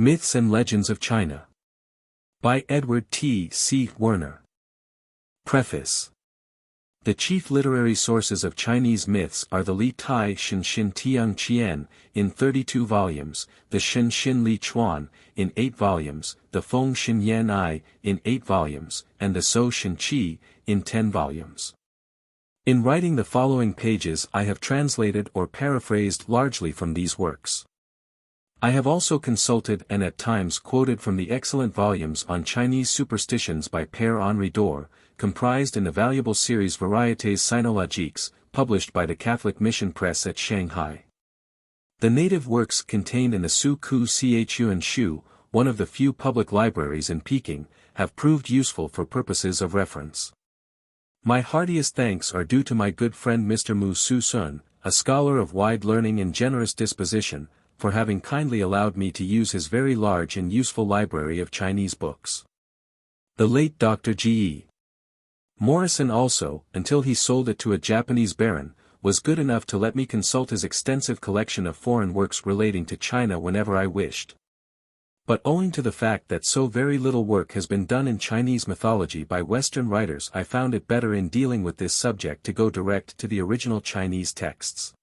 Myths and Legends of China. By Edward T. C. Werner. Preface. The chief literary sources of Chinese myths are the Li Tai Shen Xin Tiang Qian, in 32 volumes, the Shen Xin Li Chuan, in 8 volumes, the Feng Xin Yan I, in 8 volumes, and the So Shen Qi, in 10 volumes. In writing the following pages I have translated or paraphrased largely from these works. I have also consulted and at times quoted from the excellent volumes on Chinese superstitions by Père Henri d'Or, comprised in the valuable series Variétés Sinologiques, published by the Catholic Mission Press at Shanghai. The native works contained in the Su Ku Chuan Shu, one of the few public libraries in Peking, have proved useful for purposes of reference. My heartiest thanks are due to my good friend Mr. Mu Su Sun, a scholar of wide learning and generous disposition, for having kindly allowed me to use his very large and useful library of Chinese books. The late Dr. G.E. Morrison also, until he sold it to a Japanese baron, was good enough to let me consult his extensive collection of foreign works relating to China whenever I wished. But owing to the fact that so very little work has been done in Chinese mythology by Western writers, I found it better in dealing with this subject to go direct to the original Chinese texts.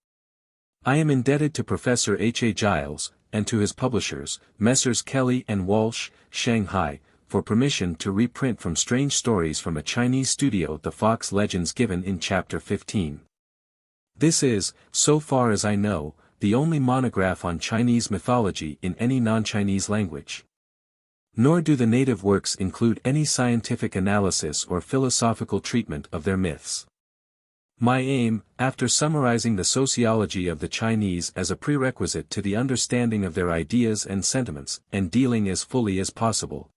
I am indebted to Professor H. A. Giles, and to his publishers, Messrs. Kelly and Walsh, Shanghai, for permission to reprint from Strange Stories from a Chinese Studio the Fox legends given in Chapter 15. This is, so far as I know, the only monograph on Chinese mythology in any non-Chinese language. Nor do the native works include any scientific analysis or philosophical treatment of their myths. My aim, after summarizing the sociology of the Chinese as a prerequisite to the understanding of their ideas and sentiments, and dealing as fully as possible,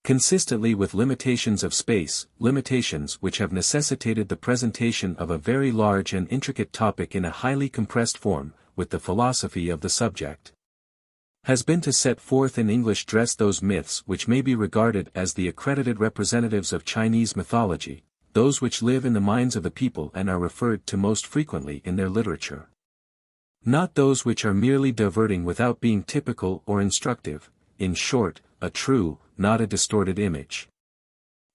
consistently with limitations of space, limitations which have necessitated the presentation of a very large and intricate topic in a highly compressed form, with the philosophy of the subject, has been to set forth in English dress those myths which may be regarded as the accredited representatives of Chinese mythology, those which live in the minds of the people and are referred to most frequently in their literature. Not those which are merely diverting without being typical or instructive, in short, a true, not a distorted image.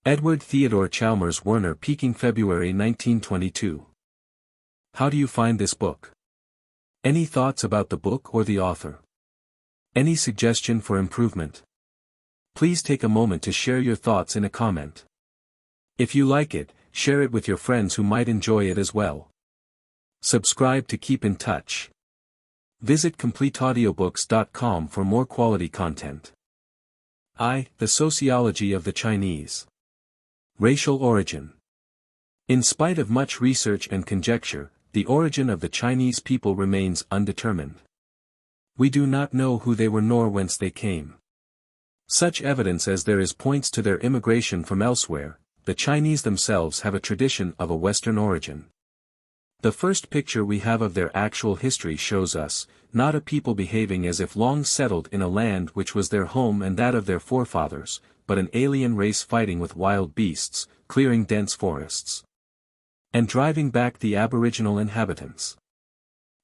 Edward Theodore Chalmers Werner, Peking, February 1922. How do you find this book? Any thoughts about the book or the author? Any suggestion for improvement? Please take a moment to share your thoughts in a comment. If you like it, share it with your friends who might enjoy it as well. Subscribe to keep in touch. Visit CompleteAudiobooks.com for more quality content. The Sociology of the Chinese. Racial origin. In spite of much research and conjecture, the origin of the Chinese people remains undetermined. We do not know who they were nor whence they came. Such evidence as there is points to their immigration from elsewhere. The Chinese themselves have a tradition of a Western origin. The first picture we have of their actual history shows us, not a people behaving as if long settled in a land which was their home and that of their forefathers, but an alien race fighting with wild beasts, clearing dense forests, and driving back the aboriginal inhabitants.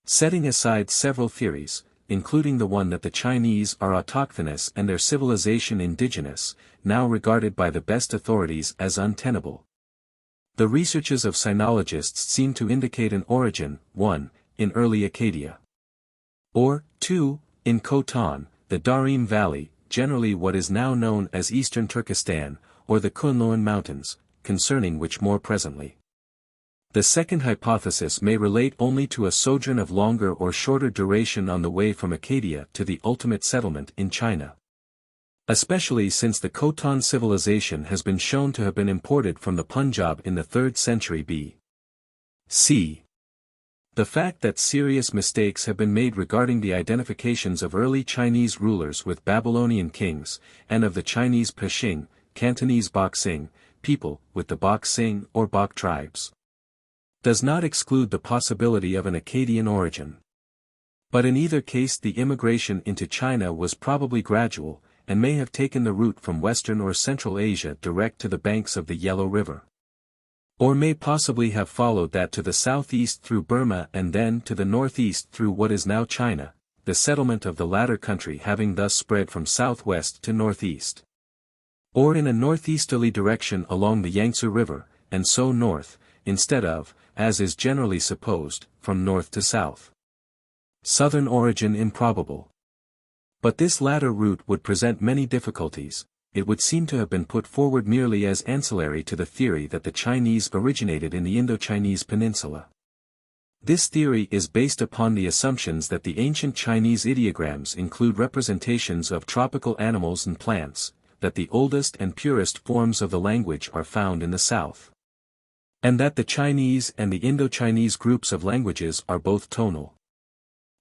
Setting aside several theories, including the one that the Chinese are autochthonous and their civilization indigenous, now regarded by the best authorities as untenable. The researches of sinologists seem to indicate an origin, 1, in early Acadia, or 2, in Khotan, the Darim Valley, generally what is now known as Eastern Turkestan, or the Kunlun Mountains, concerning which more presently. The second hypothesis may relate only to a sojourn of longer or shorter duration on the way from Acadia to the ultimate settlement in China. Especially since the Khotan civilization has been shown to have been imported from the Punjab in the 3rd century B.C. The fact that serious mistakes have been made regarding the identifications of early Chinese rulers with Babylonian kings, and of the Chinese Pexing, Cantonese Boxing, people, with the Boxing or Bok tribes, does not exclude the possibility of an Akkadian origin. But in either case the immigration into China was probably gradual, and may have taken the route from Western or Central Asia direct to the banks of the Yellow River. Or may possibly have followed that to the southeast through Burma and then to the northeast through what is now China, the settlement of the latter country having thus spread from southwest to northeast. Or in a northeasterly direction along the Yangtze River, and so north, instead of, as is generally supposed, from north to south. Southern origin improbable. But this latter route would present many difficulties. It would seem to have been put forward merely as ancillary to the theory that the Chinese originated in the Indo-Chinese peninsula. This theory is based upon the assumptions that the ancient Chinese ideograms include representations of tropical animals and plants, that the oldest and purest forms of the language are found in the south, and that the Chinese and the Indo-Chinese groups of languages are both tonal.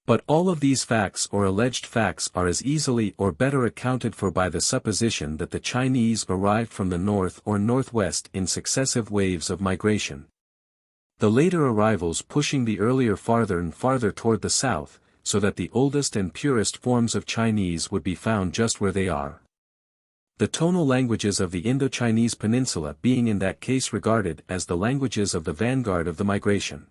But all of these facts or alleged facts are as easily or better accounted for by the supposition that the Chinese arrived from the north or northwest in successive waves of migration. The later arrivals pushing the earlier farther and farther toward the south, so that the oldest and purest forms of Chinese would be found just where they are. The tonal languages of the Indo-Chinese peninsula being in that case regarded as the languages of the vanguard of the migration.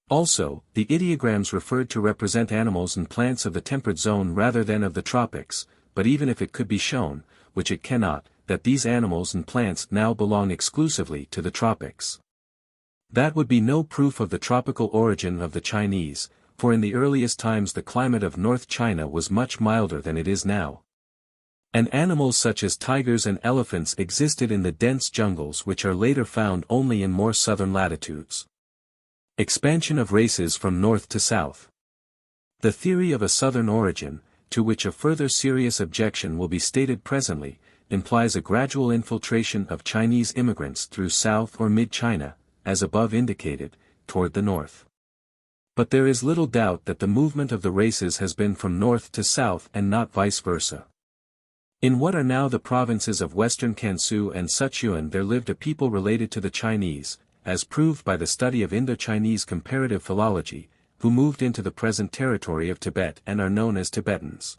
Also, the ideograms referred to represent animals and plants of the temperate zone rather than of the tropics, but even if it could be shown, which it cannot, that these animals and plants now belong exclusively to the tropics, that would be no proof of the tropical origin of the Chinese, for in the earliest times the climate of North China was much milder than it is now. And animals such as tigers and elephants existed in the dense jungles which are later found only in more southern latitudes. Expansion of races from north to south. The theory of a southern origin, to which a further serious objection will be stated presently, implies a gradual infiltration of Chinese immigrants through South or Mid-China, as above indicated, toward the north. But there is little doubt that the movement of the races has been from north to south and not vice versa. In what are now the provinces of western Kansu and Sichuan there lived a people related to the Chinese, as proved by the study of Indo-Chinese comparative philology, who moved into the present territory of Tibet and are known as Tibetans.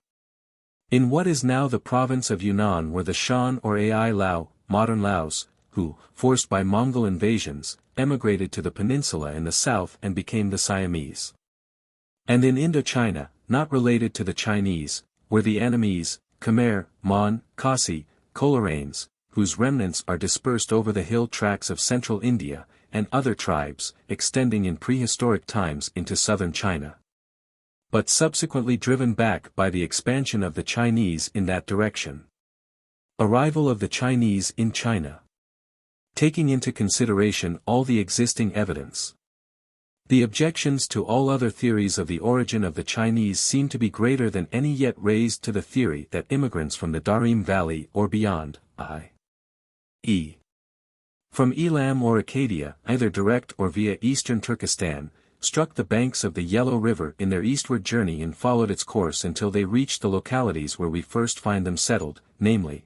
In what is now the province of Yunnan were the Shan or Ai Lao, modern Laos, who, forced by Mongol invasions, emigrated to the peninsula in the south and became the Siamese. And in Indochina, not related to the Chinese, were the Annamese, Khmer, Mon, Khasi, Coleraines, whose remnants are dispersed over the hill tracts of central India, and other tribes, extending in prehistoric times into southern China, but subsequently driven back by the expansion of the Chinese in that direction. Arrival of the Chinese in China. Taking into consideration all the existing evidence, the objections to all other theories of the origin of the Chinese seem to be greater than any yet raised to the theory that immigrants from the Darim Valley or beyond, i.e. from Elam or Acadia, either direct or via eastern Turkestan, struck the banks of the Yellow River in their eastward journey and followed its course until they reached the localities where we first find them settled, namely,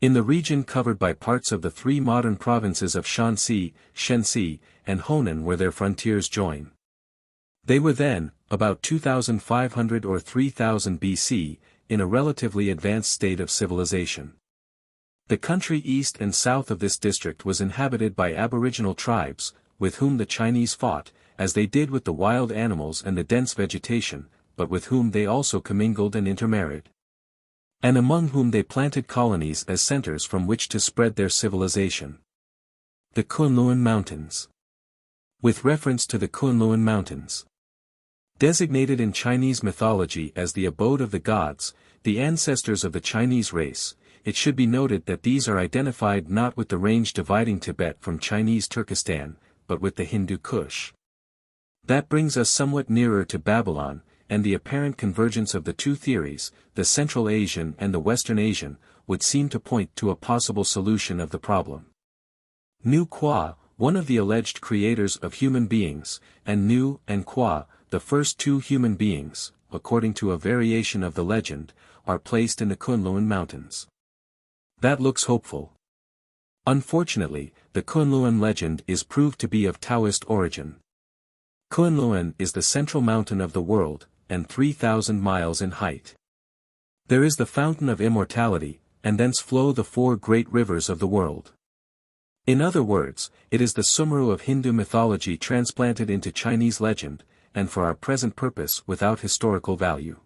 in the region covered by parts of the three modern provinces of Shanxi, Shenxi, and Honan where their frontiers join. They were then, about 2500 or 3000 BC, in a relatively advanced state of civilization. The country east and south of this district was inhabited by aboriginal tribes, with whom the Chinese fought, as they did with the wild animals and the dense vegetation, but with whom they also commingled and intermarried, and among whom they planted colonies as centers from which to spread their civilization. The Kunlun Mountains. With reference to the Kunlun Mountains, designated in Chinese mythology as the abode of the gods, the ancestors of the Chinese race, it should be noted that these are identified not with the range dividing Tibet from Chinese Turkestan, but with the Hindu Kush. That brings us somewhat nearer to Babylon, and the apparent convergence of the two theories, the Central Asian and the Western Asian, would seem to point to a possible solution of the problem. Nu Qua, one of the alleged creators of human beings, and Nu and Qua, the first two human beings, according to a variation of the legend, are placed in the Kunlun Mountains. That looks hopeful. Unfortunately, the Kunlun legend is proved to be of Taoist origin. Kunlun is the central mountain of the world, and 3,000 miles in height. There is the fountain of immortality, and thence flow the four great rivers of the world. In other words, it is the Sumeru of Hindu mythology transplanted into Chinese legend, and for our present purpose without historical value.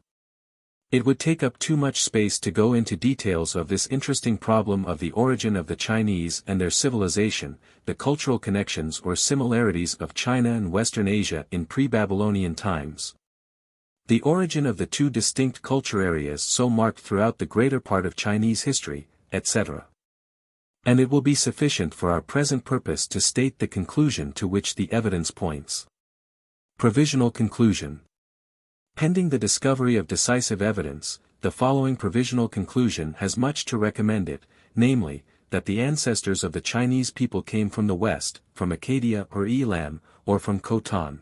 It would take up too much space to go into details of this interesting problem of the origin of the Chinese and their civilization, the cultural connections or similarities of China and Western Asia in pre-Babylonian times. The origin of the two distinct culture areas so marked throughout the greater part of Chinese history, etc. And it will be sufficient for our present purpose to state the conclusion to which the evidence points. Provisional conclusion. Pending the discovery of decisive evidence, the following provisional conclusion has much to recommend it, namely, that the ancestors of the Chinese people came from the west, from Acadia or Elam, or from Khotan.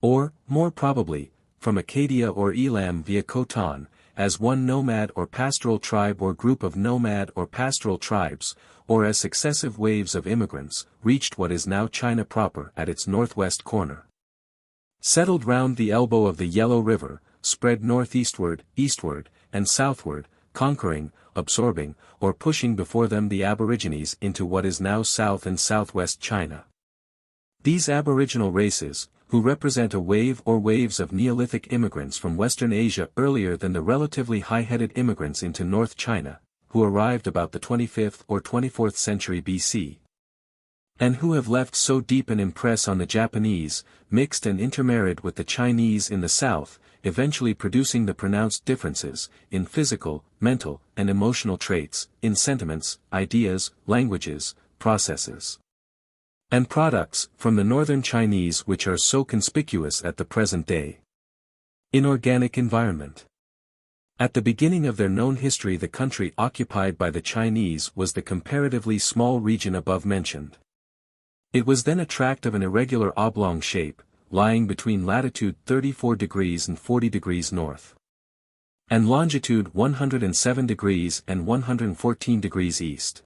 Or, more probably, from Acadia or Elam via Khotan, as one nomad or pastoral tribe or group of nomad or pastoral tribes, or as successive waves of immigrants, reached what is now China proper at its northwest corner. Settled round the elbow of the Yellow River, spread northeastward, eastward, and southward, conquering, absorbing, or pushing before them the aborigines into what is now South and Southwest China. These aboriginal races, who represent a wave or waves of Neolithic immigrants from Western Asia earlier than the relatively high-headed immigrants into North China, who arrived about the 25th or 24th century BC. And who have left so deep an impress on the Japanese, mixed and intermarried with the Chinese in the south, eventually producing the pronounced differences, in physical, mental, and emotional traits, in sentiments, ideas, languages, processes, and products, from the northern Chinese which are so conspicuous at the present day. Inorganic environment. At the beginning of their known history the country occupied by the Chinese was the comparatively small region above mentioned. It was then a tract of an irregular oblong shape, lying between latitude 34 degrees and 40 degrees north, and longitude 107 degrees and 114 degrees east.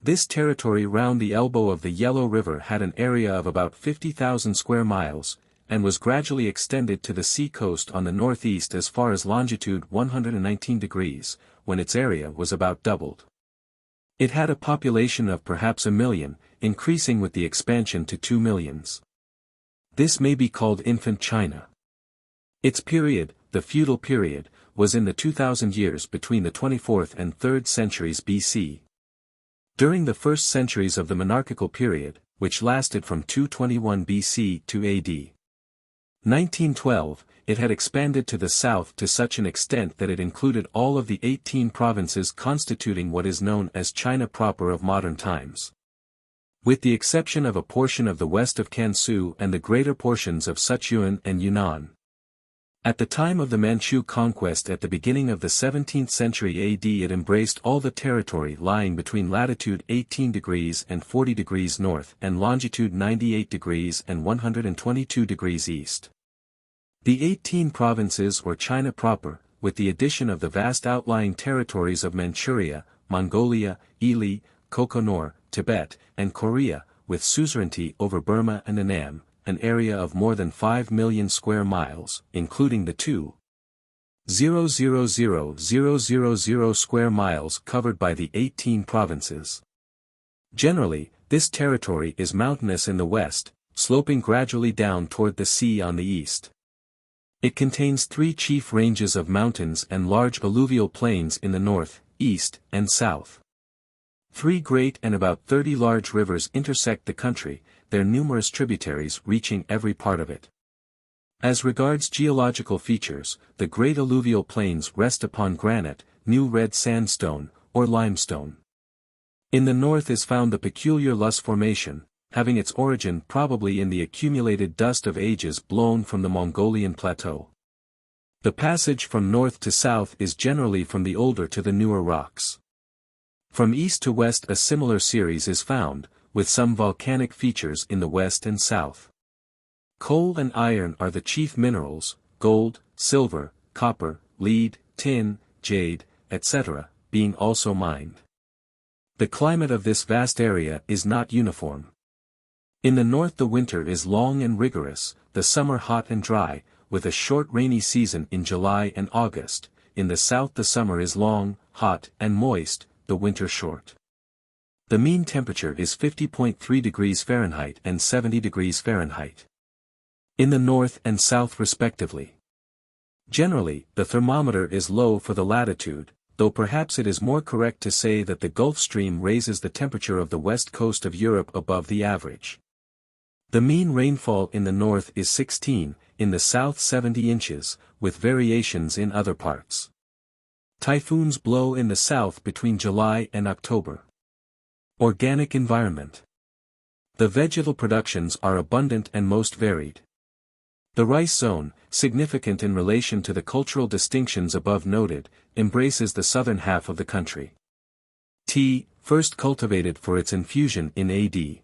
This territory round the elbow of the Yellow River had an area of about 50,000 square miles, and was gradually extended to the sea coast on the northeast as far as longitude 119 degrees, when its area was about doubled. It had a population of perhaps 1 million, increasing with the expansion to 2 millions. This may be called infant China. Its period, the feudal period, was in the 2000 years between the 24th and 3rd centuries BC. During the first centuries of the monarchical period, which lasted from 221 BC to AD 1912, it had expanded to the south to such an extent that it included all of the 18 provinces constituting what is known as China proper of modern times, with the exception of a portion of the west of Kansu and the greater portions of Sichuan and Yunnan. At the time of the Manchu conquest at the beginning of the 17th century AD it embraced all the territory lying between latitude 18 degrees and 40 degrees north and longitude 98 degrees and 122 degrees east. The 18 provinces or China proper, with the addition of the vast outlying territories of Manchuria, Mongolia, Ili, Kokonor, Tibet, and Korea, with suzerainty over Burma and Annam, an area of more than 5 million square miles, including the 2,000,000 square miles covered by the 18 provinces. Generally, this territory is mountainous in the west, sloping gradually down toward the sea on the east. It contains 3 chief ranges of mountains and large alluvial plains in the north, east, and south. 3 great and about 30 large rivers intersect the country, their numerous tributaries reaching every part of it. As regards geological features, the great alluvial plains rest upon granite, new red sandstone, or limestone. In the north is found the peculiar Lus formation, having its origin probably in the accumulated dust of ages blown from the Mongolian plateau. The passage from north to south is generally from the older to the newer rocks. From east to west a similar series is found, with some volcanic features in the west and south. Coal and iron are the chief minerals, gold, silver, copper, lead, tin, jade, etc., being also mined. The climate of this vast area is not uniform. In the north the winter is long and rigorous, the summer hot and dry, with a short rainy season in July and August. In the south the summer is long, hot, and moist, the winter short. The mean temperature is 50.3 degrees Fahrenheit and 70 degrees Fahrenheit. in the north and south respectively. Generally, the thermometer is low for the latitude, though perhaps it is more correct to say that the Gulf Stream raises the temperature of the west coast of Europe above the average. The mean rainfall in the north is 16, in the south 70 inches, with variations in other parts. Typhoons blow in the south between July and October. Organic environment. The vegetal productions are abundant and most varied. The rice zone, significant in relation to the cultural distinctions above noted, embraces the southern half of the country. Tea, first cultivated for its infusion in AD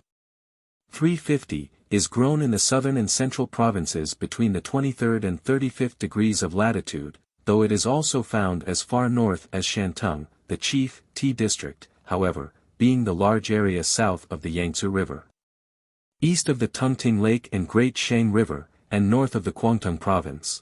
350, is grown in the southern and central provinces between the 23rd and 35th degrees of latitude, though it is also found as far north as Shantung, the chief tea district, however, being the large area south of the Yangtze River. East of the Tungting Lake and Great Shang River, and north of the Guangdong province.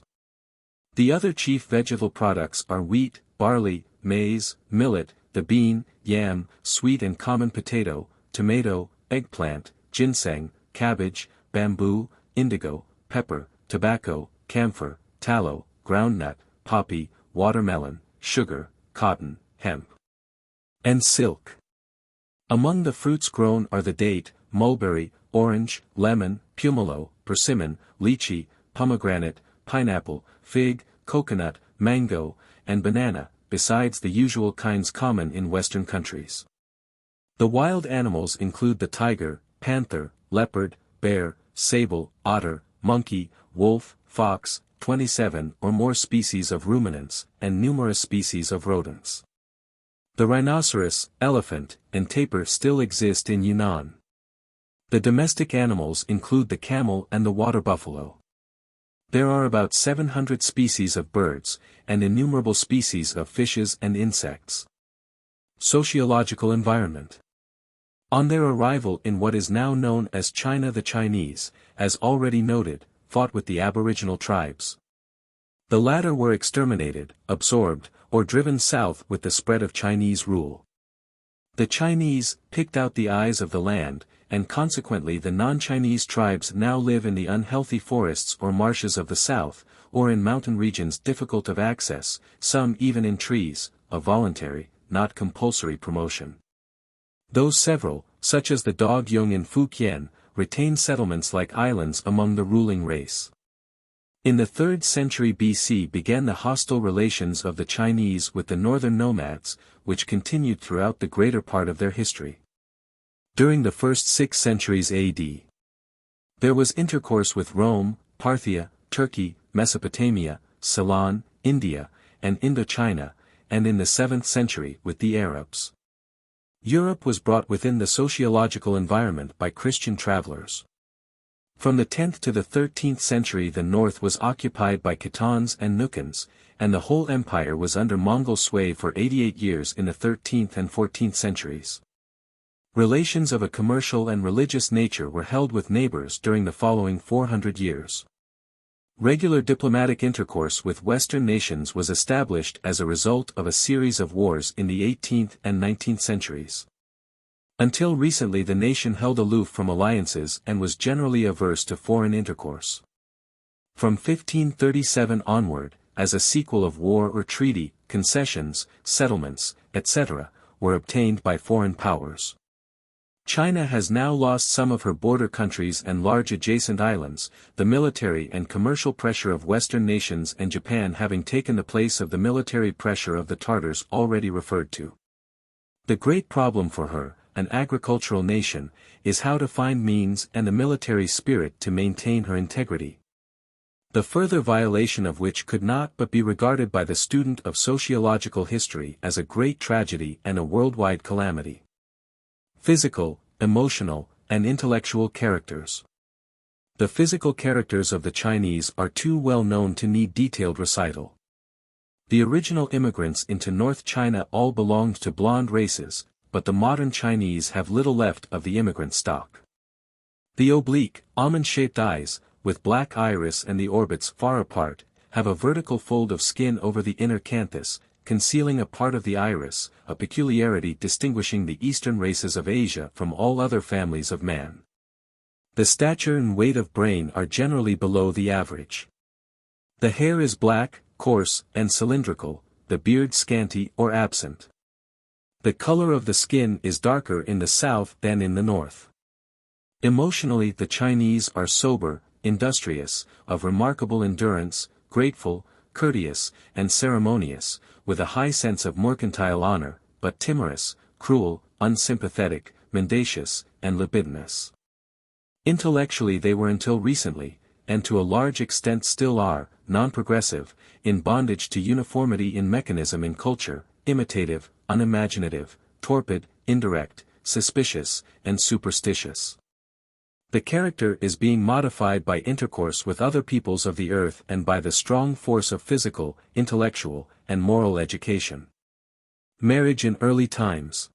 The other chief vegetal products are wheat, barley, maize, millet, the bean, yam, sweet and common potato, tomato, eggplant, ginseng, cabbage, bamboo, indigo, pepper, tobacco, camphor, tallow, groundnut, poppy, watermelon, sugar, cotton, hemp, and silk. Among the fruits grown are the date, mulberry, orange, lemon, pumelo, persimmon, lychee, pomegranate, pineapple, fig, coconut, mango, and banana, besides the usual kinds common in Western countries. The wild animals include the tiger, panther, leopard, bear, sable, otter, monkey, wolf, fox, 27 or more species of ruminants, and numerous species of rodents. The rhinoceros, elephant, and tapir still exist in Yunnan. The domestic animals include the camel and the water buffalo. There are about 700 species of birds, and innumerable species of fishes and insects. Sociological environment. On their arrival in what is now known as China, the Chinese, as already noted, fought with the aboriginal tribes. The latter were exterminated, absorbed, or driven south with the spread of Chinese rule. The Chinese picked out the eyes of the land, and consequently the non-Chinese tribes now live in the unhealthy forests or marshes of the south, or in mountain regions difficult of access, some even in trees, a voluntary, not compulsory promotion. Those several, such as the Dog-Yung in Fujian, retain settlements like islands among the ruling race. In the 3rd century BC began the hostile relations of the Chinese with the northern nomads, which continued throughout the greater part of their history. During the first 6 centuries AD, there was intercourse with Rome, Parthia, Turkey, Mesopotamia, Ceylon, India, and Indochina, and in the 7th century with the Arabs. Europe was brought within the sociological environment by Christian travelers. From the 10th to the 13th century the north was occupied by Khitans and Nukkans, and the whole empire was under Mongol sway for 88 years in the 13th and 14th centuries. Relations of a commercial and religious nature were held with neighbors during the following 400 years. Regular diplomatic intercourse with Western nations was established as a result of a series of wars in the 18th and 19th centuries. Until recently the nation held aloof from alliances and was generally averse to foreign intercourse. From 1537 onward, as a sequel of war or treaty, concessions, settlements, etc., were obtained by foreign powers. China has now lost some of her border countries and large adjacent islands, the military and commercial pressure of Western nations and Japan having taken the place of the military pressure of the Tartars already referred to. The great problem for her, an agricultural nation, is how to find means and the military spirit to maintain her integrity. The further violation of which could not but be regarded by the student of sociological history as a great tragedy and a worldwide calamity. Physical, emotional, and intellectual characters. The physical characters of the Chinese are too well known to need detailed recital. The original immigrants into North China all belonged to blonde races, but the modern Chinese have little left of the immigrant stock. The oblique, almond-shaped eyes, with black iris and the orbits far apart, have a vertical fold of skin over the inner canthus, concealing a part of the iris, a peculiarity distinguishing the eastern races of Asia from all other families of man. The stature and weight of brain are generally below the average. The hair is black, coarse, and cylindrical, the beard scanty or absent. The color of the skin is darker in the south than in the north. Emotionally, the Chinese are sober, industrious, of remarkable endurance, grateful, courteous, and ceremonious, with a high sense of mercantile honor, but timorous, cruel, unsympathetic, mendacious, and libidinous. Intellectually they were until recently, and to a large extent still are, non-progressive, in bondage to uniformity in mechanism in culture, imitative, unimaginative, torpid, indirect, suspicious, and superstitious. The character is being modified by intercourse with other peoples of the earth and by the strong force of physical, intellectual, and moral education. Marriage in early times.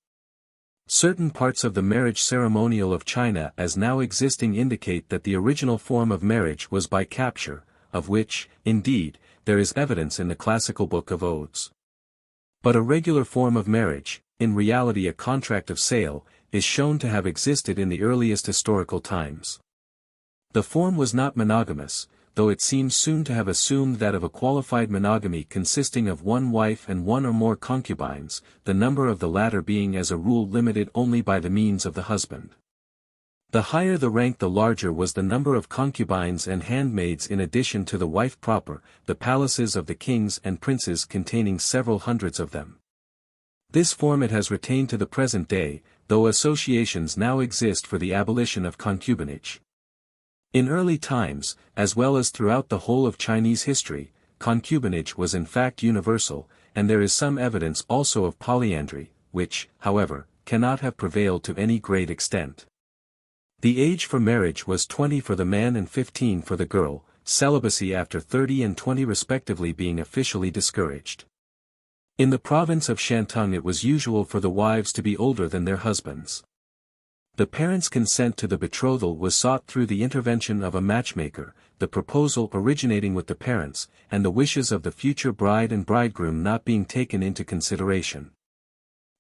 Certain parts of the marriage ceremonial of China as now existing indicate that the original form of marriage was by capture, of which, indeed, there is evidence in the classical Book of Odes. But a regular form of marriage, in reality a contract of sale, is shown to have existed in the earliest historical times. The form was not monogamous, though it seems soon to have assumed that of a qualified monogamy consisting of one wife and one or more concubines, the number of the latter being as a rule limited only by the means of the husband. The higher the rank the larger was the number of concubines and handmaids in addition to the wife proper, the palaces of the kings and princes containing several hundreds of them. This form it has retained to the present day, though associations now exist for the abolition of concubinage. In early times, as well as throughout the whole of Chinese history, concubinage was in fact universal, and there is some evidence also of polyandry, which, however, cannot have prevailed to any great extent. The age for marriage was 20 for the man and 15 for the girl, celibacy after 30 and 20 respectively being officially discouraged. In the province of Shantung it was usual for the wives to be older than their husbands. The parents' consent to the betrothal was sought through the intervention of a matchmaker, the proposal originating with the parents, and the wishes of the future bride and bridegroom not being taken into consideration.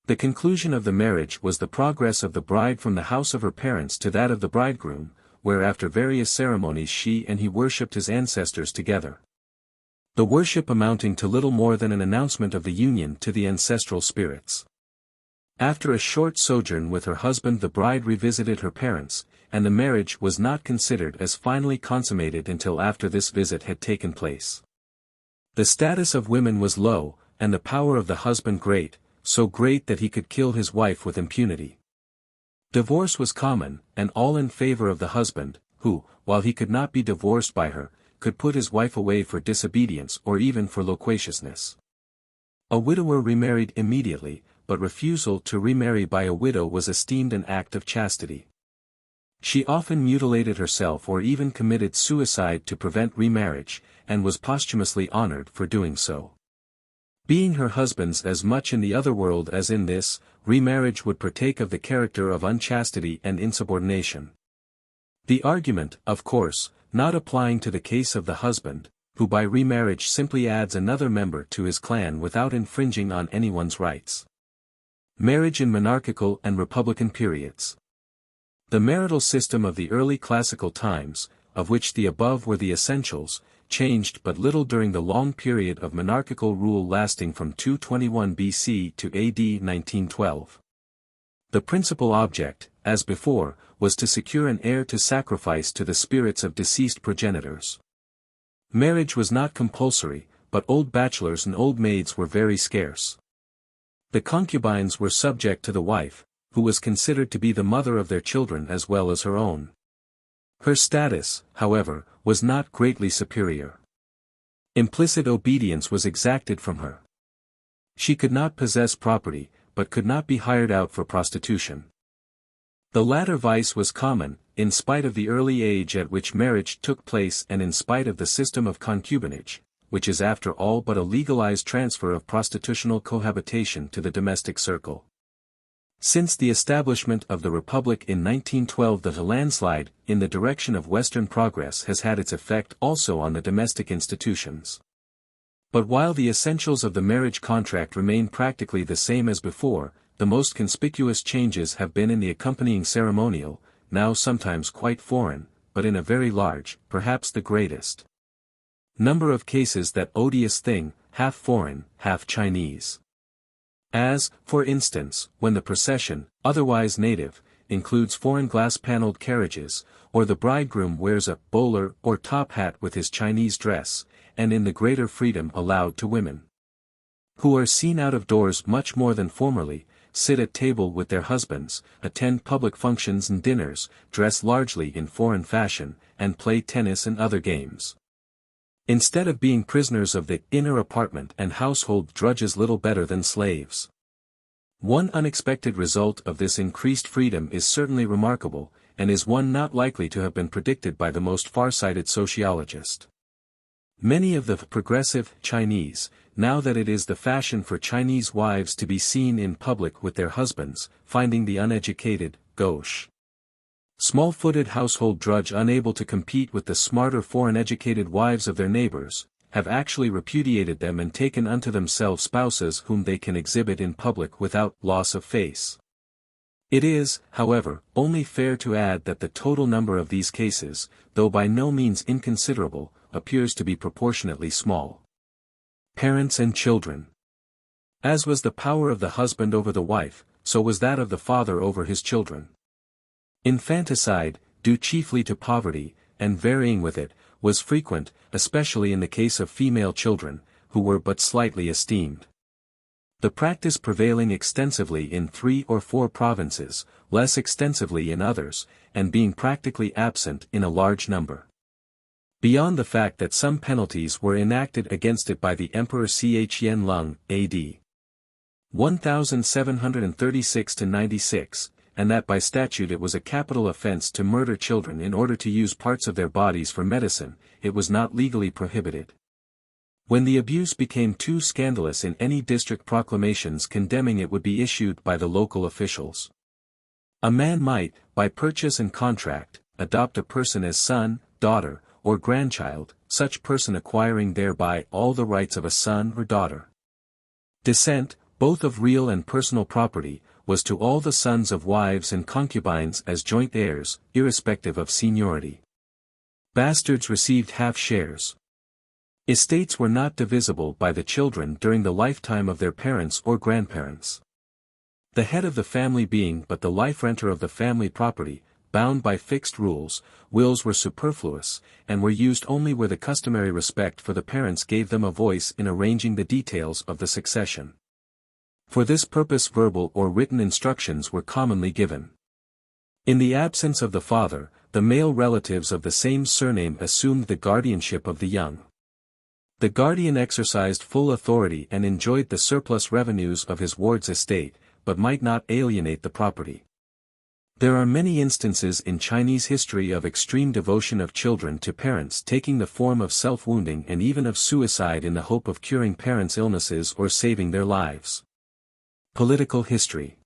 The conclusion of the marriage was the progress of the bride from the house of her parents to that of the bridegroom, where after various ceremonies she and he worshipped his ancestors together. The worship amounting to little more than an announcement of the union to the ancestral spirits. After a short sojourn with her husband the bride revisited her parents, and the marriage was not considered as finally consummated until after this visit had taken place. The status of women was low, and the power of the husband great, so great that he could kill his wife with impunity. Divorce was common, and all in favor of the husband, who, while he could not be divorced by her, could put his wife away for disobedience or even for loquaciousness. A widower remarried immediately, but refusal to remarry by a widow was esteemed an act of chastity. She often mutilated herself or even committed suicide to prevent remarriage, and was posthumously honored for doing so. Being her husband's as much in the other world as in this, remarriage would partake of the character of unchastity and insubordination. The argument, of course, not applying to the case of the husband, who by remarriage simply adds another member to his clan without infringing on anyone's rights. Marriage in monarchical and republican periods. The marital system of the early classical times, of which the above were the essentials, changed but little during the long period of monarchical rule lasting from 221 BC to AD 1912. The principal object, as before, was to secure an heir to sacrifice to the spirits of deceased progenitors. Marriage was not compulsory, but old bachelors and old maids were very scarce. The concubines were subject to the wife, who was considered to be the mother of their children as well as her own. Her status, however, was not greatly superior. Implicit obedience was exacted from her. She could not possess property, but could not be hired out for prostitution. The latter vice was common, in spite of the early age at which marriage took place and in spite of the system of concubinage, which is after all but a legalized transfer of prostitutional cohabitation to the domestic circle. Since the establishment of the Republic in 1912 the landslide in the direction of Western progress has had its effect also on the domestic institutions. But while the essentials of the marriage contract remain practically the same as before, the most conspicuous changes have been in the accompanying ceremonial, now sometimes quite foreign, but in a very large, perhaps the greatest number of cases that odious thing, half foreign, half Chinese. As, for instance, when the procession, otherwise native, includes foreign glass-paneled carriages, or the bridegroom wears a bowler or top hat with his Chinese dress, and in the greater freedom allowed to women, who are seen out of doors much more than formerly, sit at table with their husbands, attend public functions and dinners, dress largely in foreign fashion, and play tennis and other games. Instead of being prisoners of the inner apartment and household drudges little better than slaves. One unexpected result of this increased freedom is certainly remarkable, and is one not likely to have been predicted by the most far-sighted sociologist. Many of the progressive Chinese, now that it is the fashion for Chinese wives to be seen in public with their husbands, finding the uneducated, gauche, small-footed household drudge unable to compete with the smarter foreign-educated wives of their neighbors, have actually repudiated them and taken unto themselves spouses whom they can exhibit in public without loss of face. It is, however, only fair to add that the total number of these cases, though by no means inconsiderable, appears to be proportionately small. Parents and children. As was the power of the husband over the wife, so was that of the father over his children. Infanticide, due chiefly to poverty, and varying with it, was frequent, especially in the case of female children, who were but slightly esteemed. The practice prevailing extensively in 3 or 4 provinces, less extensively in others, and being practically absent in a large number. Beyond the fact that some penalties were enacted against it by the Emperor Chen Lung, A.D. 1736–96, and that by statute it was a capital offense to murder children in order to use parts of their bodies for medicine, it was not legally prohibited. When the abuse became too scandalous in any district proclamations condemning it would be issued by the local officials. A man might, by purchase and contract, adopt a person as son, daughter, or grandchild, such person acquiring thereby all the rights of a son or daughter. Descent, both of real and personal property, was to all the sons of wives and concubines as joint heirs, irrespective of seniority. Bastards received half shares. Estates were not divisible by the children during the lifetime of their parents or grandparents. The head of the family being but the life renter of the family property, bound by fixed rules, wills were superfluous, and were used only where the customary respect for the parents gave them a voice in arranging the details of the succession. For this purpose verbal or written instructions were commonly given. In the absence of the father, the male relatives of the same surname assumed the guardianship of the young. The guardian exercised full authority and enjoyed the surplus revenues of his ward's estate, but might not alienate the property. There are many instances in Chinese history of extreme devotion of children to parents taking the form of self-wounding and even of suicide in the hope of curing parents' illnesses or saving their lives. Political history.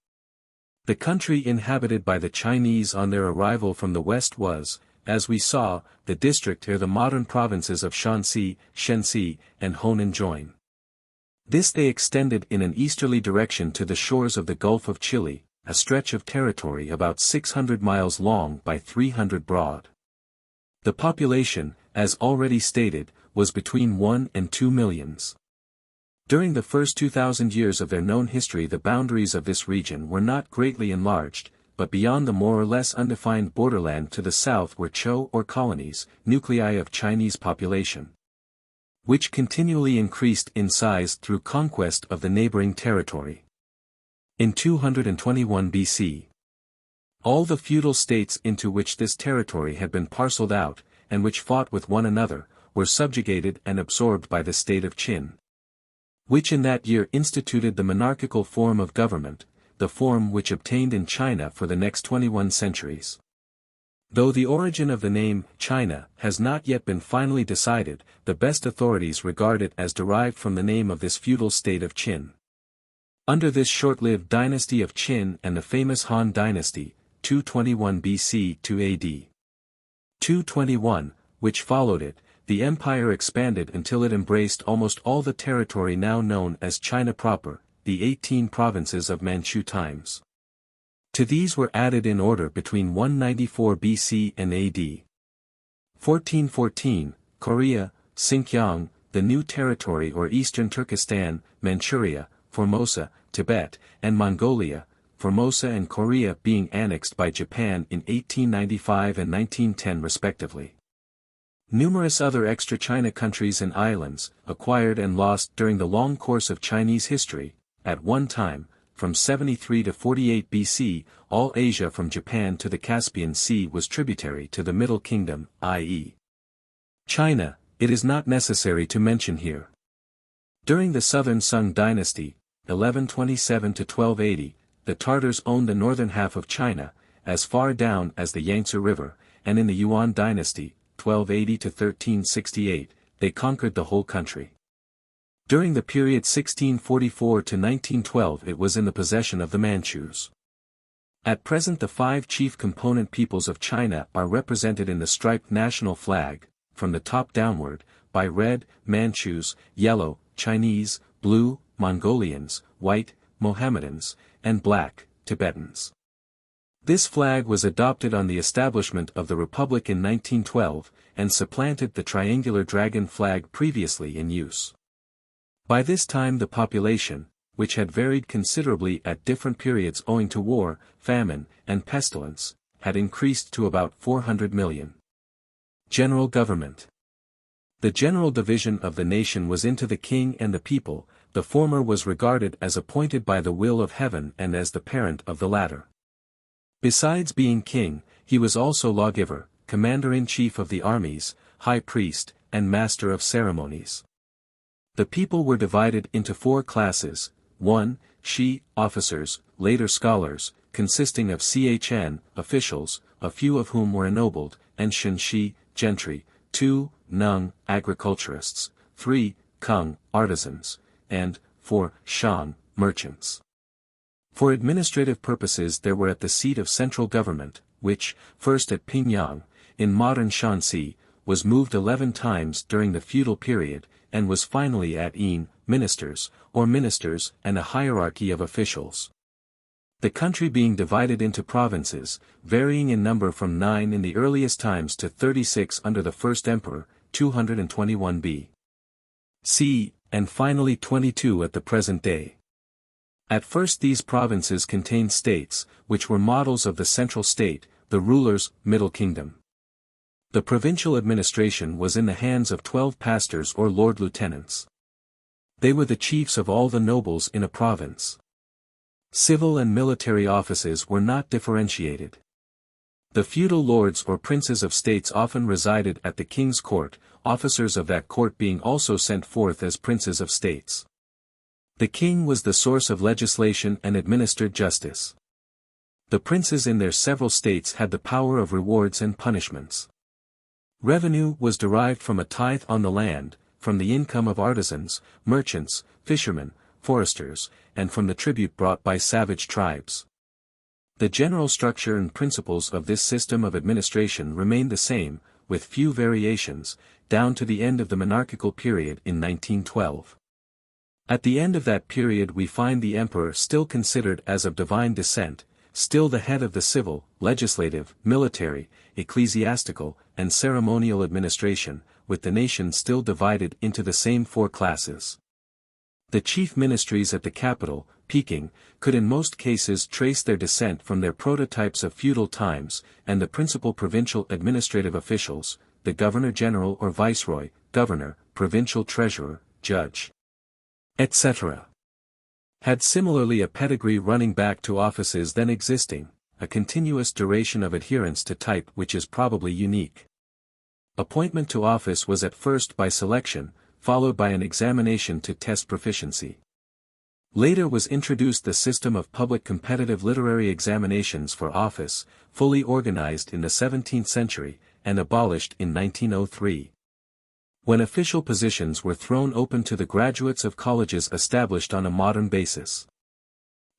The country inhabited by the Chinese on their arrival from the west was, as we saw, the district where the modern provinces of Shanxi, Shenxi, and Honan join. This they extended in an easterly direction to the shores of the Gulf of Chile, a stretch of territory about 600 miles long by 300 broad. The population, as already stated, was between 1 and 2 millions. During the first 2,000 years of their known history the boundaries of this region were not greatly enlarged, but beyond the more or less undefined borderland to the south were Chou or colonies, nuclei of Chinese population, which continually increased in size through conquest of the neighboring territory. In 221 BC, all the feudal states into which this territory had been parceled out, and which fought with one another, were subjugated and absorbed by the state of Qin, which in that year instituted the monarchical form of government, the form which obtained in China for the next 21 centuries. Though the origin of the name, China, has not yet been finally decided, the best authorities regard it as derived from the name of this feudal state of Qin. Under this short-lived dynasty of Qin and the famous Han dynasty, 221 BC to AD 221, which followed it, the empire expanded until it embraced almost all the territory now known as China proper, the 18 provinces of Manchu times. To these were added in order between 194 BC and AD. 1414, Korea, Xinjiang, the new territory or Eastern Turkestan, Manchuria, Formosa, Tibet, and Mongolia, Formosa and Korea being annexed by Japan in 1895 and 1910 respectively. Numerous other extra China countries and islands, acquired and lost during the long course of Chinese history, at one time, from 73 to 48 BC, all Asia from Japan to the Caspian Sea was tributary to the Middle Kingdom, i.e. China, it is not necessary to mention here. During the Southern Sung dynasty, 1127 to 1280, the Tartars owned the northern half of China, as far down as the Yangtze River, and in the Yuan dynasty, 1280 to 1368, they conquered the whole country. During the period 1644 to 1912 it was in the possession of the Manchus. At present the 5 chief component peoples of China are represented in the striped national flag, from the top downward, by red, Manchus, yellow, Chinese, blue, Mongolians, white, Mohammedans, and black, Tibetans. This flag was adopted on the establishment of the Republic in 1912, and supplanted the triangular dragon flag previously in use. By this time the population, which had varied considerably at different periods owing to war, famine, and pestilence, had increased to about 400 million. General government. The general division of the nation was into the king and the people, the former was regarded as appointed by the will of heaven and as the parent of the latter. Besides being king, he was also lawgiver, commander-in-chief of the armies, high priest, and master of ceremonies. The people were divided into 4 classes, 1, Shi, officers, later scholars, consisting of Chn, officials, a few of whom were ennobled, and Shenshi, gentry, 2, Nung, agriculturists, 3, Kung, artisans, and 4, Shan, merchants. For administrative purposes there were at the seat of central government, which, first at Pingyang, in modern Shanxi, was moved 11 times during the feudal period, and was finally at Yin, ministers, and a hierarchy of officials. The country being divided into provinces, varying in number from 9 in the earliest times to 36 under the first emperor, 221 B.C., and finally 22 at the present day. At first these provinces contained states, which were models of the central state, the ruler's Middle Kingdom. The provincial administration was in the hands of 12 pastors or lord lieutenants. They were the chiefs of all the nobles in a province. Civil and military offices were not differentiated. The feudal lords or princes of states often resided at the king's court, officers of that court being also sent forth as princes of states. The king was the source of legislation and administered justice. The princes in their several states had the power of rewards and punishments. Revenue was derived from a tithe on the land, from the income of artisans, merchants, fishermen, foresters, and from the tribute brought by savage tribes. The general structure and principles of this system of administration remained the same, with few variations, down to the end of the monarchical period in 1912. At the end of that period we find the emperor still considered as of divine descent, still the head of the civil, legislative, military, ecclesiastical, and ceremonial administration, with the nation still divided into the same 4 classes. The chief ministries at the capital, Peking, could in most cases trace their descent from their prototypes of feudal times, and the principal provincial administrative officials, the governor-general or viceroy, governor, provincial treasurer, judge, etc., had similarly a pedigree running back to offices then existing, a continuous duration of adherence to type which is probably unique. Appointment to office was at first by selection, followed by an examination to test proficiency. Later was introduced the system of public competitive literary examinations for office, fully organized in the 17th century, and abolished in 1903. When official positions were thrown open to the graduates of colleges established on a modern basis.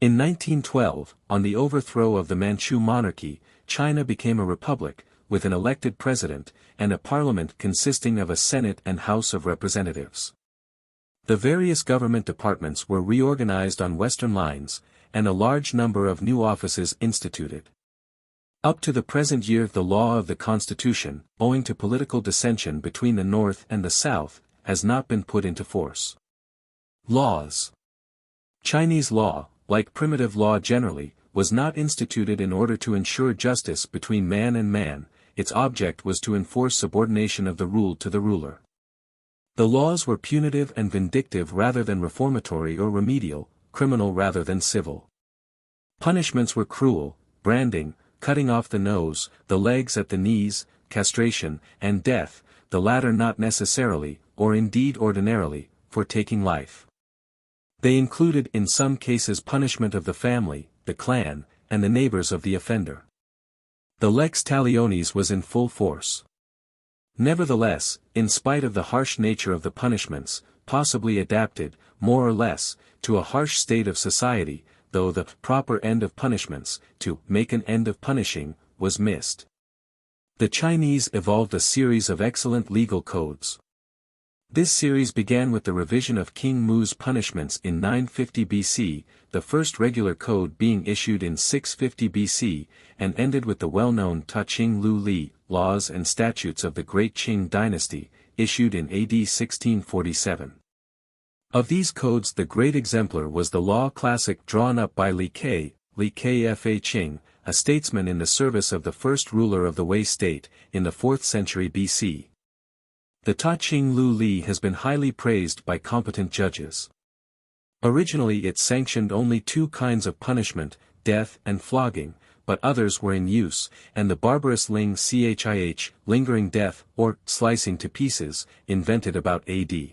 In 1912, on the overthrow of the Manchu monarchy, China became a republic, with an elected president, and a parliament consisting of a Senate and House of Representatives. The various government departments were reorganized on Western lines, and a large number of new offices instituted. Up to the present year the law of the Constitution, owing to political dissension between the North and the South, has not been put into force. Laws. Chinese law, like primitive law generally, was not instituted in order to ensure justice between man and man, its object was to enforce subordination of the ruled to the ruler. The laws were punitive and vindictive rather than reformatory or remedial, criminal rather than civil. Punishments were cruel, branding, cutting off the nose, the legs at the knees, castration, and death, the latter not necessarily, or indeed ordinarily, for taking life. They included in some cases punishment of the family, the clan, and the neighbors of the offender. The lex talionis was in full force. Nevertheless, in spite of the harsh nature of the punishments, possibly adapted, more or less, to a harsh state of society, though the proper end of punishments, to make an end of punishing, was missed. The Chinese evolved a series of excellent legal codes. This series began with the revision of King Mu's punishments in 950 BC, the first regular code being issued in 650 BC, and ended with the well-known Ta Ching Lu Li, Laws and Statutes of the Great Qing Dynasty, issued in AD 1647. Of these codes the great exemplar was the law classic drawn up by Li Ke Fa Qing, a statesman in the service of the first ruler of the Wei state, in the 4th century BC. The Ta Ching Lu Li has been highly praised by competent judges. Originally it sanctioned only two kinds of punishment, death and flogging, but others were in use, and the barbarous ling chih, lingering death, or slicing to pieces, invented about AD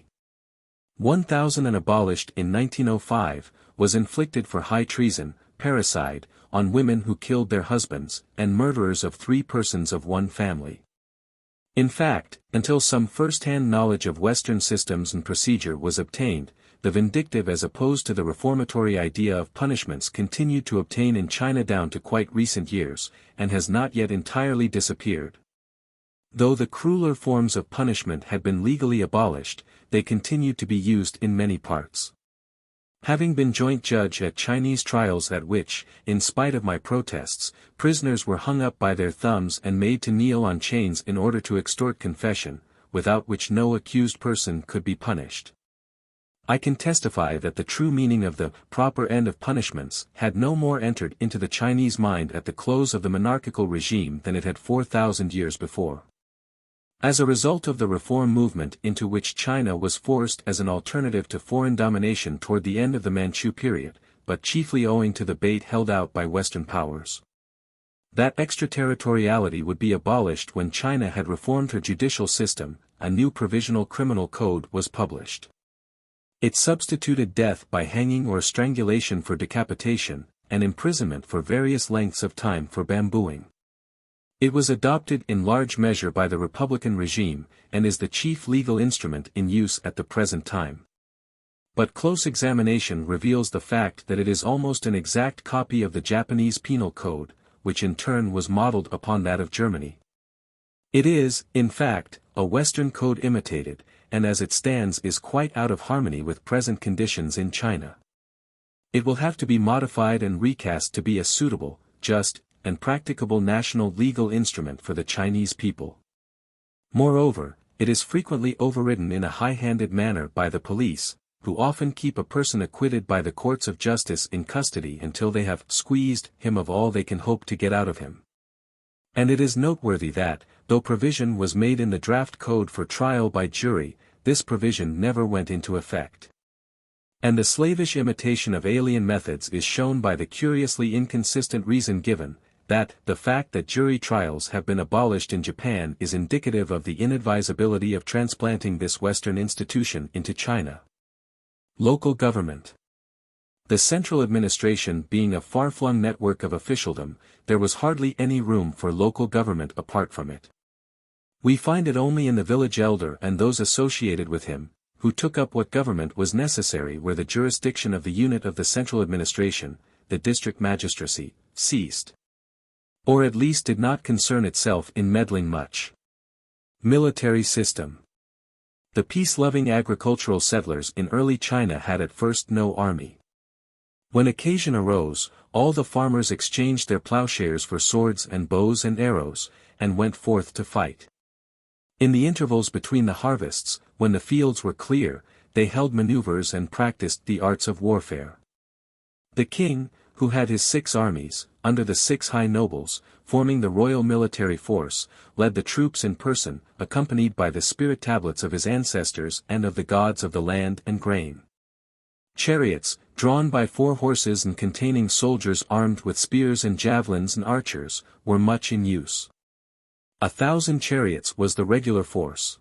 1000 and abolished in 1905, was inflicted for high treason, parricide, on women who killed their husbands, and murderers of 3 persons of one family. In fact, until some first-hand knowledge of Western systems and procedure was obtained, the vindictive as opposed to the reformatory idea of punishments continued to obtain in China down to quite recent years, and has not yet entirely disappeared. Though the crueler forms of punishment had been legally abolished, they continued to be used in many parts. Having been joint judge at Chinese trials at which, in spite of my protests, prisoners were hung up by their thumbs and made to kneel on chains in order to extort confession, without which no accused person could be punished, I can testify that the true meaning of the proper end of punishments had no more entered into the Chinese mind at the close of the monarchical regime than it had 4,000 years before. As a result of the reform movement into which China was forced as an alternative to foreign domination toward the end of the Manchu period, but chiefly owing to the bait held out by Western powers, that extraterritoriality would be abolished when China had reformed her judicial system, a new provisional criminal code was published. It substituted death by hanging or strangulation for decapitation, and imprisonment for various lengths of time for bambooing. It was adopted in large measure by the Republican regime, and is the chief legal instrument in use at the present time. But close examination reveals the fact that it is almost an exact copy of the Japanese Penal Code, which in turn was modeled upon that of Germany. It is, in fact, a Western code imitated, and as it stands is quite out of harmony with present conditions in China. It will have to be modified and recast to be a suitable, just, and practicable national legal instrument for the Chinese people. Moreover, it is frequently overridden in a high-handed manner by the police, who often keep a person acquitted by the courts of justice in custody until they have squeezed him of all they can hope to get out of him. And it is noteworthy that, though provision was made in the draft code for trial by jury, this provision never went into effect. And the slavish imitation of alien methods is shown by the curiously inconsistent reason given, that the fact that jury trials have been abolished in Japan is indicative of the inadvisability of transplanting this Western institution into China. Local government. The central administration being a far-flung network of officialdom, there was hardly any room for local government apart from it. We find it only in the village elder and those associated with him, who took up what government was necessary where the jurisdiction of the unit of the central administration, the district magistracy, ceased. Or at least did not concern itself in meddling much. Military system. The peace-loving agricultural settlers in early China had at first no army. When occasion arose, all the farmers exchanged their plowshares for swords and bows and arrows, and went forth to fight. In the intervals between the harvests, when the fields were clear, they held maneuvers and practiced the arts of warfare. The king, who had his 6 armies, under the 6 high nobles, forming the royal military force, led the troops in person, accompanied by the spirit tablets of his ancestors and of the gods of the land and grain. Chariots, drawn by 4 horses and containing soldiers armed with spears and javelins and archers, were much in use. 1,000 chariots was the regular force.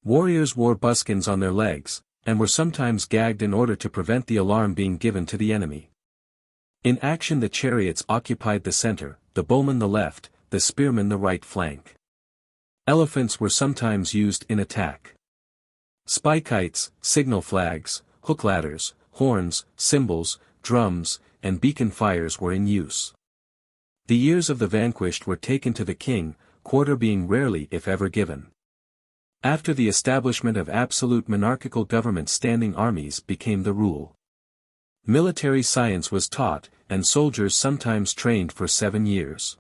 Warriors wore buskins on their legs, and were sometimes gagged in order to prevent the alarm being given to the enemy. In action the chariots occupied the center, the bowmen the left, the spearmen the right flank. Elephants were sometimes used in attack. Spikites, signal flags, hook ladders, horns, cymbals, drums, and beacon fires were in use. The ears of the vanquished were taken to the king, quarter being rarely if ever given. After the establishment of absolute monarchical government, standing armies became the rule. Military science was taught, and soldiers sometimes trained for 7 years.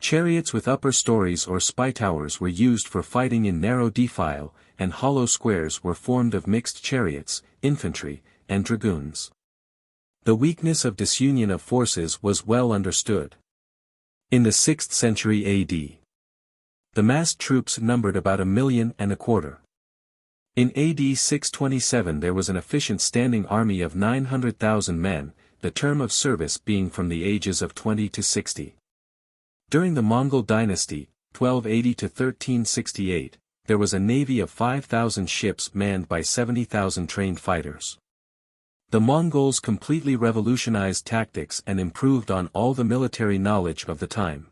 Chariots with upper stories or spy towers were used for fighting in narrow defile, and hollow squares were formed of mixed chariots, infantry, and dragoons. The weakness of disunion of forces was well understood. In the 6th century AD, the massed troops numbered about 1.25 million. In AD 627 there was an efficient standing army of 900,000 men, the term of service being from the ages of 20 to 60. During the Mongol dynasty, 1280 to 1368, there was a navy of 5,000 ships manned by 70,000 trained fighters. The Mongols completely revolutionized tactics and improved on all the military knowledge of the time.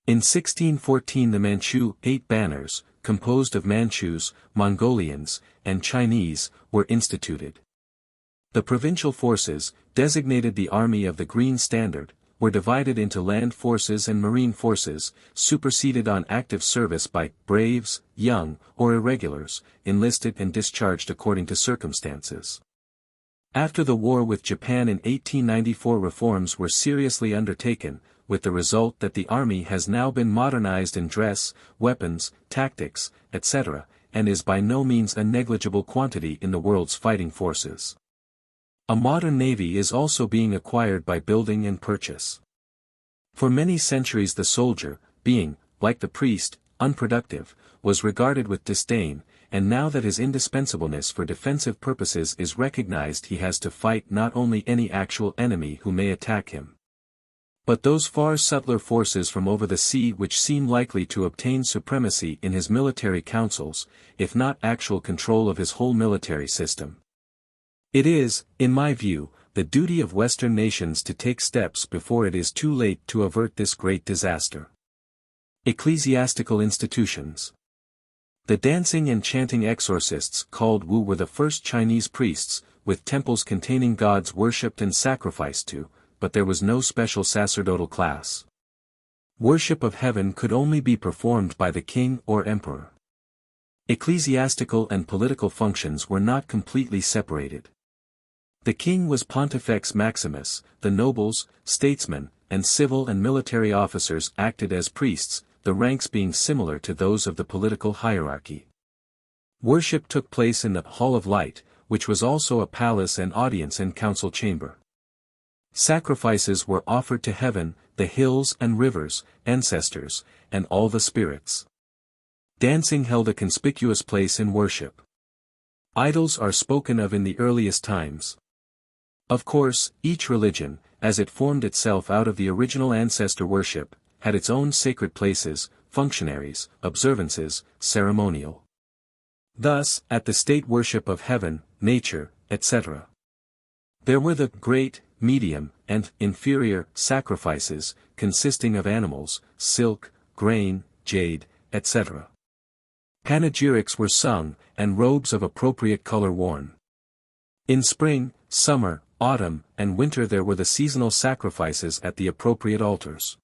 In 1614 the Manchu 8 banners, composed of Manchus, Mongolians, and Chinese, were instituted. The provincial forces, designated the Army of the Green Standard, were divided into land forces and marine forces, superseded on active service by braves, young, or irregulars, enlisted and discharged according to circumstances. After the war with Japan in 1894 reforms were seriously undertaken, with the result that the army has now been modernized in dress, weapons, tactics, etc., and is by no means a negligible quantity in the world's fighting forces. A modern navy is also being acquired by building and purchase. For many centuries the soldier, being, like the priest, unproductive, was regarded with disdain, and now that his indispensableness for defensive purposes is recognized, he has to fight not only any actual enemy who may attack him, but those far subtler forces from over the sea which seem likely to obtain supremacy in his military councils, if not actual control of his whole military system. It is, in my view, the duty of Western nations to take steps before it is too late to avert this great disaster. Ecclesiastical institutions. The dancing and chanting exorcists called Wu were the first Chinese priests, with temples containing gods worshipped and sacrificed to, but there was no special sacerdotal class. Worship of heaven could only be performed by the king or emperor. Ecclesiastical and political functions were not completely separated. The king was Pontifex Maximus, the nobles, statesmen, and civil and military officers acted as priests, the ranks being similar to those of the political hierarchy. Worship took place in the Hall of Light, which was also a palace and audience and council chamber. Sacrifices were offered to heaven, the hills and rivers, ancestors, and all the spirits. Dancing held a conspicuous place in worship. Idols are spoken of in the earliest times. Of course, each religion, as it formed itself out of the original ancestor worship, had its own sacred places, functionaries, observances, ceremonial. Thus, at the state worship of heaven, nature, etc. There were the great, medium, and inferior sacrifices, consisting of animals, silk, grain, jade, etc. Panegyrics were sung, and robes of appropriate color worn. In spring, summer, autumn, and winter there were the seasonal sacrifices at the appropriate altars.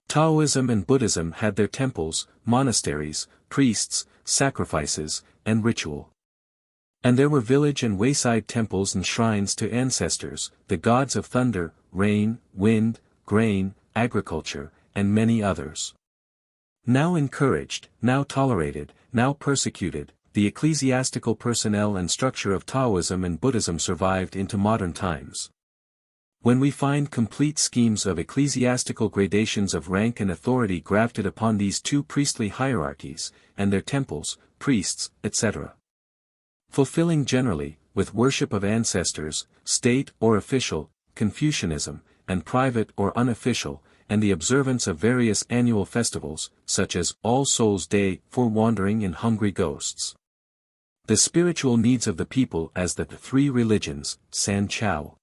Taoism and Buddhism had their temples, monasteries, priests, sacrifices, and ritual. And there were village and wayside temples and shrines to ancestors, the gods of thunder, rain, wind, grain, agriculture, and many others. Now encouraged, now tolerated, now persecuted, the ecclesiastical personnel and structure of Taoism and Buddhism survived into modern times. When we find complete schemes of ecclesiastical gradations of rank and authority grafted upon these two priestly hierarchies, and their temples, priests, etc. Fulfilling generally, with worship of ancestors, state or official, Confucianism, and private or unofficial, and the observance of various annual festivals, such as All Souls' Day for wandering and hungry ghosts. The spiritual needs of the people as the three religions, San Chao.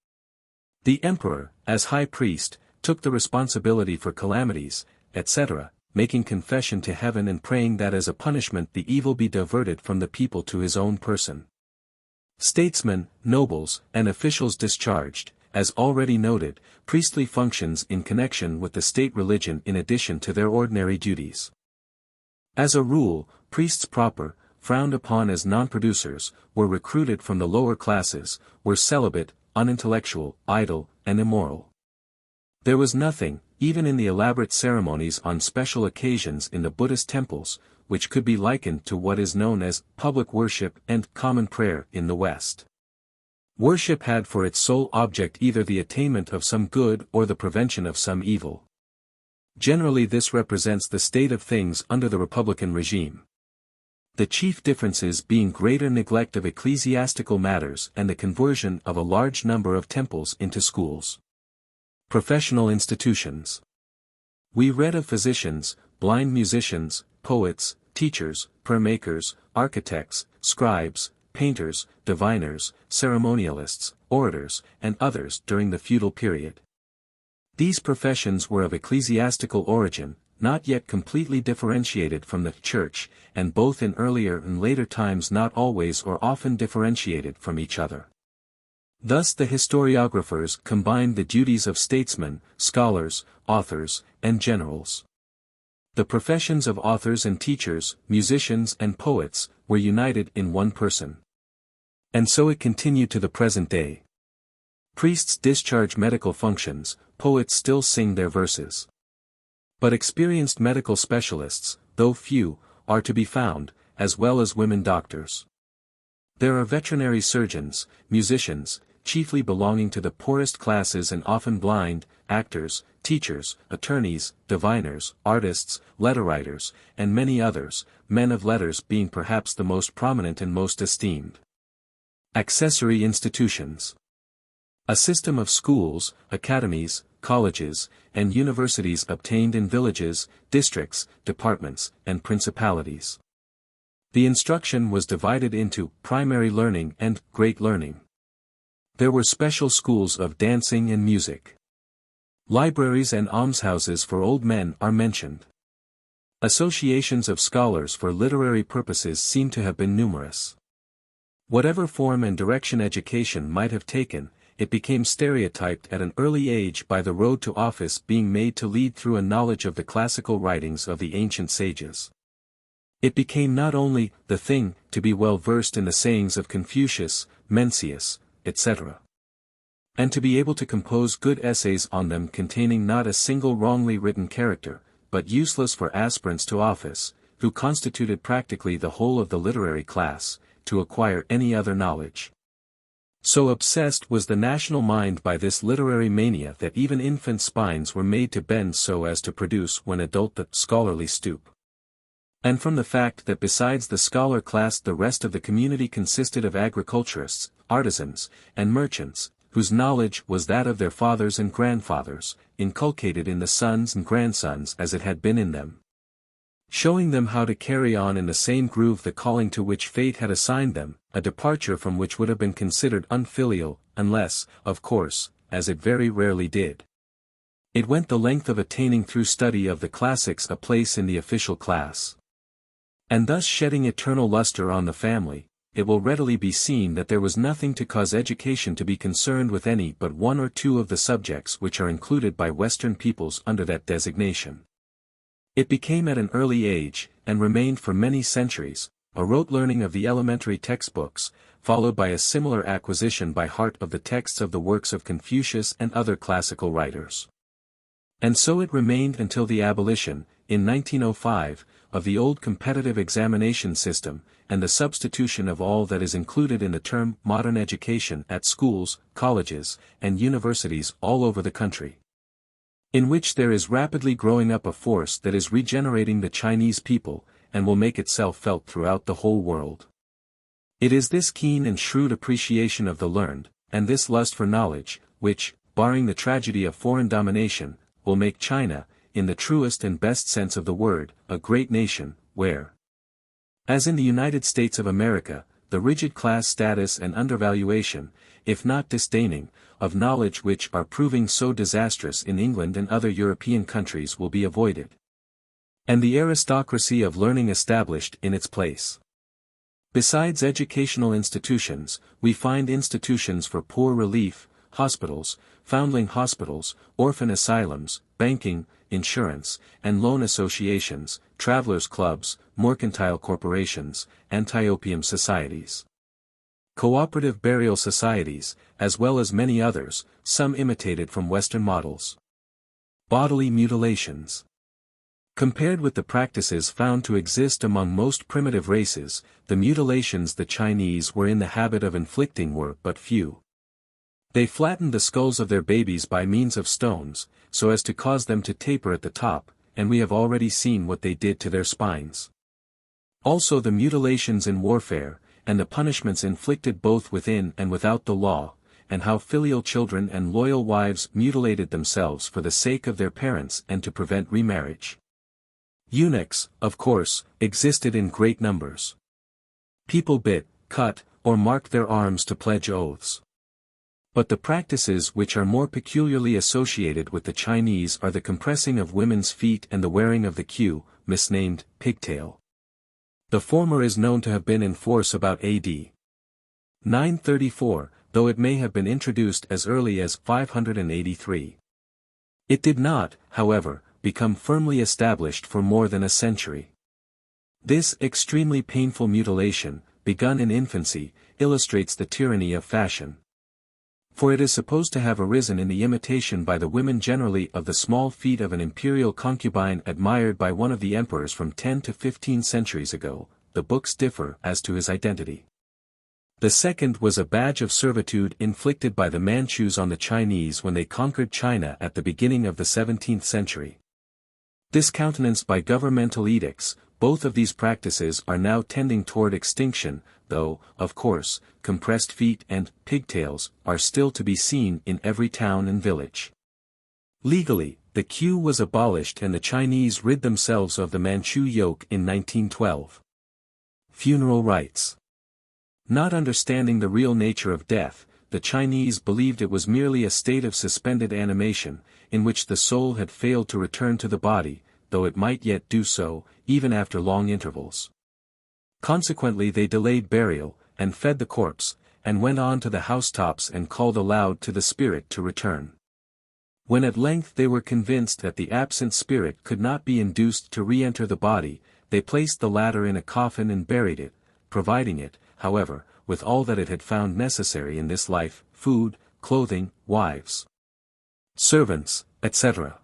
The emperor, as high priest, took the responsibility for calamities, etc., making confession to heaven and praying that as a punishment the evil be diverted from the people to his own person. Statesmen, nobles, and officials discharged, as already noted, priestly functions in connection with the state religion in addition to their ordinary duties. As a rule, priests proper, frowned upon as non-producers, were recruited from the lower classes, were celibate, unintellectual, idle, and immoral. There was nothing, even in the elaborate ceremonies on special occasions in the Buddhist temples, which could be likened to what is known as public worship and common prayer in the West. Worship had for its sole object either the attainment of some good or the prevention of some evil. Generally this represents the state of things under the republican regime. The chief differences being greater neglect of ecclesiastical matters and the conversion of a large number of temples into schools. Professional institutions. We read of physicians, blind musicians, poets, teachers, prayer makers, architects, scribes, painters, diviners, ceremonialists, orators, and others during the feudal period. These professions were of ecclesiastical origin, not yet completely differentiated from the church, and both in earlier and later times not always or often differentiated from each other. Thus the historiographers combined the duties of statesmen, scholars, authors, and generals. The professions of authors and teachers, musicians and poets, were united in one person. And so it continued to the present day. Priests discharge medical functions, poets still sing their verses. But experienced medical specialists, though few, are to be found, as well as women doctors. There are veterinary surgeons, musicians, chiefly belonging to the poorest classes and often blind, actors, teachers, attorneys, diviners, artists, letter writers, and many others, men of letters being perhaps the most prominent and most esteemed. Accessory institutions. A system of schools, academies, colleges, and universities obtained in villages, districts, departments, and principalities. The instruction was divided into primary learning and great learning. There were special schools of dancing and music. Libraries and almshouses for old men are mentioned. Associations of scholars for literary purposes seem to have been numerous. Whatever form and direction education might have taken, it became stereotyped at an early age by the road to office being made to lead through a knowledge of the classical writings of the ancient sages. It became not only the thing to be well versed in the sayings of Confucius, Mencius, etc., and to be able to compose good essays on them containing not a single wrongly written character, but useless for aspirants to office, who constituted practically the whole of the literary class, to acquire any other knowledge. So obsessed was the national mind by this literary mania that even infant spines were made to bend so as to produce when adult the scholarly stoop. And from the fact that besides the scholar class the rest of the community consisted of agriculturists, artisans, and merchants, whose knowledge was that of their fathers and grandfathers, inculcated in the sons and grandsons as it had been in them. Showing them how to carry on in the same groove the calling to which fate had assigned them, a departure from which would have been considered unfilial, unless, of course, as it very rarely did, it went the length of attaining through study of the classics a place in the official class. And thus shedding eternal luster on the family, it will readily be seen that there was nothing to cause education to be concerned with any but one or two of the subjects which are included by Western peoples under that designation. It became at an early age, and remained for many centuries, a rote learning of the elementary textbooks, followed by a similar acquisition by heart of the texts of the works of Confucius and other classical writers. And so it remained until the abolition, in 1905, of the old competitive examination system, and the substitution of all that is included in the term modern education at schools, colleges, and universities all over the country, in which there is rapidly growing up a force that is regenerating the Chinese people, and will make itself felt throughout the whole world. It is this keen and shrewd appreciation of the learned, and this lust for knowledge, which, barring the tragedy of foreign domination, will make China, in the truest and best sense of the word, a great nation, where, as in the United States of America, the rigid class status and undervaluation, if not disdaining, of knowledge which are proving so disastrous in England and other European countries will be avoided, and the aristocracy of learning established in its place. Besides educational institutions, we find institutions for poor relief, hospitals, foundling hospitals, orphan asylums, banking, insurance, and loan associations, travelers' clubs, mercantile corporations, anti-opium societies, cooperative burial societies, as well as many others, some imitated from Western models. Bodily mutilations. Compared with the practices found to exist among most primitive races, the mutilations the Chinese were in the habit of inflicting were but few. They flattened the skulls of their babies by means of stones, so as to cause them to taper at the top, and we have already seen what they did to their spines. Also the mutilations in warfare, and the punishments inflicted both within and without the law, and how filial children and loyal wives mutilated themselves for the sake of their parents and to prevent remarriage. Eunuchs, of course, existed in great numbers. People bit, cut, or marked their arms to pledge oaths. But the practices which are more peculiarly associated with the Chinese are the compressing of women's feet and the wearing of the queue, misnamed pigtail. The former is known to have been in force about AD 934, though it may have been introduced as early as 583. It did not, however, become firmly established for more than a century. This extremely painful mutilation, begun in infancy, illustrates the tyranny of fashion. For it is supposed to have arisen in the imitation by the women generally of the small feet of an imperial concubine admired by one of the emperors from 10 to 15 centuries ago. The books differ as to his identity. The second was a badge of servitude inflicted by the Manchus on the Chinese when they conquered China at the beginning of the 17th century. Discountenanced by governmental edicts, both of these practices are now tending toward extinction, though, of course, compressed feet and pigtails are still to be seen in every town and village. Legally, the queue was abolished and the Chinese rid themselves of the Manchu yoke in 1912. Funeral rites. Not understanding the real nature of death, the Chinese believed it was merely a state of suspended animation, in which the soul had failed to return to the body, though it might yet do so, even after long intervals. Consequently they delayed burial, and fed the corpse, and went on to the housetops and called aloud to the spirit to return. When at length they were convinced that the absent spirit could not be induced to re-enter the body, they placed the latter in a coffin and buried it, providing it, however, with all that it had found necessary in this life, food, clothing, wives, servants, etc.,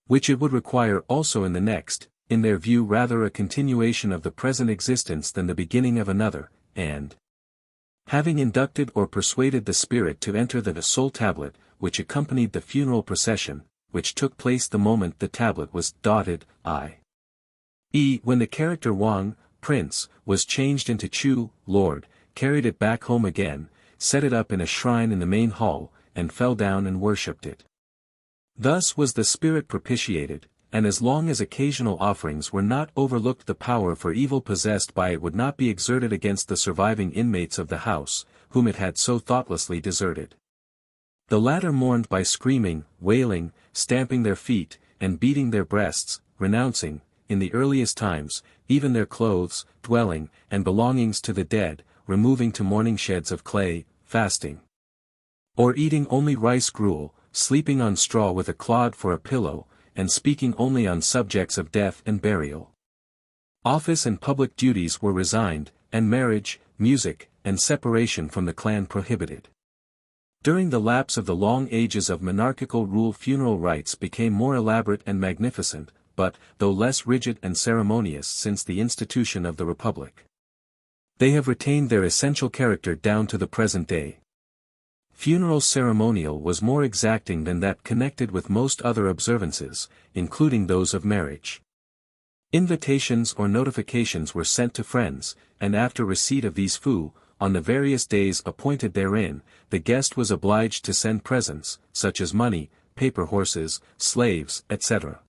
which it would require also in the next, in their view rather a continuation of the present existence than the beginning of another, and, having inducted or persuaded the spirit to enter the soul tablet, which accompanied the funeral procession, which took place the moment the tablet was dotted, i.e. when the character Wang, Prince, was changed into Chu, Lord, carried it back home again, set it up in a shrine in the main hall, and fell down and worshipped it. Thus was the spirit propitiated, and as long as occasional offerings were not overlooked the power for evil possessed by it would not be exerted against the surviving inmates of the house, whom it had so thoughtlessly deserted. The latter mourned by screaming, wailing, stamping their feet, and beating their breasts, renouncing, in the earliest times, even their clothes, dwelling, and belongings to the dead, removing to mourning sheds of clay, fasting, or eating only rice gruel, sleeping on straw with a clod for a pillow, and speaking only on subjects of death and burial. Office and public duties were resigned, and marriage, music, and separation from the clan prohibited. During the lapse of the long ages of monarchical rule, funeral rites became more elaborate and magnificent, but, though less rigid and ceremonious since the institution of the Republic, they have retained their essential character down to the present day. Funeral ceremonial was more exacting than that connected with most other observances, including those of marriage. Invitations or notifications were sent to friends, and after receipt of these on the various days appointed therein, the guest was obliged to send presents, such as money, paper horses, slaves, etc.,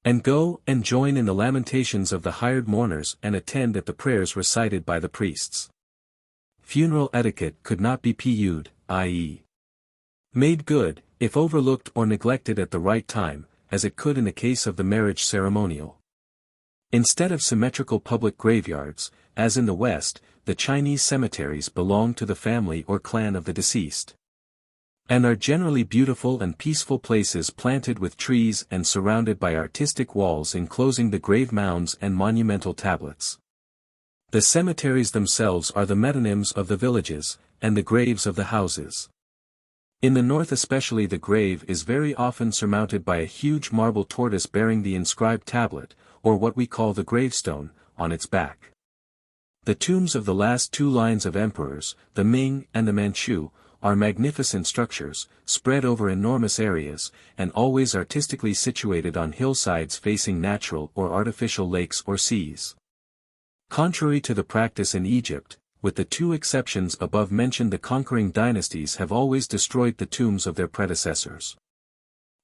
and go and join in the lamentations of the hired mourners and attend at the prayers recited by the priests. Funeral etiquette could not be PU'd, i.e., made good, if overlooked or neglected at the right time, as it could in the case of the marriage ceremonial. Instead of symmetrical public graveyards, as in the West, the Chinese cemeteries belong to the family or clan of the deceased, and are generally beautiful and peaceful places planted with trees and surrounded by artistic walls enclosing the grave mounds and monumental tablets. The cemeteries themselves are the metonyms of the villages, and the graves of the houses. In the north especially the grave is very often surmounted by a huge marble tortoise bearing the inscribed tablet, or what we call the gravestone, on its back. The tombs of the last two lines of emperors, the Ming and the Manchu, are magnificent structures, spread over enormous areas, and always artistically situated on hillsides facing natural or artificial lakes or seas. Contrary to the practice in Egypt, with the two exceptions above mentioned, the conquering dynasties have always destroyed the tombs of their predecessors.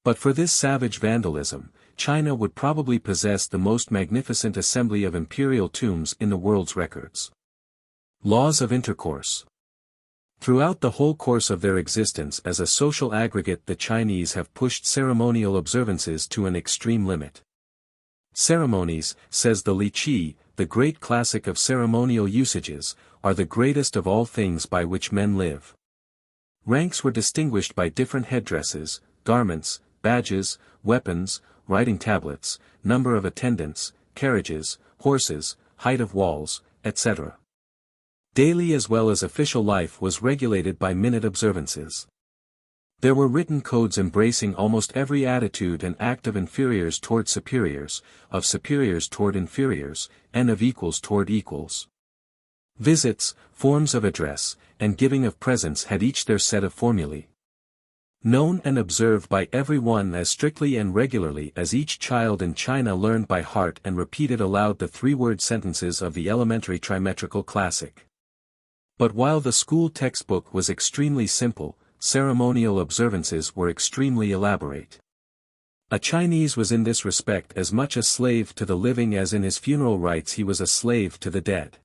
But for this savage vandalism, China would probably possess the most magnificent assembly of imperial tombs in the world's records. Laws of intercourse. Throughout the whole course of their existence as a social aggregate, the Chinese have pushed ceremonial observances to an extreme limit. Ceremonies, says the Li Qi, the great classic of ceremonial usages, are the greatest of all things by which men live. Ranks were distinguished by different headdresses, garments, badges, weapons, writing tablets, number of attendants, carriages, horses, height of walls, etc. Daily as well as official life was regulated by minute observances. There were written codes embracing almost every attitude and act of inferiors toward superiors, of superiors toward inferiors, and of equals toward equals. Visits, forms of address, and giving of presents had each their set of formulae, known and observed by everyone as strictly and regularly as each child in China learned by heart and repeated aloud the three-word sentences of the elementary trimetrical classic. But while the school textbook was extremely simple, ceremonial observances were extremely elaborate. A Chinese was in this respect as much a slave to the living as in his funeral rites he was a slave to the dead.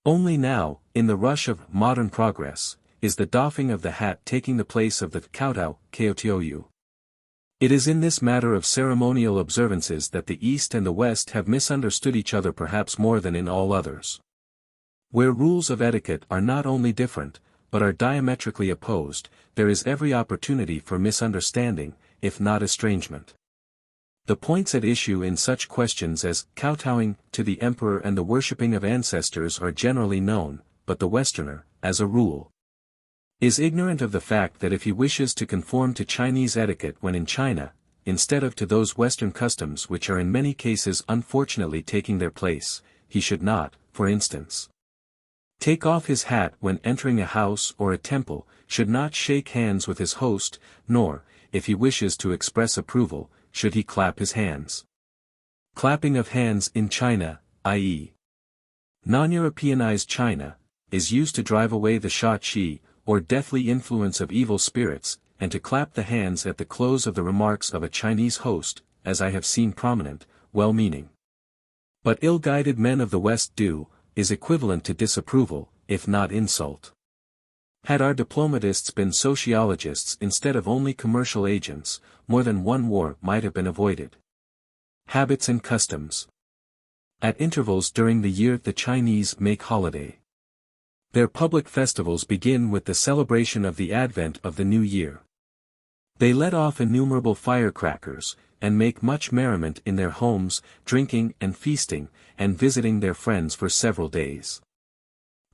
Only now, in the rush of modern progress, is the doffing of the hat taking the place of the kowtow, koutouyu. It is in this matter of ceremonial observances that the East and the West have misunderstood each other perhaps more than in all others. Where rules of etiquette are not only different, but are diametrically opposed, there is every opportunity for misunderstanding, if not estrangement. The points at issue in such questions as kowtowing to the emperor and the worshipping of ancestors are generally known, but the Westerner, as a rule, is ignorant of the fact that if he wishes to conform to Chinese etiquette when in China, instead of to those Western customs which are in many cases unfortunately taking their place, he should not, for instance, take off his hat when entering a house or a temple, should not shake hands with his host, nor, if he wishes to express approval, should he clap his hands. Clapping of hands in China, i.e., non-Europeanized China, is used to drive away the sha-qi, or deathly influence of evil spirits, and to clap the hands at the close of the remarks of a Chinese host, as I have seen prominent, well-meaning, but ill-guided men of the West do, is equivalent to disapproval, if not insult. Had our diplomatists been sociologists instead of only commercial agents, more than one war might have been avoided. Habits and customs. At intervals during the year the Chinese make holiday. Their public festivals begin with the celebration of the advent of the new year. They let off innumerable firecrackers, and make much merriment in their homes, drinking and feasting, and visiting their friends for several days.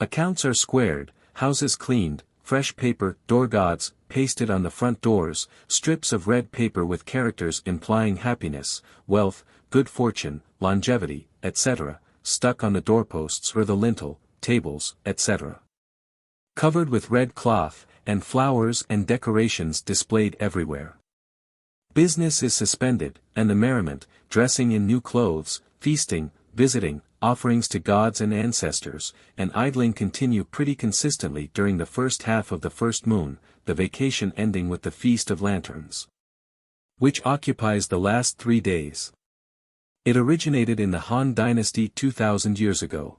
Accounts are squared, houses cleaned, fresh paper, door gods, pasted on the front doors, strips of red paper with characters implying happiness, wealth, good fortune, longevity, etc., stuck on the doorposts or the lintel, tables, etc. Covered with red cloth, and flowers and decorations displayed everywhere. Business is suspended, and the merriment, dressing in new clothes, feasting, visiting, offerings to gods and ancestors, and idling continue pretty consistently during the first half of the first moon, the vacation ending with the Feast of Lanterns, which occupies the last 3 days. It originated in the Han Dynasty 2,000 years ago.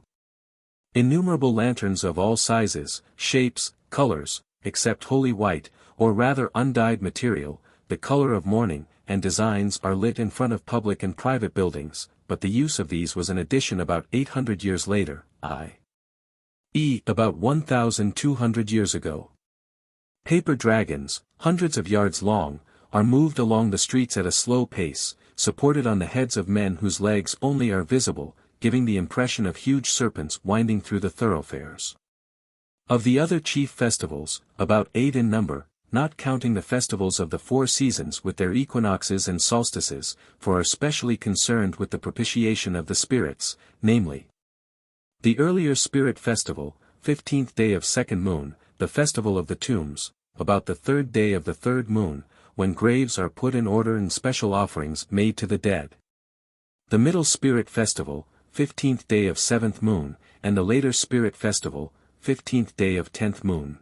Innumerable lanterns of all sizes, shapes, colors, except holy white, or rather undyed material, the color of mourning, and designs are lit in front of public and private buildings, but the use of these was an addition about 800 years later, i.e. about 1,200 years ago. Paper dragons, hundreds of yards long, are moved along the streets at a slow pace, supported on the heads of men whose legs only are visible, giving the impression of huge serpents winding through the thoroughfares. Of the other chief festivals, about 8 in number, not counting the festivals of the 4 seasons with their equinoxes and solstices, for are specially concerned with the propitiation of the spirits, namely, the earlier Spirit Festival, 15th day of second moon, the Festival of the Tombs, about the 3rd day of the third moon, when graves are put in order and special offerings made to the dead. The Middle Spirit Festival, 15th day of 7th moon, and the later Spirit Festival, 15th day of 10th moon.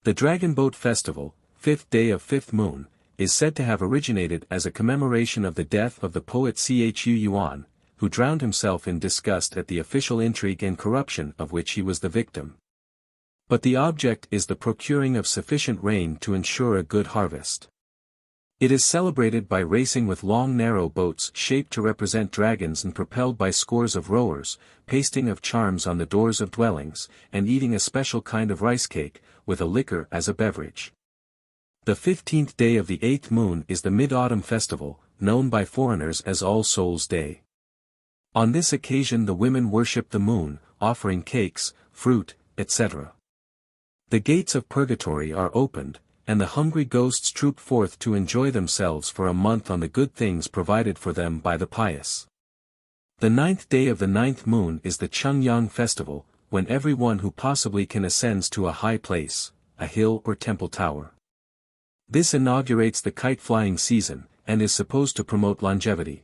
The Dragon Boat Festival, 5th day of 5th moon, is said to have originated as a commemoration of the death of the poet Chu Yuan, who drowned himself in disgust at the official intrigue and corruption of which he was the victim. But the object is the procuring of sufficient rain to ensure a good harvest. It is celebrated by racing with long narrow boats shaped to represent dragons and propelled by scores of rowers, pasting of charms on the doors of dwellings, and eating a special kind of rice cake, with a liquor as a beverage. The 15th day of the 8th moon is the Mid-Autumn Festival, known by foreigners as All Souls' Day. On this occasion the women worship the moon, offering cakes, fruit, etc. The gates of purgatory are opened, and the hungry ghosts troop forth to enjoy themselves for a month on the good things provided for them by the pious. The 9th day of the 9th moon is the Chang'e festival, when everyone who possibly can ascends to a high place, a hill or temple tower. This inaugurates the kite-flying season, and is supposed to promote longevity.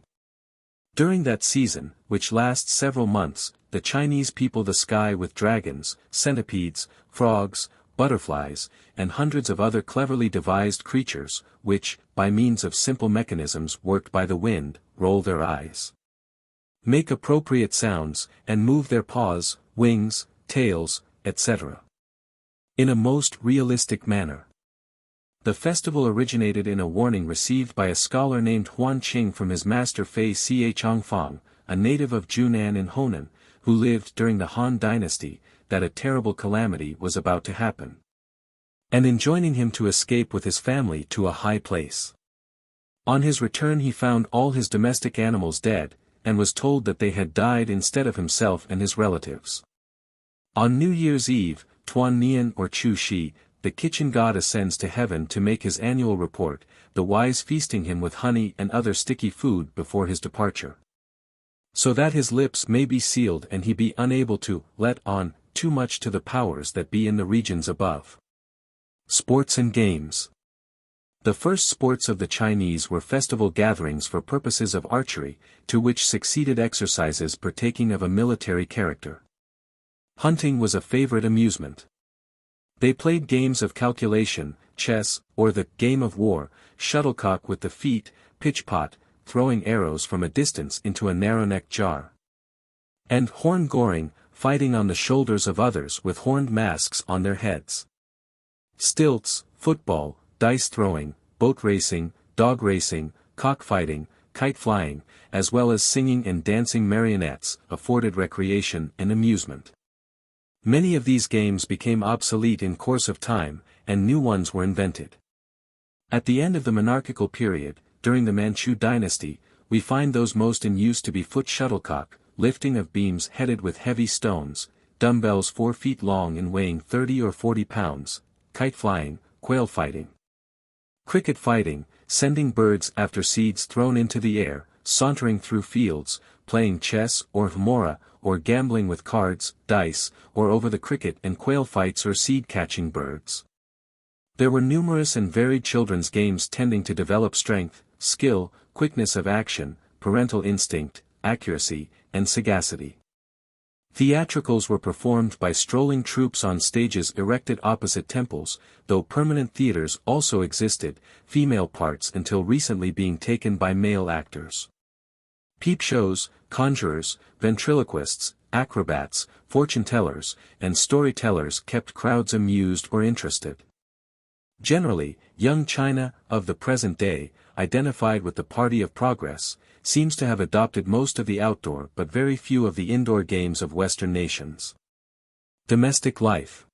During that season, which lasts several months, the Chinese people the sky with dragons, centipedes, frogs, butterflies, and hundreds of other cleverly devised creatures, which, by means of simple mechanisms worked by the wind, roll their eyes, make appropriate sounds, and move their paws, wings, tails, etc. in a most realistic manner. The festival originated in a warning received by a scholar named Huan Qing from his master Fei Xie Changfang, a native of Junan in Honan, who lived during the Han Dynasty, that a terrible calamity was about to happen, and enjoining him to escape with his family to a high place. On his return he found all his domestic animals dead, and was told that they had died instead of himself and his relatives. On New Year's Eve, Tuan Nian or Chu Shi, the kitchen god ascends to heaven to make his annual report, the wise feasting him with honey and other sticky food before his departure, so that his lips may be sealed and he be unable to let on too much to the powers that be in the regions above. Sports and Games. The first sports of the Chinese were festival gatherings for purposes of archery, to which succeeded exercises partaking of a military character. Hunting was a favorite amusement. They played games of calculation, chess, or the game of war, shuttlecock with the feet, pitchpot, throwing arrows from a distance into a narrow-necked jar, and horn-goring, fighting on the shoulders of others with horned masks on their heads. Stilts, football, dice throwing, boat racing, dog racing, cockfighting, kite flying, as well as singing and dancing marionettes, afforded recreation and amusement. Many of these games became obsolete in course of time, and new ones were invented. At the end of the monarchical period, during the Manchu dynasty, we find those most in use to be foot shuttlecock, lifting of beams headed with heavy stones, dumbbells 4 feet long and weighing 30 or 40 pounds, kite flying, quail fighting, cricket fighting, sending birds after seeds thrown into the air, sauntering through fields, playing chess or mora, or gambling with cards, dice, or over the cricket and quail fights or seed-catching birds. There were numerous and varied children's games tending to develop strength, skill, quickness of action, parental instinct, accuracy, and sagacity. Theatricals were performed by strolling troupes on stages erected opposite temples, though permanent theaters also existed, female parts until recently being taken by male actors. Peep shows, conjurers, ventriloquists, acrobats, fortune-tellers, and storytellers kept crowds amused or interested. Generally, young China, of the present day, identified with the Party of Progress, seems to have adopted most of the outdoor but very few of the indoor games of Western nations. Domestic life.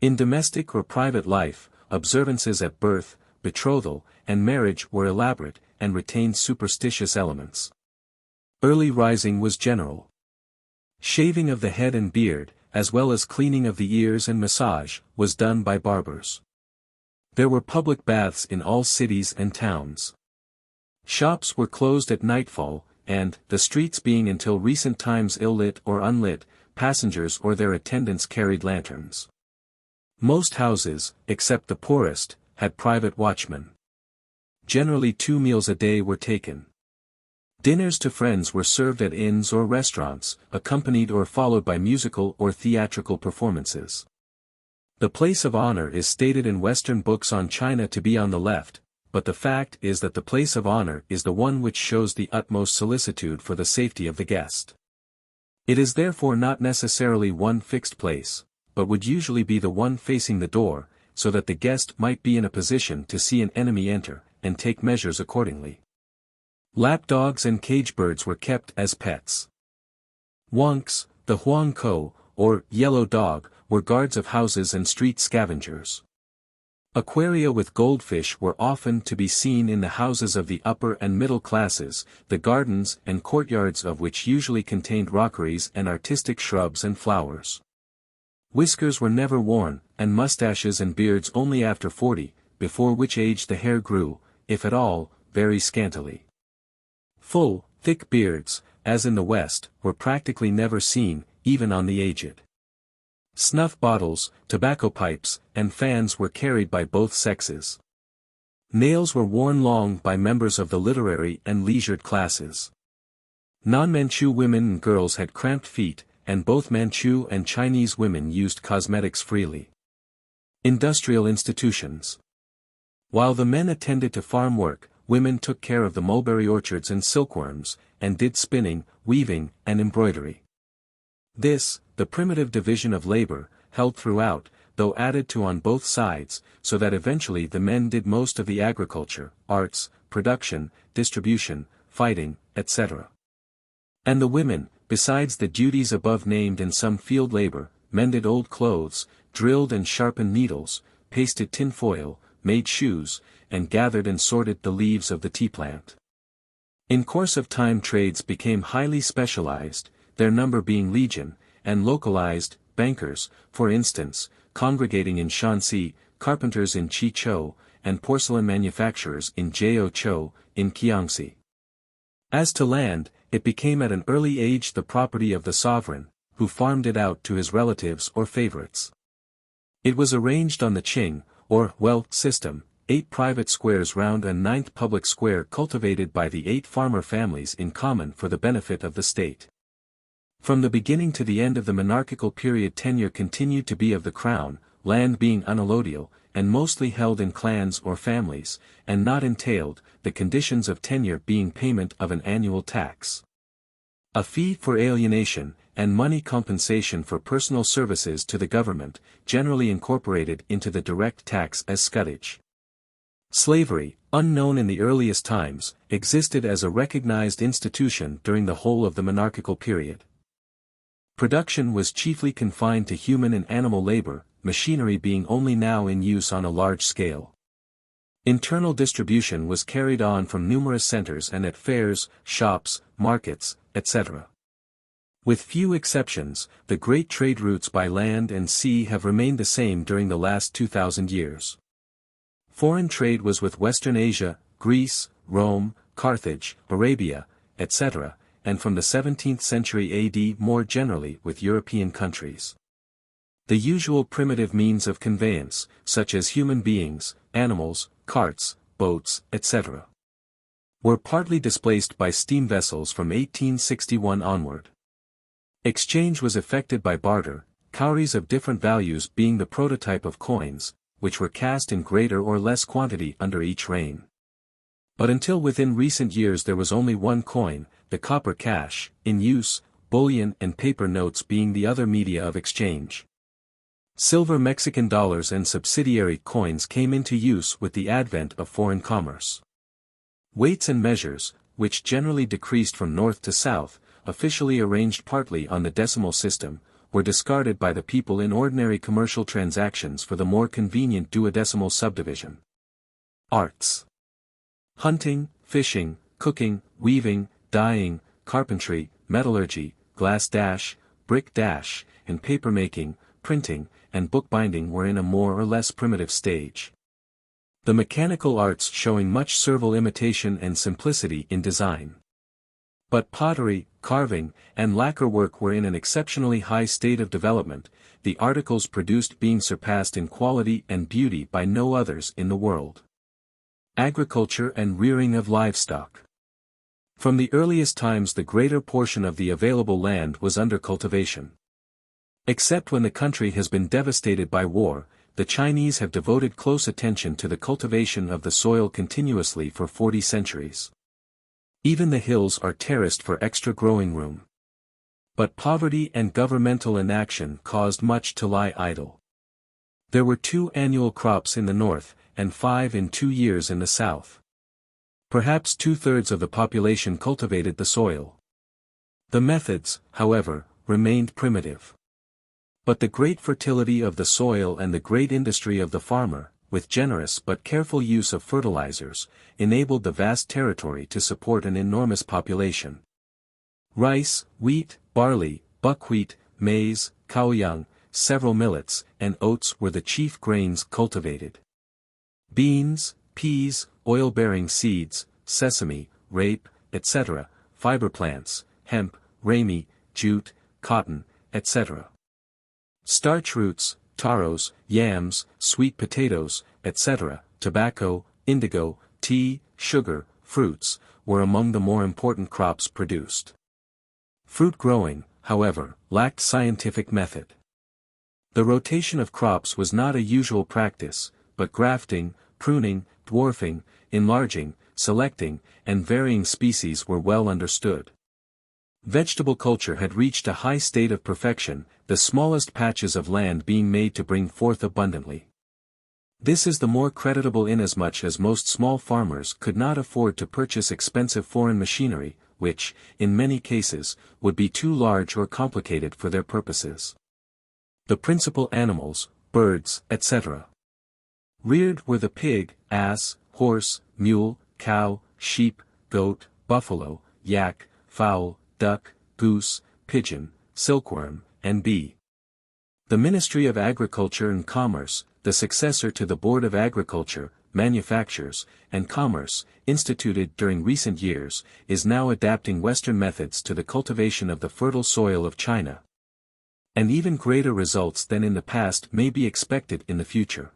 In domestic or private life, observances at birth, betrothal, and marriage were elaborate, and retained superstitious elements. Early rising was general. Shaving of the head and beard, as well as cleaning of the ears and massage, was done by barbers. There were public baths in all cities and towns. Shops were closed at nightfall, and, the streets being until recent times ill-lit or unlit, passengers or their attendants carried lanterns. Most houses, except the poorest, had private watchmen. Generally 2 meals a day were taken. Dinners to friends were served at inns or restaurants, accompanied or followed by musical or theatrical performances. The place of honor is stated in Western books on China to be on the left, but the fact is that the place of honor is the one which shows the utmost solicitude for the safety of the guest. It is therefore not necessarily one fixed place, but would usually be the one facing the door, so that the guest might be in a position to see an enemy enter, and take measures accordingly. Lapdogs and cage birds were kept as pets. Wonks, the huang ko, or yellow dog, were guards of houses and street scavengers. Aquaria with goldfish were often to be seen in the houses of the upper and middle classes, the gardens and courtyards of which usually contained rockeries and artistic shrubs and flowers. Whiskers were never worn, and mustaches and beards only after 40, before which age the hair grew, if at all, very scantily. Full, thick beards, as in the West, were practically never seen, even on the aged. Snuff bottles, tobacco pipes, and fans were carried by both sexes. Nails were worn long by members of the literary and leisured classes. Non-Manchu women and girls had cramped feet, and both Manchu and Chinese women used cosmetics freely. Industrial institutions. While the men attended to farm work, women took care of the mulberry orchards and silkworms, and did spinning, weaving, and embroidery. This, the primitive division of labor, held throughout, though added to on both sides, so that eventually the men did most of the agriculture, arts, production, distribution, fighting, etc. And the women, besides the duties above named and some field labor, mended old clothes, drilled and sharpened needles, pasted tin foil, made shoes, and gathered and sorted the leaves of the tea plant. In course of time trades became highly specialized, their number being legion, and localized, bankers, for instance, congregating in Shanxi, carpenters in Chichou, and porcelain manufacturers in Jiaoqiu, in Jiangxi. As to land, it became at an early age the property of the sovereign, who farmed it out to his relatives or favorites. It was arranged on the Qing, or wealth system, 8 private squares round a 9th public square cultivated by the 8 farmer families in common for the benefit of the state. From the beginning to the end of the monarchical period tenure continued to be of the crown, land being unallodial, and mostly held in clans or families, and not entailed, the conditions of tenure being payment of an annual tax, a fee for alienation, and money compensation for personal services to the government, generally incorporated into the direct tax as scutage. Slavery, unknown in the earliest times, existed as a recognized institution during the whole of the monarchical period. Production was chiefly confined to human and animal labor, machinery being only now in use on a large scale. Internal distribution was carried on from numerous centers and at fairs, shops, markets, etc. With few exceptions, the great trade routes by land and sea have remained the same during the last 2,000 years. Foreign trade was with Western Asia, Greece, Rome, Carthage, Arabia, etc., and from the 17th century AD more generally with European countries. The usual primitive means of conveyance, such as human beings, animals, carts, boats, etc., were partly displaced by steam vessels from 1861 onward. Exchange was effected by barter, cowries of different values being the prototype of coins, which were cast in greater or less quantity under each reign. But until within recent years there was only one coin, the copper cash, in use, bullion and paper notes being the other media of exchange. Silver Mexican dollars and subsidiary coins came into use with the advent of foreign commerce. Weights and measures, which generally decreased from north to south, officially arranged partly on the decimal system, were discarded by the people in ordinary commercial transactions for the more convenient duodecimal subdivision. Arts. Hunting, fishing, cooking, weaving, dyeing, carpentry, metallurgy, glass dash, brick dash, and papermaking, printing, and bookbinding were in a more or less primitive stage. The mechanical arts showing much servile imitation and simplicity in design. But pottery, carving, and lacquer work were in an exceptionally high state of development, the articles produced being surpassed in quality and beauty by no others in the world. Agriculture and rearing of livestock. From the earliest times the greater portion of the available land was under cultivation. Except when the country has been devastated by war, the Chinese have devoted close attention to the cultivation of the soil continuously for 40 centuries. Even the hills are terraced for extra growing room. But poverty and governmental inaction caused much to lie idle. There were 2 annual crops in the north, and 5 in 2 years in the south. Perhaps 2/3 of the population cultivated the soil. The methods, however, remained primitive. But the great fertility of the soil and the great industry of the farmer, with generous but careful use of fertilizers, enabled the vast territory to support an enormous population. Rice, wheat, barley, buckwheat, maize, kaoyang, several millets, and oats were the chief grains cultivated. Beans, peas, oil-bearing seeds, sesame, rape, etc., fiber plants, hemp, ramie, jute, cotton, etc. Starch roots, taros, yams, sweet potatoes, etc., tobacco, indigo, tea, sugar, fruits, were among the more important crops produced. Fruit growing, however, lacked scientific method. The rotation of crops was not a usual practice, but grafting, pruning, dwarfing, enlarging, selecting, and varying species were well understood. Vegetable culture had reached a high state of perfection, the smallest patches of land being made to bring forth abundantly. This is the more creditable inasmuch as most small farmers could not afford to purchase expensive foreign machinery, which, in many cases, would be too large or complicated for their purposes. The principal animals, birds, etc. reared were the pig, ass, horse, mule, cow, sheep, goat, buffalo, yak, fowl, duck, goose, pigeon, silkworm, and bee. The Ministry of Agriculture and Commerce, the successor to the Board of Agriculture, Manufactures, and Commerce, instituted during recent years, is now adapting Western methods to the cultivation of the fertile soil of China. And even greater results than in the past may be expected in the future.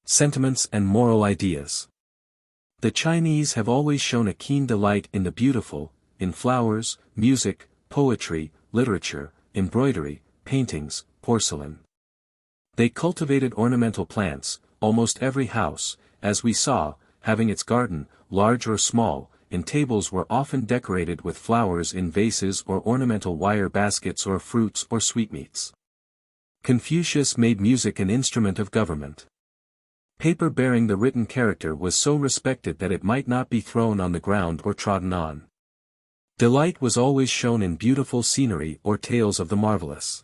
Sentiments and moral ideas. The Chinese have always shown a keen delight in the beautiful, in flowers, music, poetry, literature, embroidery, paintings, porcelain. They cultivated ornamental plants, almost every house, as we saw, having its garden, large or small, and tables were often decorated with flowers in vases or ornamental wire baskets or fruits or sweetmeats. Confucius made music an instrument of government. Paper bearing the written character was so respected that it might not be thrown on the ground or trodden on. Delight was always shown in beautiful scenery or tales of the marvelous.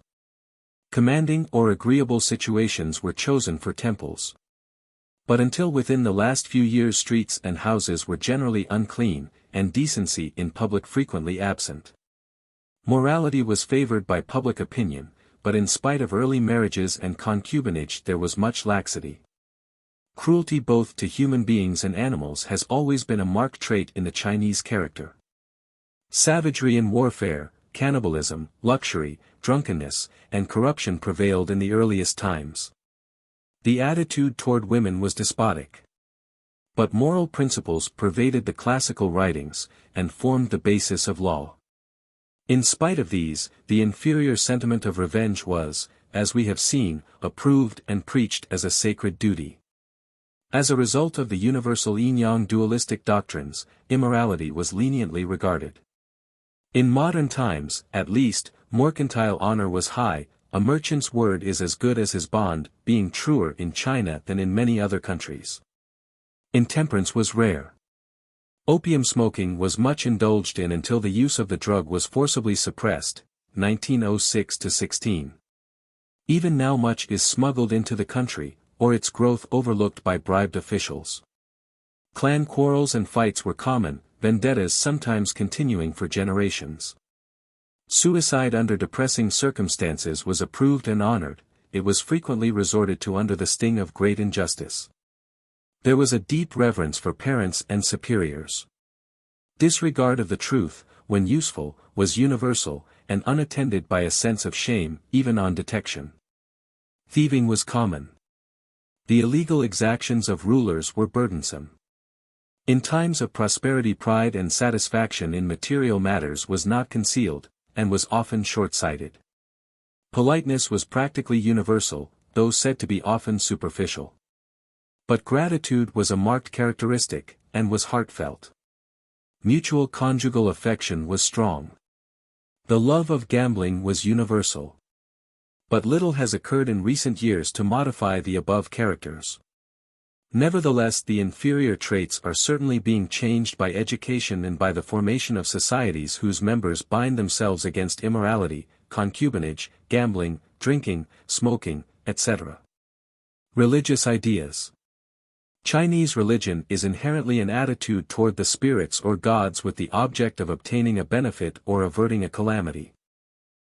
Commanding or agreeable situations were chosen for temples. But until within the last few years streets and houses were generally unclean, and decency in public frequently absent. Morality was favored by public opinion, but in spite of early marriages and concubinage there was much laxity. Cruelty both to human beings and animals has always been a marked trait in the Chinese character. Savagery and warfare, cannibalism, luxury, drunkenness, and corruption prevailed in the earliest times. The attitude toward women was despotic. But moral principles pervaded the classical writings, and formed the basis of law. In spite of these, the inferior sentiment of revenge was, as we have seen, approved and preached as a sacred duty. As a result of the universal yin-yang dualistic doctrines, immorality was leniently regarded. In modern times, at least, mercantile honor was high. A merchant's word is as good as his bond, being truer in China than in many other countries. Intemperance was rare. Opium smoking was much indulged in until the use of the drug was forcibly suppressed, 1906–16. Even now much is smuggled into the country, or its growth overlooked by bribed officials. Clan quarrels and fights were common, vendettas sometimes continuing for generations. Suicide under depressing circumstances was approved and honored, it was frequently resorted to under the sting of great injustice. There was a deep reverence for parents and superiors. Disregard of the truth, when useful, was universal, and unattended by a sense of shame, even on detection. Thieving was common. The illegal exactions of rulers were burdensome. In times of prosperity pride and satisfaction in material matters was not concealed, and was often short-sighted. Politeness was practically universal, though said to be often superficial. But gratitude was a marked characteristic, and was heartfelt. Mutual conjugal affection was strong. The love of gambling was universal. But little has occurred in recent years to modify the above characters. Nevertheless, the inferior traits are certainly being changed by education and by the formation of societies whose members bind themselves against immorality, concubinage, gambling, drinking, smoking, etc. Religious ideas. Chinese religion is inherently an attitude toward the spirits or gods with the object of obtaining a benefit or averting a calamity.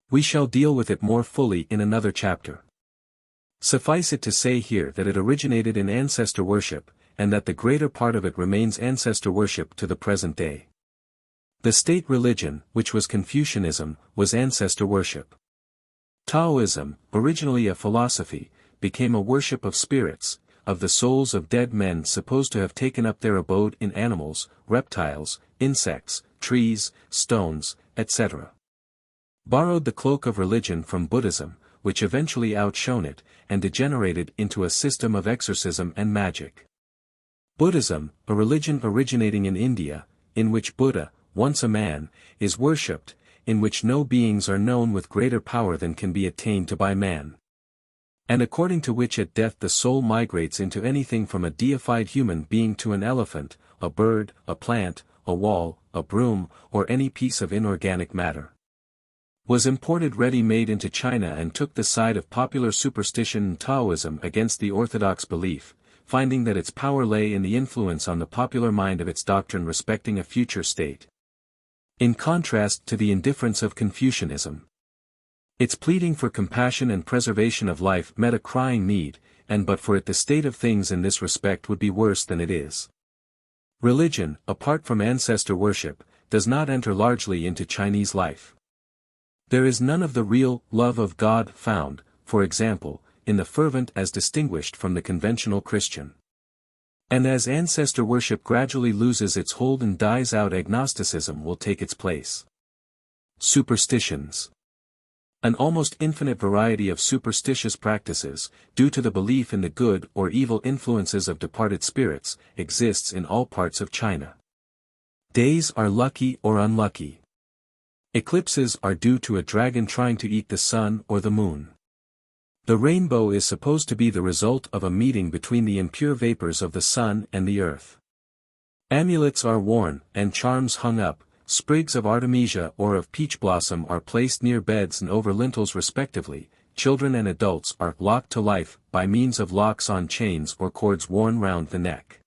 We shall deal with it more fully in another chapter. Suffice it to say here that it originated in ancestor worship, and that the greater part of it remains ancestor worship to the present day. The state religion, which was Confucianism, was ancestor worship. Taoism, originally a philosophy, became a worship of spirits, of the souls of dead men supposed to have taken up their abode in animals, reptiles, insects, trees, stones, etc. Borrowed the cloak of religion from Buddhism, which eventually outshone it, and degenerated into a system of exorcism and magic. Buddhism, a religion originating in India, in which Buddha, once a man, is worshipped, in which no beings are known with greater power than can be attained to by man. And according to which at death the soul migrates into anything from a deified human being to an elephant, a bird, a plant, a wall, a broom, or any piece of inorganic matter. Was imported ready-made into China and took the side of popular superstition and Taoism against the orthodox belief, finding that its power lay in the influence on the popular mind of its doctrine respecting a future state. In contrast to the indifference of Confucianism. Its pleading for compassion and preservation of life met a crying need, and but for it the state of things in this respect would be worse than it is. Religion, apart from ancestor worship, does not enter largely into Chinese life. There is none of the real love of God found, for example, in the fervent as distinguished from the conventional Christian. And as ancestor worship gradually loses its hold and dies out, agnosticism will take its place. Superstitions. An almost infinite variety of superstitious practices, due to the belief in the good or evil influences of departed spirits, exists in all parts of China. Days are lucky or unlucky. Eclipses are due to a dragon trying to eat the sun or the moon. The rainbow is supposed to be the result of a meeting between the impure vapors of the sun and the earth. Amulets are worn, and charms hung up, sprigs of artemisia or of peach blossom are placed near beds and over lintels respectively, children and adults are locked to life by means of locks on chains or cords worn round the neck.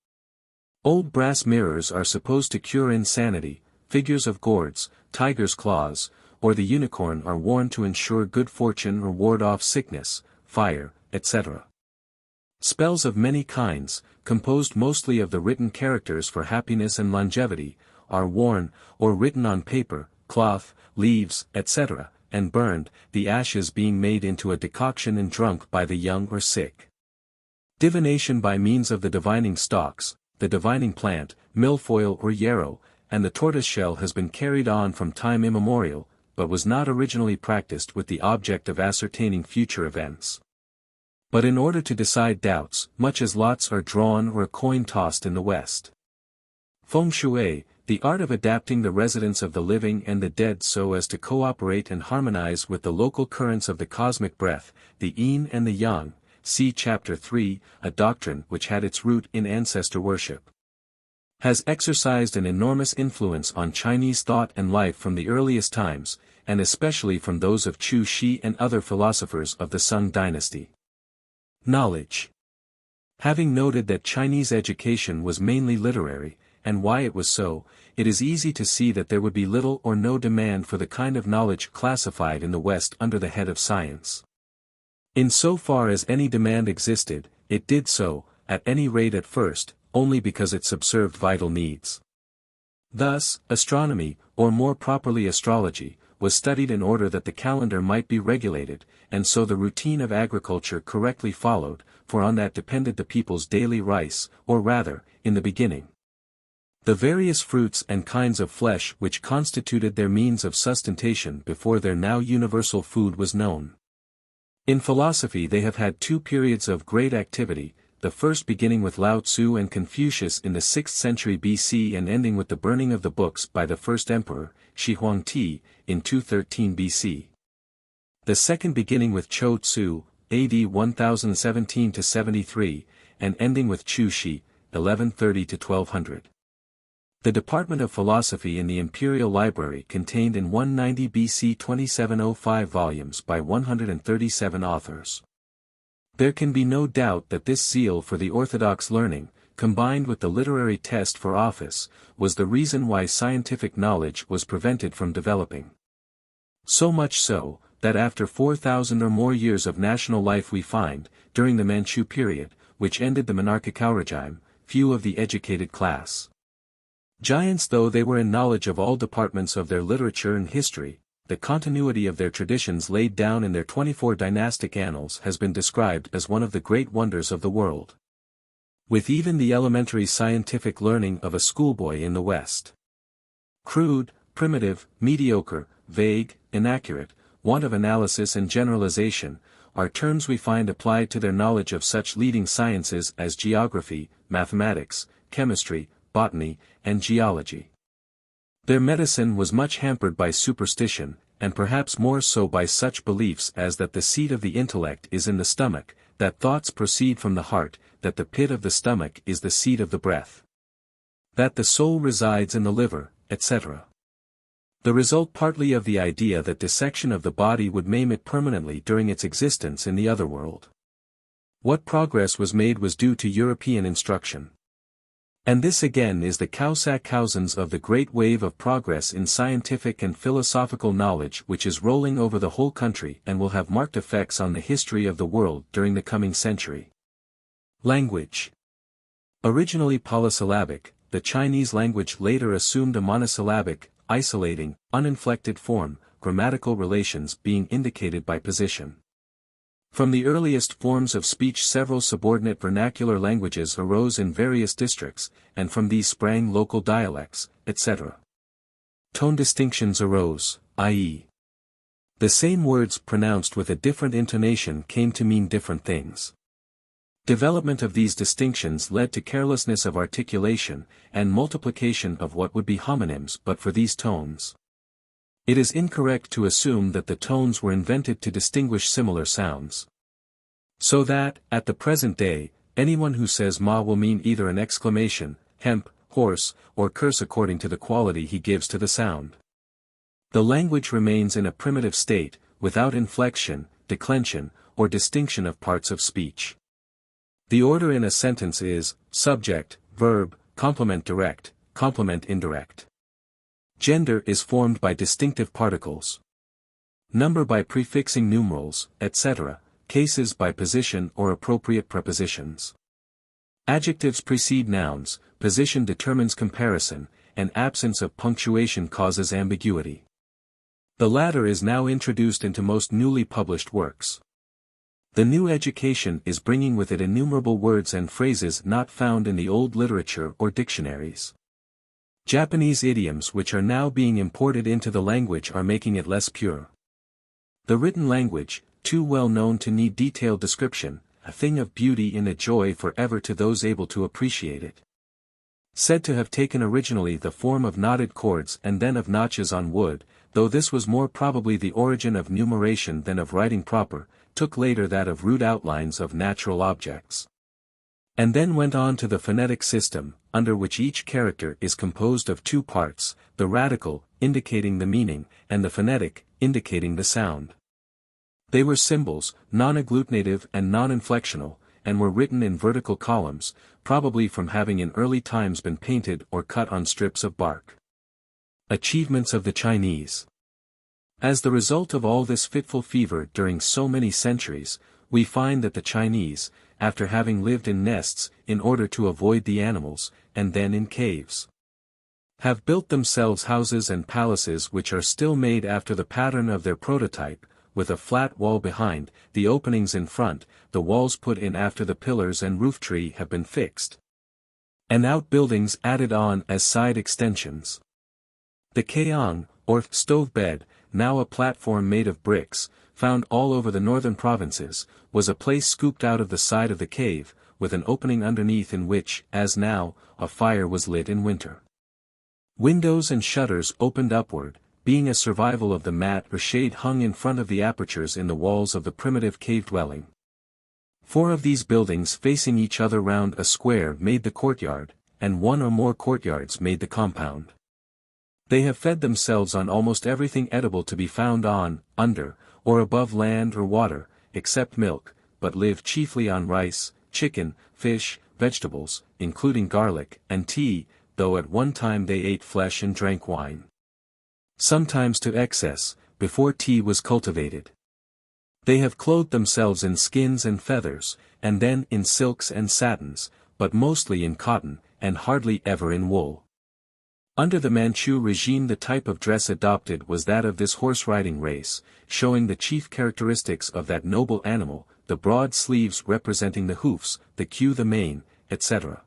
Old brass mirrors are supposed to cure insanity, figures of gourds, tiger's claws, or the unicorn are worn to ensure good fortune or ward off sickness, fire, etc. Spells of many kinds, composed mostly of the written characters for happiness and longevity, are worn, or written on paper, cloth, leaves, etc., and burned, the ashes being made into a decoction and drunk by the young or sick. Divination by means of the divining stalks, the divining plant, milfoil or yarrow, and the tortoiseshell has been carried on from time immemorial, but was not originally practiced with the object of ascertaining future events, but in order to decide doubts, much as lots are drawn or a coin tossed in the West. Feng Shui, the art of adapting the residence of the living and the dead so as to cooperate and harmonize with the local currents of the cosmic breath, the yin and the yang, see Chapter 3, a doctrine which had its root in ancestor worship, has exercised an enormous influence on Chinese thought and life from the earliest times, and especially from those of Chu Shi and other philosophers of the Sung dynasty. Knowledge. Having noted that Chinese education was mainly literary, and why it was so, it is easy to see that there would be little or no demand for the kind of knowledge classified in the West under the head of science. In so far as any demand existed, it did so, at any rate at first, only because it subserved vital needs. Thus, astronomy, or more properly astrology, was studied in order that the calendar might be regulated, and so the routine of agriculture correctly followed, for on that depended the people's daily rice, or rather, in the beginning, the various fruits and kinds of flesh which constituted their means of sustentation before their now universal food was known. In philosophy they have had two periods of great activity, the first beginning with Lao Tzu and Confucius in the 6th century BC and ending with the burning of the books by the first emperor, Shi Huangti, in 213 BC. The second beginning with Chou Tzu, AD 1017–73, and ending with Chu Shi, 1130–1200. The Department of Philosophy in the Imperial Library contained in 190 BC 2705 volumes by 137 authors. There can be no doubt that this zeal for the orthodox learning, combined with the literary test for office, was the reason why scientific knowledge was prevented from developing. So much so, that after 4,000 or more years of national life we find, during the Manchu period, which ended the monarchical regime, few of the educated class, giants though they were in knowledge of all departments of their literature and history, the continuity of their traditions laid down in their 24 dynastic annals has been described as one of the great wonders of the world. With even the elementary scientific learning of a schoolboy in the West crude, primitive, mediocre, vague, inaccurate, want of analysis and generalization, are terms we find applied to their knowledge of such leading sciences as geography, mathematics, chemistry, botany, and geology. Their medicine was much hampered by superstition, and perhaps more so by such beliefs as that the seat of the intellect is in the stomach, that thoughts proceed from the heart, that the pit of the stomach is the seat of the breath, that the soul resides in the liver, etc. The result partly of the idea that dissection of the body would maim it permanently during its existence in the other world. What progress was made was due to European instruction. And this again is the causa causans of the great wave of progress in scientific and philosophical knowledge which is rolling over the whole country and will have marked effects on the history of the world during the coming century. Language. Originally polysyllabic, the Chinese language later assumed a monosyllabic, isolating, uninflected form, grammatical relations being indicated by position. From the earliest forms of speech several subordinate vernacular languages arose in various districts, and from these sprang local dialects, etc. Tone distinctions arose, i.e., the same words pronounced with a different intonation came to mean different things. Development of these distinctions led to carelessness of articulation, and multiplication of what would be homonyms but for these tones. It is incorrect to assume that the tones were invented to distinguish similar sounds. So that, at the present day, anyone who says ma will mean either an exclamation, hemp, horse, or curse according to the quality he gives to the sound. The language remains in a primitive state, without inflection, declension, or distinction of parts of speech. The order in a sentence is, subject, verb, complement direct, complement indirect. Gender is formed by distinctive particles, number by prefixing numerals, etc., cases by position or appropriate prepositions. Adjectives precede nouns, position determines comparison, and absence of punctuation causes ambiguity. The latter is now introduced into most newly published works. The new education is bringing with it innumerable words and phrases not found in the old literature or dictionaries. Japanese idioms which are now being imported into the language are making it less pure. The written language, too well known to need detailed description, a thing of beauty and a joy forever to those able to appreciate it. Said to have taken originally the form of knotted chords and then of notches on wood, though this was more probably the origin of numeration than of writing proper, took later that of rude outlines of natural objects. And then went on to the phonetic system, under which each character is composed of two parts, the radical, indicating the meaning, and the phonetic, indicating the sound. They were symbols, non-agglutinative and non-inflectional, and were written in vertical columns, probably from having in early times been painted or cut on strips of bark. Achievements of the Chinese. As the result of all this fitful fever during so many centuries, we find that the Chinese, after having lived in nests, in order to avoid the animals, and then in caves, have built themselves houses and palaces which are still made after the pattern of their prototype, with a flat wall behind, the openings in front, the walls put in after the pillars and roof tree have been fixed, and outbuildings added on as side extensions. The Chang'e, or stove bed, now a platform made of bricks, found all over the northern provinces, was a place scooped out of the side of the cave, with an opening underneath in which, as now, a fire was lit in winter. Windows and shutters opened upward, being a survival of the mat or shade hung in front of the apertures in the walls of the primitive cave dwelling. 4 of these buildings facing each other round a square made the courtyard, and 1 or more courtyards made the compound. They have fed themselves on almost everything edible to be found on, under, or above land or water, except milk, but live chiefly on rice, chicken, fish, vegetables, including garlic, and tea, though at one time they ate flesh and drank wine. Sometimes to excess, before tea was cultivated. They have clothed themselves in skins and feathers, and then in silks and satins, but mostly in cotton, and hardly ever in wool. Under the Manchu regime the type of dress adopted was that of this horse-riding race, showing the chief characteristics of that noble animal, the broad sleeves representing the hoofs, the queue the mane, etc.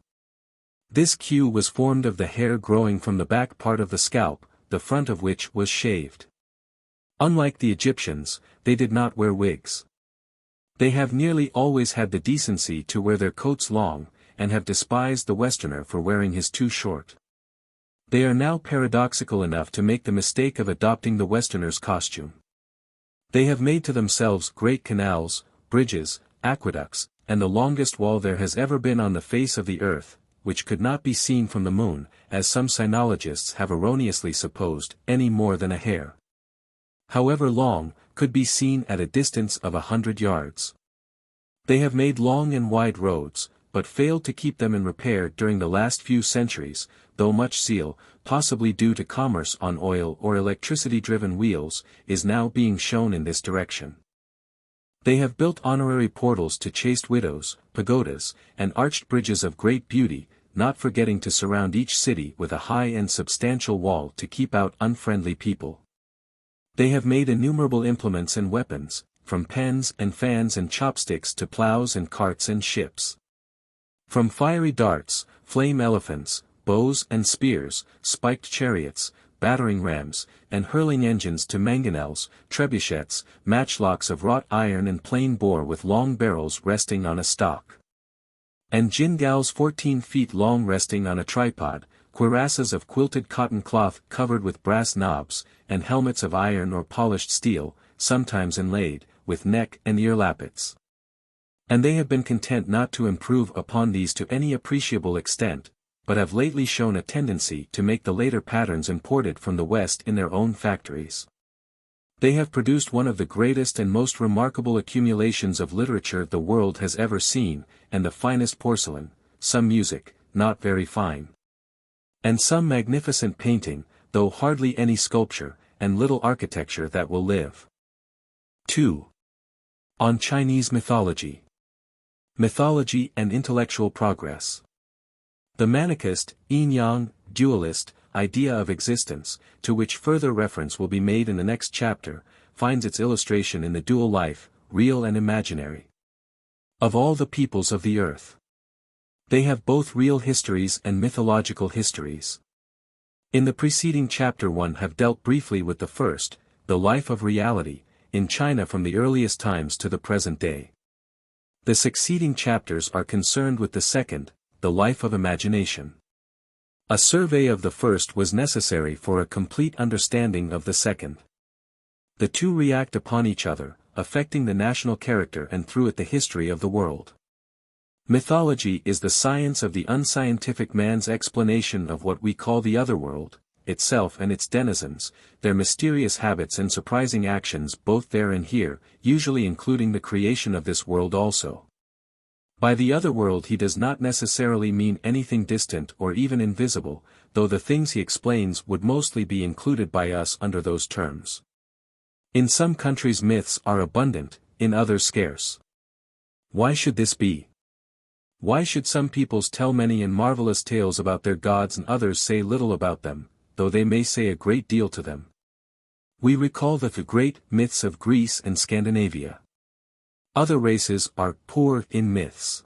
This queue was formed of the hair growing from the back part of the scalp, the front of which was shaved. Unlike the Egyptians, they did not wear wigs. They have nearly always had the decency to wear their coats long, and have despised the Westerner for wearing his too short. They are now paradoxical enough to make the mistake of adopting the Westerner's costume. They have made to themselves great canals, bridges, aqueducts, and the longest wall there has ever been on the face of the earth, which could not be seen from the moon, as some sinologists have erroneously supposed, any more than a hair, however long, could be seen at a distance of 100 yards. They have made long and wide roads, but failed to keep them in repair during the last few centuries, though much zeal, possibly due to commerce on oil or electricity-driven wheels, is now being shown in this direction. They have built honorary portals to chaste widows, pagodas, and arched bridges of great beauty, not forgetting to surround each city with a high and substantial wall to keep out unfriendly people. They have made innumerable implements and weapons, from pens and fans and chopsticks to plows and carts and ships. From fiery darts, flame elephants, bows and spears, spiked chariots, battering rams, and hurling engines to mangonels, trebuchets, matchlocks of wrought iron and plain bore with long barrels resting on a stalk, and jingals 14 feet long resting on a tripod, cuirasses of quilted cotton cloth covered with brass knobs, and helmets of iron or polished steel, sometimes inlaid, with neck and ear lappets. And they have been content not to improve upon these to any appreciable extent, but have lately shown a tendency to make the later patterns imported from the West in their own factories. They have produced one of the greatest and most remarkable accumulations of literature the world has ever seen, and the finest porcelain, some music, not very fine, and some magnificent painting, though hardly any sculpture, and little architecture that will live. 2. On Chinese mythology. Mythology and intellectual progress. The Manichaeist, yin-yang, dualist, idea of existence, to which further reference will be made in the next chapter, finds its illustration in the dual life, real and imaginary, of all the peoples of the earth. They have both real histories and mythological histories. In the preceding chapter 1 have dealt briefly with the first, the life of reality, in China from the earliest times to the present day. The succeeding chapters are concerned with the second, the life of imagination. A survey of the first was necessary for a complete understanding of the second. The two react upon each other, affecting the national character and through it the history of the world. Mythology is the science of the unscientific man's explanation of what we call the otherworld, itself and its denizens, their mysterious habits and surprising actions both there and here, usually including the creation of this world also. By the otherworld he does not necessarily mean anything distant or even invisible, though the things he explains would mostly be included by us under those terms. In some countries myths are abundant, in others scarce. Why should this be? Why should some peoples tell many and marvelous tales about their gods and others say little about them, though they may say a great deal to them? We recall the great myths of Greece and Scandinavia. Other races are poor in myths.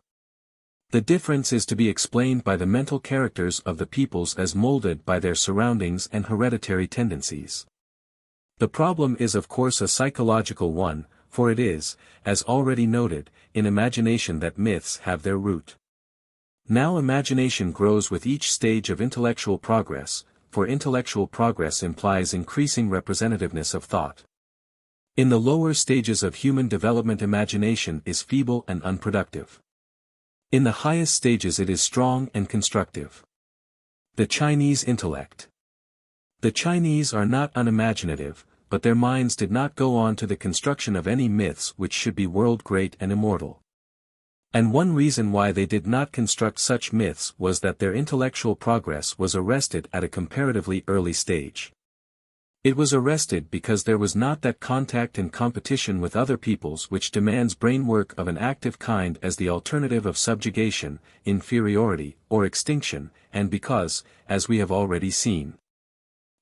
The difference is to be explained by the mental characters of the peoples as molded by their surroundings and hereditary tendencies. The problem is of course a psychological one, for it is, as already noted, in imagination that myths have their root. Now imagination grows with each stage of intellectual progress, for intellectual progress implies increasing representativeness of thought. In the lower stages of human development imagination is feeble and unproductive. In the highest stages it is strong and constructive. The Chinese intellect. The Chinese are not unimaginative, but their minds did not go on to the construction of any myths which should be world-great and immortal. And one reason why they did not construct such myths was that their intellectual progress was arrested at a comparatively early stage. It was arrested because there was not that contact and competition with other peoples which demands brain work of an active kind as the alternative of subjugation, inferiority, or extinction, and because, as we have already seen,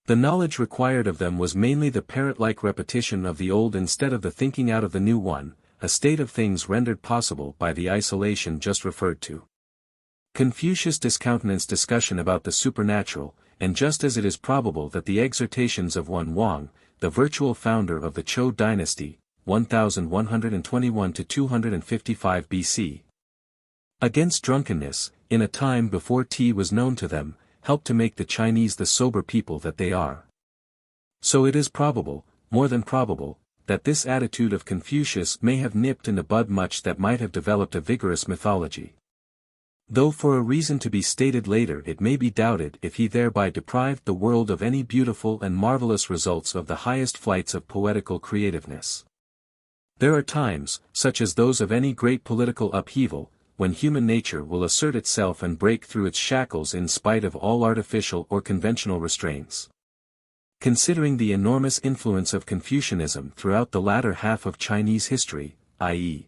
the knowledge required of them was mainly the parrot-like repetition of the old instead of the thinking out of the new one, a state of things rendered possible by the isolation just referred to. Confucius discountenanced discussion about the supernatural, and just as it is probable that the exhortations of one Wang, the virtual founder of the Zhou dynasty, 1121 to 255 BC, against drunkenness, in a time before tea was known to them, helped to make the Chinese the sober people that they are. So it is probable, more than probable, that this attitude of Confucius may have nipped in the bud much that might have developed a vigorous mythology. Though for a reason to be stated later it may be doubted if he thereby deprived the world of any beautiful and marvelous results of the highest flights of poetical creativeness. There are times, such as those of any great political upheaval, when human nature will assert itself and break through its shackles in spite of all artificial or conventional restraints. Considering the enormous influence of Confucianism throughout the latter half of Chinese history, i.e.,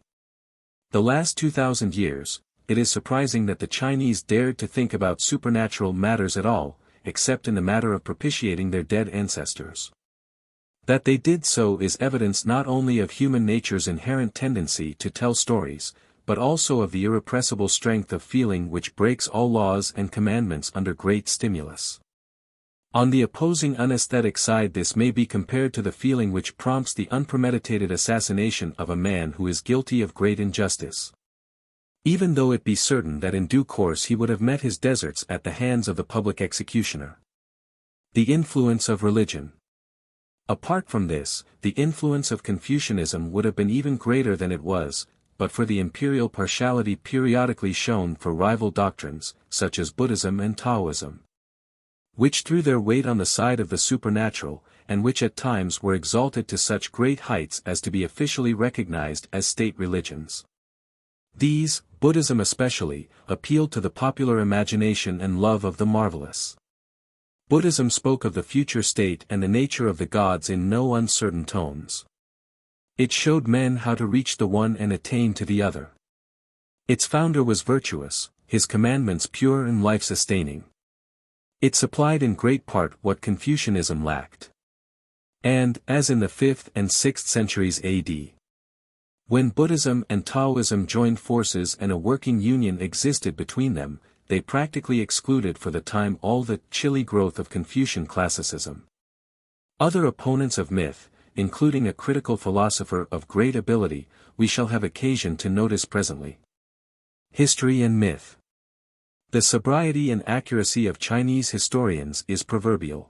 the last 2,000 years, it is surprising that the Chinese dared to think about supernatural matters at all, except in the matter of propitiating their dead ancestors. That they did so is evidence not only of human nature's inherent tendency to tell stories, but also of the irrepressible strength of feeling which breaks all laws and commandments under great stimulus. On the opposing unesthetic side this may be compared to the feeling which prompts the unpremeditated assassination of a man who is guilty of great injustice, even though it be certain that in due course he would have met his deserts at the hands of the public executioner. The influence of religion. Apart from this, the influence of Confucianism would have been even greater than it was, but for the imperial partiality periodically shown for rival doctrines, such as Buddhism and Taoism, which threw their weight on the side of the supernatural, and which at times were exalted to such great heights as to be officially recognized as state religions. These, Buddhism especially, appealed to the popular imagination and love of the marvelous. Buddhism spoke of the future state and the nature of the gods in no uncertain tones. It showed men how to reach the one and attain to the other. Its founder was virtuous, his commandments pure and life-sustaining. It supplied in great part what Confucianism lacked. And, as in the 5th and 6th centuries AD, when Buddhism and Taoism joined forces and a working union existed between them, they practically excluded for the time all the chilly growth of Confucian classicism. Other opponents of myth, including a critical philosopher of great ability, we shall have occasion to notice presently. History and myth. The sobriety and accuracy of Chinese historians is proverbial.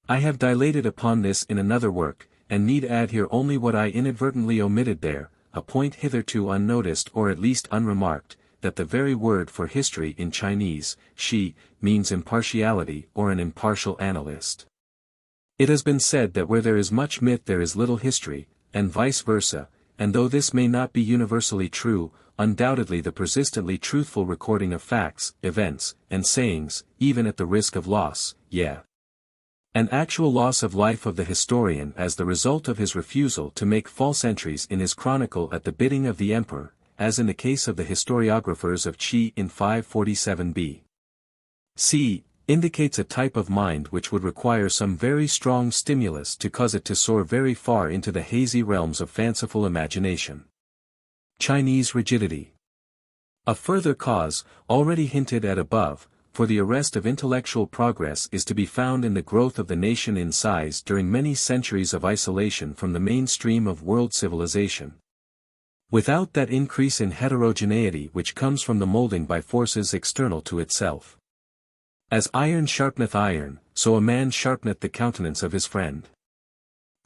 I have dilated upon this in another work, and need add here only what I inadvertently omitted there, a point hitherto unnoticed or at least unremarked, that the very word for history in Chinese, shi, means impartiality or an impartial analyst. It has been said that where there is much myth there is little history, and vice versa, and though this may not be universally true, undoubtedly the persistently truthful recording of facts, events, and sayings, even at the risk of loss, an actual loss of life of the historian as the result of his refusal to make false entries in his chronicle at the bidding of the emperor, as in the case of the historiographers of Qi in 547 B.C., indicates a type of mind which would require some very strong stimulus to cause it to soar very far into the hazy realms of fanciful imagination. Chinese rigidity. A further cause, already hinted at above, for the arrest of intellectual progress is to be found in the growth of the nation in size during many centuries of isolation from the mainstream of world civilization. Without that increase in heterogeneity which comes from the molding by forces external to itself. As iron sharpeneth iron, so a man sharpeneth the countenance of his friend.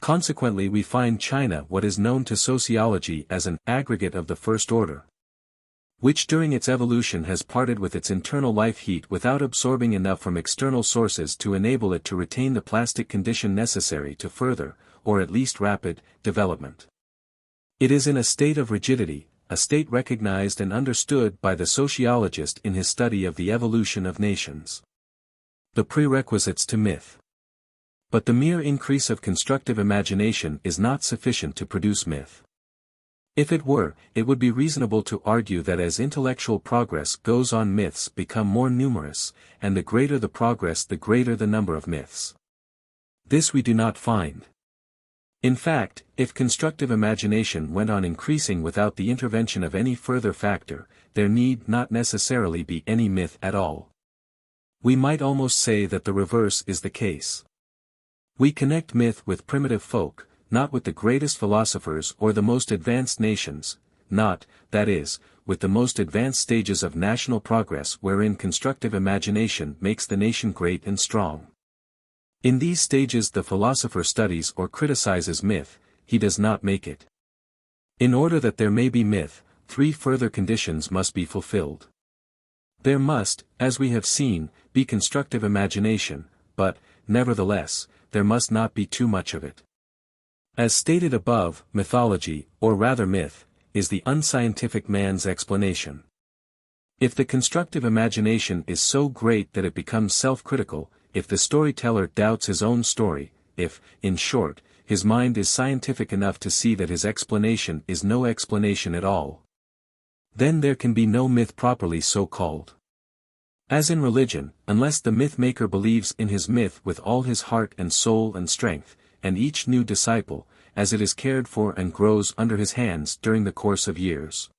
Consequently we find China what is known to sociology as an aggregate of the first order, which during its evolution has parted with its internal life heat without absorbing enough from external sources to enable it to retain the plastic condition necessary to further, or at least rapid, development. It is in a state of rigidity, a state recognized and understood by the sociologist in his study of the evolution of nations. The prerequisites to myth. But the mere increase of constructive imagination is not sufficient to produce myth. If it were, it would be reasonable to argue that as intellectual progress goes on myths become more numerous, and the greater the progress the greater the number of myths. This we do not find. In fact, if constructive imagination went on increasing without the intervention of any further factor, there need not necessarily be any myth at all. We might almost say that the reverse is the case. We connect myth with primitive folk, not with the greatest philosophers or the most advanced nations, not, that is, with the most advanced stages of national progress wherein constructive imagination makes the nation great and strong. In these stages the philosopher studies or criticizes myth, he does not make it. In order that there may be myth, three further conditions must be fulfilled. There must, as we have seen, be constructive imagination, but, nevertheless, there must not be too much of it. As stated above, mythology, or rather myth, is the unscientific man's explanation. If the constructive imagination is so great that it becomes self-critical, if the storyteller doubts his own story, if, in short, his mind is scientific enough to see that his explanation is no explanation at all, then there can be no myth properly so called. As in religion, unless the myth-maker believes in his myth with all his heart and soul and strength, and each new disciple, as it is cared for and grows under his hands during the course of years,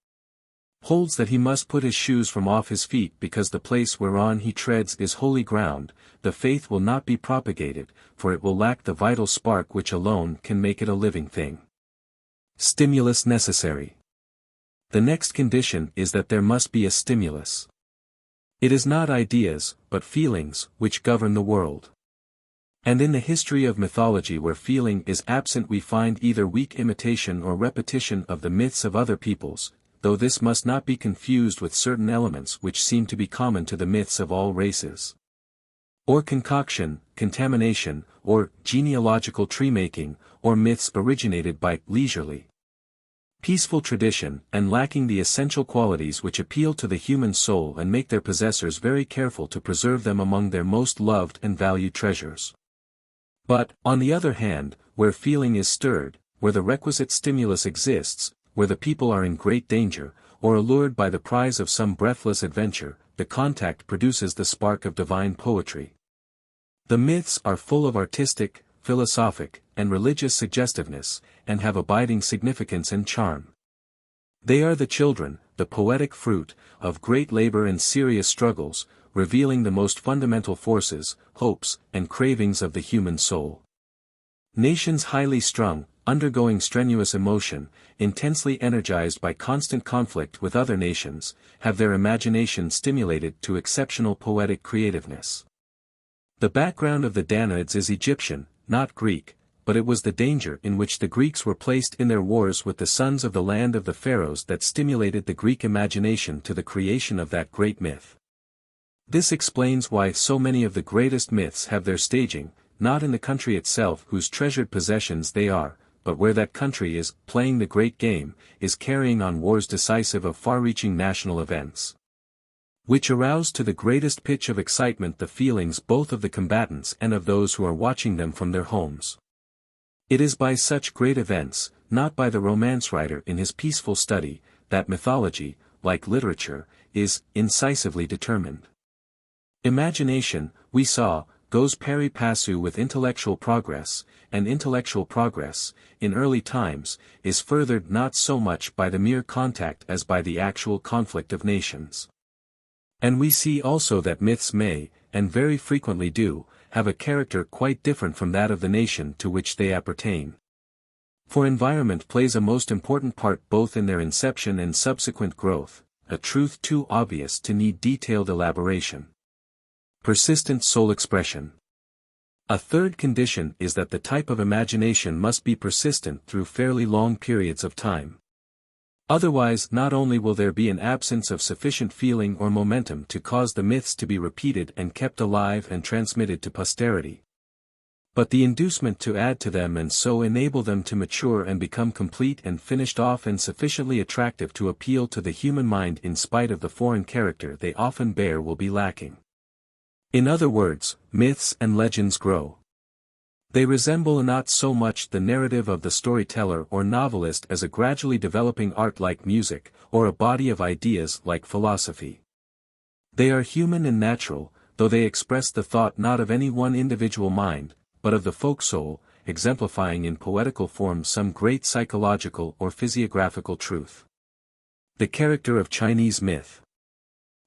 holds that he must put his shoes from off his feet because the place whereon he treads is holy ground, the faith will not be propagated, for it will lack the vital spark which alone can make it a living thing. Stimulus necessary. The next condition is that there must be a stimulus. It is not ideas, but feelings, which govern the world. And in the history of mythology where feeling is absent we find either weak imitation or repetition of the myths of other peoples, though this must not be confused with certain elements which seem to be common to the myths of all races. Or concoction, contamination, or genealogical tree-making, or myths originated by leisurely, peaceful tradition, and lacking the essential qualities which appeal to the human soul and make their possessors very careful to preserve them among their most loved and valued treasures. But, on the other hand, where feeling is stirred, where the requisite stimulus exists, where the people are in great danger, or allured by the prize of some breathless adventure, the contact produces the spark of divine poetry. The myths are full of artistic, philosophic, and religious suggestiveness, and have abiding significance and charm. They are the children, the poetic fruit, of great labor and serious struggles, revealing the most fundamental forces, hopes, and cravings of the human soul. Nations highly strung, undergoing strenuous emotion, intensely energized by constant conflict with other nations, have their imagination stimulated to exceptional poetic creativeness. The background of the Danaids is Egyptian, not Greek, but it was the danger in which the Greeks were placed in their wars with the sons of the land of the pharaohs that stimulated the Greek imagination to the creation of that great myth. This explains why so many of the greatest myths have their staging, not in the country itself whose treasured possessions they are, but where that country is playing the great game, is carrying on wars decisive of far-reaching national events, which arouse to the greatest pitch of excitement the feelings both of the combatants and of those who are watching them from their homes. It is by such great events, not by the romance writer in his peaceful study, that mythology, like literature, is incisively determined. Imagination, we saw, goes pari passu with intellectual progress, and intellectual progress, in early times, is furthered not so much by the mere contact as by the actual conflict of nations. And we see also that myths may, and very frequently do, have a character quite different from that of the nation to which they appertain. For environment plays a most important part both in their inception and subsequent growth, a truth too obvious to need detailed elaboration. Persistent soul expression. A third condition is that the type of imagination must be persistent through fairly long periods of time. Otherwise, not only will there be an absence of sufficient feeling or momentum to cause the myths to be repeated and kept alive and transmitted to posterity, but the inducement to add to them and so enable them to mature and become complete and finished off and sufficiently attractive to appeal to the human mind in spite of the foreign character they often bear will be lacking. In other words, myths and legends grow. They resemble not so much the narrative of the storyteller or novelist as a gradually developing art like music, or a body of ideas like philosophy. They are human and natural, though they express the thought not of any one individual mind, but of the folk soul, exemplifying in poetical form some great psychological or physiographical truth. The character of Chinese myth.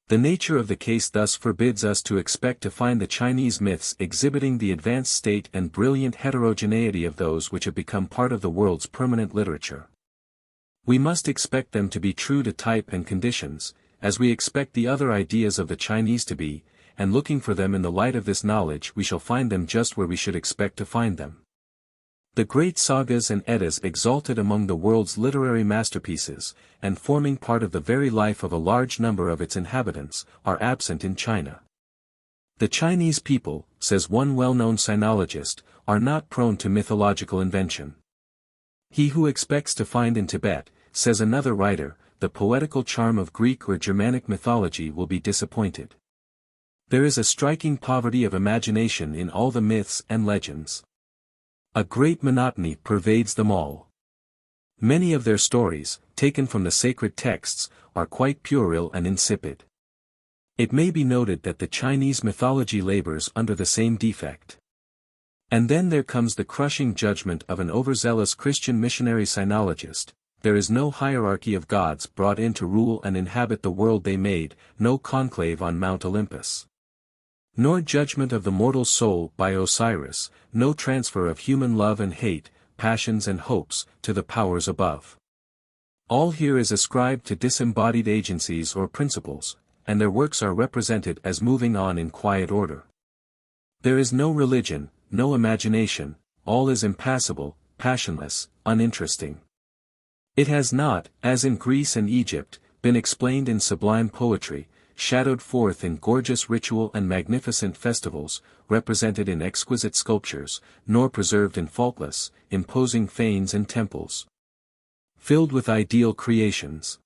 The nature of the case thus forbids us to expect to find the Chinese myths exhibiting the advanced state and brilliant heterogeneity of those which have become part of the world's permanent literature. We must expect them to be true to type and conditions, as we expect the other ideas of the Chinese to be, and looking for them in the light of this knowledge we shall find them just where we should expect to find them. The great sagas and eddas exalted among the world's literary masterpieces, and forming part of the very life of a large number of its inhabitants, are absent in China. The Chinese people, says one well-known sinologist, are not prone to mythological invention. He who expects to find in Tibet, says another writer, the poetical charm of Greek or Germanic mythology will be disappointed. There is a striking poverty of imagination in all the myths and legends. A great monotony pervades them all. Many of their stories, taken from the sacred texts, are quite puerile and insipid. It may be noted that the Chinese mythology labors under the same defect. And then there comes the crushing judgment of an overzealous Christian missionary sinologist: there is no hierarchy of gods brought in to rule and inhabit the world they made, no conclave on Mount Olympus, nor judgment of the mortal soul by Osiris, no transfer of human love and hate, passions and hopes, to the powers above. All here is ascribed to disembodied agencies or principles, and their works are represented as moving on in quiet order. There is no religion, no imagination, all is impassible, passionless, uninteresting. It has not, as in Greece and Egypt, been explained in sublime poetry, shadowed forth in gorgeous ritual and magnificent festivals, represented in exquisite sculptures, nor preserved in faultless, imposing fanes and temples, filled with ideal creations.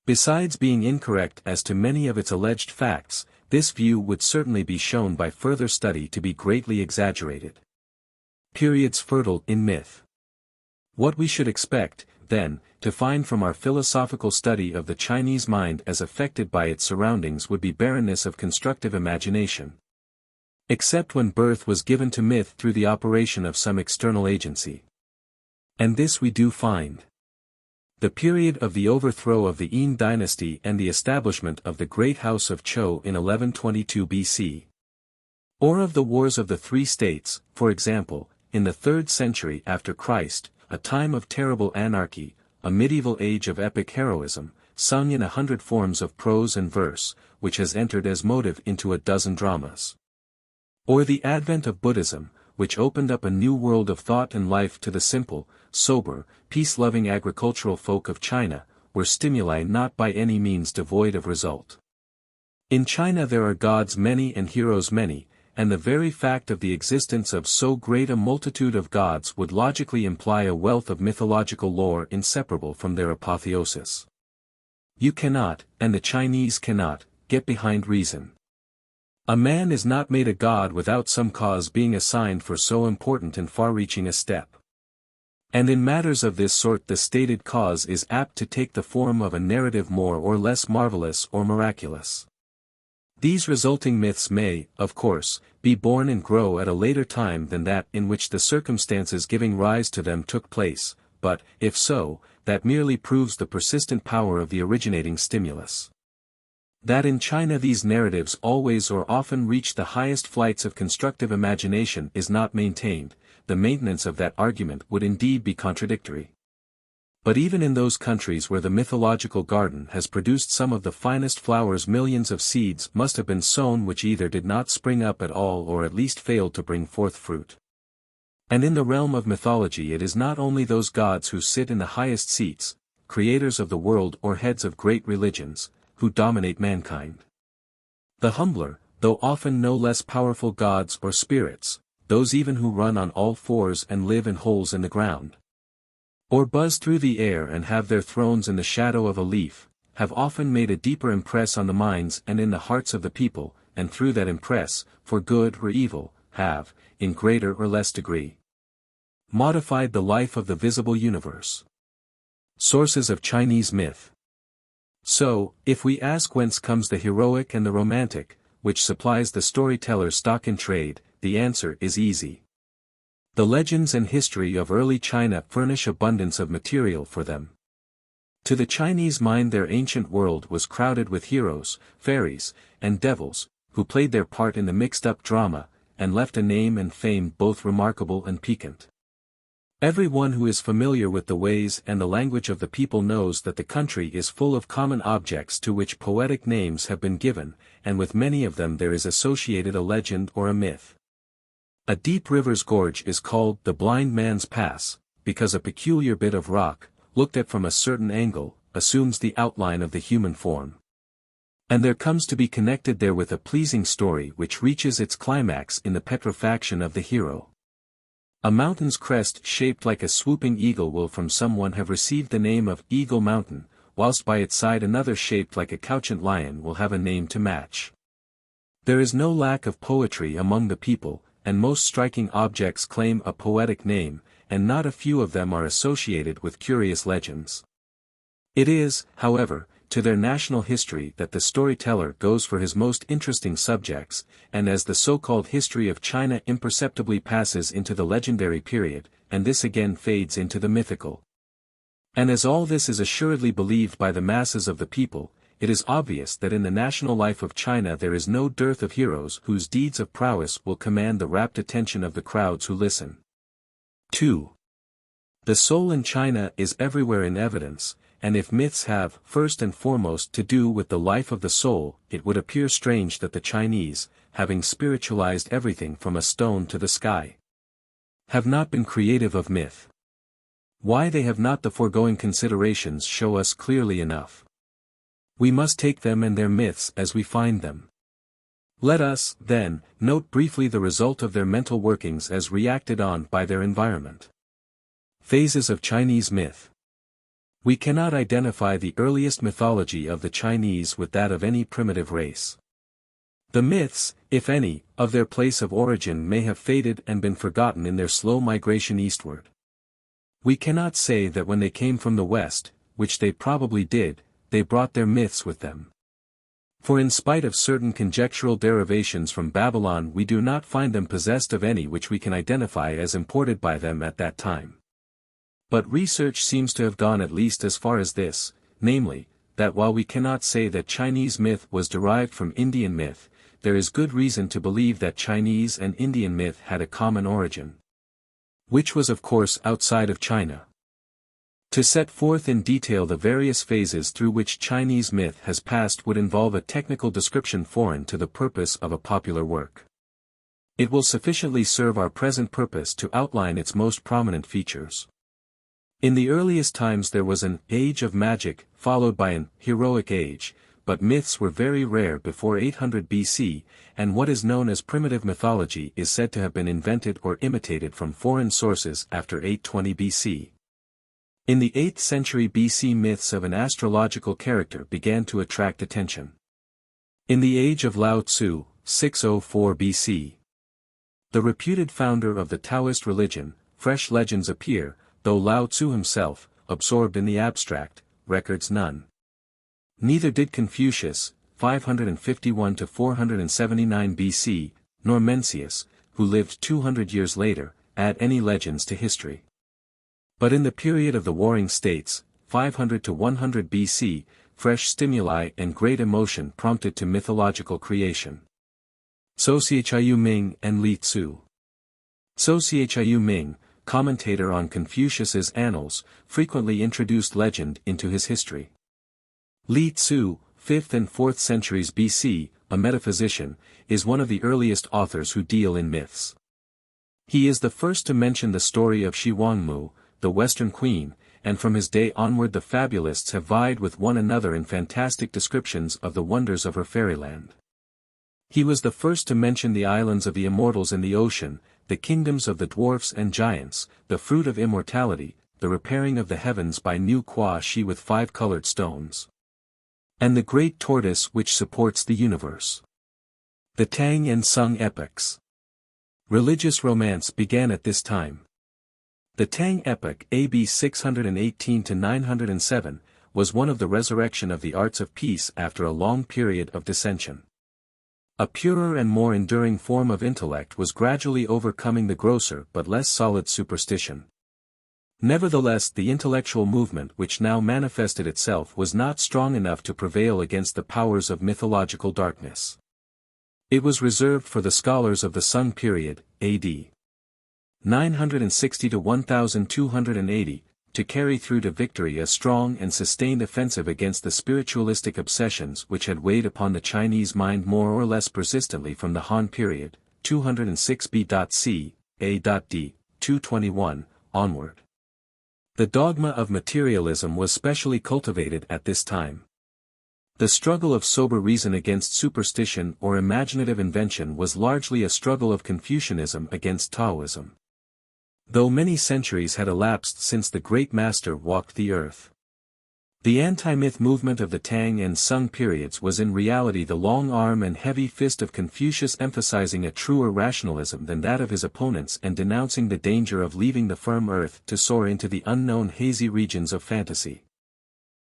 Besides being incorrect as to many of its alleged facts, this view would certainly be shown by further study to be greatly exaggerated. Periods fertile in myth. What we should expect, then, to find from our philosophical study of the Chinese mind as affected by its surroundings would be barrenness of constructive imagination. Except when birth was given to myth through the operation of some external agency. And this we do find. The period of the overthrow of the Yin dynasty and the establishment of the great house of Chou in 1122 BC. Or of the wars of the three states, for example, in the 3rd century after Christ, a time of terrible anarchy, a medieval age of epic heroism, sung in 100 forms of prose and verse, which has entered as motive into a dozen dramas. Or the advent of Buddhism, which opened up a new world of thought and life to the simple, sober, peace-loving agricultural folk of China, were stimuli not by any means devoid of result. In China there are gods many and heroes many, and the very fact of the existence of so great a multitude of gods would logically imply a wealth of mythological lore inseparable from their apotheosis. You cannot, and the Chinese cannot, get behind reason. A man is not made a god without some cause being assigned for so important and far-reaching a step. And in matters of this sort the stated cause is apt to take the form of a narrative more or less marvelous or miraculous. These resulting myths may, of course, be born and grow at a later time than that in which the circumstances giving rise to them took place, but, if so, that merely proves the persistent power of the originating stimulus. That in China these narratives always or often reach the highest flights of constructive imagination is not maintained, the maintenance of that argument would indeed be contradictory. But even in those countries where the mythological garden has produced some of the finest flowers millions of seeds must have been sown which either did not spring up at all or at least failed to bring forth fruit. And in the realm of mythology it is not only those gods who sit in the highest seats, creators of the world or heads of great religions, who dominate mankind. The humbler, though often no less powerful gods or spirits, those even who run on all fours and live in holes in the ground, or buzz through the air and have their thrones in the shadow of a leaf, have often made a deeper impress on the minds and in the hearts of the people, and through that impress, for good or evil, have, in greater or less degree, modified the life of the visible universe. Sources of Chinese myth. So, if we ask whence comes the heroic and the romantic, which supplies the storyteller's stock in trade, the answer is easy. The legends and history of early China furnish abundance of material for them. To the Chinese mind their ancient world was crowded with heroes, fairies, and devils, who played their part in the mixed-up drama, and left a name and fame both remarkable and piquant. Everyone who is familiar with the ways and the language of the people knows that the country is full of common objects to which poetic names have been given, and with many of them there is associated a legend or a myth. A deep river's gorge is called the blind man's pass, because a peculiar bit of rock, looked at from a certain angle, assumes the outline of the human form. And there comes to be connected therewith a pleasing story which reaches its climax in the petrifaction of the hero. A mountain's crest shaped like a swooping eagle will from someone have received the name of Eagle Mountain, whilst by its side another shaped like a couchant lion will have a name to match. There is no lack of poetry among the people, and most striking objects claim a poetic name, and not a few of them are associated with curious legends. It is, however, to their national history that the storyteller goes for his most interesting subjects, and as the so-called history of China imperceptibly passes into the legendary period, and this again fades into the mythical. And as all this is assuredly believed by the masses of the people, it is obvious that in the national life of China there is no dearth of heroes whose deeds of prowess will command the rapt attention of the crowds who listen. 2. The soul in China is everywhere in evidence, and if myths have, first and foremost, to do with the life of the soul, it would appear strange that the Chinese, having spiritualized everything from a stone to the sky, have not been creative of myth. Why they have not the foregoing considerations show us clearly enough. We must take them and their myths as we find them. Let us, then, note briefly the result of their mental workings as reacted on by their environment. Phases of Chinese myth. We cannot identify the earliest mythology of the Chinese with that of any primitive race. The myths, if any, of their place of origin may have faded and been forgotten in their slow migration eastward. We cannot say that when they came from the West, which they probably did, they brought their myths with them. For in spite of certain conjectural derivations from Babylon, we do not find them possessed of any which we can identify as imported by them at that time. But research seems to have gone at least as far as this, namely, that while we cannot say that Chinese myth was derived from Indian myth, there is good reason to believe that Chinese and Indian myth had a common origin, which was of course outside of China. To set forth in detail the various phases through which Chinese myth has passed would involve a technical description foreign to the purpose of a popular work. It will sufficiently serve our present purpose to outline its most prominent features. In the earliest times there was an age of magic, followed by an heroic age, but myths were very rare before 800 BC, and what is known as primitive mythology is said to have been invented or imitated from foreign sources after 820 BC. In the 8th century BC, myths of an astrological character began to attract attention. In the age of Lao Tzu, 604 BC, the reputed founder of the Taoist religion, fresh legends appear, though Lao Tzu himself, absorbed in the abstract, records none. Neither did Confucius, 551 to 479 BC, nor Mencius, who lived 200 years later, add any legends to history. But in the period of the Warring States, 500 to 100 BC, fresh stimuli and great emotion prompted to mythological creation. Sociology Ming and Li Tzu. Sociology Ming, commentator on Confucius's Annals, frequently introduced legend into his history. Li Tzu, 5th and 4th centuries BC, a metaphysician, is one of the earliest authors who deal in myths. He is the first to mention the story of Shi Huangmu, the Western Queen, and from his day onward the fabulists have vied with one another in fantastic descriptions of the wonders of her fairyland. He was the first to mention the islands of the immortals in the ocean, the kingdoms of the dwarfs and giants, the fruit of immortality, the repairing of the heavens by Niu Qua Shi with 5 colored stones, and the great tortoise which supports the universe. The Tang and Sung epics. Religious romance began at this time. The Tang epic AB 618 to 907 was one of the resurrection of the arts of peace after a long period of dissension. A purer and more enduring form of intellect was gradually overcoming the grosser but less solid superstition. Nevertheless, the intellectual movement which now manifested itself was not strong enough to prevail against the powers of mythological darkness. It was reserved for the scholars of the Sung period, AD 960 to 1280, to carry through to victory a strong and sustained offensive against the spiritualistic obsessions which had weighed upon the Chinese mind more or less persistently from the Han period, 206 B.C., A.D., 221, onward. The dogma of materialism was specially cultivated at this time. The struggle of sober reason against superstition or imaginative invention was largely a struggle of Confucianism against Taoism. Though many centuries had elapsed since the great master walked the earth, the anti-myth movement of the Tang and Sung periods was in reality the long arm and heavy fist of Confucius, emphasizing a truer rationalism than that of his opponents and denouncing the danger of leaving the firm earth to soar into the unknown hazy regions of fantasy.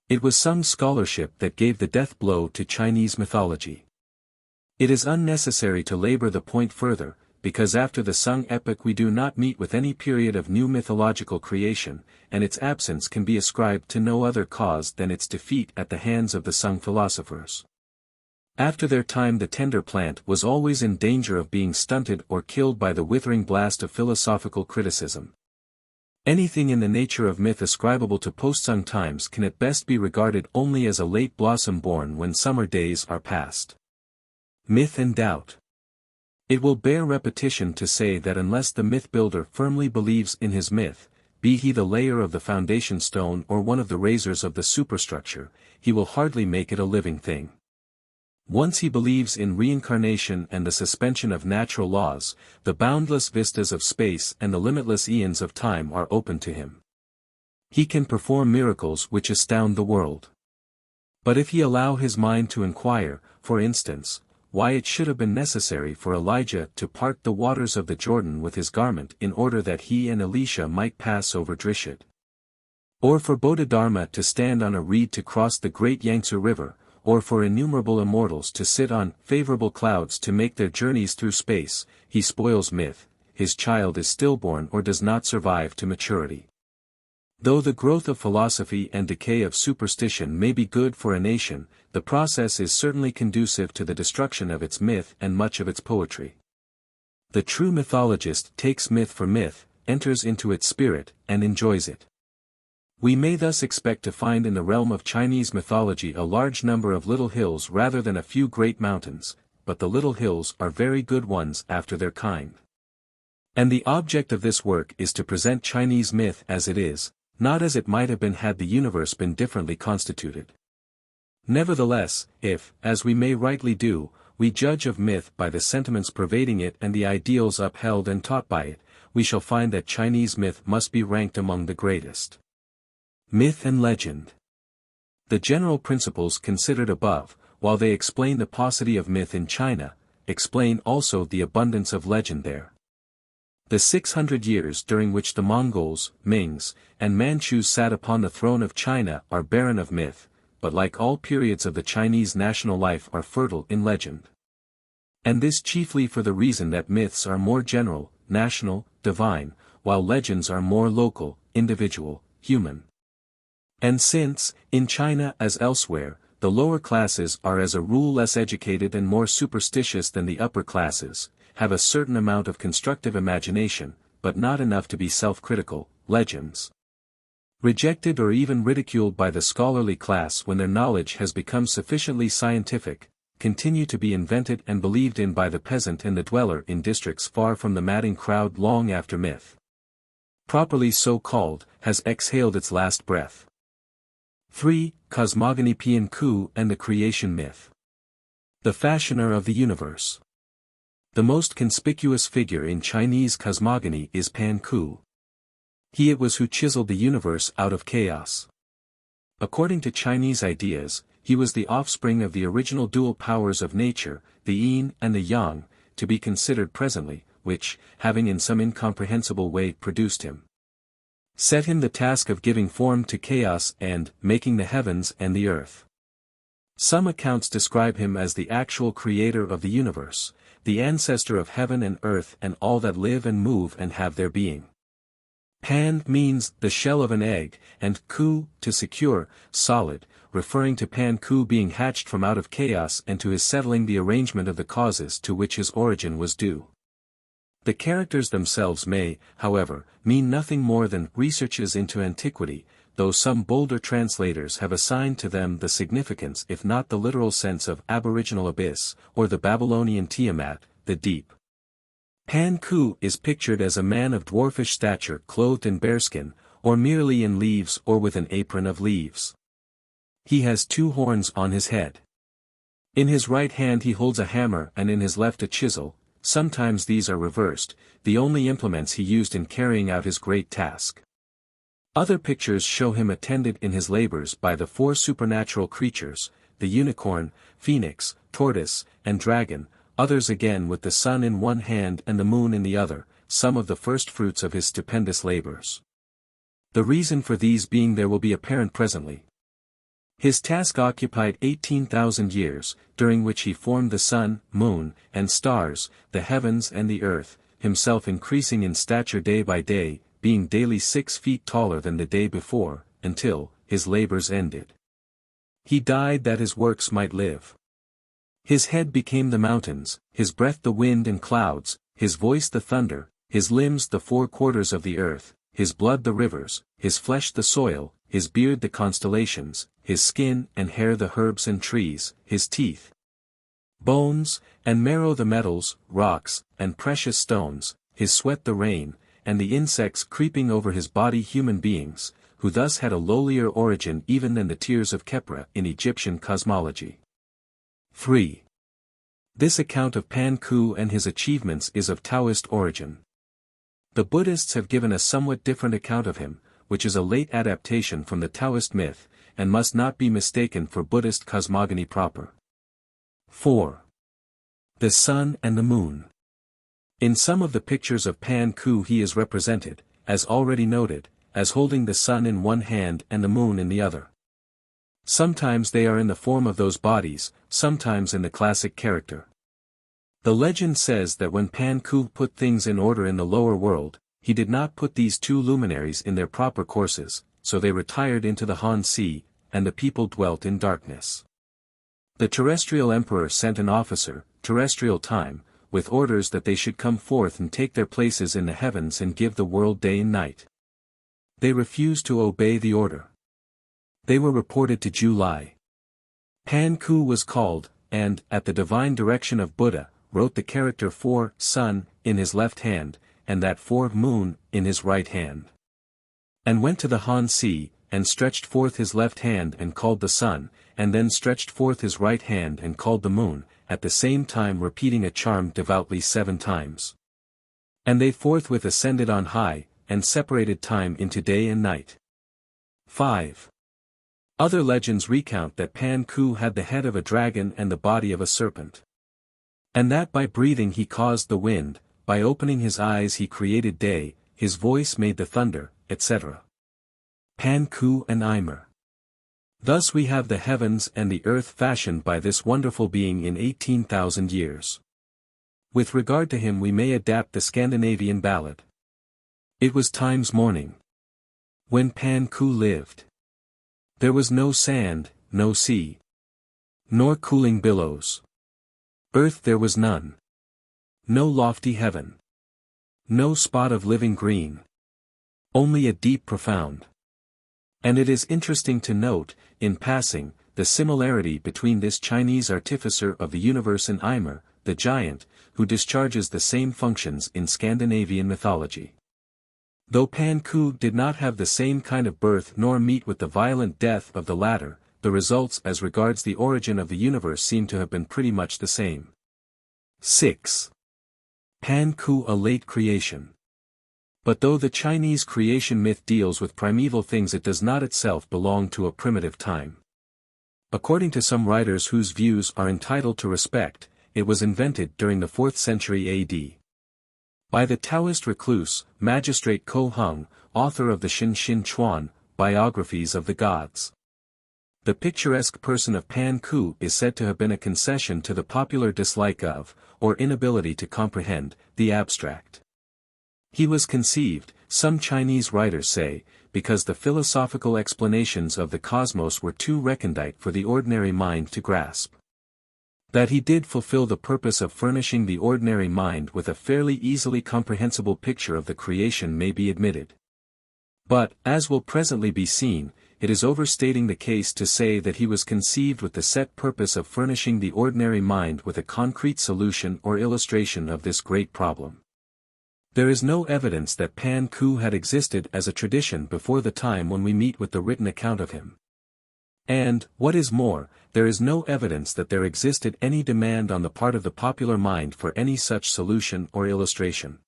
It was Sung scholarship that gave the death blow to Chinese mythology. It is unnecessary to labor the point further, because after the Sung epic we do not meet with any period of new mythological creation, and its absence can be ascribed to no other cause than its defeat at the hands of the Sung philosophers. After their time the tender plant was always in danger of being stunted or killed by the withering blast of philosophical criticism. Anything in the nature of myth ascribable to post-Sung times can at best be regarded only as a late blossom born when summer days are past. Myth and doubt. It will bear repetition to say that unless the myth-builder firmly believes in his myth, be he the layer of the foundation stone or one of the raisers of the superstructure, he will hardly make it a living thing. Once he believes in reincarnation and the suspension of natural laws, the boundless vistas of space and the limitless eons of time are open to him. He can perform miracles which astound the world. But if he allow his mind to inquire, for instance, why it should have been necessary for Elijah to part the waters of the Jordan with his garment in order that he and Elisha might pass over Drishit. Or for Bodhidharma to stand on a reed to cross the great Yangtze River, or for innumerable immortals to sit on favorable clouds to make their journeys through space. He spoils myth, his child is stillborn or does not survive to maturity. Though the growth of philosophy and decay of superstition may be good for a nation, the process is certainly conducive to the destruction of its myth and much of its poetry. The true mythologist takes myth for myth, enters into its spirit, and enjoys it. We may thus expect to find in the realm of Chinese mythology a large number of little hills rather than a few great mountains, but the little hills are very good ones after their kind. And the object of this work is to present Chinese myth as it is, not as it might have been had the universe been differently constituted. Nevertheless, if, as we may rightly do, we judge of myth by the sentiments pervading it and the ideals upheld and taught by it, we shall find that Chinese myth must be ranked among the greatest. Myth and legend. The general principles considered above, while they explain the paucity of myth in China, explain also the abundance of legend there. The 600 years during which the Mongols, Mings, and Manchus sat upon the throne of China are barren of myth, but like all periods of the Chinese national life are fertile in legend. And this chiefly for the reason that myths are more general, national, divine, while legends are more local, individual, human. And since, in China as elsewhere, the lower classes are as a rule less educated and more superstitious than the upper classes, have a certain amount of constructive imagination, but not enough to be self-critical, legends, rejected or even ridiculed by the scholarly class when their knowledge has become sufficiently scientific, continue to be invented and believed in by the peasant and the dweller in districts far from the madding crowd long after myth, properly so called, has exhaled its last breath. 3. Cosmogony-p'an and the creation myth. The fashioner of the universe. The most conspicuous figure in Chinese cosmogony is Pan Ku. He it was who chiseled the universe out of chaos. According to Chinese ideas, he was the offspring of the original dual powers of nature, the yin and the yang, to be considered presently, which, having in some incomprehensible way produced him, set him the task of giving form to chaos and making the heavens and the earth. Some accounts describe him as the actual creator of the universe, the ancestor of heaven and earth and all that live and move and have their being. Pan means the shell of an egg, and ku, to secure, solid, referring to Pan Ku being hatched from out of chaos and to his settling the arrangement of the causes to which his origin was due. The characters themselves may, however, mean nothing more than researches into antiquity, though some bolder translators have assigned to them the significance if not the literal sense of aboriginal abyss, or the Babylonian Tiamat, the deep. Pan Ku is pictured as a man of dwarfish stature clothed in bearskin, or merely in leaves or with an apron of leaves. He has 2 horns on his head. In his right hand he holds a hammer and in his left a chisel. Sometimes these are reversed, the only implements he used in carrying out his great task. Other pictures show him attended in his labors by the 4 supernatural creatures, the unicorn, phoenix, tortoise, and dragon, others again with the sun in one hand and the moon in the other, some of the first fruits of his stupendous labors. The reason for these being there will be apparent presently. His task occupied 18,000 years, during which he formed the sun, moon, and stars, the heavens and the earth, himself increasing in stature day by day, being daily 6 feet taller than the day before, until, his labors ended, he died that his works might live. His head became the mountains, his breath the wind and clouds, his voice the thunder, his limbs the 4 quarters of the earth, his blood the rivers, his flesh the soil, his beard the constellations, his skin and hair the herbs and trees, his teeth, bones, and marrow the metals, rocks, and precious stones, his sweat the rain, and the insects creeping over his body human beings, who thus had a lowlier origin even than the tears of Khepra in Egyptian cosmology. 3. This account of Pan Ku and his achievements is of Taoist origin. The Buddhists have given a somewhat different account of him, which is a late adaptation from the Taoist myth, and must not be mistaken for Buddhist cosmogony proper. 4. The sun and the moon. In some of the pictures of Pan Ku he is represented, as already noted, as holding the sun in one hand and the moon in the other. Sometimes they are in the form of those bodies, sometimes in the classic character. The legend says that when Pan Ku put things in order in the lower world, he did not put these two luminaries in their proper courses, so they retired into the Han Sea, and the people dwelt in darkness. The terrestrial emperor sent an officer, terrestrial time, with orders that they should come forth and take their places in the heavens and give the world day and night. They refused to obey the order. They were reported to July. Pan Ku was called, and, at the divine direction of Buddha, wrote the character for sun in his left hand, and that for moon in his right hand. And went to the Han Sea, and stretched forth his left hand and called the sun, and then stretched forth his right hand and called the moon, at the same time repeating a charm devoutly 7 times. And they forthwith ascended on high, and separated time into day and night. 5. Other legends recount that Pan Ku had the head of a dragon and the body of a serpent. And that by breathing he caused the wind, by opening his eyes he created day, his voice made the thunder, etc. Pan Ku and Ymer. Thus we have the heavens and the earth fashioned by this wonderful being in 18,000 years. With regard to him we may adapt the Scandinavian ballad. It was time's morning, when Pan Ku lived. There was no sand, no sea, nor cooling billows. Earth there was none. No lofty heaven. No spot of living green. Only a deep profound. And it is interesting to note, in passing, the similarity between this Chinese artificer of the universe and Ymer, the giant, who discharges the same functions in Scandinavian mythology. Though Pan Ku did not have the same kind of birth nor meet with the violent death of the latter, the results as regards the origin of the universe seem to have been pretty much the same. 6. Pan Ku a late creation. But though the Chinese creation myth deals with primeval things, it does not itself belong to a primitive time. According to some writers whose views are entitled to respect, it was invented during the 4th century AD. By the Taoist recluse, magistrate Ko Hung, author of the Xin Chuan, biographies of the gods. The picturesque person of Pan Ku is said to have been a concession to the popular dislike of, or inability to comprehend, the abstract. He was conceived, some Chinese writers say, because the philosophical explanations of the cosmos were too recondite for the ordinary mind to grasp. That he did fulfill the purpose of furnishing the ordinary mind with a fairly easily comprehensible picture of the creation may be admitted. But, as will presently be seen, it is overstating the case to say that he was conceived with the set purpose of furnishing the ordinary mind with a concrete solution or illustration of this great problem. There is no evidence that Pan Ku had existed as a tradition before the time when we meet with the written account of him. And, what is more, there is no evidence that there existed any demand on the part of the popular mind for any such solution or illustration.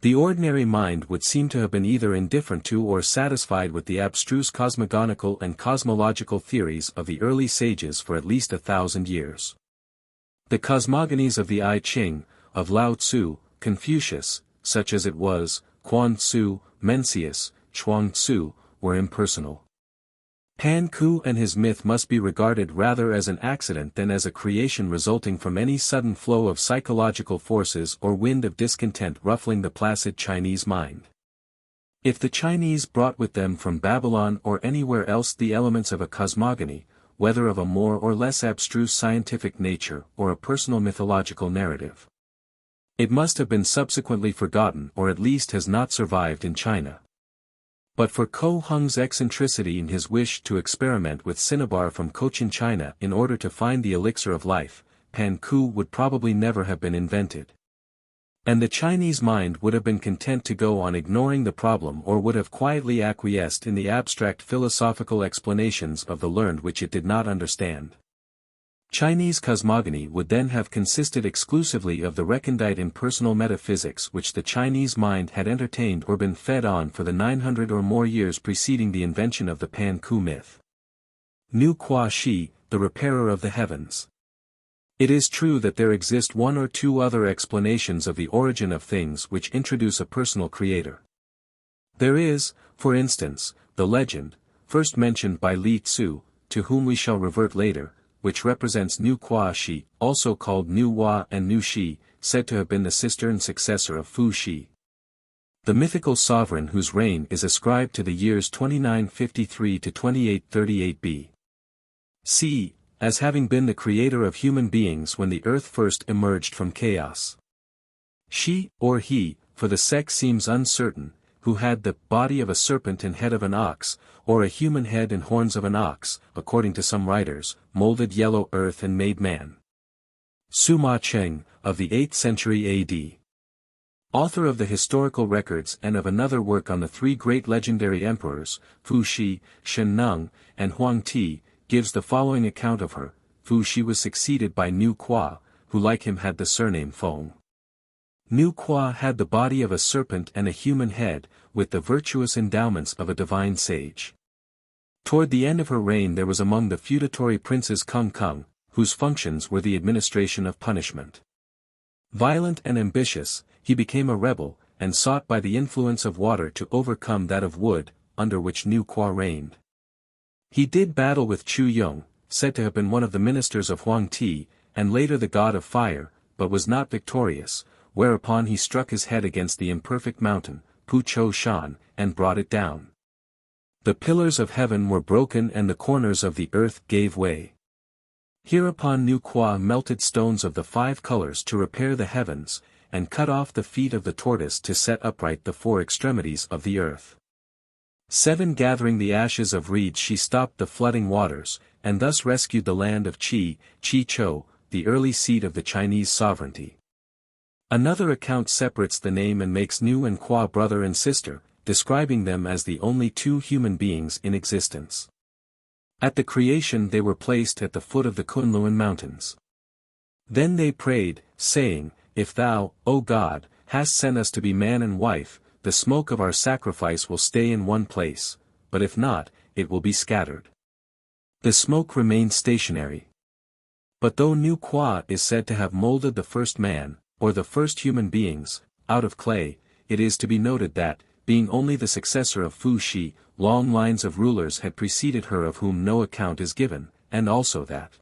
The ordinary mind would seem to have been either indifferent to or satisfied with the abstruse cosmogonical and cosmological theories of the early sages for at least 1,000 years. The cosmogonies of the I Ching, of Lao Tzu, Confucius, such as it was, Quan Tzu, Mencius, Chuang Tzu, were impersonal. Pan Ku and his myth must be regarded rather as an accident than as a creation resulting from any sudden flow of psychological forces or wind of discontent ruffling the placid Chinese mind. If the Chinese brought with them from Babylon or anywhere else the elements of a cosmogony, whether of a more or less abstruse scientific nature or a personal mythological narrative, it must have been subsequently forgotten or at least has not survived in China. But for Ko Hung's eccentricity in his wish to experiment with cinnabar from Cochin China in order to find the elixir of life, Pan Ku would probably never have been invented. And the Chinese mind would have been content to go on ignoring the problem or would have quietly acquiesced in the abstract philosophical explanations of the learned which it did not understand. Chinese cosmogony would then have consisted exclusively of the recondite impersonal metaphysics which the Chinese mind had entertained or been fed on for the 900 or more years preceding the invention of the Pan Ku myth. Nu Qua Shi, the repairer of the heavens. It is true that there exist one or two other explanations of the origin of things which introduce a personal creator. There is, for instance, the legend, first mentioned by Li Tzu, to whom we shall revert later, which represents Nu Kwa Shi, also called Nu Wa and Nu Shi, said to have been the sister and successor of Fu Shi, the mythical sovereign whose reign is ascribed to the years 2953 to 2838 B.C., as having been the creator of human beings when the earth first emerged from chaos. She, or he, for the sex seems uncertain, who had the body of a serpent and head of an ox, or a human head and horns of an ox, according to some writers, molded yellow earth and made man. Sima Cheng, of the 8th century A.D., author of the historical records and of another work on the three great legendary emperors, Fu Shi, Shen Nung, and Huang Ti, gives the following account of her. Fu Shi was succeeded by Nu Kwa, who like him had the surname Feng. Nu Kwa had the body of a serpent and a human head, with the virtuous endowments of a divine sage. Toward the end of her reign there was among the feudatory princes Kung Kung, whose functions were the administration of punishment. Violent and ambitious, he became a rebel, and sought by the influence of water to overcome that of wood, under which Nu Kwa reigned. He did battle with Chu Yung, said to have been one of the ministers of Huang Ti, and later the god of fire, but was not victorious, whereupon he struck his head against the imperfect mountain, Pu Cho Shan, and brought it down. The pillars of heaven were broken and the corners of the earth gave way. Hereupon Nu Kwa melted stones of the 5 colors to repair the heavens, and cut off the feet of the tortoise to set upright the 4 extremities of the earth. 7 Gathering the ashes of reeds she stopped the flooding waters, and thus rescued the land of Qi, Qi Chou, the early seat of the Chinese sovereignty. Another account separates the name and makes Nu and Kwa brother and sister, describing them as the only 2 human beings in existence. At the creation they were placed at the foot of the Kunlun mountains. Then they prayed, saying, "If thou, O God, hast sent us to be man and wife, the smoke of our sacrifice will stay in one place, but if not, it will be scattered." The smoke remained stationary. But though Nu Kwa is said to have molded the first man, or the first human beings, out of clay, it is to be noted that, being only the successor of Fu Shi, long lines of rulers had preceded her of whom no account is given, and also that,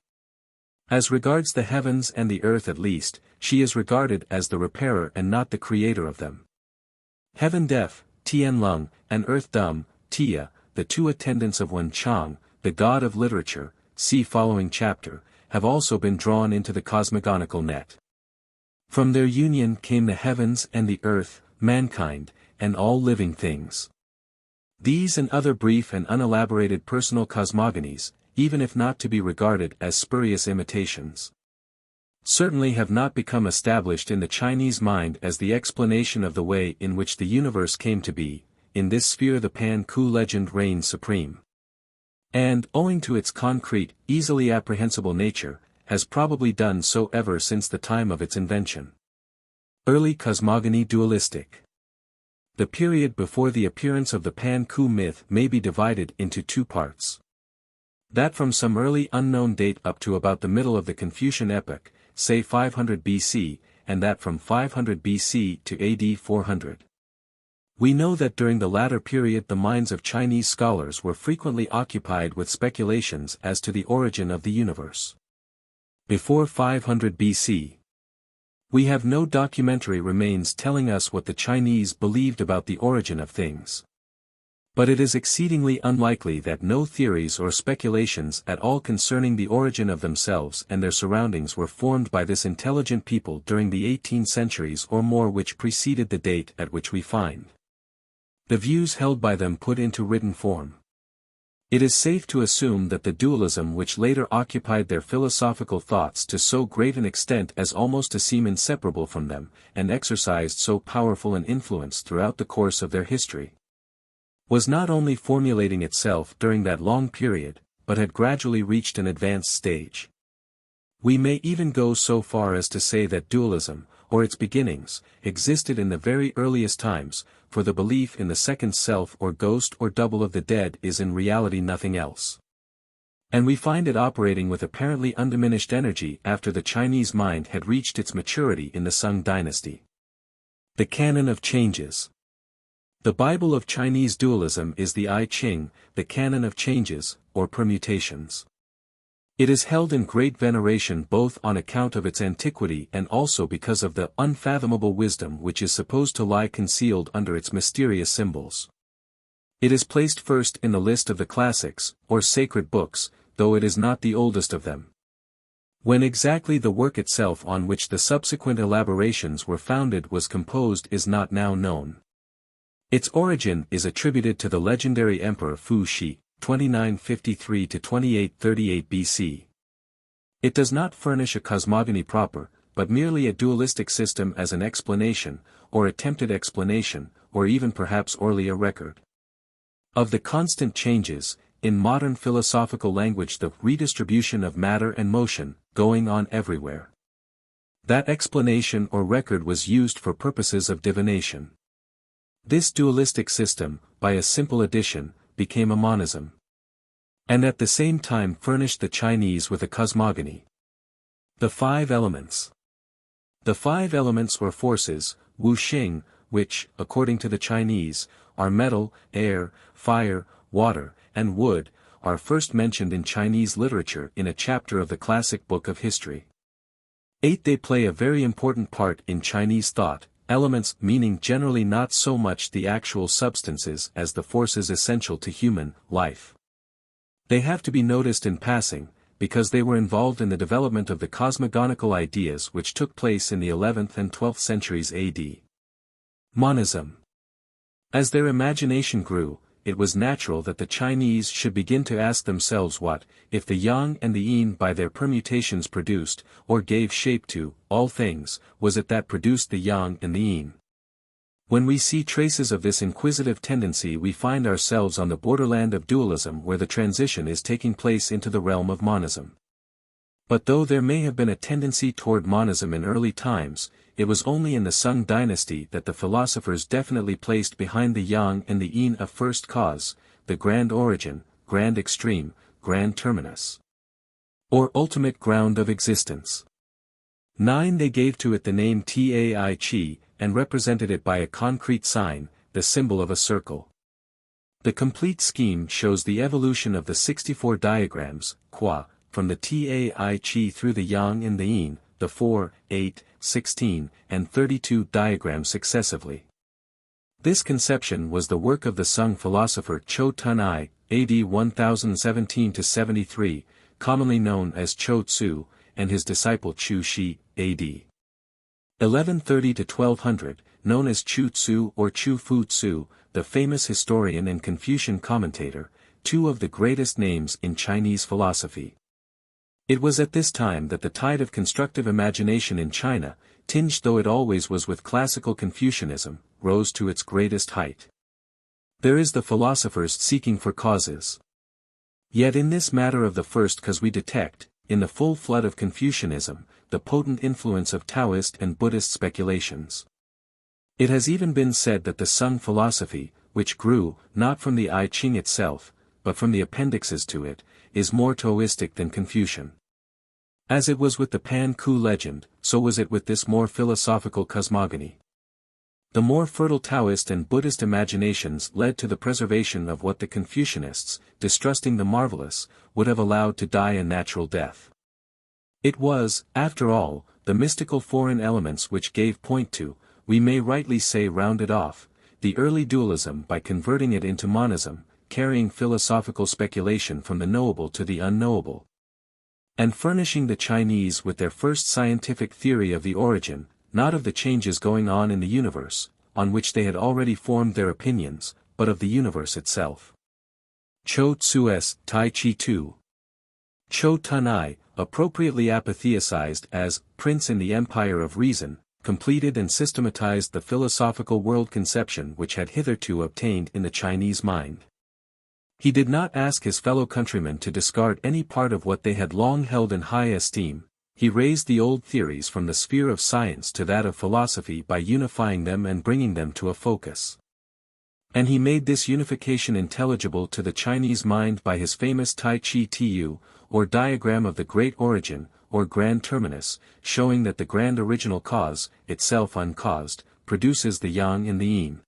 as regards the heavens and the earth at least, she is regarded as the repairer and not the creator of them. Heaven deaf, Tian Lung, and earth dumb, Tia, the 2 attendants of Wen Chang, the god of literature, see following chapter, have also been drawn into the cosmogonical net. From their union came the heavens and the earth, mankind, and all living things. These and other brief and unelaborated personal cosmogonies, even if not to be regarded as spurious imitations, certainly have not become established in the Chinese mind as the explanation of the way in which the universe came to be. In this sphere the Pan-Ku legend reigns supreme. And, owing to its concrete, easily apprehensible nature, has probably done so ever since the time of its invention. Early cosmogony dualistic. The period before the appearance of the Pan-Ku myth may be divided into 2 parts. That from some early unknown date up to about the middle of the Confucian epoch, say 500 BC, and that from 500 BC to AD 400. We know that during the latter period the minds of Chinese scholars were frequently occupied with speculations as to the origin of the universe. Before 500 BC, we have no documentary remains telling us what the Chinese believed about the origin of things. But it is exceedingly unlikely that no theories or speculations at all concerning the origin of themselves and their surroundings were formed by this intelligent people during the 18 centuries or more which preceded the date at which we find the views held by them put into written form. It is safe to assume that the dualism which later occupied their philosophical thoughts to so great an extent as almost to seem inseparable from them, and exercised so powerful an influence throughout the course of their history, was not only formulating itself during that long period, but had gradually reached an advanced stage. We may even go so far as to say that dualism, or its beginnings, existed in the very earliest times, for the belief in the second self or ghost or double of the dead is in reality nothing else. And we find it operating with apparently undiminished energy after the Chinese mind had reached its maturity in the Sung dynasty. The Canon of Changes. The Bible of Chinese dualism is the I Ching, the canon of changes, or permutations. It is held in great veneration both on account of its antiquity and also because of the unfathomable wisdom which is supposed to lie concealed under its mysterious symbols. It is placed first in the list of the classics, or sacred books, though it is not the oldest of them. When exactly the work itself on which the subsequent elaborations were founded was composed is not now known. Its origin is attributed to the legendary emperor Fu Shi, 2953–2838 BC. It does not furnish a cosmogony proper, but merely a dualistic system as an explanation, or attempted explanation, or even perhaps orally a record of the constant changes, in modern philosophical language the redistribution of matter and motion, going on everywhere. That explanation or record was used for purposes of divination. This dualistic system, by a simple addition, became a monism. And at the same time furnished the Chinese with a cosmogony. The five elements. The five elements or forces, Wu Xing, which, according to the Chinese, are metal, air, fire, water, and wood, are first mentioned in Chinese literature in a chapter of the classic book of history. 8. They play a very important part in Chinese thought, elements meaning generally not so much the actual substances as the forces essential to human life. They have to be noticed in passing, because they were involved in the development of the cosmogonical ideas which took place in the 11th and 12th centuries AD. Monism. As their imagination grew, it was natural that the Chinese should begin to ask themselves what, if the yang and the yin by their permutations produced, or gave shape to, all things, was it that produced the yang and the yin? When we see traces of this inquisitive tendency we find ourselves on the borderland of dualism where the transition is taking place into the realm of monism. But though there may have been a tendency toward monism in early times, it was only in the Sung dynasty that the philosophers definitely placed behind the yang and the yin a first cause, the grand origin, grand extreme, grand terminus, or ultimate ground of existence. 9. They gave to it the name Tai Chi, and represented it by a concrete sign, the symbol of a circle. The complete scheme shows the evolution of the 64 diagrams, Qua, from the Tai Chi through the yang and the yin, the 4, 8, 16, and 32 diagrams successively. This conception was the work of the Sung philosopher Chou Tun-ai, AD 1017–73, commonly known as Chou Tzu, and his disciple Chu Shi, AD 1130–1200, known as Chu Tzu or Chu Fu Tzu, the famous historian and Confucian commentator, two of the greatest names in Chinese philosophy. It was at this time that the tide of constructive imagination in China, tinged though it always was with classical Confucianism, rose to its greatest height. There is the philosophers seeking for causes. Yet in this matter of the first cause we detect, in the full flood of Confucianism, the potent influence of Taoist and Buddhist speculations. It has even been said that the Sung philosophy, which grew, not from the I Ching itself, but from the appendixes to it, is more Taoistic than Confucian. As it was with the Pan-Ku legend, so was it with this more philosophical cosmogony. The more fertile Taoist and Buddhist imaginations led to the preservation of what the Confucianists, distrusting the marvelous, would have allowed to die a natural death. It was, after all, the mystical foreign elements which gave point to, we may rightly say rounded off, the early dualism by converting it into monism, carrying philosophical speculation from the knowable to the unknowable, and furnishing the Chinese with their first scientific theory of the origin, not of the changes going on in the universe, on which they had already formed their opinions, but of the universe itself. Chou Tzu's Tai Chi II. Chou Tun-ai, appropriately apotheosized as Prince in the Empire of Reason, completed and systematized the philosophical world conception which had hitherto obtained in the Chinese mind. He did not ask his fellow countrymen to discard any part of what they had long held in high esteem. He raised the old theories from the sphere of science to that of philosophy by unifying them and bringing them to a focus. And he made this unification intelligible to the Chinese mind by his famous Tai Chi Tu, or diagram of the great origin, or grand terminus, showing that the grand original cause, itself uncaused, produces the yang and the yin.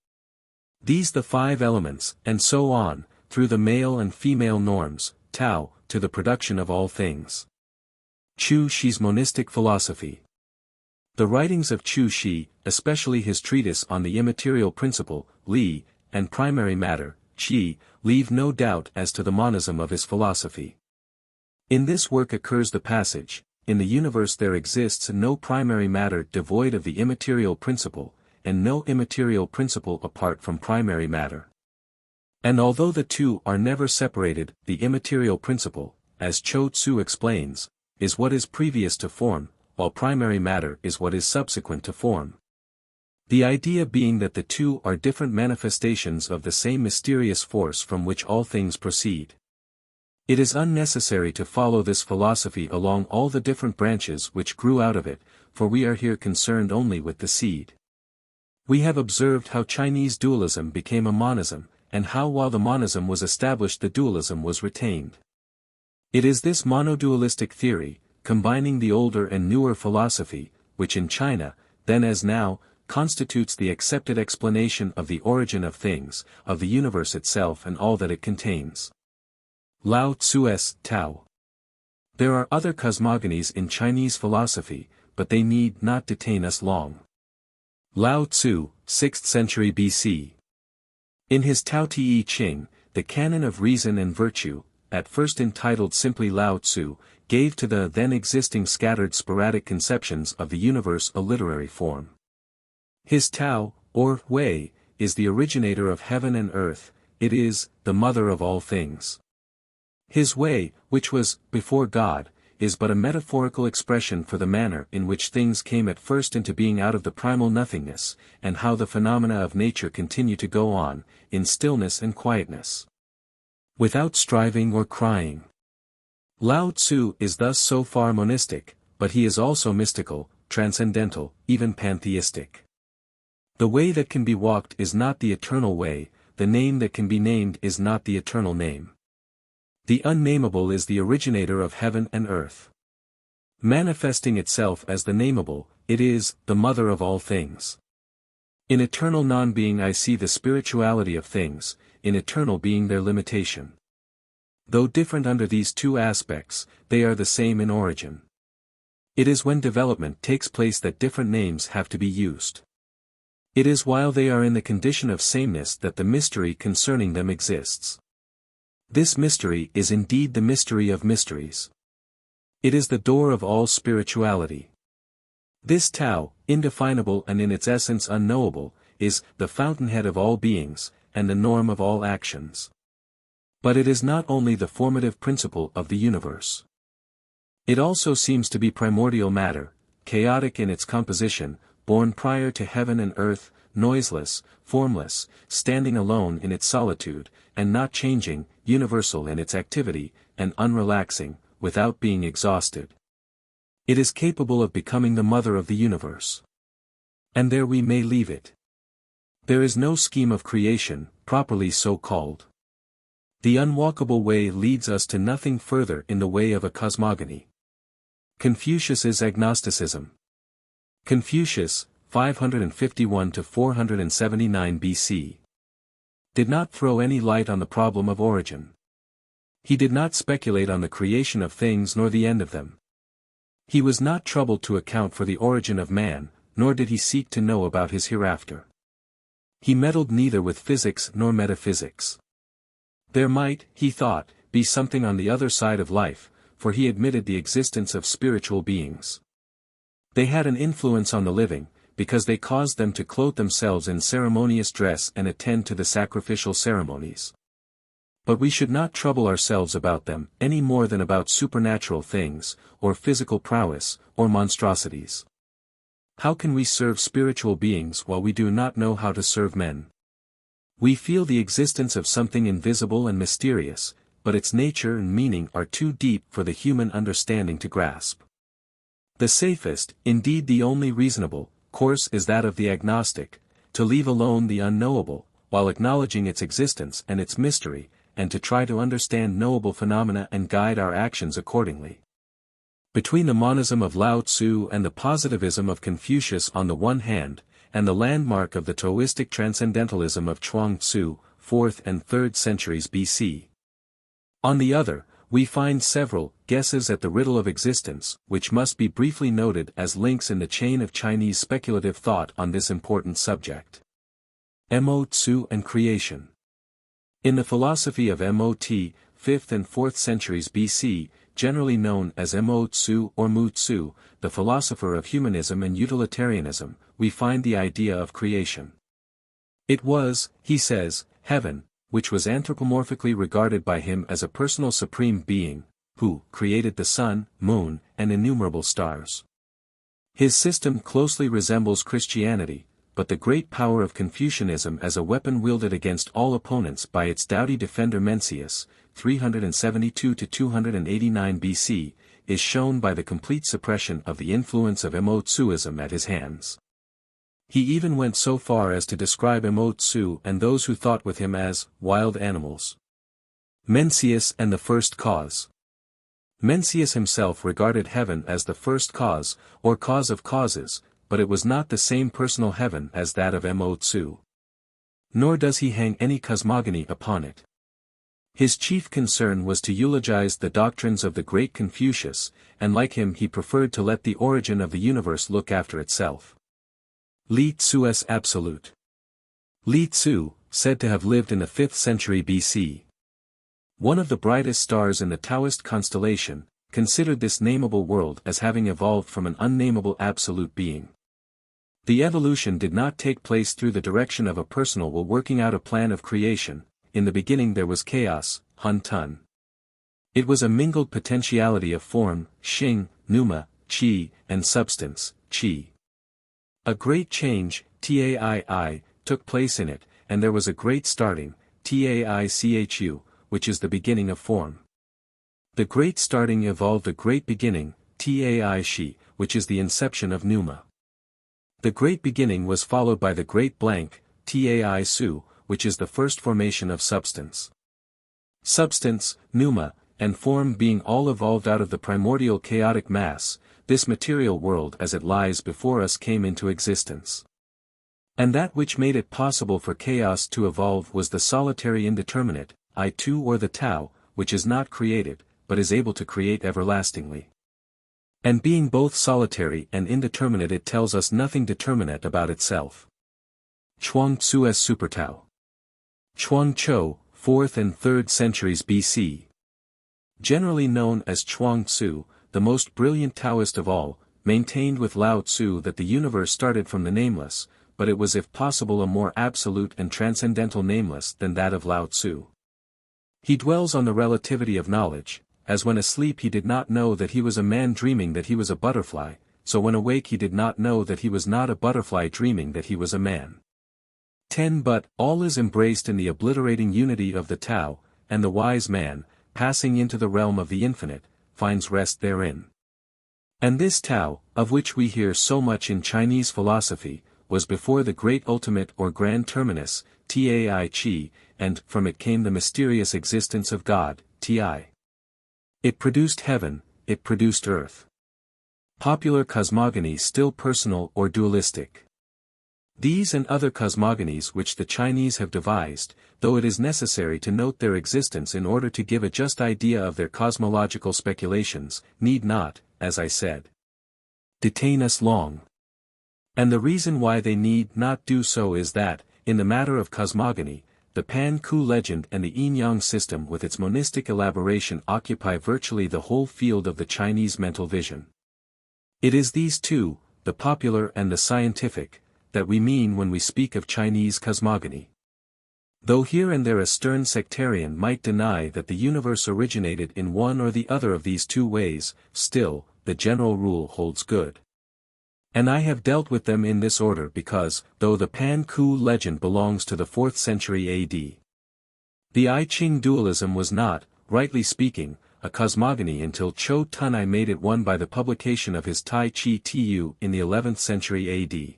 These the five elements, and so on, through the male and female norms, Tao, to the production of all things. Chu Shi's monistic philosophy. The writings of Chu Shi, especially his treatise on the immaterial principle, Li, and primary matter, Qi, leave no doubt as to the monism of his philosophy. In this work occurs the passage, "In the universe there exists no primary matter devoid of the immaterial principle, and no immaterial principle apart from primary matter. And although the two are never separated, the immaterial principle, as Cho Tzu explains, is what is previous to form, while primary matter is what is subsequent to form." The idea being that the two are different manifestations of the same mysterious force from which all things proceed. It is unnecessary to follow this philosophy along all the different branches which grew out of it, for we are here concerned only with the seed. We have observed how Chinese dualism became a monism, and how while the monism was established the dualism was retained. It is this monodualistic theory, combining the older and newer philosophy, which in China, then as now, constitutes the accepted explanation of the origin of things, of the universe itself and all that it contains. Lao Tzu's Tao. There are other cosmogonies in Chinese philosophy, but they need not detain us long. Lao Tzu, 6th century BC. In his Tao Te Ching, the Canon of Reason and Virtue, at first entitled simply Lao Tzu, gave to the then existing scattered sporadic conceptions of the universe a literary form. His Tao, or Way, is the originator of heaven and earth, it is, the mother of all things. His Way, which was, before God, is but a metaphorical expression for the manner in which things came at first into being out of the primal nothingness, and how the phenomena of nature continue to go on, in stillness and quietness, without striving or crying. Lao Tzu is thus so far monistic, but he is also mystical, transcendental, even pantheistic. The way that can be walked is not the eternal way, the name that can be named is not the eternal name. The unnameable is the originator of heaven and earth. Manifesting itself as the nameable, it is, the mother of all things. In eternal non-being I see the spirituality of things, in eternal being their limitation. Though different under these two aspects, they are the same in origin. It is when development takes place that different names have to be used. It is while they are in the condition of sameness that the mystery concerning them exists. This mystery is indeed the mystery of mysteries. It is the door of all spirituality. This Tao, indefinable and in its essence unknowable, is the fountainhead of all beings, and the norm of all actions. But it is not only the formative principle of the universe. It also seems to be primordial matter, chaotic in its composition, born prior to heaven and earth, noiseless, formless, standing alone in its solitude, and not changing, universal in its activity, and unrelaxing, without being exhausted. It is capable of becoming the mother of the universe. And there we may leave it. There is no scheme of creation, properly so called. The unwalkable way leads us to nothing further in the way of a cosmogony. Confucius's agnosticism. Confucius, 551 to 479 BC. Did not throw any light on the problem of origin. He did not speculate on the creation of things nor the end of them. He was not troubled to account for the origin of man, nor did he seek to know about his hereafter. He meddled neither with physics nor metaphysics. There might, he thought, be something on the other side of life, for he admitted the existence of spiritual beings. They had an influence on the living, because they caused them to clothe themselves in ceremonious dress and attend to the sacrificial ceremonies. But we should not trouble ourselves about them any more than about supernatural things, or physical prowess, or monstrosities. How can we serve spiritual beings while we do not know how to serve men? We feel the existence of something invisible and mysterious, but its nature and meaning are too deep for the human understanding to grasp. The safest, indeed the only reasonable, course is that of the agnostic, to leave alone the unknowable, while acknowledging its existence and its mystery, and to try to understand knowable phenomena and guide our actions accordingly. Between the monism of Lao Tzu and the positivism of Confucius on the one hand, and the landmark of the Taoistic transcendentalism of Chuang Tzu, 4th and 3rd centuries BC. On the other, we find several guesses at the riddle of existence, which must be briefly noted as links in the chain of Chinese speculative thought on this important subject. Mo Tzu and creation. In the philosophy of Mot, 5th and 4th centuries BC, generally known as Mo Tzu or Mu Tzu, the philosopher of humanism and utilitarianism, we find the idea of creation. It was, he says, heaven, which was anthropomorphically regarded by him as a personal supreme being, who created the sun, moon, and innumerable stars. His system closely resembles Christianity, but the great power of Confucianism as a weapon wielded against all opponents by its doughty defender Mencius, 372–289 BC, is shown by the complete suppression of the influence of Mo Tzuism at his hands. He even went so far as to describe Mo Tzu and those who thought with him as wild animals. Mencius and the first cause. Mencius himself regarded heaven as the first cause, or cause of causes, but it was not the same personal heaven as that of Mo Tzu. Nor does he hang any cosmogony upon it. His chief concern was to eulogize the doctrines of the great Confucius, and like him he preferred to let the origin of the universe look after itself. Li Tzu's absolute. Li Tzu, said to have lived in the 5th century BC. One of the brightest stars in the Taoist constellation, considered this nameable world as having evolved from an unnameable absolute being. The evolution did not take place through the direction of a personal will working out a plan of creation. In the beginning there was chaos, Hun Tun. It was a mingled potentiality of form, Xing, Pneuma, Qi, and substance, Qi. A great change, Taii, took place in it, and there was a great starting, Taichu, which is the beginning of form. The great starting evolved a great beginning, Taishi, which is the inception of Pneuma. The great beginning was followed by the great blank, Taisu, which is the first formation of substance. Substance, pneuma, and form being all evolved out of the primordial chaotic mass, this material world as it lies before us came into existence. And that which made it possible for chaos to evolve was the solitary indeterminate, I2 or the Tao, which is not created, but is able to create everlastingly. And being both solitary and indeterminate, it tells us nothing determinate about itself. Chuang Tzu's Supertao. Chuang Tzu, 4th and 3rd centuries BC. Generally known as Chuang Tzu, the most brilliant Taoist of all, maintained with Lao Tzu that the universe started from the nameless, but it was if possible a more absolute and transcendental nameless than that of Lao Tzu. He dwells on the relativity of knowledge, as when asleep he did not know that he was a man dreaming that he was a butterfly, so when awake he did not know that he was not a butterfly dreaming that he was a man. 10 But all is embraced in the obliterating unity of the Tao, and the wise man, passing into the realm of the infinite, finds rest therein. And this Tao, of which we hear so much in Chinese philosophy, was before the great ultimate or grand terminus, Tai Chi, and from it came the mysterious existence of God, Ti. It produced heaven, it produced earth. Popular cosmogony still personal or dualistic. These and other cosmogonies which the Chinese have devised, though it is necessary to note their existence in order to give a just idea of their cosmological speculations, need not, as I said, detain us long. And the reason why they need not do so is that, in the matter of cosmogony, the Pan-Ku legend and the Yin-Yang system with its monistic elaboration occupy virtually the whole field of the Chinese mental vision. It is these two, the popular and the scientific, that we mean when we speak of Chinese cosmogony. Though here and there a stern sectarian might deny that the universe originated in one or the other of these two ways, still, the general rule holds good. And I have dealt with them in this order because, though the Pan-Ku legend belongs to the 4th century AD, the I Ching dualism was not, rightly speaking, a cosmogony until Chou Tunai made it one by the publication of his Tai Chi Tu in the 11th century AD.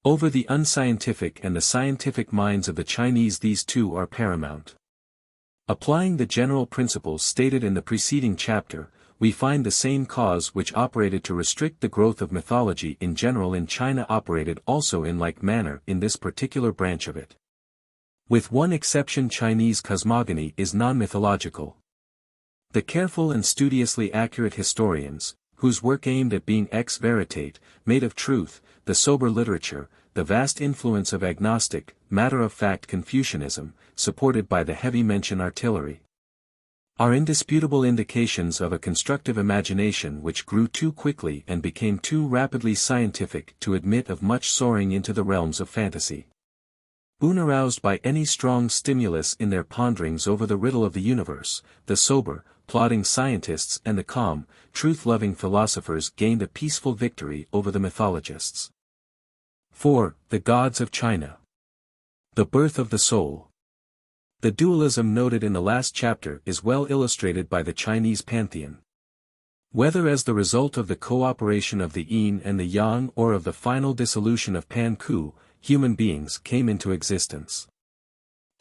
Over the unscientific and the scientific minds of the Chinese, these two are paramount. Applying the general principles stated in the preceding chapter, we find the same cause which operated to restrict the growth of mythology in general in China operated also in like manner in this particular branch of it. With one exception, Chinese cosmogony is non-mythological. The careful and studiously accurate historians, whose work aimed at being ex veritate, made of truth, the sober literature, the vast influence of agnostic, matter-of-fact Confucianism, supported by the heavy mention artillery, are indisputable indications of a constructive imagination which grew too quickly and became too rapidly scientific to admit of much soaring into the realms of fantasy. Unaroused by any strong stimulus in their ponderings over the riddle of the universe, the sober, plodding scientists and the calm, truth-loving philosophers gained a peaceful victory over the mythologists. 4. The gods of China. The birth of the soul. The dualism noted in the last chapter is well illustrated by the Chinese pantheon. Whether as the result of the cooperation of the yin and the yang or of the final dissolution of Pan-Ku, human beings came into existence.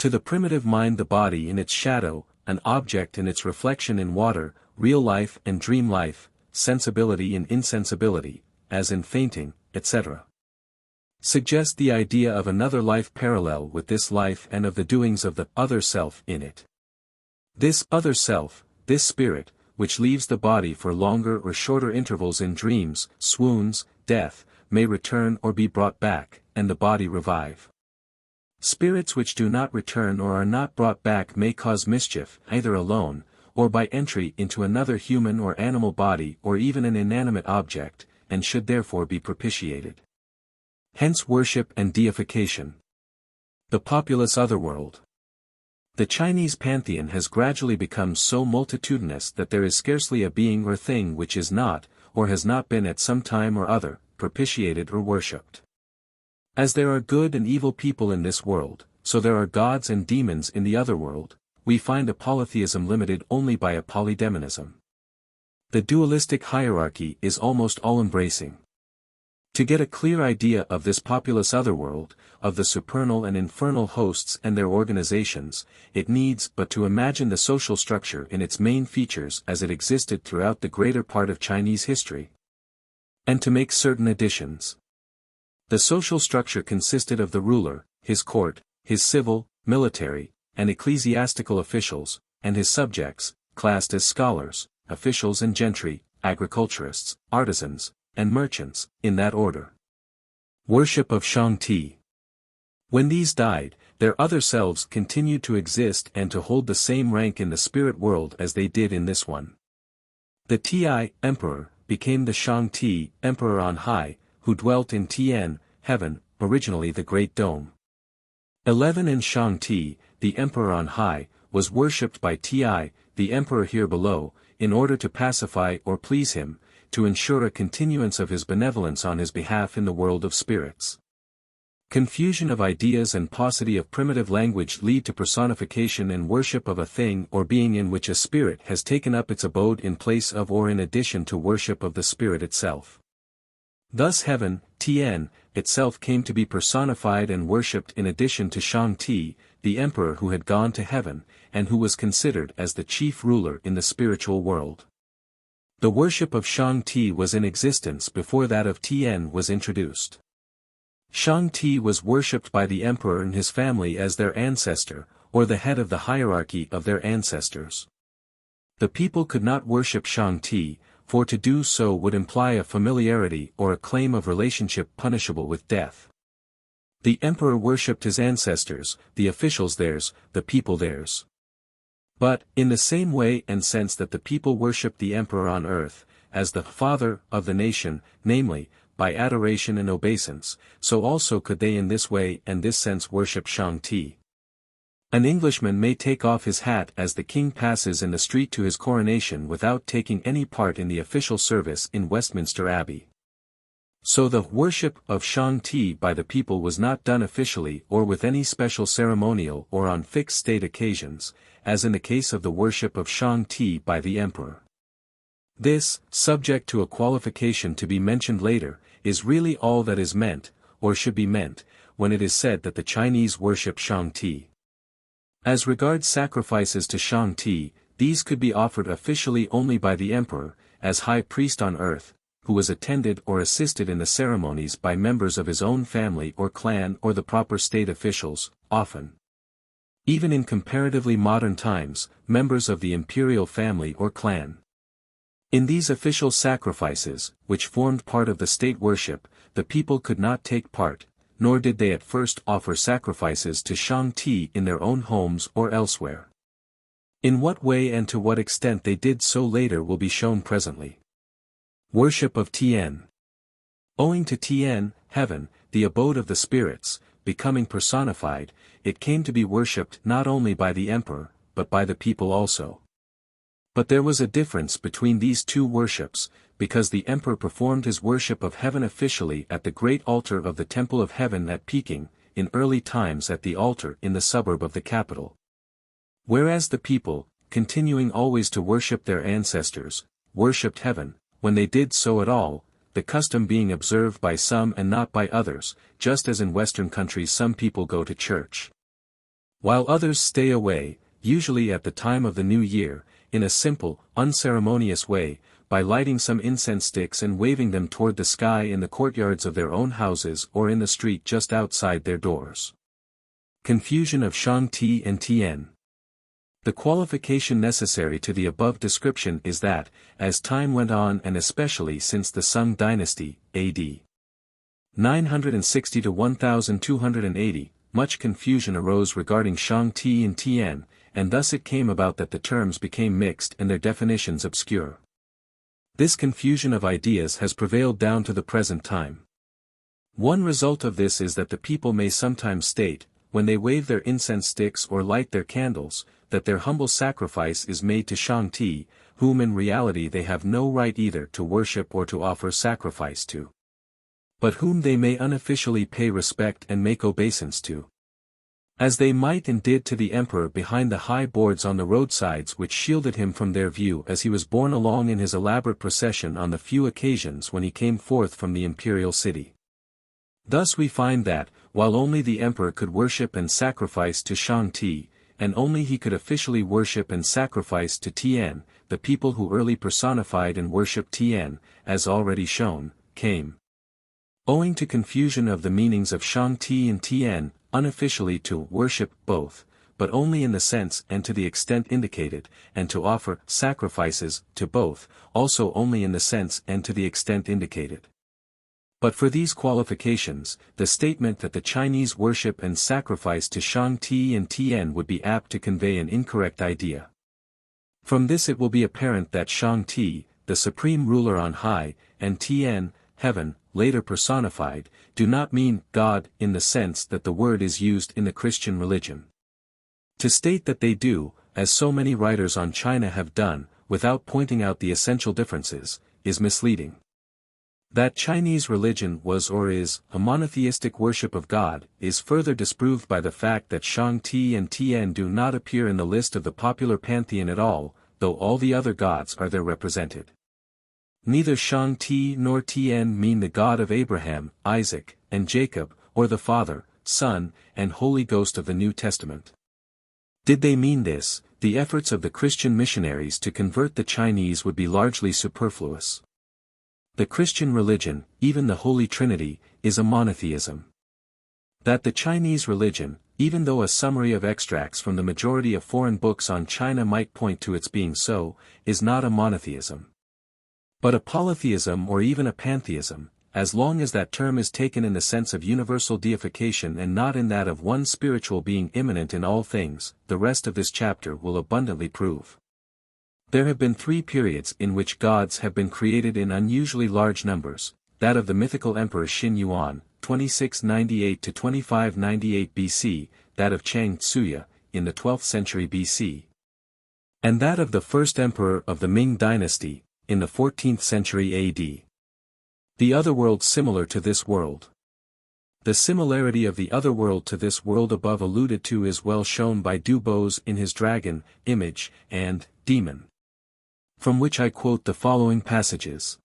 To the primitive mind, the body in its shadow, an object in its reflection in water, real life and dream life, sensibility and insensibility, as in fainting, etc. suggest the idea of another life parallel with this life and of the doings of the other self in it. This other self, this spirit, which leaves the body for longer or shorter intervals in dreams, swoons, death, may return or be brought back, and the body revive. Spirits which do not return or are not brought back may cause mischief, either alone, or by entry into another human or animal body or even an inanimate object, and should therefore be propitiated. Hence worship and deification. The populous otherworld. The Chinese pantheon has gradually become so multitudinous that there is scarcely a being or thing which is not, or has not been at some time or other, propitiated or worshipped. As there are good and evil people in this world, so there are gods and demons in the other world. We find a polytheism limited only by a polydemonism. The dualistic hierarchy is almost all-embracing. To get a clear idea of this populous otherworld, of the supernal and infernal hosts and their organizations, it needs but to imagine the social structure in its main features as it existed throughout the greater part of Chinese history. And to make certain additions. The social structure consisted of the ruler, his court, his civil, military, and ecclesiastical officials, and his subjects, classed as scholars, officials and gentry, agriculturists, artisans, and merchants, in that order. Worship of Chang'e. When these died, their other selves continued to exist and to hold the same rank in the spirit world as they did in this one. The Ti, emperor, became the Chang'e, emperor on high, who dwelt in Tian, heaven, originally the Great Dome. 11 and Chang'e, the emperor on high, was worshipped by Ti, the emperor here below, in order to pacify or please him, to ensure a continuance of his benevolence on his behalf in the world of spirits. Confusion of ideas and paucity of primitive language lead to personification and worship of a thing or being in which a spirit has taken up its abode in place of or in addition to worship of the spirit itself. Thus heaven, Tian, itself came to be personified and worshipped in addition to Chang'e, the emperor who had gone to heaven, and who was considered as the chief ruler in the spiritual world. The worship of Chang'e was in existence before that of Tian was introduced. Chang'e was worshipped by the emperor and his family as their ancestor, or the head of the hierarchy of their ancestors. The people could not worship Chang'e, for to do so would imply a familiarity or a claim of relationship punishable with death. The emperor worshipped his ancestors, the officials theirs, the people theirs. But, in the same way and sense that the people worshipped the emperor on earth, as the father of the nation, namely, by adoration and obeisance, so also could they in this way and this sense worship Chang'e. An Englishman may take off his hat as the king passes in the street to his coronation without taking any part in the official service in Westminster Abbey. So the worship of Chang'e by the people was not done officially or with any special ceremonial or on fixed state occasions, as in the case of the worship of Chang'e by the emperor. This, subject to a qualification to be mentioned later, is really all that is meant, or should be meant, when it is said that the Chinese worship Shangti. As regards sacrifices to Shangti, these could be offered officially only by the emperor, as high priest on earth, who was attended or assisted in the ceremonies by members of his own family or clan or the proper state officials, often. Even in comparatively modern times, members of the imperial family or clan. In these official sacrifices, which formed part of the state worship, the people could not take part, nor did they at first offer sacrifices to Shangti in their own homes or elsewhere. In what way and to what extent they did so later will be shown presently. Worship of Tian. Owing to Tian, heaven, the abode of the spirits, becoming personified, it came to be worshipped not only by the emperor, but by the people also. But there was a difference between these two worships, because the emperor performed his worship of heaven officially at the great altar of the Temple of Heaven at Peking, in early times at the altar in the suburb of the capital. Whereas the people, continuing always to worship their ancestors, worshipped heaven, when they did so at all, the custom being observed by some and not by others, just as in Western countries some people go to church, while others stay away, usually at the time of the New Year, in a simple, unceremonious way, by lighting some incense sticks and waving them toward the sky in the courtyards of their own houses or in the street just outside their doors. Confusion of Shangti and Tian. The qualification necessary to the above description is that, as time went on and especially since the Sung dynasty, AD 960 to 1280, much confusion arose regarding Shangti and Tian, and thus it came about that the terms became mixed and their definitions obscure. This confusion of ideas has prevailed down to the present time. One result of this is that the people may sometimes state, when they wave their incense sticks or light their candles, that their humble sacrifice is made to Shangti, whom in reality they have no right either to worship or to offer sacrifice to, but whom they may unofficially pay respect and make obeisance to, as they might and did to the emperor behind the high boards on the roadsides which shielded him from their view as he was borne along in his elaborate procession on the few occasions when he came forth from the imperial city. Thus we find that, while only the emperor could worship and sacrifice to Shangti, and only he could officially worship and sacrifice to Tian, the people who early personified and worshipped Tian, as already shown, came, owing to confusion of the meanings of Shangti and Tian, unofficially to worship both, but only in the sense and to the extent indicated, and to offer sacrifices to both, also only in the sense and to the extent indicated. But for these qualifications, the statement that the Chinese worship and sacrifice to Shangti and Tian would be apt to convey an incorrect idea. From this it will be apparent that Shangti, the supreme ruler on high, and Tian, heaven, later personified, do not mean God in the sense that the word is used in the Christian religion. To state that they do, as so many writers on China have done, without pointing out the essential differences, is misleading. That Chinese religion was or is a monotheistic worship of God is further disproved by the fact that Shangti and Tian do not appear in the list of the popular pantheon at all, though all the other gods are there represented. Neither Shangti nor Tian mean the God of Abraham, Isaac, and Jacob, or the Father, Son, and Holy Ghost of the New Testament. Did they mean this, the efforts of the Christian missionaries to convert the Chinese would be largely superfluous. The Christian religion, even the Holy Trinity, is a monotheism. That the Chinese religion, even though a summary of extracts from the majority of foreign books on China might point to its being so, is not a monotheism, but a polytheism or even a pantheism, as long as that term is taken in the sense of universal deification and not in that of one spiritual being immanent in all things, the rest of this chapter will abundantly prove. There have been three periods in which gods have been created in unusually large numbers, that of the mythical emperor Xin Yuan, 2698 to 2598 BC, that of Chang'e, in the 12th century BC, and that of the first emperor of the Ming dynasty, in the 14th century AD. The other world similar to this world. The similarity of the other world to this world above alluded to is well shown by Du Bois in his Dragon, Image, and Demon, from which I quote the following passages.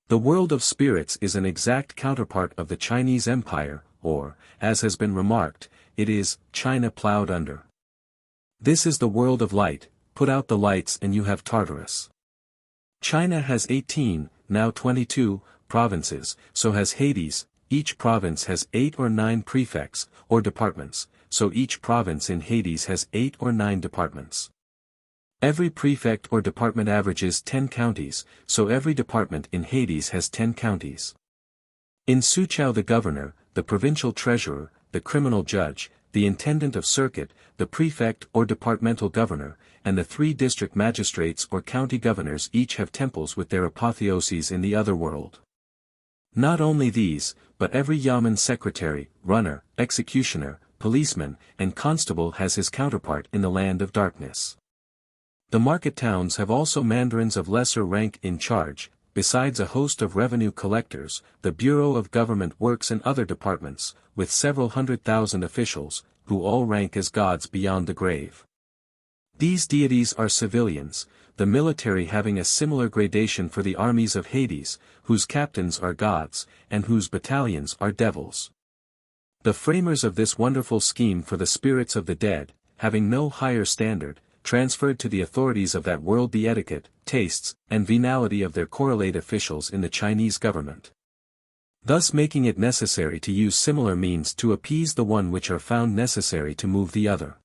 The world of spirits is an exact counterpart of the Chinese Empire, or, as has been remarked, it is China plowed under. This is the world of light, put out the lights and you have Tartarus. China has 18, now 22, provinces, so has Hades. Each province has 8 or 9 prefects, or departments, so each province in Hades has 8 or 9 departments. Every prefect or department averages 10 counties, so every department in Hades has 10 counties. In Suqiao the governor, the provincial treasurer, the criminal judge, the intendant of circuit, the prefect or departmental governor, and the 3 district magistrates or county governors each have temples with their apotheoses in the other world. Not only these, but every yamen secretary, runner, executioner, policeman, and constable has his counterpart in the land of darkness. The market towns have also mandarins of lesser rank in charge, besides a host of revenue collectors, the Bureau of Government Works and other departments, with several 100,000 officials, who all rank as gods beyond the grave. These deities are civilians, the military having a similar gradation for the armies of Hades, whose captains are gods, and whose battalions are devils. The framers of this wonderful scheme for the spirits of the dead, having no higher standard, transferred to the authorities of that world the etiquette, tastes, and venality of their correlate officials in the Chinese government. Thus making it necessary to use similar means to appease the one which are found necessary to move the other.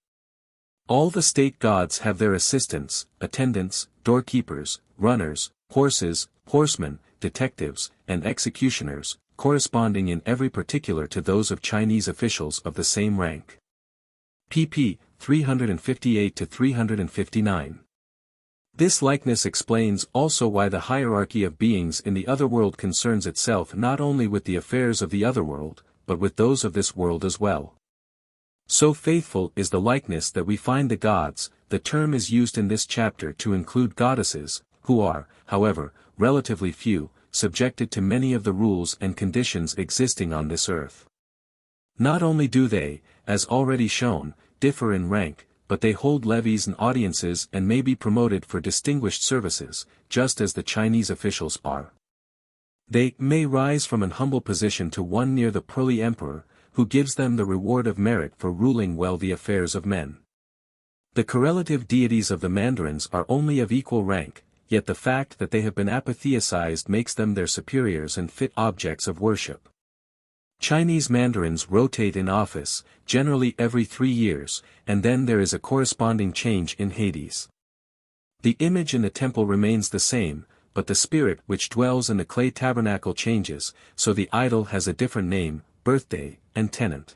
All the state gods have their assistants, attendants, doorkeepers, runners, horses, horsemen, detectives, and executioners, corresponding in every particular to those of Chinese officials of the same rank. pp. 358-359. This likeness explains also why the hierarchy of beings in the other world concerns itself not only with the affairs of the other world, but with those of this world as well. So faithful is the likeness that we find the gods. The term is used in this chapter to include goddesses, who are, however, relatively few, subjected to many of the rules and conditions existing on this earth. Not only do they, as already shown, differ in rank, but they hold levees and audiences and may be promoted for distinguished services, just as the Chinese officials are. They may rise from an humble position to one near the pearly emperor, who gives them the reward of merit for ruling well the affairs of men. The correlative deities of the mandarins are only of equal rank, yet the fact that they have been apotheosized makes them their superiors and fit objects of worship. Chinese mandarins rotate in office, generally every 3 years, and then there is a corresponding change in Hades. The image in the temple remains the same, but the spirit which dwells in the clay tabernacle changes, so the idol has a different name, birthday, and tenant.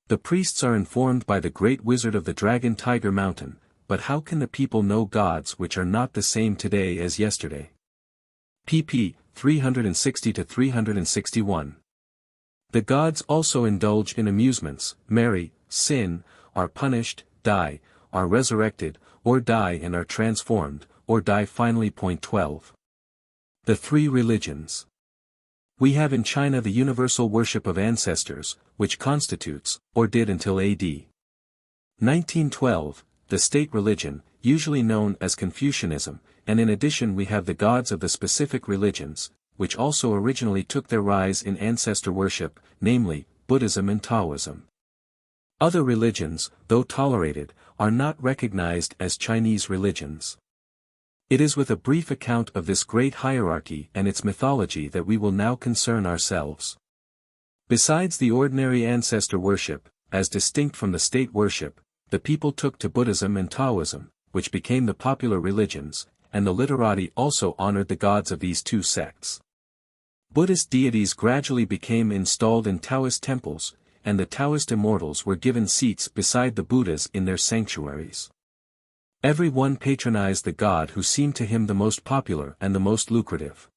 The priests are informed by the great wizard of the Dragon Tiger Mountain, but how can the people know gods which are not the same today as yesterday? pp. 360-361. The gods also indulge in amusements, marry, sin, are punished, die, are resurrected, or die and are transformed, or die finally. Point 12. The 3 religions. We have in China the universal worship of ancestors, which constitutes, or did until A.D. 1912, the state religion, usually known as Confucianism, and in addition we have the gods of the specific religions, which also originally took their rise in ancestor worship, namely, Buddhism and Taoism. Other religions, though tolerated, are not recognized as Chinese religions. It is with a brief account of this great hierarchy and its mythology that we will now concern ourselves. Besides the ordinary ancestor worship, as distinct from the state worship, the people took to Buddhism and Taoism, which became the popular religions, and the literati also honored the gods of these 2 sects. Buddhist deities gradually became installed in Taoist temples, and the Taoist immortals were given seats beside the Buddhas in their sanctuaries. Every one patronized the god who seemed to him the most popular and the most lucrative.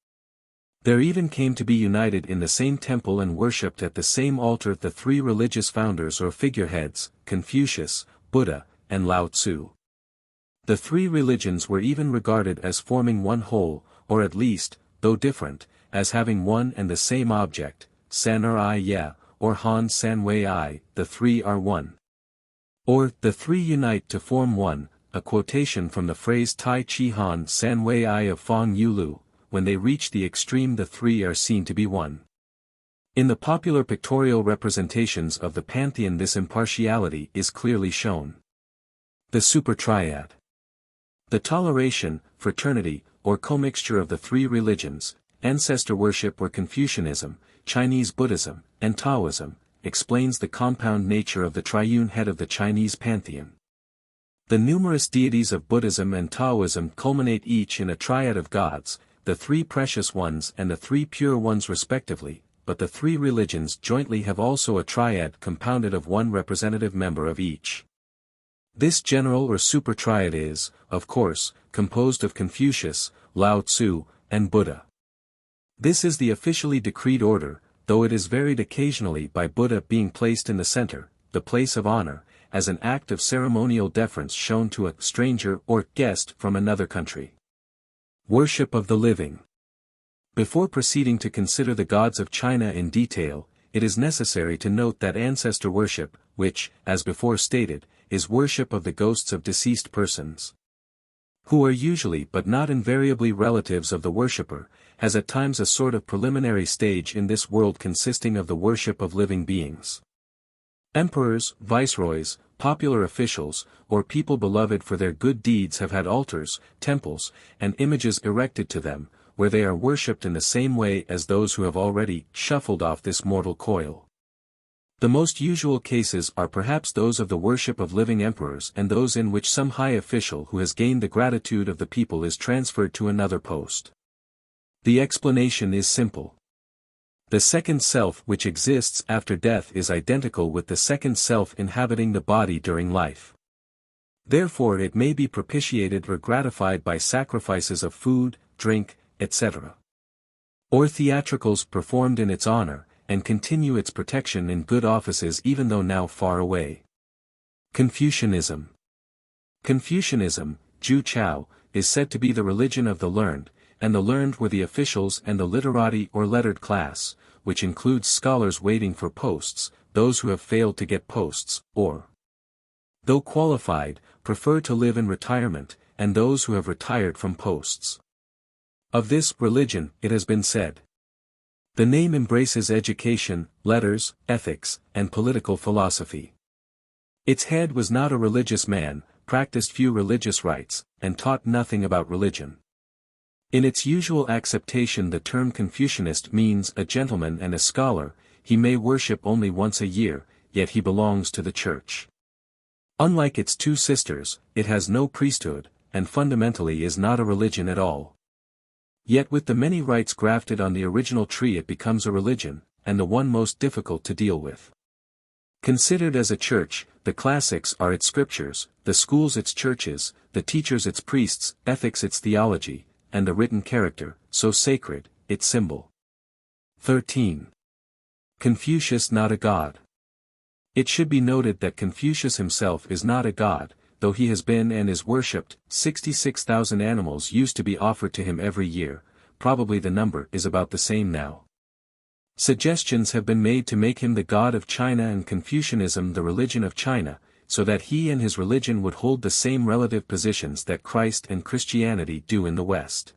There even came to be united in the same temple and worshipped at the same altar the 3 religious founders or figureheads, Confucius, Buddha, and Lao Tzu. The 3 religions were even regarded as forming one whole, or at least, though different, as having one and the same object, San Er Ye, or Han San Wei I, the 3 are one. Or, the 3 unite to form one, a quotation from the phrase Tai Chi Han San Wei I of Fong Yulu, when they reach the extreme the three are seen to be one. In the popular pictorial representations of the pantheon this impartiality is clearly shown. The supertriad. The toleration, fraternity, or commixture of the three religions, ancestor worship or Confucianism, Chinese Buddhism, and Taoism, explains the compound nature of the triune head of the Chinese pantheon. The numerous deities of Buddhism and Taoism culminate each in a triad of gods, the three precious ones and the three pure ones respectively, but the three religions jointly have also a triad compounded of one representative member of each. This general or supertriad is, of course, composed of Confucius, Lao Tzu, and Buddha. This is the officially decreed order, though it is varied occasionally by Buddha being placed in the center, the place of honor, as an act of ceremonial deference shown to a stranger or guest from another country. Worship of the living. Before proceeding to consider the gods of China in detail, it is necessary to note that ancestor worship, which, as before stated, is worship of the ghosts of deceased persons, who are usually but not invariably relatives of the worshipper, has at times a sort of preliminary stage in this world consisting of the worship of living beings. Emperors, viceroys, popular officials, or people beloved for their good deeds have had altars, temples, and images erected to them, where they are worshipped in the same way as those who have already shuffled off this mortal coil. The most usual cases are perhaps those of the worship of living emperors and those in which some high official who has gained the gratitude of the people is transferred to another post. The explanation is simple. The second self which exists after death is identical with the second self inhabiting the body during life. Therefore it may be propitiated or gratified by sacrifices of food, drink, etc. or theatricals performed in its honor, and continue its protection in good offices even though now far away. Confucianism. Confucianism, Ju Chao, is said to be the religion of the learned, and the learned were the officials and the literati or lettered class, which includes scholars waiting for posts, those who have failed to get posts, or, though qualified, prefer to live in retirement, and those who have retired from posts. Of this religion, it has been said, the name embraces education, letters, ethics, and political philosophy. Its head was not a religious man, practiced few religious rites, and taught nothing about religion. In its usual acceptation the term Confucianist means a gentleman and a scholar, he may worship only once a year, yet he belongs to the church. Unlike its two sisters, it has no priesthood, and fundamentally is not a religion at all. Yet with the many rites grafted on the original tree it becomes a religion, and the one most difficult to deal with. Considered as a church, the classics are its scriptures, the schools its churches, the teachers its priests, ethics its theology, and the written character, so sacred, its symbol. 13. Confucius not a god. It should be noted that Confucius himself is not a god, though he has been and is worshipped. 66,000 animals used to be offered to him every year, probably the number is about the same now. Suggestions have been made to make him the god of China and Confucianism the religion of China, so that he and his religion would hold the same relative positions that Christ and Christianity do in the West.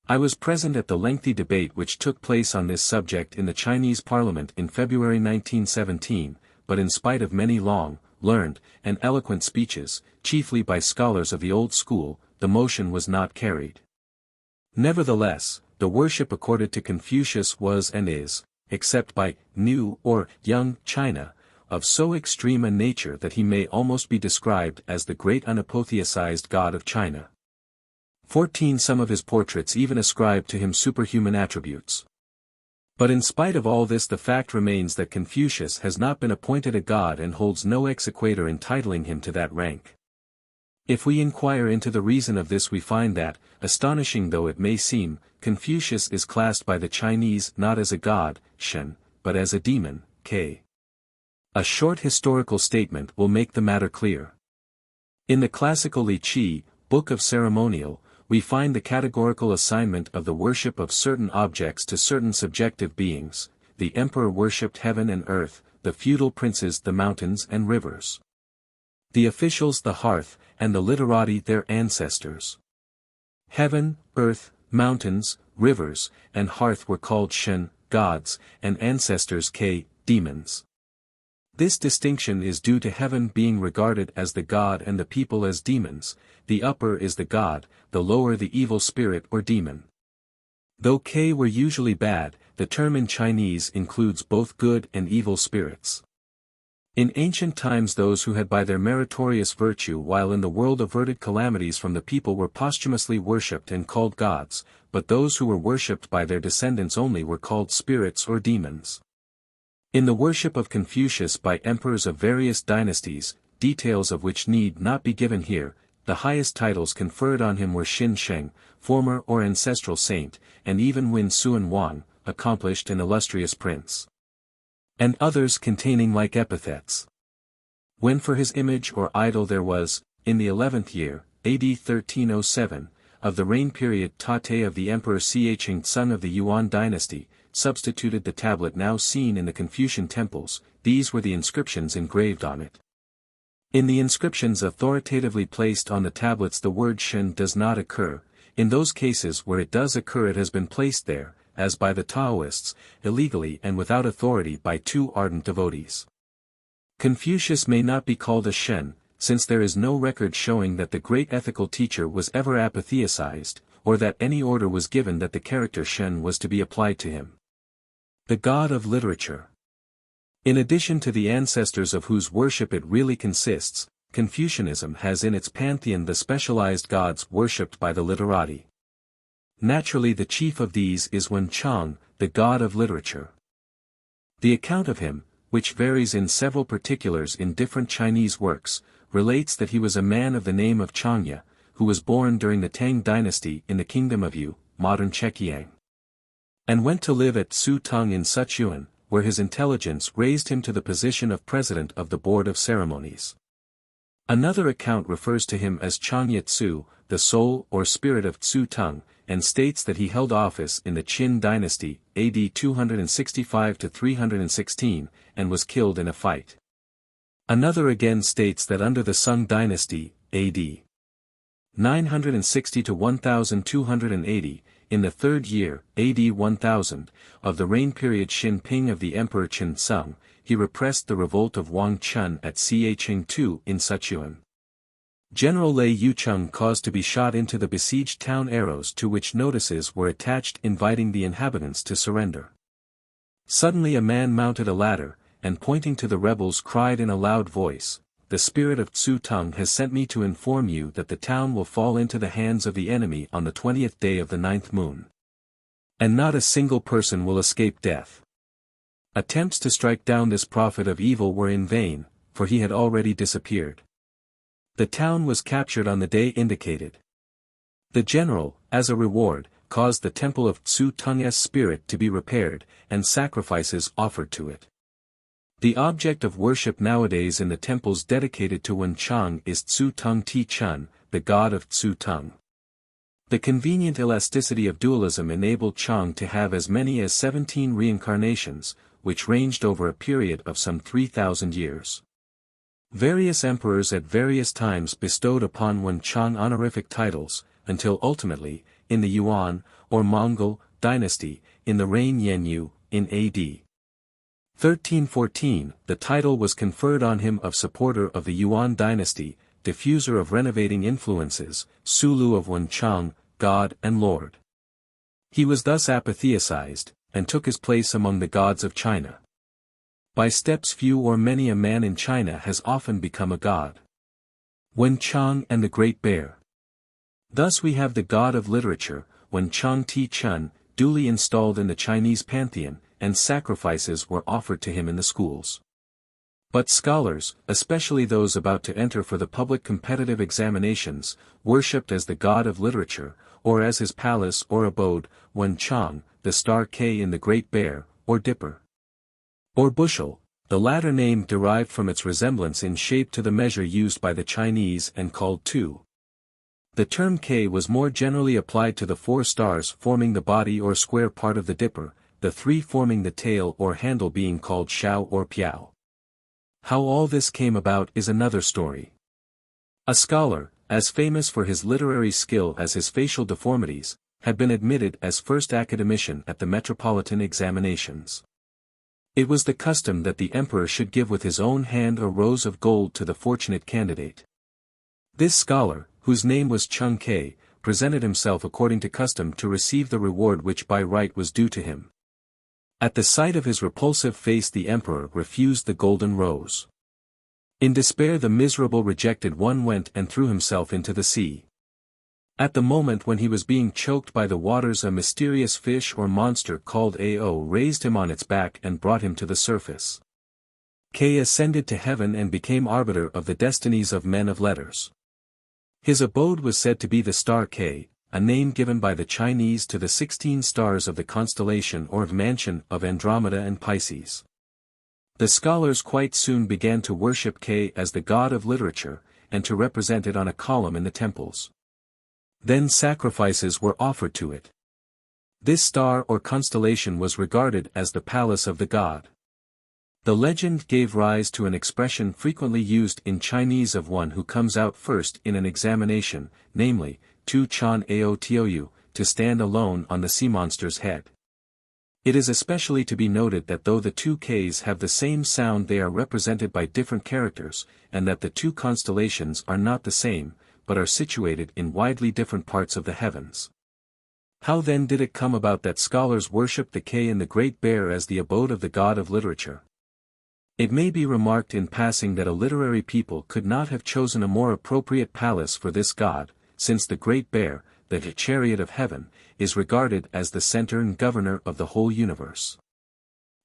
I was present at the lengthy debate which took place on this subject in the Chinese Parliament in February 1917, but in spite of many long, learned, and eloquent speeches, chiefly by scholars of the old school, the motion was not carried. Nevertheless, the worship accorded to Confucius was and is, except by New or Young China, of so extreme a nature that he may almost be described as the great unapotheosized god of China. 14 Some of his portraits even ascribe to him superhuman attributes. But in spite of all this the fact remains that Confucius has not been appointed a god and holds no exequatur entitling him to that rank. If we inquire into the reason of this we find that, astonishing though it may seem, Confucius is classed by the Chinese not as a god, Shen, but as a demon, K. A short historical statement will make the matter clear. In the classical Li Qi, Book of Ceremonial, we find the categorical assignment of the worship of certain objects to certain subjective beings. The emperor worshipped heaven and earth, the feudal princes the mountains and rivers, the officials the hearth, and the literati their ancestors. Heaven, earth, mountains, rivers, and hearth were called shen, gods, and ancestors ke, demons. This distinction is due to heaven being regarded as the god and the people as demons. The upper is the god, the lower the evil spirit or demon. Though ke were usually bad, the term in Chinese includes both good and evil spirits. In ancient times those who had by their meritorious virtue while in the world averted calamities from the people were posthumously worshipped and called gods, but those who were worshipped by their descendants only were called spirits or demons. In the worship of Confucius by emperors of various dynasties, details of which need not be given here, the highest titles conferred on him were Xin Sheng, former or ancestral saint, and even Wen Suan Wan, accomplished and illustrious prince. And others containing like epithets. When for his image or idol there was, in the 11th year, AD 1307, of the reign period Tate of the Emperor XIII son of the Yuan dynasty, substituted the tablet now seen in the Confucian temples, these were the inscriptions engraved on it. In the inscriptions authoritatively placed on the tablets the word Shen does not occur. In those cases where it does occur it has been placed there, as by the Taoists, illegally and without authority by two ardent devotees. Confucius may not be called a Shen, since there is no record showing that the great ethical teacher was ever apotheosized, or that any order was given that the character Shen was to be applied to him. The god of literature. In addition to the ancestors of whose worship it really consists, Confucianism has in its pantheon the specialized gods worshipped by the literati. Naturally the chief of these is Wen Chang, the god of literature. The account of him, which varies in several particulars in different Chinese works, relates that he was a man of the name of Chang'e, who was born during the Tang dynasty in the kingdom of Yu, modern Zhejiang, and went to live at Su-tung in Sichuan, where his intelligence raised him to the position of president of the board of ceremonies. Another account refers to him as Chang'e Tzu, the soul or spirit of Tzu-tung, and states that he held office in the Qin dynasty, AD 265 to 316, and was killed in a fight. Another again states that under the Sung dynasty, AD 960 to 1280, in the third year, AD 1000, of the reign period Xin Ping of the Emperor Qin Sung, he repressed the revolt of Wang Chun at Chang'e in Sichuan. General Lei Yucheng caused to be shot into the besieged town arrows to which notices were attached inviting the inhabitants to surrender. Suddenly a man mounted a ladder, and pointing to the rebels cried in a loud voice, "The spirit of Tzu-tung has sent me to inform you that the town will fall into the hands of the enemy on the 20th day of the 9th moon. And not a single person will escape death." Attempts to strike down this prophet of evil were in vain, for he had already disappeared. The town was captured on the day indicated. The general, as a reward, caused the temple of Tzu-tung's spirit to be repaired, and sacrifices offered to it. The object of worship nowadays in the temples dedicated to Wen Chang is Tzu-tung Ti-chun, the god of Tzu-tung. The convenient elasticity of dualism enabled Chang to have as many as 17 reincarnations, which ranged over a period of some 3,000 years. Various emperors at various times bestowed upon Wen Chang honorific titles, until ultimately, in the Yuan, or Mongol, dynasty, in the reign Yenyu, in AD 1314, the title was conferred on him of supporter of the Yuan dynasty, diffuser of renovating influences, Sulu of Wen Chang, God and Lord. He was thus apotheosized, and took his place among the gods of China. By steps few or many a man in China has often become a god. Wen Chang and the Great Bear. Thus we have the god of literature, Wen Chang Ti-chun, duly installed in the Chinese pantheon, and sacrifices were offered to him in the schools. But scholars, especially those about to enter for the public competitive examinations, worshipped as the god of literature, or as his palace or abode, Wen Chang, the star K in the Great Bear, or Dipper, or Bushel, the latter name derived from its resemblance in shape to the measure used by the Chinese and called two. The term K was more generally applied to the 4 stars forming the body or square part of the Dipper, the 3 forming the tail or handle being called Xiao or Piao. How all this came about is another story. A scholar, as famous for his literary skill as his facial deformities, had been admitted as first academician at the metropolitan examinations. It was the custom that the emperor should give with his own hand a rose of gold to the fortunate candidate. This scholar, whose name was Chang'e, presented himself according to custom to receive the reward which by right was due to him. At the sight of his repulsive face the emperor refused the golden rose. In despair the miserable rejected one went and threw himself into the sea. At the moment when he was being choked by the waters, a mysterious fish or monster called Ao raised him on its back and brought him to the surface. K ascended to heaven and became arbiter of the destinies of men of letters. His abode was said to be the star K, a name given by the Chinese to the 16 stars of the constellation or mansion of Andromeda and Pisces. The scholars quite soon began to worship K as the god of literature, and to represent it on a column in the temples. Then sacrifices were offered to it. This star or constellation was regarded as the palace of the god. The legend gave rise to an expression frequently used in Chinese of one who comes out first in an examination, namely, tu chan ao tou, to stand alone on the sea monster's head. It is especially to be noted that though the two Ks have the same sound, they are represented by different characters, and that the two constellations are not the same, but are situated in widely different parts of the heavens. How then did it come about that scholars worshipped the K and the Great Bear as the abode of the god of literature? It may be remarked in passing that a literary people could not have chosen a more appropriate palace for this god, since the Great Bear, the chariot of heaven, is regarded as the center and governor of the whole universe.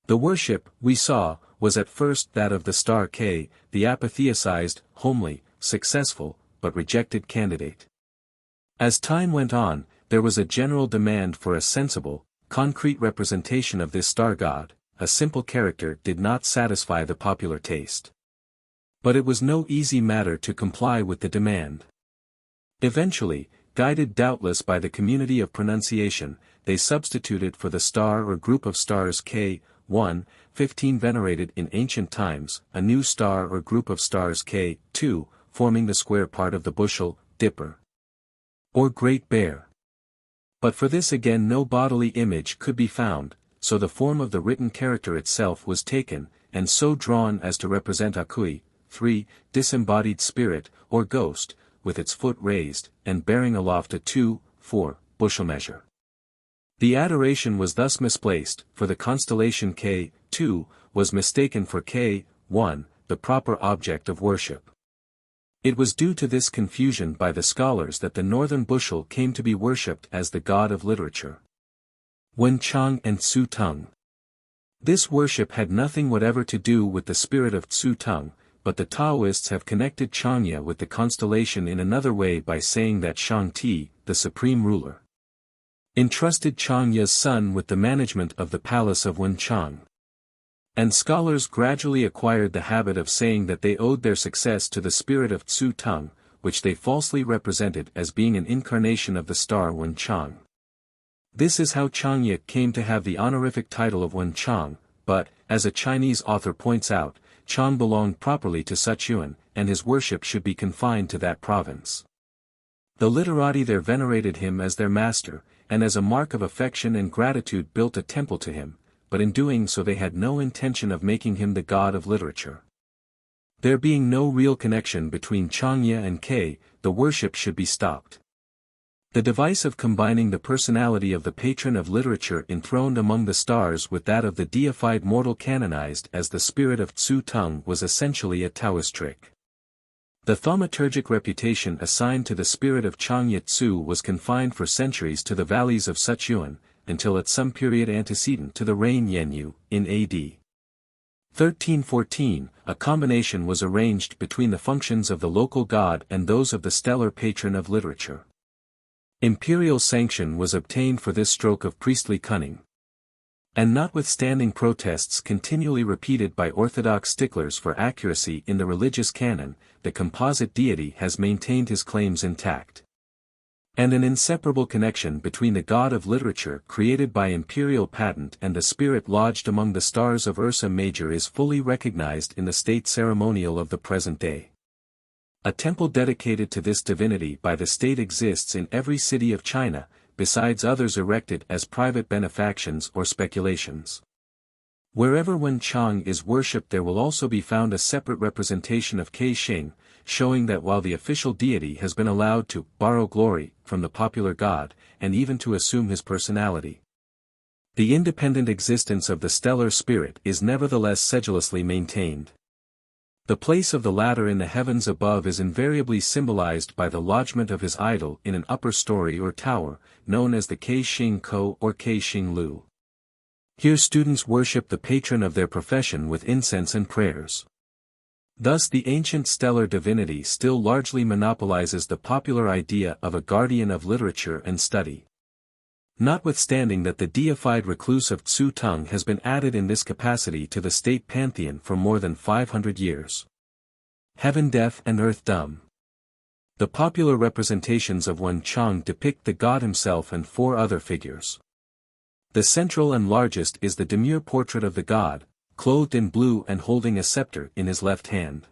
The worship, we saw, was at first that of the star K, the apotheosized, homely, successful, but rejected candidate. As time went on, there was a general demand for a sensible, concrete representation of this star god. A simple character did not satisfy the popular taste. But it was no easy matter to comply with the demand. Eventually, guided doubtless by the community of pronunciation, they substituted for the star or group of stars K, 1, 15 venerated in ancient times, a new star or group of stars K, 2, forming the square part of the bushel, dipper, or Great Bear. But for this again no bodily image could be found, so the form of the written character itself was taken, and so drawn as to represent a kui, 3, disembodied spirit, or ghost, with its foot raised, and bearing aloft a 2, 4, bushel measure. The adoration was thus misplaced, for the constellation K, 2, was mistaken for K, 1, the proper object of worship. It was due to this confusion by the scholars that the northern bushel came to be worshipped as the god of literature. Wen Chang and XIII. This worship had nothing whatever to do with the spirit of XIII, but the Taoists have connected Chang'e with the constellation in another way by saying that Shang-Ti, the supreme ruler, entrusted Chang'e's son with the management of the palace of Wen Chang. And scholars gradually acquired the habit of saying that they owed their success to the spirit of XIII, which they falsely represented as being an incarnation of the star Wen Chang. This is how Chang'e came to have the honorific title of Wen Chang, but, as a Chinese author points out, Chang belonged properly to Sichuan, and his worship should be confined to that province. The literati there venerated him as their master, and as a mark of affection and gratitude built a temple to him, but in doing so they had no intention of making him the god of literature. There being no real connection between Chang'e and K, the worship should be stopped. The device of combining the personality of the patron of literature enthroned among the stars with that of the deified mortal canonized as the spirit of XIII was essentially a Taoist trick. The thaumaturgic reputation assigned to the spirit of Chang'e Tzu was confined for centuries to the valleys of Sichuan, until at some period antecedent to the reign Yanyu, in A.D. 1314, a combination was arranged between the functions of the local god and those of the stellar patron of literature. Imperial sanction was obtained for this stroke of priestly cunning. And notwithstanding protests continually repeated by orthodox sticklers for accuracy in the religious canon, the composite deity has maintained his claims intact. And an inseparable connection between the god of literature created by imperial patent and the spirit lodged among the stars of Ursa Major is fully recognized in the state ceremonial of the present day. A temple dedicated to this divinity by the state exists in every city of China, besides others erected as private benefactions or speculations. Wherever Wen Chang is worshipped there will also be found a separate representation of Caixing, showing that while the official deity has been allowed to borrow glory from the popular god, and even to assume his personality, the independent existence of the stellar spirit is nevertheless sedulously maintained. The place of the latter in the heavens above is invariably symbolized by the lodgment of his idol in an upper story or tower, known as the Caixing Ko or Caixing Lu. Here students worship the patron of their profession with incense and prayers. Thus the ancient stellar divinity still largely monopolizes the popular idea of a guardian of literature and study. Notwithstanding that the deified recluse of Tzu Tung has been added in this capacity to the state pantheon for more than 500 years. Heaven deaf and earth dumb. The popular representations of Wen Chang depict the god himself and 4 other figures. The central and largest is the demure portrait of the god, clothed in blue and holding a scepter in his left hand.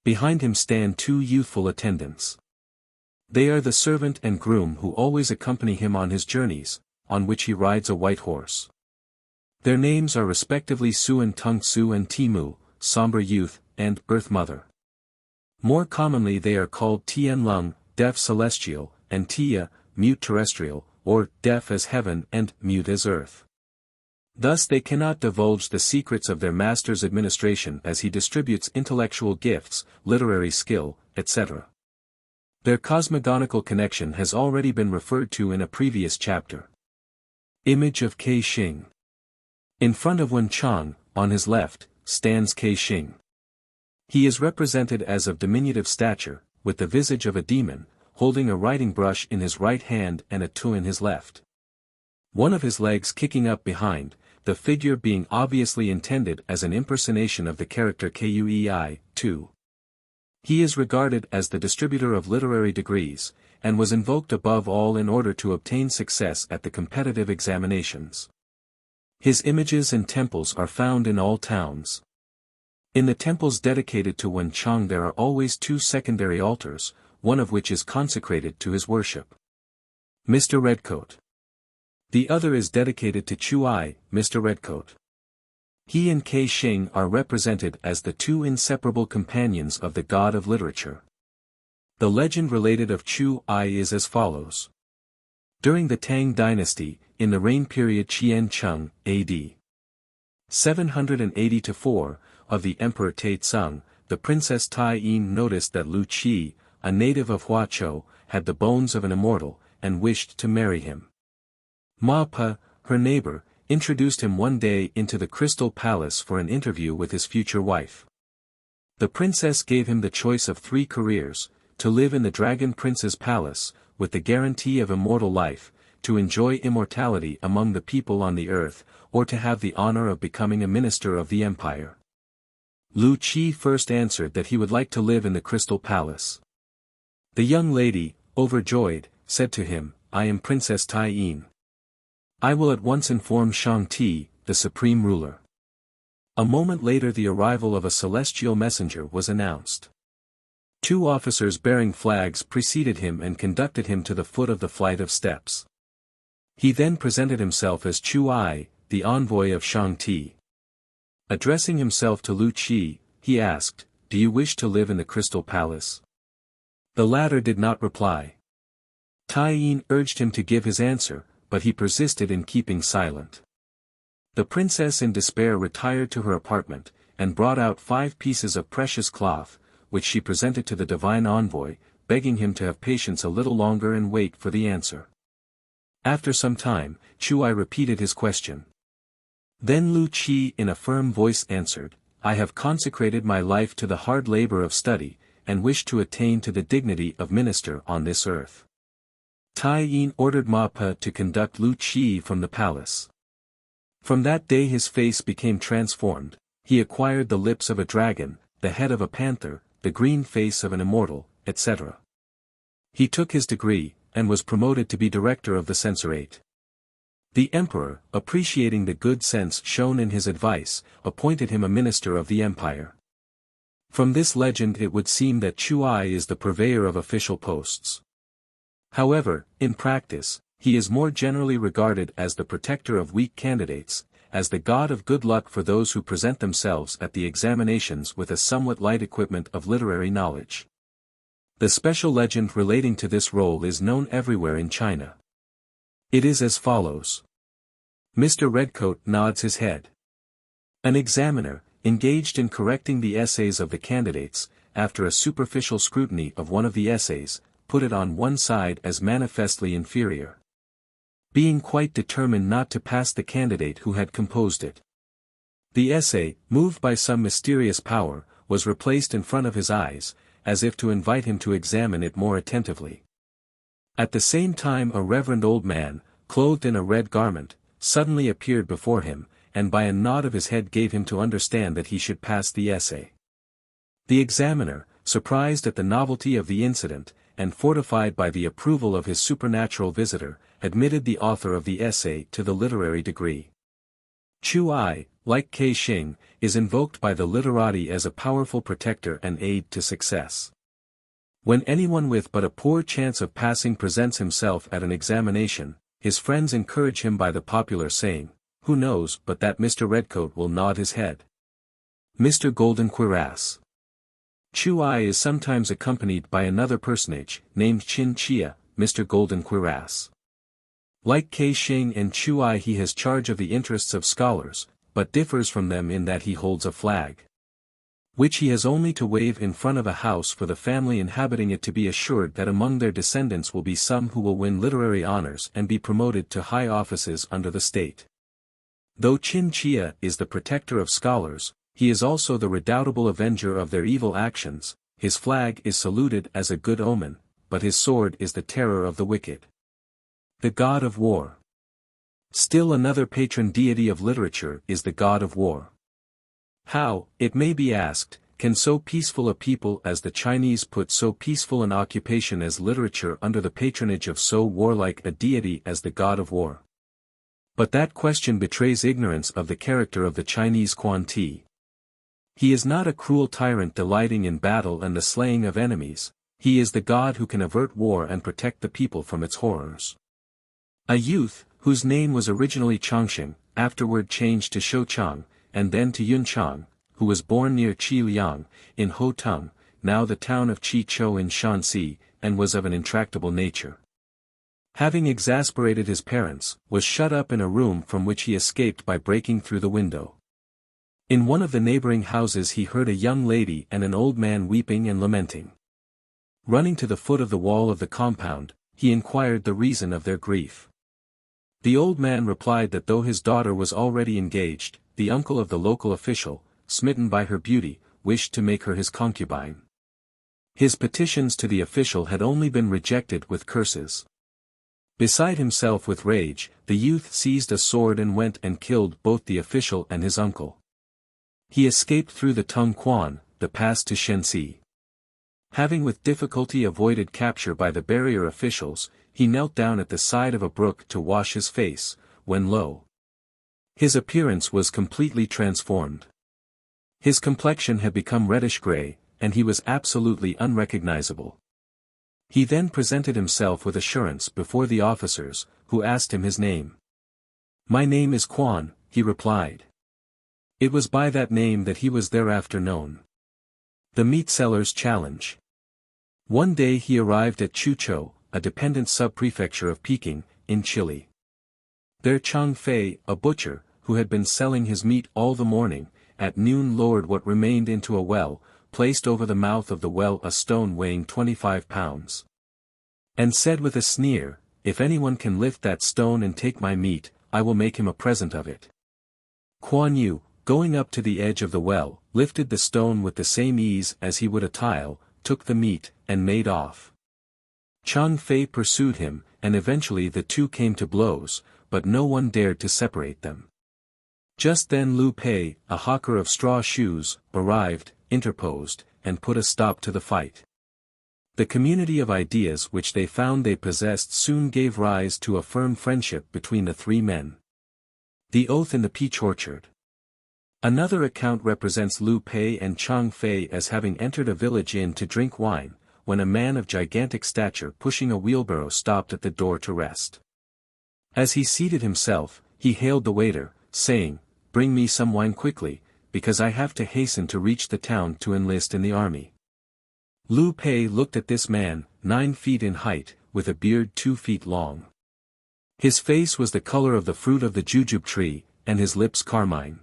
Behind him stand 2 youthful attendants. They are the servant and groom who always accompany him on his journeys, on which he rides a white horse. Their names are respectively Suan Tung Su and Timu, somber youth, and earth mother. More commonly they are called Tian Lung, deaf celestial, and Tia, mute terrestrial, or deaf as heaven and mute as earth. Thus they cannot divulge the secrets of their master's administration as he distributes intellectual gifts, literary skill, etc. Their cosmogonical connection has already been referred to in a previous chapter. Image of Caixing. In front of Wen Chang, on his left, stands Caixing. He is represented as of diminutive stature, with the visage of a demon, holding a writing brush in his right hand and a tu in his left. One of his legs kicking up behind, the figure being obviously intended as an impersonation of the character Kui, tu. He is regarded as the distributor of literary degrees, and was invoked above all in order to obtain success at the competitive examinations. His images and temples are found in all towns. In the temples dedicated to Wen Chang there are always 2 secondary altars, one of which is consecrated to his worship. Mr. Redcoat. The other is dedicated to Chuai, Mr. Redcoat. He and Caixing are represented as the 2 inseparable companions of the god of literature. The legend related of Chuai is as follows. During the Tang dynasty, in the reign period Qian Cheng, A.D. 780-4, of the Emperor Taizong, the Princess Tai Yin noticed that Lu Qi, a native of Huazhou, had the bones of an immortal, and wished to marry him. Ma Pa, her neighbor, introduced him one day into the Crystal Palace for an interview with his future wife. The princess gave him the choice of 3 careers: to live in the Dragon Prince's palace, with the guarantee of immortal life, to enjoy immortality among the people on the earth, or to have the honor of becoming a minister of the empire. Lu Qi first answered that he would like to live in the Crystal Palace. The young lady, overjoyed, said to him, "I am Princess Tai Yin. I will at once inform Shang-Ti, the supreme ruler." A moment later the arrival of a celestial messenger was announced. 2 officers bearing flags preceded him and conducted him to the foot of the flight of steps. He then presented himself as Chuai, the envoy of Shang-Ti. Addressing himself to Lu Qi, he asked, "Do you wish to live in the Crystal Palace?" The latter did not reply. Tai Yin urged him to give his answer, but he persisted in keeping silent. The princess in despair retired to her apartment, and brought out 5 pieces of precious cloth, which she presented to the divine envoy, begging him to have patience a little longer and wait for the answer. After some time, Chuai repeated his question. Then Lu Qi in a firm voice answered, "I have consecrated my life to the hard labor of study, and wish to attain to the dignity of minister on this earth." Tai Yin ordered Ma Pa to conduct Lu Qi from the palace. From that day his face became transformed, he acquired the lips of a dragon, the head of a panther, the green face of an immortal, etc. He took his degree, and was promoted to be director of the censorate. The emperor, appreciating the good sense shown in his advice, appointed him a minister of the empire. From this legend it would seem that Chuai is the purveyor of official posts. However, in practice, he is more generally regarded as the protector of weak candidates, as the god of good luck for those who present themselves at the examinations with a somewhat light equipment of literary knowledge. The special legend relating to this role is known everywhere in China. It is as follows. Mr. Redcoat nods his head. An examiner, engaged in correcting the essays of the candidates, after a superficial scrutiny of one of the essays, put it on one side as manifestly inferior. Being quite determined not to pass the candidate who had composed it. The essay, moved by some mysterious power, was replaced in front of his eyes, as if to invite him to examine it more attentively. At the same time a reverend old man, clothed in a red garment, suddenly appeared before him, and by a nod of his head gave him to understand that he should pass the essay. The examiner, surprised at the novelty of the incident, and fortified by the approval of his supernatural visitor, admitted the author of the essay to the literary degree. Chang'e, like Xing, is invoked by the literati as a powerful protector and aid to success. When anyone with but a poor chance of passing presents himself at an examination, his friends encourage him by the popular saying, "Who knows but that Mr. Redcoat will nod his head? Mr. Golden Cuirass." Chang'e is sometimes accompanied by another personage, named Chin Chia, Mr. Golden Cuirass. Like Xing and Chang'e, he has charge of the interests of scholars, but differs from them in that he holds a flag, which he has only to wave in front of a house for the family inhabiting it to be assured that among their descendants will be some who will win literary honors and be promoted to high offices under the state. Though Chin Chia is the protector of scholars, he is also the redoubtable avenger of their evil actions. His flag is saluted as a good omen, but his sword is the terror of the wicked. The god of war. Still another patron deity of literature is the god of war. How, it may be asked, can so peaceful a people as the Chinese put so peaceful an occupation as literature under the patronage of so warlike a deity as the god of war? But that question betrays ignorance of the character of the Chinese Quan Ti. He is not a cruel tyrant delighting in battle and the slaying of enemies, he is the god who can avert war and protect the people from its horrors. A youth, whose name was originally Chang'e, afterward changed to Shouchang, and then to Yunchang, who was born near Qiliang, in Hotung, now the town of Chichou in Shanxi, and was of an intractable nature. Having exasperated his parents, was shut up in a room from which he escaped by breaking through the window. In one of the neighboring houses he heard a young lady and an old man weeping and lamenting. Running to the foot of the wall of the compound, he inquired the reason of their grief. The old man replied that though his daughter was already engaged, the uncle of the local official, smitten by her beauty, wished to make her his concubine. His petitions to the official had only been rejected with curses. Beside himself with rage, the youth seized a sword and went and killed both the official and his uncle. He escaped through the Tung Quan, the pass to Shenxi. Having with difficulty avoided capture by the barrier officials, he knelt down at the side of a brook to wash his face, when lo! His appearance was completely transformed. His complexion had become reddish-gray, and he was absolutely unrecognizable. He then presented himself with assurance before the officers, who asked him his name. "My name is Quan," he replied. It was by that name that he was thereafter known. The meat seller's challenge. One day he arrived at Chuzhou, a dependent sub-prefecture of Peking, in Chile. There Chang Fei, a butcher, who had been selling his meat all the morning, at noon lowered what remained into a well, placed over the mouth of the well a stone weighing 25 pounds. And said with a sneer, "If anyone can lift that stone and take my meat, I will make him a present of it." Kuan Yu, going up to the edge of the well, lifted the stone with the same ease as he would a tile, took the meat, and made off. Chang Fei pursued him, and eventually the two came to blows, but no one dared to separate them. Just then Lu Pei, a hawker of straw shoes, arrived, interposed, and put a stop to the fight. The community of ideas which they found they possessed soon gave rise to a firm friendship between the three men. The Oath in the Peach Orchard. Another account represents Lu Pei and Chang Fei as having entered a village inn to drink wine, when a man of gigantic stature pushing a wheelbarrow stopped at the door to rest. As he seated himself, he hailed the waiter, saying, "Bring me some wine quickly, because I have to hasten to reach the town to enlist in the army." Liu Pei looked at this man, 9 feet in height, with a beard 2 feet long. His face was the color of the fruit of the jujube tree, and his lips carmine.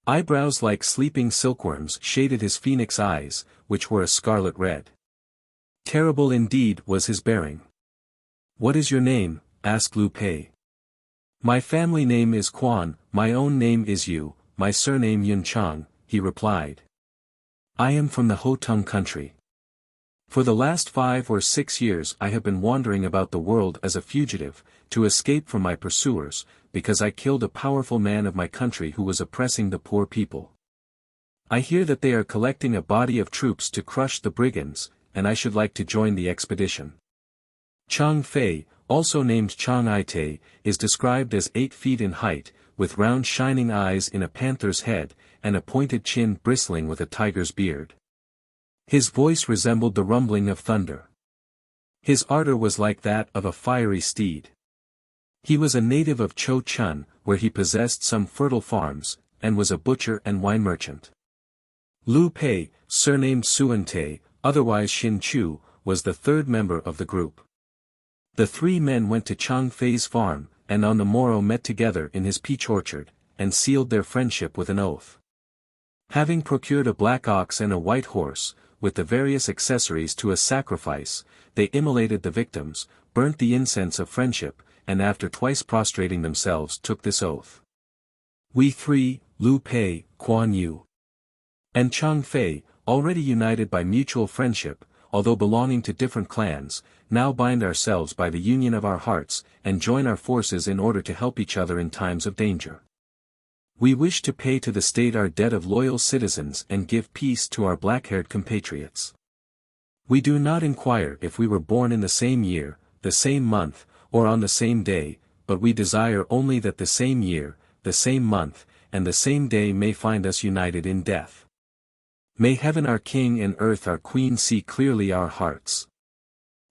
Eyebrows like sleeping silkworms shaded his phoenix eyes, which were a scarlet red. Terrible indeed was his bearing. "What is your name?" asked Liu Pei. "My family name is Quan, my own name is Yu, my surname Yun Chang," he replied. "I am from the Hotung country. For the last 5 or 6 years I have been wandering about the world as a fugitive, to escape from my pursuers, because I killed a powerful man of my country who was oppressing the poor people. I hear that they are collecting a body of troops to crush the brigands, and I should like to join the expedition." Chang Fei, also named Chang'e, is described as 8 feet in height, with round shining eyes in a panther's head, and a pointed chin bristling with a tiger's beard. His voice resembled the rumbling of thunder. His ardor was like that of a fiery steed. He was a native of Cho Chun, where he possessed some fertile farms, and was a butcher and wine merchant. Liu Pei, surnamed Suante, otherwise Xin Chu, was the 3rd member of the group. The 3 men went to Chang Fei's farm, and on the morrow met together in his peach orchard, and sealed their friendship with an oath. Having procured a black ox and a white horse, with the various accessories to a sacrifice, they immolated the victims, burnt the incense of friendship, and after twice prostrating themselves took this oath. "We 3, Liu Pei, Quan Yu, and Chang Fei, already united by mutual friendship, although belonging to different clans, now bind ourselves by the union of our hearts, and join our forces in order to help each other in times of danger. We wish to pay to the state our debt of loyal citizens and give peace to our black-haired compatriots. We do not inquire if we were born in the same year, the same month, or on the same day, but we desire only that the same year, the same month, and the same day may find us united in death. May heaven our king and earth our queen see clearly our hearts.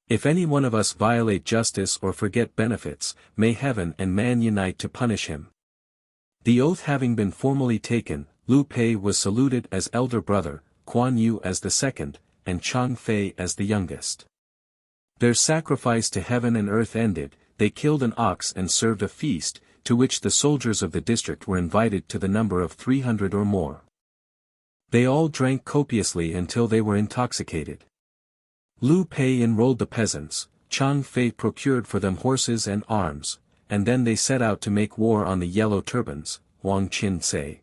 If any one of us violate justice or forget benefits, may heaven and man unite to punish him." The oath having been formally taken, Liu Pei was saluted as elder brother, Quan Yu as the second, and Chang Fei as the youngest. Their sacrifice to heaven and earth ended, they killed an ox and served a feast, to which the soldiers of the district were invited to the number of 300 or more. They all drank copiously until they were intoxicated. Liu Pei enrolled the peasants, Chang Fei procured for them horses and arms, and then they set out to make war on the Yellow Turbans, Wang Qin say.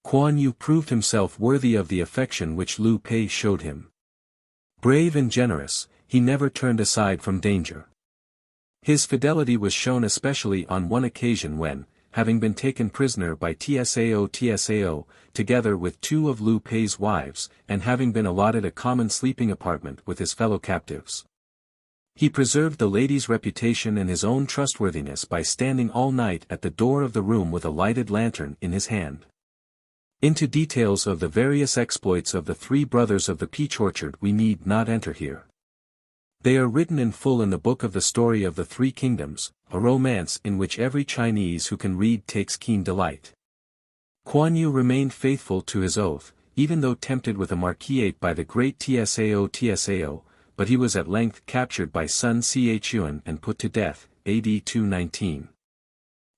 Quan Yu proved himself worthy of the affection which Liu Pei showed him. Brave and generous, he never turned aside from danger. His fidelity was shown especially on one occasion when, having been taken prisoner by Tsao, together with 2 of Liu Pei's wives, and having been allotted a common sleeping apartment with his fellow captives, he preserved the lady's reputation and his own trustworthiness by standing all night at the door of the room with a lighted lantern in his hand. Into details of the various exploits of the 3 brothers of the peach orchard we need not enter here. They are written in full in the book of the story of the 3 kingdoms, a romance in which every Chinese who can read takes keen delight. Quan Yu remained faithful to his oath, even though tempted with a marquisate by the great Tsao, but he was at length captured by Sun Chuan and put to death, AD 219.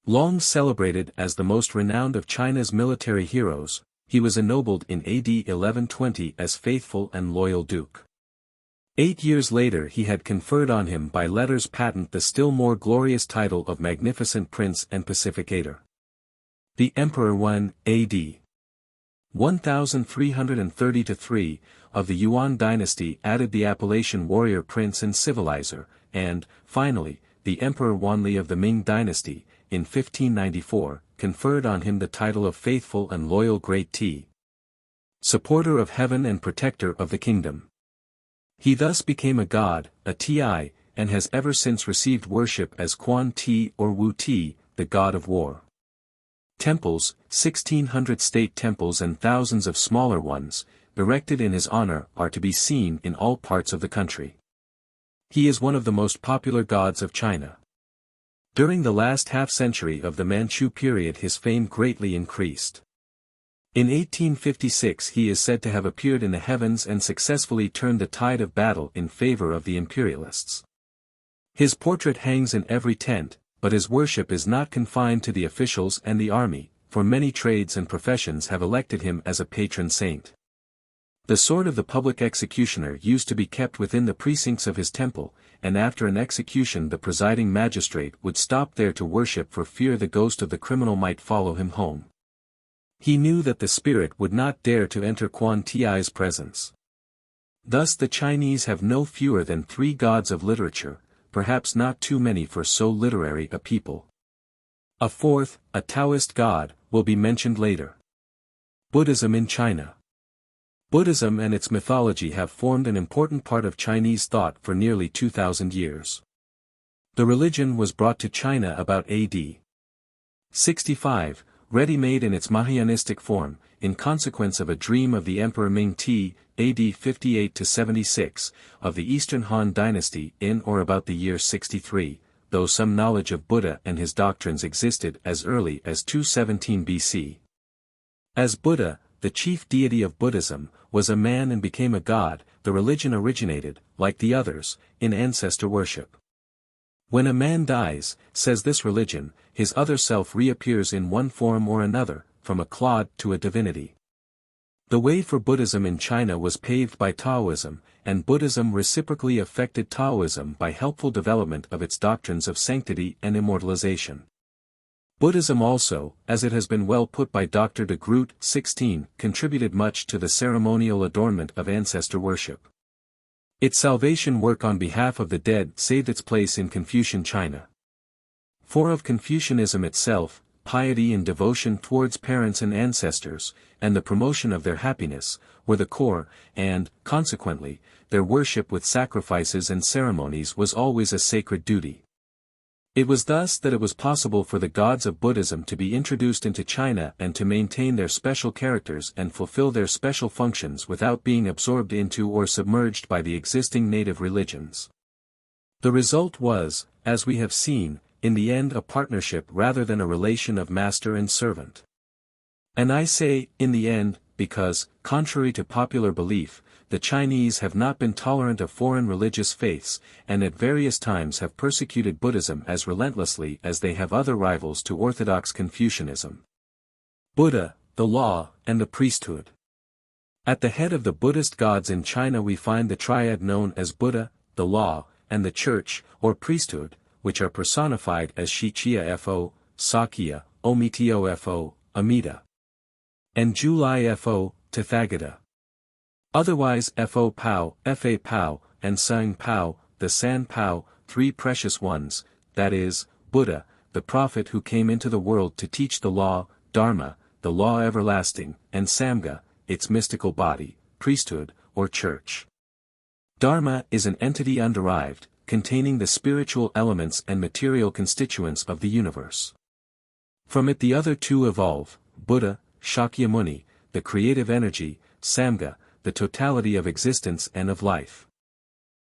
Long celebrated as the most renowned of China's military heroes, he was ennobled in AD 1120 as faithful and loyal duke. 8 years later he had conferred on him by letters patent the still more glorious title of Magnificent Prince and Pacificator. The Emperor Wen, AD 1330-3, of the Yuan dynasty added the appellation Warrior Prince and Civilizer, and, finally, the Emperor Wanli of the Ming dynasty, in 1594, conferred on him the title of Faithful and Loyal Great T, Supporter of Heaven and Protector of the Kingdom. He thus became a god, a Ti, and has ever since received worship as Quan Ti or Wu Ti, the god of war. Temples, 1,600 state temples and thousands of smaller ones, erected in his honor are to be seen in all parts of the country. He is one of the most popular gods of China. During the last half-century of the Manchu period his fame greatly increased. In 1856 he is said to have appeared in the heavens and successfully turned the tide of battle in favor of the imperialists. His portrait hangs in every tent, but his worship is not confined to the officials and the army, for many trades and professions have elected him as a patron saint. The sword of the public executioner used to be kept within the precincts of his temple, and after an execution the presiding magistrate would stop there to worship for fear the ghost of the criminal might follow him home. He knew that the spirit would not dare to enter Quan Ti's presence. Thus the Chinese have no fewer than 3 gods of literature, perhaps not too many for so literary a people. A fourth, a Taoist god, will be mentioned later. Buddhism in China. Buddhism and its mythology have formed an important part of Chinese thought for nearly 2,000 years. The religion was brought to China about AD 65, ready-made in its Mahāyānistic form, in consequence of a dream of the Emperor Ming-ti, AD 58–76, of the Eastern Han dynasty in or about the year 63, though some knowledge of Buddha and his doctrines existed as early as 217 BC. As Buddha, the chief deity of Buddhism, was a man and became a god, the religion originated, like the others, in ancestor worship. When a man dies, says this religion, his other self reappears in one form or another, from a clod to a divinity. The way for Buddhism in China was paved by Taoism, and Buddhism reciprocally affected Taoism by helpful development of its doctrines of sanctity and immortalization. Buddhism also, as it has been well put by Dr. de Groot, 16, contributed much to the ceremonial adornment of ancestor worship. Its salvation work on behalf of the dead saved its place in Confucian China. For of Confucianism itself, piety and devotion towards parents and ancestors, and the promotion of their happiness, were the core, and, consequently, their worship with sacrifices and ceremonies was always a sacred duty. It was thus that it was possible for the gods of Buddhism to be introduced into China and to maintain their special characters and fulfill their special functions without being absorbed into or submerged by the existing native religions. The result was, as we have seen, in the end a partnership rather than a relation of master and servant. And I say, in the end, because, contrary to popular belief, the Chinese have not been tolerant of foreign religious faiths, and at various times have persecuted Buddhism as relentlessly as they have other rivals to orthodox Confucianism. Buddha, the law, and the priesthood. At the head of the Buddhist gods in China we find the triad known as Buddha, the law, and the church, or priesthood, which are personified as Shichia Fo, Sakya, Omitio Fo, Amida, and Julai Fo, Tathagata. Otherwise Fo Pao, Fa Pao, and Sang Pao, the San Pao, 3 precious ones, that is, Buddha, the prophet who came into the world to teach the law, Dharma, the law everlasting, and Samga, its mystical body, priesthood, or church. Dharma is an entity underived, containing the spiritual elements and material constituents of the universe. From it the other 2 evolve, Buddha, Shakyamuni, the creative energy, Samga, the totality of existence and of life.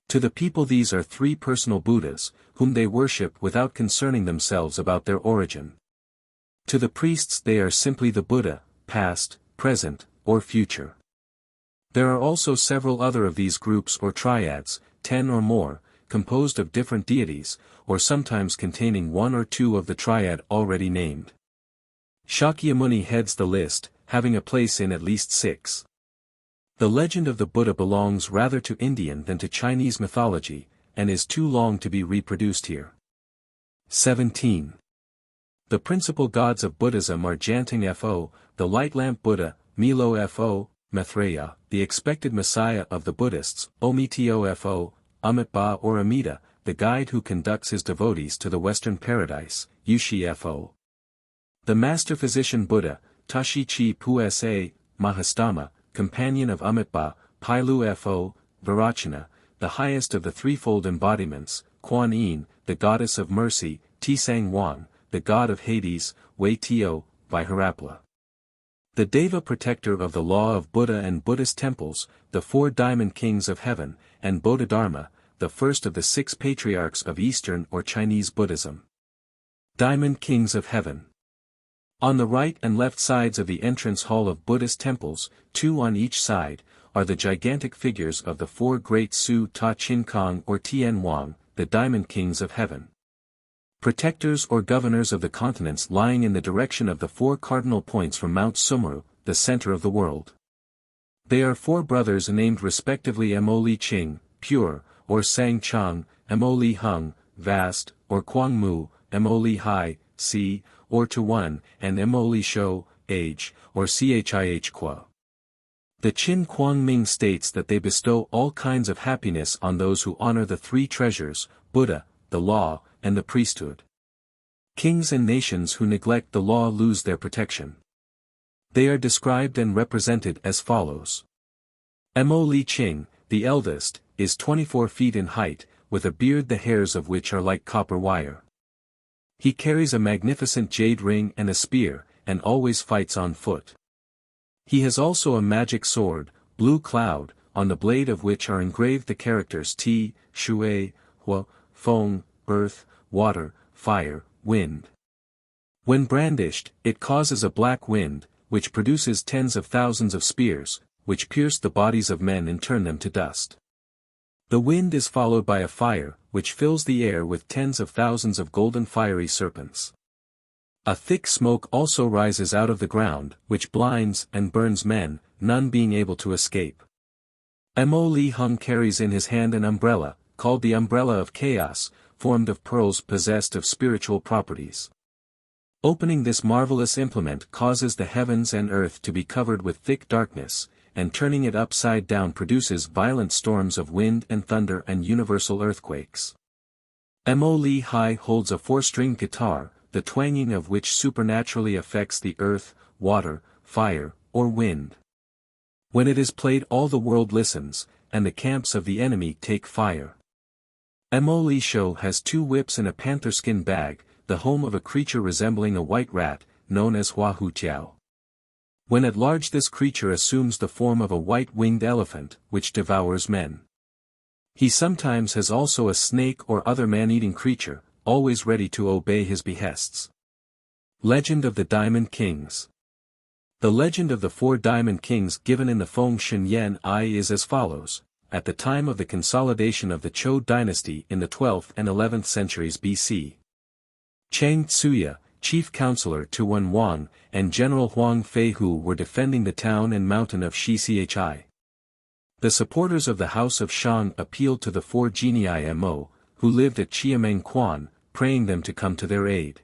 To the people these are 3 personal Buddhas, whom they worship without concerning themselves about their origin. To the priests they are simply the Buddha, past, present, or future. There are also several other of these groups or triads, 10 or more, composed of different deities, or sometimes containing 1 or 2 of the triad already named. Shakyamuni heads the list, having a place in at least 6. The legend of the Buddha belongs rather to Indian than to Chinese mythology, and is too long to be reproduced here. 17. The principal gods of Buddhism are Jantung Fo, the light lamp Buddha, Milo Fo, Maitreya, the expected messiah of the Buddhists, Omitio Fo, Amitabha or Amida, the guide who conducts his devotees to the western paradise, Yushi Fo. The master physician Buddha, Tashichi Pu Sa, Mahastama, companion of Amitabha, Pailu Fo, Virachana, the highest of the threefold embodiments, Kuan Yin, the goddess of mercy, Tisang Wan, the god of Hades, Wei Tio, Viharapla. The Deva protector of the law of Buddha and Buddhist temples, the 4 diamond kings of heaven, and Bodhidharma, the first of the 6 patriarchs of Eastern or Chinese Buddhism. Diamond Kings of Heaven. On the right and left sides of the entrance hall of Buddhist temples, two on each side, are the gigantic figures of the four great Su Ta Chin Kong or Tian Wang, the Diamond Kings of Heaven. Protectors or governors of the continents lying in the direction of the four cardinal points from Mount Sumeru, the center of the world. They are four brothers named respectively Mo Li Qing, pure, or Sang Chang, Mo Li Hung, vast, or Quang Mu, Mo Li Hai, sea, or to one, and Mo Li Shou, age, or Chih Qua. The Qin Kuang Ming states that they bestow all kinds of happiness on those who honor the three treasures, Buddha, the law, and the priesthood. Kings and nations who neglect the law lose their protection. They are described and represented as follows. Mo Li Qing, the eldest, is 24 feet in height, with a beard the hairs of which are like copper wire. He carries a magnificent jade ring and a spear, and always fights on foot. He has also a magic sword, Blue Cloud, on the blade of which are engraved the characters Ti, Shui, Hua, Feng, earth, water, fire, wind. When brandished, it causes a black wind, which produces tens of thousands of spears, which pierce the bodies of men and turn them to dust. The wind is followed by a fire, which fills the air with tens of thousands of golden fiery serpents. A thick smoke also rises out of the ground, which blinds and burns men, none being able to escape. Mo Li Hung carries in his hand an umbrella, called the Umbrella of Chaos, formed of pearls possessed of spiritual properties. Opening this marvelous implement causes the heavens and earth to be covered with thick darkness, and turning it upside down produces violent storms of wind and thunder and universal earthquakes. Mo Li Hai holds a four-stringed guitar, the twanging of which supernaturally affects the earth, water, fire, or wind. When it is played all the world listens, and the camps of the enemy take fire. Mo Li Shou has two whips and a panther skin bag, the home of a creature resembling a white rat, known as Hua Hu Tiao. When at large this creature assumes the form of a white-winged elephant, which devours men. He sometimes has also a snake or other man-eating creature, always ready to obey his behests. Legend of the Diamond Kings. The legend of the four Diamond Kings given in the Feng Shen Yan I is as follows. At the time of the consolidation of the Zhou dynasty in the 12th and 11th centuries BC. Chang'e, chief counselor to Wen Wang, and General Huang Feihu were defending the town and mountain of Xixi. The supporters of the House of Shang appealed to the four genii Mo, who lived at Chiameng Quan, praying them to come to their aid.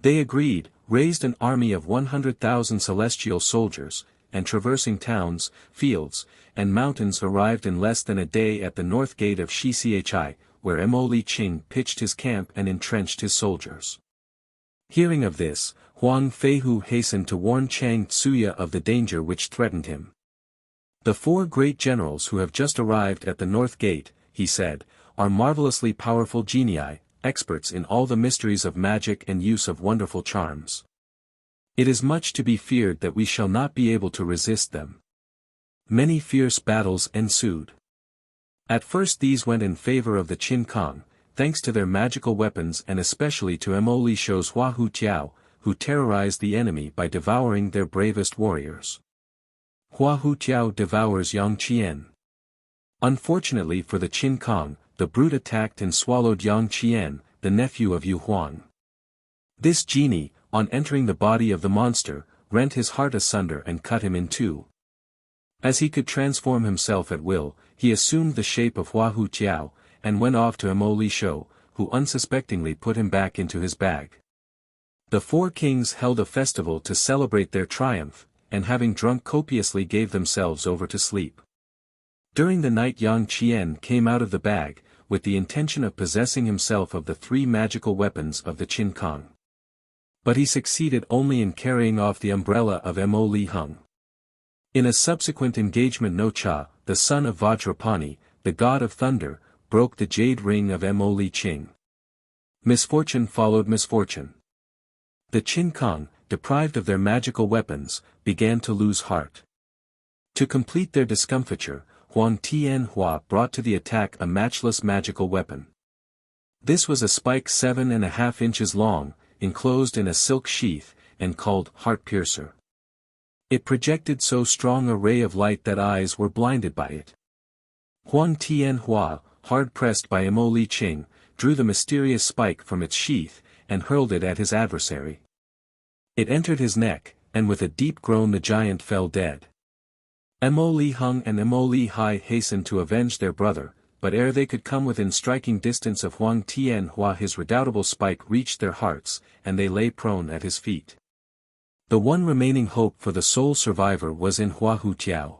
They agreed, raised an army of 100,000 celestial soldiers, and traversing towns, fields, and mountains arrived in less than a day at the north gate of Xixi, where Mo Li Qing pitched his camp and entrenched his soldiers. Hearing of this, Huang Feihu hastened to warn Chang'e of the danger which threatened him. The four great generals who have just arrived at the north gate, he said, are marvelously powerful genii, experts in all the mysteries of magic and use of wonderful charms. It is much to be feared that we shall not be able to resist them. Many fierce battles ensued. At first these went in favor of the Qin Kong, thanks to their magical weapons and especially to Mo Li Shou's Hua Hu Tiao, who terrorized the enemy by devouring their bravest warriors. Hua Hu Tiao devours Yang Qian. Unfortunately for the Qin Kong, the brute attacked and swallowed Yang Qian, the nephew of Yu Huang. This genie, on entering the body of the monster, rent his heart asunder and cut him in two. As he could transform himself at will, he assumed the shape of Hua Hu Tiao, and went off to Mo Li Shou, who unsuspectingly put him back into his bag. The four kings held a festival to celebrate their triumph, and having drunk copiously gave themselves over to sleep. During the night Yang Qian came out of the bag, with the intention of possessing himself of the three magical weapons of the Qin Kong. But he succeeded only in carrying off the umbrella of Mo Li Hung. In a subsequent engagement No Cha, the son of Vajrapani, the god of thunder, broke the jade ring of Mo Li Qing. Misfortune followed misfortune. The Qin Kong, deprived of their magical weapons, began to lose heart. To complete their discomfiture, Huang Tianhua brought to the attack a matchless magical weapon. This was a spike 7.5 inches long, enclosed in a silk sheath, and called heart-piercer. It projected so strong a ray of light that eyes were blinded by it. Huang Tianhua, hard-pressed by Mo Li Qing, drew the mysterious spike from its sheath, and hurled it at his adversary. It entered his neck, and with a deep groan the giant fell dead. Mo Li Hung and Mo Li Hai hastened to avenge their brother, but ere they could come within striking distance of Huang Tianhua his redoubtable spike reached their hearts, and they lay prone at his feet. The one remaining hope for the sole survivor was in Hua Hutiao.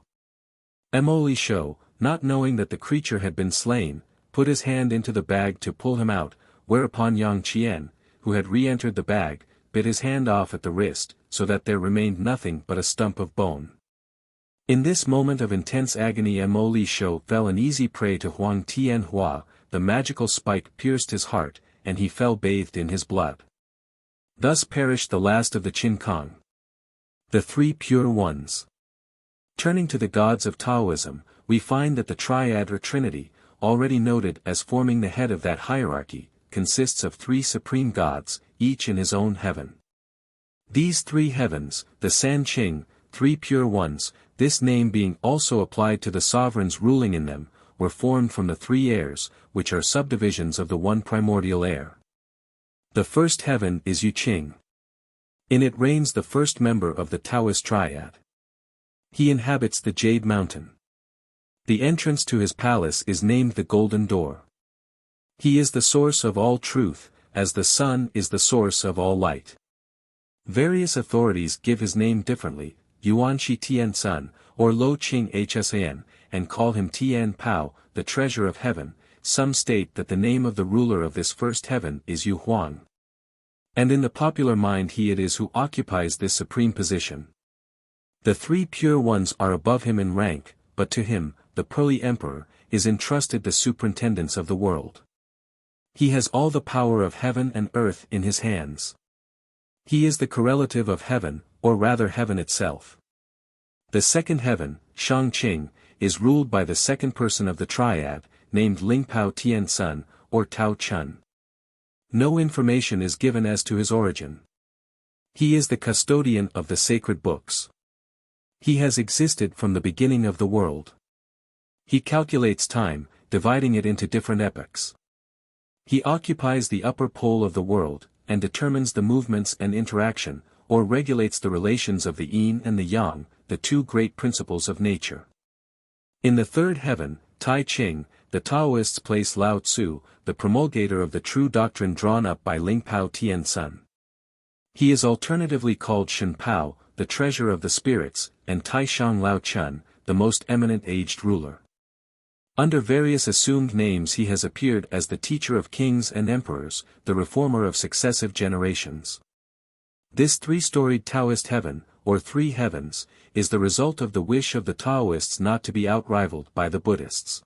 Mo Li Shou, not knowing that the creature had been slain, put his hand into the bag to pull him out, whereupon Yang Qian, who had re-entered the bag, bit his hand off at the wrist, so that there remained nothing but a stump of bone. In this moment of intense agony Mo Li Shou fell an easy prey to Huang Tianhua, the magical spike pierced his heart, and he fell bathed in his blood. Thus perished the last of the Qin Kong. The Three Pure Ones. Turning to the gods of Taoism, we find that the triad or trinity, already noted as forming the head of that hierarchy, consists of three supreme gods, each in his own heaven. These three heavens, the San Qing, three pure ones, this name being also applied to the sovereigns ruling in them, were formed from the three airs, which are subdivisions of the one primordial air. The first heaven is Yu Qing. In it reigns the first member of the Taoist triad. He inhabits the Jade Mountain. The entrance to his palace is named the Golden Door. He is the source of all truth, as the sun is the source of all light. Various authorities give his name differently, Yuan Shi Tian Sun, or Lo Qing Hsan, and call him Tian Pao, the treasure of heaven. Some state that the name of the ruler of this first heaven is Yu Huang. And in the popular mind he it is who occupies this supreme position. The three pure ones are above him in rank, but to him, the pearly emperor, is entrusted the superintendence of the world. He has all the power of heaven and earth in his hands. He is the correlative of heaven, or rather heaven itself. The second heaven, Shangqing, is ruled by the second person of the triad, named Lingpao Tian Sun, or Tao Chun. No information is given as to his origin. He is the custodian of the sacred books. He has existed from the beginning of the world. He calculates time, dividing it into different epochs. He occupies the upper pole of the world, and determines the movements and interaction, or regulates the relations of the yin and the yang, the two great principles of nature. In the third heaven, Tai Ching, the Taoists place Lao Tzu, the promulgator of the true doctrine drawn up by Lingpao Tian Sun. He is alternatively called Shen Pao, the treasure of the spirits, and Tai Shang Lao Chun, the most eminent aged ruler. Under various assumed names he has appeared as the teacher of kings and emperors, the reformer of successive generations. This three-storied Taoist heaven, or three heavens, is the result of the wish of the Taoists not to be outrivaled by the Buddhists.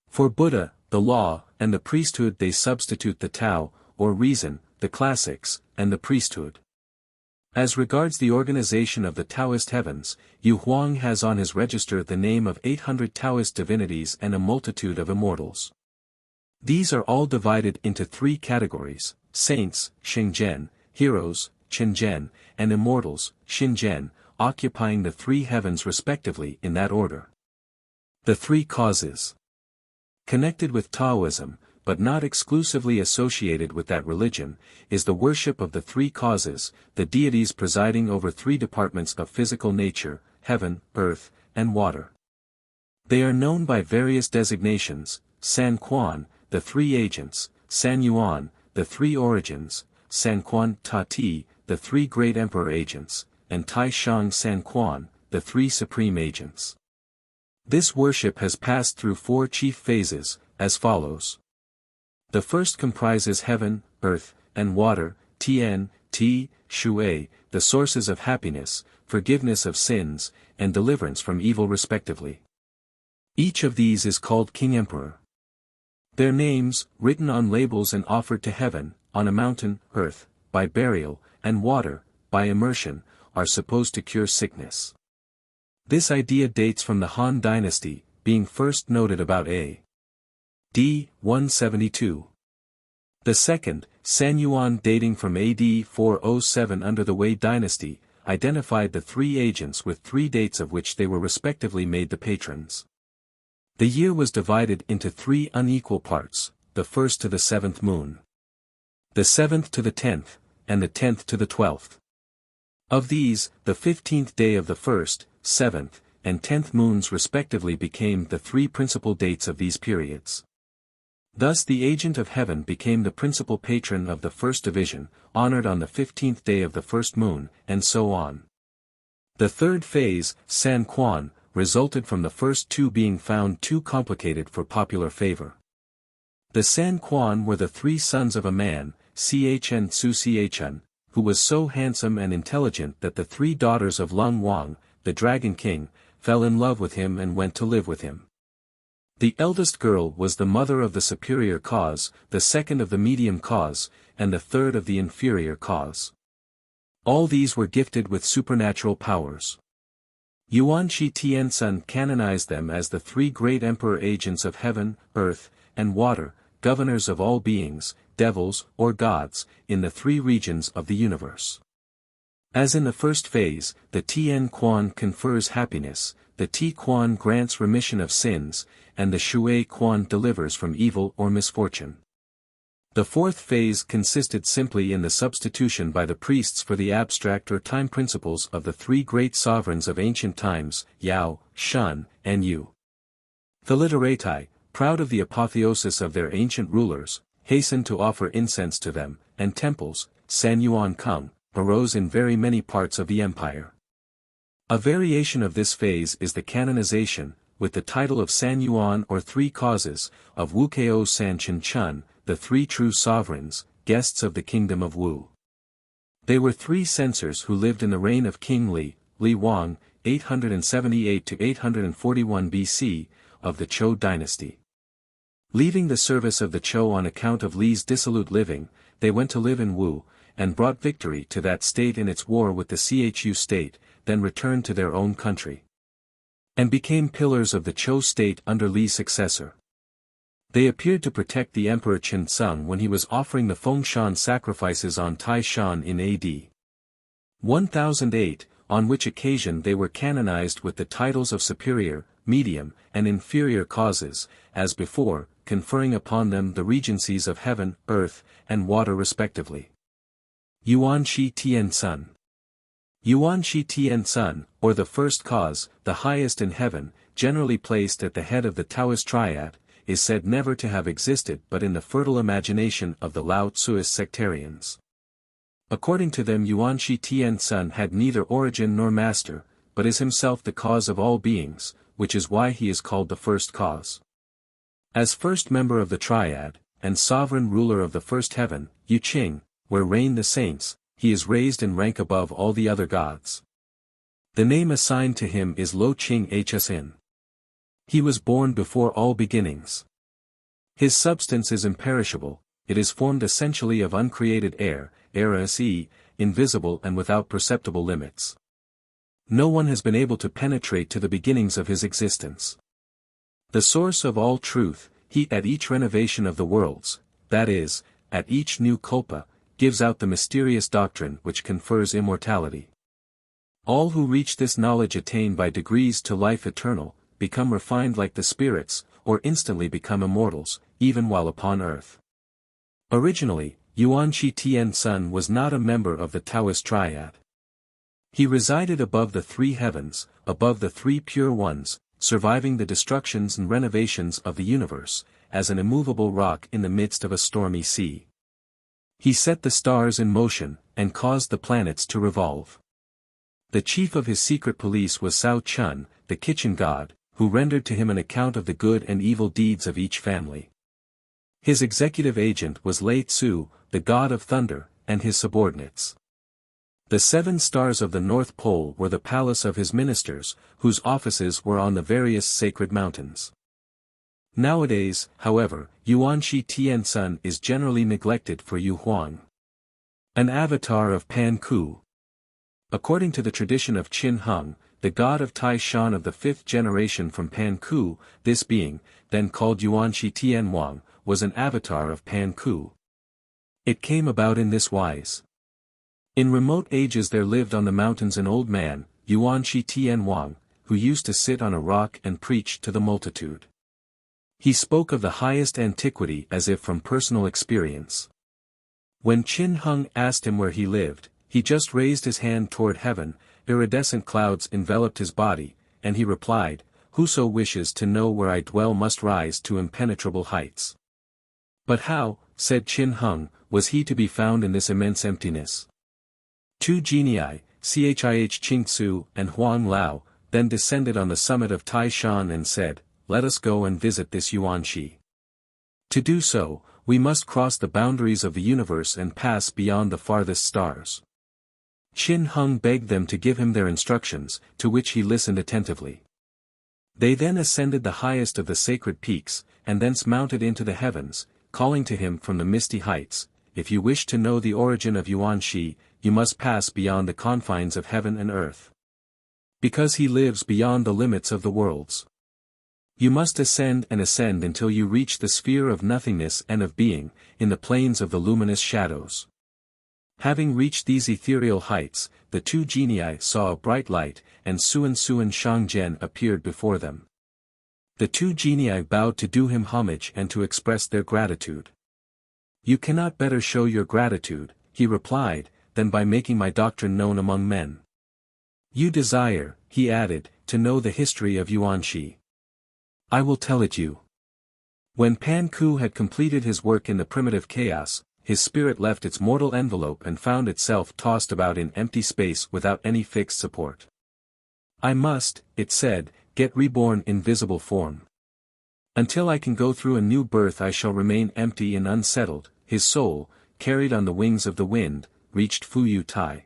For Buddha, the law, and the priesthood they substitute the Tao, or reason, the classics, and the priesthood. As regards the organization of the Taoist heavens, Yu Huang has on his register the name of 800 Taoist divinities and a multitude of immortals. These are all divided into three categories: saints, Xingzhen, heroes, Qinzhen, and immortals, Xinzhen, occupying the three heavens respectively in that order. The three causes. Connected with Taoism, but not exclusively associated with that religion, is the worship of the three causes, the deities presiding over three departments of physical nature, heaven, earth, and water. They are known by various designations: San Quan, the three agents; San Yuan, the three origins; San Quan Ta Ti, the three great emperor agents; and Tai Shang San Quan, the three supreme agents. This worship has passed through four chief phases, as follows. The first comprises heaven, earth, and water, Tian, Ti, Shui, the sources of happiness, forgiveness of sins, and deliverance from evil respectively. Each of these is called King Emperor. Their names, written on labels and offered to heaven, on a mountain, earth, by burial, and water, by immersion, are supposed to cure sickness. This idea dates from the Han Dynasty, being first noted about A.D. 172. The second, San Yuan, dating from AD 407 under the Wei dynasty, identified the three agents with three dates of which they were respectively made the patrons. The year was divided into three unequal parts, the first to the seventh moon, the seventh to the 10th, and the 10th to the 12th. Of these, the 15th day of the first, 7th, and 10th moons respectively became the three principal dates of these periods. Thus the agent of heaven became the principal patron of the first division, honored on the 15th day of the first moon, and so on. The third phase, San Quan, resulted from the first two being found too complicated for popular favor. The San Quan were the three sons of a man, Chn Su Chn, who was so handsome and intelligent that the three daughters of Lung Wang, the Dragon King, fell in love with him and went to live with him. The eldest girl was the mother of the superior cause, the second of the medium cause, and the third of the inferior cause. All these were gifted with supernatural powers. Yuan Shi Tiansun canonized them as the three great emperor agents of heaven, earth, and water, governors of all beings, devils or gods, in the three regions of the universe. As in the first phase, the Tian Quan confers happiness, the Ti Quan grants remission of sins, and the Shui Quan delivers from evil or misfortune. The fourth phase consisted simply in the substitution by the priests for the abstract or time principles of the three great sovereigns of ancient times, Yao, Shun, and Yu. The literati, proud of the apotheosis of their ancient rulers, hastened to offer incense to them, and temples, San Yuan Kung, arose in very many parts of the empire. A variation of this phase is the canonization, with the title of San Yuan or Three Causes, of Wu Ko San Chen Chun, the three true sovereigns, guests of the kingdom of Wu. They were three censors who lived in the reign of King Li, Li Wang, 878 to 841 BC, of the Zhou dynasty. Leaving the service of the Zhou on account of Li's dissolute living, they went to live in Wu, and brought victory to that state in its war with the Chu state, then returned to their own country, and became pillars of the Zhou state under Li's successor. They appeared to protect the Emperor Qinsong when he was offering the Fengshan sacrifices on Taishan in AD 1008, on which occasion they were canonized with the titles of superior, medium, and inferior causes, as before, conferring upon them the regencies of heaven, earth, and water respectively. Yuan Shi Tian Sun. Yuan Shi Tian Sun, or the first cause, the highest in heaven, generally placed at the head of the Taoist triad, is said never to have existed but in the fertile imagination of the Lao Tzuist sectarians. According to them, Yuan Shi Tian Sun had neither origin nor master, but is himself the cause of all beings, which is why he is called the first cause. As first member of the triad, and sovereign ruler of the first heaven, Yu Qing, where reign the saints, he is raised in rank above all the other gods. The name assigned to him is Lo Qing Hsin. He was born before all beginnings. His substance is imperishable, it is formed essentially of uncreated air, invisible and without perceptible limits. No one has been able to penetrate to the beginnings of his existence. The source of all truth, he at each renovation of the worlds, that is, at each new kalpa, gives out the mysterious doctrine which confers immortality. All who reach this knowledge attain by degrees to life eternal, become refined like the spirits, or instantly become immortals, even while upon earth. Originally, Yuan Shi Tian Sun was not a member of the Taoist triad. He resided above the three heavens, above the three pure ones, surviving the destructions and renovations of the universe, as an immovable rock in the midst of a stormy sea. He set the stars in motion, and caused the planets to revolve. The chief of his secret police was Sao Chun, the kitchen god, who rendered to him an account of the good and evil deeds of each family. His executive agent was Lei Tzu, the god of thunder, and his subordinates. The 7 stars of the North Pole were the palace of his ministers, whose offices were on the various sacred mountains. Nowadays, however, Yuan Shi Tian Sun is generally neglected for Yu Huang, an avatar of Pan Ku. According to the tradition of Qin Hung, the god of Taishan of the 5th generation from Pan Ku, this being, then called Yuan Shi Tian Wang, was an avatar of Pan Ku. It came about in this wise. In remote ages there lived on the mountains an old man, Yuan Shi Tian Wang, who used to sit on a rock and preach to the multitude. He spoke of the highest antiquity as if from personal experience. When Qin Hung asked him where he lived, he just raised his hand toward heaven, iridescent clouds enveloped his body, and he replied, "Whoso wishes to know where I dwell must rise to impenetrable heights." But how, said Qin Hung, was he to be found in this immense emptiness? Two genii, Chih Qingsu and Huang Lao, then descended on the summit of Taishan and said, "Let us go and visit this Yuan Shi. To do so, we must cross the boundaries of the universe and pass beyond the farthest stars." Qin Hung begged them to give him their instructions, to which he listened attentively. They then ascended the highest of the sacred peaks, and thence mounted into the heavens, calling to him from the misty heights, "If you wish to know the origin of Yuan Shi, you must pass beyond the confines of heaven and earth. Because he lives beyond the limits of the worlds. You must ascend and ascend until you reach the sphere of nothingness and of being, in the plains of the luminous shadows." Having reached these ethereal heights, the two genii saw a bright light, and Suan Shangzhen appeared before them. The two genii bowed to do him homage and to express their gratitude. "You cannot better show your gratitude," he replied, "than by making my doctrine known among men. You desire," he added, "to know the history of Yuan Shi. I will tell it you." When Pan Ku had completed his work in the primitive chaos, his spirit left its mortal envelope and found itself tossed about in empty space without any fixed support. "I must," it said, "get reborn in visible form. Until I can go through a new birth I shall remain empty and unsettled." His soul, carried on the wings of the wind, reached Fuyu Tai.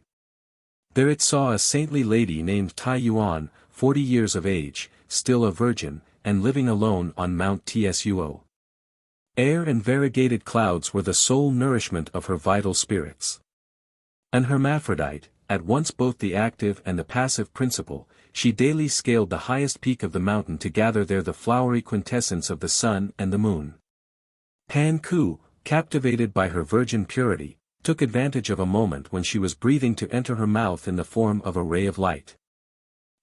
There it saw a saintly lady named Tai Yuan, 40 years of age, still a virgin, and living alone on Mount Tsuo. Air and variegated clouds were the sole nourishment of her vital spirits. An hermaphrodite, at once both the active and the passive principle, she daily scaled the highest peak of the mountain to gather there the flowery quintessence of the sun and the moon. Pan Ku, captivated by her virgin purity, took advantage of a moment when she was breathing to enter her mouth in the form of a ray of light.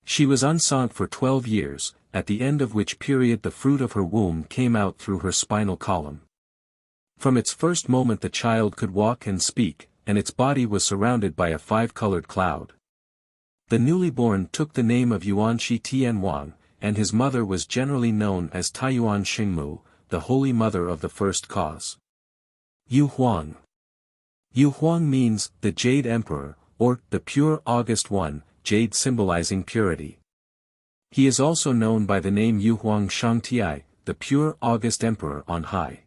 She was enceinte for 12 years, at the end of which period the fruit of her womb came out through her spinal column. From its first moment the child could walk and speak, and its body was surrounded by a 5-colored cloud. The newly born took the name of Yuan Shi Tian Wang, and his mother was generally known as Taiyuan Xingmu, the Holy Mother of the First Cause. Yu Huang. Yu Huang means, the Jade Emperor, or, the Pure August One, jade symbolizing purity. He is also known by the name Yu Huang Shangtiai, the Pure August Emperor on high.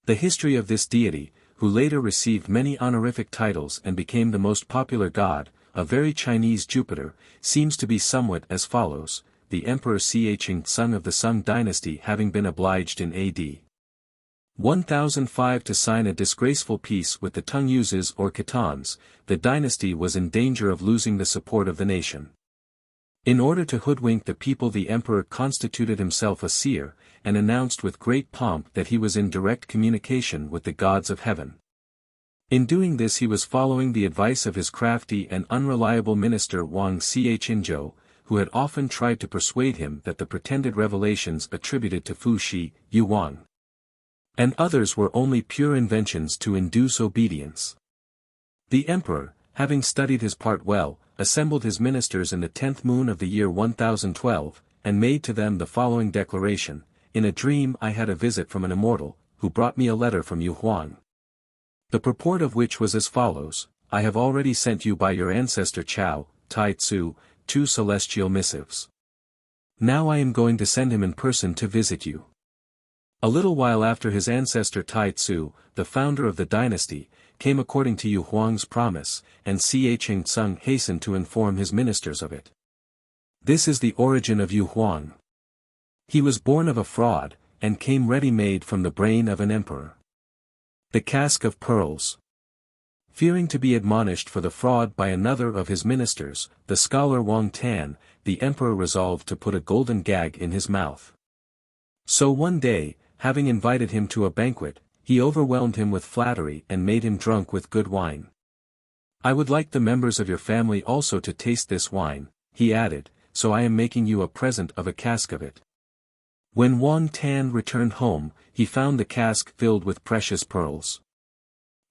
The history of this deity, who later received many honorific titles and became the most popular god, a very Chinese Jupiter, seems to be somewhat as follows: the Emperor Chang'e of the Sung dynasty having been obliged in AD 1005 to sign a disgraceful peace with the Tunguses or Khitans, the dynasty was in danger of losing the support of the nation. In order to hoodwink the people the emperor constituted himself a seer, and announced with great pomp that he was in direct communication with the gods of heaven. In doing this he was following the advice of his crafty and unreliable minister Wang Xianzhou, who had often tried to persuade him that the pretended revelations attributed to Fu Shi, Yu Wang, and others were only pure inventions to induce obedience. The emperor, having studied his part well, assembled his ministers in the 10th moon of the year 1012, and made to them the following declaration: "In a dream I had a visit from an immortal, who brought me a letter from Yu Huang. The purport of which was as follows: I have already sent you by your ancestor Chao, Tai Tzu, 2 celestial missives. Now I am going to send him in person to visit you." A little while after his ancestor Tai Tzu, the founder of the dynasty, came according to Yu Huang's promise, and Chang'e hastened to inform his ministers of it. This is the origin of Yu Huang. He was born of a fraud, and came ready-made from the brain of an emperor. The cask of pearls. Fearing to be admonished for the fraud by another of his ministers, the scholar Wang Tan, the emperor resolved to put a golden gag in his mouth. So one day, having invited him to a banquet, He overwhelmed him with flattery and made him drunk with good wine. "I would like the members of your family also to taste this wine," he added, "so I am making you a present of a cask of it." When Wang Tan returned home, he found the cask filled with precious pearls.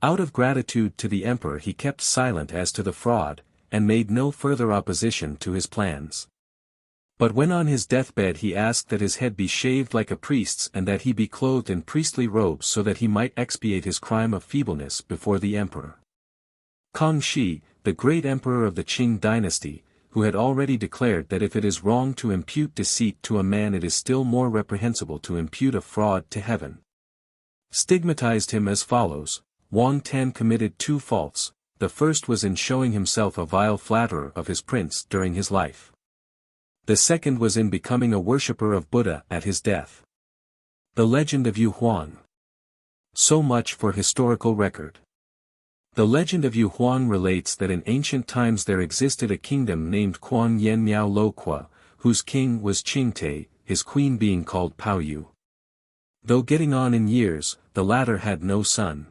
Out of gratitude to the emperor he kept silent as to the fraud, and made no further opposition to his plans. But when on his deathbed he asked that his head be shaved like a priest's and that he be clothed in priestly robes so that he might expiate his crime of feebleness before the emperor. Kangxi, the great emperor of the Qing dynasty, who had already declared that if it is wrong to impute deceit to a man it is still more reprehensible to impute a fraud to heaven, stigmatized him as follows: Wang Tan committed 2 faults, the first was in showing himself a vile flatterer of his prince during his life. The second was in becoming a worshipper of Buddha at his death. The legend of Yu Huang. So much for historical record. The legend of Yu Huang relates that in ancient times there existed a kingdom named Kuang Yen Miao Lo Kwa, whose king was Chingte, his queen being called Pao Yu. Though getting on in years, the latter had no son.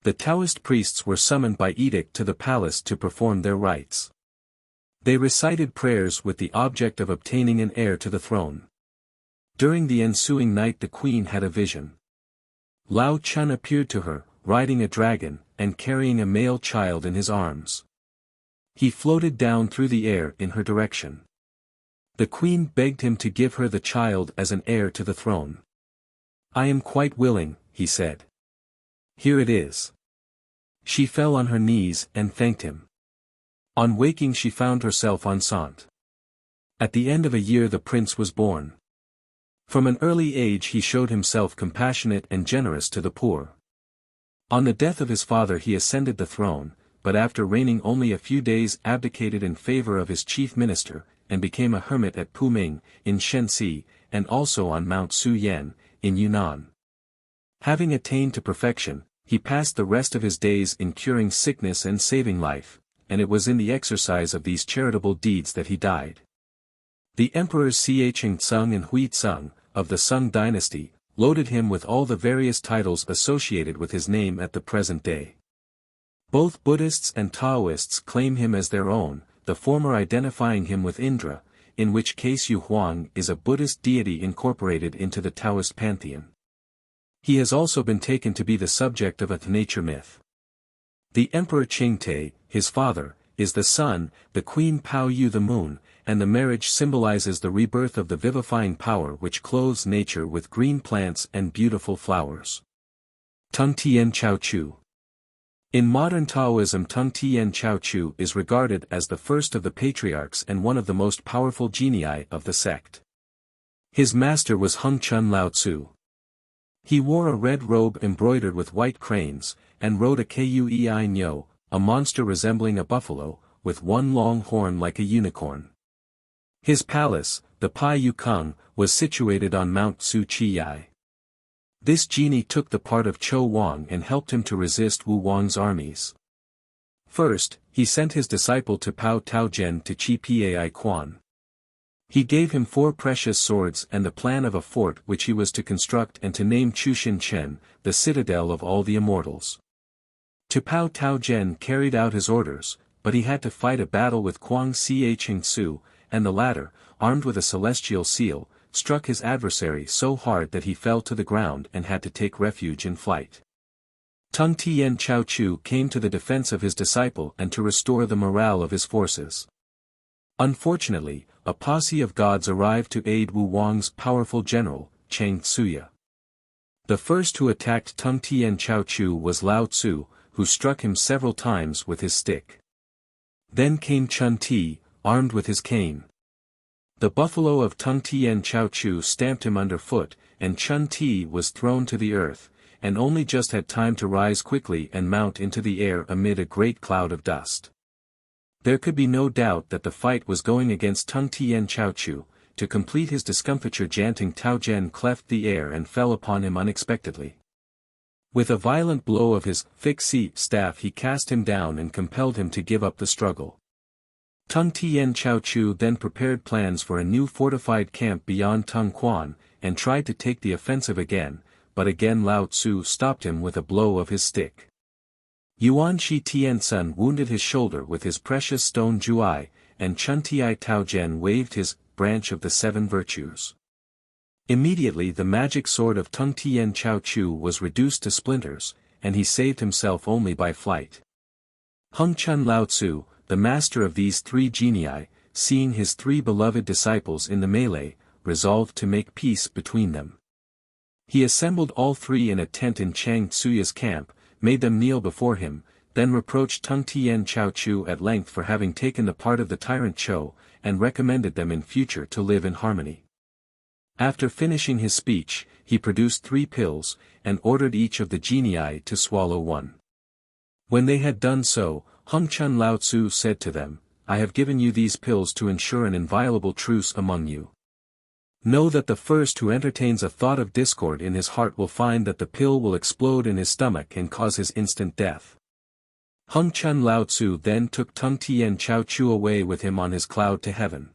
The Taoist priests were summoned by edict to the palace to perform their rites. They recited prayers with the object of obtaining an heir to the throne. During the ensuing night the queen had a vision. Lao Chun appeared to her, riding a dragon, and carrying a male child in his arms. He floated down through the air in her direction. The queen begged him to give her the child as an heir to the throne. "I am quite willing," he said. "Here it is." She fell on her knees and thanked him. On waking she found herself enceinte. At the end of a year the prince was born. From an early age he showed himself compassionate and generous to the poor. On the death of his father he ascended the throne, but after reigning only a few days abdicated in favor of his chief minister, and became a hermit at Puming, in Shenxi, and also on Mount Suyen, in Yunnan. Having attained to perfection, he passed the rest of his days in curing sickness and saving life, and it was in the exercise of these charitable deeds that he died. The emperors Xingtsung and Huizong, of the Sung dynasty, loaded him with all the various titles associated with his name at the present day. Both Buddhists and Taoists claim him as their own, the former identifying him with Indra, in which case Yu Huang is a Buddhist deity incorporated into the Taoist pantheon. He has also been taken to be the subject of a nature myth. The Emperor Chingte, his father, is the sun, the Queen Pao Yu the moon, and the marriage symbolizes the rebirth of the vivifying power which clothes nature with green plants and beautiful flowers. Tung Tien Chao Chu. In modern Taoism Tung Tien Chao Chu is regarded as the first of the patriarchs and one of the most powerful genii of the sect. His master was Hung Chun Lao Tzu. He wore a red robe embroidered with white cranes, and rode a Kui Nyo, a monster resembling a buffalo, with one long horn like a unicorn. His palace, the Pai Yu Kung, was situated on Mount Su Chi Yai. This genie took the part of Cho Wang and helped him to resist Wu Wang's armies. First, he sent his disciple to Pao Taogen to Chi Pai Quan. He gave him 4 precious swords and the plan of a fort which he was to construct and to name Chushin Chen, the citadel of all the immortals. To Pao Taogen carried out his orders, but he had to fight a battle with Kuang Ching Su, and the latter, armed with a celestial seal, struck his adversary so hard that he fell to the ground and had to take refuge in flight. Tung Tien Chao Chu came to the defense of his disciple and to restore the morale of his forces. Unfortunately, a posse of gods arrived to aid Wu Wang's powerful general, Chang Tsuya. The first who attacked Tung Tien Chao Chu was Lao Tzu, who struck him several times with his stick. Then came Chun Ti, armed with his cane. The buffalo of Tung Tien Chao Chu stamped him underfoot, and Chun Ti was thrown to the earth, and only just had time to rise quickly and mount into the air amid a great cloud of dust. There could be no doubt that the fight was going against Tung Tien Chao Chu. To complete his discomfiture Janting Taogen cleft the air and fell upon him unexpectedly. With a violent blow of his fixie staff he cast him down and compelled him to give up the struggle. Tung Tien Chao Chu then prepared plans for a new fortified camp beyond Tung Quan, and tried to take the offensive again, but again Lao Tzu stopped him with a blow of his stick. Yuan Shi Tiansun wounded his shoulder with his precious stone Juai, and Chun Ti Tao Zhen waved his branch of the 7 virtues. Immediately the magic sword of Tung Tien Chao Chu was reduced to splinters, and he saved himself only by flight. Hung Chun Lao Tzu, the master of these 3 genii, seeing his 3 beloved disciples in the melee, resolved to make peace between them. He assembled all 3 in a tent in Chang Tsuya's camp, made them kneel before him, then reproached Tung Tien Chao Chu at length for having taken the part of the tyrant Chou, and recommended them in future to live in harmony. After finishing his speech, he produced 3 pills, and ordered each of the genii to swallow one. When they had done so, Hung Chun Lao Tzu said to them, "I have given you these pills to ensure an inviolable truce among you. Know that the first who entertains a thought of discord in his heart will find that the pill will explode in his stomach and cause his instant death." Hung Chun Lao Tzu then took Tung Tien Chao Chu away with him on his cloud to heaven.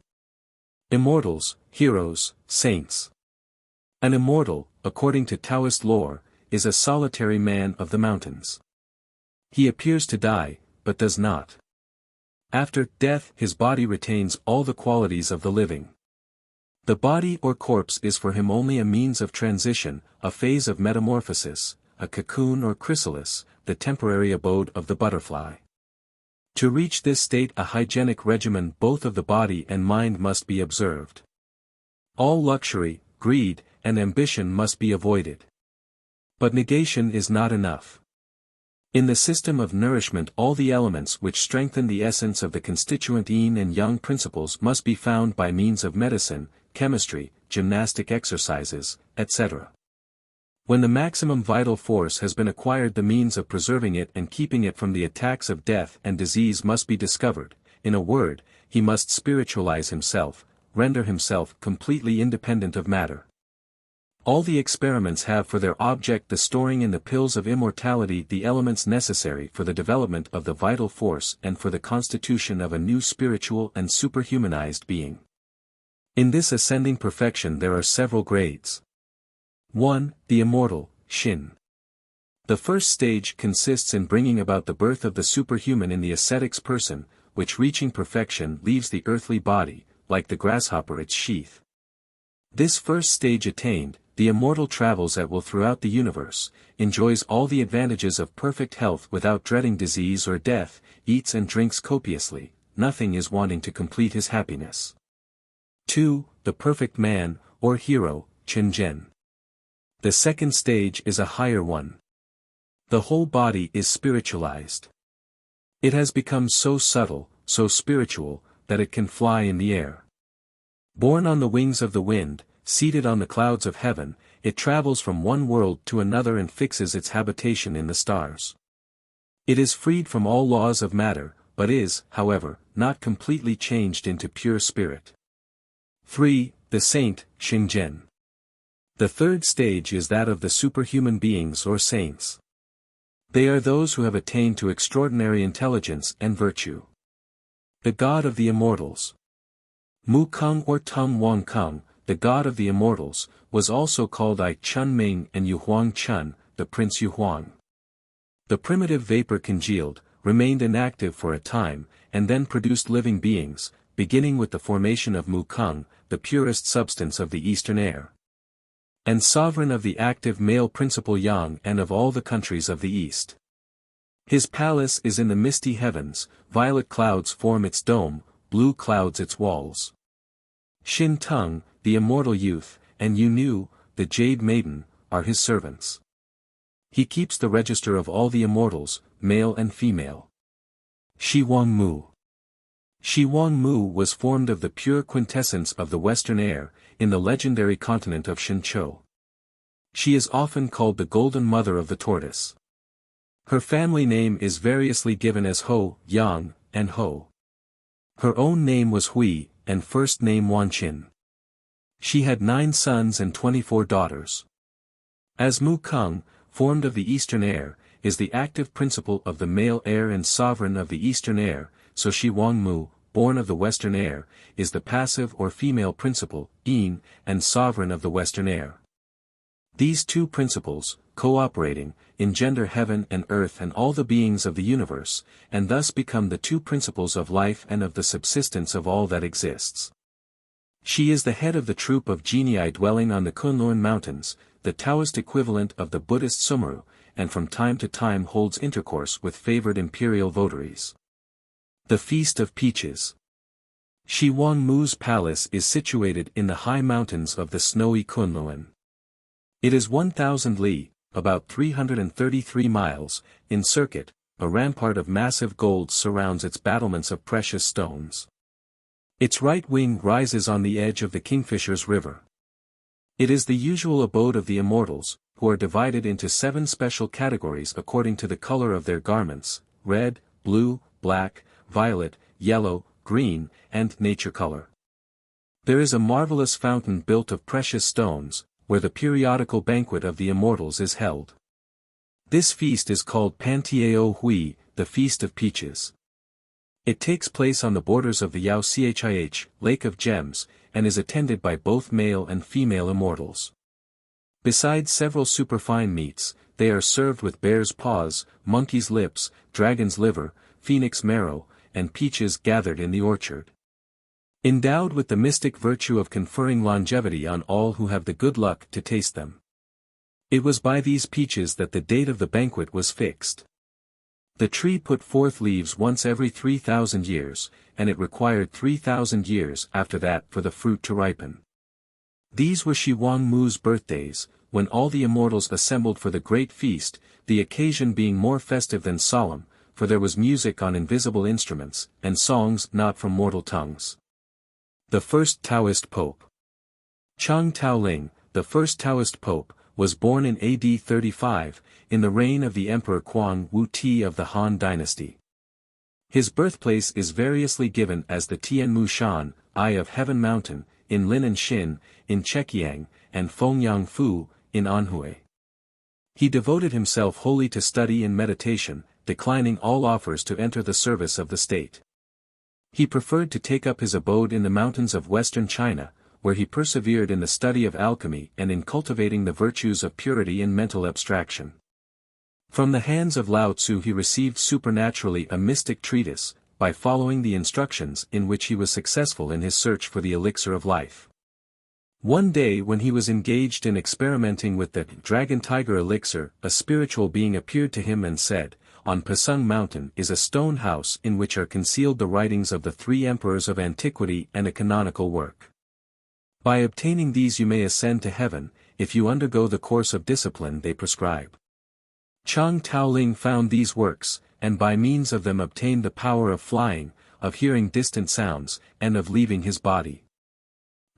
Immortals, heroes, saints. An immortal, according to Taoist lore, is a solitary man of the mountains. He appears to die, but does not. After death his body retains all the qualities of the living. The body or corpse is for him only a means of transition, a phase of metamorphosis, a cocoon or chrysalis, the temporary abode of the butterfly. To reach this state a hygienic regimen both of the body and mind must be observed. All luxury, greed, and ambition must be avoided. But negation is not enough. In the system of nourishment all the elements which strengthen the essence of the constituent yin and yang principles must be found by means of medicine, chemistry, gymnastic exercises, etc. When the maximum vital force has been acquired the means of preserving it and keeping it from the attacks of death and disease must be discovered. In a word, he must spiritualize himself, render himself completely independent of matter. All the experiments have for their object the storing in the pills of immortality the elements necessary for the development of the vital force and for the constitution of a new spiritual and superhumanized being. In this ascending perfection there are several grades. 1. The immortal, Shin. The first stage consists in bringing about the birth of the superhuman in the ascetic's person, which reaching perfection leaves the earthly body, like the grasshopper its sheath. This first stage attained, the immortal travels at will throughout the universe, enjoys all the advantages of perfect health without dreading disease or death, eats and drinks copiously, nothing is wanting to complete his happiness. 2. The perfect man, or hero, Chang'e. The second stage is a higher one. The whole body is spiritualized. It has become so subtle, so spiritual, that it can fly in the air. Borne on the wings of the wind, seated on the clouds of heaven, it travels from one world to another and fixes its habitation in the stars. It is freed from all laws of matter, but is, however, not completely changed into pure spirit. 3. The saint, Xingzhen. The third stage is that of the superhuman beings or saints. They are those who have attained to extraordinary intelligence and virtue. The God of the Immortals. Mu Kung or Tung Wang Kung, the God of the Immortals, was also called I Chun Ming and Yu Huang Chun, the Prince Yu Huang. The primitive vapor congealed, remained inactive for a time, and then produced living beings, beginning with the formation of Mu Kung, the purest substance of the eastern air. And sovereign of the active male principle Yang and of all the countries of the east. His palace is in the misty heavens, violet clouds form its dome, blue clouds its walls. Shin Tung, the immortal youth, and Yu Nu, the jade maiden, are his servants. He keeps the register of all the immortals, male and female. Shi Wang Mu. Shi Wang Mu was formed of the pure quintessence of the western air, in the legendary continent of Shinchou. She is often called the Golden Mother of the Tortoise. Her family name is variously given as Ho, Yang, and Ho. Her own name was Hui, and first name Wanqin. She had 9 sons and 24 daughters. As Mu Kung, formed of the eastern air, is the active principle of the male air and sovereign of the eastern air, so Shi Wang Mu, born of the western air, is the passive or female principle, yin, and sovereign of the western air. These two principles, cooperating, engender heaven and earth and all the beings of the universe, and thus become the two principles of life and of the subsistence of all that exists. She is the head of the troop of genii dwelling on the Kunlun mountains, the Taoist equivalent of the Buddhist Sumru, and from time to time holds intercourse with favored imperial votaries. The Feast of Peaches. Shi Huangmu's palace is situated in the high mountains of the snowy Kunlun. It is 1,000 li, about 333 miles, in circuit. A rampart of massive gold surrounds its battlements of precious stones. Its right wing rises on the edge of the Kingfisher's River. It is the usual abode of the immortals, who are divided into 7 special categories according to the color of their garments: red, blue, black, violet, yellow, green, and nature color. There is a marvelous fountain built of precious stones, where the periodical banquet of the immortals is held. This feast is called Pantheon Hui, the Feast of Peaches. It takes place on the borders of the Yao Chih, Lake of Gems, and is attended by both male and female immortals. Besides several superfine meats, they are served with bear's paws, monkey's lips, dragon's liver, phoenix marrow, and peaches gathered in the orchard. Endowed with the mystic virtue of conferring longevity on all who have the good luck to taste them. It was by these peaches that the date of the banquet was fixed. The tree put forth leaves once every 3,000 years, and it required 3,000 years after that for the fruit to ripen. These were Shi Huangmu's birthdays, when all the immortals assembled for the great feast, the occasion being more festive than solemn, for there was music on invisible instruments, and songs not from mortal tongues. The first Taoist Pope. Chang Taoling, the first Taoist Pope, was born in AD 35, in the reign of the Emperor Quang Wu Ti of the Han Dynasty. His birthplace is variously given as the Tianmu Shan, Eye of Heaven Mountain, in Lin and Xin, in Chekiang, and Fengyang Fu, in Anhui. He devoted himself wholly to study and meditation, declining all offers to enter the service of the state. He preferred to take up his abode in the mountains of western China, where he persevered in the study of alchemy and in cultivating the virtues of purity and mental abstraction. From the hands of Lao Tzu he received supernaturally a mystic treatise, by following the instructions in which he was successful in his search for the elixir of life. One day when he was engaged in experimenting with the dragon-tiger elixir, a spiritual being appeared to him and said, "On Pasung Mountain is a stone house in which are concealed the writings of the 3 emperors of antiquity and a canonical work. By obtaining these you may ascend to heaven, if you undergo the course of discipline they prescribe." Chang Taoling found these works, and by means of them obtained the power of flying, of hearing distant sounds, and of leaving his body.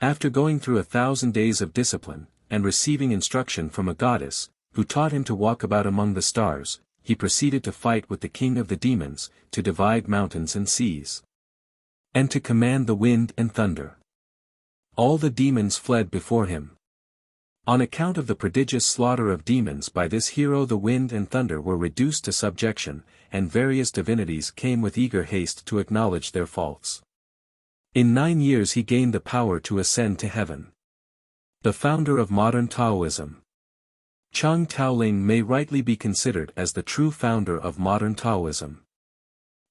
After going through 1,000 days of discipline, and receiving instruction from a goddess, who taught him to walk about among the stars, he proceeded to fight with the king of the demons, to divide mountains and seas, and to command the wind and thunder. All the demons fled before him. On account of the prodigious slaughter of demons by this hero the wind and thunder were reduced to subjection, and various divinities came with eager haste to acknowledge their faults. In 9 years he gained the power to ascend to heaven. The founder of modern Taoism. Chang Taoling may rightly be considered as the true founder of modern Taoism.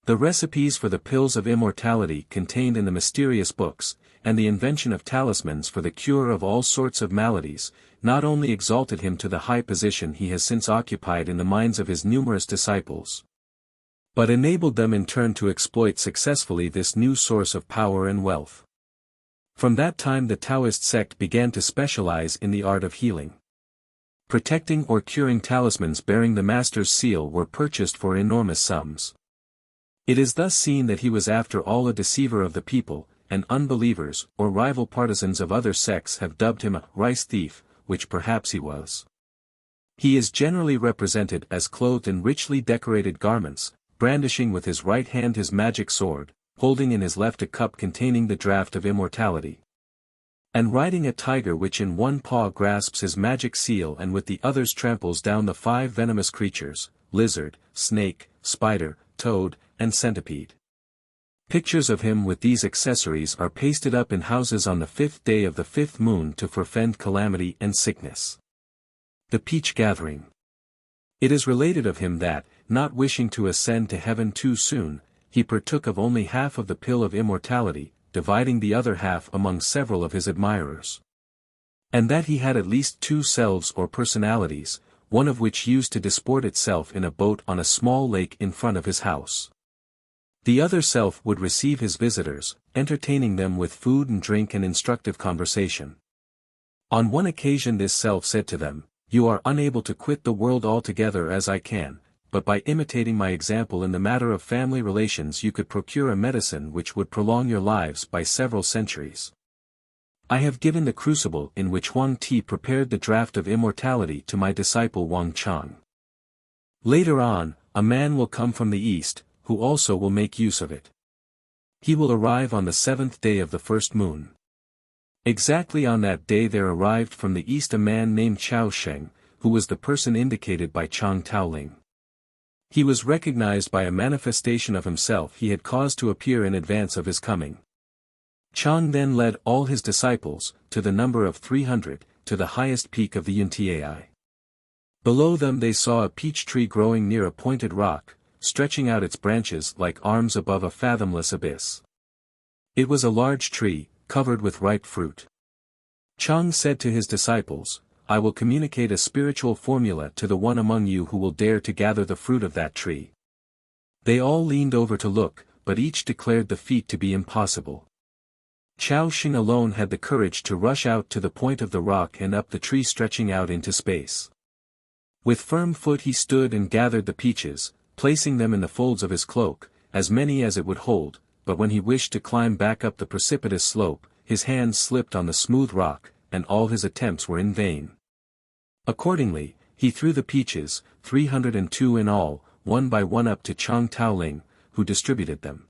The recipes for the pills of immortality contained in the mysterious books, and the invention of talismans for the cure of all sorts of maladies, not only exalted him to the high position he has since occupied in the minds of his numerous disciples, but enabled them in turn to exploit successfully this new source of power and wealth. From that time the Taoist sect began to specialize in the art of healing. Protecting or curing talismans bearing the master's seal were purchased for enormous sums. It is thus seen that he was after all a deceiver of the people, and unbelievers or rival partisans of other sects have dubbed him a rice thief, which perhaps he was. He is generally represented as clothed in richly decorated garments, brandishing with his right hand his magic sword, holding in his left a cup containing the draught of immortality, and riding a tiger which in one paw grasps his magic seal and with the others tramples down the 5 venomous creatures, lizard, snake, spider, toad, and centipede. Pictures of him with these accessories are pasted up in houses on the 5th day of the 5th moon to forfend calamity and sickness. The peach gathering. It is related of him that, not wishing to ascend to heaven too soon, he partook of only half of the pill of immortality, dividing the other half among several of his admirers. And that he had at least two selves or personalities, one of which used to disport itself in a boat on a small lake in front of his house. The other self would receive his visitors, entertaining them with food and drink and instructive conversation. On one occasion this self said to them, "You are unable to quit the world altogether as I can, but by imitating my example in the matter of family relations you could procure a medicine which would prolong your lives by several centuries. I have given the crucible in which Huang Ti prepared the draught of immortality to my disciple Wang Chang. Later on, a man will come from the east, who also will make use of it. He will arrive on the 7th day of the first moon." Exactly on that day there arrived from the east a man named Chao Sheng, who was the person indicated by Chang Taoling. He was recognized by a manifestation of himself he had caused to appear in advance of his coming. Chang then led all his disciples, to the number of 300, to the highest peak of the Yuntai. Below them they saw a peach tree growing near a pointed rock, stretching out its branches like arms above a fathomless abyss. It was a large tree, covered with ripe fruit. Chang said to his disciples, "I will communicate a spiritual formula to the one among you who will dare to gather the fruit of that tree." They all leaned over to look, but each declared the feat to be impossible. Chao Sheng alone had the courage to rush out to the point of the rock and up the tree stretching out into space. With firm foot he stood and gathered the peaches, placing them in the folds of his cloak, as many as it would hold, but when he wished to climb back up the precipitous slope, his hands slipped on the smooth rock, and all his attempts were in vain. Accordingly, he threw the peaches, 302 in all, one by one up to Chang Taoling, who distributed them.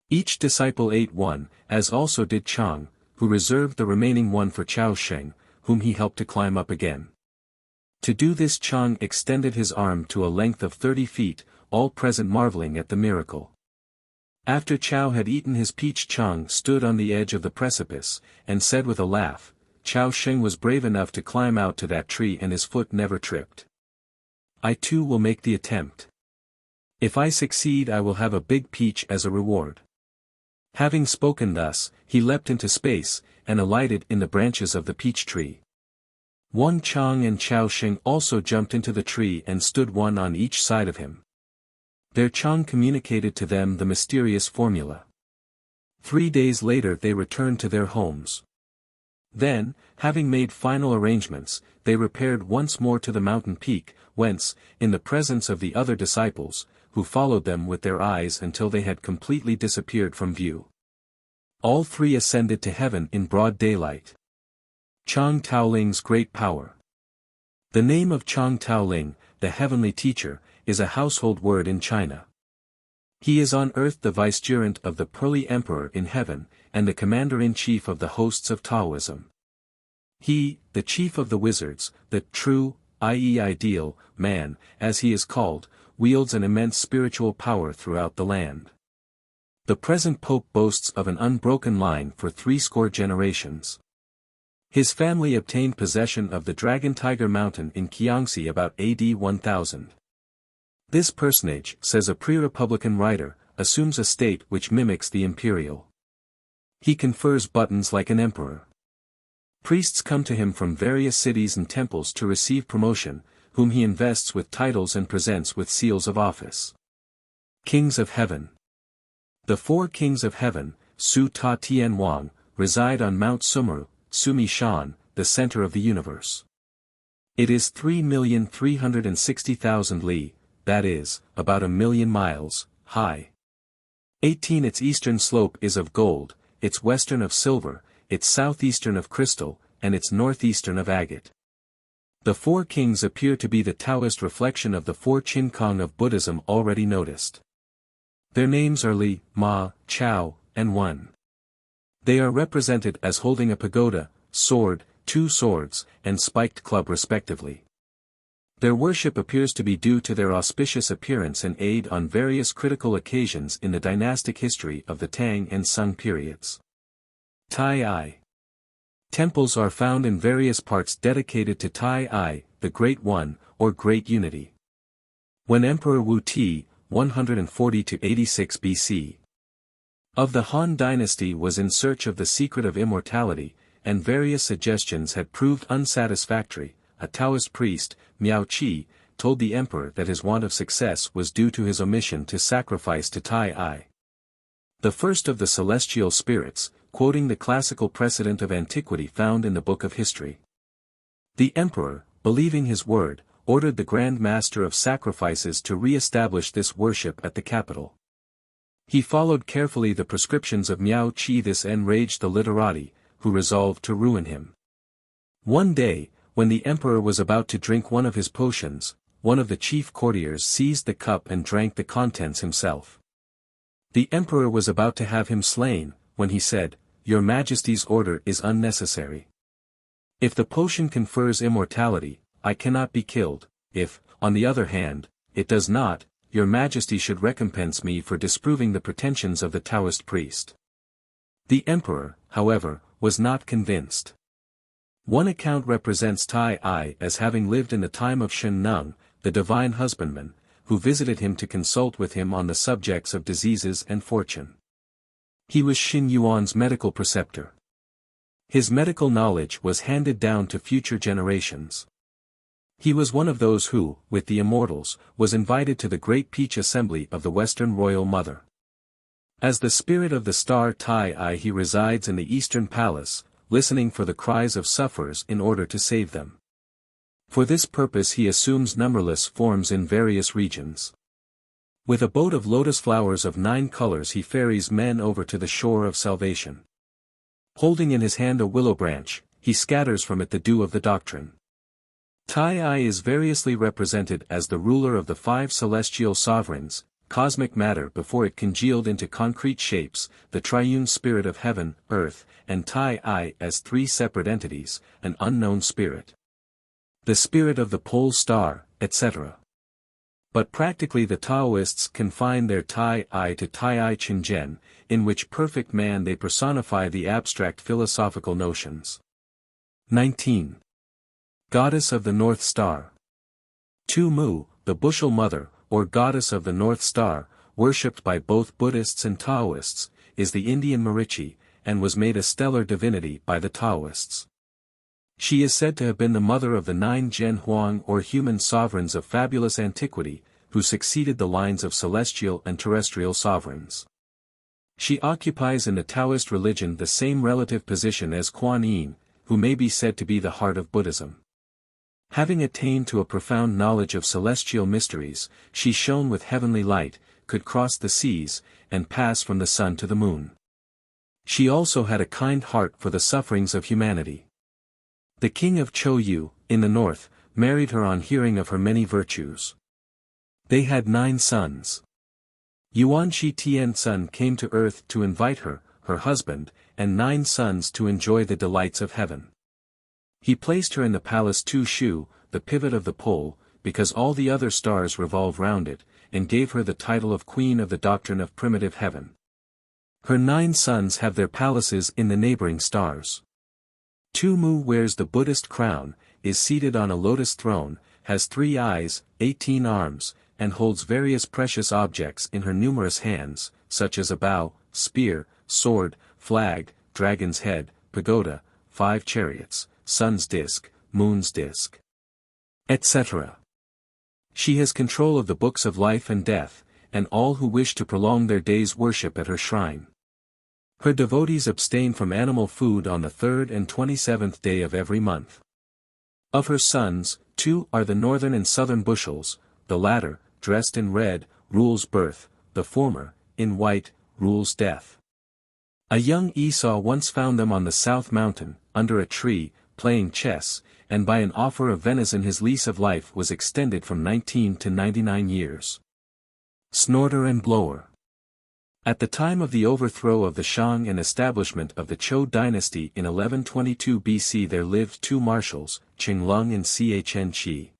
Each disciple ate one, as also did Chang, who reserved the remaining one for Chao Sheng, whom he helped to climb up again. To do this Chang extended his arm to a length of 30 feet, all present marveling at the miracle. After Chao had eaten his peach, Chang stood on the edge of the precipice, and said with a laugh, "Chao Sheng was brave enough to climb out to that tree and his foot never tripped. I too will make the attempt. If I succeed I will have a big peach as a reward." Having spoken thus, he leapt into space, and alighted in the branches of the peach tree. Wang Chang and Chao Sheng also jumped into the tree and stood one on each side of him. There Chang communicated to them the mysterious formula. 3 days later they returned to their homes. Then, having made final arrangements, they repaired once more to the mountain peak, whence, in the presence of the other disciples, who followed them with their eyes until they had completely disappeared from view. All three ascended to heaven in broad daylight. Chang Taoling's great power. The name of Chang Taoling, the heavenly teacher, is a household word in China. He is on earth the vicegerent of the pearly emperor in heaven, and the commander-in-chief of the hosts of Taoism. He, the chief of the wizards, the true, i.e. ideal, man, as he is called, wields an immense spiritual power throughout the land. The present pope boasts of an unbroken line for 60 generations. His family obtained possession of the Dragon Tiger Mountain in Jiangxi about AD 1000. This personage, says a pre-republican writer, assumes a state which mimics the imperial. He confers buttons like an emperor. Priests come to him from various cities and temples to receive promotion, whom he invests with titles and presents with seals of office. Kings of Heaven. The 4 kings of heaven, Su Ta Tian Wang, reside on Mount Sumeru, Sumi Shan, the center of the universe. It is 3,360,000 li, that is, about 1,000,000 miles, high. 18 Its eastern slope is of gold, its western of silver, its southeastern of crystal, and its northeastern of agate. The 4 kings appear to be the Taoist reflection of the 4 Chin'e of Buddhism already noticed. Their names are Li, Ma, Chao, and Wen. They are represented as holding a pagoda, sword, 2 swords, and spiked club respectively. Their worship appears to be due to their auspicious appearance and aid on various critical occasions in the dynastic history of the Tang and Sung periods. Tai. Temples are found in various parts dedicated to Tai, the Great One, or Great Unity. When Emperor Wu Ti, 140–86 BC, of the Han dynasty was in search of the secret of immortality, and various suggestions had proved unsatisfactory, a Taoist priest, Miao Qi, told the emperor that his want of success was due to his omission to sacrifice to Tai, the first of the celestial spirits, quoting the classical precedent of antiquity found in the Book of History. The emperor, believing his word, ordered the Grand Master of Sacrifices to re-establish this worship at the capital. He followed carefully the prescriptions of Miao Qi. This enraged the literati, who resolved to ruin him. One day, when the emperor was about to drink one of his potions, one of the chief courtiers seized the cup and drank the contents himself. The emperor was about to have him slain, when he said, "Your Majesty's order is unnecessary. If the potion confers immortality, I cannot be killed. If, on the other hand, it does not, your Majesty should recompense me for disproving the pretensions of the Taoist priest." The emperor, however, was not convinced. One account represents Tai as having lived in the time of Shen Nung, the divine husbandman, who visited him to consult with him on the subjects of diseases and fortune. He was Xin Yuan's medical preceptor. His medical knowledge was handed down to future generations. He was one of those who, with the immortals, was invited to the Great Peach Assembly of the Western Royal Mother. As the spirit of the star Tai he resides in the Eastern Palace, listening for the cries of sufferers in order to save them. For this purpose he assumes numberless forms in various regions. With a boat of lotus flowers of 9 colors he ferries men over to the shore of salvation. Holding in his hand a willow branch, he scatters from it the dew of the doctrine. Tai is variously represented as the ruler of the 5 celestial sovereigns, cosmic matter before it congealed into concrete shapes, the triune spirit of heaven, earth, and Tai as 3 separate entities, an unknown spirit, the spirit of the pole star, etc. But practically the Taoists confine their Tai to Tai Ching'e, in which perfect man they personify the abstract philosophical notions. 19. Goddess of the North Star. Tu Mu, the Bushel Mother, or Goddess of the North Star, worshipped by both Buddhists and Taoists, is the Indian Marichi, and was made a stellar divinity by the Taoists. She is said to have been the mother of the 9 Zhen Huang or human sovereigns of fabulous antiquity, who succeeded the lines of celestial and terrestrial sovereigns. She occupies in the Taoist religion the same relative position as Kuan Yin, who may be said to be the heart of Buddhism. Having attained to a profound knowledge of celestial mysteries, she shone with heavenly light, could cross the seas, and pass from the sun to the moon. She also had a kind heart for the sufferings of humanity. The king of Chou Yu, in the north, married her on hearing of her many virtues. They had 9 sons. Yuan Shi Tian's son came to earth to invite her, her husband, and 9 sons to enjoy the delights of heaven. He placed her in the palace Tu Shu, the pivot of the pole, because all the other stars revolve round it, and gave her the title of Queen of the Doctrine of Primitive Heaven. Her 9 sons have their palaces in the neighboring stars. Tu Mu wears the Buddhist crown, is seated on a lotus throne, has 3 eyes, 18 arms, and holds various precious objects in her numerous hands, such as a bow, spear, sword, flag, dragon's head, pagoda, 5 chariots, sun's disk, moon's disk, etc. She has control of the books of life and death, and all who wish to prolong their days worship at her shrine. Her devotees abstain from animal food on the 3rd and 27th day of every month. Of her sons, 2 are the northern and southern bushels, the latter, dressed in red, rules birth, the former, in white, rules death. A young Esau once found them on the south mountain, under a tree, playing chess, and by an offer of venison his lease of life was extended from 19 to 99 years. Snorter and Blower. At the time of the overthrow of the Shang and establishment of the Zhou dynasty in 1122 BC there lived 2 marshals, Qinglong and Chn Qi.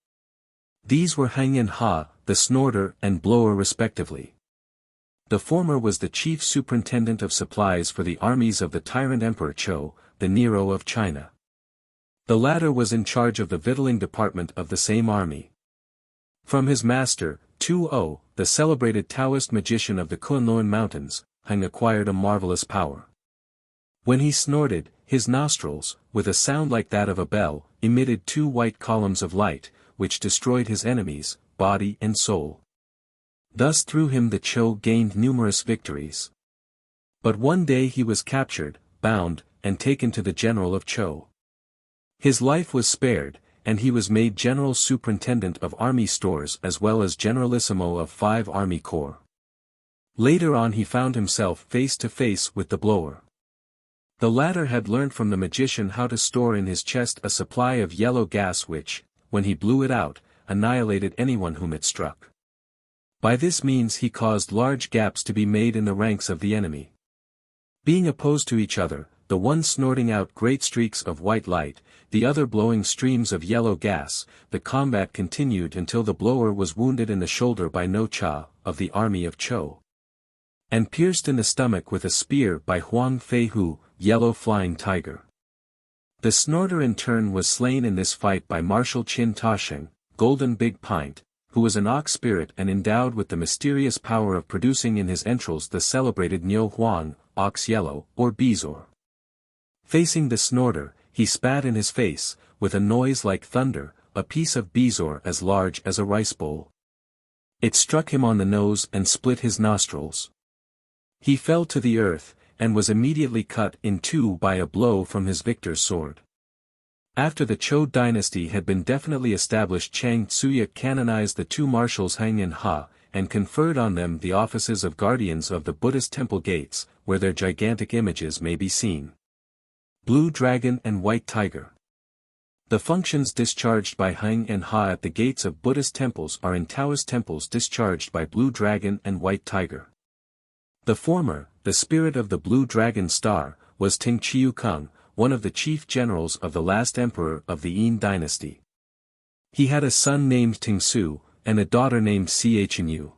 These were Hangyan Ha, the Snorter and Blower respectively. The former was the chief superintendent of supplies for the armies of the tyrant Emperor Zhou, the Nero of China. The latter was in charge of the victualling department of the same army. From his master, Tu-o, the celebrated Taoist magician of the Kunlun Mountains, Heng acquired a marvelous power. When he snorted, his nostrils, with a sound like that of a bell, emitted 2 white columns of light, which destroyed his enemies, body and soul. Thus through him the Chou gained numerous victories. But one day he was captured, bound, and taken to the general of Chou. His life was spared, and he was made general superintendent of army stores as well as generalissimo of 5 army corps. Later on he found himself face to face with the blower. The latter had learnt from the magician how to store in his chest a supply of yellow gas which, when he blew it out, annihilated anyone whom it struck. By this means he caused large gaps to be made in the ranks of the enemy. Being opposed to each other, the one snorting out great streaks of white light, the other blowing streams of yellow gas, the combat continued until the blower was wounded in the shoulder by No Cha, of the army of Chou, and pierced in the stomach with a spear by Huang Fei Hu, Yellow Flying Tiger. The snorter in turn was slain in this fight by Marshal Qin Tasheng, Golden Big Pint, who was an ox spirit and endowed with the mysterious power of producing in his entrails the celebrated Niu Huang, ox yellow, or bezoar. Facing the snorter, he spat in his face, with a noise like thunder, a piece of bezoar as large as a rice bowl. It struck him on the nose and split his nostrils. He fell to the earth, and was immediately cut in 2 by a blow from his victor's sword. After the Chou dynasty had been definitely established, Chang'e canonized the 2 marshals Heng and Ha, and conferred on them the offices of guardians of the Buddhist temple gates, where their gigantic images may be seen. Blue Dragon and White Tiger. The functions discharged by Heng and Ha at the gates of Buddhist temples are in Taoist temples discharged by Blue Dragon and White Tiger. The former, the spirit of the Blue Dragon Star, was Ting Chiu-kung, one of the chief generals of the last emperor of the Yin dynasty. He had a son named Ting Su, and a daughter named Chang'e.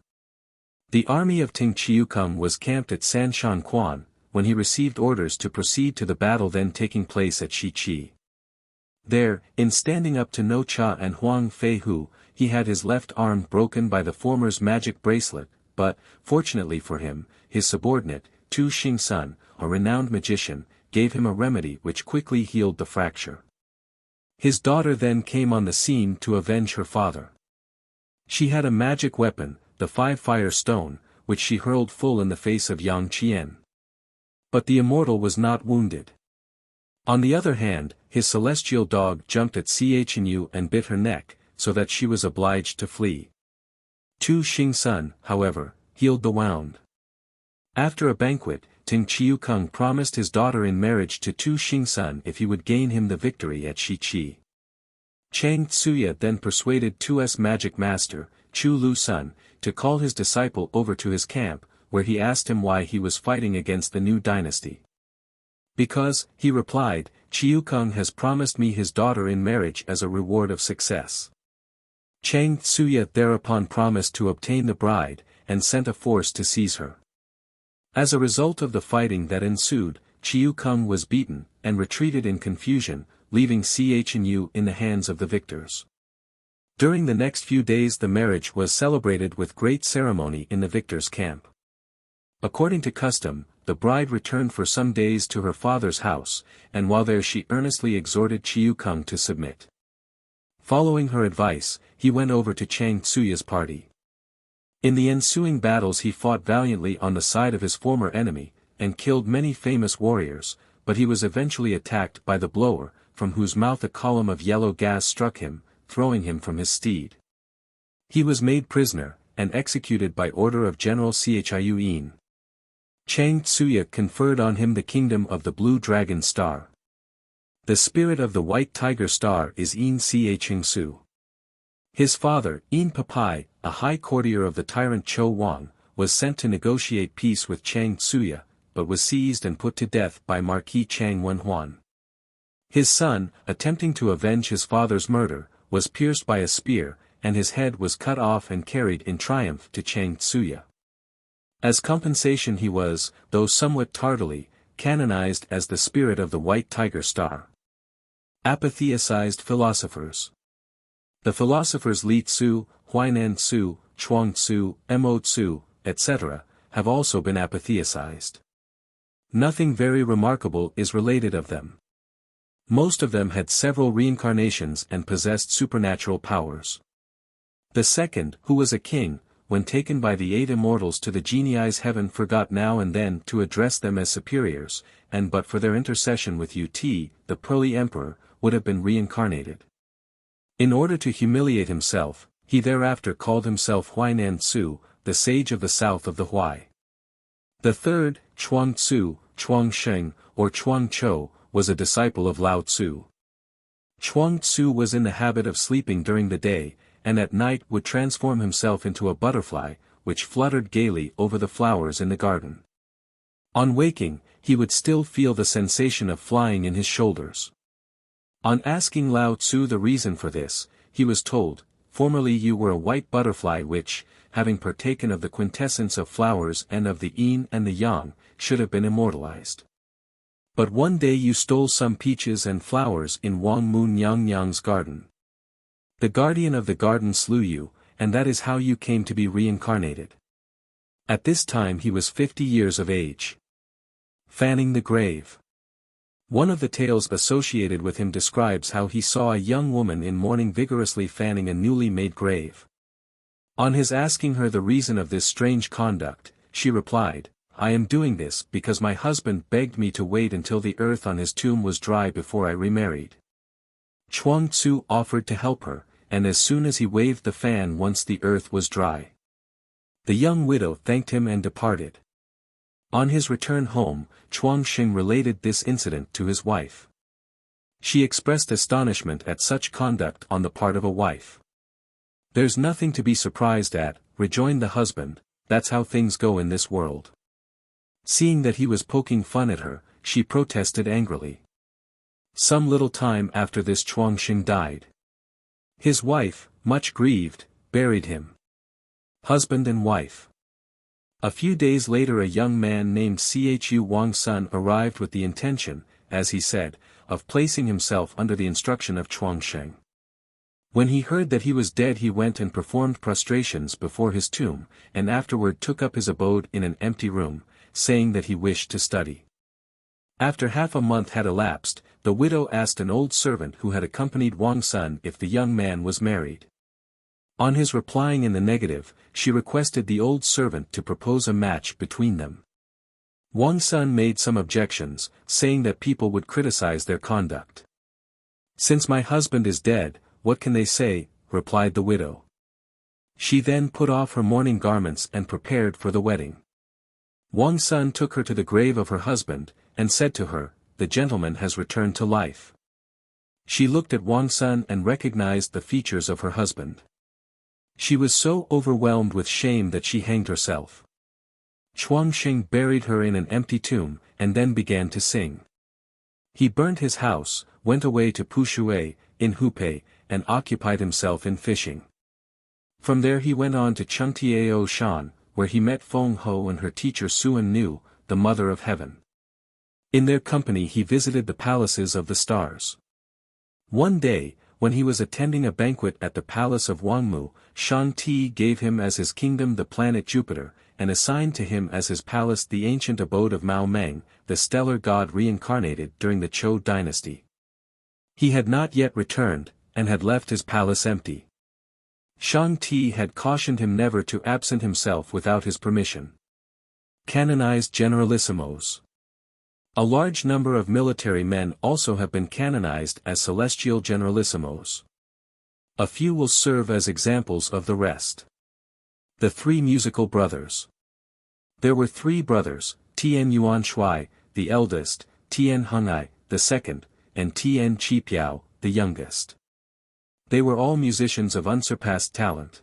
The army of Ting Chiu-kung was camped at Sanshan Quan, when he received orders to proceed to the battle then taking place at Shiqi. There, in standing up to No Cha and Huang Fei Hu, he had his left arm broken by the former's magic bracelet, but, fortunately for him, his subordinate, Tu Xingsun, a renowned magician, gave him a remedy which quickly healed the fracture. His daughter then came on the scene to avenge her father. She had a magic weapon, the 5-fire stone, which she hurled full in the face of Yang Qian. But the immortal was not wounded. On the other hand, his celestial dog jumped at Chang'e and bit her neck, so that she was obliged to flee. Tu Xingsun, however, healed the wound. After a banquet, Ting Chiu-kung promised his daughter in marriage to Tu Xingsun if he would gain him the victory at Shiqi. Chang'e then persuaded Tu's magic master, Chu Lu-sun, to call his disciple over to his camp, where he asked him why he was fighting against the new dynasty. Because, he replied, Chiu-kung has promised me his daughter in marriage as a reward of success. Chang'e thereupon promised to obtain the bride, and sent a force to seize her. As a result of the fighting that ensued, Chiu-kung was beaten, and retreated in confusion, leaving Chang'e in the hands of the victors. During the next few days the marriage was celebrated with great ceremony in the victors' camp. According to custom, the bride returned for some days to her father's house, and while there she earnestly exhorted Chiu-kung to submit. Following her advice, he went over to Chang'e's party. In the ensuing battles he fought valiantly on the side of his former enemy, and killed many famous warriors, but he was eventually attacked by the blower, from whose mouth a column of yellow gas struck him, throwing him from his steed. He was made prisoner, and executed by order of General Chiu. Chang'e conferred on him the kingdom of the Blue Dragon Star. The spirit of the White Tiger Star is Yin Chang'e. His father, Yin Papai, a high courtier of the tyrant Chou Wang, was sent to negotiate peace with Chang'e, but was seized and put to death by Marquis Chang Wenhuan. His son, attempting to avenge his father's murder, was pierced by a spear, and his head was cut off and carried in triumph to Chang'e. As compensation he was, though somewhat tardily, canonized as the spirit of the white tiger star. Apotheosized philosophers. The philosophers Li Tzu, Huainan Tzu, Chuang Tzu, Mo Tzu, etc., have also been apotheosized. Nothing very remarkable is related of them. Most of them had several reincarnations and possessed supernatural powers. The second, who was a king, when taken by the Eight Immortals to the Genii's heaven, forgot now and then to address them as superiors, and but for their intercession with Ut, the pearly emperor, would have been reincarnated. In order to humiliate himself, he thereafter called himself Huainan Tzu, the sage of the south of the Huai. The third, Chuang Tzu, Chuang Sheng, or Chuang Chou, was a disciple of Lao Tzu. Chuang Tzu was in the habit of sleeping during the day, and at night would transform himself into a butterfly, which fluttered gaily over the flowers in the garden. On waking, he would still feel the sensation of flying in his shoulders. On asking Lao Tzu the reason for this, he was told, "Formerly you were a white butterfly which, having partaken of the quintessence of flowers and of the yin and the yang, should have been immortalized. But one day you stole some peaches and flowers in Wang Mu Nyang Nyang's garden. The guardian of the garden slew you, and that is how you came to be reincarnated." At this time he was 50 years of age. Fanning the grave. One of the tales associated with him describes how he saw a young woman in mourning vigorously fanning a newly made grave. On his asking her the reason of this strange conduct, she replied, "I am doing this because my husband begged me to wait until the earth on his tomb was dry before I remarried." Chuang Tzu offered to help her, and as soon as he waved the fan once the earth was dry. The young widow thanked him and departed. On his return home, Chuang Sheng related this incident to his wife. She expressed astonishment at such conduct on the part of a wife. "There's nothing to be surprised at," rejoined the husband, "that's how things go in this world." Seeing that he was poking fun at her, she protested angrily. Some little time after this Chuang Sheng died. His wife, much grieved, buried him. Husband and wife. A few days later a young man named Chu Wang's son arrived with the intention, as he said, of placing himself under the instruction of Chuang Sheng. When he heard that he was dead he went and performed prostrations before his tomb, and afterward took up his abode in an empty room, saying that he wished to study. After half a month had elapsed, the widow asked an old servant who had accompanied Wang's son if the young man was married. On his replying in the negative, she requested the old servant to propose a match between them. Wang's son made some objections, saying that people would criticize their conduct. "Since my husband is dead, what can they say?" replied the widow. She then put off her mourning garments and prepared for the wedding. Wang's son took her to the grave of her husband, and said to her, "The gentleman has returned to life." She looked at Wang's son and recognized the features of her husband. She was so overwhelmed with shame that she hanged herself. Chuang Sheng buried her in an empty tomb, and then began to sing. He burnt his house, went away to Pushui, in Hupei, and occupied himself in fishing. From there he went on to Chang'e Shan, where he met Feng Ho and her teacher Suen Nu, the Mother of Heaven. In their company he visited the palaces of the stars. One day, when he was attending a banquet at the palace of Wangmu, Shan Ti gave him as his kingdom the planet Jupiter, and assigned to him as his palace the ancient abode of Mao Meng, the stellar god reincarnated during the Zhou dynasty. He had not yet returned, and had left his palace empty. Shan Ti had cautioned him never to absent himself without his permission. Canonized generalissimos. A large number of military men also have been canonized as celestial generalissimos. A few will serve as examples of the rest. The three musical brothers. There were three brothers, Tian Yuan Shui, the eldest, Tian Heng'ai, the second, and Tian Chipiao, the youngest. They were all musicians of unsurpassed talent.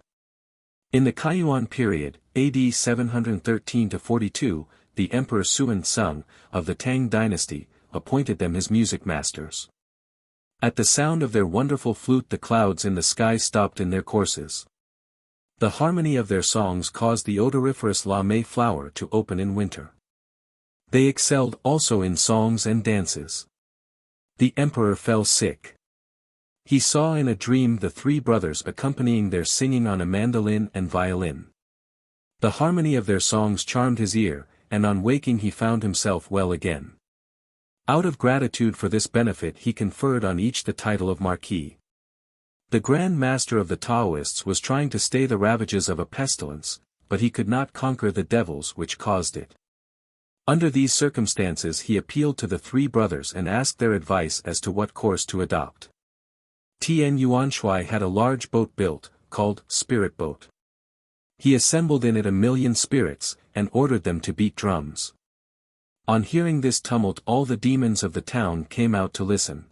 In the Kaiyuan period, AD 713–42, the Emperor Suen Sung, of the Tang dynasty, appointed them his music masters. At the sound of their wonderful flute the clouds in the sky stopped in their courses. The harmony of their songs caused the odoriferous La Mei flower to open in winter. They excelled also in songs and dances. The emperor fell sick. He saw in a dream the three brothers accompanying their singing on a mandolin and violin. The harmony of their songs charmed his ear, and on waking he found himself well again. Out of gratitude for this benefit he conferred on each the title of Marquis. The Grand Master of the Taoists was trying to stay the ravages of a pestilence, but he could not conquer the devils which caused it. Under these circumstances he appealed to the three brothers and asked their advice as to what course to adopt. Tian Yuanshui had a large boat built, called Spirit Boat. He assembled in it 1,000,000 spirits, and ordered them to beat drums. On hearing this tumult all the demons of the town came out to listen.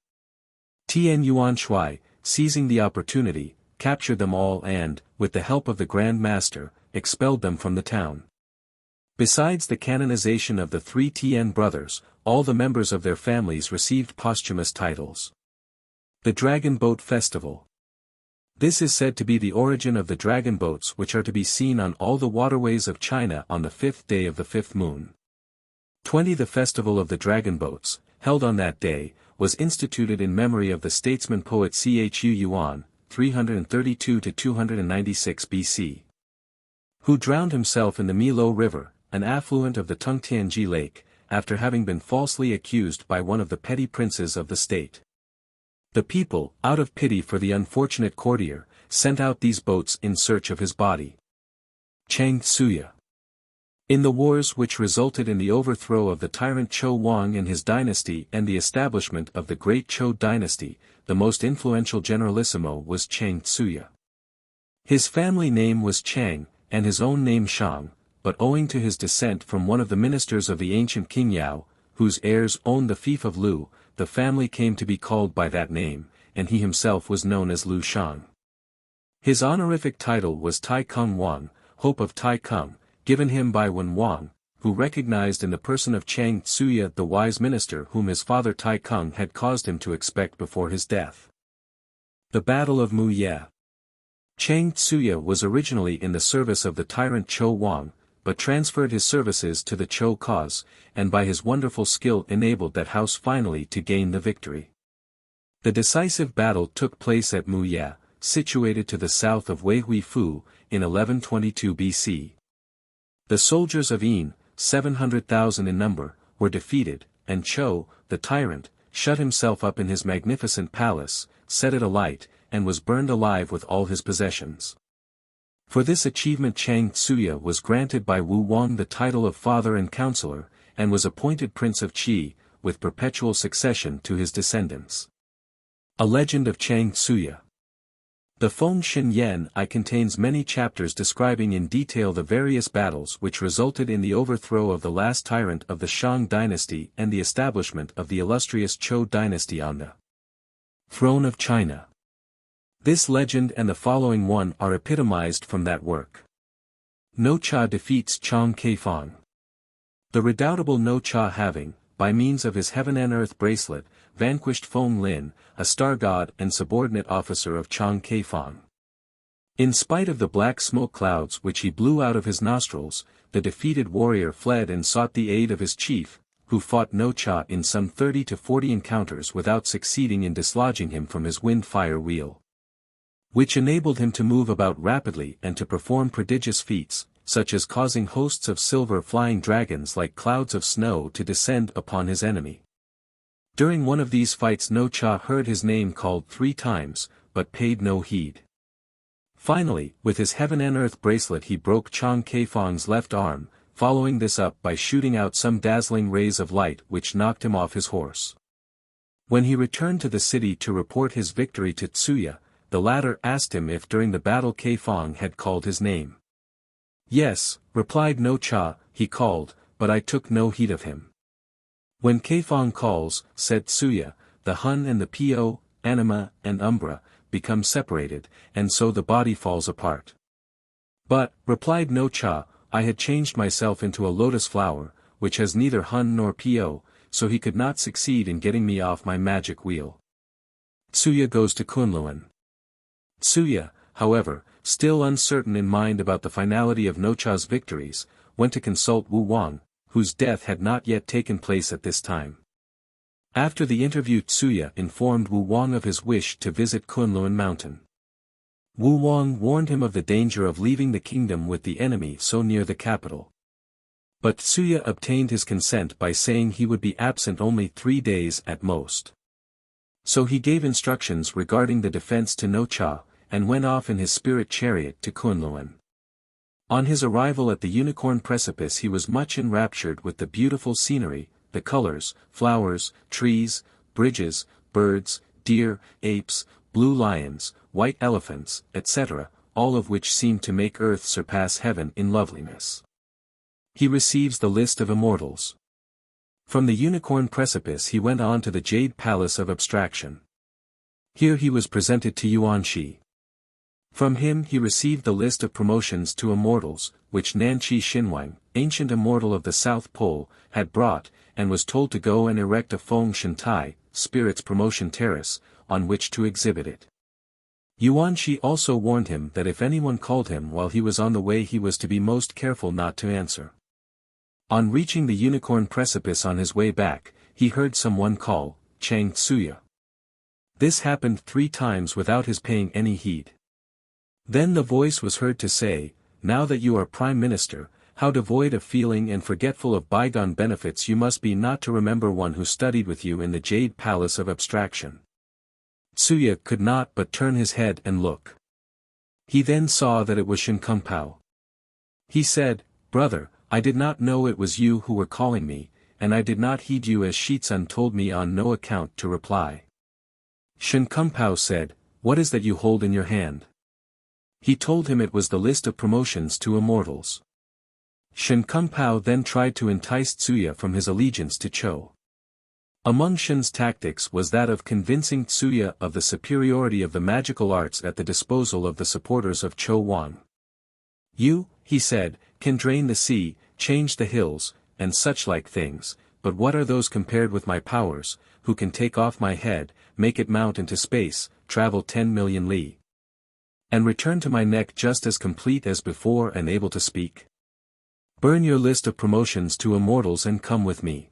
Tian Yuanshui, seizing the opportunity, captured them all and, with the help of the Grand Master, expelled them from the town. Besides the canonization of the three Tian brothers, all the members of their families received posthumous titles. The Dragon Boat Festival. This is said to be the origin of the dragon boats which are to be seen on all the waterways of China on the 5th day of the 5th moon. The Festival of the Dragon Boats, held on that day, was instituted in memory of the statesman-poet Chu Yuan, 332–296 BC. Who drowned himself in the Milo River, an affluent of the Tungtianji Lake, after having been falsely accused by one of the petty princes of the state. The people, out of pity for the unfortunate courtier, sent out these boats in search of his body. Chang'e. In the wars which resulted in the overthrow of the tyrant Chou Wang and his dynasty and the establishment of the great Chou dynasty, the most influential generalissimo was Chang'e. His family name was Chang, and his own name Shang, but owing to his descent from one of the ministers of the ancient King Yao, whose heirs owned the fief of Lu, the family came to be called by that name, and he himself was known as Lu Shang. His honorific title was Tai Kung Wang, Hope of Tai Kung, given him by Wen Wang, who recognized in the person of Chang'e the wise minister whom his father Tai Kung had caused him to expect before his death. The Battle of Muye. Chang'e was originally in the service of the tyrant Chou Wang, but transferred his services to the Chou cause, and by his wonderful skill enabled that house finally to gain the victory. The decisive battle took place at Muye, situated to the south of Weihui-fu, in 1122 BC. The soldiers of Yin, 700,000 in number, were defeated, and Chou, the tyrant, shut himself up in his magnificent palace, set it alight, and was burned alive with all his possessions. For this achievement Chang'e was granted by Wu Wang the title of father and counselor, and was appointed Prince of Qi, with perpetual succession to his descendants. A Legend of Chang'e. The Feng Shen Yan I contains many chapters describing in detail the various battles which resulted in the overthrow of the last tyrant of the Shang dynasty and the establishment of the illustrious Chou dynasty on the throne of China. This legend and the following one are epitomized from that work. No Cha defeats Chang'e. The redoubtable No Cha having, by means of his heaven and earth bracelet, vanquished Feng Lin, a star god and subordinate officer of Chang'e. In spite of the black smoke clouds which he blew out of his nostrils, the defeated warrior fled and sought the aid of his chief, who fought No Cha in some 30 to 40 encounters without succeeding in dislodging him from his wind-fire wheel, which enabled him to move about rapidly and to perform prodigious feats, such as causing hosts of silver flying dragons like clouds of snow to descend upon his enemy. During one of these fights No Cha heard his name called 3 times, but paid no heed. Finally, with his heaven and earth bracelet he broke Chang'e left arm, following this up by shooting out some dazzling rays of light which knocked him off his horse. When he returned to the city to report his victory to Tsuya, the latter asked him if during the battle Kaifeng had called his name. Yes, replied No Cha, he called, but I took no heed of him. When Kaifeng calls, said Tsuya, the Hun and the Po, anima and umbra, become separated, and so the body falls apart. But, replied No Cha, I had changed myself into a lotus flower, which has neither Hun nor Po, so he could not succeed in getting me off my magic wheel. Tsuya goes to Kunlun. Tsuya, however, still uncertain in mind about the finality of No Cha's victories, went to consult Wu Wang, whose death had not yet taken place at this time. After the interview, Tsuya informed Wu Wang of his wish to visit Kunlun Mountain. Wu Wang warned him of the danger of leaving the kingdom with the enemy so near the capital. But Tsuya obtained his consent by saying he would be absent only 3 days at most. So he gave instructions regarding the defense to Nocha, and went off in his spirit chariot to Kunlun. On his arrival at the Unicorn Precipice, he was much enraptured with the beautiful scenery, the colors, flowers, trees, bridges, birds, deer, apes, blue lions, white elephants, etc., all of which seemed to make earth surpass heaven in loveliness. He receives the list of immortals. From the Unicorn Precipice he went on to the Jade Palace of Abstraction. Here he was presented to Yuanxi. From him he received the list of promotions to immortals, which Nanqi Xinwang, ancient immortal of the South Pole, had brought, and was told to go and erect a Feng Shentai, spirit's promotion terrace, on which to exhibit it. Yuanxi also warned him that if anyone called him while he was on the way he was to be most careful not to answer. On reaching the Unicorn Precipice on his way back, he heard someone call, Chang Tsuya. This happened 3 times without his paying any heed. Then the voice was heard to say, "Now that you are Prime Minister, how devoid of feeling and forgetful of bygone benefits you must be not to remember one who studied with you in the Jade Palace of Abstraction." Tsuya could not but turn his head and look. He then saw that it was Shenkunpao. He said, "Brother, I did not know it was you who were calling me, and I did not heed you as Shitsun told me on no account to reply." Shenkunpao said, "What is that you hold in your hand?" He told him it was the list of promotions to immortals. Shenkunpao then tried to entice Tsuya from his allegiance to Cho. Among Shen's tactics was that of convincing Tsuya of the superiority of the magical arts at the disposal of the supporters of Cho Wang. "You," he said, "can drain the sea, change the hills, and such like things, but what are those compared with my powers, who can take off my head, make it mount into space, travel 10 million li, and return to my neck just as complete as before and able to speak? Burn your list of promotions to immortals and come with me."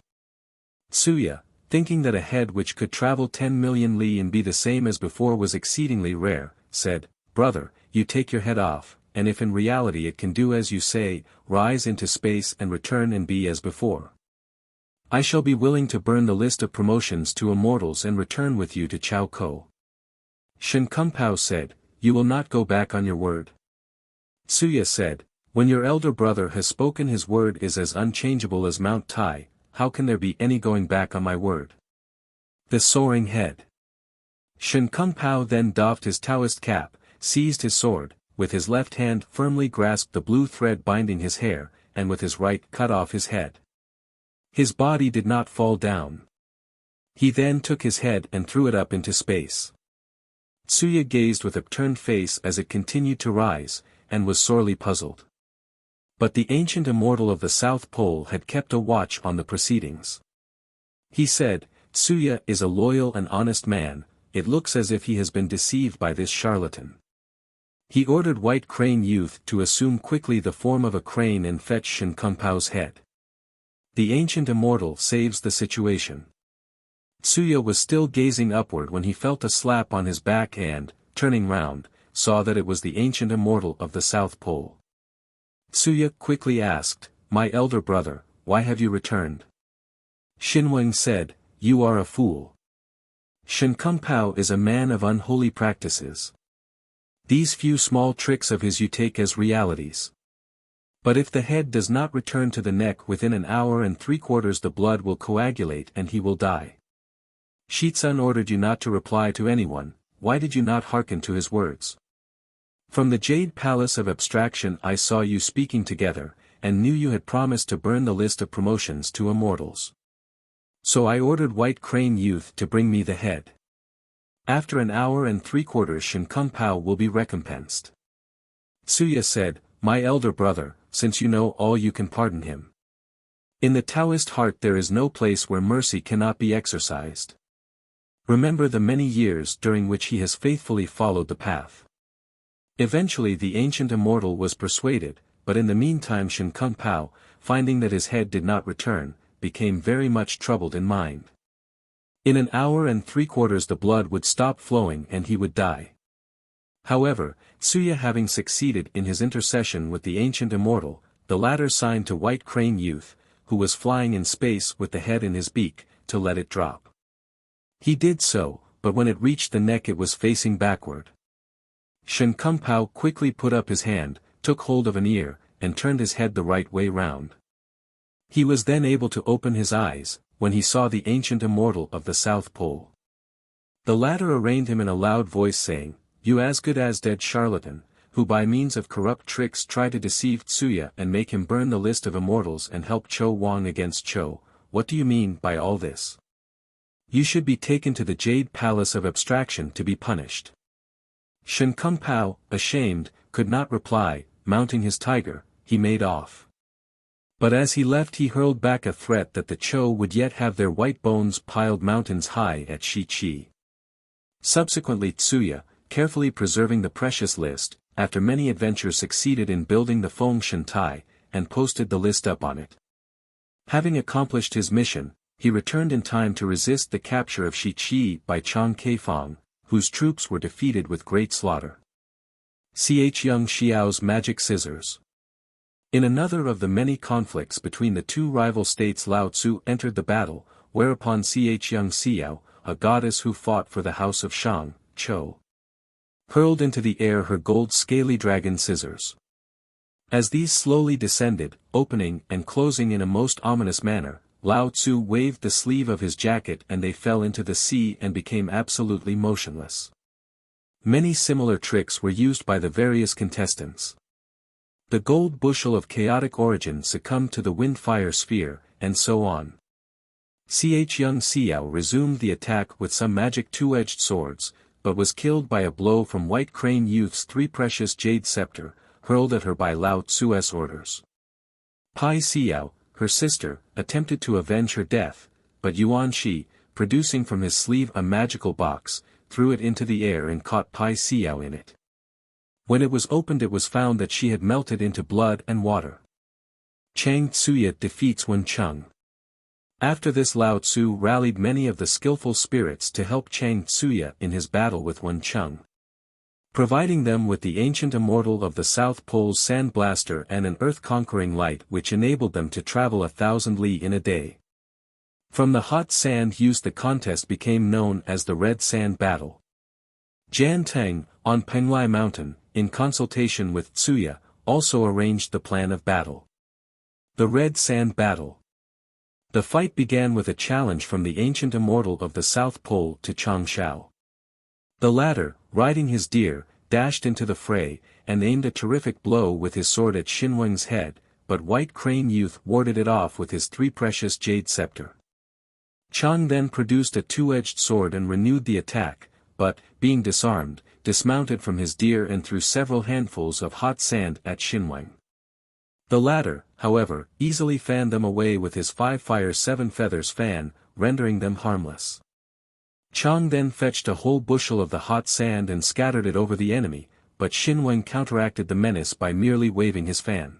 Tsuya, thinking that a head which could travel 10 million li and be the same as before was exceedingly rare, said, "Brother, you take your head off, and if in reality it can do as you say, rise into space and return and be as before, I shall be willing to burn the list of promotions to immortals and return with you to Chao Ko." Shenkunpao said, "You will not go back on your word?" Tsuya said, "When your elder brother has spoken his word is as unchangeable as Mount Tai, how can there be any going back on my word?" The soaring head. Shenkunpao then doffed his Taoist cap, seized his sword, with his left hand firmly grasped the blue thread binding his hair, and with his right cut off his head. His body did not fall down. He then took his head and threw it up into space. Tsuya gazed with upturned face as it continued to rise, and was sorely puzzled. But the ancient immortal of the South Pole had kept a watch on the proceedings. He said, "Tsuya is a loyal and honest man, it looks as if he has been deceived by this charlatan." He ordered White Crane Youth to assume quickly the form of a crane and fetch Shenkunpao's head. The ancient immortal saves the situation. Tsuya was still gazing upward when he felt a slap on his back and, turning round, saw that it was the ancient immortal of the South Pole. Tsuya quickly asked, "My elder brother, why have you returned?" Xinwang said, "You are a fool. Shenkunpao is a man of unholy practices. These few small tricks of his you take as realities. But if the head does not return to the neck within an hour and 3/4 the blood will coagulate and he will die. Shitsun ordered you not to reply to anyone, why did you not hearken to his words? From the Jade Palace of Abstraction I saw you speaking together, and knew you had promised to burn the list of promotions to immortals. So I ordered White Crane Youth to bring me the head. After an hour and 3/4 Shenkunpao will be recompensed." Tsuya said, "My elder brother, since you know all you can pardon him. In the Taoist heart there is no place where mercy cannot be exercised. Remember the many years during which he has faithfully followed the path." Eventually the ancient immortal was persuaded, but in the meantime K'un, finding that his head did not return, became very much troubled in mind. In an hour and 3/4 the blood would stop flowing and he would die. However, Tsuya having succeeded in his intercession with the ancient immortal, the latter signed to White Crane Youth, who was flying in space with the head in his beak, to let it drop. He did so, but when it reached the neck it was facing backward. K'un quickly put up his hand, took hold of an ear, and turned his head the right way round. He was then able to open his eyes, when he saw the ancient immortal of the South Pole. The latter arraigned him in a loud voice saying, "You as good as dead charlatan, who by means of corrupt tricks try to deceive Tsuya and make him burn the list of immortals and help Cho Wang against Cho, what do you mean by all this? You should be taken to the Jade Palace of Abstraction to be punished." K'un, ashamed, could not reply. Mounting his tiger, he made off. But as he left he hurled back a threat that the Cho would yet have their white bones piled mountains high at XIII. Subsequently Tsuya, carefully preserving the precious list, after many adventures succeeded in building the Feng Shantai, and posted the list up on it. Having accomplished his mission, he returned in time to resist the capture of XIII by Chang'e, whose troops were defeated with great slaughter. Ch. Young Xiao's Magic Scissors. In another of the many conflicts between the two rival states Lao Tzu entered the battle, whereupon Ch. Young Xiao, a goddess who fought for the house of Shang, Cho, hurled into the air her gold scaly dragon scissors. As these slowly descended, opening and closing in a most ominous manner, Lao Tzu waved the sleeve of his jacket and they fell into the sea and became absolutely motionless. Many similar tricks were used by the various contestants. The gold bushel of chaotic origin succumbed to the wind-fire sphere, and so on. Ch. Young Xiao resumed the attack with some magic two-edged swords, but was killed by a blow from White Crane Youth's 3 precious jade scepter, hurled at her by Lao Tzu's orders. Pai Xiao, her sister, attempted to avenge her death, but Yuan Shi, producing from his sleeve a magical box, threw it into the air and caught Pai Xiao in it. When it was opened it was found that she had melted into blood and water. Chang Tsuya defeats Wen Cheng. After this Lao Tzu rallied many of the skillful spirits to help Chang Tsuya in his battle with Wen Cheng, providing them with the ancient immortal of the South Pole's sandblaster and an earth-conquering light which enabled them to travel 1,000 li in a day. From the hot sand used the contest became known as the Red Sand Battle. Jian Teng, on Penglai Mountain, in consultation with Tsuya, also arranged the plan of battle. The Red Sand Battle. The fight began with a challenge from the ancient immortal of the South Pole to Chang'e. The latter, riding his deer, dashed into the fray, and aimed a terrific blow with his sword at Xinweng's head, but White Crane Youth warded it off with his 3 precious jade scepter. Chang then produced a two-edged sword and renewed the attack, but, being disarmed, dismounted from his deer and threw several handfuls of hot sand at Xinweng. The latter, however, easily fanned them away with his 5 fire 7 feathers fan, rendering them harmless. Chang then fetched a whole bushel of the hot sand and scattered it over the enemy, but Xinweng counteracted the menace by merely waving his fan.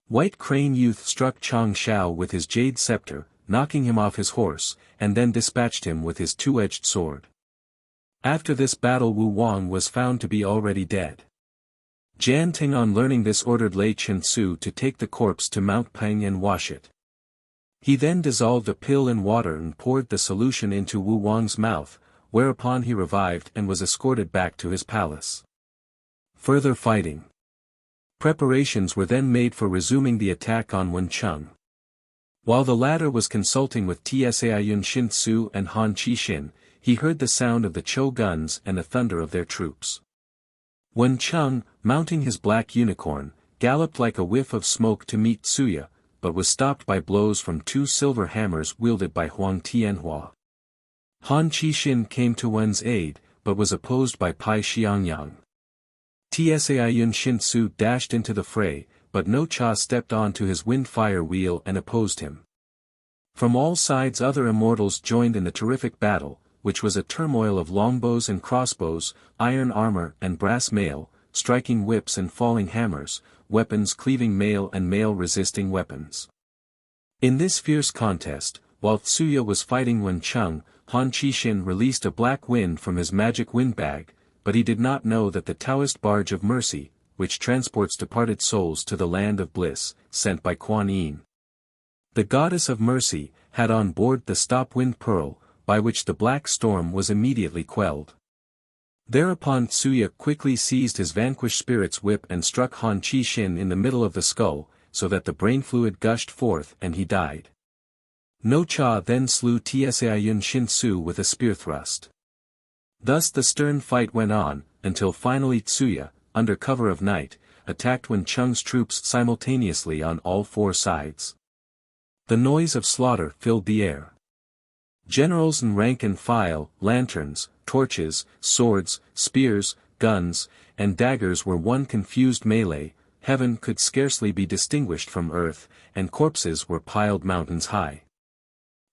White Crane Youth struck Chang Shao with his jade scepter, knocking him off his horse, and then dispatched him with his two-edged sword. After this battle Wu Wang was found to be already dead. Jian Ting on learning this ordered Lei Chen-su to take the corpse to Mount Peng and wash it. He then dissolved a pill in water and poured the solution into Wu Wang's mouth, whereupon he revived and was escorted back to his palace. Further fighting. Preparations were then made for resuming the attack on Wen Cheng. While the latter was consulting with Tsai Yun Shin Su and Han Chi Shin, he heard the sound of the Cho guns and the thunder of their troops. Wen Cheng, mounting his black unicorn, galloped like a whiff of smoke to meet Tsuya, but was stopped by blows from 2 silver hammers wielded by Huang Tianhua. Han Chi Shin came to Wen's aid, but was opposed by Pai Xiangyang. Tsai Yun Shin Su dashed into the fray, but No Cha stepped onto his wind-fire wheel and opposed him. From all sides other immortals joined in the terrific battle, which was a turmoil of longbows and crossbows, iron armor and brass mail, striking whips and falling hammers, weapons cleaving male and male resisting weapons. In this fierce contest, while Tsuya was fighting Wen Cheng, Han Qixin released a black wind from his magic windbag, but he did not know that the Taoist barge of mercy, which transports departed souls to the land of bliss, sent by Kuan Yin, the goddess of mercy, had on board the stop-wind pearl, by which the black storm was immediately quelled. Thereupon Tsuya quickly seized his vanquished spirit's whip and struck Han Qixin in the middle of the skull, so that the brain fluid gushed forth and he died. No Cha then slew Tsai Shin Su with a spear thrust. Thus the stern fight went on, until finally Tsuya, under cover of night, attacked Wen Cheng's troops simultaneously on all four sides. The noise of slaughter filled the air. Generals in rank and file, lanterns, torches, swords, spears, guns, and daggers were one confused melee. Heaven could scarcely be distinguished from earth, and corpses were piled mountains high.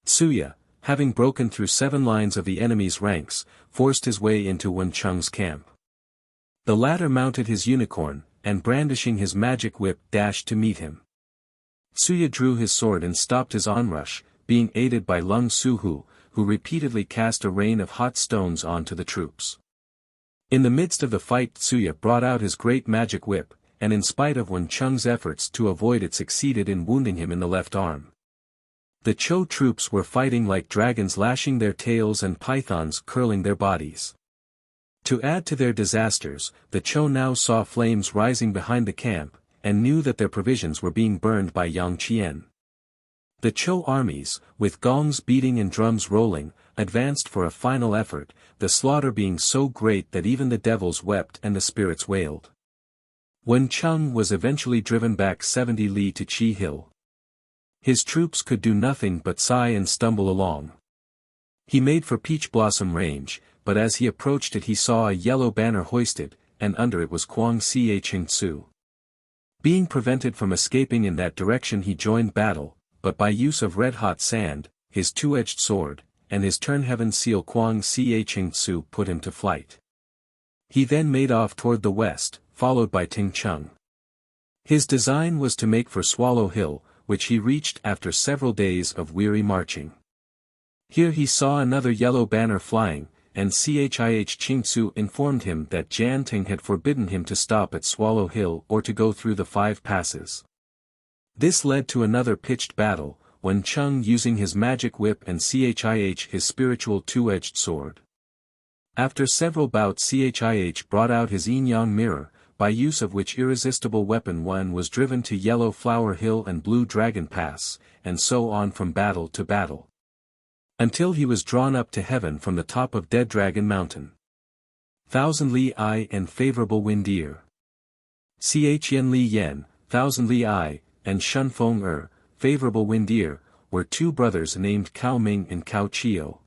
Tsuya, having broken through 7 lines of the enemy's ranks, forced his way into Wen Cheng's camp. The latter mounted his unicorn, and brandishing his magic whip dashed to meet him. Tsuya drew his sword and stopped his onrush, being aided by Lung Suhu, who repeatedly cast a rain of hot stones onto the troops. In the midst of the fight Tsuya brought out his great magic whip, and in spite of Wen Cheng's efforts to avoid it succeeded in wounding him in the left arm. The Chou troops were fighting like dragons, lashing their tails and pythons curling their bodies. To add to their disasters, the Chou now saw flames rising behind the camp, and knew that their provisions were being burned by Yang Qian. The Chou armies, with gongs beating and drums rolling, advanced for a final effort, the slaughter being so great that even the devils wept and the spirits wailed. Wen Cheng was eventually driven back 70 li to Qi Hill. His troops could do nothing but sigh and stumble along. He made for Peach Blossom Range, but as he approached it he saw a yellow banner hoisted, and under it was Kuang Xie Ching Tzu. Being prevented from escaping in that direction he joined battle, but by use of red-hot sand, his two-edged sword, and his turn-heaven seal Kuang Xie Ching Tzu put him to flight. He then made off toward the west, followed by Ting Cheng. His design was to make for Swallow Hill, which he reached after several days of weary marching. Here he saw another yellow banner flying, and Chih Ching Tzu informed him that Jan Ting had forbidden him to stop at Swallow Hill or to go through the 5 passes. This led to another pitched battle, Wen Cheng using his magic whip and Chih his spiritual two-edged sword. After several bouts Chih brought out his yin-yang mirror, by use of which irresistible weapon Wen was driven to Yellow Flower Hill and Blue Dragon Pass, and so on from battle to battle, until he was drawn up to heaven from the top of Dead Dragon Mountain. Thousand Li I and Favorable Wind Ear. Chien Li Yen, Thousand Li I, and Shun Feng Favorable Wind Ear, were 2 brothers named Cao Ming and Cao Chio.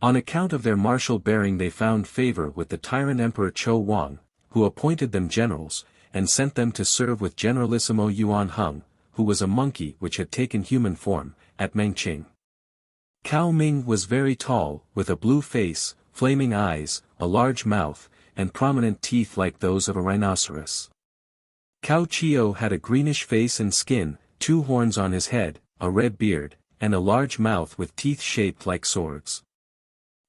On account of their martial bearing they found favor with the tyrant Emperor Chou Wang, who appointed them generals, and sent them to serve with Generalissimo Yuan Hung, who was a monkey which had taken human form, at Mengqing. Cao Ming was very tall, with a blue face, flaming eyes, a large mouth, and prominent teeth like those of a rhinoceros. Cao Chio had a greenish face and skin, 2 horns on his head, a red beard, and a large mouth with teeth shaped like swords.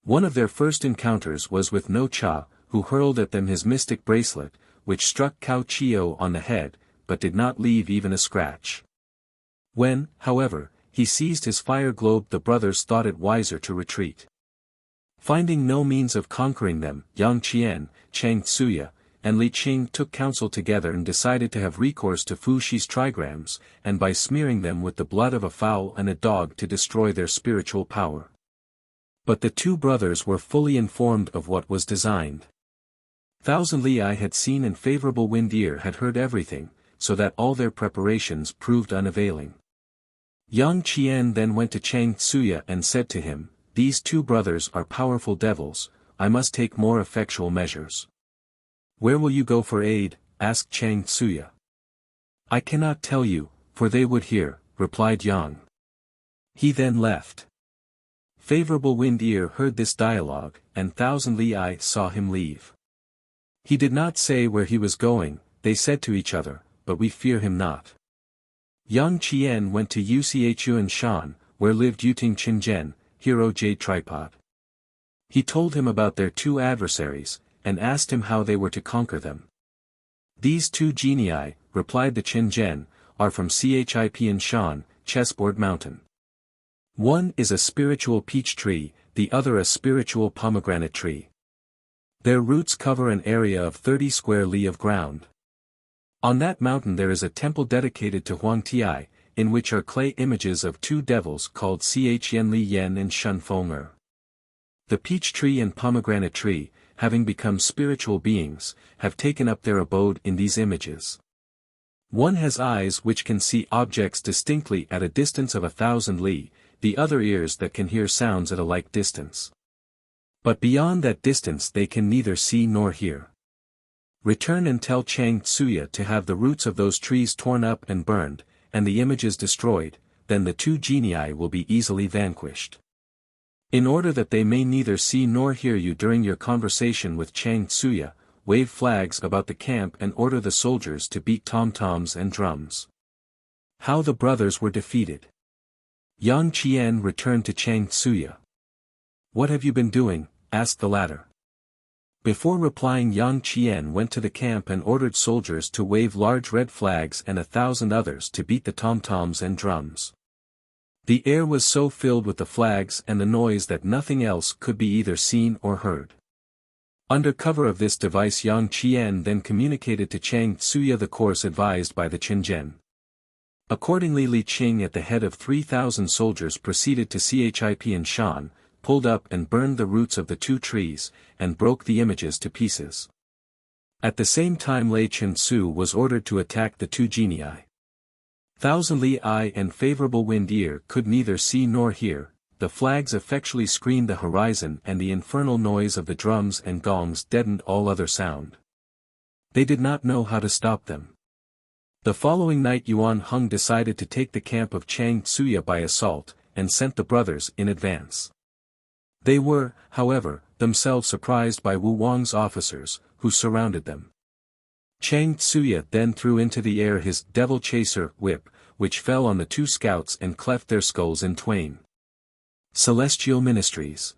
One of their first encounters was with No Cha, who hurled at them his mystic bracelet, which struck Cao Chio on the head, but did not leave even a scratch. When, however, he seized his fire globe the brothers thought it wiser to retreat. Finding no means of conquering them, Yang Qian, Chang Tsuya, and Li Qing took counsel together and decided to have recourse to Fu Shi's trigrams, and by smearing them with the blood of a fowl and a dog to destroy their spiritual power. But the 2 brothers were fully informed of what was designed. Thousand Li I had seen and Favorable Wind Ear had heard everything, so that all their preparations proved unavailing. Yang Qian then went to Chang Tsuya and said to him, "These 2 brothers are powerful devils, I must take more effectual measures." "Where will you go for aid?" asked Chang Tsuya. "I cannot tell you, for they would hear," replied Yang. He then left. Favorable Wind Ear heard this dialogue, and Thousand Li I saw him leave. He did not say where he was going, they said to each other, but we fear him not. Yang Qian went to Yuxiachuan Shan, where lived Yuting Qingzhen, hero Jade Tripod. He told him about their two adversaries, and asked him how they were to conquer them. These two genii, replied the Qingzhen, are from Chipian Shan, Chessboard Mountain. One is a spiritual peach tree, the other a spiritual pomegranate tree. Their roots cover an area of 30 square li of ground. On that mountain there is a temple dedicated to Huang Ti, in which are clay images of two devils called Chien Li Yen and Shun Feng. The peach tree and pomegranate tree, having become spiritual beings, have taken up their abode in these images. One has eyes which can see objects distinctly at a distance of 1,000 li, the other ears that can hear sounds at a like distance. But beyond that distance they can neither see nor hear. Return and tell Chang'e to have the roots of those trees torn up and burned, and the images destroyed, then the two genii will be easily vanquished. In order that they may neither see nor hear you during your conversation with Chang'e, wave flags about the camp and order the soldiers to beat tom-toms and drums. How the brothers were defeated. Yang Qian returned to Chang'e. What have you been doing? Asked the latter. Before replying, Yang Qian went to the camp and ordered soldiers to wave large red flags and 1,000 others to beat the tom-toms and drums. The air was so filled with the flags and the noise that nothing else could be either seen or heard. Under cover of this device, Yang Qian then communicated to Chang'e the course advised by the Qingzhen. Accordingly, Li Qing at the head of 3,000 soldiers proceeded to Chipian Shan, pulled up and burned the roots of the two trees, and broke the images to pieces. At the same time Lei Chen-su was ordered to attack the two genii. 1,000 li eye and favorable wind ear could neither see nor hear, the flags effectually screened the horizon and the infernal noise of the drums and gongs deadened all other sound. They did not know how to stop them. The following night Yuan Heng decided to take the camp of Chang'e by assault, and sent the brothers in advance. They were, however, themselves surprised by Wu Wang's officers, who surrounded them. Chang'e then threw into the air his devil chaser whip, which fell on the two scouts and cleft their skulls in twain. Celestial Ministries.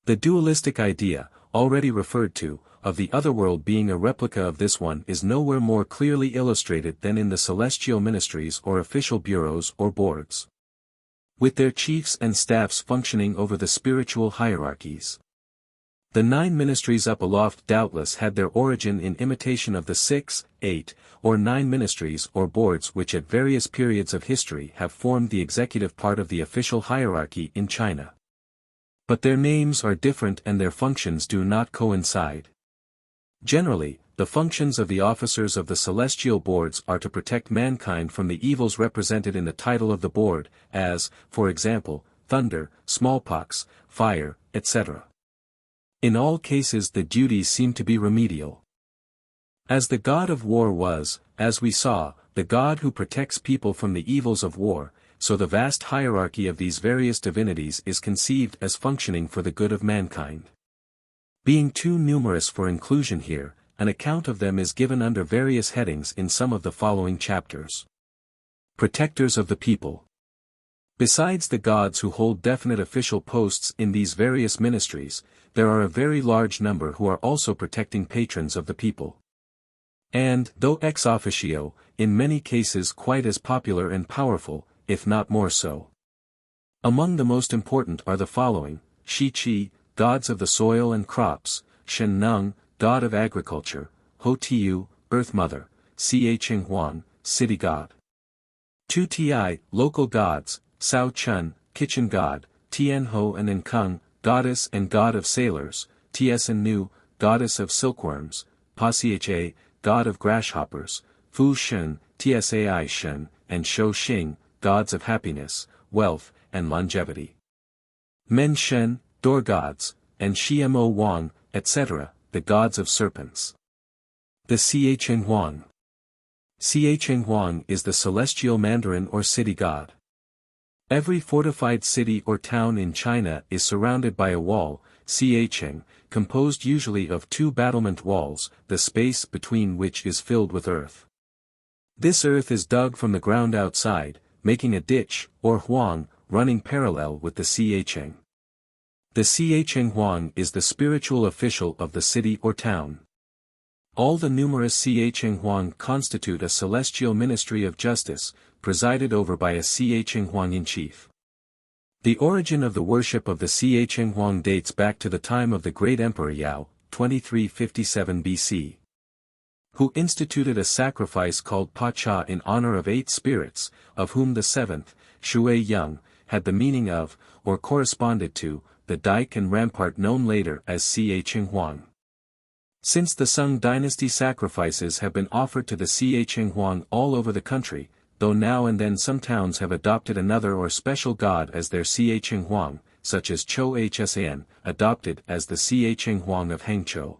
The dualistic idea, already referred to, of the otherworld being a replica of this one is nowhere more clearly illustrated than in the celestial ministries or official bureaus or boards. With their chiefs and staffs functioning over the spiritual hierarchies. The 9 ministries up aloft doubtless had their origin in imitation of the 6, 8, or 9 ministries or boards which at various periods of history have formed the executive part of the official hierarchy in China. But their names are different and their functions do not coincide. Generally, the functions of the officers of the celestial boards are to protect mankind from the evils represented in the title of the board, as, for example, thunder, smallpox, fire, etc. In all cases the duties seem to be remedial. As the god of war was, as we saw, the god who protects people from the evils of war, so the vast hierarchy of these various divinities is conceived as functioning for the good of mankind. Being too numerous for inclusion here, an account of them is given under various headings in some of the following chapters. Protectors of the people. Besides the gods who hold definite official posts in these various ministries, there are a very large number who are also protecting patrons of the people. And, though ex officio, in many cases quite as popular and powerful, if not more so. Among the most important are the following: Shi Qi, gods of the soil and crops; Shen Neng, god of agriculture; Ho Tiu, earth mother; Xie Qinghuang, city god. Tu Ti, local gods; Sao Chun, kitchen god; Tian Ho and Nkung, goddess and god of sailors; Tien Nu, goddess of silkworms; Pa Cha, god of grasshoppers; Fu Shen, Tsai Shen, and Shou Xing, gods of happiness, wealth, and longevity. Men Shen, door gods, and Xiemo Wang, etc., the gods of serpents. The Xie Qinghuang. Xie Qinghuang is the celestial mandarin or city god. Every fortified city or town in China is surrounded by a wall, Xie Qing, composed usually of 2 battlement walls, the space between which is filled with earth. This earth is dug from the ground outside, making a ditch, or huang, running parallel with the Chang'e. The Chang'e is the spiritual official of the city or town. All the numerous Chang'e constitute a celestial ministry of justice, presided over by a Chang'e in chief. The origin of the worship of the Chang'e dates back to the time of the great emperor Yao, 2357 BC. Who instituted a sacrifice called Pa Cha in honor of 8 spirits, of whom the 7th, Shui Yang, had the meaning of, or corresponded to, the dike and rampart known later as Chang'e. Since the Sung dynasty sacrifices have been offered to the Chang'e all over the country, though now and then some towns have adopted another or special god as their Chang'e, such as XIII, adopted as the Chang'e of Hangzhou,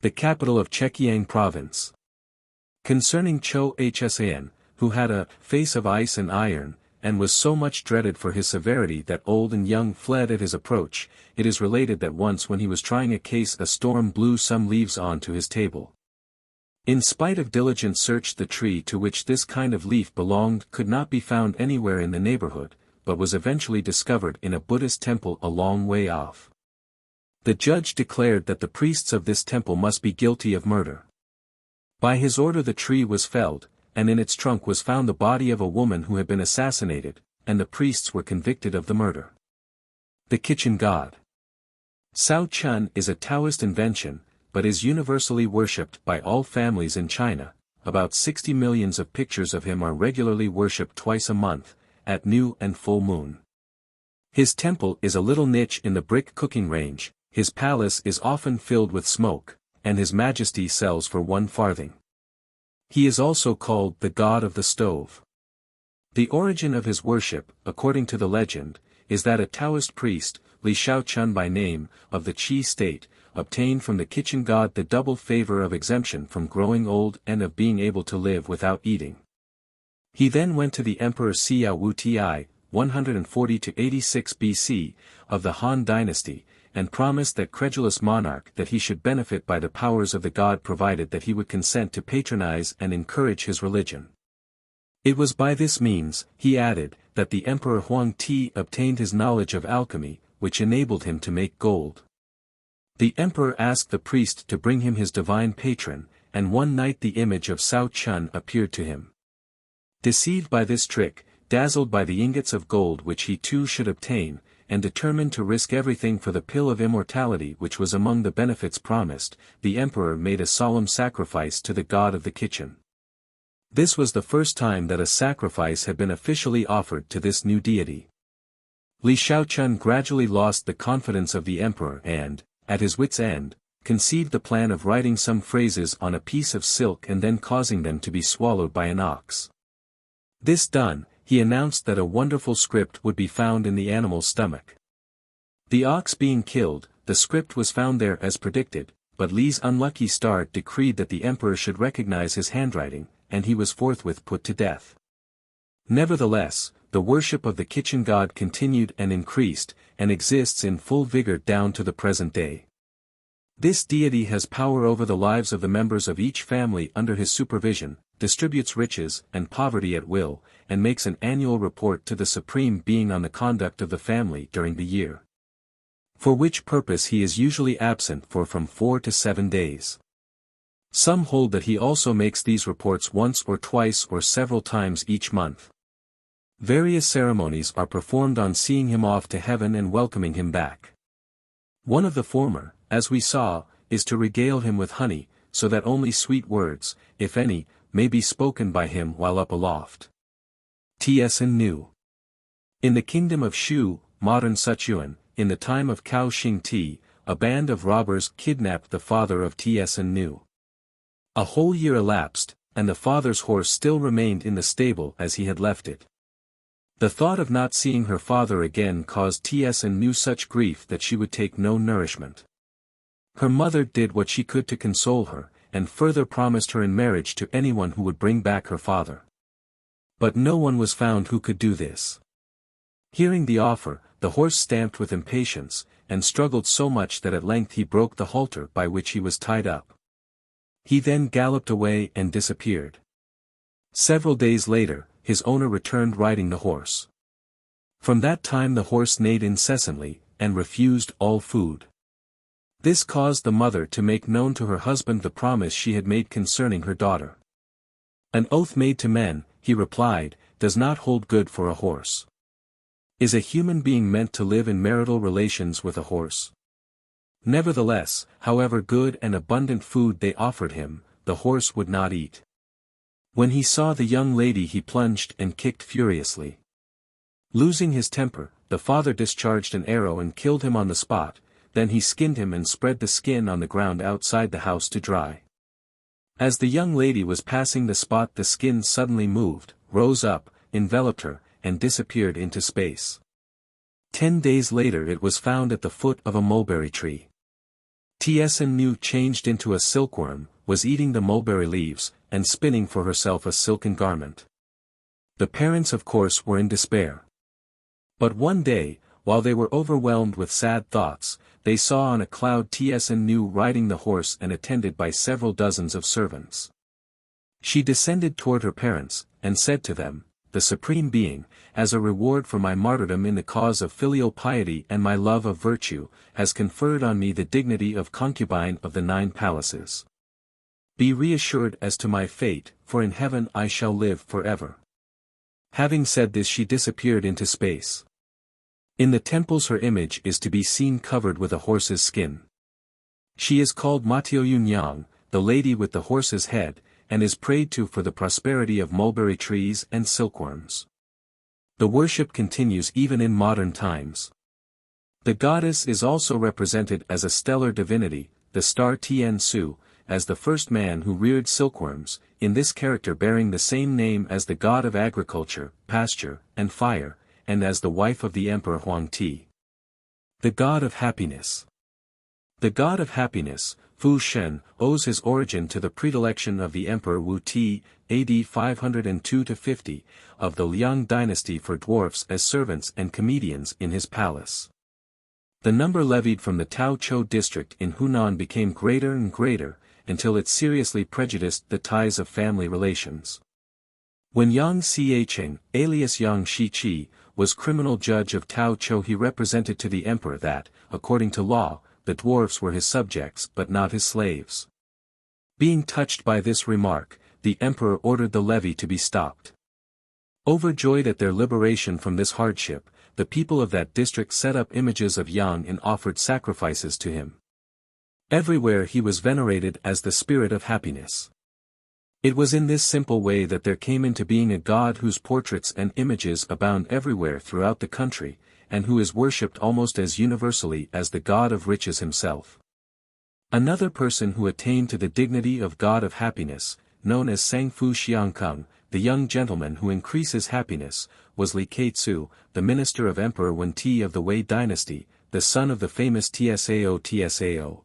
the capital of Zhejiang province. Concerning XIII, who had a face of ice and iron, and was so much dreaded for his severity that old and young fled at his approach, it is related that once when he was trying a case a storm blew some leaves on to his table. In spite of diligent search the tree to which this kind of leaf belonged could not be found anywhere in the neighborhood, but was eventually discovered in a Buddhist temple a long way off. The judge declared that the priests of this temple must be guilty of murder. By his order the tree was felled, and in its trunk was found the body of a woman who had been assassinated, and the priests were convicted of the murder. The Kitchen God. Cao Chun is a Taoist invention, but is universally worshipped by all families in China. About 60 million of pictures of him are regularly worshipped twice a month, at new and full moon. His temple is a little niche in the brick cooking range, his palace is often filled with smoke, and his majesty sells for 1 farthing. He is also called the God of the Stove. The origin of his worship, according to the legend, is that a Taoist priest, Li Shaochun by name, of the Qi state, obtained from the kitchen god the double favor of exemption from growing old and of being able to live without eating. He then went to the Emperor Xiao Wuti, 140–86 BC, of the Han dynasty, and promised that credulous monarch that he should benefit by the powers of the god provided that he would consent to patronize and encourage his religion. It was by this means, he added, that the Emperor Huang Ti obtained his knowledge of alchemy, which enabled him to make gold. The emperor asked the priest to bring him his divine patron, and one night the image of Cao Chun appeared to him. Deceived by this trick, dazzled by the ingots of gold which he too should obtain, and determined to risk everything for the pill of immortality which was among the benefits promised, the emperor made a solemn sacrifice to the god of the kitchen. This was the first time that a sacrifice had been officially offered to this new deity. Li Shaochun gradually lost the confidence of the emperor and, at his wit's end, conceived the plan of writing some phrases on a piece of silk and then causing them to be swallowed by an ox. This done, he announced that a wonderful script would be found in the animal's stomach. The ox being killed, the script was found there as predicted, but Li's unlucky star decreed that the emperor should recognize his handwriting, and he was forthwith put to death. Nevertheless, the worship of the kitchen god continued and increased, and exists in full vigor down to the present day. This deity has power over the lives of the members of each family under his supervision, distributes riches and poverty at will, and makes an annual report to the Supreme Being on the conduct of the family during the year. For which purpose he is usually absent for from 4 to 7 days. Some hold that he also makes these reports once or twice or several times each month. Various ceremonies are performed on seeing him off to heaven and welcoming him back. One of the former, as we saw, is to regale him with honey, so that only sweet words, if any, may be spoken by him while up aloft. Tsn Nu. In the kingdom of Shu, modern Sichuan, in the time of Cao Xingti, a band of robbers kidnapped the father of Tsn Nu. A whole year elapsed, and the father's horse still remained in the stable as he had left it. The thought of not seeing her father again caused Tsn Nu such grief that she would take no nourishment. Her mother did what she could to console her, and further promised her in marriage to anyone who would bring back her father. But no one was found who could do this. Hearing the offer, the horse stamped with impatience, and struggled so much that at length he broke the halter by which he was tied up. He then galloped away and disappeared. Several days later, his owner returned riding the horse. From that time the horse neighed incessantly, and refused all food. This caused the mother to make known to her husband the promise she had made concerning her daughter. An oath made to men, he replied, does not hold good for a horse. Is a human being meant to live in marital relations with a horse? Nevertheless, however good and abundant food they offered him, the horse would not eat. When he saw the young lady he plunged and kicked furiously. Losing his temper, the father discharged an arrow and killed him on the spot, then he skinned him and spread the skin on the ground outside the house to dry. As the young lady was passing the spot, the skin suddenly moved, rose up, enveloped her, and disappeared into space. 10 days later it was found at the foot of a mulberry tree. Tien Nu changed into a silkworm, was eating the mulberry leaves, and spinning for herself a silken garment. The parents of course were in despair. But one day, while they were overwhelmed with sad thoughts, they saw on a cloud Tien Nu riding the horse and attended by several dozens of servants. She descended toward her parents, and said to them, "The Supreme Being, as a reward for my martyrdom in the cause of filial piety and my love of virtue, has conferred on me the dignity of concubine of the 9 palaces. Be reassured as to my fate, for in heaven I shall live forever." Having said this she disappeared into space. In the temples her image is to be seen covered with a horse's skin. She is called Matio Yunyang, the lady with the horse's head, and is prayed to for the prosperity of mulberry trees and silkworms. The worship continues even in modern times. The goddess is also represented as a stellar divinity, the star Tien Su, as the first man who reared silkworms, in this character bearing the same name as the god of agriculture, pasture, and fire, and as the wife of the Emperor Huang Ti. The god of happiness. The god of happiness, Fu Shen, owes his origin to the predilection of the Emperor Wu Ti, AD 502–50, of the Liang dynasty for dwarfs as servants and comedians in his palace. The number levied from the Tao Chou district in Hunan became greater and greater, until it seriously prejudiced the ties of family relations. When Yang Xiecheng, alias Yang Shiqi, was criminal judge of Tao Chou, he represented to the emperor that, according to law, the dwarfs were his subjects but not his slaves. Being touched by this remark, the emperor ordered the levy to be stopped. Overjoyed at their liberation from this hardship, the people of that district set up images of Yang and offered sacrifices to him. Everywhere he was venerated as the spirit of happiness. It was in this simple way that there came into being a god whose portraits and images abound everywhere throughout the country, and who is worshipped almost as universally as the god of riches himself. Another person who attained to the dignity of god of happiness, known as Sangfu Xiangkang, the young gentleman who increases happiness, was Li Keitsu, the minister of Emperor Wen Ti of the Wei dynasty, the son of the famous Tsao.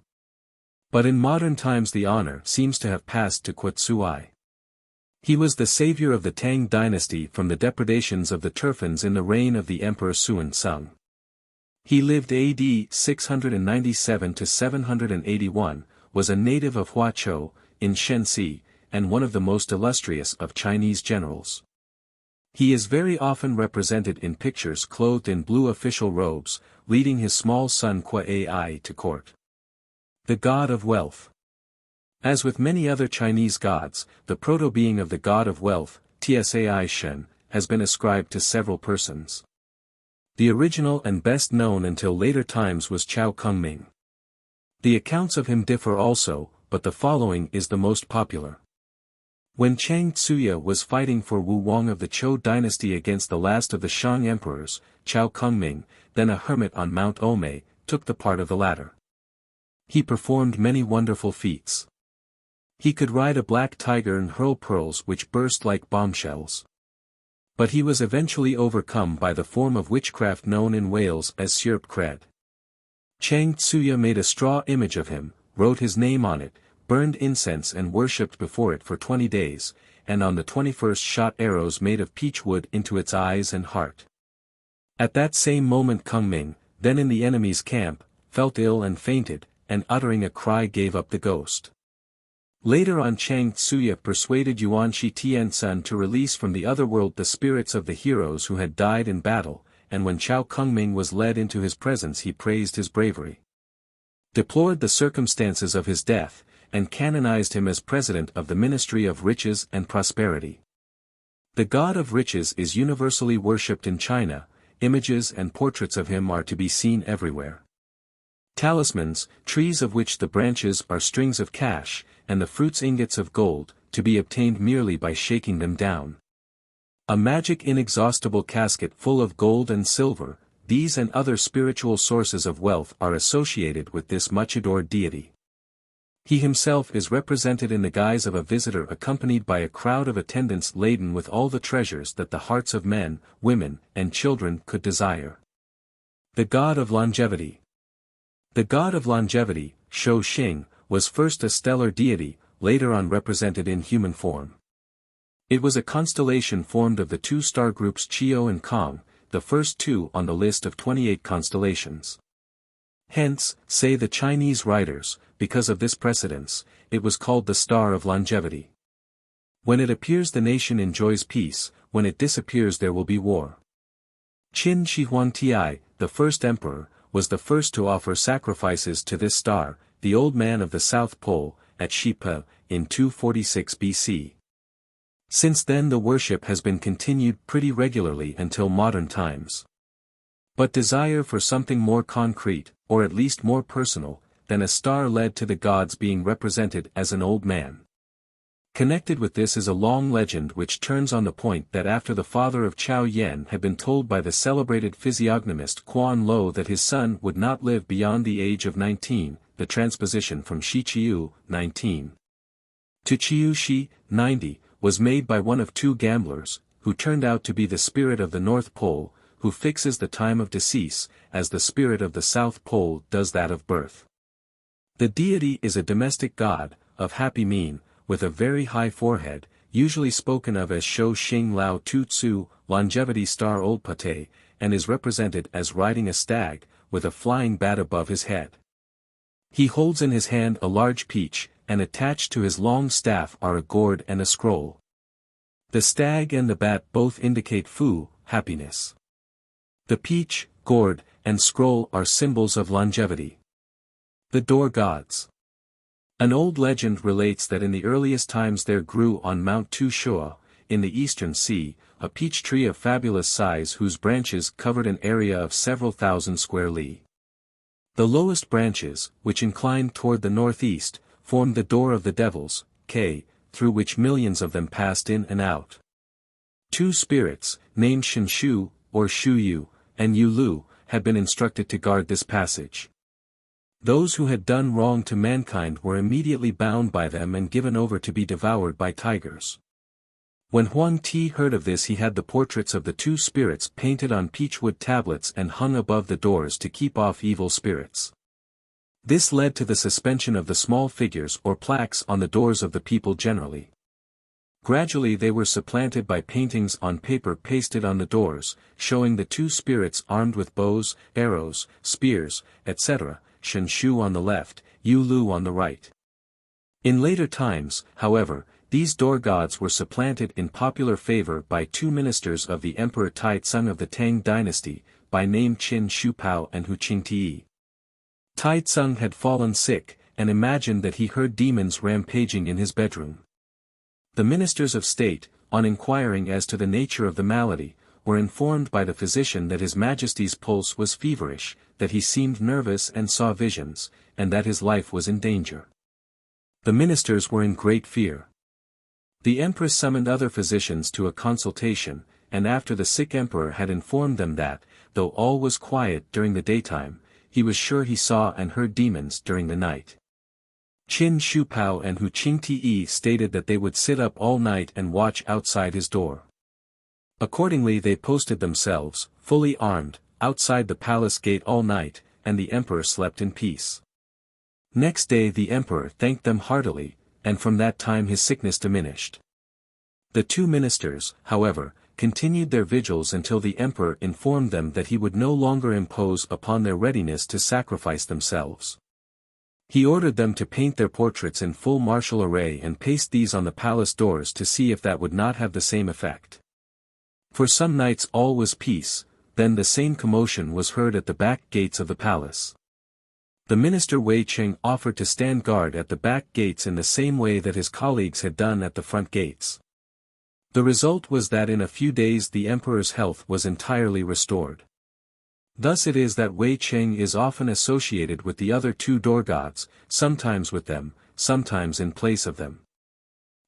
But in modern times the honor seems to have passed to Quetzui. He was the savior of the Tang dynasty from the depredations of the Turfans in the reign of the Emperor Suen Sung. He lived AD 697–781, was a native of Huazhou, in Shenxi, and one of the most illustrious of Chinese generals. He is very often represented in pictures clothed in blue official robes, leading his small son Kuai to court. The god of wealth. As with many other Chinese gods, the proto-being of the god of wealth, Tsai Shen, has been ascribed to several persons. The original and best known until later times was Chao Kungming. The accounts of him differ also, but the following is the most popular. When Chang Tsuya was fighting for Wu Wang of the Zhou dynasty against the last of the Shang emperors, Chao Kungming, then a hermit on Mount Omei, took the part of the latter. He performed many wonderful feats. He could ride a black tiger and hurl pearls which burst like bombshells. But he was eventually overcome by the form of witchcraft known in Wales as Sierp Cred. Chang Tsuya made a straw image of him, wrote his name on it, burned incense and worshipped before it for 20 days, and on the 21st shot arrows made of peach wood into its eyes and heart. At that same moment Kungming, then in the enemy's camp, felt ill and fainted, and uttering a cry gave up the ghost. Later on Chang'e persuaded Yuan Shi Tiansun to release from the otherworld the spirits of the heroes who had died in battle, and when Chao Kungming was led into his presence he praised his bravery, deplored the circumstances of his death, and canonized him as president of the Ministry of Riches and Prosperity. The god of riches is universally worshipped in China, images and portraits of him are to be seen everywhere. Talismans, trees of which the branches are strings of cash, and the fruits ingots of gold, to be obtained merely by shaking them down. A magic inexhaustible casket full of gold and silver, these and other spiritual sources of wealth are associated with this much adored deity. He himself is represented in the guise of a visitor accompanied by a crowd of attendants laden with all the treasures that the hearts of men, women, and children could desire. The god of longevity. The god of longevity, Shou Xing, was first a stellar deity, later on represented in human form. It was a constellation formed of the two star groups Chio and Kong, the first two on the list of 28 constellations. Hence, say the Chinese writers, because of this precedence, it was called the Star of Longevity. When it appears the nation enjoys peace, when it disappears there will be war. Qin Shi Huangti, the first emperor, was the first to offer sacrifices to this star, the old man of the South Pole, at Xipe, in 246 BC. Since then the worship has been continued pretty regularly until modern times. But desire for something more concrete, or at least more personal, than a star led to the gods being represented as an old man. Connected with this is a long legend which turns on the point that after the father of Chao Yan had been told by the celebrated physiognomist Quan Lo that his son would not live beyond the age of 19, the transposition from Shi Qiu, 19, to Qiu Shi, 90, was made by one of two gamblers, who turned out to be the spirit of the North Pole, who fixes the time of decease, as the spirit of the South Pole does that of birth. The deity is a domestic god, of happy mien, with a very high forehead, usually spoken of as Shou Xing Lao Tu Tsu, longevity star Old Pate, and is represented as riding a stag, with a flying bat above his head. He holds in his hand a large peach, and attached to his long staff are a gourd and a scroll. The stag and the bat both indicate Fu, happiness. The peach, gourd, and scroll are symbols of longevity. The door gods. An old legend relates that in the earliest times there grew on Mount Tushua, in the eastern sea, a peach tree of fabulous size whose branches covered an area of several thousand square li. The lowest branches, which inclined toward the northeast, formed the door of the devils, K, through which millions of them passed in and out. Two spirits, named Shinshu, or Shuyu, and Yulu, had been instructed to guard this passage. Those who had done wrong to mankind were immediately bound by them and given over to be devoured by tigers. When Huang Ti heard of this he had the portraits of the two spirits painted on peachwood tablets and hung above the doors to keep off evil spirits. This led to the suspension of the small figures or plaques on the doors of the people generally. Gradually they were supplanted by paintings on paper pasted on the doors, showing the two spirits armed with bows, arrows, spears, etc., Shinshu on the left, Yulu on the right. In later times, however, these door gods were supplanted in popular favor by two ministers of the Emperor Taizong of the Tang dynasty, by name Qin Shupao and Hu Qingti. Taizong had fallen sick, and imagined that he heard demons rampaging in his bedroom. The ministers of state, on inquiring as to the nature of the malady, were informed by the physician that His Majesty's pulse was feverish, that he seemed nervous and saw visions, and that his life was in danger. The ministers were in great fear. The empress summoned other physicians to a consultation, and after the sick emperor had informed them that, though all was quiet during the daytime, he was sure he saw and heard demons during the night. Qin Shupao and Hu Qingti stated that they would sit up all night and watch outside his door. Accordingly they posted themselves, fully armed, outside the palace gate all night, and the emperor slept in peace. Next day the emperor thanked them heartily, and from that time his sickness diminished. The two ministers, however, continued their vigils until the emperor informed them that he would no longer impose upon their readiness to sacrifice themselves. He ordered them to paint their portraits in full martial array and paste these on the palace doors to see if that would not have the same effect. For some nights all was peace, then the same commotion was heard at the back gates of the palace. The minister Wei Cheng offered to stand guard at the back gates in the same way that his colleagues had done at the front gates. The result was that in a few days the emperor's health was entirely restored. Thus it is that Wei Cheng is often associated with the other two door gods, sometimes with them, sometimes in place of them.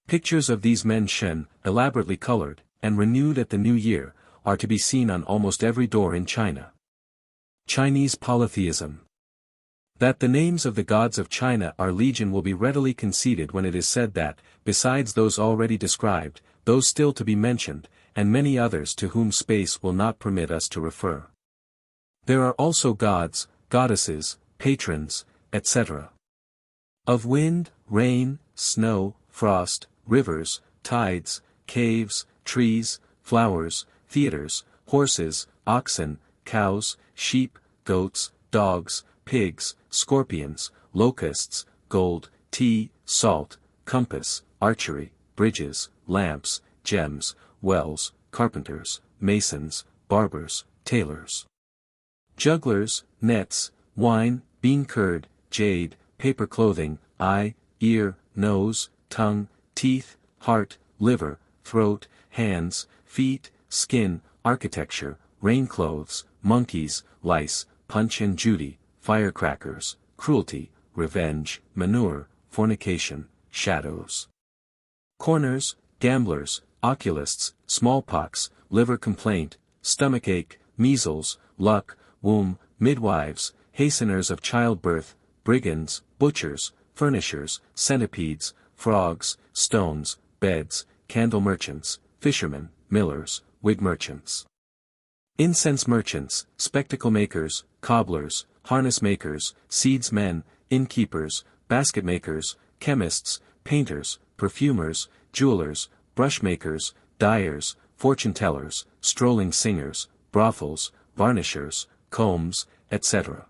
Pictures of these men Shen, elaborately colored, and renewed at the new year, are to be seen on almost every door in China. Chinese polytheism. That the names of the gods of China are legion will be readily conceded when it is said that, besides those already described, those still to be mentioned, and many others to whom space will not permit us to refer. There are also gods, goddesses, patrons, etc. Of wind, rain, snow, frost, rivers, tides, caves, trees, flowers, theaters, horses, oxen, cows, sheep, goats, dogs, pigs, scorpions, locusts, gold, tea, salt, compass, archery, bridges, lamps, gems, wells, carpenters, masons, barbers, tailors, jugglers, nets, wine, bean curd, jade, paper clothing, eye, ear, nose, tongue, teeth, heart, liver, throat, hands, feet, skin, architecture, rain clothes, monkeys, lice, Punch and Judy, firecrackers, cruelty, revenge, manure, fornication, shadows, corners, gamblers, oculists, smallpox, liver complaint, stomachache, measles, luck, womb, midwives, hasteners of childbirth, brigands, butchers, furnishers, centipedes, frogs, stones, beds, candle merchants, fishermen, millers, wig merchants, incense merchants, spectacle makers, cobblers, harness makers, seedsmen, innkeepers, basket makers, chemists, painters, perfumers, jewelers, brush makers, dyers, fortune tellers, strolling singers, brothels, varnishers, combs, etc.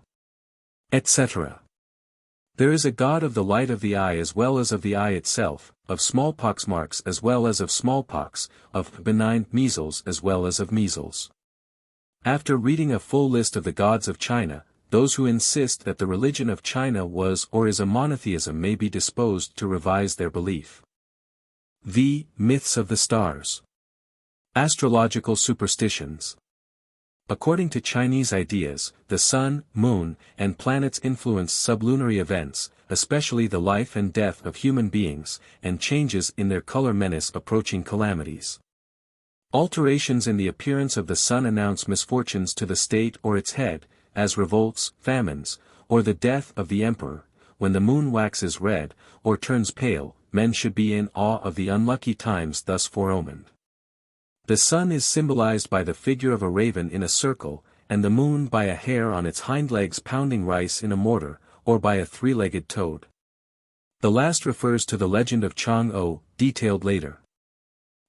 etc. There is a god of the light of the eye as well as of the eye itself, of smallpox marks as well as of smallpox, of benign measles as well as of measles. After reading a full list of the gods of China, those who insist that the religion of China was or is a monotheism may be disposed to revise their belief. V. Myths of the stars. Astrological superstitions. According to Chinese ideas, the sun, moon, and planets influence sublunary events, especially the life and death of human beings, and changes in their color menace approaching calamities. Alterations in the appearance of the sun announce misfortunes to the state or its head, as revolts, famines, or the death of the emperor. When the moon waxes red, or turns pale, men should be in awe of the unlucky times thus foreomened. The sun is symbolized by the figure of a raven in a circle, and the moon by a hare on its hind legs pounding rice in a mortar, or by a three-legged toad. The last refers to the legend of Chang'e, detailed later.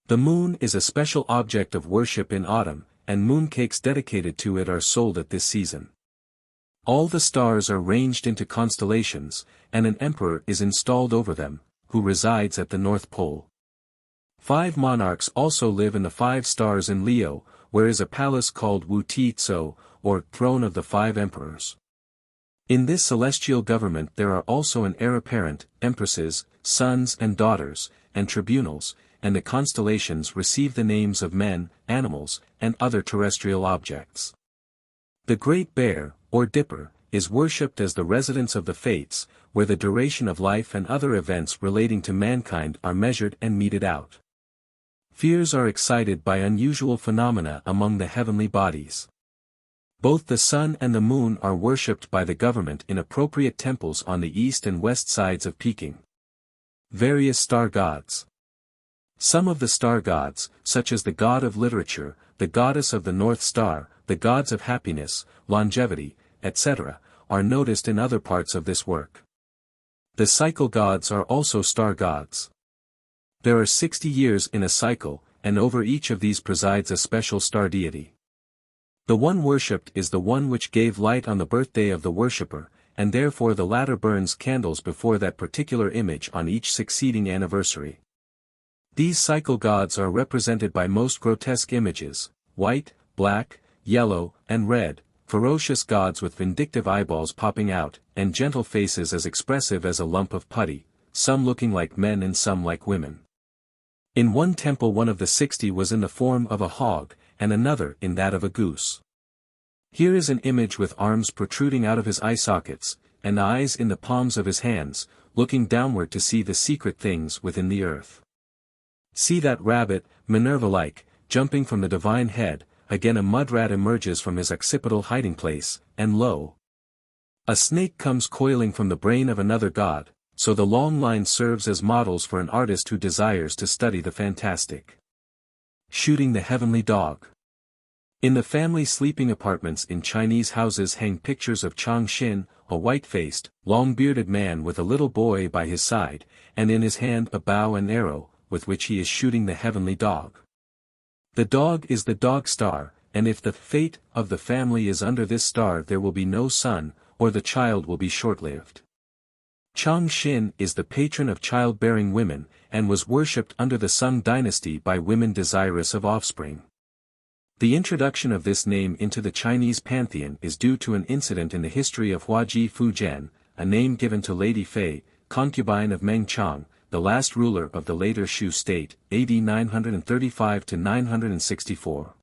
The moon is a special object of worship in autumn, and mooncakes dedicated to it are sold at this season. All the stars are ranged into constellations, and an emperor is installed over them, who resides at the North Pole. 5 monarchs also live in the 5 stars in Leo, where is a palace called Wu Ti Tso, or Throne of the 5 Emperors. In this celestial government there are also an heir apparent, empresses, sons and daughters, and tribunals, and the constellations receive the names of men, animals, and other terrestrial objects. The Great Bear, or Dipper, is worshipped as the residence of the fates, where the duration of life and other events relating to mankind are measured and meted out. Fears are excited by unusual phenomena among the heavenly bodies. Both the sun and the moon are worshipped by the government in appropriate temples on the east and west sides of Peking. Various star gods. Some of the star gods, such as the god of literature, the goddess of the North Star, the gods of happiness, longevity, etc., are noticed in other parts of this work. The cycle gods are also star gods. There are 60 years in a cycle, and over each of these presides a special star deity. The one worshipped is the one which gave light on the birthday of the worshipper, and therefore the latter burns candles before that particular image on each succeeding anniversary. These cycle gods are represented by most grotesque images: white, black, yellow, and red, ferocious gods with vindictive eyeballs popping out, and gentle faces as expressive as a lump of putty, some looking like men and some like women. In one temple one of the 60 was in the form of a hog, and another in that of a goose. Here is an image with arms protruding out of his eye sockets, and eyes in the palms of his hands, looking downward to see the secret things within the earth. See that rabbit, Minerva-like, jumping from the divine head. Again a mud rat emerges from his occipital hiding place, and lo! A snake comes coiling from the brain of another god, so the long line serves as models for an artist who desires to study the fantastic. Shooting the heavenly dog. In the family sleeping apartments in Chinese houses hang pictures of Chang'e, a white-faced, long-bearded man with a little boy by his side, and in his hand a bow and arrow, with which he is shooting the heavenly dog. The dog is the dog star, and if the fate of the family is under this star there will be no son, or the child will be short-lived. Chang'e is the patron of childbearing women, and was worshipped under the Sung dynasty by women desirous of offspring. The introduction of this name into the Chinese pantheon is due to an incident in the history of Huaji Fujian, a name given to Lady Fei, concubine of Meng Chang, the last ruler of the later Shu state, AD 935 to 964.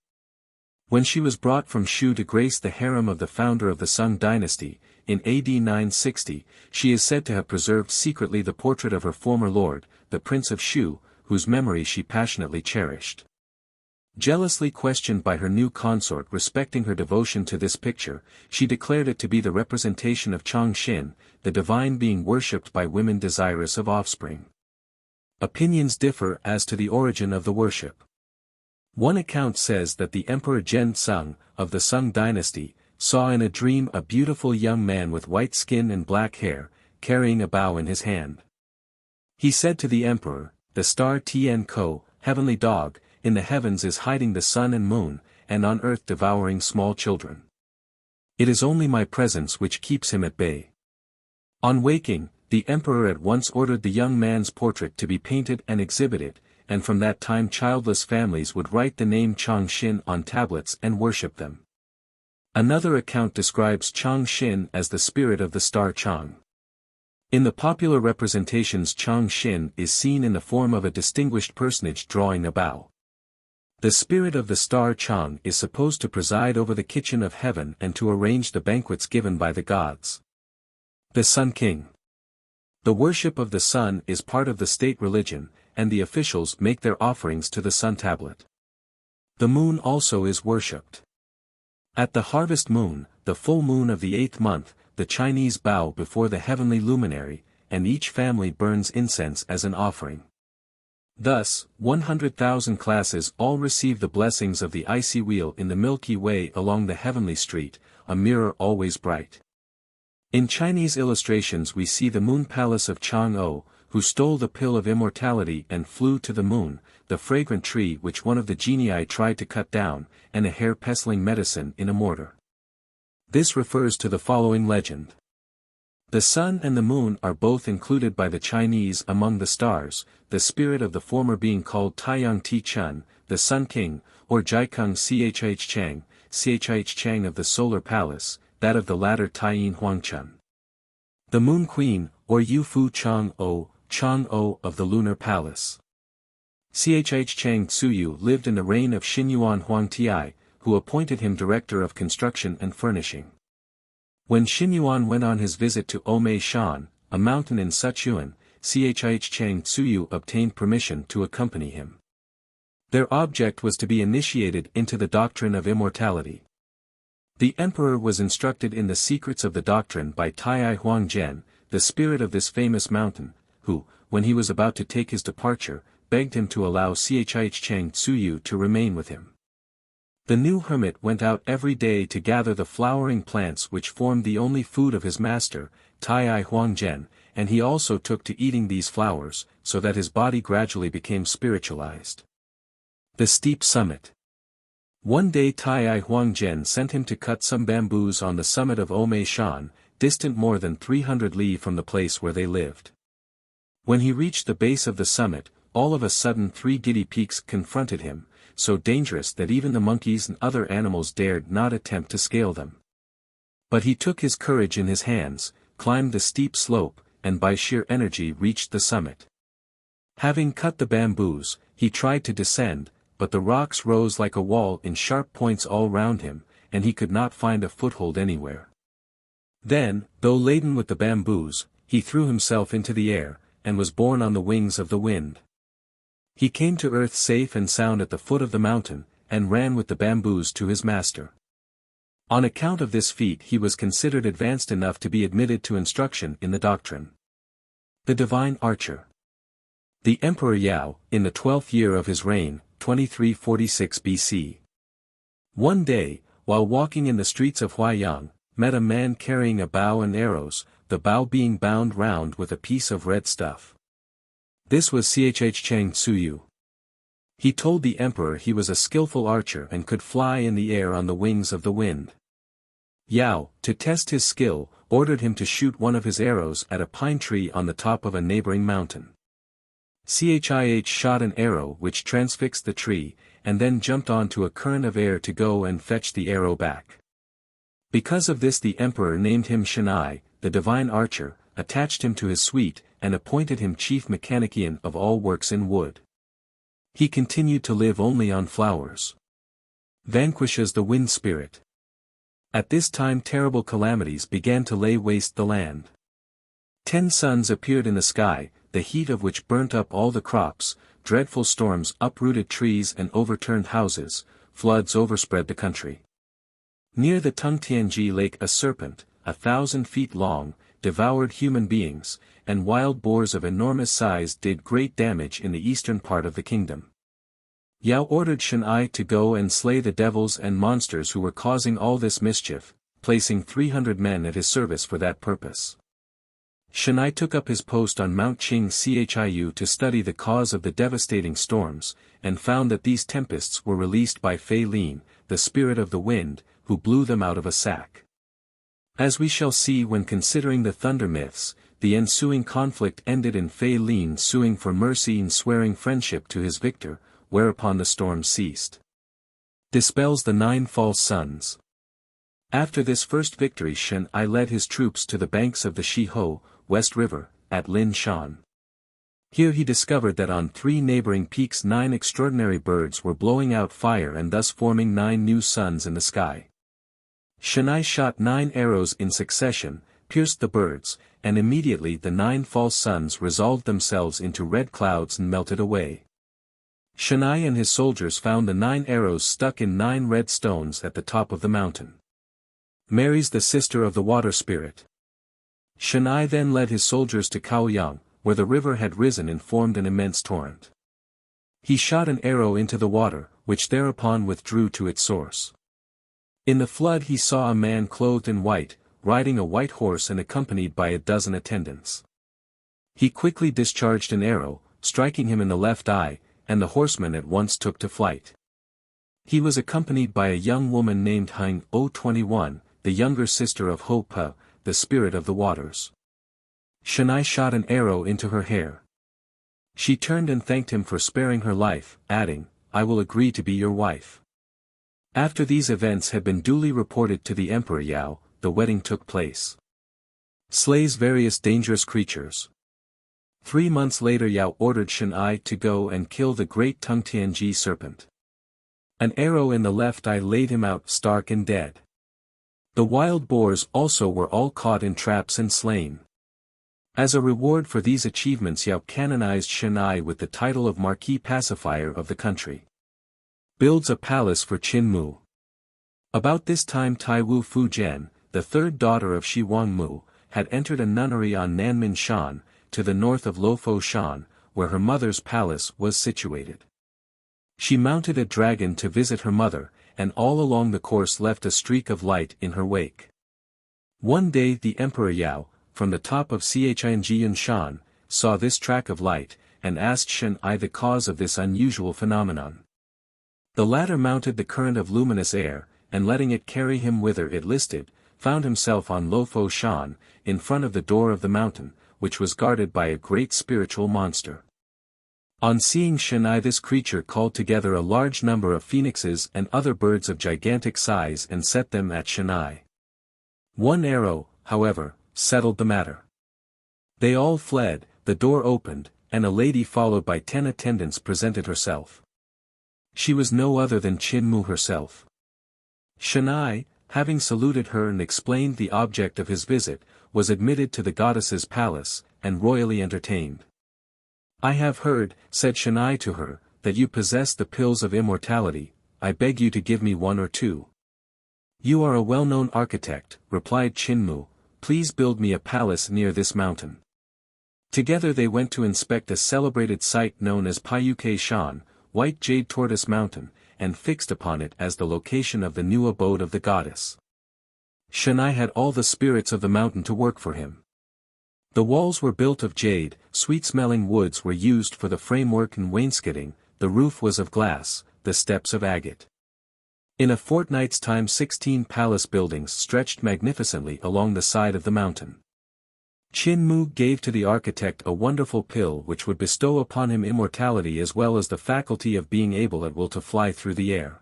When she was brought from Shu to grace the harem of the founder of the Sung dynasty, in AD 960, she is said to have preserved secretly the portrait of her former lord, the Prince of Shu, whose memory she passionately cherished. Jealously questioned by her new consort respecting her devotion to this picture, she declared it to be the representation of Chang'e, the divine being worshipped by women desirous of offspring. Opinions differ as to the origin of the worship. One account says that the Emperor Zhen Sung, of the Sung dynasty, saw in a dream a beautiful young man with white skin and black hair, carrying a bow in his hand. He said to the emperor, "The star Tian Ko, heavenly dog, in the heavens is hiding the sun and moon, and on earth devouring small children. It is only my presence which keeps him at bay." On waking, the emperor at once ordered the young man's portrait to be painted and exhibited, and from that time childless families would write the name Chang'e on tablets and worship them. Another account describes Chang'e as the spirit of the star Chang. In the popular representations Chang'e is seen in the form of a distinguished personage drawing a bow. The spirit of the star Chang is supposed to preside over the kitchen of heaven and to arrange the banquets given by the gods. The Sun King. The worship of the sun is part of the state religion, and the officials make their offerings to the sun tablet. The moon also is worshipped. At the harvest moon, the full moon of the 8th month, the Chinese bow before the heavenly luminary, and each family burns incense as an offering. Thus, 100,000 classes all receive the blessings of the icy wheel in the Milky Way along the heavenly street, a mirror always bright. In Chinese illustrations we see the moon palace of Chang'e, who stole the pill of immortality and flew to the moon, the fragrant tree which one of the genii tried to cut down, and a hair-pestling medicine in a mortar. This refers to the following legend. The sun and the moon are both included by the Chinese among the stars, the spirit of the former being called Taiyang Ti Chun, the Sun King, or Jiakeng Chh Chang of the solar palace, that of the latter Taiyin Huangchun. The Moon Queen, or Yufu Chang'e of the lunar palace. Chh Chang Tsuyu lived in the reign of Xinyuan Huangti, who appointed him director of construction and furnishing. When Xinyuan went on his visit to Omei Shan, a mountain in Sichuan, Chh Chang Tsuyu obtained permission to accompany him. Their object was to be initiated into the doctrine of immortality. The emperor was instructed in the secrets of the doctrine by Tai Huangzhen, the spirit of this famous mountain, who, when he was about to take his departure, begged him to allow Chh Chang Tsuyu to remain with him. The new hermit went out every day to gather the flowering plants which formed the only food of his master, Tai Huangzhen, and he also took to eating these flowers, so that his body gradually became spiritualized. The steep summit. One day Tai Huangjian sent him to cut some bamboos on the summit of Omei Shan, distant more than 300 li from the place where they lived. When he reached the base of the summit, all of a sudden 3 giddy peaks confronted him, so dangerous that even the monkeys and other animals dared not attempt to scale them. But he took his courage in his hands, climbed the steep slope, and by sheer energy reached the summit. Having cut the bamboos, he tried to descend, but the rocks rose like a wall in sharp points all round him, and he could not find a foothold anywhere. Then, though laden with the bamboos, he threw himself into the air, and was borne on the wings of the wind. He came to earth safe and sound at the foot of the mountain, and ran with the bamboos to his master. On account of this feat he was considered advanced enough to be admitted to instruction in the doctrine. The Divine Archer. The Emperor Yao, in the 12th year of his reign, 2346 BC. One day, while walking in the streets of Huaiyang, met a man carrying a bow and arrows, the bow being bound round with a piece of red stuff. This was Chang'e. He told the emperor he was a skillful archer and could fly in the air on the wings of the wind. Yao, to test his skill, ordered him to shoot one of his arrows at a pine tree on the top of a neighboring mountain. Chang'e shot an arrow which transfixed the tree, and then jumped onto a current of air to go and fetch the arrow back. Because of this the emperor named him Chang'e, the divine archer, attached him to his suite, and appointed him chief mechanician of all works in wood. He continued to live only on flowers. Vanquishes the wind spirit. At this time terrible calamities began to lay waste the land. 10 suns appeared in the sky, the heat of which burnt up all the crops, dreadful storms uprooted trees and overturned houses, floods overspread the country. Near the Tungtianji lake a serpent, 1,000 feet long, devoured human beings, and wild boars of enormous size did great damage in the eastern part of the kingdom. Yao ordered Chang'e to go and slay the devils and monsters who were causing all this mischief, placing 300 men at his service for that purpose. Chang'e took up his post on Mount Qingxiu to study the cause of the devastating storms, and found that these tempests were released by Fei Lin, the spirit of the wind, who blew them out of a sack. As we shall see when considering the thunder myths, the ensuing conflict ended in Fei Lin suing for mercy and swearing friendship to his victor, whereupon the storm ceased. Dispels the 9 false suns. After this first victory Chang'e led his troops to the banks of the Shiho, West River, at Lin Shan. Here he discovered that on 3 neighboring peaks 9 extraordinary birds were blowing out fire and thus forming 9 new suns in the sky. Chang'e shot 9 arrows in succession, pierced the birds, and immediately the 9 false suns resolved themselves into red clouds and melted away. Chang'e and his soldiers found the 9 arrows stuck in 9 red stones at the top of the mountain. Mary's the sister of the water spirit. Chang'e then led his soldiers to Caoyang, where the river had risen and formed an immense torrent. He shot an arrow into the water, which thereupon withdrew to its source. In the flood he saw a man clothed in white, riding a white horse and accompanied by a dozen attendants. He quickly discharged an arrow, striking him in the left eye, and the horseman at once took to flight. He was accompanied by a young woman named Heng O21, the younger sister of Ho Pa, the spirit of the waters. Chang'e shot an arrow into her hair. She turned and thanked him for sparing her life, adding, "I will agree to be your wife." After these events had been duly reported to the Emperor Yao, the wedding took place. Slays various dangerous creatures. 3 months later Yao ordered Chang'e to go and kill the great Tungtianji serpent. An arrow in the left eye laid him out stark and dead. The wild boars also were all caught in traps and slain. As a reward for these achievements Yao canonized Chang'e with the title of Marquis Pacifier of the country. Builds a palace for Qin Mu. About this time Tai Wu Fujian, the 3rd daughter of Shi Wangmu, had entered a nunnery on Nanmin Shan, to the north of Lofo Shan, where her mother's palace was situated. She mounted a dragon to visit her mother, and all along the course left a streak of light in her wake. One day the Emperor Yao, from the top of Chang'e Shan, saw this track of light, and asked Chang'e the cause of this unusual phenomenon. The latter mounted the current of luminous air, and letting it carry him whither it listed, found himself on Lofo Shan, in front of the door of the mountain, which was guarded by a great spiritual monster. On seeing Chang'e, this creature called together a large number of phoenixes and other birds of gigantic size and set them at Chang'e. One arrow, however, settled the matter. They all fled, the door opened, and a lady followed by 10 attendants presented herself. She was no other than Qin herself. Chang'e, having saluted her and explained the object of his visit, was admitted to the goddess's palace, and royally entertained. "I have heard," said Chang'e to her, "that you possess the pills of immortality. I beg you to give me one or two." "You are a well-known architect," replied Qin, "please build me a palace near this mountain." Together they went to inspect a celebrated site known as Payuke Shan, White Jade Tortoise Mountain, and fixed upon it as the location of the new abode of the goddess. Chang'e had all the spirits of the mountain to work for him. The walls were built of jade, sweet-smelling woods were used for the framework and wainscoting, the roof was of glass, the steps of agate. In a fortnight's time 16 palace buildings stretched magnificently along the side of the mountain. Qin gave to the architect a wonderful pill which would bestow upon him immortality as well as the faculty of being able at will to fly through the air.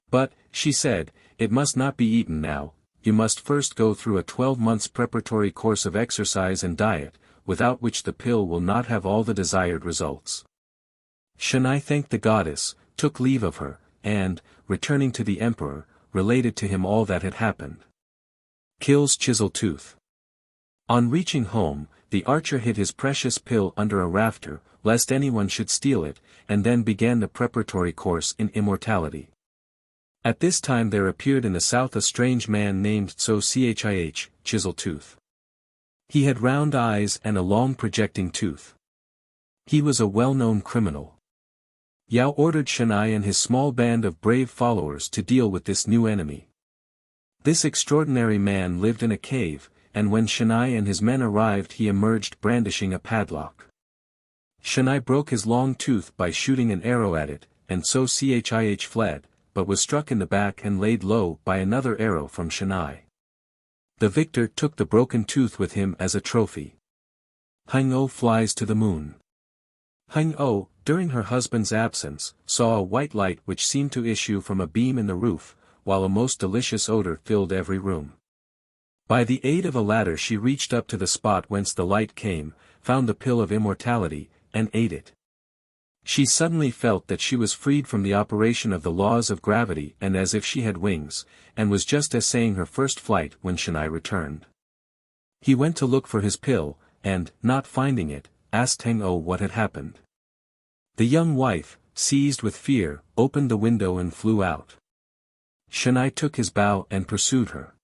"But," she said, "it must not be eaten now. You must first go through a 12 months preparatory course of exercise and diet, without which the pill will not have all the desired results." Chang'e thanked the goddess, took leave of her, and, returning to the emperor, related to him all that had happened. Kills Chiseltooth. On reaching home, the archer hid his precious pill under a rafter, lest anyone should steal it, and then began the preparatory course in immortality. At this time there appeared in the south a strange man named Chih, Chiseltooth. He had round eyes and a long projecting tooth. He was a well-known criminal. Yao ordered Chang'e and his small band of brave followers to deal with this new enemy. This extraordinary man lived in a cave, and when Chang'e and his men arrived he emerged brandishing a padlock. Chang'e broke his long tooth by shooting an arrow at it, and Chih fled, but was struck in the back and laid low by another arrow from Chang'e. The victor took the broken tooth with him as a trophy. Hang'o flies to the moon. Hang'o, during her husband's absence, saw a white light which seemed to issue from a beam in the roof, while a most delicious odor filled every room. By the aid of a ladder she reached up to the spot whence the light came, found the pill of immortality, and ate it. She suddenly felt that she was freed from the operation of the laws of gravity and as if she had wings, and was just essaying her first flight when Chang'e returned. He went to look for his pill, and, not finding it, asked Hang'o what had happened. The young wife, seized with fear, opened the window and flew out. Chang'e took his bow and pursued her.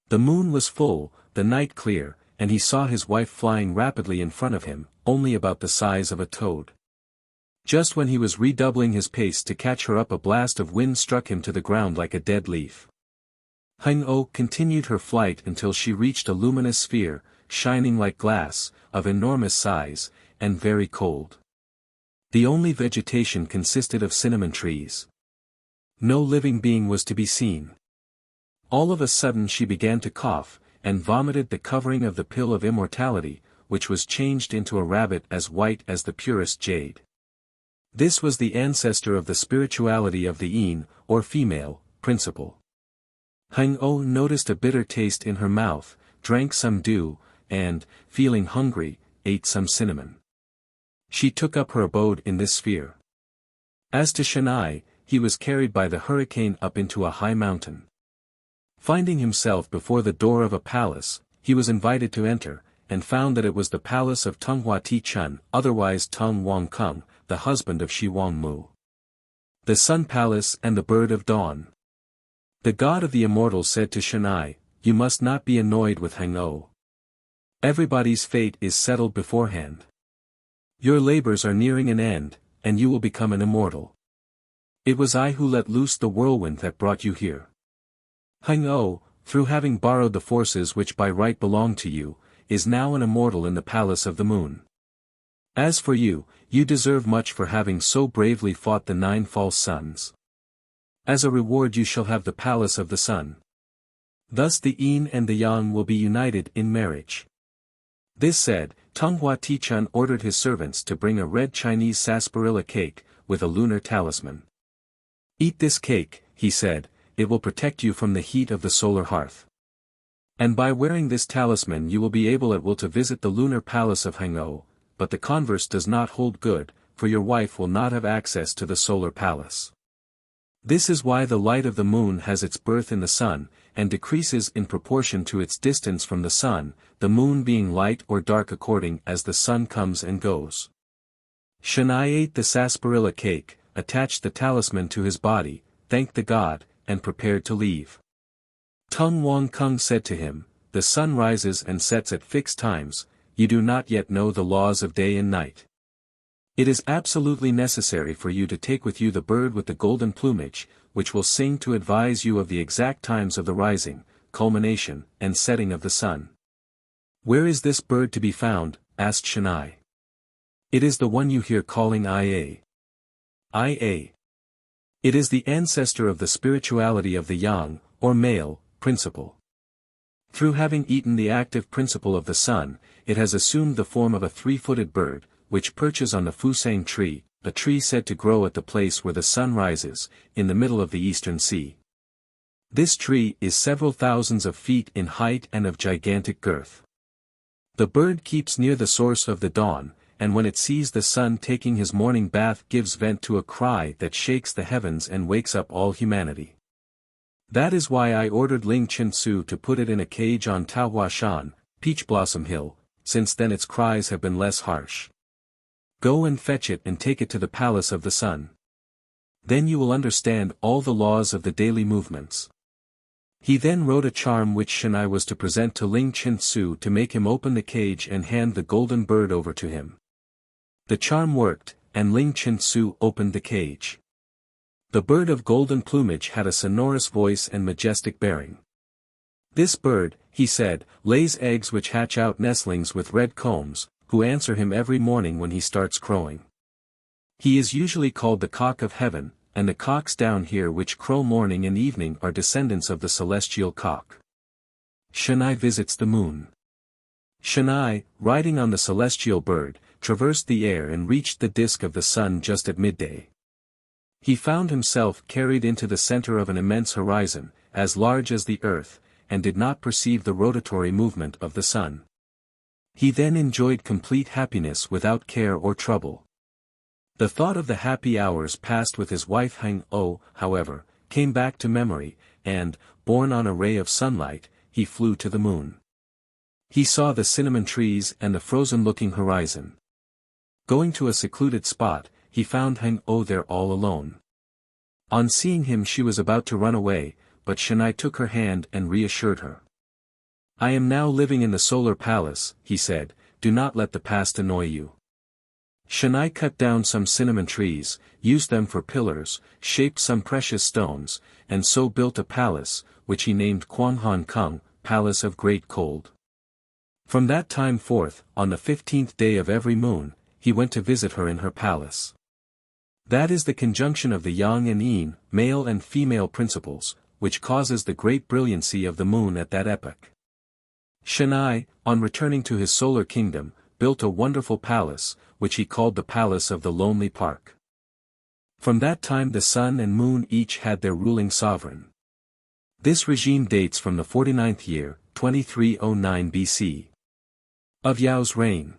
The moon was full, the night clear, and he saw his wife flying rapidly in front of him, only about the size of a toad. Just when he was redoubling his pace to catch her up, a blast of wind struck him to the ground like a dead leaf. Hang'o continued her flight until she reached a luminous sphere, shining like glass, of enormous size, and very cold. The only vegetation consisted of cinnamon trees. No living being was to be seen. All of a sudden she began to cough, and vomited the covering of the pill of immortality, which was changed into a rabbit as white as the purest jade. This was the ancestor of the spirituality of the yin, or female, principle. Hang'o noticed a bitter taste in her mouth, drank some dew, and, feeling hungry, ate some cinnamon. She took up her abode in this sphere. As to Chang'e, he was carried by the hurricane up into a high mountain. Finding himself before the door of a palace, he was invited to enter, and found that it was the palace of Tunghua Ti-chun, otherwise Tung Wang Kung, the husband of Shi Wang Mu. The Sun Palace and the Bird of Dawn. The god of the immortals said to Chang'e, "You must not be annoyed with Hang'o. Everybody's fate is settled beforehand. Your labors are nearing an end, and you will become an immortal. It was I who let loose the whirlwind that brought you here. Hang'o, through having borrowed the forces which by right belong to you, is now an immortal in the palace of the moon. As for you, you deserve much for having so bravely fought the 9 false sons. As a reward you shall have the palace of the sun. Thus the yin and the yang will be united in marriage." This said, Tung Hua Ti-chun ordered his servants to bring a red Chinese sarsaparilla cake, with a lunar talisman. "Eat this cake," he said, "it will protect you from the heat of the solar hearth. And by wearing this talisman you will be able at will to visit the lunar palace of Chang'e, but the converse does not hold good, for your wife will not have access to the solar palace. This is why the light of the moon has its birth in the sun, and decreases in proportion to its distance from the sun, the moon being light or dark according as the sun comes and goes." Chang'e ate the sarsaparilla cake, attached the talisman to his body, thanked the god, and prepared to leave. Tung Wang Kung said to him, "The sun rises and sets at fixed times, you do not yet know the laws of day and night. It is absolutely necessary for you to take with you the bird with the golden plumage, which will sing to advise you of the exact times of the rising, culmination, and setting of the sun." "Where is this bird to be found?" asked Chang'e. "It is the one you hear calling Ia. Ia. It is the ancestor of the spirituality of the yang, or male, principle. Through having eaten the active principle of the sun, it has assumed the form of a 3-footed bird, which perches on the Fusang tree, a tree said to grow at the place where the sun rises, in the middle of the eastern sea. This tree is several thousands of feet in height and of gigantic girth. The bird keeps near the source of the dawn, and when it sees the sun taking his morning bath gives vent to a cry that shakes the heavens and wakes up all humanity. That is why I ordered Ling Chin-su to put it in a cage on Taohuashan, Peach Blossom Hill, since then its cries have been less harsh. Go and fetch it and take it to the palace of the sun. Then you will understand all the laws of the daily movements." He then wrote a charm which Chang'e was to present to Ling Chin-su to make him open the cage and hand the golden bird over to him. The charm worked, and Ling Chin-su opened the cage. The bird of golden plumage had a sonorous voice and majestic bearing. "This bird," he said, "lays eggs which hatch out nestlings with red combs, who answer him every morning when he starts crowing. He is usually called the cock of heaven, and the cocks down here which crow morning and evening are descendants of the celestial cock." Chang'e visits the moon. Chang'e, riding on the celestial bird, traversed the air and reached the disk of the sun just at midday. He found himself carried into the center of an immense horizon, as large as the earth, and did not perceive the rotatory movement of the sun. He then enjoyed complete happiness without care or trouble. The thought of the happy hours passed with his wife Chang'e, however, came back to memory, and, borne on a ray of sunlight, he flew to the moon. He saw the cinnamon trees and the frozen-looking horizon. Going to a secluded spot, he found Chang'e there all alone. On seeing him she was about to run away, but Chang'e took her hand and reassured her. "I am now living in the solar palace," he said, "do not let the past annoy you." Chang'e cut down some cinnamon trees, used them for pillars, shaped some precious stones, and so built a palace, which he named Quanghan Kung, Palace of Great Cold. From that time forth, on the 15th day of every moon, he went to visit her in her palace. That is the conjunction of the yang and yin, male and female principles, which causes the great brilliancy of the moon at that epoch. Chang'e, on returning to his solar kingdom, built a wonderful palace, which he called the Palace of the Lonely Park. From that time the sun and moon each had their ruling sovereign. This regime dates from the 49th year, 2309 BC. Of Yao's reign.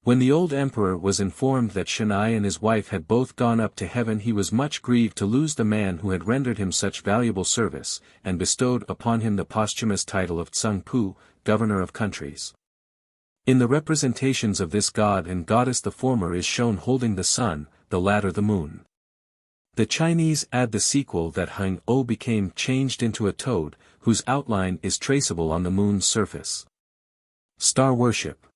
When the old emperor was informed that Chang'e and his wife had both gone up to heaven he was much grieved to lose the man who had rendered him such valuable service, and bestowed upon him the posthumous title of Tsung Pu, Governor of Countries. In the representations of this god and goddess the former is shown holding the sun, the latter the moon. The Chinese add the sequel that Chang'e became changed into a toad, whose outline is traceable on the moon's surface. Star worship.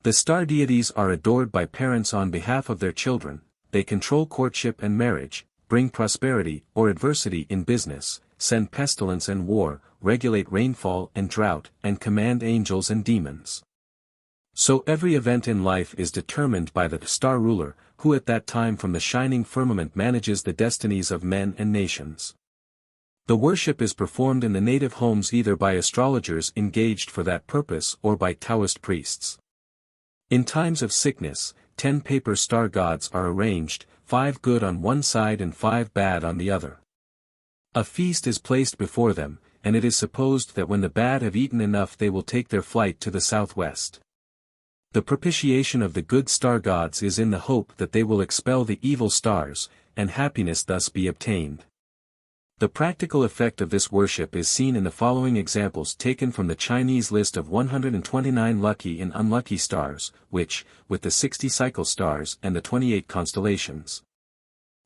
The star deities are adored by parents on behalf of their children, they control courtship and marriage, bring prosperity or adversity in business, send pestilence and war, regulate rainfall and drought, and command angels and demons. So every event in life is determined by the star ruler, who at that time from the shining firmament manages the destinies of men and nations. The worship is performed in the native homes either by astrologers engaged for that purpose or by Taoist priests. In times of sickness, 10 paper star gods are arranged, 5 good on one side and 5 bad on the other. A feast is placed before them, and it is supposed that when the bad have eaten enough they will take their flight to the southwest. The propitiation of the good star gods is in the hope that they will expel the evil stars, and happiness thus be obtained. The practical effect of this worship is seen in the following examples taken from the Chinese list of 129 lucky and unlucky stars, which, with the 60 cycle stars and the 28 constellations,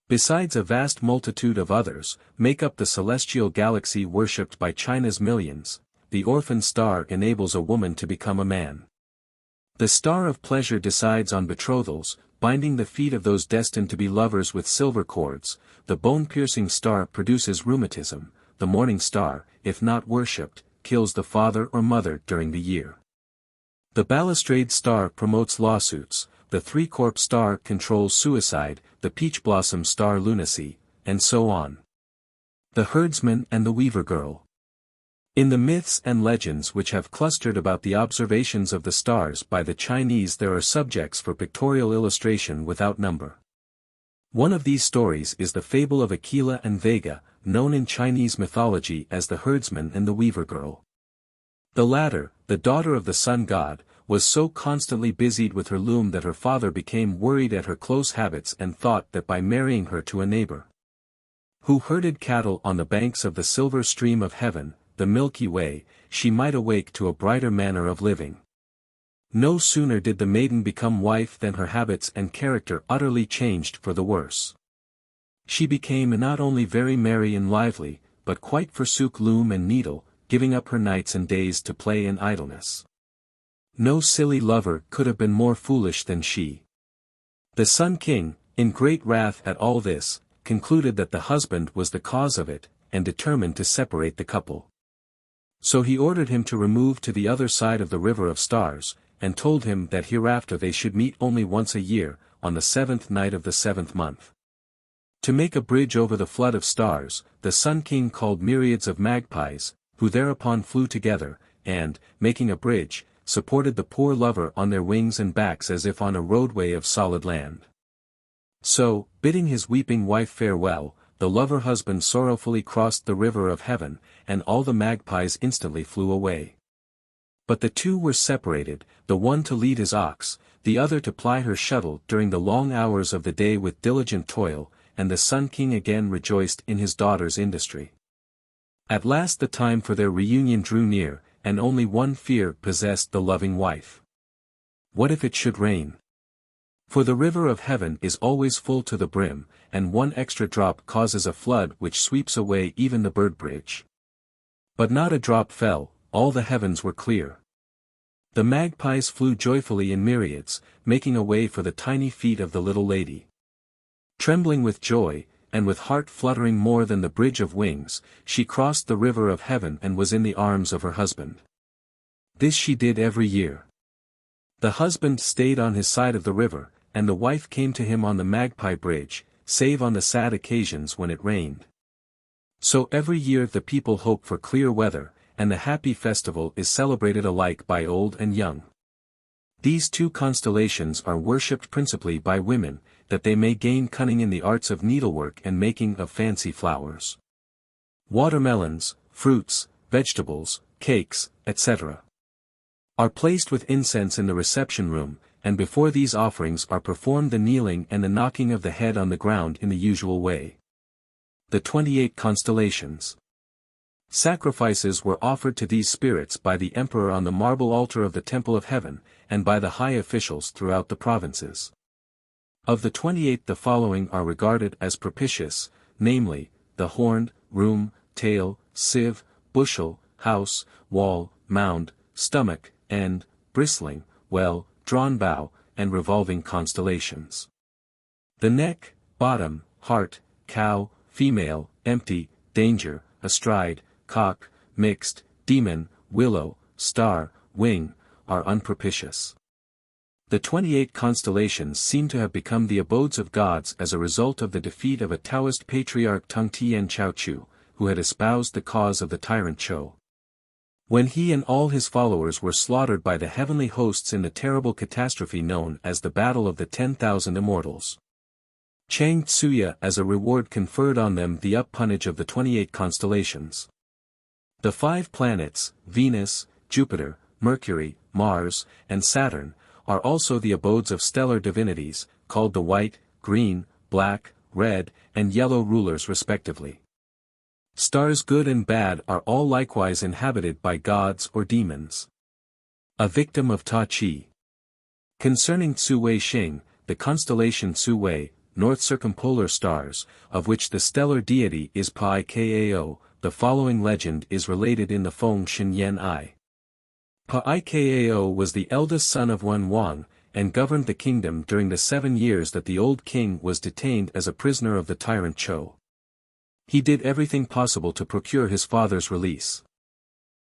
besides a vast multitude of others, make up the celestial galaxy worshipped by China's millions. The orphan star enables a woman to become a man. The star of pleasure decides on betrothals, binding the feet of those destined to be lovers with silver cords. The bone-piercing star produces rheumatism. The morning star, if not worshipped, kills the father or mother during the year. The balustrade star promotes lawsuits. The three-corp star controls suicide, the peach blossom star lunacy, and so on. The herdsman and the weaver girl. In the myths and legends which have clustered about the observations of the stars by the Chinese there are subjects for pictorial illustration without number. One of these stories is the fable of Aquila and Vega, known in Chinese mythology as the herdsman and the weaver girl. The latter, the daughter of the sun god, was so constantly busied with her loom that her father became worried at her close habits and thought that by marrying her to a neighbor who herded cattle on the banks of the silver stream of heaven, the Milky Way, she might awake to a brighter manner of living. No sooner did the maiden become wife than her habits and character utterly changed for the worse. She became not only very merry and lively, but quite forsook loom and needle, giving up her nights and days to play and idleness. No silly lover could have been more foolish than she. The Sun King, in great wrath at all this, concluded that the husband was the cause of it, and determined to separate the couple. So he ordered him to remove to the other side of the river of stars, and told him that hereafter they should meet only once a year, on the 7th night of the 7th month. To make a bridge over the flood of stars, the Sun King called myriads of magpies, who thereupon flew together, and, making a bridge, supported the poor lover on their wings and backs as if on a roadway of solid land. So, bidding his weeping wife farewell, the lover-husband sorrowfully crossed the river of heaven, and all the magpies instantly flew away. But the two were separated, the one to lead his ox, the other to ply her shuttle during the long hours of the day with diligent toil, and the Sun King again rejoiced in his daughter's industry. At last the time for their reunion drew near, and only one fear possessed the loving wife. What if it should rain? For the river of heaven is always full to the brim, and one extra drop causes a flood which sweeps away even the bird bridge. But not a drop fell, all the heavens were clear. The magpies flew joyfully in myriads, making a way for the tiny feet of the little lady. Trembling with joy, and with heart fluttering more than the bridge of wings, she crossed the river of heaven and was in the arms of her husband. This she did every year. The husband stayed on his side of the river, and the wife came to him on the magpie bridge, save on the sad occasions when it rained. So every year the people hope for clear weather, and the happy festival is celebrated alike by old and young. These two constellations are worshipped principally by women, that they may gain cunning in the arts of needlework and making of fancy flowers. Watermelons, fruits, vegetables, cakes, etc., are placed with incense in the reception room, and before these offerings are performed the kneeling and the knocking of the head on the ground in the usual way. The 28 constellations. Sacrifices were offered to these spirits by the emperor on the marble altar of the Temple of Heaven, and by the high officials throughout the provinces. Of the 28 the following are regarded as propitious, namely, the horned, room, tail, sieve, bushel, house, wall, mound, stomach, and, bristling, well-drawn bow, and revolving constellations. The neck, bottom, heart, cow, female, empty, danger, astride, cock, mixed, demon, willow, star, wing, are unpropitious. The 28 constellations seem to have become the abodes of gods as a result of the defeat of a Taoist patriarch Tung Tien Chaochu, who had espoused the cause of the tyrant Chou. When he and all his followers were slaughtered by the heavenly hosts in the terrible catastrophe known as the Battle of the 10,000 Immortals. Chang'e as a reward conferred on them the up-punnage of the 28 constellations. The 5 planets, Venus, Jupiter, Mercury, Mars, and Saturn, are also the abodes of stellar divinities, called the white, green, black, red, and yellow rulers respectively. Stars good and bad are all likewise inhabited by gods or demons. A victim of Ta Chi. Concerning Tsu Wei Xing, the constellation Tsu Wei, north circumpolar stars, of which the stellar deity is Pa Ikao, the following legend is related in the Feng Shen Yan I. Pa Ikao was the eldest son of Wen Wang, and governed the kingdom during the 7 years that the old king was detained as a prisoner of the tyrant Chou. He did everything possible to procure his father's release.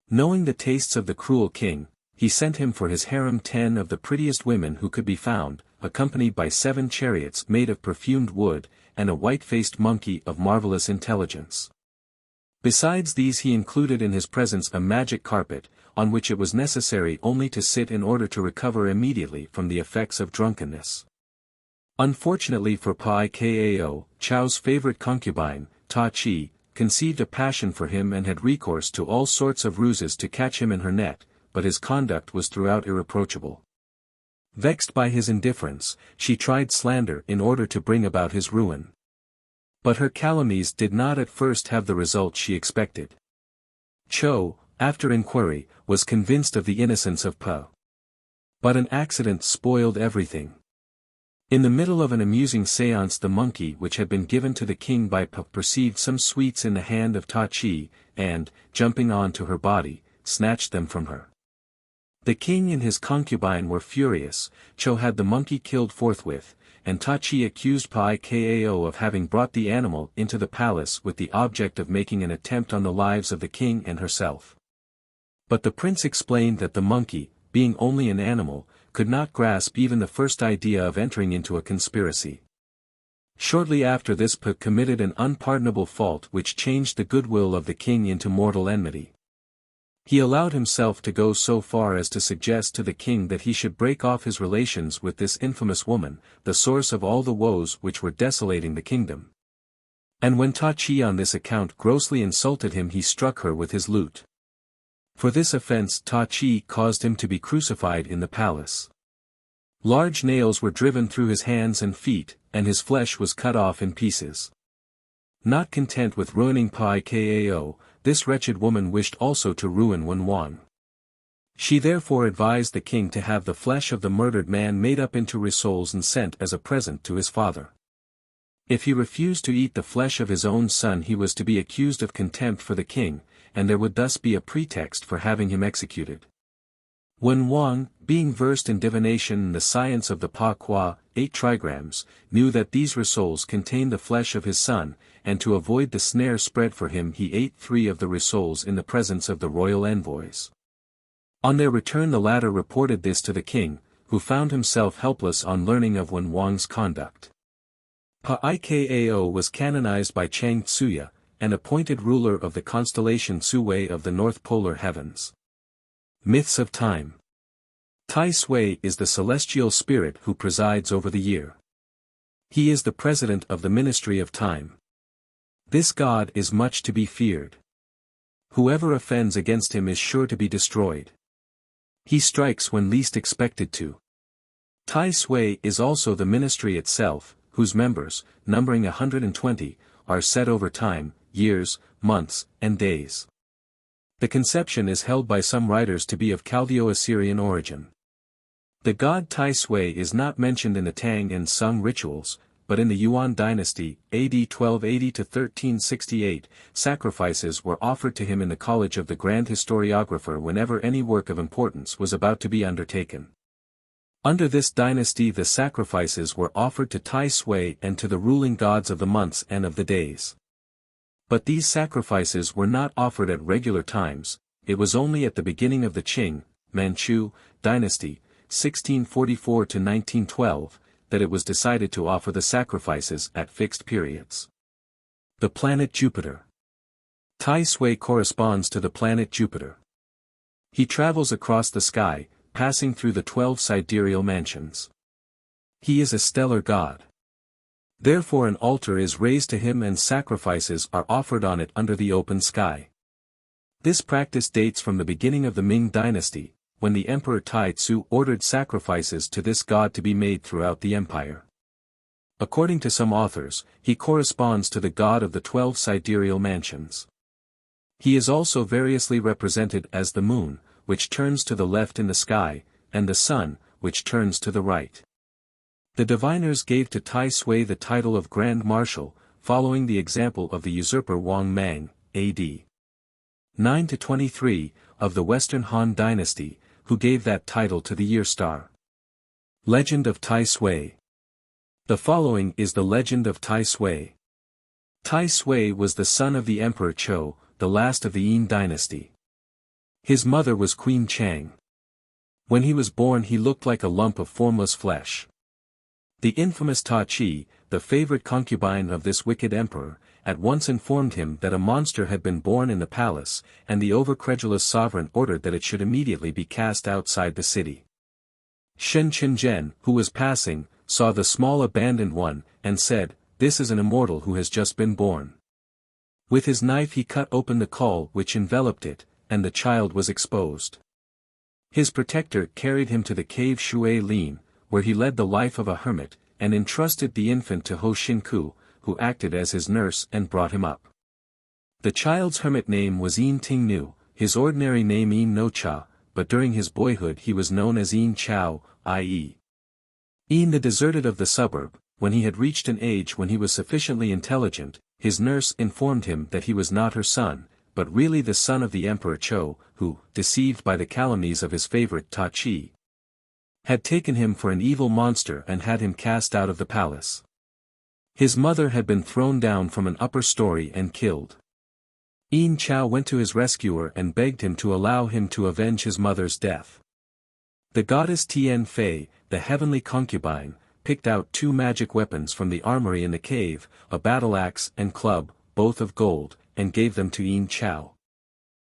Knowing the tastes of the cruel king, he sent him for his harem 10 of the prettiest women who could be found, accompanied by 7 chariots made of perfumed wood, and a white-faced monkey of marvelous intelligence. Besides these he included in his presence a magic carpet, on which it was necessary only to sit in order to recover immediately from the effects of drunkenness. Unfortunately for Pa Ikao, Chou's favorite concubine, Ta Chi, conceived a passion for him and had recourse to all sorts of ruses to catch him in her net, but his conduct was throughout irreproachable. Vexed by his indifference, she tried slander in order to bring about his ruin. But her calumnies did not at first have the result she expected. Chou, after inquiry, was convinced of the innocence of Pa. But an accident spoiled everything. In the middle of an amusing séance the monkey which had been given to the king by Pa perceived some sweets in the hand of Ta Chi, and, jumping on to her body, snatched them from her. The king and his concubine were furious. Chou had the monkey killed forthwith, and Ta Chi accused Pa Ikao of having brought the animal into the palace with the object of making an attempt on the lives of the king and herself. But the prince explained that the monkey, being only an animal, could not grasp even the first idea of entering into a conspiracy. Shortly after this Pa committed an unpardonable fault which changed the goodwill of the king into mortal enmity. He allowed himself to go so far as to suggest to the king that he should break off his relations with this infamous woman, the source of all the woes which were desolating the kingdom. And when Ta Chi on this account grossly insulted him he struck her with his lute. For this offense Ta Chi caused him to be crucified in the palace. Large nails were driven through his hands and feet, and his flesh was cut off in pieces. Not content with ruining Pa Ikao, this wretched woman wished also to ruin Wen Wang. She therefore advised the king to have the flesh of the murdered man made up into rissoles and sent as a present to his father. If he refused to eat the flesh of his own son he was to be accused of contempt for the king, and there would thus be a pretext for having him executed. Wen Wang, being versed in divination and the science of the Pa Qua, 8 trigrams, knew that these rissoles contained the flesh of his son, and to avoid the snare spread for him he ate 3 of the rissoles in the presence of the royal envoys. On their return the latter reported this to the king, who found himself helpless on learning of Wen Wang's conduct. Pa Ikao was canonized by Chang'e, and appointed ruler of the constellation Tsu Wei of the North Polar Heavens. Myths of Time. Tai Sui is the celestial spirit who presides over the year. He is the president of the Ministry of Time. This god is much to be feared. Whoever offends against him is sure to be destroyed. He strikes when least expected to. Tai Sui is also the ministry itself, whose members, numbering 120, are set over time, years, months, and days. The conception is held by some writers to be of Chaldeo-Assyrian origin. The god Tai Sui is not mentioned in the Tang and Sung rituals, but in the Yuan dynasty, AD 1280 to 1368, sacrifices were offered to him in the college of the grand historiographer whenever any work of importance was about to be undertaken. Under this dynasty the sacrifices were offered to Tai Sui and to the ruling gods of the months and of the days. But these sacrifices were not offered at regular times, it was only at the beginning of the Qing, Manchu, dynasty, 1644 to 1912, that it was decided to offer the sacrifices at fixed periods. The planet Jupiter. Tai Sui corresponds to the planet Jupiter. He travels across the sky, passing through the 12 sidereal mansions. He is a stellar god. Therefore an altar is raised to him and sacrifices are offered on it under the open sky. This practice dates from the beginning of the Ming dynasty, when the Emperor Tai Tzu ordered sacrifices to this god to be made throughout the empire. According to some authors, he corresponds to the god of the 12 sidereal mansions. He is also variously represented as the moon, which turns to the left in the sky, and the sun, which turns to the right. The diviners gave to Tai Sui the title of Grand Marshal, following the example of the usurper Wang Mang, a.d. 9–23, of the Western Han dynasty, who gave that title to the year star. Legend of Tai Sui. The following is the legend of Tai Sui. Tai Sui was the son of the Emperor Chou, the last of the Yin dynasty. His mother was Queen Chang'e. When he was born he looked like a lump of formless flesh. The infamous Ta Chi, the favorite concubine of this wicked emperor, at once informed him that a monster had been born in the palace, and the overcredulous sovereign ordered that it should immediately be cast outside the city. Shen Qinzhen, who was passing, saw the small abandoned one, and said, "This is an immortal who has just been born." With his knife he cut open the caul which enveloped it, and the child was exposed. His protector carried him to the cave Shui Lin, where he led the life of a hermit, and entrusted the infant to Ho Shinku, who acted as his nurse and brought him up. The child's hermit name was Yin Ting Nu, his ordinary name Yin No Cha, but during his boyhood he was known as Yin Chao, i.e. Yin the deserted of the suburb. When he had reached an age when he was sufficiently intelligent, his nurse informed him that he was not her son, but really the son of the Emperor Chou, who, deceived by the calumnies of his favorite Ta Chi, had taken him for an evil monster and had him cast out of the palace. His mother had been thrown down from an upper story and killed. Yin Chao went to his rescuer and begged him to allow him to avenge his mother's death. The goddess Tian Fei, the heavenly concubine, picked out 2 magic weapons from the armory in the cave, a battle axe and club, both of gold, and gave them to Yin Chao.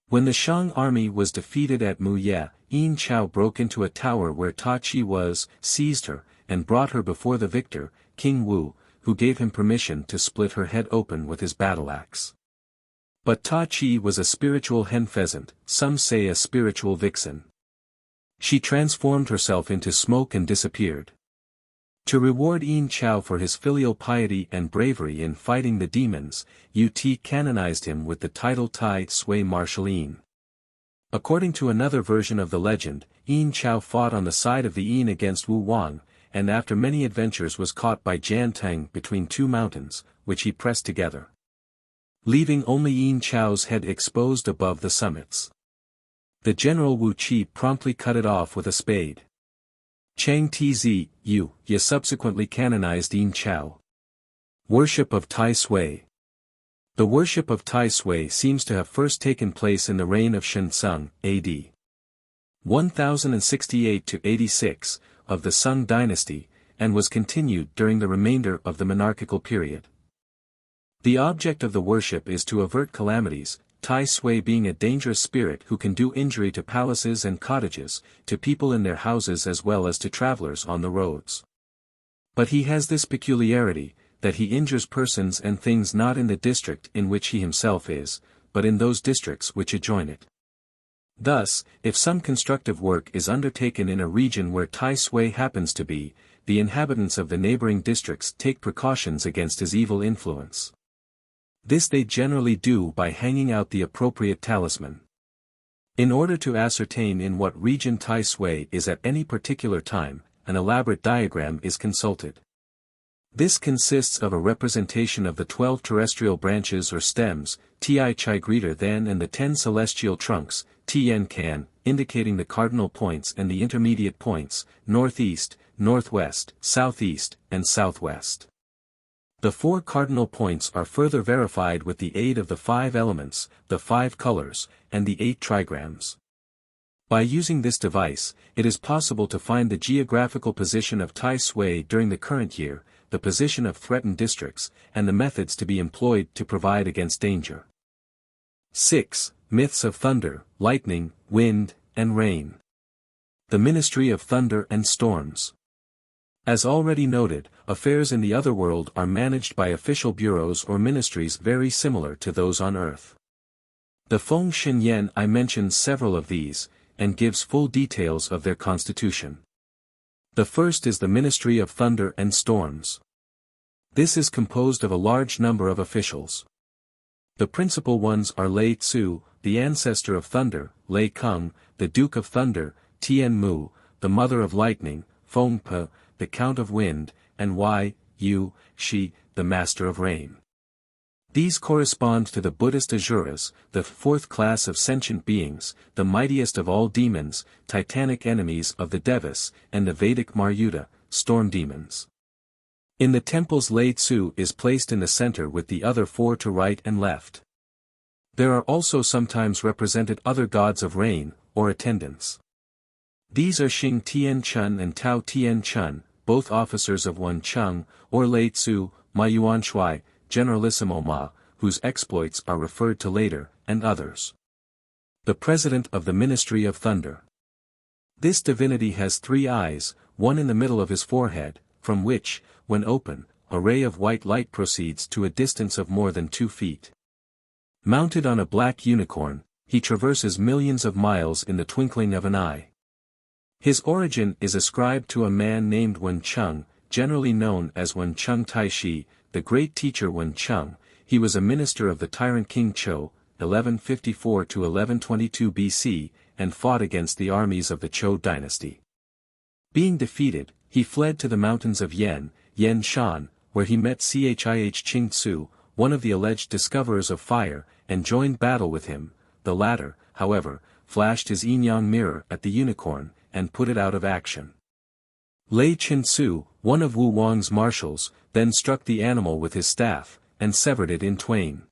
When the Shang army was defeated at Muye, Yin Chao broke into a tower where Ta Chi was, seized her, and brought her before the victor, King Wu, who gave him permission to split her head open with his battle axe. But Ta Chi was a spiritual hen pheasant, some say a spiritual vixen. She transformed herself into smoke and disappeared. To reward Yin Chao for his filial piety and bravery in fighting the demons, Ut canonized him with the title Tai Sui Marshal Yin. According to another version of the legend, Yin Chao fought on the side of the Yin against Wu Wang, and after many adventures was caught by Jian Tang between 2 mountains, which he pressed together, leaving only Yin Chao's head exposed above the summits. The general Wu Qi promptly cut it off with a spade. Chang Tzu Yu subsequently canonized Yin Chao. Worship of Tai Sui. The worship of Tai Sui seems to have first taken place in the reign of Shenzong, a.d. 1068–86, of the Sung dynasty, and was continued during the remainder of the monarchical period. The object of the worship is to avert calamities, Tai Sui being a dangerous spirit who can do injury to palaces and cottages, to people in their houses as well as to travelers on the roads. But he has this peculiarity, that he injures persons and things not in the district in which he himself is, but in those districts which adjoin it. Thus, if some constructive work is undertaken in a region where Tai Sui happens to be, the inhabitants of the neighboring districts take precautions against his evil influence. This they generally do by hanging out the appropriate talisman. In order to ascertain in what region Tai Sui is at any particular time, an elaborate diagram is consulted. This consists of a representation of the 12 terrestrial branches or stems, Ti Chi greater than, and the 10 celestial trunks, Tien Kan, indicating the cardinal points and the intermediate points, northeast, northwest, southeast, and southwest. The 4 cardinal points are further verified with the aid of the 5 elements, the 5 colors, and the 8 trigrams. By using this device, it is possible to find the geographical position of Tai Sui during the current year, the position of threatened districts, and the methods to be employed to provide against danger. 6. Myths of thunder, lightning, wind, and rain. The ministry of thunder and storms. As already noted, affairs in the other world are managed by official bureaus or ministries very similar to those on earth. The Feng Shen Yan I mentions several of these, and gives full details of their constitution. The first is the Ministry of Thunder and Storms. This is composed of a large number of officials. The principal ones are Lei Tzu, the ancestor of thunder, Lei Kung, the Duke of Thunder, Tian Mu, the Mother of Lightning, Feng Pe, the Count of Wind, and Yu Shi, the Master of Rain. These correspond to the Buddhist Asuras, the fourth class of sentient beings, the mightiest of all demons, titanic enemies of the Devas, and the Vedic Maruta, storm demons. In the temples Lei Tzu is placed in the center with the other four to right and left. There are also sometimes represented other gods of rain, or attendants. These are Xing Tian Chun and Tao Tian Chun, both officers of Wen Cheng, or Lei Tzu, Ma Yuan Shui, Generalissimo Ma, whose exploits are referred to later, and others. The President of the Ministry of Thunder. This divinity has 3 eyes, one in the middle of his forehead, from which, when open, a ray of white light proceeds to a distance of more than 2 feet. Mounted on a black unicorn, he traverses millions of miles in the twinkling of an eye. His origin is ascribed to a man named Wen Cheng, generally known as Wen Cheng Taishi, the great teacher Wen Cheng. He was a minister of the tyrant King Chou, 1154 to 1122 BC, and fought against the armies of the Chou dynasty. Being defeated, he fled to the mountains of Yan Shan, where he met Chih Ching Tzu, one of the alleged discoverers of fire, and joined battle with him. The latter, however, flashed his yin-yang mirror at the unicorn, and put it out of action. Lei Chin Tzu, one of Wu Wang's marshals, then struck the animal with his staff, and severed it in twain.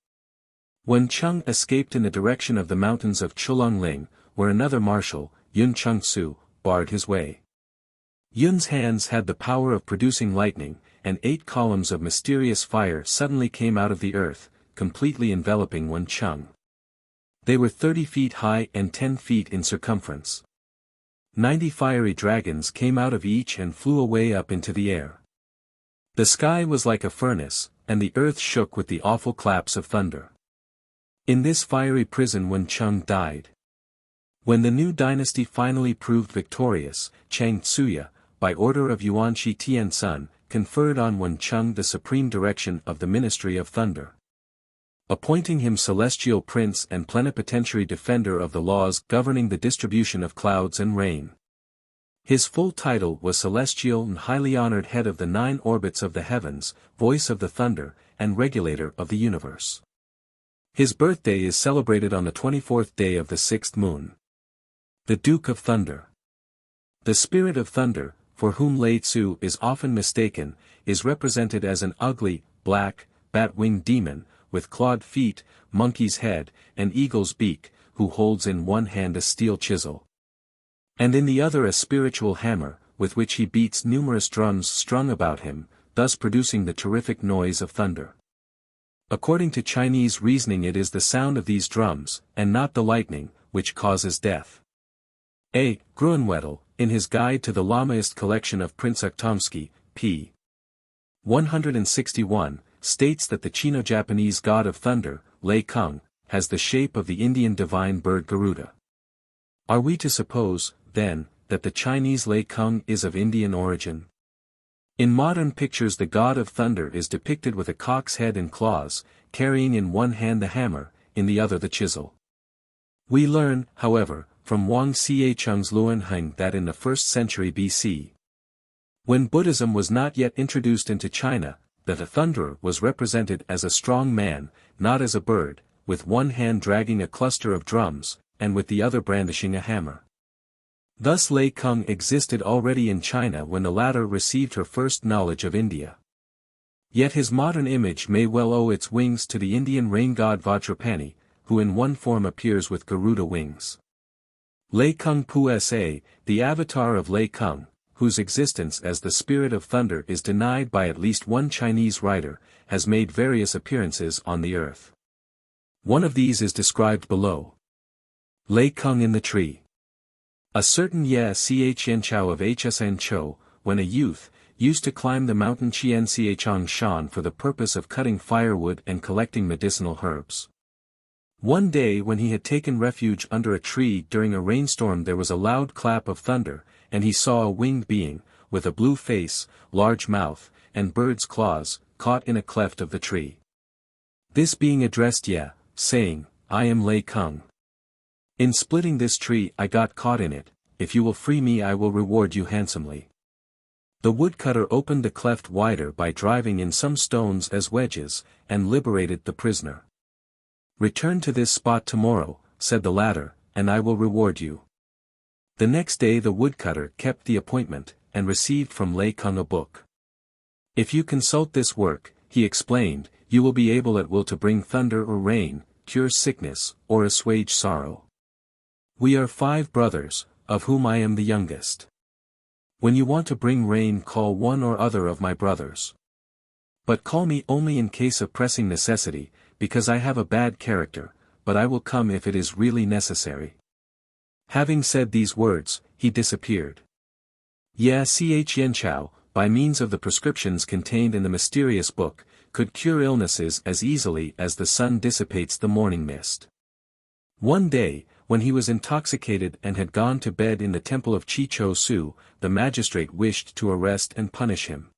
Wen Cheng escaped in the direction of the mountains of Chulongling, where another marshal, Yun Chung Tzu, barred his way. Yun's hands had the power of producing lightning, and 8 columns of mysterious fire suddenly came out of the earth, completely enveloping Wen Cheng. They were 30 feet high and 10 feet in circumference. 90 fiery dragons came out of each and flew away up into the air. The sky was like a furnace, and the earth shook with the awful claps of thunder. In this fiery prison Wen Cheng died. When the new dynasty finally proved victorious, Chang Tsuya, by order of Yuanshi Tiansun, conferred on Wen Cheng the supreme direction of the Ministry of Thunder, appointing him celestial prince and plenipotentiary defender of the laws governing the distribution of clouds and rain. His full title was Celestial and Highly Honored Head of the 9 Orbits of the Heavens, Voice of the Thunder, and Regulator of the Universe. His birthday is celebrated on the 24th day of the 6th moon. The Duke of Thunder. The Spirit of Thunder, for whom Lei Tzu is often mistaken, is represented as an ugly, black, bat-winged demon, with clawed feet, monkey's head, and eagle's beak, who holds in one hand a steel chisel, and in the other a spiritual hammer, with which he beats numerous drums strung about him, thus producing the terrific noise of thunder. According to Chinese reasoning, it is the sound of these drums, and not the lightning, which causes death. A. Gruenwedel, in his Guide to the Lamaist collection of Prince Ukhtomsky, p. 161, states that the Chino-Japanese god of thunder, Lei Kung, has the shape of the Indian divine bird Garuda. Are we to suppose, then, that the Chinese Lei Kung is of Indian origin? In modern pictures the god of thunder is depicted with a cock's head and claws, carrying in one hand the hammer, in the other the chisel. We learn, however, from Wang Xiecheng's Luanheng that in the 1st century BC, when Buddhism was not yet introduced into China, that a thunderer was represented as a strong man, not as a bird, with one hand dragging a cluster of drums, and with the other brandishing a hammer. Thus Lei Kung existed already in China when the latter received her first knowledge of India. Yet his modern image may well owe its wings to the Indian rain god Vajrapani, who in one form appears with Garuda wings. Lei Kung Pu Sa, the avatar of Lei Kung, whose existence as the spirit of thunder is denied by at least one Chinese writer, has made various appearances on the earth. One of these is described below. Lei Kung in the tree. A certain Ye Chao of Hsn Chou, when a youth, used to climb the mountain Qian Shan for the purpose of cutting firewood and collecting medicinal herbs. One day when he had taken refuge under a tree during a rainstorm, there was a loud clap of thunder, and he saw a winged being, with a blue face, large mouth, and bird's claws, caught in a cleft of the tree. This being addressed Ye, saying, "I am Lei Kung. In splitting this tree I got caught in it, if you will free me I will reward you handsomely." The woodcutter opened the cleft wider by driving in some stones as wedges, and liberated the prisoner. "Return to this spot tomorrow," said the latter, "and I will reward you." The next day the woodcutter kept the appointment, and received from Lei Kung a book. "If you consult this work," he explained, "you will be able at will to bring thunder or rain, cure sickness, or assuage sorrow. We are 5 brothers, of whom I am the youngest. When you want to bring rain call one or other of my brothers. But call me only in case of pressing necessity, because I have a bad character, but I will come if it is really necessary." Having said these words, he disappeared. Ye Chao, by means of the prescriptions contained in the mysterious book, could cure illnesses as easily as the sun dissipates the morning mist. One day, when he was intoxicated and had gone to bed in the temple of Chi-Cho Su, the magistrate wished to arrest and punish him.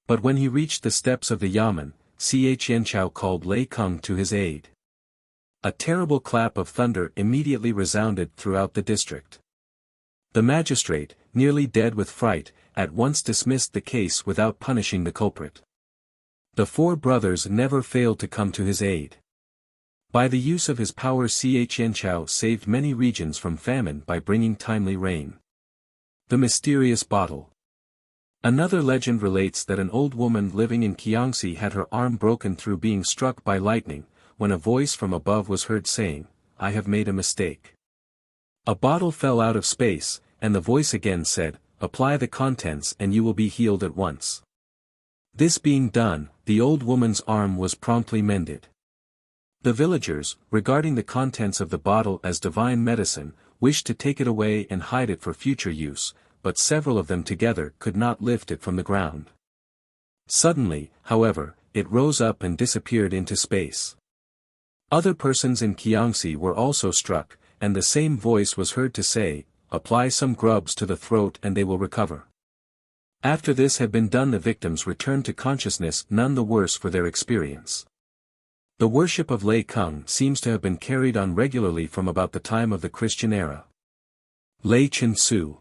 But when he reached the steps of the yamen, Chao called Lei Kung to his aid. A terrible clap of thunder immediately resounded throughout the district. The magistrate, nearly dead with fright, at once dismissed the case without punishing the culprit. The 4 brothers never failed to come to his aid. By the use of his power Chao saved many regions from famine by bringing timely rain. The mysterious bottle. Another legend relates that an old woman living in Jiangxi had her arm broken through being struck by lightning, when a voice from above was heard saying, "I have made a mistake." A bottle fell out of space, and the voice again said, "Apply the contents and you will be healed at once." This being done, the old woman's arm was promptly mended. The villagers, regarding the contents of the bottle as divine medicine, wished to take it away and hide it for future use, but several of them together could not lift it from the ground. Suddenly, however, it rose up and disappeared into space. Other persons in Jiangxi were also struck, and the same voice was heard to say, "Apply some grubs to the throat and they will recover." After this had been done, the victims returned to consciousness none the worse for their experience. The worship of Lei Kung seems to have been carried on regularly from about the time of the Christian era. Lei Su.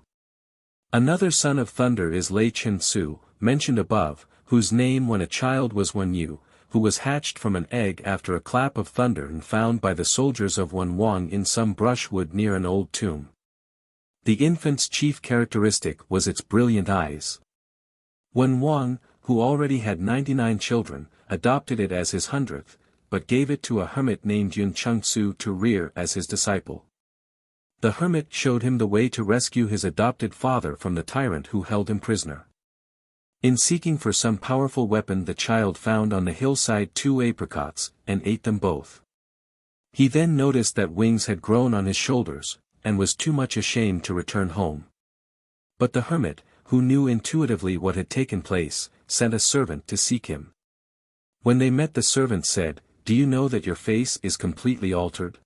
Another son of thunder is Lei Su, mentioned above, whose name when a child was Wen Yu, who was hatched from an egg after a clap of thunder and found by the soldiers of Wen Wang in some brushwood near an old tomb. The infant's chief characteristic was its brilliant eyes. Wen Wang, who already had 99 children, adopted it as his 100th, but gave it to a hermit named Yun Cheng-su to rear as his disciple. The hermit showed him the way to rescue his adopted father from the tyrant who held him prisoner. In seeking for some powerful weapon, the child found on the hillside 2 apricots, and ate them both. He then noticed that wings had grown on his shoulders, and was too much ashamed to return home. But the hermit, who knew intuitively what had taken place, sent a servant to seek him. When they met, the servant said, "Do you know that your face is completely altered?"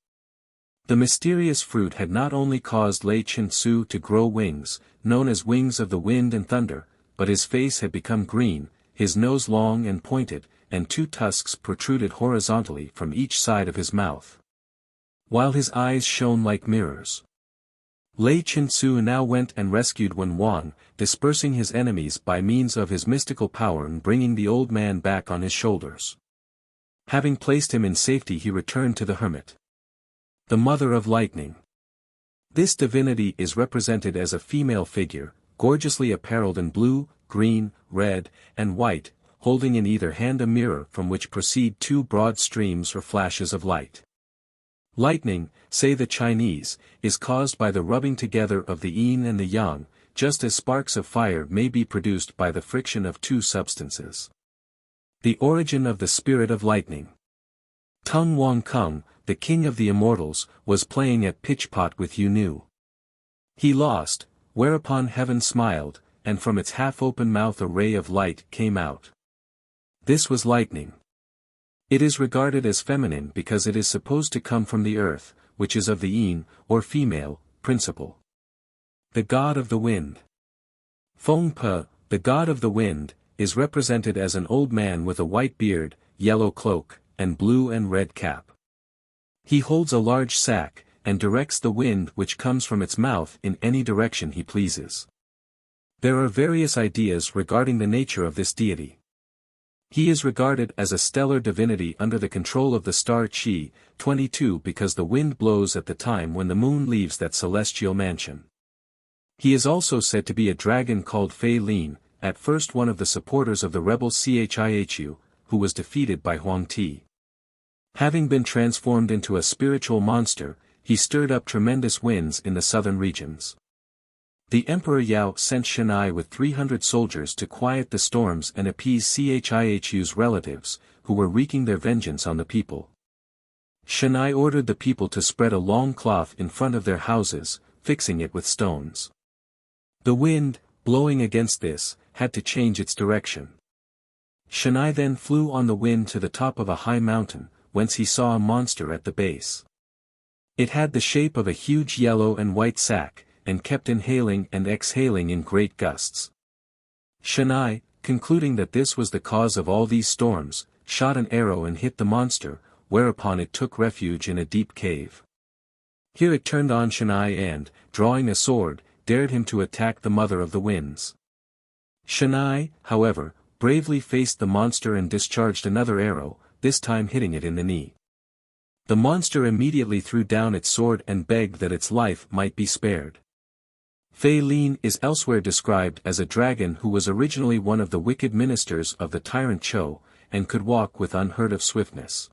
The mysterious fruit had not only caused Lei Su to grow wings, known as wings of the wind and thunder, but his face had become green, his nose long and pointed, and 2 tusks protruded horizontally from each side of his mouth, while his eyes shone like mirrors. Lei Su now went and rescued Wen Wang, dispersing his enemies by means of his mystical power and bringing the old man back on his shoulders. Having placed him in safety, he returned to the hermit. The Mother of Lightning. This divinity is represented as a female figure, gorgeously apparelled in blue, green, red, and white, holding in either hand a mirror from which proceed 2 broad streams or flashes of light. Lightning, say the Chinese, is caused by the rubbing together of the yin and the yang, just as sparks of fire may be produced by the friction of two substances. The origin of the spirit of lightning. Tung Wang Kung, the king of the immortals, was playing at pitch-pot with Yu Nu. He lost, whereupon heaven smiled, and from its half-open mouth a ray of light came out. This was lightning. It is regarded as feminine because it is supposed to come from the earth, which is of the yin, or female, principle. The god of the wind. Feng Pe, the god of the wind, is represented as an old man with a white beard, yellow cloak, and blue and red cap. He holds a large sack, and directs the wind which comes from its mouth in any direction he pleases. There are various ideas regarding the nature of this deity. He is regarded as a stellar divinity under the control of the star Qi, 22 because the wind blows at the time when the moon leaves that celestial mansion. He is also said to be a dragon called Fei Lin, at first one of the supporters of the rebel Chihu, who was defeated by Huang Ti. Having been transformed into a spiritual monster, he stirred up tremendous winds in the southern regions. The Emperor Yao sent Chang'e with 300 soldiers to quiet the storms and appease Chihu's relatives, who were wreaking their vengeance on the people. Chang'e ordered the people to spread a long cloth in front of their houses, fixing it with stones. The wind, blowing against this, had to change its direction. Chang'e then flew on the wind to the top of a high mountain, whence he saw a monster at the base. It had the shape of a huge yellow and white sack, and kept inhaling and exhaling in great gusts. Chang'e, concluding that this was the cause of all these storms, shot an arrow and hit the monster, whereupon it took refuge in a deep cave. Here it turned on Chang'e and, drawing a sword, dared him to attack the mother of the winds. Chang'e, however, bravely faced the monster and discharged another arrow, this time hitting it in the knee. The monster immediately threw down its sword and begged that its life might be spared. Fei Lin is elsewhere described as a dragon who was originally one of the wicked ministers of the tyrant Chou, and could walk with unheard-of swiftness.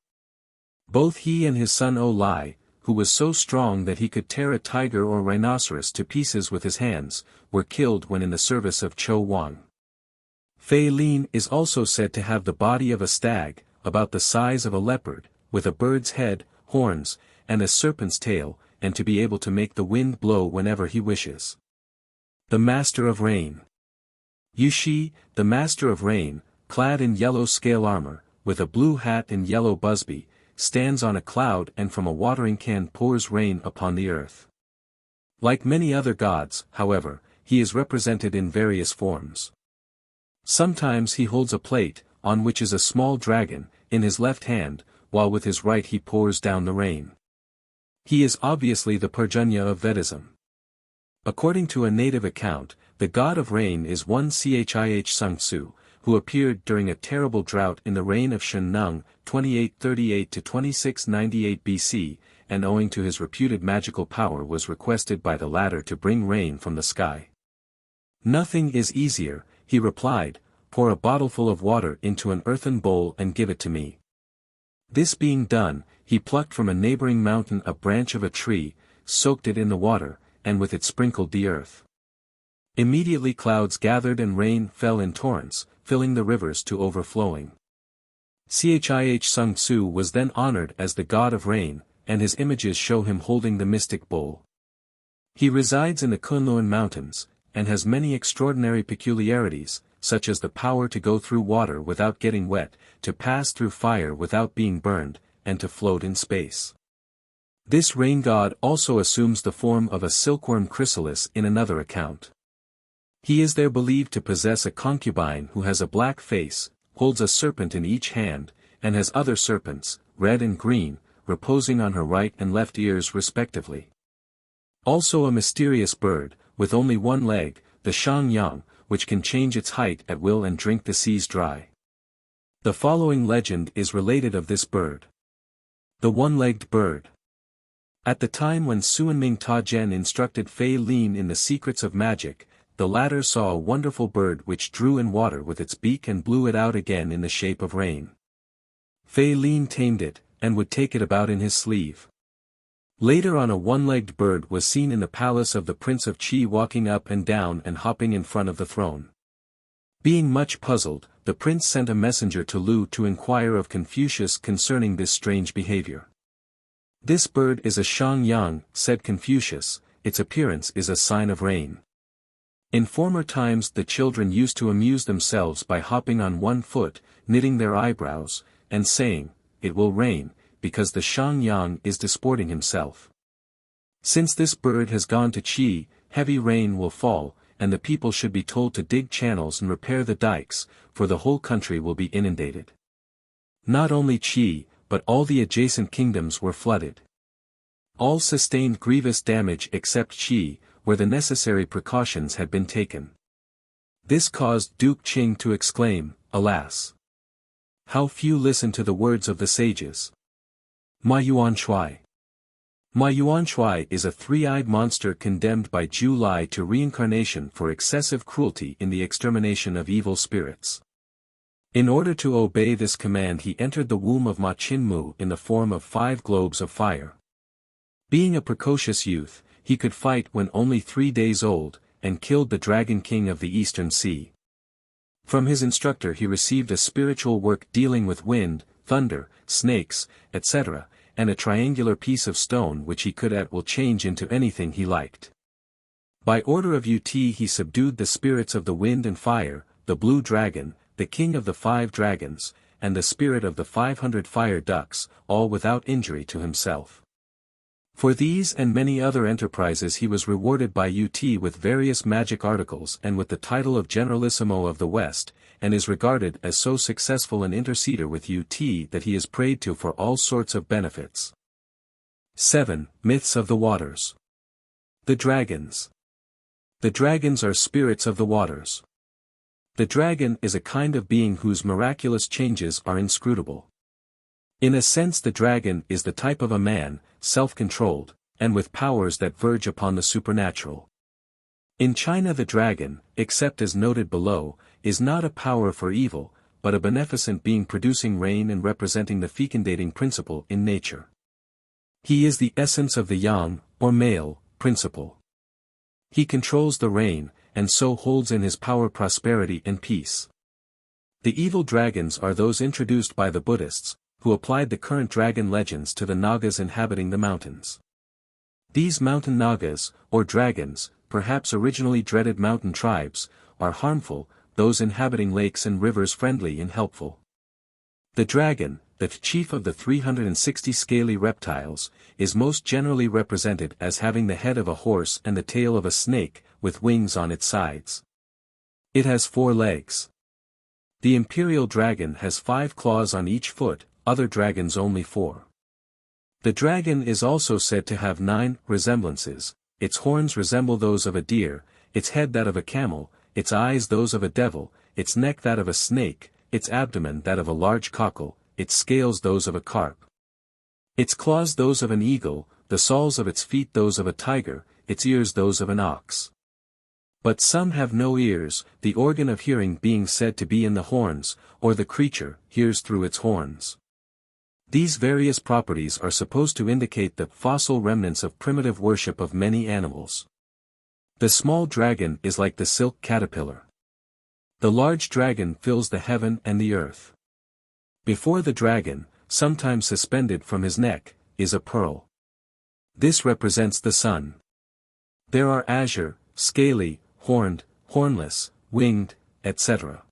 Both he and his son O Lai, who was so strong that he could tear a tiger or rhinoceros to pieces with his hands, were killed when in the service of Chou Wang. Fei Lin is also said to have the body of a stag, about the size of a leopard, with a bird's head, horns, and a serpent's tail, and to be able to make the wind blow whenever he wishes. The Master of Rain. Yu Shi, the Master of Rain, clad in yellow scale armor, with a blue hat and yellow busby, stands on a cloud and from a watering can pours rain upon the earth. Like many other gods, however, he is represented in various forms. Sometimes he holds a plate, on which is a small dragon, in his left hand, while with his right he pours down the rain. He is obviously the Parjunya of Vedism. According to a native account, the god of rain is one Chih Sung Su, who appeared during a terrible drought in the reign of Shen Nung, 2838 to 2698 BC, and owing to his reputed magical power was requested by the latter to bring rain from the sky. "Nothing is easier," he replied, "pour a bottleful of water into an earthen bowl and give it to me." This being done, he plucked from a neighboring mountain a branch of a tree, soaked it in the water, and with it sprinkled the earth. Immediately clouds gathered and rain fell in torrents, filling the rivers to overflowing. Chih Sung Su was then honored as the god of rain, and his images show him holding the mystic bowl. He resides in the Kunlun Mountains, and has many extraordinary peculiarities, such as the power to go through water without getting wet, to pass through fire without being burned, and to float in space. This rain god also assumes the form of a silkworm chrysalis in another account. He is there believed to possess a concubine who has a black face, holds a serpent in each hand, and has other serpents, red and green, reposing on her right and left ears respectively. Also a mysterious bird, with only one leg, the Shangyang, which can change its height at will and drink the seas dry. The following legend is related of this bird. The one-legged bird. At the time when Suanming Ta Zhen instructed Fei Lin in the secrets of magic, the latter saw a wonderful bird which drew in water with its beak and blew it out again in the shape of rain. Fei Lin tamed it, and would take it about in his sleeve. Later on, a one-legged bird was seen in the palace of the Prince of Qi, walking up and down and hopping in front of the throne. Being much puzzled, the prince sent a messenger to Lu to inquire of Confucius concerning this strange behavior. "This bird is a Shang-yang," said Confucius, "its appearance is a sign of rain." In former times the children used to amuse themselves by hopping on one foot, knitting their eyebrows, and saying, "It will rain," because the Shang-yang is disporting himself. Since this bird has gone to Qi, heavy rain will fall, and the people should be told to dig channels and repair the dikes, for the whole country will be inundated. Not only Qi, but all the adjacent kingdoms were flooded. All sustained grievous damage except Qi, where the necessary precautions had been taken. This caused Duke Qing to exclaim, "Alas! How few listen to the words of the sages." Ma Yuan Shui. Ma Yuan Shui is a three-eyed monster condemned by Ju Lai to reincarnation for excessive cruelty in the extermination of evil spirits. In order to obey this command, he entered the womb of Ma Qinmu in the form of 5 globes of fire. Being a precocious youth, he could fight when only 3 days old, and killed the Dragon King of the Eastern Sea. From his instructor he received a spiritual work dealing with wind, thunder, snakes, etc., and a triangular piece of stone which he could at will change into anything he liked. By order of Ut he subdued the spirits of the wind and fire, the blue dragon, the king of the 5 dragons, and the spirit of the 500 fire ducks, all without injury to himself. For these and many other enterprises he was rewarded by Ut with various magic articles and with the title of Generalissimo of the West, and is regarded as so successful an interceder with Ut that he is prayed to for all sorts of benefits. 7. Myths of the Waters. The Dragons. The dragons are spirits of the waters. The dragon is a kind of being whose miraculous changes are inscrutable. In a sense the dragon is the type of a man, self-controlled, and with powers that verge upon the supernatural. In China the dragon, except as noted below, is not a power for evil, but a beneficent being producing rain and representing the fecundating principle in nature. He is the essence of the yang, or male, principle. He controls the rain, and so holds in his power prosperity and peace. The evil dragons are those introduced by the Buddhists, who applied the current dragon legends to the Nagas inhabiting the mountains. These mountain Nagas, or dragons, perhaps originally dreaded mountain tribes, are harmful, those inhabiting lakes and rivers friendly and helpful. The dragon, the chief of the 360 scaly reptiles, is most generally represented as having the head of a horse and the tail of a snake, with wings on its sides. It has 4 legs. The imperial dragon has 5 claws on each foot, other dragons only 4. The dragon is also said to have 9 resemblances. Its horns resemble those of a deer, its head that of a camel, its eyes those of a devil, its neck that of a snake, its abdomen that of a large cockle, its scales those of a carp. Its claws those of an eagle, the soles of its feet those of a tiger, its ears those of an ox. But some have no ears, the organ of hearing being said to be in the horns, or the creature hears through its horns. These various properties are supposed to indicate the fossil remnants of primitive worship of many animals. The small dragon is like the silk caterpillar. The large dragon fills the heaven and the earth. Before the dragon, sometimes suspended from his neck, is a pearl. This represents the sun. There are azure, scaly, horned, hornless, winged, etc.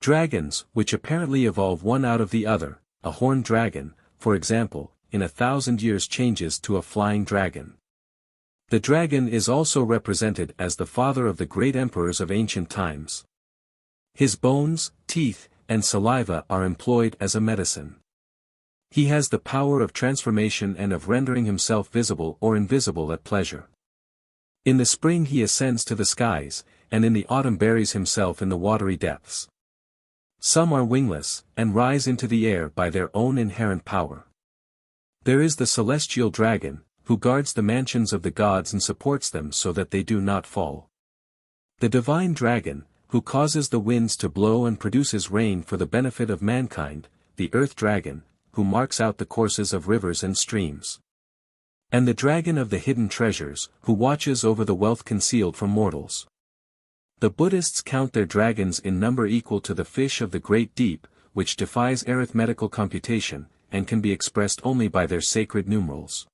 dragons, which apparently evolve one out of the other. A horned dragon, for example, in 1,000 years changes to a flying dragon. The dragon is also represented as the father of the great emperors of ancient times. His bones, teeth, and saliva are employed as a medicine. He has the power of transformation and of rendering himself visible or invisible at pleasure. In the spring he ascends to the skies, and in the autumn buries himself in the watery depths. Some are wingless, and rise into the air by their own inherent power. There is the celestial dragon, who guards the mansions of the gods and supports them so that they do not fall. The divine dragon, who causes the winds to blow and produces rain for the benefit of mankind, the earth dragon, who marks out the courses of rivers and streams. And the dragon of the hidden treasures, who watches over the wealth concealed from mortals. The Buddhists count their dragons in number equal to the fish of the great deep, which defies arithmetical computation, and can be expressed only by their sacred numerals.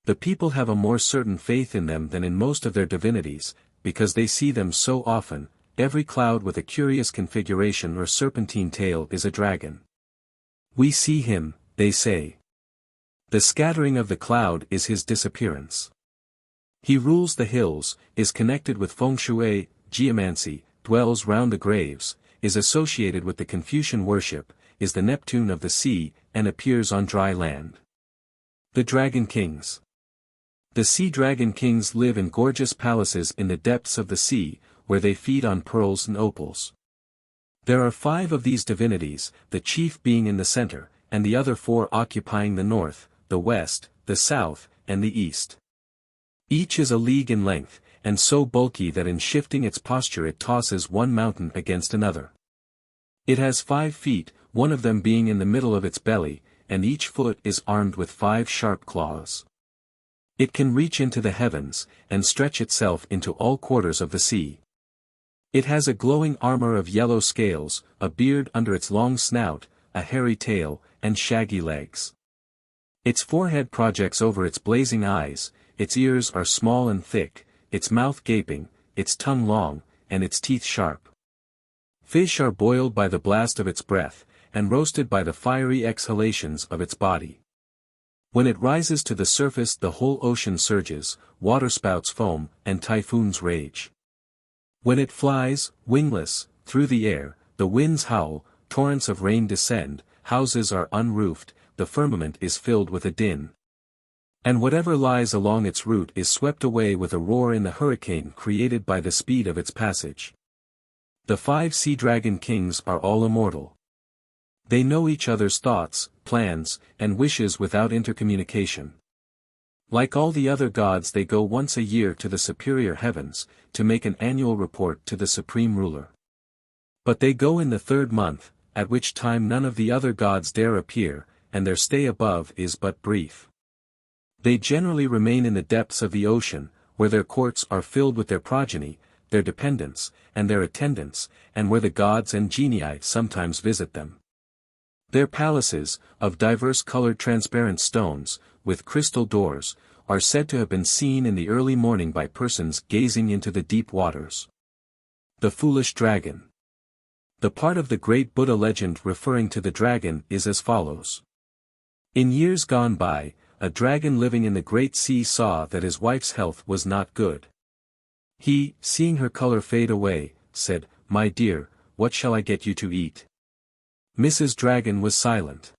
The people have a more certain faith in them than in most of their divinities, because they see them so often. Every cloud with a curious configuration or serpentine tail is a dragon. We see him, they say. The scattering of the cloud is his disappearance. He rules the hills, is connected with feng shui, geomancy, dwells round the graves, is associated with the Confucian worship, is the Neptune of the sea, and appears on dry land. The Dragon Kings. The sea dragon kings live in gorgeous palaces in the depths of the sea, where they feed on pearls and opals. There are 5 of these divinities, the chief being in the center, and the other 4 occupying the north, the west, the south, and the east. Each is a league in length, and so bulky that in shifting its posture it tosses one mountain against another. It has 5 feet, one of them being in the middle of its belly, and each foot is armed with 5 sharp claws. It can reach into the heavens, and stretch itself into all quarters of the sea. It has a glowing armor of yellow scales, a beard under its long snout, a hairy tail, and shaggy legs. Its forehead projects over its blazing eyes, its ears are small and thick, its mouth gaping, its tongue long, and its teeth sharp. Fish are boiled by the blast of its breath, and roasted by the fiery exhalations of its body. When it rises to the surface the whole ocean surges, waterspouts foam, and typhoons rage. When it flies, wingless, through the air, the winds howl, torrents of rain descend, houses are unroofed, the firmament is filled with a din. And whatever lies along its route is swept away with a roar in the hurricane created by the speed of its passage. The 5 sea dragon kings are all immortal. They know each other's thoughts, plans, and wishes without intercommunication. Like all the other gods they go once a year to the superior heavens, to make an annual report to the supreme ruler. But they go in the 3rd month, at which time none of the other gods dare appear, and their stay above is but brief. They generally remain in the depths of the ocean, where their courts are filled with their progeny, their dependents, and their attendants, and where the gods and genii sometimes visit them. Their palaces, of diverse-colored transparent stones, with crystal doors, are said to have been seen in the early morning by persons gazing into the deep waters. The Foolish Dragon. The part of the great Buddha legend referring to the dragon is as follows. In years gone by, a dragon living in the great sea saw that his wife's health was not good. He, seeing her color fade away, said, "My dear, what shall I get you to eat?" Mrs. Dragon was silent.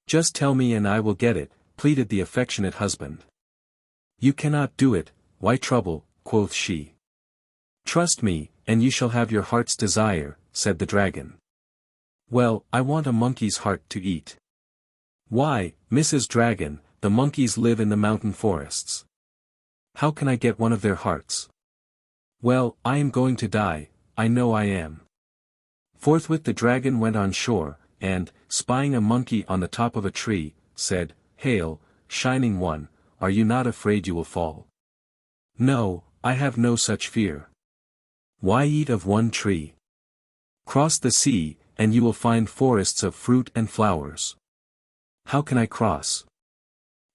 "Just tell me and I will get it," pleaded the affectionate husband. "You cannot do it, why trouble," quoth she. "Trust me, and you shall have your heart's desire," said the dragon. "Well, I want a monkey's heart to eat." "Why, Mrs. Dragon, the monkeys live in the mountain forests. How can I get one of their hearts?" "Well, I am going to die, I know I am." Forthwith the dragon went on shore, and, spying a monkey on the top of a tree, said, "Hail, shining one, are you not afraid you will fall?" "No, I have no such fear." "Why eat of one tree? Cross the sea, and you will find forests of fruit and flowers." "How can I cross?"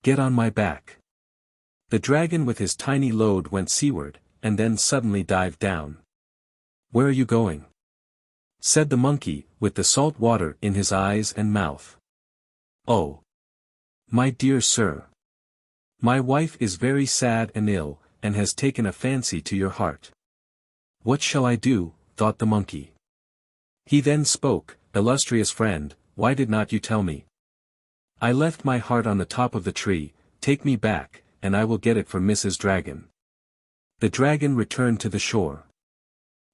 "Get on my back." The dragon with his tiny load went seaward, and then suddenly dived down. "Where are you going?" said the monkey, with the salt water in his eyes and mouth. "Oh, my dear sir, my wife is very sad and ill, and has taken a fancy to your heart." "What shall I do?" thought the monkey. He then spoke, "Illustrious friend, why did not you tell me? I left my heart on the top of the tree, take me back, and I will get it for Mrs. Dragon." The dragon returned to the shore.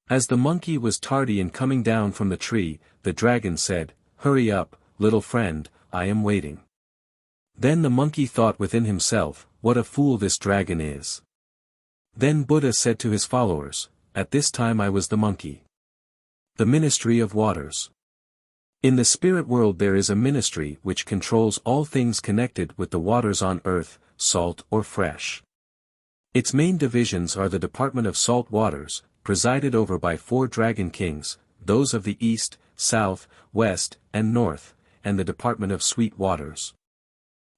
As the monkey was tardy in coming down from the tree, the dragon said, "Hurry up, little friend, I am waiting." Then the monkey thought within himself, "What a fool this dragon is." Then Buddha said to his followers, "At this time I was the monkey." The Ministry of Waters. In the spirit world there is a ministry which controls all things connected with the waters on earth, salt or fresh. Its main divisions are the Department of Salt Waters, presided over by 4 dragon kings, those of the East, South, West, and North, and the Department of Sweet Waters,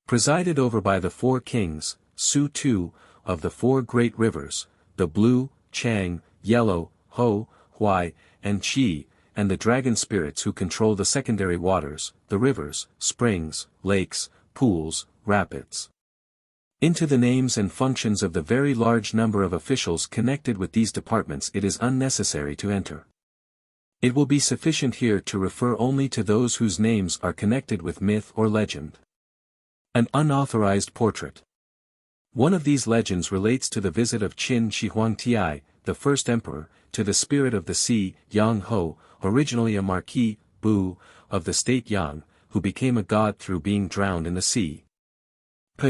presided over by the 4 kings, Su-2, of the 4 great rivers, the Blue, Chang'e, Yellow, Ho, Huai, and Qi, and the dragon spirits who control the secondary waters, the rivers, springs, lakes, pools, rapids. Into the names and functions of the very large number of officials connected with these departments it is unnecessary to enter. It will be sufficient here to refer only to those whose names are connected with myth or legend. An unauthorized portrait. One of these legends relates to the visit of Qin Shi Huangti, the first emperor, to the spirit of the sea, Yang Ho, originally a marquis, Bu, of the state Yang, who became a god through being drowned in the sea.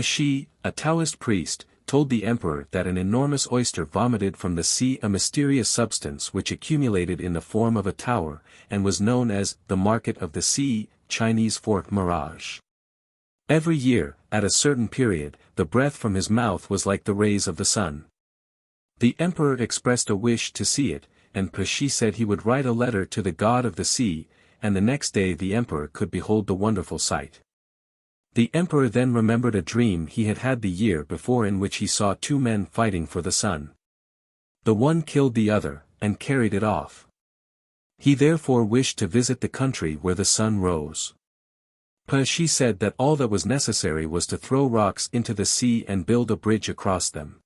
Shi, a Taoist priest, told the emperor that an enormous oyster vomited from the sea a mysterious substance which accumulated in the form of a tower, and was known as the Market of the Sea, Chinese fork mirage. Every year, at a certain period, the breath from his mouth was like the rays of the sun. The emperor expressed a wish to see it, and Shi said he would write a letter to the god of the sea, and the next day the emperor could behold the wonderful sight. The emperor then remembered a dream he had had the year before in which he saw 2 men fighting for the sun. The one killed the other, and carried it off. He therefore wished to visit the country where the sun rose. Shi said that all that was necessary was to throw rocks into the sea and build a bridge across them.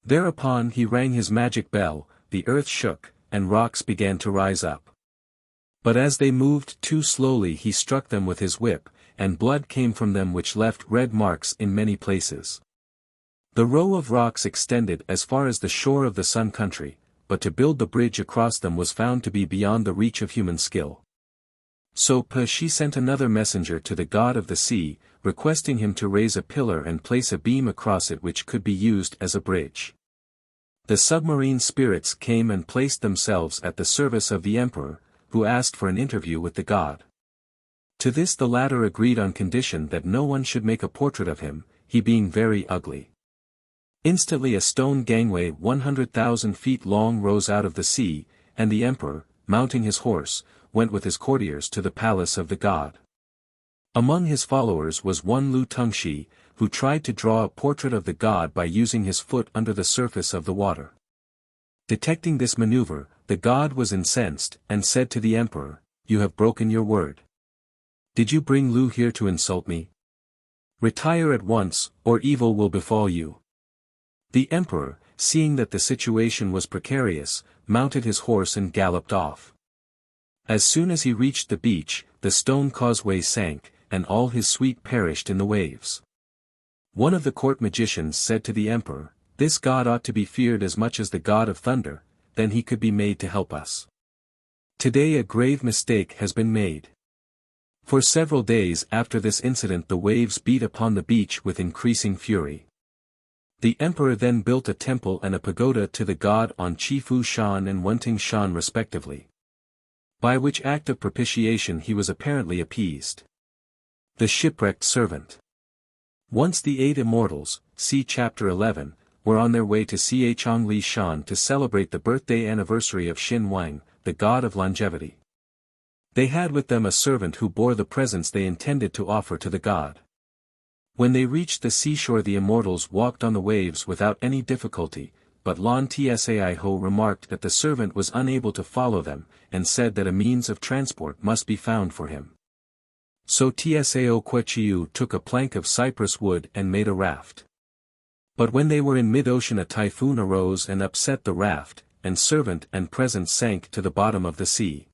Thereupon he rang his magic bell, the earth shook, and rocks began to rise up. But as they moved too slowly he struck them with his whip, and blood came from them which left red marks in many places. The row of rocks extended as far as the shore of the Sun Country, but to build the bridge across them was found to be beyond the reach of human skill. So Shi sent another messenger to the god of the sea, requesting him to raise a pillar and place a beam across it which could be used as a bridge. The submarine spirits came and placed themselves at the service of the emperor, who asked for an interview with the god. To this the latter agreed on condition that no one should make a portrait of him, he being very ugly. Instantly a stone gangway 100,000 feet long rose out of the sea, and the emperor, mounting his horse, went with his courtiers to the palace of the god. Among his followers was one Lu Tungshi, who tried to draw a portrait of the god by using his foot under the surface of the water. Detecting this maneuver, the god was incensed, and said to the emperor, "You have broken your word. Did you bring Lu here to insult me? Retire at once, or evil will befall you." The emperor, seeing that the situation was precarious, mounted his horse and galloped off. As soon as he reached the beach, the stone causeway sank, and all his suite perished in the waves. One of the court magicians said to the emperor, "This god ought to be feared as much as the god of thunder, then he could be made to help us. Today a grave mistake has been made." For several days after this incident the waves beat upon the beach with increasing fury. The emperor then built a temple and a pagoda to the god on Chifu Shan and Wenting Shan respectively, by which act of propitiation he was apparently appeased. The shipwrecked servant. Once the 8 Immortals, see Chapter 11, were on their way to Chang'e Shan to celebrate the birthday anniversary of Xin Wang, the god of longevity. They had with them a servant who bore the presents they intended to offer to the god. When they reached the seashore the Immortals walked on the waves without any difficulty, but Lon Tsai remarked that the servant was unable to follow them, and said that a means of transport must be found for him. So Tsao Kwechiu took a plank of cypress wood and made a raft. But when they were in mid-ocean a typhoon arose and upset the raft, and servant and present sank to the bottom of the sea.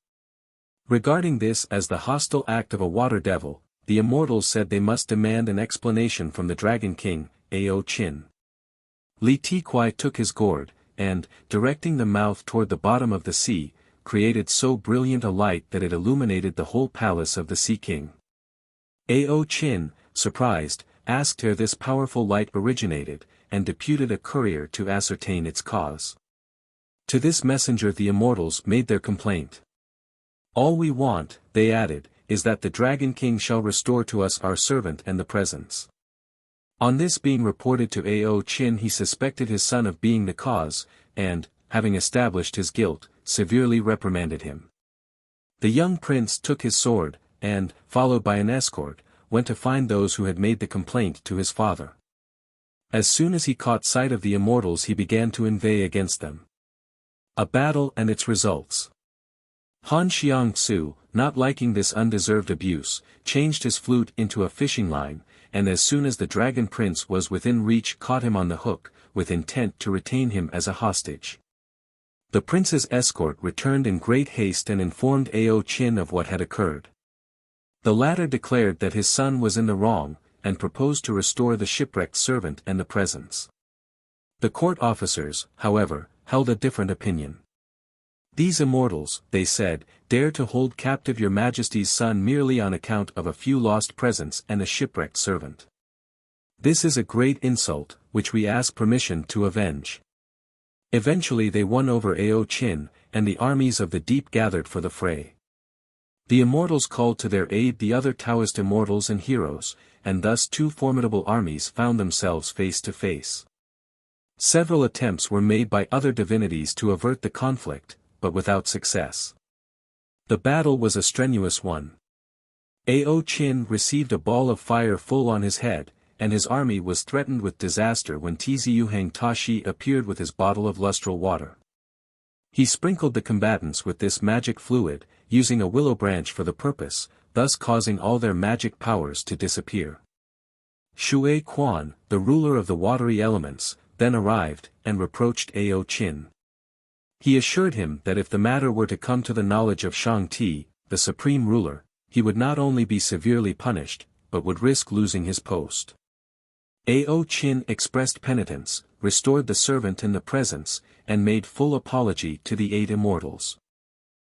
Regarding this as the hostile act of a water devil, the Immortals said they must demand an explanation from the Dragon King, Ao Qin. Li Tiquai took his gourd, and, directing the mouth toward the bottom of the sea, created so brilliant a light that it illuminated the whole palace of the Sea King. Ao Qin, surprised, asked where this powerful light originated, and deputed a courier to ascertain its cause. To this messenger the Immortals made their complaint. "All we want," they added, "is that the Dragon King shall restore to us our servant and the presents. On this being reported to Ao Qin, he suspected his son of being the cause, and, having established his guilt, severely reprimanded him. The young prince took his sword, and, followed by an escort, went to find those who had made the complaint to his father. As soon as he caught sight of the immortals, he began to inveigh against them. A battle and its results. Han Xiangsu, not liking this undeserved abuse, changed his flute into a fishing line, and as soon as the dragon prince was within reach, caught him on the hook, with intent to retain him as a hostage. The prince's escort returned in great haste and informed Ao Qin of what had occurred. The latter declared that his son was in the wrong, and proposed to restore the shipwrecked servant and the presents. The court officers, however, held a different opinion. These immortals, they said, dare to hold captive your majesty's son merely on account of a few lost presents and a shipwrecked servant. This is a great insult, which we ask permission to avenge. Eventually they won over Ao Qin, and the armies of the deep gathered for the fray. The immortals called to their aid the other Taoist immortals and heroes, and thus two formidable armies found themselves face to face. Several attempts were made by other divinities to avert the conflict, but without success. The battle was a strenuous one. Ao Qin received a ball of fire full on his head, and his army was threatened with disaster when Tziuheng Tashi appeared with his bottle of lustral water. He sprinkled the combatants with this magic fluid, using a willow branch for the purpose, thus causing all their magic powers to disappear. Shui Quan, the ruler of the watery elements, then arrived, and reproached Ao Qin. He assured him that if the matter were to come to the knowledge of Shang-Ti, the supreme ruler, he would not only be severely punished, but would risk losing his post. Ao Qin expressed penitence, restored the servant and the presents, and made full apology to the Eight Immortals.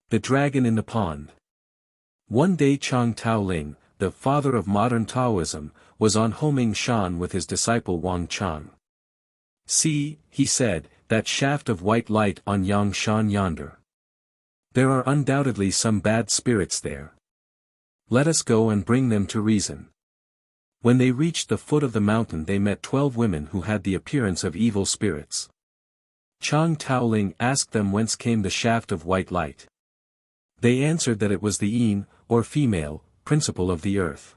The Dragon in the Pond. One day Chang Taoling, the father of modern Taoism, was on Homing Shan with his disciple Wang Chang. "See," he said, "that shaft of white light on Yang Shan yonder. There are undoubtedly some bad spirits there. Let us go and bring them to reason." When they reached the foot of the mountain, they met 12 women who had the appearance of evil spirits. Chang Taoling asked them whence came the shaft of white light. They answered that it was the yin, or female, principle of the earth.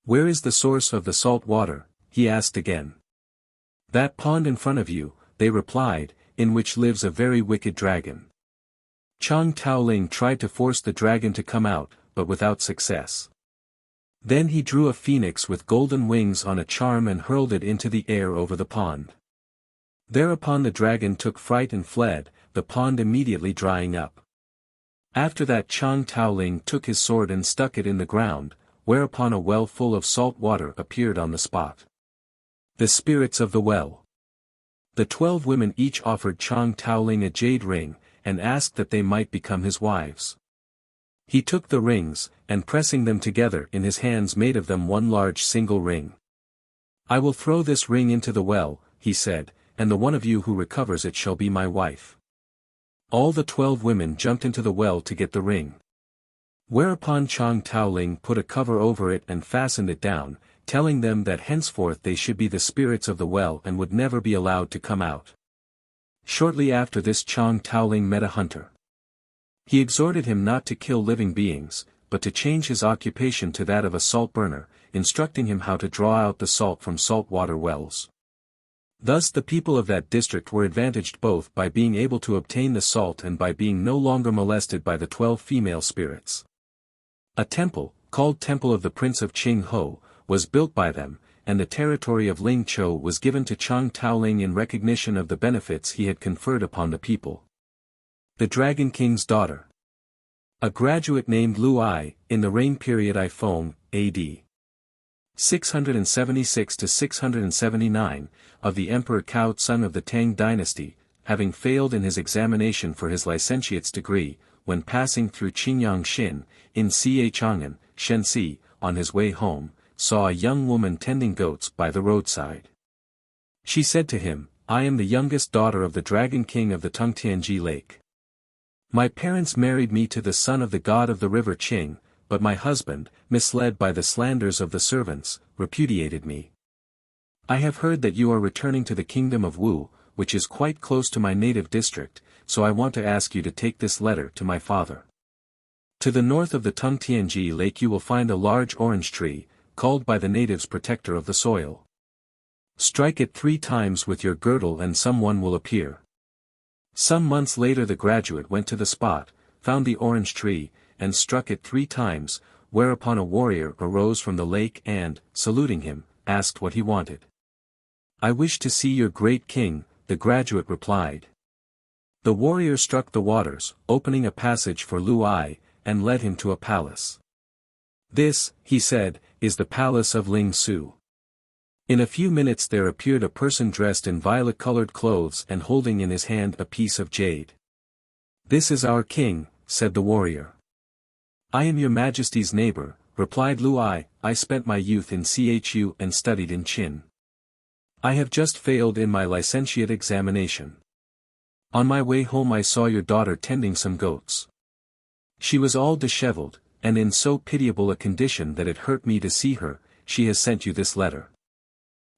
"Where is the source of the salt water?" he asked again. "That pond in front of you," they replied, "in which lives a very wicked dragon." Chang Taoling tried to force the dragon to come out, but without success. Then he drew a phoenix with golden wings on a charm and hurled it into the air over the pond. Thereupon the dragon took fright and fled, the pond immediately drying up. After that Chang Taoling took his sword and stuck it in the ground, whereupon a well full of salt water appeared on the spot. The spirits of the well. The 12 women each offered Chang Taoling a jade ring, and asked that they might become his wives. He took the rings, and pressing them together in his hands made of them one large single ring. "I will throw this ring into the well," he said, "and the one of you who recovers it shall be my wife." All the 12 women jumped into the well to get the ring. Whereupon Chang Taoling put a cover over it and fastened it down, telling them that henceforth they should be the spirits of the well and would never be allowed to come out. Shortly after this Chang Taoling met a hunter. He exhorted him not to kill living beings, but to change his occupation to that of a salt burner, instructing him how to draw out the salt from saltwater wells. Thus the people of that district were advantaged both by being able to obtain the salt and by being no longer molested by the 12 female spirits. A temple, called Temple of the Prince of Chang'e, was built by them, and the territory of Lingqiu was given to Chang Taoling in recognition of the benefits he had conferred upon the people. The Dragon King's Daughter. A graduate named Lu Ai, in the reign period iPhone, AD 676 to 679, of the Emperor Cao Zong of the Tang dynasty, having failed in his examination for his licentiate's degree, when passing through Qingyangxin, in Xiechang'an, Shenxi, on his way home, saw a young woman tending goats by the roadside. She said to him, "I am the youngest daughter of the Dragon King of the Tungtianji Lake. My parents married me to the son of the god of the river Qing, but my husband, misled by the slanders of the servants, repudiated me. I have heard that you are returning to the kingdom of Wu, which is quite close to my native district, so I want to ask you to take this letter to my father. To the north of the Chang'e lake you will find a large orange tree, called by the natives protector of the soil. Strike it 3 times with your girdle and someone will appear. Some months later the graduate went to the spot, found the orange tree, and struck it 3 times, whereupon a warrior arose from the lake and, saluting him, asked what he wanted. I wish to see your great king, the graduate replied. The warrior struck the waters, opening a passage for Lu Ai, and led him to a palace. This, he said, is the palace of Ling Su. In a few minutes there appeared a person dressed in violet-colored clothes and holding in his hand a piece of jade. This is our king, said the warrior. I am your majesty's neighbor, replied Lu Ai. I spent my youth in Chu and studied in Qin. I have just failed in my licentiate examination. On my way home I saw your daughter tending some goats. She was all disheveled, and in so pitiable a condition that it hurt me to see her. She has sent you this letter.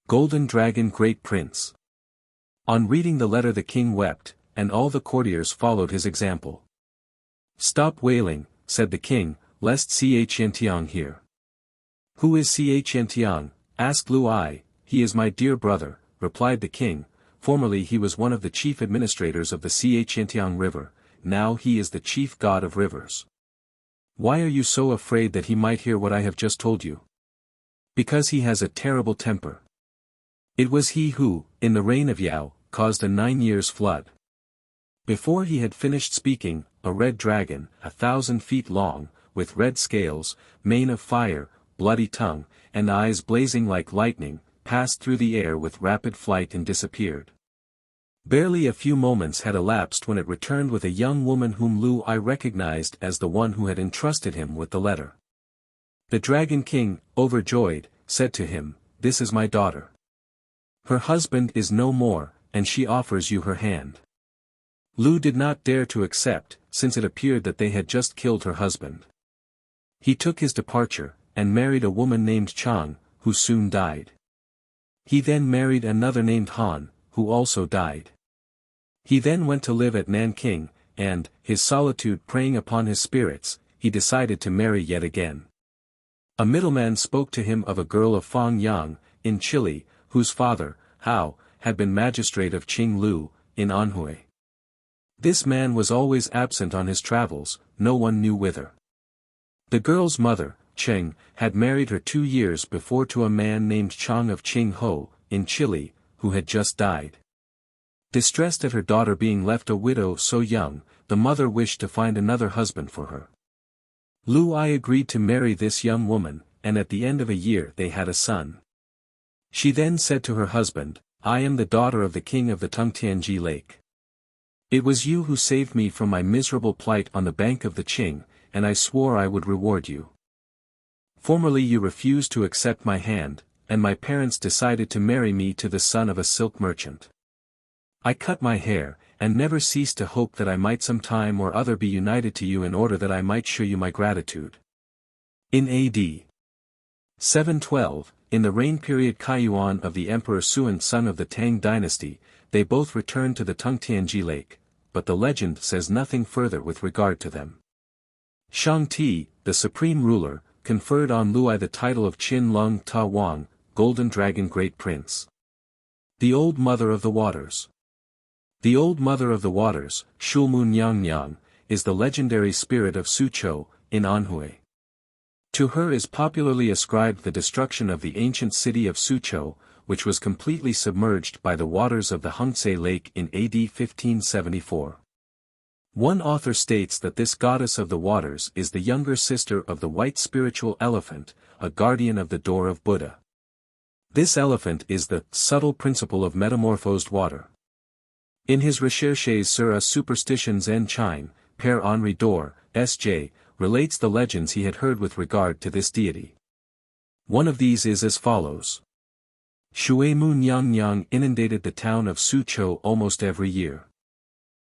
Golden Dragon Great Prince. On reading the letter the king wept, and all the courtiers followed his example. Stop wailing, said the king, lest Xiantiang hear. Who is Xiantiang? Asked Lu Ai. He is my dear brother, replied the king. Formerly he was one of the chief administrators of the Xiantiang River, now he is the chief god of rivers. Why are you so afraid that he might hear what I have just told you? Because he has a terrible temper. It was he who, in the reign of Yao, caused a 9 years flood. Before he had finished speaking, a red dragon, 1,000 feet long, with red scales, mane of fire, bloody tongue, and eyes blazing like lightning, passed through the air with rapid flight and disappeared. Barely a few moments had elapsed when it returned with a young woman whom Lu Ai recognized as the one who had entrusted him with the letter. The Dragon King, overjoyed, said to him, This is my daughter. Her husband is no more, and she offers you her hand. Lu did not dare to accept, since it appeared that they had just killed her husband. He took his departure, and married a woman named Chang'e, who soon died. He then married another named Han, who also died. He then went to live at Nanking, and, his solitude preying upon his spirits, he decided to marry yet again. A middleman spoke to him of a girl of Fangyang, in Chile, whose father, Hao, had been magistrate of Qinglu, in Anhui. This man was always absent on his travels, no one knew whither. The girl's mother, Cheng, had married her 2 years before to a man named Chang of Qingho, in Chile, who had just died. Distressed at her daughter being left a widow so young, the mother wished to find another husband for her. Lu Ai agreed to marry this young woman, and at the end of a year they had a son. She then said to her husband, I am the daughter of the king of the Chang'e lake. It was you who saved me from my miserable plight on the bank of the Qing, and I swore I would reward you. Formerly you refused to accept my hand, and my parents decided to marry me to the son of a silk merchant. I cut my hair, and never ceased to hope that I might some time or other be united to you in order that I might show you my gratitude. In A.D. 712, in the reign period Kaiyuan of the Emperor Suan son of the Tang dynasty, they both returned to the Chang'e lake, but the legend says nothing further with regard to them. Shang-Ti, the supreme ruler, conferred on Lu Ai the title of Qin Lung Ta Wang, Golden Dragon Great Prince. The Old Mother of the Waters. The Old Mother of the Waters, Shulmu Nyang, is the legendary spirit of Suzhou, in Anhui. To her is popularly ascribed the destruction of the ancient city of Suzhou, which was completely submerged by the waters of the Hongse Lake in AD 1574. One author states that this goddess of the waters is the younger sister of the white spiritual elephant, a guardian of the door of Buddha. This elephant is the subtle principle of metamorphosed water. In his Recherches sur a superstitions en Chine, Père Henri Dor, S.J., relates the legends he had heard with regard to this deity. One of these is as follows. Shuemu Nyang inundated the town of Suzhou almost every year.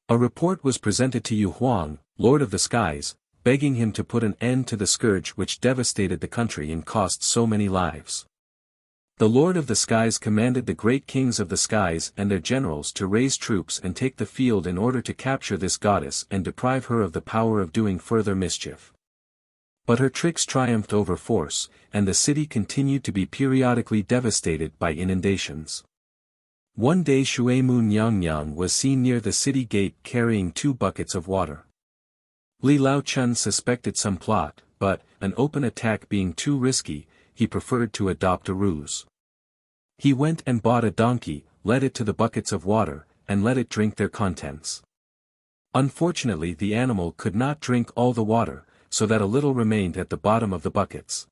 A report was presented to Yu Huang, Lord of the Skies, begging him to put an end to the scourge which devastated the country and cost so many lives. The Lord of the Skies commanded the great kings of the skies and their generals to raise troops and take the field in order to capture this goddess and deprive her of the power of doing further mischief. But her tricks triumphed over force, and the city continued to be periodically devastated by inundations. One day Shui Mu Nyang was seen near the city gate carrying 2 buckets of water. Li Lao Chun suspected some plot, but, an open attack being too risky, he preferred to adopt a ruse. He went and bought a donkey, led it to the buckets of water, and let it drink their contents. Unfortunately the animal could not drink all the water, so that a little remained at the bottom of the buckets.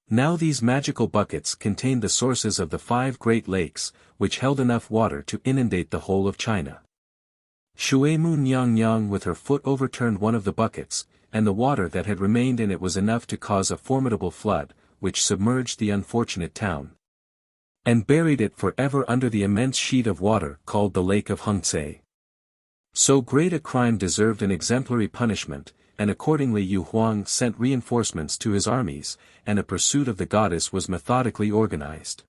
Now these magical buckets contained the sources of the 5 great lakes, which held enough water to inundate the whole of China. Shui Mu Nyang with her foot overturned one of the buckets, and the water that had remained in it was enough to cause a formidable flood, which submerged the unfortunate town and buried it forever under the immense sheet of water called the Lake of Hongtse. So great a crime deserved an exemplary punishment, and accordingly Yu Huang sent reinforcements to his armies, and a pursuit of the goddess was methodically organized.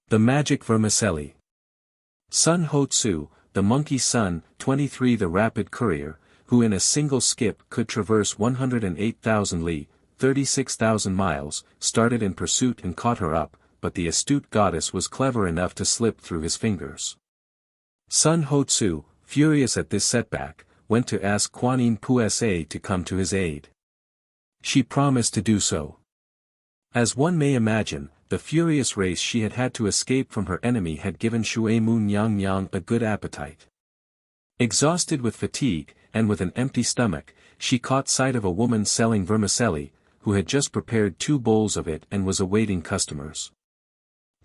The Magic Vermicelli. Sun Ho Tzu, the monkey's son, 23 the rapid courier, who in a single skip could traverse 108,000 li, 36,000 miles, started in pursuit and caught her up, but the astute goddess was clever enough to slip through his fingers. Sun Ho Tzu, furious at this setback, went to ask Guanyin-p'an to come to his aid. She promised to do so. As one may imagine, the furious race she had had to escape from her enemy had given Shui Mu Nyang a good appetite. Exhausted with fatigue, and with an empty stomach, she caught sight of a woman selling vermicelli, who had just prepared 2 bowls of it and was awaiting customers.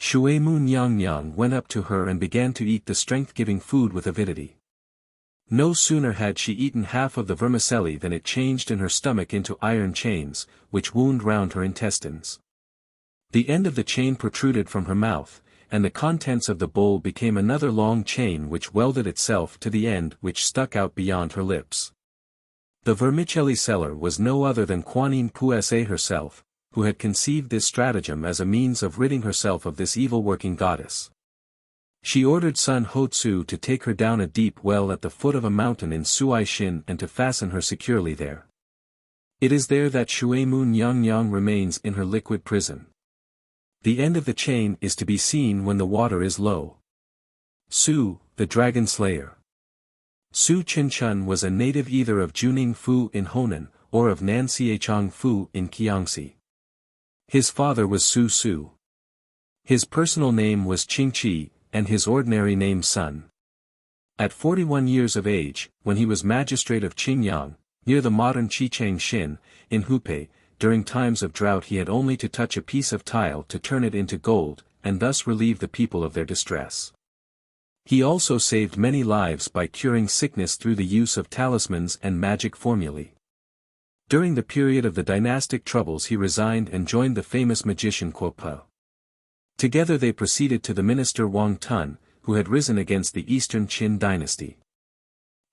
Shui Mu Nyang went up to her and began to eat the strength-giving food with avidity. No sooner had she eaten half of the vermicelli than it changed in her stomach into iron chains, which wound round her intestines. The end of the chain protruded from her mouth, and the contents of the bowl became another long chain which welded itself to the end which stuck out beyond her lips. The vermicelli seller was no other than Guanyin-p'an herself, who had conceived this stratagem as a means of ridding herself of this evil-working goddess. She ordered Sun Ho Tzu to take her down a deep well at the foot of a mountain in Suai-shin and to fasten her securely there. It is there that Shui Mu Nyang remains in her liquid prison. The end of the chain is to be seen when the water is low. Su, the Dragon Slayer. Su Qinchun was a native either of Juning-fu in Honan, or of Nanxiechang-fu in Jiangxi. His father was Su Su. His personal name was Chang'e, and his ordinary name Sun. At 41 years of age, when he was magistrate of Qingyang, near the modern Chichang-shin, in Hubei, during times of drought he had only to touch a piece of tile to turn it into gold, and thus relieve the people of their distress. He also saved many lives by curing sickness through the use of talismans and magic formulae. During the period of the dynastic troubles he resigned and joined the famous magician Kuo Pu. Together they proceeded to the minister Wang Tun, who had risen against the Eastern Qin dynasty.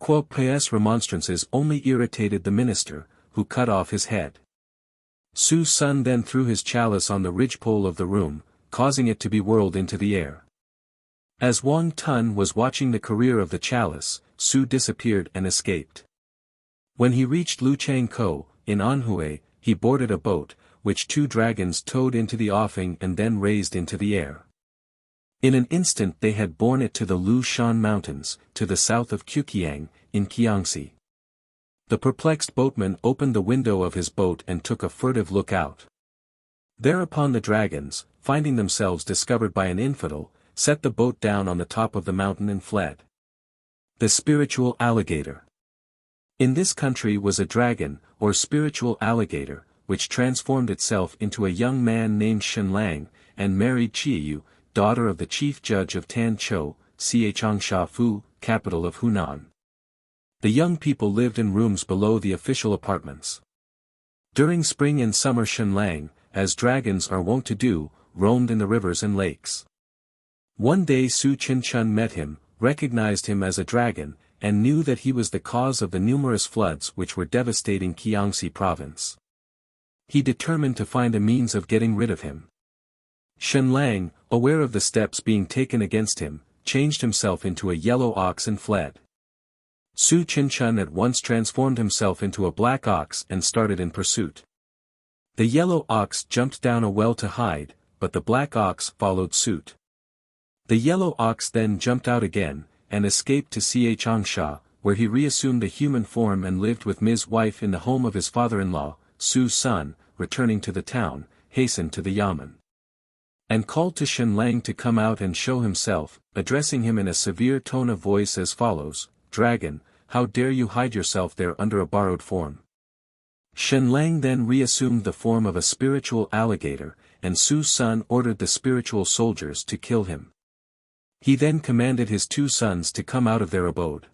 Kuo Pu's remonstrances only irritated the minister, who cut off his head. Su's son then threw his chalice on the ridgepole of the room, causing it to be whirled into the air. As Wang Tun was watching the career of the chalice, Su disappeared and escaped. When he reached Luchangkou, in Anhui, he boarded a boat, which 2 dragons towed into the offing and then raised into the air. In an instant they had borne it to the Lushan Mountains, to the south of Quqiang, in Jiangxi. The perplexed boatman opened the window of his boat and took a furtive look out. Thereupon the dragons, finding themselves discovered by an infidel, set the boat down on the top of the mountain and fled. The spiritual alligator. In this country was a dragon, or spiritual alligator, which transformed itself into a young man named Shenlang, and married Chiyu, daughter of the chief judge of Tanzhou, Changsha-fu, capital of Hunan. The young people lived in rooms below the official apartments. During spring and summer Shenlang, as dragons are wont to do, roamed in the rivers and lakes. One day Su Qinchun met him, recognized him as a dragon, and knew that he was the cause of the numerous floods which were devastating Jiangxi province. He determined to find a means of getting rid of him. Shenlang, aware of the steps being taken against him, changed himself into a yellow ox and fled. Su Qianchun at once transformed himself into a black ox and started in pursuit. The yellow ox jumped down a well to hide, but the black ox followed suit. The yellow ox then jumped out again, and escaped to Changsha, where he reassumed a human form and lived with Ms. wife in the home of his father-in-law. Su's son, returning to the town, hastened to the yamen and called to Shenlang to come out and show himself, addressing him in a severe tone of voice as follows: "Dragon, how dare you hide yourself there under a borrowed form?" Shenlang then reassumed the form of a spiritual alligator, and Su's son ordered the spiritual soldiers to kill him. He then commanded his two sons to come out of their abode.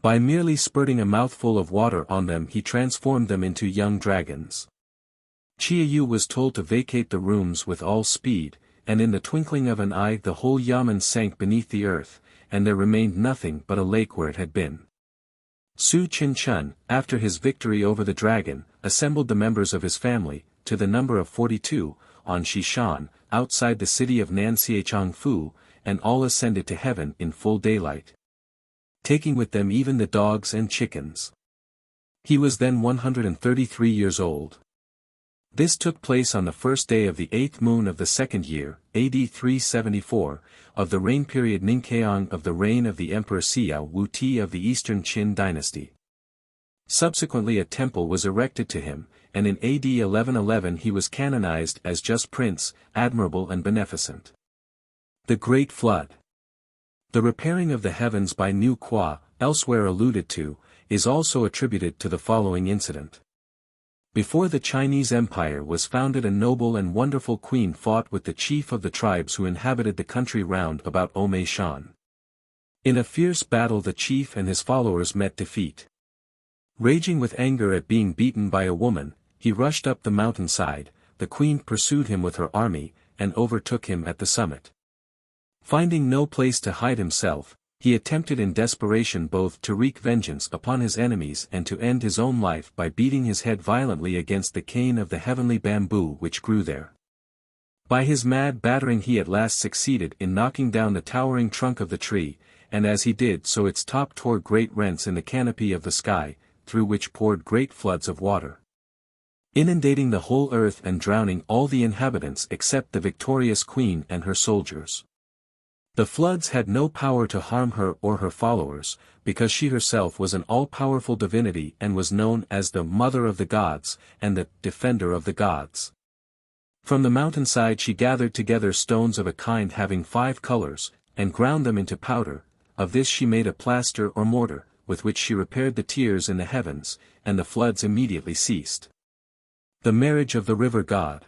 By merely spurting a mouthful of water on them he transformed them into young dragons. Chiayu was told to vacate the rooms with all speed, and in the twinkling of an eye the whole yamen sank beneath the earth, and there remained nothing but a lake where it had been. Su Qianchun, after his victory over the dragon, assembled the members of his family, to the number of 42, on Shishan, outside the city of Nanxiechangfu, and all ascended to heaven in full daylight, taking with them even the dogs and chickens. He was then 133 years old. This took place on the first day of the 8th moon of the second year, AD 374, of the reign period Ningqiang of the reign of the Emperor Xiao Wuti of the Eastern Qin dynasty. Subsequently a temple was erected to him, and in AD 1111 he was canonized as just prince, admirable and beneficent. The Great Flood. The repairing of the heavens by Nu Qua, elsewhere alluded to, is also attributed to the following incident. Before the Chinese Empire was founded, a noble and wonderful queen fought with the chief of the tribes who inhabited the country round about Omei Shan. In a fierce battle the chief and his followers met defeat. Raging with anger at being beaten by a woman, he rushed up the mountainside. The queen pursued him with her army, and overtook him at the summit. Finding no place to hide himself, he attempted in desperation both to wreak vengeance upon his enemies and to end his own life by beating his head violently against the cane of the heavenly bamboo which grew there. By his mad battering he at last succeeded in knocking down the towering trunk of the tree, and as he did so its top tore great rents in the canopy of the sky, through which poured great floods of water, inundating the whole earth and drowning all the inhabitants except the victorious queen and her soldiers. The floods had no power to harm her or her followers, because she herself was an all-powerful divinity and was known as the Mother of the Gods, and the Defender of the Gods. From the mountainside she gathered together stones of a kind having 5 colors, and ground them into powder. Of this she made a plaster or mortar, with which she repaired the tears in the heavens, and the floods immediately ceased. The Marriage of the River God.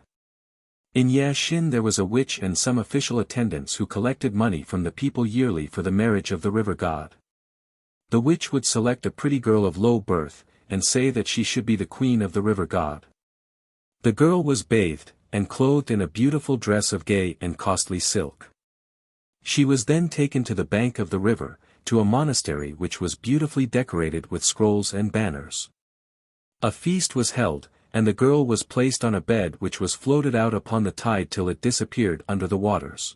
In Yaxin there was a witch and some official attendants who collected money from the people yearly for the marriage of the river god. The witch would select a pretty girl of low birth, and say that she should be the queen of the river god. The girl was bathed, and clothed in a beautiful dress of gay and costly silk. She was then taken to the bank of the river, to a monastery which was beautifully decorated with scrolls and banners. A feast was held, and the girl was placed on a bed which was floated out upon the tide till it disappeared under the waters.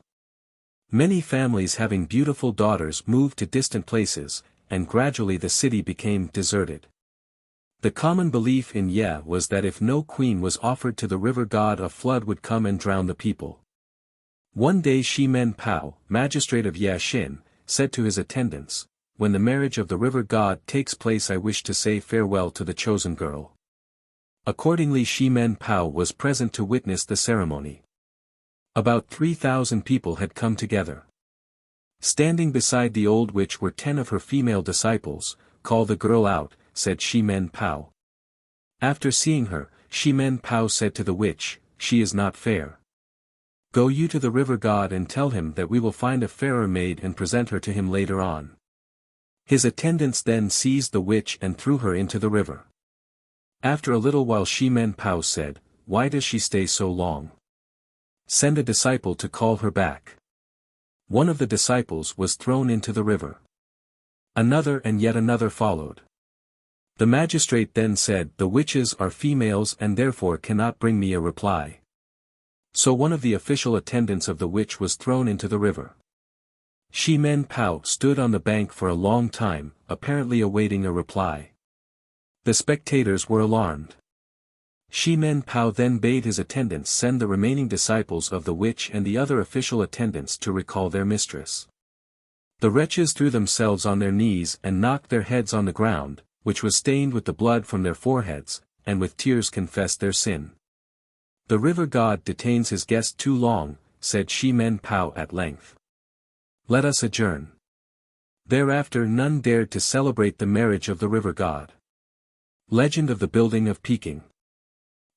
Many families having beautiful daughters moved to distant places, and gradually the city became deserted. The common belief in Ye was that if no queen was offered to the river god a flood would come and drown the people. One day Shi Men Pao, magistrate of Yaxin, said to his attendants, "When the marriage of the river god takes place I wish to say farewell to the chosen girl." Accordingly Shi Men Pao was present to witness the ceremony. About 3,000 people had come together. Standing beside the old witch were 10 of her female disciples. "Call the girl out," said Shi Men Pao. After seeing her, Shi Men Pao said to the witch, "She is not fair. Go you to the river god and tell him that we will find a fairer maid and present her to him later on." His attendants then seized the witch and threw her into the river. After a little while Shi Men Pao said, "Why does she stay so long? Send a disciple to call her back." One of the disciples was thrown into the river. Another and yet another followed. The magistrate then said, "The witches are females and therefore cannot bring me a reply." So one of the official attendants of the witch was thrown into the river. Shi-men-pao stood on the bank for a long time, apparently awaiting a reply. The spectators were alarmed. Shi-men-pao then bade his attendants send the remaining disciples of the witch and the other official attendants to recall their mistress. The wretches threw themselves on their knees and knocked their heads on the ground, which was stained with the blood from their foreheads, and with tears confessed their sin. "The river god detains his guest too long," said Shi-men-pao at length. "Let us adjourn." Thereafter none dared to celebrate the marriage of the river god. Legend of the building of Peking.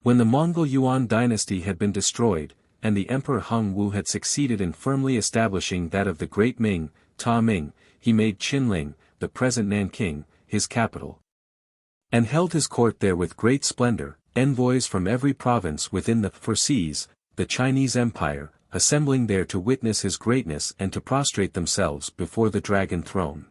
When the Mongol Yuan dynasty had been destroyed, and the Emperor Hung Wu had succeeded in firmly establishing that of the Great Ming, Ta Ming, he made Qinling, the present Nanking, his capital. And held his court there with great splendor, envoys from every province within the four seas, the Chinese Empire, assembling there to witness his greatness and to prostrate themselves before the dragon throne.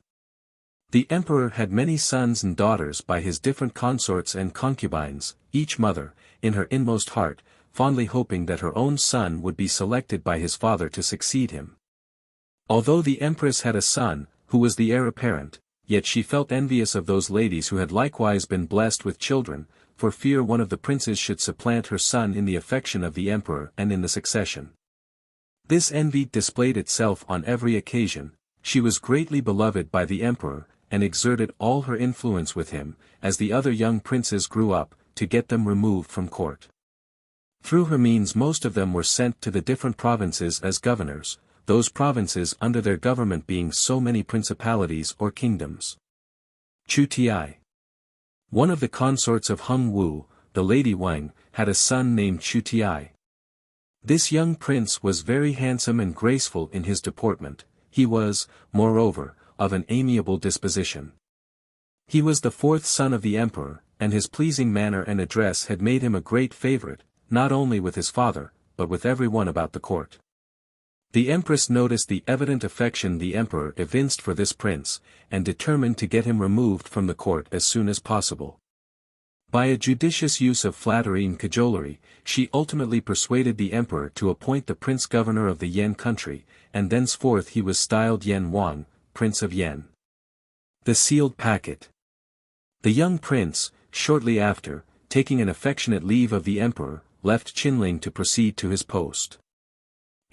The emperor had many sons and daughters by his different consorts and concubines, each mother, in her inmost heart, fondly hoping that her own son would be selected by his father to succeed him. Although the empress had a son, who was the heir apparent, yet she felt envious of those ladies who had likewise been blessed with children, for fear one of the princes should supplant her son in the affection of the emperor and in the succession. This envy displayed itself on every occasion. She was greatly beloved by the emperor, and exerted all her influence with him, as the other young princes grew up, to get them removed from court. Through her means most of them were sent to the different provinces as governors, those provinces under their government being so many principalities or kingdoms. Chu Ti. One of the consorts of Hung Wu, the Lady Wang, had a son named Chu Ti. This young prince was very handsome and graceful in his deportment. He was, moreover, of an amiable disposition. He was the fourth son of the emperor, and his pleasing manner and address had made him a great favorite, not only with his father, but with everyone about the court. The empress noticed the evident affection the emperor evinced for this prince, and determined to get him removed from the court as soon as possible. By a judicious use of flattery and cajolery, she ultimately persuaded the emperor to appoint the prince governor of the Yan country, and thenceforth he was styled Yan Wang, Prince of Yan. The sealed packet. The young prince, shortly after, taking an affectionate leave of the emperor, left Qinling to proceed to his post.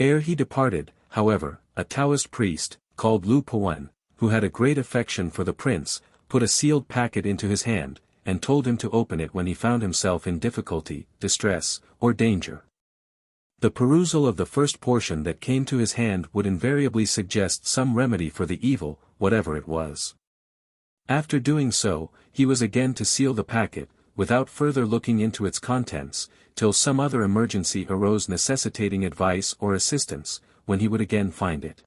Ere he departed, however, a Taoist priest, called Lu Puan, who had a great affection for the prince, put a sealed packet into his hand, and told him to open it when he found himself in difficulty, distress, or danger. The perusal of the first portion that came to his hand would invariably suggest some remedy for the evil, whatever it was. After doing so, he was again to seal the packet, without further looking into its contents, till some other emergency arose necessitating advice or assistance, when he would again find it.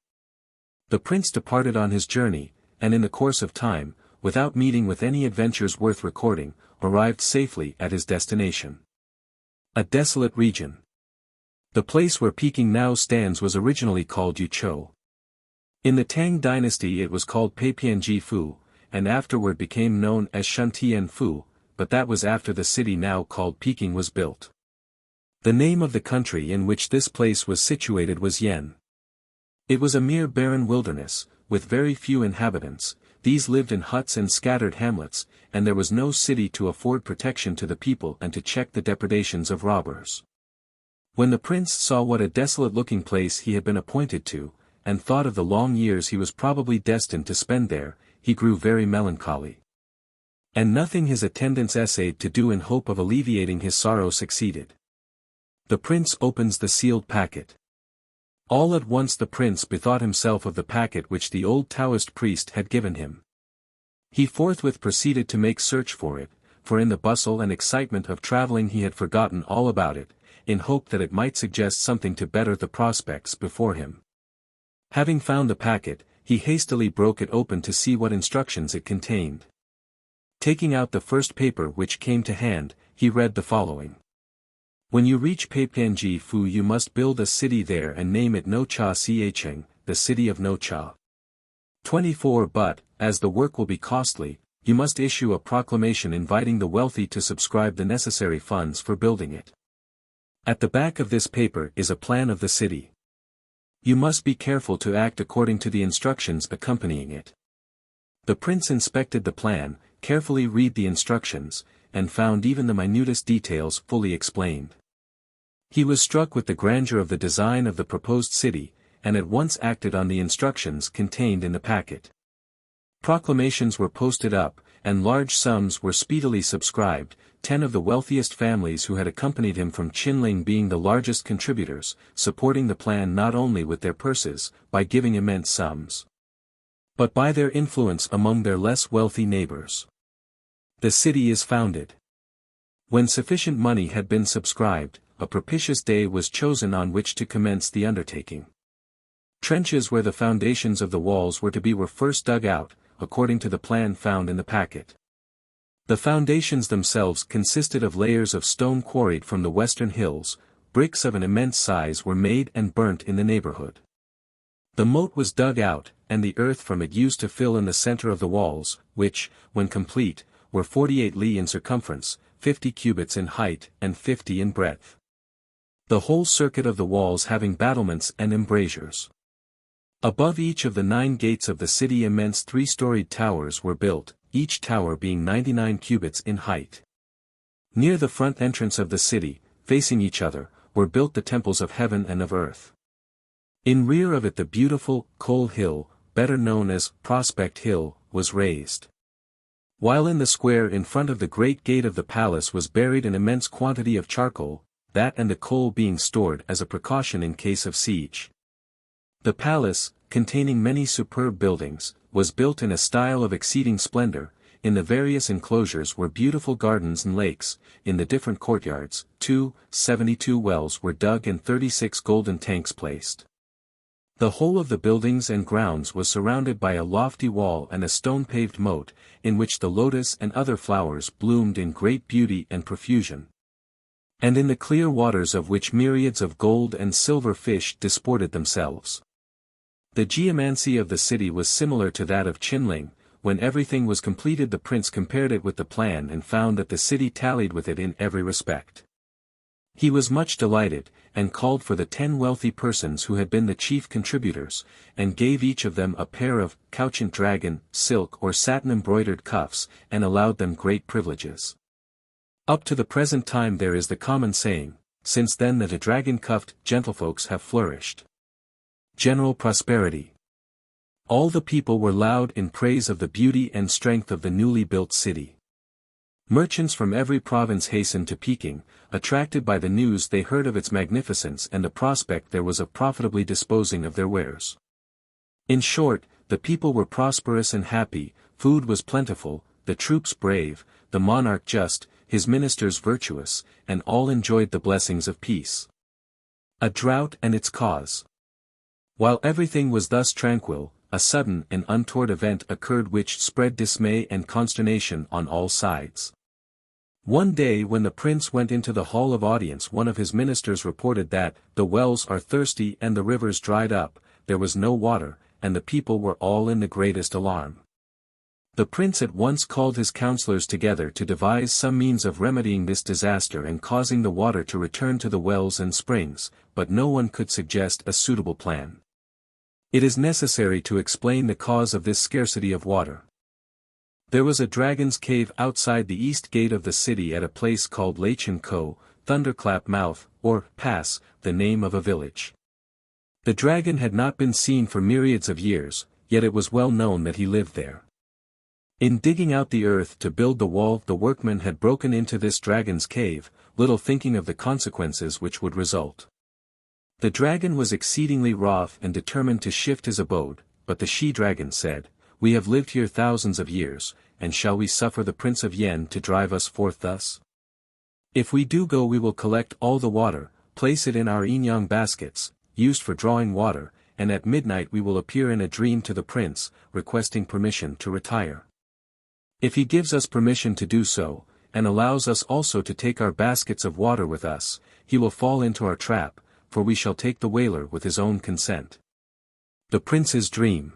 The prince departed on his journey, and in the course of time, without meeting with any adventures worth recording, arrived safely at his destination. A desolate region. The place where Peking now stands was originally called Yuchou. In the Tang dynasty it was called Peipianji-fu, and afterward became known as Shuntian-fu, but that was after the city now called Peking was built. The name of the country in which this place was situated was Yan. It was a mere barren wilderness, with very few inhabitants. These lived in huts and scattered hamlets, and there was no city to afford protection to the people and to check the depredations of robbers. When the prince saw what a desolate-looking place he had been appointed to, and thought of the long years he was probably destined to spend there, he grew very melancholy. And nothing his attendants essayed to do in hope of alleviating his sorrow succeeded. The prince opens the sealed packet. All at once the prince bethought himself of the packet which the old Taoist priest had given him. He forthwith proceeded to make search for it, for in the bustle and excitement of traveling he had forgotten all about it, in hope that it might suggest something to better the prospects before him. Having found the packet, he hastily broke it open to see what instructions it contained. Taking out the first paper which came to hand, he read the following. When you reach Peipianji-fu you must build a city there and name it No-cha Chiang, the city of No-cha. 24 But, as the work will be costly, you must issue a proclamation inviting the wealthy to subscribe the necessary funds for building it. At the back of this paper is a plan of the city. You must be careful to act according to the instructions accompanying it. The prince inspected the plan, carefully read the instructions, and found even the minutest details fully explained. He was struck with the grandeur of the design of the proposed city, and at once acted on the instructions contained in the packet. Proclamations were posted up, and large sums were speedily subscribed, 10 of the wealthiest families who had accompanied him from Qinling being the largest contributors, supporting the plan not only with their purses, by giving immense sums, but by their influence among their less wealthy neighbors. The city is founded. When sufficient money had been subscribed, a propitious day was chosen on which to commence the undertaking. Trenches where the foundations of the walls were to be were first dug out, according to the plan found in the packet. The foundations themselves consisted of layers of stone quarried from the western hills. Bricks of an immense size were made and burnt in the neighborhood. The moat was dug out, and the earth from it used to fill in the center of the walls, which, when complete, were 48 li in circumference, 50 cubits in height, and 50 in breadth. The whole circuit of the walls having battlements and embrasures. Above each of the 9 gates of the city immense 3-storied towers were built, each tower being 99 cubits in height. Near the front entrance of the city, facing each other, were built the temples of heaven and of earth. In rear of it the beautiful Coal Hill, better known as Prospect Hill, was raised. While in the square in front of the great gate of the palace was buried an immense quantity of charcoal, that and the coal being stored as a precaution in case of siege. The palace, containing many superb buildings, was built in a style of exceeding splendor. In the various enclosures were beautiful gardens and lakes. In the different courtyards, 72 wells were dug and 36 golden tanks placed. The whole of the buildings and grounds was surrounded by a lofty wall and a stone-paved moat, in which the lotus and other flowers bloomed in great beauty and profusion, and in the clear waters of which myriads of gold and silver fish disported themselves. The geomancy of the city was similar to that of Qinling. When everything was completed the prince compared it with the plan and found that the city tallied with it in every respect. He was much delighted, and called for the 10 wealthy persons who had been the chief contributors, and gave each of them a pair of couchant dragon, silk or satin embroidered cuffs, and allowed them great privileges. Up to the present time there is the common saying, since then that the dragon-cuffed gentlefolks have flourished. General prosperity. All the people were loud in praise of the beauty and strength of the newly built city. Merchants from every province hastened to Peking, attracted by the news they heard of its magnificence and the prospect there was of profitably disposing of their wares. In short, the people were prosperous and happy, food was plentiful, the troops brave, the monarch just, his ministers virtuous, and all enjoyed the blessings of peace. A drought and its cause. While everything was thus tranquil, a sudden and untoward event occurred which spread dismay and consternation on all sides. One day when the prince went into the hall of audience one of his ministers reported that, the wells are thirsty and the rivers dried up, there was no water, and the people were all in the greatest alarm. The prince at once called his counselors together to devise some means of remedying this disaster and causing the water to return to the wells and springs, but no one could suggest a suitable plan. It is necessary to explain the cause of this scarcity of water. There was a dragon's cave outside the east gate of the city at a place called Leichen Ko, Thunderclap Mouth, or Pass, the name of a village. The dragon had not been seen for myriads of years, yet it was well known that he lived there. In digging out the earth to build the wall the workmen had broken into this dragon's cave, little thinking of the consequences which would result. The dragon was exceedingly wroth and determined to shift his abode, but the she-dragon said, "We have lived here thousands of years, and shall we suffer the Prince of Yen to drive us forth thus? If we do go we will collect all the water, place it in our inyang baskets, used for drawing water, and at midnight we will appear in a dream to the prince, requesting permission to retire. If he gives us permission to do so, and allows us also to take our baskets of water with us, he will fall into our trap, for we shall take the whaler with his own consent." The prince's dream.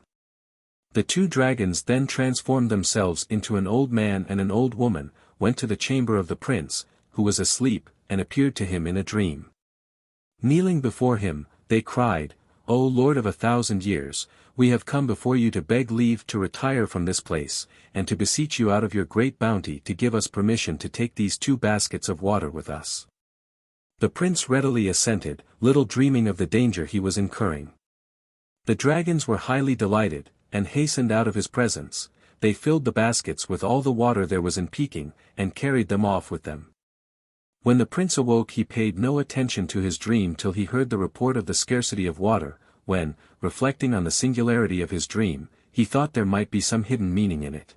The 2 dragons then transformed themselves into an old man and an old woman, went to the chamber of the prince, who was asleep, and appeared to him in a dream. Kneeling before him, they cried, "O Lord of 1,000 years, we have come before you to beg leave to retire from this place, and to beseech you out of your great bounty to give us permission to take these 2 baskets of water with us." The prince readily assented, little dreaming of the danger he was incurring. The dragons were highly delighted, and hastened out of his presence. They filled the baskets with all the water there was in Peking, and carried them off with them. When the prince awoke he paid no attention to his dream till he heard the report of the scarcity of water, when, reflecting on the singularity of his dream, he thought there might be some hidden meaning in it.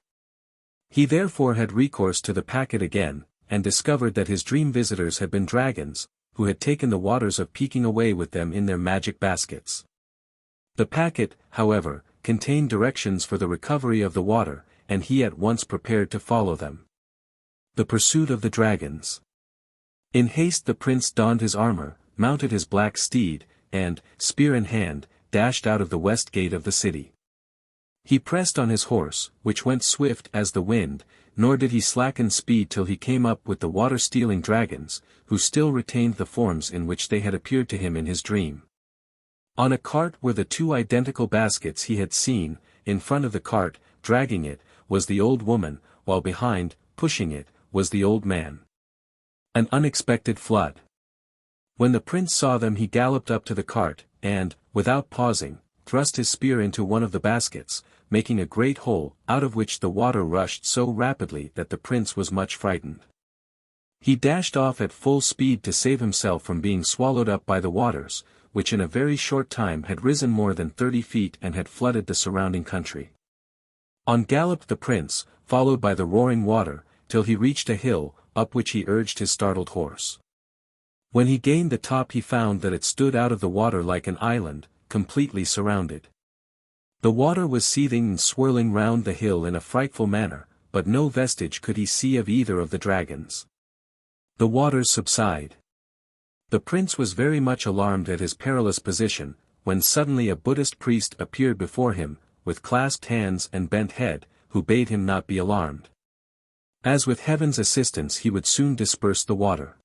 He therefore had recourse to the packet again, and discovered that his dream visitors had been dragons, who had taken the waters of Peking away with them in their magic baskets. The packet, however, contained directions for the recovery of the water, and he at once prepared to follow them. The pursuit of the dragons. In haste the prince donned his armor, mounted his black steed, and, spear in hand, dashed out of the west gate of the city. He pressed on his horse, which went swift as the wind, nor did he slacken speed till he came up with the water-stealing dragons, who still retained the forms in which they had appeared to him in his dream. On a cart were the 2 identical baskets he had seen. In front of the cart, dragging it, was the old woman, while behind, pushing it, was the old man. An unexpected flood. When the prince saw them he galloped up to the cart, and, without pausing, thrust his spear into one of the baskets, making a great hole, out of which the water rushed so rapidly that the prince was much frightened. He dashed off at full speed to save himself from being swallowed up by the waters, which in a very short time had risen more than 30 feet and had flooded the surrounding country. On galloped the prince, followed by the roaring water, till he reached a hill, up which he urged his startled horse. When he gained the top he found that it stood out of the water like an island, completely surrounded. The water was seething and swirling round the hill in a frightful manner, but no vestige could he see of either of the dragons. The waters subside. The prince was very much alarmed at his perilous position, when suddenly a Buddhist priest appeared before him, with clasped hands and bent head, who bade him not be alarmed. As with heaven's assistance he would soon disperse the water.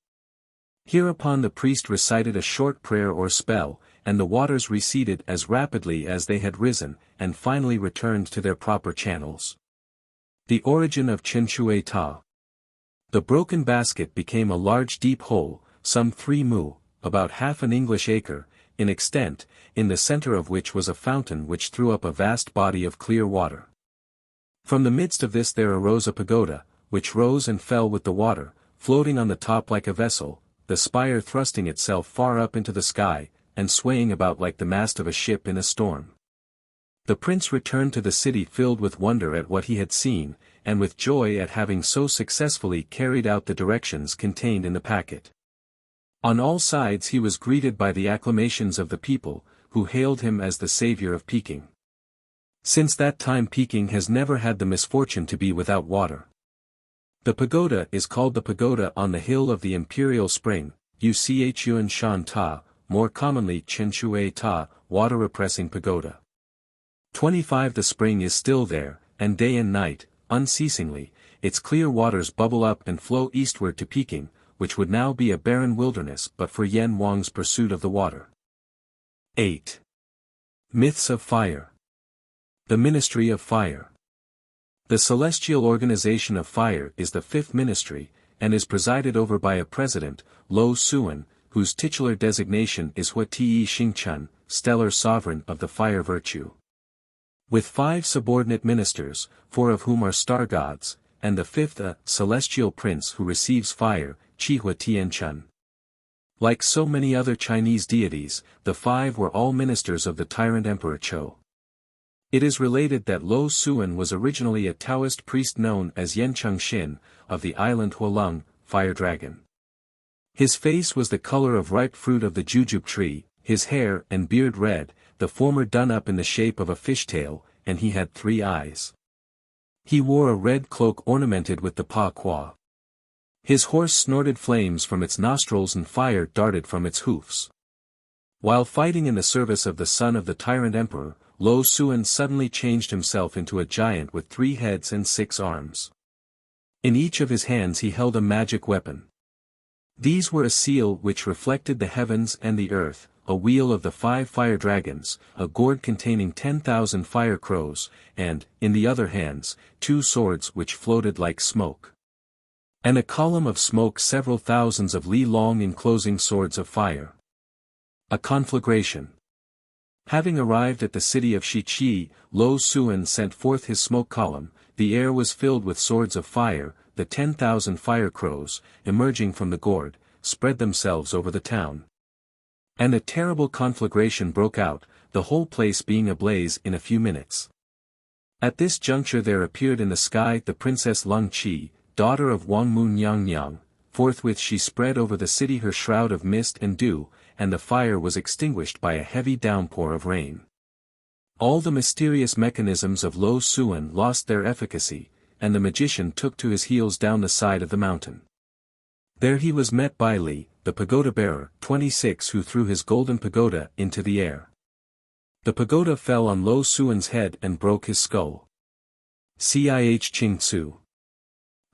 Hereupon the priest recited a short prayer or spell, and the waters receded as rapidly as they had risen, and finally returned to their proper channels. The origin of Chang'e Ta. The broken basket became a large deep hole, some 3 mu, about half an English acre, in extent, in the center of which was a fountain which threw up a vast body of clear water. From the midst of this there arose a pagoda, which rose and fell with the water, floating on the top like a vessel, the spire thrusting itself far up into the sky, and swaying about like the mast of a ship in a storm. The prince returned to the city filled with wonder at what he had seen, and with joy at having so successfully carried out the directions contained in the packet. On all sides he was greeted by the acclamations of the people, who hailed him as the savior of Peking. Since that time Peking has never had the misfortune to be without water. The pagoda is called the pagoda on the hill of the imperial spring, Yuan Shan Ta, more commonly Chang'e Ta, water-repressing pagoda. 25 The spring is still there, and day and night, unceasingly, its clear waters bubble up and flow eastward to Peking, which would now be a barren wilderness but for Yen Wang's pursuit of the water. 8. Myths of Fire. The Ministry of Fire. The celestial organization of fire is the 5th ministry, and is presided over by a president, Lo Suan, whose titular designation is Hua Ti Xingchen, stellar sovereign of the fire virtue. With 5 subordinate ministers, 4 of whom are star gods, and the 5th a celestial prince who receives fire, Qi Hua Tianchen. Like so many other Chinese deities, the 5 were all ministers of the tyrant Emperor Chou. It is related that Lo Suan was originally a Taoist priest known as Yan Chengxin, of the island Hualeng, fire dragon. His face was the color of ripe fruit of the jujube tree, his hair and beard red, the former done up in the shape of a fishtail, and he had 3 eyes. He wore a red cloak ornamented with the pa qua. His horse snorted flames from its nostrils and fire darted from its hoofs. While fighting in the service of the son of the tyrant emperor, Lo Suan suddenly changed himself into a giant with 3 heads and 6 arms. In each of his hands he held a magic weapon. These were a seal which reflected the heavens and the earth, a wheel of the 5 fire dragons, a gourd containing 10,000 fire crows, and, in the other hands, 2 swords which floated like smoke. And a column of smoke several thousands of li long enclosing swords of fire. A conflagration. Having arrived at the city of Shiqi, Lo Suan sent forth his smoke column, the air was filled with swords of fire, the 10,000 fire crows, emerging from the gourd, spread themselves over the town. And a terrible conflagration broke out, the whole place being ablaze in a few minutes. At this juncture there appeared in the sky the Princess Lung Chi, daughter of Wang Mu Nyang. Forthwith she spread over the city her shroud of mist and dew, and the fire was extinguished by a heavy downpour of rain. All the mysterious mechanisms of Lo Suan lost their efficacy, and the magician took to his heels down the side of the mountain. There he was met by Li, the pagoda-bearer, 26, who threw his golden pagoda into the air. The pagoda fell on Lo Suan's head and broke his skull. Cih Ching-tsu.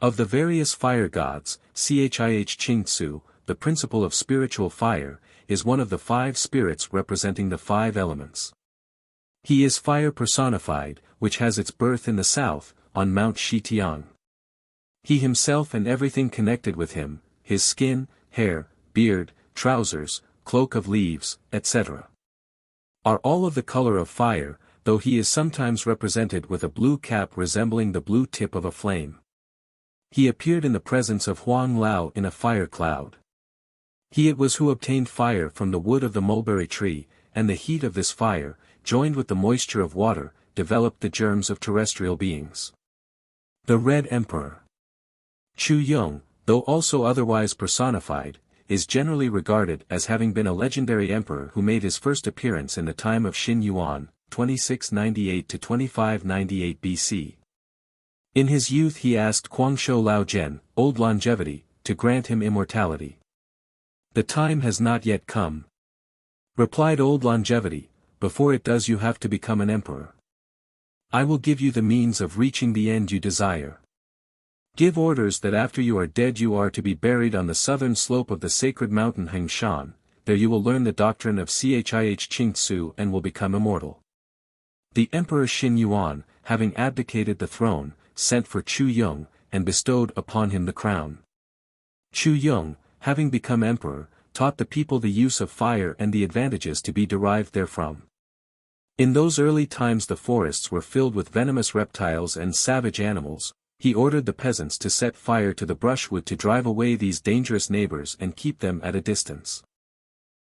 Of the various fire gods, Cih Ching-tsu, the principle of spiritual fire, is one of the 5 spirits representing the 5 elements. He is fire personified, which has its birth in the south, on Mount Shitiang. He himself and everything connected with him, his skin, hair, beard, trousers, cloak of leaves, etc., are all of the color of fire, though he is sometimes represented with a blue cap resembling the blue tip of a flame. He appeared in the presence of Huang Lao in a fire cloud. He it was who obtained fire from the wood of the mulberry tree, and the heat of this fire, joined with the moisture of water, developed the germs of terrestrial beings. The Red Emperor. Chu Yung, though also otherwise personified, is generally regarded as having been a legendary emperor who made his first appearance in the time of Xin Yuan, 2698 to 2598 BC. In his youth he asked Guangshou Lao Zhen, Old Longevity, to grant him immortality. The time has not yet come, replied Old Longevity, before it does you have to become an emperor. I will give you the means of reaching the end you desire. Give orders that after you are dead you are to be buried on the southern slope of the sacred mountain Hengshan, there you will learn the doctrine of Cih Ching-tsu and will become immortal. The Emperor Xin Yuan, having abdicated the throne, sent for Chu Yung, and bestowed upon him the crown. Chu Yung, having become emperor, taught the people the use of fire and the advantages to be derived therefrom. In those early times the forests were filled with venomous reptiles and savage animals. He ordered the peasants to set fire to the brushwood to drive away these dangerous neighbors and keep them at a distance.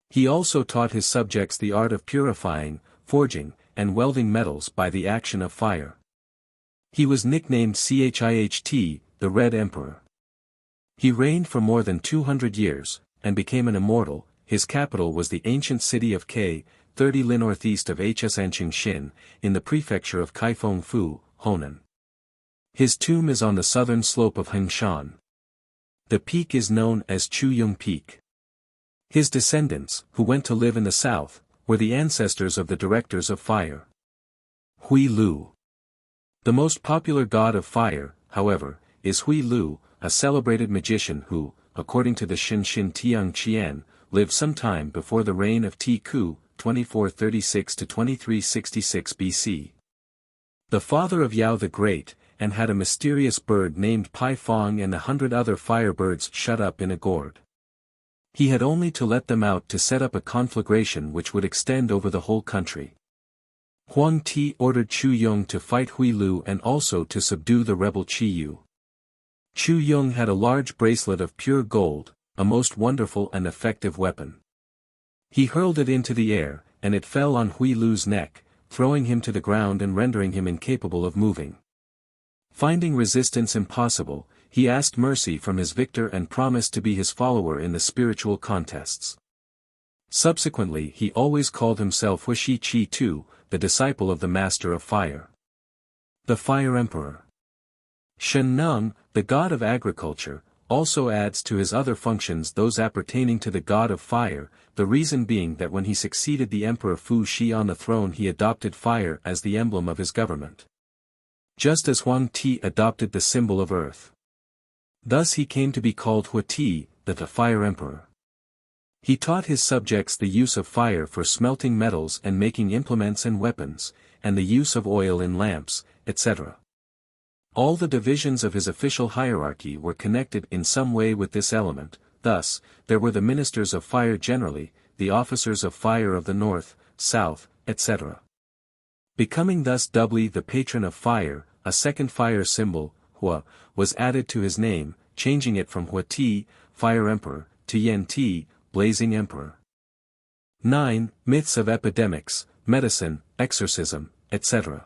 He also taught his subjects the art of purifying, forging, and welding metals by the action of fire. He was nicknamed Chiht, the Red Emperor. He reigned for more than 200 years, and became an immortal. His capital was the ancient city of Ke, 30 li northeast of Hsanqing, in the prefecture of Kaifeng-fu, Honan. His tomb is on the southern slope of Hengshan. The peak is known as Chu Yung Peak. His descendants, who went to live in the south, were the ancestors of the directors of fire. Hui Lu. The most popular god of fire, however, is Hui Lu, a celebrated magician who, according to the Shinshin Tiang Qian, lived some time before the reign of Ti Ku, 2436 to 2366 BC. The father of Yao the Great, and had a mysterious bird named Pai Fong and 100 other fire birds shut up in a gourd. He had only to let them out to set up a conflagration which would extend over the whole country. Huang Ti ordered Chu Yung to fight Hui Lu and also to subdue the rebel Chi Yu. Chu Yung had a large bracelet of pure gold, a most wonderful and effective weapon. He hurled it into the air, and it fell on Hui Lu's neck, throwing him to the ground and rendering him incapable of moving. Finding resistance impossible, he asked mercy from his victor and promised to be his follower in the spiritual contests. Subsequently he always called himself Huishi Chi Tu, the disciple of the Master of Fire. The Fire Emperor. Shen Nung, the god of agriculture, also adds to his other functions those appertaining to the god of fire, the reason being that when he succeeded the Emperor Fu Shi on the throne he adopted fire as the emblem of his government. Just as Huang Ti adopted the symbol of earth. Thus he came to be called Hua Ti, the Fire Emperor. He taught his subjects the use of fire for smelting metals and making implements and weapons, and the use of oil in lamps, etc. All the divisions of his official hierarchy were connected in some way with this element. Thus, there were the ministers of fire generally, the officers of fire of the north, south, etc. Becoming thus doubly the patron of fire, a second fire symbol, Hua, was added to his name, changing it from Hua Ti, Fire Emperor, to Yan Ti, Blazing Emperor. 9. Myths of epidemics, medicine, exorcism, etc.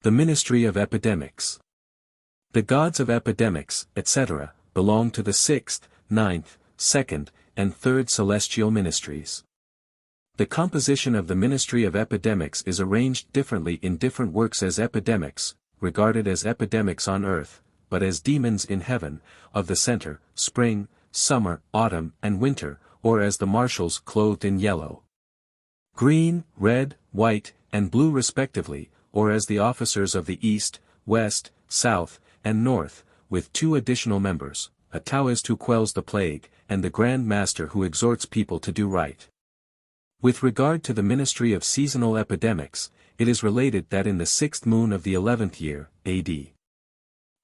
The ministry of epidemics. The gods of epidemics, etc., belong to the 6th, 9th, 2nd, and 3rd celestial ministries. The composition of the ministry of epidemics is arranged differently in different works as epidemics, regarded as epidemics on earth, but as demons in heaven, of the center, spring, summer, autumn, and winter, or as the marshals clothed in yellow, green, red, white, and blue respectively, or as the officers of the east, west, south, and north, with 2 additional members, a Taoist who quells the plague, and the Grand Master who exhorts people to do right. With regard to the ministry of seasonal epidemics, it is related that in the 6th moon of the 11th year, A.D.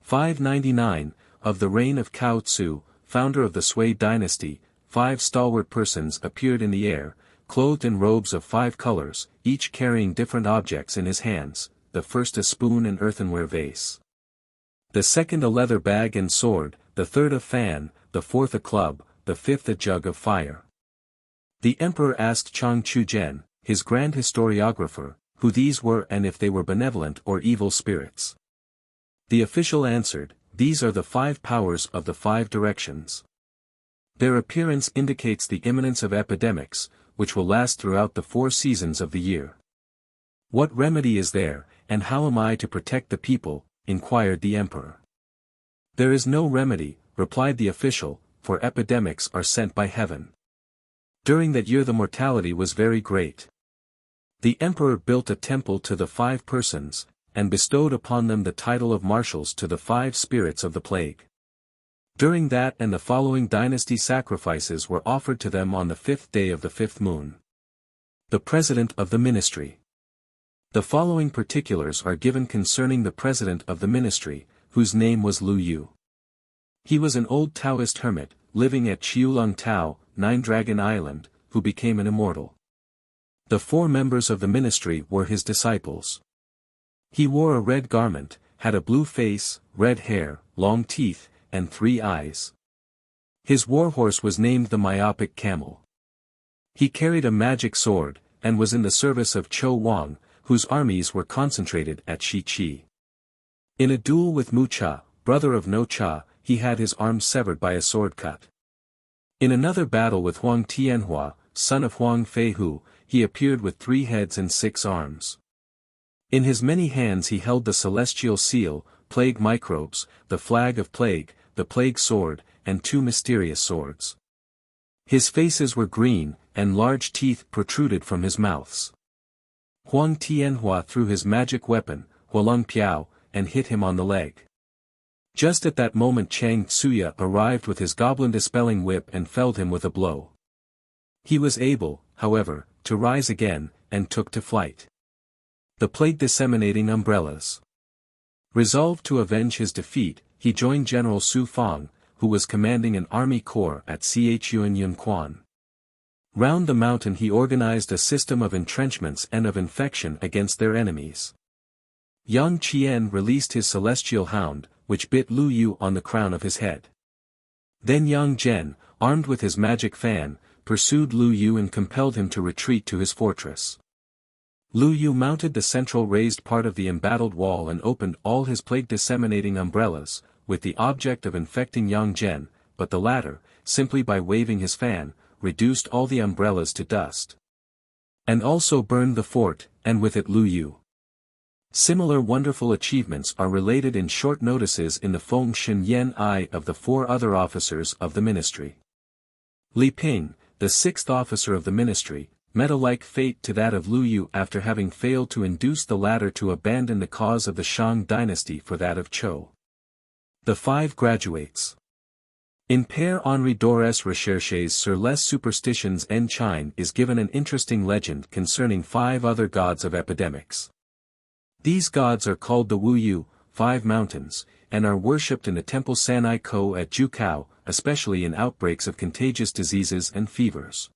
599, of the reign of Cao Tzu, founder of the Sui dynasty, 5 stalwart persons appeared in the air, clothed in robes of 5 colors, each carrying different objects in his hands, the first a spoon and earthenware vase, the second a leather bag and sword, the third a fan, the 4th a club, the 5th a jug of fire. The emperor asked Chang Chu-jen, his grand historiographer, who these were and if they were benevolent or evil spirits. The official answered, "These are the 5 powers of the 5 directions. Their appearance indicates the imminence of epidemics, which will last throughout the 4 seasons of the year." "What remedy is there, and how am I to protect the people?" inquired the emperor. "There is no remedy," replied the official, "for epidemics are sent by heaven. During that year the mortality was very great. The emperor built a temple to the 5 persons, and bestowed upon them the title of marshals to the 5 spirits of the plague. During that and the following dynasty sacrifices were offered to them on the 5th day of the 5th moon. The president of the ministry. The following particulars are given concerning the president of the ministry, whose name was Lu Yu. He was an old Taoist hermit, living at Chiulung Tao, 9 Dragon Island, who became an immortal. The 4 members of the ministry were his disciples. He wore a red garment, had a blue face, red hair, long teeth, and 3 eyes. His warhorse was named the myopic camel. He carried a magic sword, and was in the service of Chou Wang, whose armies were concentrated at Shiqi. In a duel with Mu Cha, brother of No Cha, he had his arm severed by a sword cut. In another battle with Huang Tianhua, son of Huang Feihu, he appeared with 3 heads and 6 arms. In his many hands he held the celestial seal, plague microbes, the flag of plague, the plague sword, and 2 mysterious swords. His faces were green, and large teeth protruded from his mouths. Huang Tianhua threw his magic weapon, Hualong Piao, and hit him on the leg. Just at that moment Chang Tsuya arrived with his goblin-dispelling whip and felled him with a blow. He was able, however, to rise again, and took to flight. The plague-disseminating umbrellas. Resolved to avenge his defeat, he joined General Su Fang, who was commanding an army corps at Chuanyunquan. Round the mountain he organized a system of entrenchments and of infection against their enemies. Yang Qian released his celestial hound, which bit Lu Yu on the crown of his head. Then Yang Zhen, armed with his magic fan, pursued Lu Yu and compelled him to retreat to his fortress. Lu Yu mounted the central raised part of the embattled wall and opened all his plague-disseminating umbrellas, with the object of infecting Yang Zhen, but the latter, simply by waving his fan, reduced all the umbrellas to dust. And also burned the fort, and with it Lu Yu. Similar wonderful achievements are related in short notices in the Feng Shen Yen I of the 4 other officers of the ministry. Li Ping, the 6th officer of the ministry, met a like fate to that of Lu Yu after having failed to induce the latter to abandon the cause of the Shang dynasty for that of Zhou. The 5 graduates. In Père Henri Dorès Recherches sur les superstitions en Chine is given an interesting legend concerning 5 other gods of epidemics. These gods are called the Wuyu, 5 mountains, and are worshipped in the temple San'ai Ko at Jukao, especially in outbreaks of contagious diseases and fevers.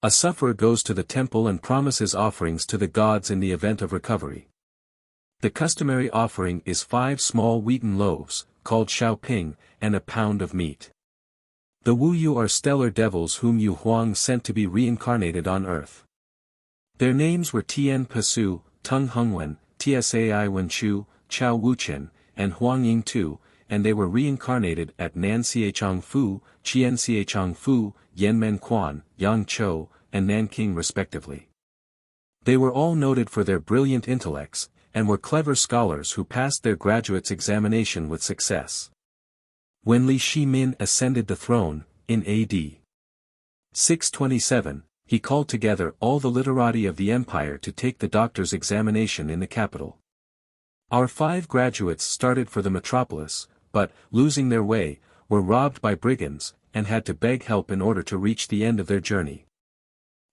A sufferer goes to the temple and promises offerings to the gods in the event of recovery. The customary offering is 5 small wheaten loaves, called xiaoping, and a pound of meat. The Wuyu are stellar devils whom Yu Huang sent to be reincarnated on earth. Their names were Tian Pasu, Tung Hungwen, Tsai Wenchu, Chao Wuchen, and Huang Ying Tu, and they were reincarnated at Nanxiechang Fu, Qianxiechang Fu, Yanmen Quan, Yang Chou, and Nanking respectively. They were all noted for their brilliant intellects, and were clever scholars who passed their graduates' examination with success. When Li Shimin ascended the throne, in AD 627, he called together all the literati of the empire to take the doctor's examination in the capital. Our 5 graduates started for the metropolis, but, losing their way, were robbed by brigands, and had to beg help in order to reach the end of their journey.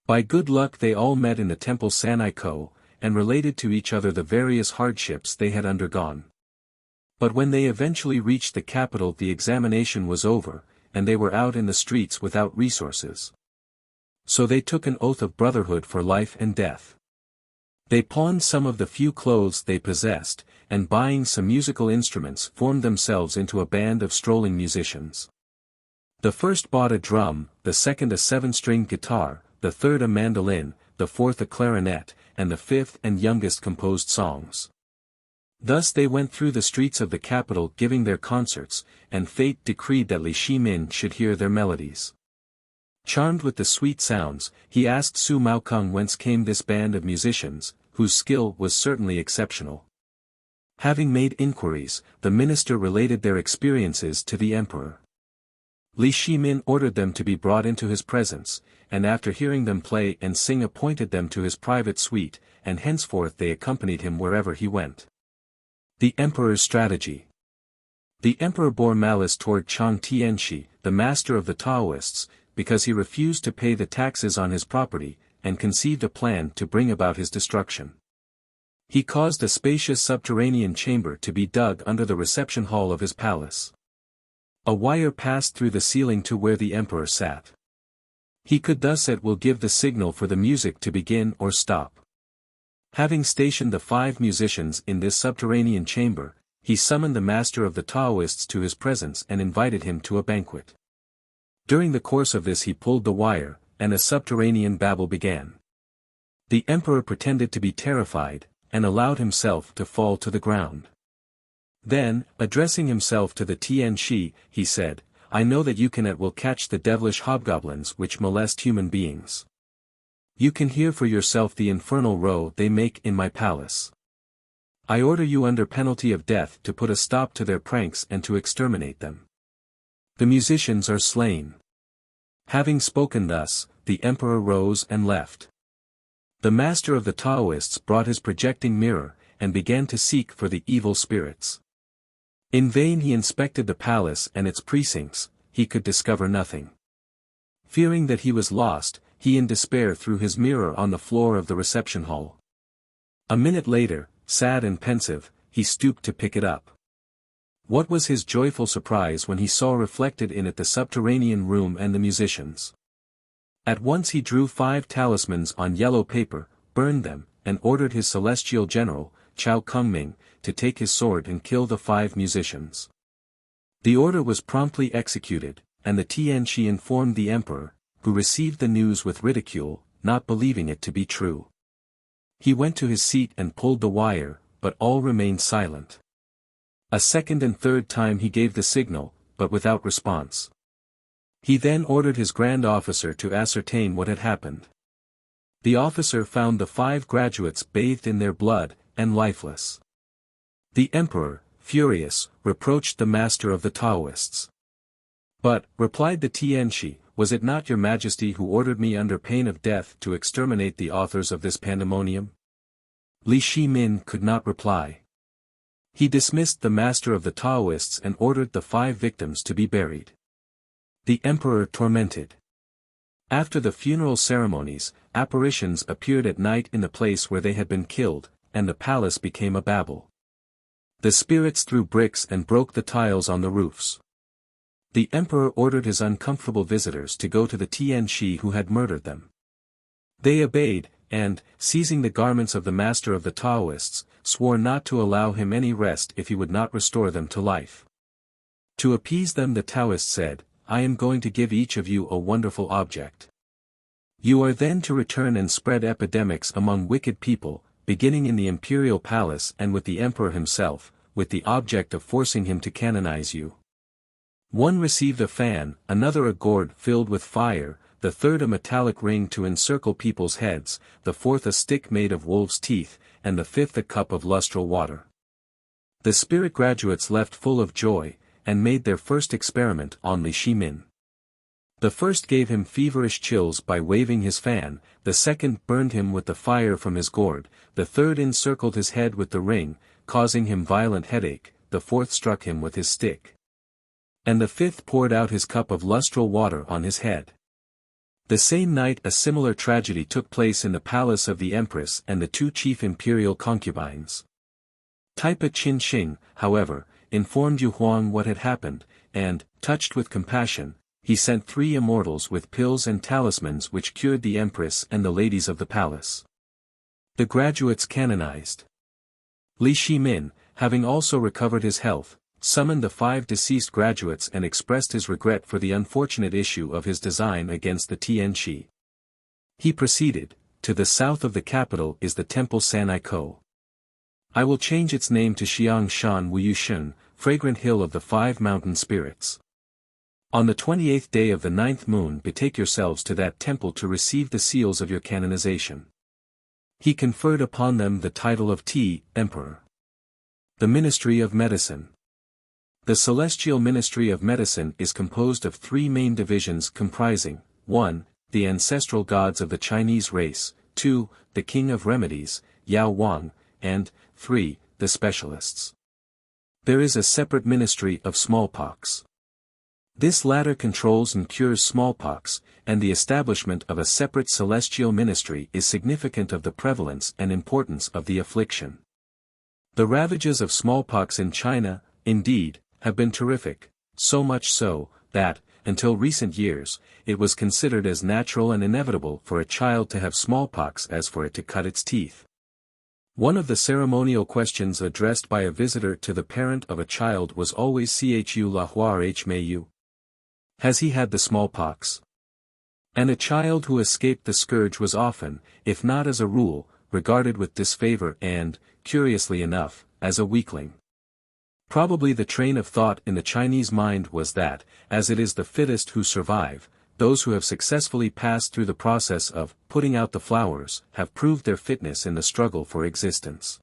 By good luck they all met in the temple San'ai Ko, and related to each other the various hardships they had undergone. But when they eventually reached the capital the examination was over, and they were out in the streets without resources. So they took an oath of brotherhood for life and death. They pawned some of the few clothes they possessed, and buying some musical instruments formed themselves into a band of strolling musicians. The first bought a drum, the second a 7-stringed guitar, the third a mandolin, the fourth a clarinet, and the 5th and youngest composed songs. Thus they went through the streets of the capital giving their concerts, and fate decreed that Li Shimin should hear their melodies. Charmed with the sweet sounds, he asked Su Maokeng whence came this band of musicians, whose skill was certainly exceptional. Having made inquiries, the minister related their experiences to the emperor. Li Shimin ordered them to be brought into his presence, and after hearing them play and sing appointed them to his private suite, and henceforth they accompanied him wherever he went. The Emperor's Strategy. The emperor bore malice toward Chang Tianxi, the master of the Taoists, because he refused to pay the taxes on his property, and conceived a plan to bring about his destruction. He caused a spacious subterranean chamber to be dug under the reception hall of his palace. A wire passed through the ceiling to where the emperor sat. He could thus at will give the signal for the music to begin or stop. Having stationed the 5 musicians in this subterranean chamber, he summoned the master of the Taoists to his presence and invited him to a banquet. During the course of this he pulled the wire, and a subterranean babble began. The emperor pretended to be terrified, and allowed himself to fall to the ground. Then, addressing himself to the Tianxi, he said, "I know that you can at will catch the devilish hobgoblins which molest human beings. You can hear for yourself the infernal row they make in my palace. I order you under penalty of death to put a stop to their pranks and to exterminate them. The musicians are slain." Having spoken thus, the emperor rose and left. The master of the Taoists brought his projecting mirror, and began to seek for the evil spirits. In vain he inspected the palace and its precincts, he could discover nothing. Fearing that he was lost, he in despair threw his mirror on the floor of the reception hall. A minute later, sad and pensive, he stooped to pick it up. What was his joyful surprise when he saw reflected in it the subterranean room and the musicians. At once he drew 5 talismans on yellow paper, burned them, and ordered his celestial general, Chao Kungming, to take his sword and kill the 5 musicians. The order was promptly executed, and the Tianxi informed the emperor, who received the news with ridicule, not believing it to be true. He went to his seat and pulled the wire, but all remained silent. A second and third time he gave the signal, but without response. He then ordered his grand officer to ascertain what had happened. The officer found the 5 graduates bathed in their blood, and lifeless. The emperor, furious, reproached the master of the Taoists. "But," replied the Tianxi, "was it not your majesty who ordered me under pain of death to exterminate the authors of this pandemonium?" Li Shimin could not reply. He dismissed the master of the Taoists and ordered the 5 victims to be buried. The emperor tormented. After the funeral ceremonies, apparitions appeared at night in the place where they had been killed, and the palace became a Babel. The spirits threw bricks and broke the tiles on the roofs. The emperor ordered his uncomfortable visitors to go to the Tianshi who had murdered them. They obeyed, and, seizing the garments of the master of the Taoists, swore not to allow him any rest if he would not restore them to life. To appease them the Taoist said, "I am going to give each of you a wonderful object. You are then to return and spread epidemics among wicked people, beginning in the imperial palace and with the emperor himself, with the object of forcing him to canonize you." One received a fan, another a gourd filled with fire, the third a metallic ring to encircle people's heads, the fourth a stick made of wolves' teeth, and the fifth a cup of lustral water. The spirit graduates left full of joy, and made their first experiment on Li Shimin. The first gave him feverish chills by waving his fan, the second burned him with the fire from his gourd, the third encircled his head with the ring, causing him violent headache, the fourth struck him with his stick. And the fifth poured out his cup of lustral water on his head. The same night a similar tragedy took place in the palace of the empress and the two chief imperial concubines. Taipa Qinxing, however, informed Yu Huang what had happened, and, touched with compassion, he sent 3 immortals with pills and talismans which cured the empress and the ladies of the palace. The graduates canonized. Li Shimin, having also recovered his health, summoned the 5 deceased graduates and expressed his regret for the unfortunate issue of his design against the Tianshi. He proceeded, "To the south of the capital is the temple San'ai-ko. I will change its name to Xiangshan Wuyushun, fragrant hill of the 5 mountain spirits. On the 28th day of the 9th moon betake yourselves to that temple to receive the seals of your canonization." He conferred upon them the title of Emperor. The Ministry of Medicine. The celestial ministry of medicine is composed of 3 main divisions comprising, 1. The ancestral gods of the Chinese race, 2. The king of remedies, Yao Wang, and, 3. The specialists. There is a separate ministry of smallpox. This latter controls and cures smallpox, and the establishment of a separate celestial ministry is significant of the prevalence and importance of the affliction. The ravages of smallpox in China, indeed, have been terrific, so much so, that, until recent years, it was considered as natural and inevitable for a child to have smallpox as for it to cut its teeth. One of the ceremonial questions addressed by a visitor to the parent of a child was always "Chu la huar h mei yu? Has he had the smallpox?" And a child who escaped the scourge was often, if not as a rule, regarded with disfavor and, curiously enough, as a weakling. Probably the train of thought in the Chinese mind was that, as it is the fittest who survive, those who have successfully passed through the process of putting out the flowers have proved their fitness in the struggle for existence.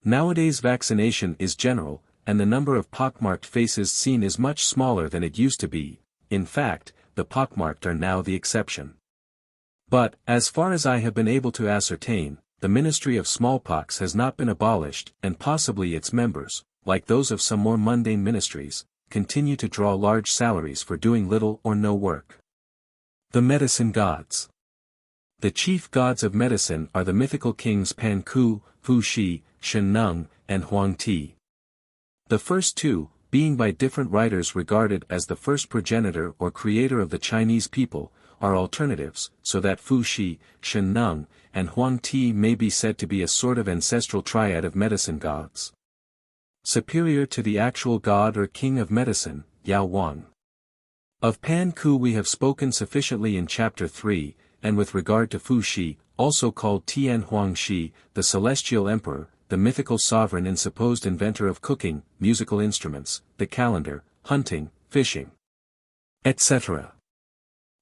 Nowadays vaccination is general, and the number of pockmarked faces seen is much smaller than it used to be. In fact, the pockmarked are now the exception. But, as far as I have been able to ascertain, the ministry of smallpox has not been abolished, and possibly its members, like those of some more mundane ministries, continue to draw large salaries for doing little or no work. The medicine gods. The chief gods of medicine are the mythical kings Pan Ku, Fu Shi, Shen Neng, and Huang Ti. The first 2, being by different writers regarded as the first progenitor or creator of the Chinese people, are alternatives, so that Fu Shi, Shen Neng, and Huang Ti may be said to be a sort of ancestral triad of medicine gods. Superior to the actual god or king of medicine, Yao Wang. Of Pan Ku we have spoken sufficiently in chapter 3, and with regard to Fu Shi, also called Tian Huang Shi, the celestial emperor, the mythical sovereign and supposed inventor of cooking, musical instruments, the calendar, hunting, fishing, etc.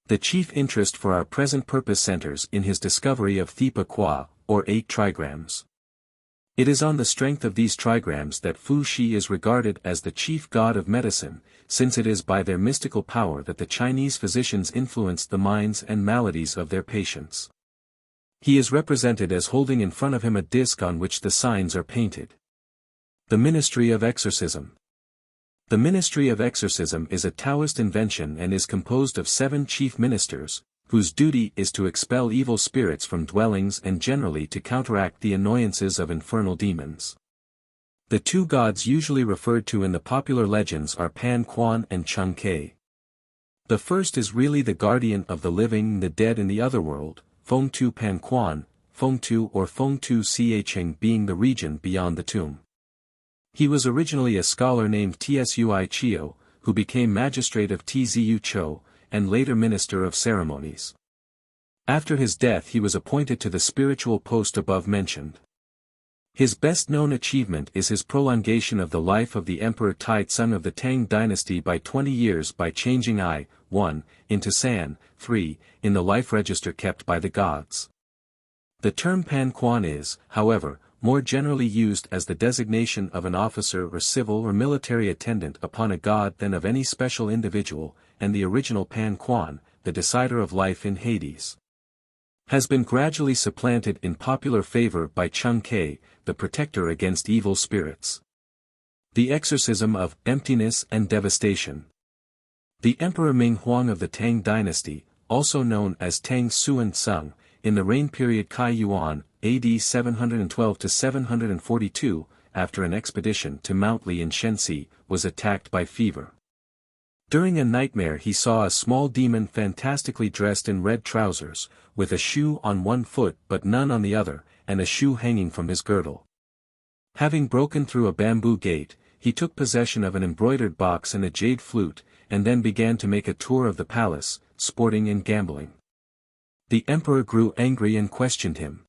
The chief interest for our present purpose centers in his discovery of Thipa Kwa, or 8 trigrams. It is on the strength of these trigrams that Fu Shi is regarded as the chief god of medicine, since it is by their mystical power that the Chinese physicians influence the minds and maladies of their patients. He is represented as holding in front of him a disc on which the signs are painted. The ministry of exorcism. The Ministry of Exorcism is a Taoist invention and is composed of 7 chief ministers, whose duty is to expel evil spirits from dwellings and generally to counteract the annoyances of infernal demons. The 2 gods usually referred to in the popular legends are Pan-Quan and Chang'e. The first is really the guardian of the living and the dead in the otherworld, Feng Tu Pan-Quan, Feng Tu or Feng Tu Cheng being the region beyond the tomb. He was originally a scholar named Tsui Chio, who became magistrate of Tzu Chou, and later minister of ceremonies. After his death he was appointed to the spiritual post above mentioned. His best-known achievement is his prolongation of the life of the Emperor Taizong of the Tang dynasty by 20 years by changing I, 1, into San, 3, in the life register kept by the gods. The term Pan-Quan is, however, more generally used as the designation of an officer or civil or military attendant upon a god than of any special individual, and the original Pan-Quan, the decider of life in Hades, has been gradually supplanted in popular favor by Chang'e, the protector against evil spirits. The exorcism of emptiness and devastation. The Emperor Ming Huang of the Tang dynasty, also known as Tang Suan Sung, in the reign period Kai Yuan, AD 712 to 742, after an expedition to Mount Li in Shenxi, was attacked by fever. During a nightmare he saw a small demon fantastically dressed in red trousers, with a shoe on one foot but none on the other, and a shoe hanging from his girdle. Having broken through a bamboo gate, he took possession of an embroidered box and a jade flute, and then began to make a tour of the palace, sporting and gambling. The emperor grew angry and questioned him.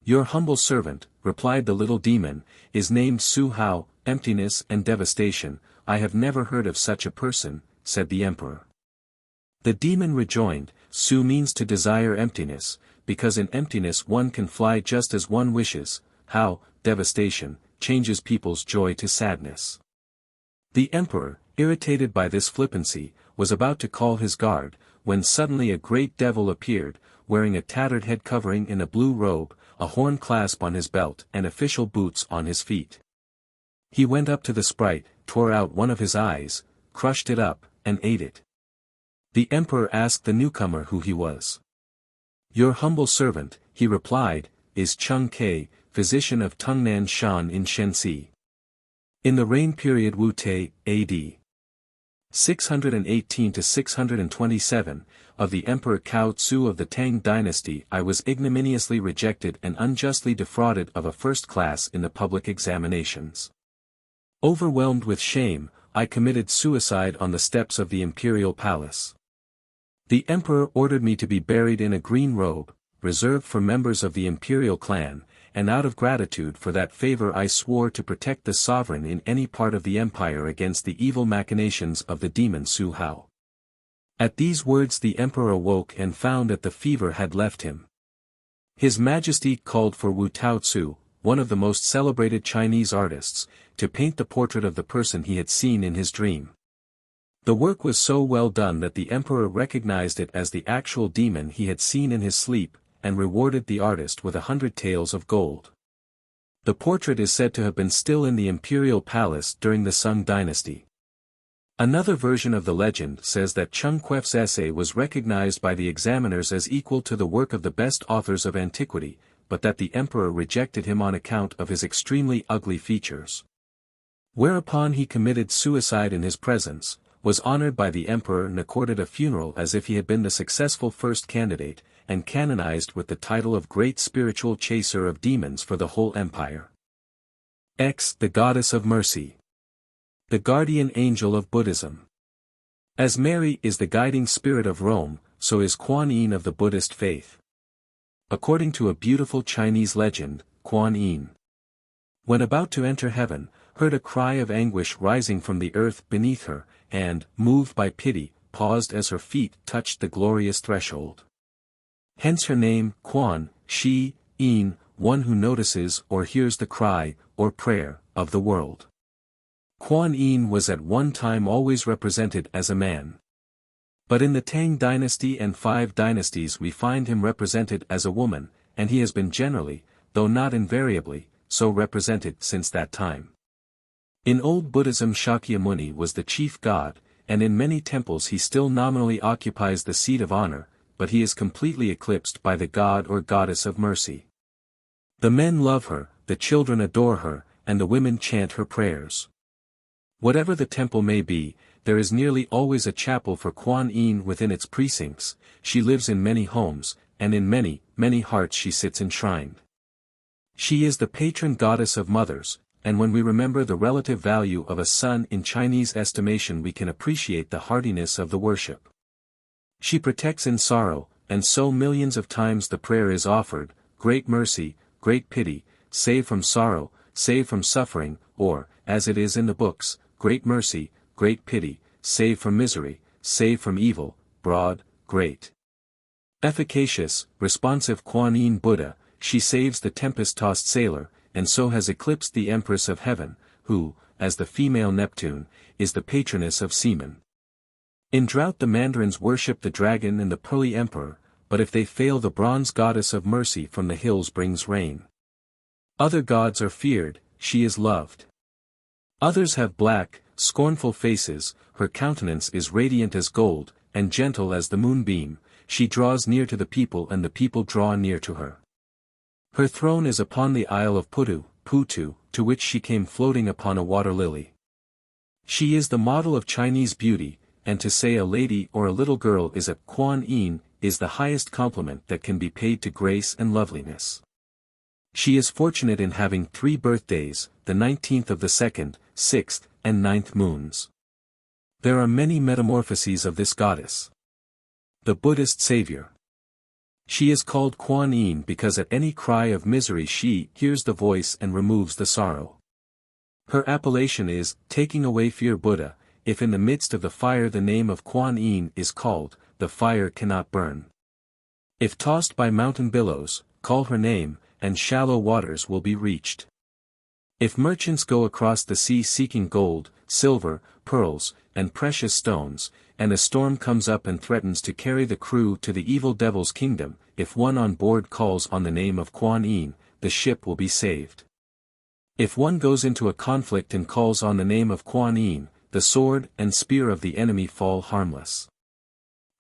"Your humble servant," replied the little demon, "is named Su Hao, emptiness and devastation. I have never heard of such a person," said the emperor. The demon rejoined, "Su means to desire emptiness, because in emptiness one can fly just as one wishes. Hao, devastation, changes people's joy to sadness." The emperor, irritated by this flippancy, was about to call his guard, when suddenly a great devil appeared, wearing a tattered head covering in a blue robe, a horn clasp on his belt and official boots on his feet. He went up to the sprite, tore out one of his eyes, crushed it up, and ate it. The emperor asked the newcomer who he was. "Your humble servant," he replied, "is Chang'e, physician of Tungnan Shan in Shenxi." In the reign period Wu Tai, AD 618 to 627, of the Emperor Cao Tzu of the Tang dynasty, I was ignominiously rejected and unjustly defrauded of a first class in the public examinations. Overwhelmed with shame, I committed suicide on the steps of the imperial palace. The emperor ordered me to be buried in a green robe, reserved for members of the imperial clan, and out of gratitude for that favor I swore to protect the sovereign in any part of the empire against the evil machinations of the demon Su Hao. At these words the emperor awoke and found that the fever had left him. His Majesty called for Wu Taozu, one of the most celebrated Chinese artists, to paint the portrait of the person he had seen in his dream. The work was so well done that the emperor recognized it as the actual demon he had seen in his sleep, and rewarded the artist with 100 taels of gold. The portrait is said to have been still in the imperial palace during the Sung dynasty. Another version of the legend says that Chung Quef's essay was recognized by the examiners as equal to the work of the best authors of antiquity, but that the emperor rejected him on account of his extremely ugly features. Whereupon he committed suicide in his presence, was honored by the emperor and accorded a funeral as if he had been the successful first candidate, and canonized with the title of Great Spiritual Chaser of Demons for the whole empire. X. The Goddess of Mercy. The guardian angel of Buddhism. As Mary is the guiding spirit of Rome, so is Kuan Yin of the Buddhist faith. According to a beautiful Chinese legend, Kuan Yin, when about to enter heaven, heard a cry of anguish rising from the earth beneath her, and, moved by pity, paused as her feet touched the glorious threshold. Hence her name, Kuan, Shi, Yin, one who notices or hears the cry, or prayer, of the world. Kuan Yin was at one time always represented as a man. But in the Tang dynasty and 5 dynasties we find him represented as a woman, and he has been generally, though not invariably, so represented since that time. In old Buddhism Shakyamuni was the chief god, and in many temples he still nominally occupies the seat of honor, but he is completely eclipsed by the god or goddess of mercy. The men love her, the children adore her, and the women chant her prayers. Whatever the temple may be, there is nearly always a chapel for Kuan Yin within its precincts. She lives in many homes, and in many, many hearts she sits enshrined. She is the patron goddess of mothers, and when we remember the relative value of a son in Chinese estimation we can appreciate the heartiness of the worship. She protects in sorrow, and so millions of times the prayer is offered, great mercy, great pity, save from sorrow, save from suffering, or, as it is in the books, great mercy, great pity, save from misery, save from evil, broad, great. Efficacious, responsive Kuan Yin Buddha, she saves the tempest-tossed sailor, and so has eclipsed the Empress of Heaven, who, as the female Neptune, is the patroness of seamen. In drought the mandarins worship the dragon and the pearly emperor, but if they fail the bronze goddess of mercy from the hills brings rain. Other gods are feared, she is loved. Others have black, scornful faces, her countenance is radiant as gold, and gentle as the moonbeam, she draws near to the people and the people draw near to her. Her throne is upon the Isle of Putu, to which she came floating upon a water lily. She is the model of Chinese beauty, and to say a lady or a little girl is a Kuan Yin is the highest compliment that can be paid to grace and loveliness. She is fortunate in having 3 birthdays, the 19th of the 2nd, 6th, and 9th moons. There are many metamorphoses of this goddess. The Buddhist savior. She is called Kuan Yin because at any cry of misery she hears the voice and removes the sorrow. Her appellation is, taking away fear Buddha. If in the midst of the fire the name of Kuan Yin is called, the fire cannot burn. If tossed by mountain billows, call her name, and shallow waters will be reached. If merchants go across the sea seeking gold, silver, pearls, and precious stones, and a storm comes up and threatens to carry the crew to the evil devil's kingdom, if one on board calls on the name of Kuan Yin, the ship will be saved. If one goes into a conflict and calls on the name of Kuan Yin, the sword and spear of the enemy fall harmless.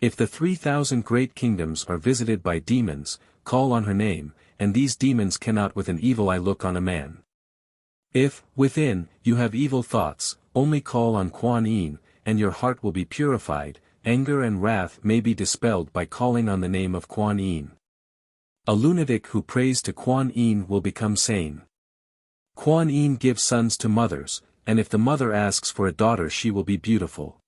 If the 3,000 great kingdoms are visited by demons, call on her name, and these demons cannot with an evil eye look on a man. If, within, you have evil thoughts, only call on Kuan Yin, and your heart will be purified. Anger and wrath may be dispelled by calling on the name of Kuan Yin. A lunatic who prays to Kuan Yin will become sane. Kuan Yin gives sons to mothers, and if the mother asks for a daughter she will be beautiful.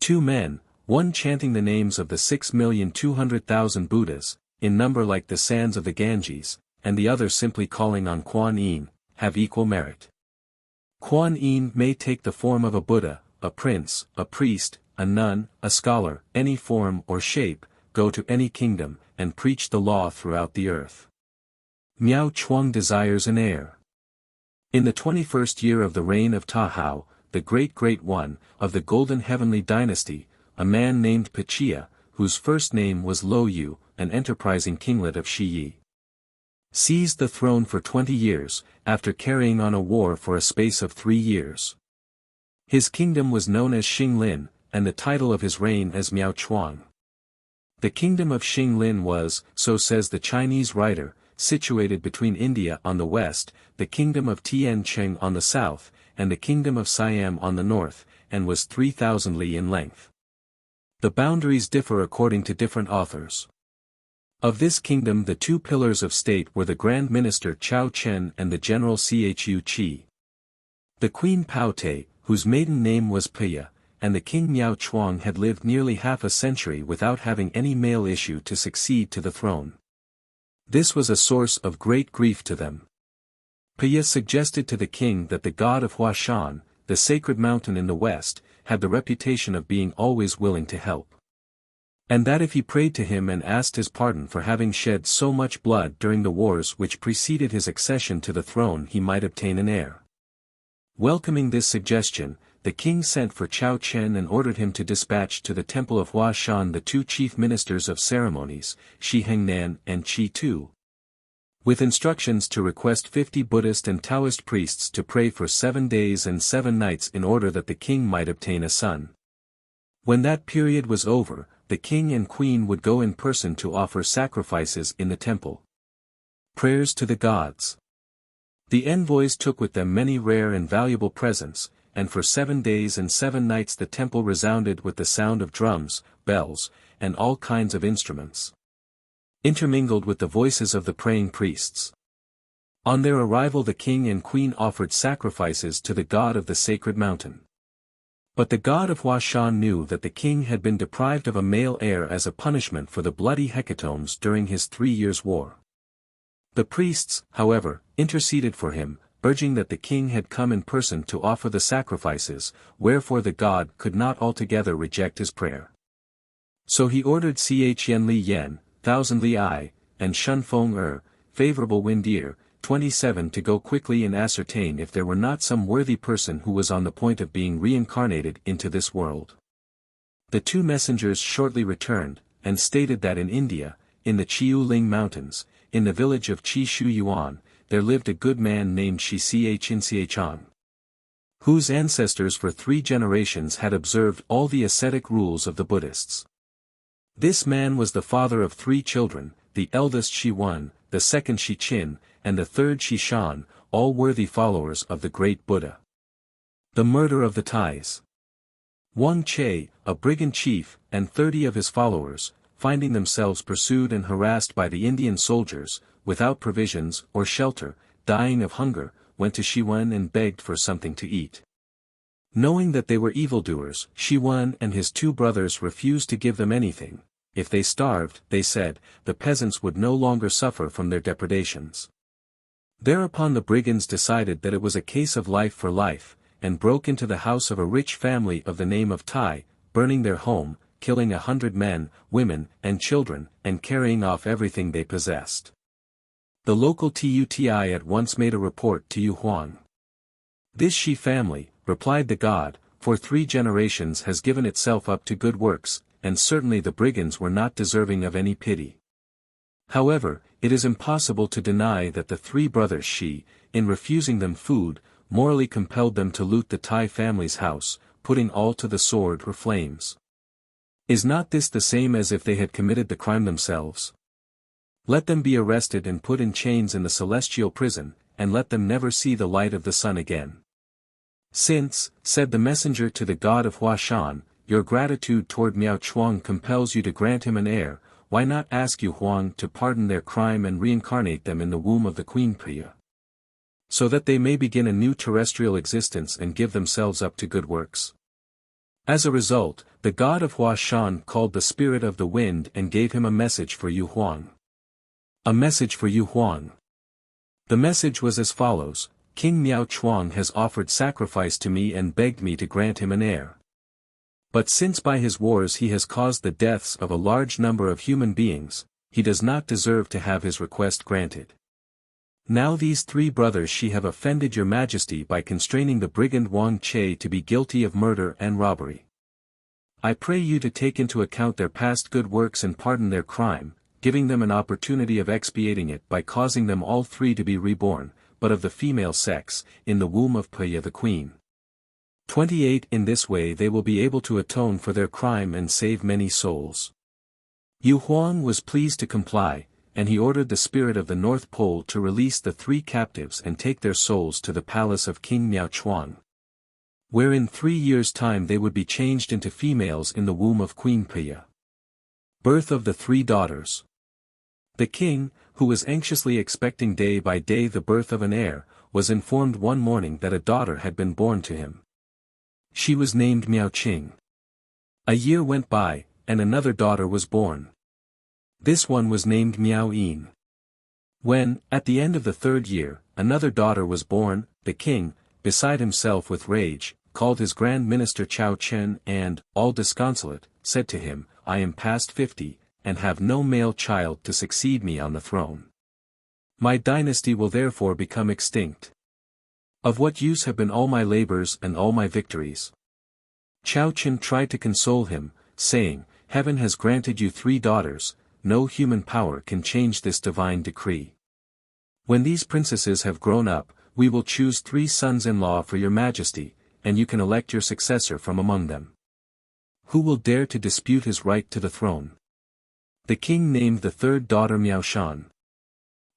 2 men, one chanting the names of the 6,200,000 Buddhas, in number like the sands of the Ganges, and the other simply calling on Kuan Yin, have equal merit. Kuan Yin may take the form of a Buddha, a prince, a priest, a nun, a scholar, any form or shape, go to any kingdom, and preach the law throughout the earth. Miao Chuang desires an heir. In the 21st year of the reign of Ta Hao, the great one, of the Golden Heavenly Dynasty, a man named Pichia, whose first name was Lo Yu, an enterprising kinglet of Shi Yi, seized the throne for 20 years, after carrying on a war for a space of 3 years. His kingdom was known as Xinglin, and the title of his reign as Miao Chuang. The kingdom of Xinglin was, so says the Chinese writer, situated between India on the west, the kingdom of Tiancheng on the south, and the kingdom of Siam on the north, and was 3,000 li in length. The boundaries differ according to different authors. Of this kingdom the 2 pillars of state were the Grand Minister Chao Chen and the General Chu Qi. The Queen Pao Te, whose maiden name was Piya, and the King Miao Chuang had lived nearly half a century without having any male issue to succeed to the throne. This was a source of great grief to them. Piya suggested to the king that the god of Huashan, the sacred mountain in the west, had the reputation of being always willing to help. And that if he prayed to him and asked his pardon for having shed so much blood during the wars which preceded his accession to the throne he might obtain an heir. Welcoming this suggestion, the king sent for Chao Chen and ordered him to dispatch to the temple of Huashan the 2 chief ministers of ceremonies, Shi Hengnan and Qi Tu. with instructions to request 50 Buddhist and Taoist priests to pray for 7 days and 7 nights in order that the king might obtain a son. When that period was over, the king and queen would go in person to offer sacrifices in the temple. Prayers to the gods. The envoys took with them many rare and valuable presents, and for 7 days and 7 nights the temple resounded with the sound of drums, bells, and all kinds of instruments, intermingled with the voices of the praying priests. On their arrival the king and queen offered sacrifices to the god of the sacred mountain. But the god of Huashan knew that the king had been deprived of a male heir as a punishment for the bloody hecatombs during his 3 years' war. The priests, however, interceded for him, urging that the king had come in person to offer the sacrifices, wherefore the god could not altogether reject his prayer. So he ordered Chen Li Yen, Thousand Li I, and Shun Feng Favorable Wind Year, 27 to go quickly and ascertain if there were not some worthy person who was on the point of being reincarnated into this world. The 2 messengers shortly returned, and stated that in India, in the Ling Mountains, in the village of Shu Yuan, there lived a good man named Chen, whose ancestors for 3 generations had observed all the ascetic rules of the Buddhists. This man was the father of 3 children, the eldest Wen, the second Qin, and the third Shan, all worthy followers of the great Buddha. The murder of the Thais. Wang Che, a brigand chief, and 30 of his followers, finding themselves pursued and harassed by the Indian soldiers, without provisions or shelter, dying of hunger, went to Wen and begged for something to eat. Knowing that they were evildoers, Wen and his 2 brothers refused to give them anything. If they starved, they said, the peasants would no longer suffer from their depredations. Thereupon the brigands decided that it was a case of life for life, and broke into the house of a rich family of the name of Tai, burning their home, killing 100 men, women, and children, and carrying off everything they possessed. The local Tuti at once made a report to Yu Huang. This Shi family, replied the god, for 3 generations has given itself up to good works, and certainly the brigands were not deserving of any pity. However, it is impossible to deny that the 3 brothers Shi, in refusing them food, morally compelled them to loot the Tai family's house, putting all to the sword or flames. Is not this the same as if they had committed the crime themselves? Let them be arrested and put in chains in the celestial prison, and let them never see the light of the sun again. Since, said the messenger to the god of Huashan, your gratitude toward Miao Chuang compels you to grant him an heir, why not ask Yu Huang to pardon their crime and reincarnate them in the womb of the Queen Priya, so that they may begin a new terrestrial existence and give themselves up to good works? As a result, the god of Huashan called the spirit of the wind and gave him a message for Yu Huang. A message for Yu Huang. The message was as follows: King Miao Chuang has offered sacrifice to me and begged me to grant him an heir. But since by his wars he has caused the deaths of a large number of human beings, he does not deserve to have his request granted. Now these 3 brothers Shi have offended your majesty by constraining the brigand Wang Che to be guilty of murder and robbery. I pray you to take into account their past good works and pardon their crime, giving them an opportunity of expiating it by causing them all 3 to be reborn, but of the female sex, in the womb of Priya the queen. 28 In this way they will be able to atone for their crime and save many souls. Yu Huang was pleased to comply, and he ordered the spirit of the North Pole to release the 3 captives and take their souls to the palace of King Miao Chuang, where in 3 years' time they would be changed into females in the womb of Queen Priya. Birth of the 3 daughters. The king, who was anxiously expecting day by day the birth of an heir, was informed one morning that a daughter had been born to him. She was named Miao Qing. A year went by, and another daughter was born. This one was named Miao Yin. When, at the end of the 3rd year, another daughter was born, the king, beside himself with rage, called his grand minister Chao Chen and, all disconsolate, said to him, I am past 50, and have no male child to succeed me on the throne. My dynasty will therefore become extinct. Of what use have been all my labors and all my victories? Chao Chen tried to console him, saying, Heaven has granted you 3 daughters, no human power can change this divine decree. When these princesses have grown up, we will choose 3 sons-in-law for your majesty, and you can elect your successor from among them. Who will dare to dispute his right to the throne? The king named the 3rd daughter Miao Shan.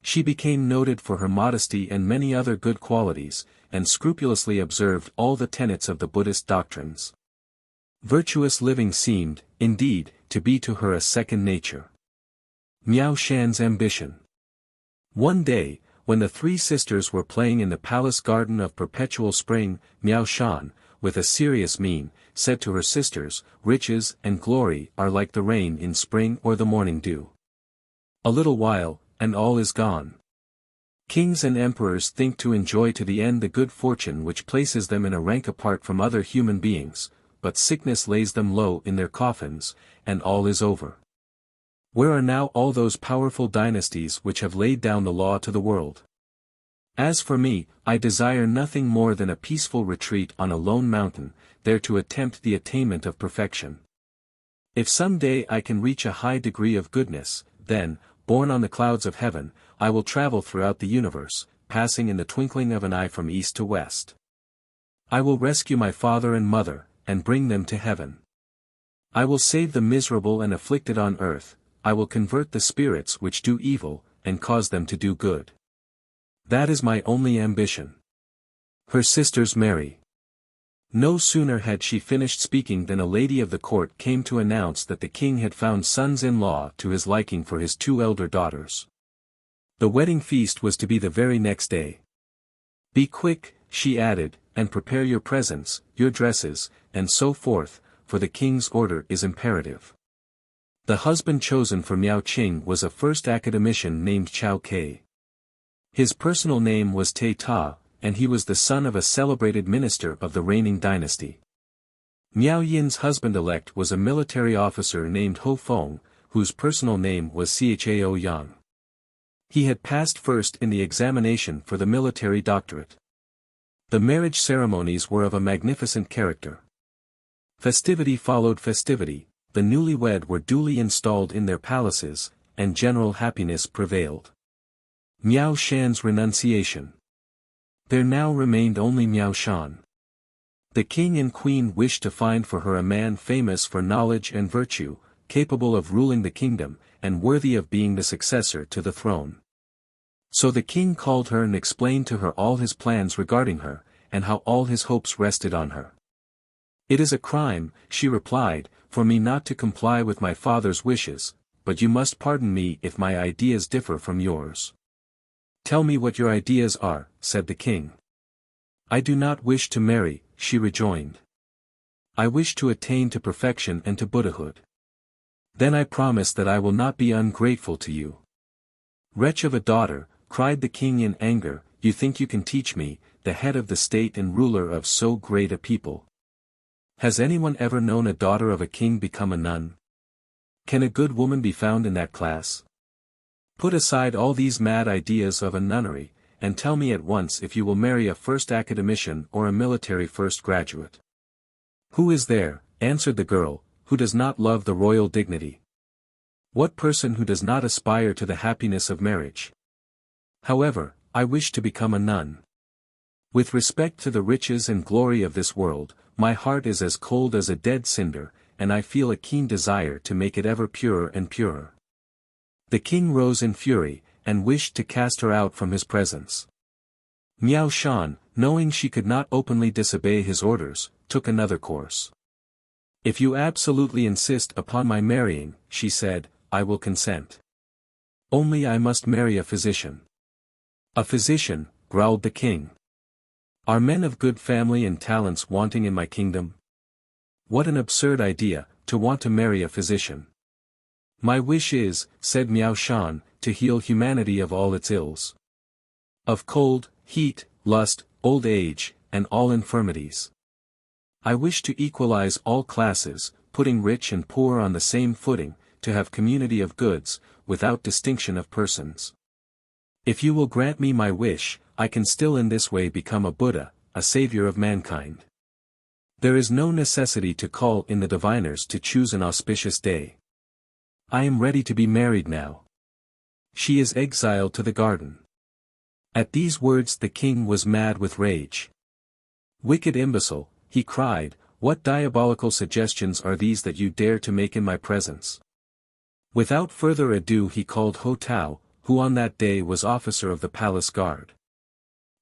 She became noted for her modesty and many other good qualities, and scrupulously observed all the tenets of the Buddhist doctrines. Virtuous living seemed, indeed, to be to her a second nature. Miao Shan's ambition. One day, when the 3 sisters were playing in the palace garden of perpetual spring, Miao Shan, with a serious mien, said to her sisters, "Riches and glory are like the rain in spring or the morning dew. A little while, and all is gone. Kings and emperors think to enjoy to the end the good fortune which places them in a rank apart from other human beings, but sickness lays them low in their coffins, and all is over. Where are now all those powerful dynasties which have laid down the law to the world? As for me, I desire nothing more than a peaceful retreat on a lone mountain, there to attempt the attainment of perfection. If some day I can reach a high degree of goodness, then, borne on the clouds of heaven, I will travel throughout the universe, passing in the twinkling of an eye from east to west. I will rescue my father and mother, and bring them to heaven. I will save the miserable and afflicted on earth, I will convert the spirits which do evil, and cause them to do good. That is my only ambition." Her sisters marry. No sooner had she finished speaking than a lady of the court came to announce that the king had found sons-in-law to his liking for his 2 elder daughters. The wedding feast was to be the very next day. "Be quick," she added, "and prepare your presents, your dresses, and so forth, for the king's order is imperative." The husband chosen for Miao Qing was a first academician named Chang'e. His personal name was Ta, and he was the son of a celebrated minister of the reigning dynasty. Miao Yin's husband-elect was a military officer named Ho Feng, whose personal name was Cao Yang. He had passed first in the examination for the military doctorate. The marriage ceremonies were of a magnificent character. Festivity followed festivity, the newlywed were duly installed in their palaces, and general happiness prevailed. Miao Shan's renunciation. There now remained only Miao Shan. The king and queen wished to find for her a man famous for knowledge and virtue, capable of ruling the kingdom, and worthy of being the successor to the throne. So the king called her and explained to her all his plans regarding her, and how all his hopes rested on her. "It is a crime," she replied, "for me not to comply with my father's wishes, but you must pardon me if my ideas differ from yours." "Tell me what your ideas are," said the king. "I do not wish to marry," she rejoined. "I wish to attain to perfection and to Buddhahood. Then I promise that I will not be ungrateful to you." "Wretch of a daughter," cried the king in anger, "you think you can teach me, the head of the state and ruler of so great a people? Has anyone ever known a daughter of a king become a nun? Can a good woman be found in that class? Put aside all these mad ideas of a nunnery, and tell me at once if you will marry a first academician or a military first graduate." "Who is there," answered the girl, "who does not love the royal dignity? What person who does not aspire to the happiness of marriage? However, I wish to become a nun. With respect to the riches and glory of this world, my heart is as cold as a dead cinder, and I feel a keen desire to make it ever purer and purer." The king rose in fury, and wished to cast her out from his presence. Miao Shan, knowing she could not openly disobey his orders, took another course. "If you absolutely insist upon my marrying," she said, "I will consent. Only I must marry a physician." "A physician," growled the king. "Are men of good family and talents wanting in my kingdom? What an absurd idea, to want to marry a physician. My wish is," said Miao Shan, "to heal humanity of all its ills. Of cold, heat, lust, old age, and all infirmities. I wish to equalize all classes, putting rich and poor on the same footing, to have community of goods, without distinction of persons. If you will grant me my wish, I can still in this way become a Buddha, a savior of mankind. There is no necessity to call in the diviners to choose an auspicious day. I am ready to be married now." She is exiled to the garden. At these words the king was mad with rage. "Wicked imbecile," he cried, "what diabolical suggestions are these that you dare to make in my presence?" Without further ado he called Ho Tao, who on that day was officer of the palace guard.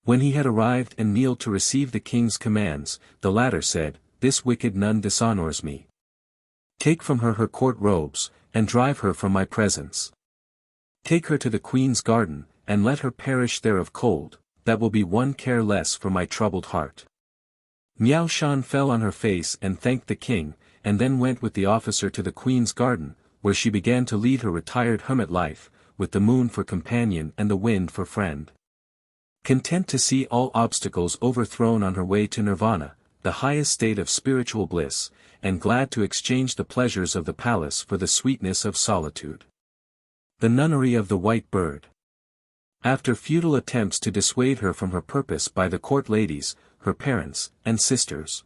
When he had arrived and kneeled to receive the king's commands, the latter said, "This wicked nun dishonors me. Take from her court robes, and drive her from my presence. Take her to the queen's garden, and let her perish there of cold, that will be one care less for my troubled heart." Miao Shan fell on her face and thanked the king, and then went with the officer to the queen's garden, where she began to lead her retired hermit life, with the moon for companion and the wind for friend. Content to see all obstacles overthrown on her way to nirvana, the highest state of spiritual bliss, and glad to exchange the pleasures of the palace for the sweetness of solitude. The Nunnery of the White Bird. After futile attempts to dissuade her from her purpose by the court ladies, her parents, and sisters,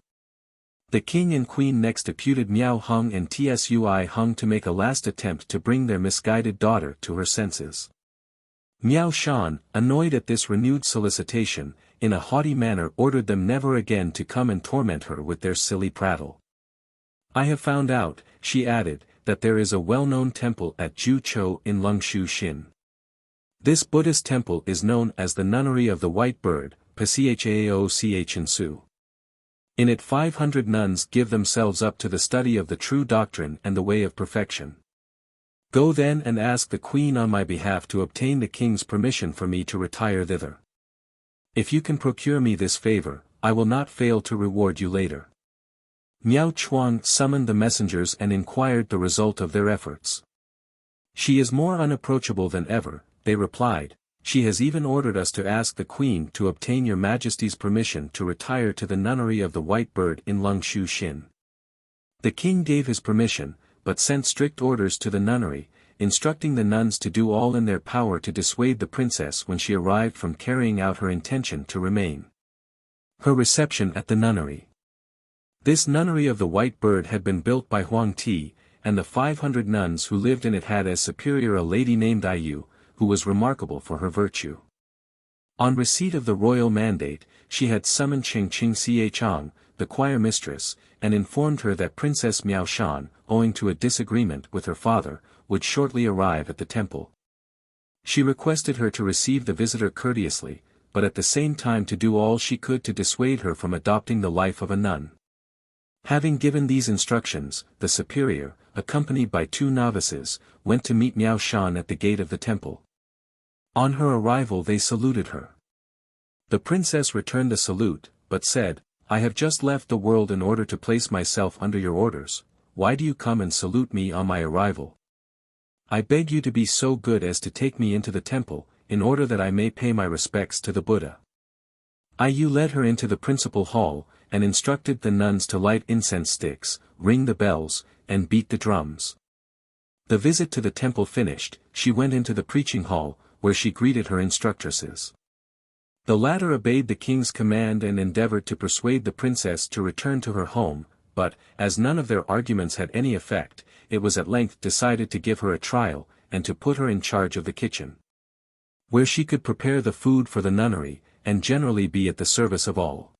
the king and queen next deputed Miao Hung and Tsui Hung to make a last attempt to bring their misguided daughter to her senses. Miao Shan, annoyed at this renewed solicitation, in a haughty manner ordered them never again to come and torment her with their silly prattle. "I have found out," she added, "that there is a well-known temple at Juchou in Lungshu Shin. This Buddhist temple is known as the Nunnery of the White Bird, Pchaochsu. In it 500 nuns give themselves up to the study of the true doctrine and the way of perfection. Go then and ask the queen on my behalf to obtain the king's permission for me to retire thither. If you can procure me this favor, I will not fail to reward you later." Miao Chuang summoned the messengers and inquired the result of their efforts. "She is more unapproachable than ever," they replied. "She has even ordered us to ask the queen to obtain your majesty's permission to retire to the nunnery of the White Bird in Lungshu Shin." The king gave his permission, but sent strict orders to the nunnery, instructing the nuns to do all in their power to dissuade the princess when she arrived from carrying out her intention to remain. Her reception at the nunnery. This nunnery of the White Bird had been built by Huang Ti, and the 500 nuns who lived in it had as superior a lady named Ayu, who was remarkable for her virtue. On receipt of the royal mandate, she had summoned Chang'e Chang, the choir mistress, and informed her that Princess Miao Shan, owing to a disagreement with her father, would shortly arrive at the temple. She requested her to receive the visitor courteously, but at the same time to do all she could to dissuade her from adopting the life of a nun. Having given these instructions, the superior, accompanied by 2 novices, went to meet Miao Shan at the gate of the temple. On her arrival they saluted her. The princess returned the salute, but said, "I have just left the world in order to place myself under your orders. Why do you come and salute me on my arrival? I beg you to be so good as to take me into the temple, in order that I may pay my respects to the Buddha." Ayu led her into the principal hall, and instructed the nuns to light incense sticks, ring the bells, and beat the drums. The visit to the temple finished, she went into the preaching hall, where she greeted her instructresses. The latter obeyed the king's command and endeavored to persuade the princess to return to her home, but, as none of their arguments had any effect, it was at length decided to give her a trial, and to put her in charge of the kitchen, where she could prepare the food for the nunnery, and generally be at the service of all.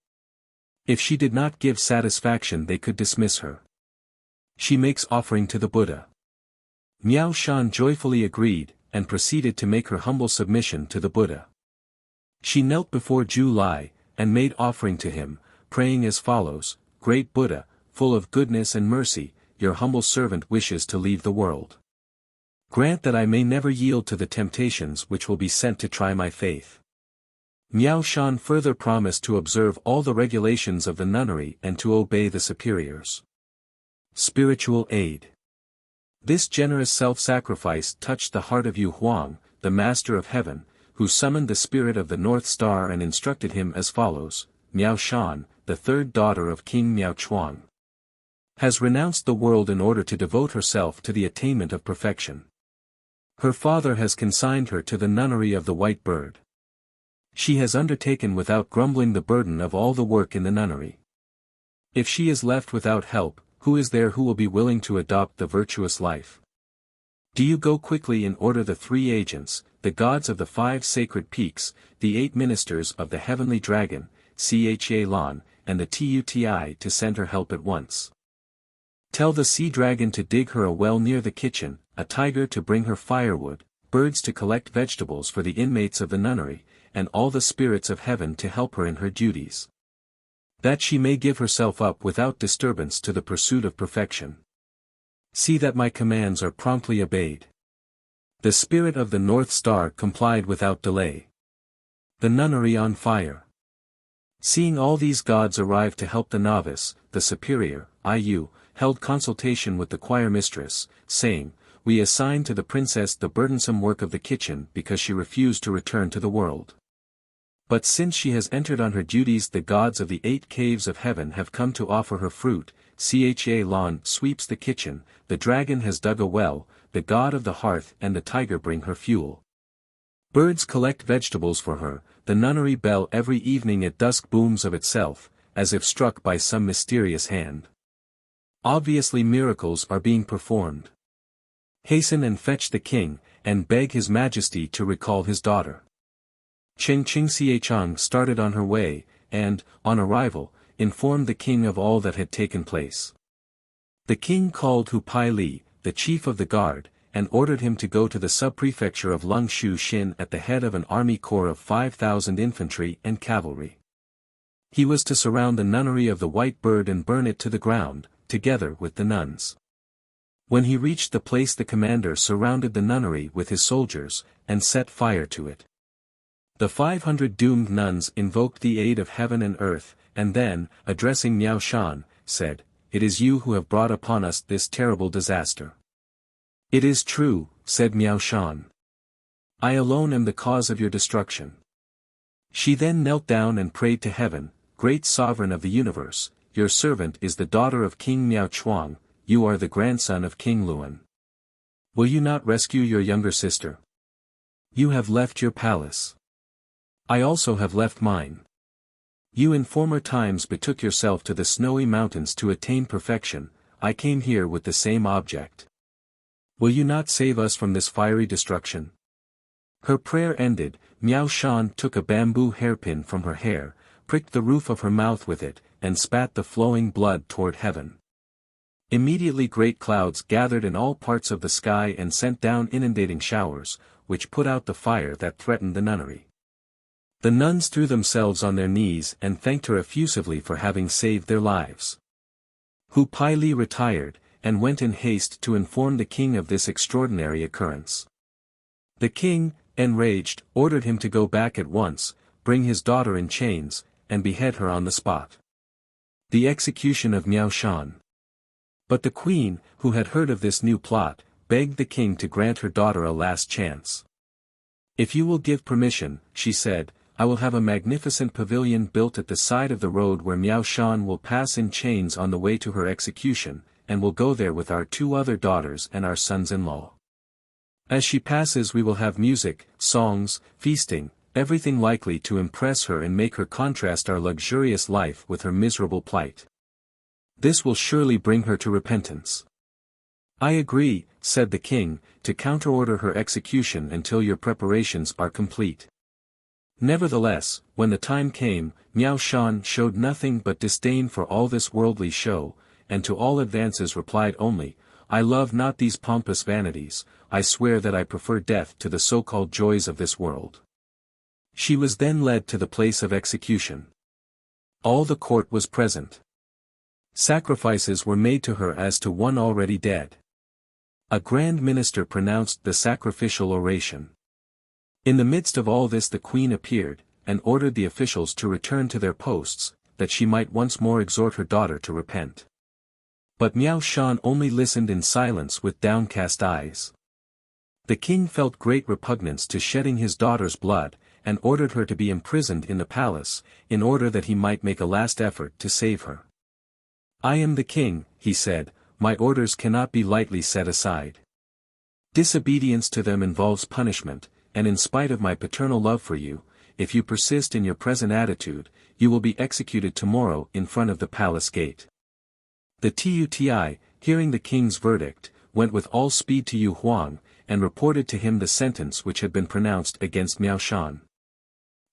If she did not give satisfaction they could dismiss her. She makes offering to the Buddha. Miao Shan joyfully agreed, and proceeded to make her humble submission to the Buddha. She knelt before Ju Lai, and made offering to him, praying as follows: "Great Buddha, full of goodness and mercy, your humble servant wishes to leave the world. Grant that I may never yield to the temptations which will be sent to try my faith." Miao Shan further promised to observe all the regulations of the nunnery and to obey the superiors. Spiritual aid. This generous self-sacrifice touched the heart of Yu Huang, the Master of Heaven, who summoned the spirit of the North Star and instructed him as follows: Miao Shan, the 3rd daughter of King Miao Chuang, has renounced the world in order to devote herself to the attainment of perfection. Her father has consigned her to the nunnery of the White Bird. She has undertaken without grumbling the burden of all the work in the nunnery. If she is left without help, who is there who will be willing to adopt the virtuous life? Do you go quickly and order the 3 agents, the gods of the 5 sacred peaks, the 8 ministers of the heavenly dragon, Chang'e and the Tuti to send her help at once. Tell the sea dragon to dig her a well near the kitchen, a tiger to bring her firewood, birds to collect vegetables for the inmates of the nunnery, and all the spirits of heaven to help her in her duties. That she may give herself up without disturbance to the pursuit of perfection. See that my commands are promptly obeyed. The spirit of the North Star complied without delay. The nunnery on fire. Seeing all these gods arrive to help the novice, the superior, IU, held consultation with the choir mistress, saying, "We assign to the princess the burdensome work of the kitchen because she refused to return to the world. But since she has entered on her duties, the gods of the 8 caves of heaven have come to offer her fruit. Chang'e sweeps the kitchen, the dragon has dug a well, the god of the hearth and the tiger bring her fuel. Birds collect vegetables for her, the nunnery bell every evening at dusk booms of itself, as if struck by some mysterious hand. Obviously miracles are being performed. Hasten and fetch the king, and beg his majesty to recall his daughter." Chang started on her way, and, on arrival, informed the king of all that had taken place. The king called Hu Pai Li, the chief of the guard, and ordered him to go to the sub-prefecture of Lung Shu Xin at the head of an army corps of 5,000 infantry and cavalry. He was to surround the nunnery of the White Bird and burn it to the ground, together with the nuns. When he reached the place, the commander surrounded the nunnery with his soldiers, and set fire to it. The 500 doomed nuns invoked the aid of heaven and earth, and then, addressing Miao Shan, said, "It is you who have brought upon us this terrible disaster." "It is true," said Miao Shan. "I alone am the cause of your destruction." She then knelt down and prayed to heaven, "Great sovereign of the universe, your servant is the daughter of King Miao Chuang, you are the grandson of King Luan. Will you not rescue your younger sister? You have left your palace. I also have left mine. You in former times betook yourself to the snowy mountains to attain perfection, I came here with the same object. Will you not save us from this fiery destruction?" Her prayer ended, Miao Shan took a bamboo hairpin from her hair, pricked the roof of her mouth with it, and spat the flowing blood toward heaven. Immediately great clouds gathered in all parts of the sky and sent down inundating showers, which put out the fire that threatened the nunnery. The nuns threw themselves on their knees and thanked her effusively for having saved their lives. Hu Pai Li retired, and went in haste to inform the king of this extraordinary occurrence. The king, enraged, ordered him to go back at once, bring his daughter in chains, and behead her on the spot. The execution of Miao Shan. But the queen, who had heard of this new plot, begged the king to grant her daughter a last chance. "If you will give permission," she said, "I will have a magnificent pavilion built at the side of the road where Miao Shan will pass in chains on the way to her execution, and will go there with our 2 other daughters and our sons-in-law. As she passes we will have music, songs, feasting, everything likely to impress her and make her contrast our luxurious life with her miserable plight. This will surely bring her to repentance." "I agree," said the king, "to counterorder her execution until your preparations are complete." Nevertheless, when the time came, Miao Shan showed nothing but disdain for all this worldly show, and to all advances replied only, "I love not these pompous vanities, I swear that I prefer death to the so-called joys of this world." She was then led to the place of execution. All the court was present. Sacrifices were made to her as to one already dead. A grand minister pronounced the sacrificial oration. In the midst of all this the queen appeared, and ordered the officials to return to their posts, that she might once more exhort her daughter to repent. But Miao Shan only listened in silence with downcast eyes. The king felt great repugnance to shedding his daughter's blood, and ordered her to be imprisoned in the palace, in order that he might make a last effort to save her. "I am the king," he said, "my orders cannot be lightly set aside. Disobedience to them involves punishment, and in spite of my paternal love for you, if you persist in your present attitude, you will be executed tomorrow in front of the palace gate." The Tuti, hearing the king's verdict, went with all speed to Yu Huang, and reported to him the sentence which had been pronounced against Miao Shan.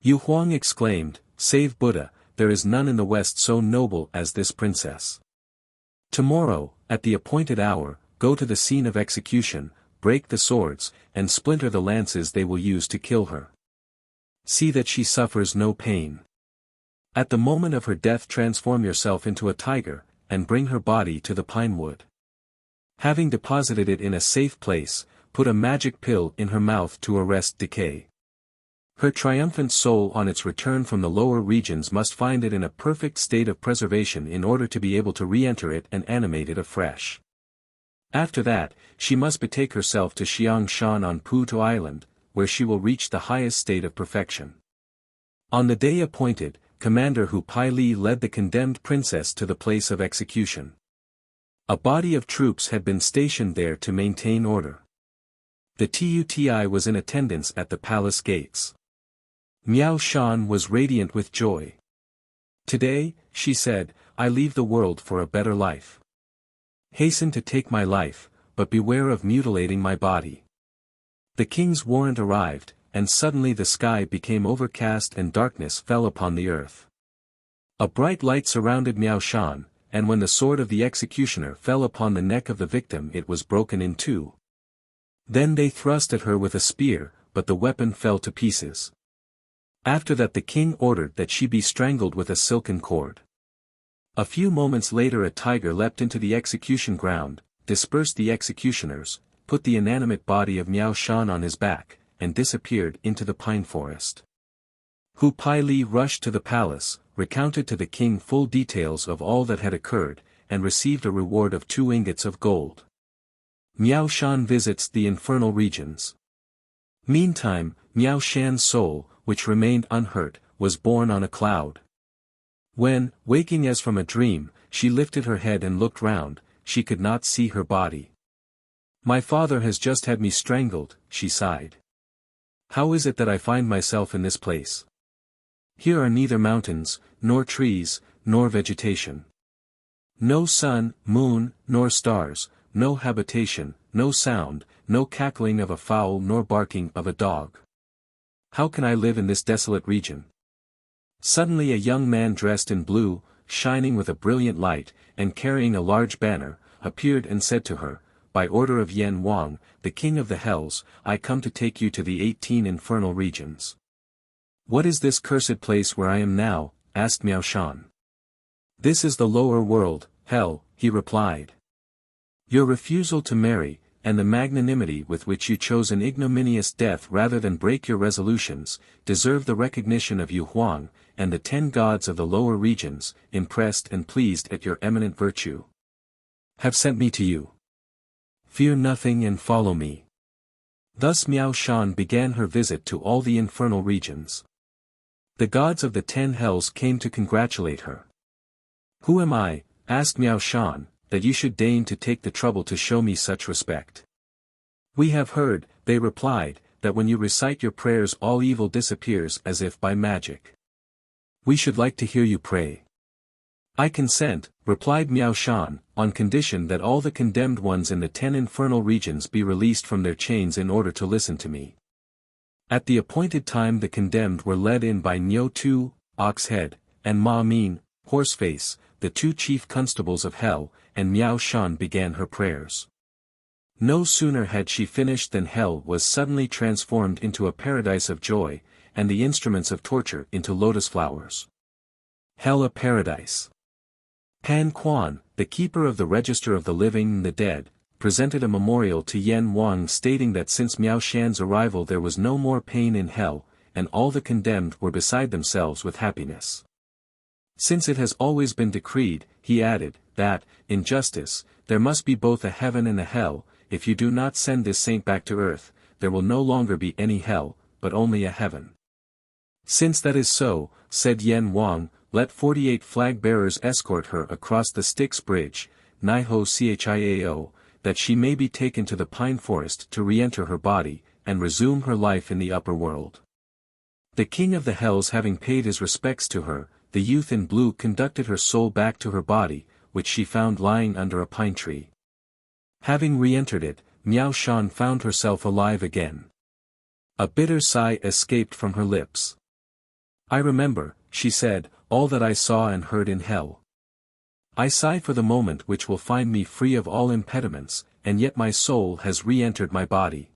Yu Huang exclaimed, "Save Buddha, there is none in the West so noble as this princess. Tomorrow, at the appointed hour, go to the scene of execution, break the swords, and splinter the lances they will use to kill her. See that she suffers no pain. At the moment of her death transform yourself into a tiger, and bring her body to the pine wood. Having deposited it in a safe place, put a magic pill in her mouth to arrest decay. Her triumphant soul on its return from the lower regions must find it in a perfect state of preservation in order to be able to re-enter it and animate it afresh. After that, she must betake herself to Xiangshan on Putu Island, where she will reach the highest state of perfection. On the day appointed, Commander Hu Pai Li led the condemned princess to the place of execution. A body of troops had been stationed there to maintain order. The Tuti was in attendance at the palace gates. Miao Shan was radiant with joy. Today, she said, I leave the world for a better life. Hasten to take my life, but beware of mutilating my body. The king's warrant arrived, and suddenly the sky became overcast and darkness fell upon the earth. A bright light surrounded Miao Shan, and when the sword of the executioner fell upon the neck of the victim it was broken in two. Then they thrust at her with a spear, but the weapon fell to pieces. After that the king ordered that she be strangled with a silken cord. A few moments later a tiger leapt into the execution ground, dispersed the executioners, put the inanimate body of Miao Shan on his back, and disappeared into the pine forest. Hu Pai Li rushed to the palace, recounted to the king full details of all that had occurred, and received a reward of 2 ingots of gold. Miao Shan visits the infernal regions. Meantime, Miao Shan's soul, which remained unhurt, was borne on a cloud. When, waking as from a dream, she lifted her head and looked round, she could not see her body. My father has just had me strangled, she sighed. How is it that I find myself in this place? Here are neither mountains, nor trees, nor vegetation. No sun, moon, nor stars, no habitation, no sound, no cackling of a fowl nor barking of a dog. How can I live in this desolate region? Suddenly a young man dressed in blue, shining with a brilliant light, and carrying a large banner, appeared and said to her, By order of Yen Wang, the king of the hells, I come to take you to the 18 infernal regions. What is this cursed place where I am now? Asked Miao Shan. This is the lower world, hell, he replied. Your refusal to marry, and the magnanimity with which you chose an ignominious death rather than break your resolutions, deserve the recognition of Yu Huang, and the 10 gods of the lower regions, impressed and pleased at your eminent virtue, have sent me to you. Fear nothing and follow me. Thus Miao Shan began her visit to all the infernal regions. The gods of the 10 hells came to congratulate her. Who am I, asked Miao Shan, that you should deign to take the trouble to show me such respect? We have heard, they replied, that when you recite your prayers all evil disappears as if by magic. We should like to hear you pray. I consent, replied Miao Shan, on condition that all the condemned ones in the 10 infernal regions be released from their chains in order to listen to me. At the appointed time the condemned were led in by Niu Tu, Ox-head, and Ma Min, Horseface, the 2 chief constables of hell, and Miao Shan began her prayers. No sooner had she finished than hell was suddenly transformed into a paradise of joy, and the instruments of torture into lotus flowers. Hell a paradise. Pan Quan, the keeper of the register of the living and the dead, presented a memorial to Yen Wang stating that since Miao Shan's arrival there was no more pain in hell, and all the condemned were beside themselves with happiness. Since it has always been decreed, he added, that, in justice, there must be both a heaven and a hell. If you do not send this saint back to earth, there will no longer be any hell, but only a heaven. Since that is so, said Yen Wang, let 48 flag-bearers escort her across the Styx Bridge, Niho Chiao, that she may be taken to the pine forest to re-enter her body, and resume her life in the upper world. The king of the hells having paid his respects to her, the youth in blue conducted her soul back to her body, which she found lying under a pine tree. Having re-entered it, Miao Shan found herself alive again. A bitter sigh escaped from her lips. I remember, she said, all that I saw and heard in hell. I sigh for the moment which will find me free of all impediments, and yet my soul has re-entered my body.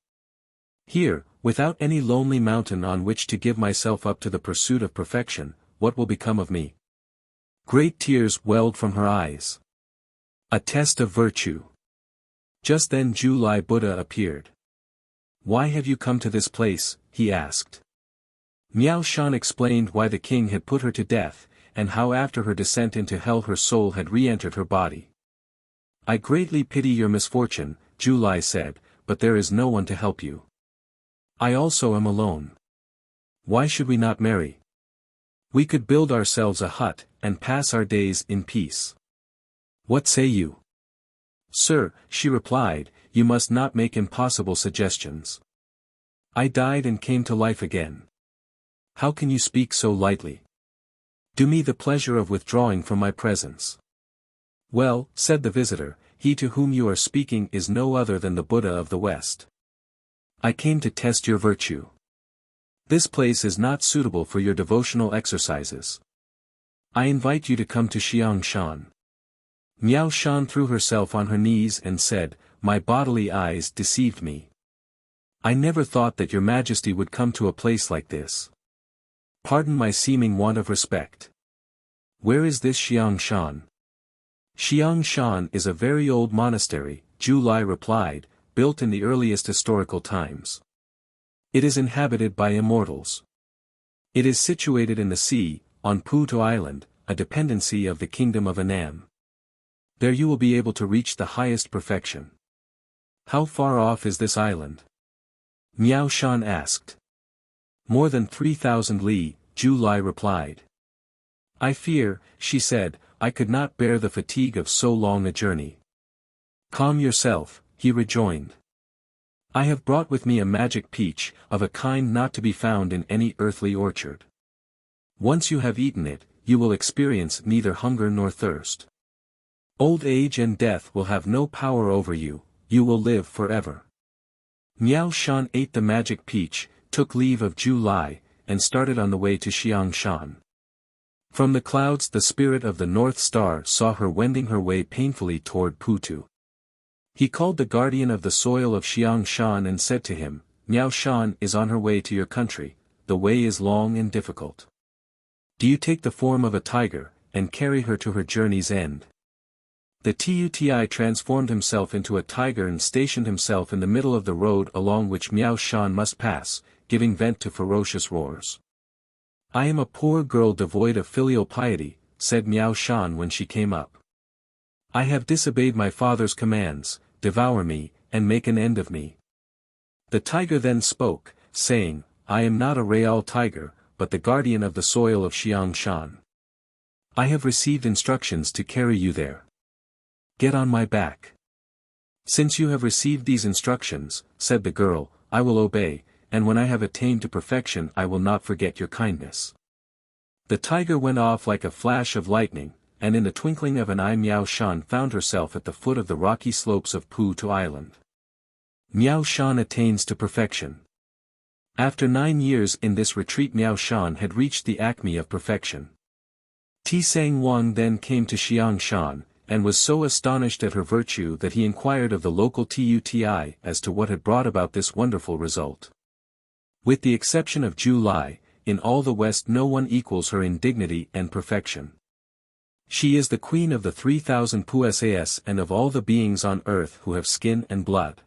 Here, without any lonely mountain on which to give myself up to the pursuit of perfection, what will become of me? Great tears welled from her eyes. A test of virtue. Just then Ju-Lai Buddha appeared. Why have you come to this place? He asked. Miao Shan explained why the king had put her to death, and how after her descent into hell her soul had re-entered her body. I greatly pity your misfortune, Ju-Lai said, but there is no one to help you. I also am alone. Why should we not marry? We could build ourselves a hut, and pass our days in peace. What say you? Sir, she replied, you must not make impossible suggestions. I died and came to life again. How can you speak so lightly? Do me the pleasure of withdrawing from my presence. Well, said the visitor, he to whom you are speaking is no other than the Buddha of the West. I came to test your virtue. This place is not suitable for your devotional exercises. I invite you to come to Xiangshan. Miao Shan threw herself on her knees and said, my bodily eyes deceived me. I never thought that your majesty would come to a place like this. Pardon my seeming want of respect. Where is this Xiangshan? Xiangshan is a very old monastery, Ju-Lai replied, built in the earliest historical times. It is inhabited by immortals. It is situated in the sea, on Puto Island, a dependency of the kingdom of Annam. There you will be able to reach the highest perfection. How far off is this island? Miao Shan asked. More than 3,000 li, Ju-Lai replied. I fear, she said, I could not bear the fatigue of so long a journey. Calm yourself, he rejoined. I have brought with me a magic peach, of a kind not to be found in any earthly orchard. Once you have eaten it, you will experience neither hunger nor thirst. Old age and death will have no power over you, you will live forever. Miao Shan ate the magic peach, took leave of Ju-Lai, and started on the way to Xiangshan. From the clouds the spirit of the North Star saw her wending her way painfully toward Putu. He called the guardian of the soil of Xiangshan and said to him, Miao Shan is on her way to your country, the way is long and difficult. Do you take the form of a tiger, and carry her to her journey's end? The Tuti transformed himself into a tiger and stationed himself in the middle of the road along which Miao Shan must pass, giving vent to ferocious roars. I am a poor girl devoid of filial piety, said Miao Shan when she came up. I have disobeyed my father's commands, devour me, and make an end of me. The tiger then spoke, saying, I am not a real tiger, but the guardian of the soil of Xiangshan. I have received instructions to carry you there. Get on my back. Since you have received these instructions, said the girl, I will obey, and when I have attained to perfection I will not forget your kindness. The tiger went off like a flash of lightning, and in the twinkling of an eye Miao Shan found herself at the foot of the rocky slopes of Puto Island. Miao Shan attains to perfection. After 9 years in this retreat Miao Shan had reached the acme of perfection. Tisang Wang then came to Xiangshan, and was so astonished at her virtue that he inquired of the local Tuti as to what had brought about this wonderful result. With the exception of Ju-Lai, in all the West no one equals her in dignity and perfection. She is the queen of the 3,000 Pu'sas and of all the beings on earth who have skin and blood.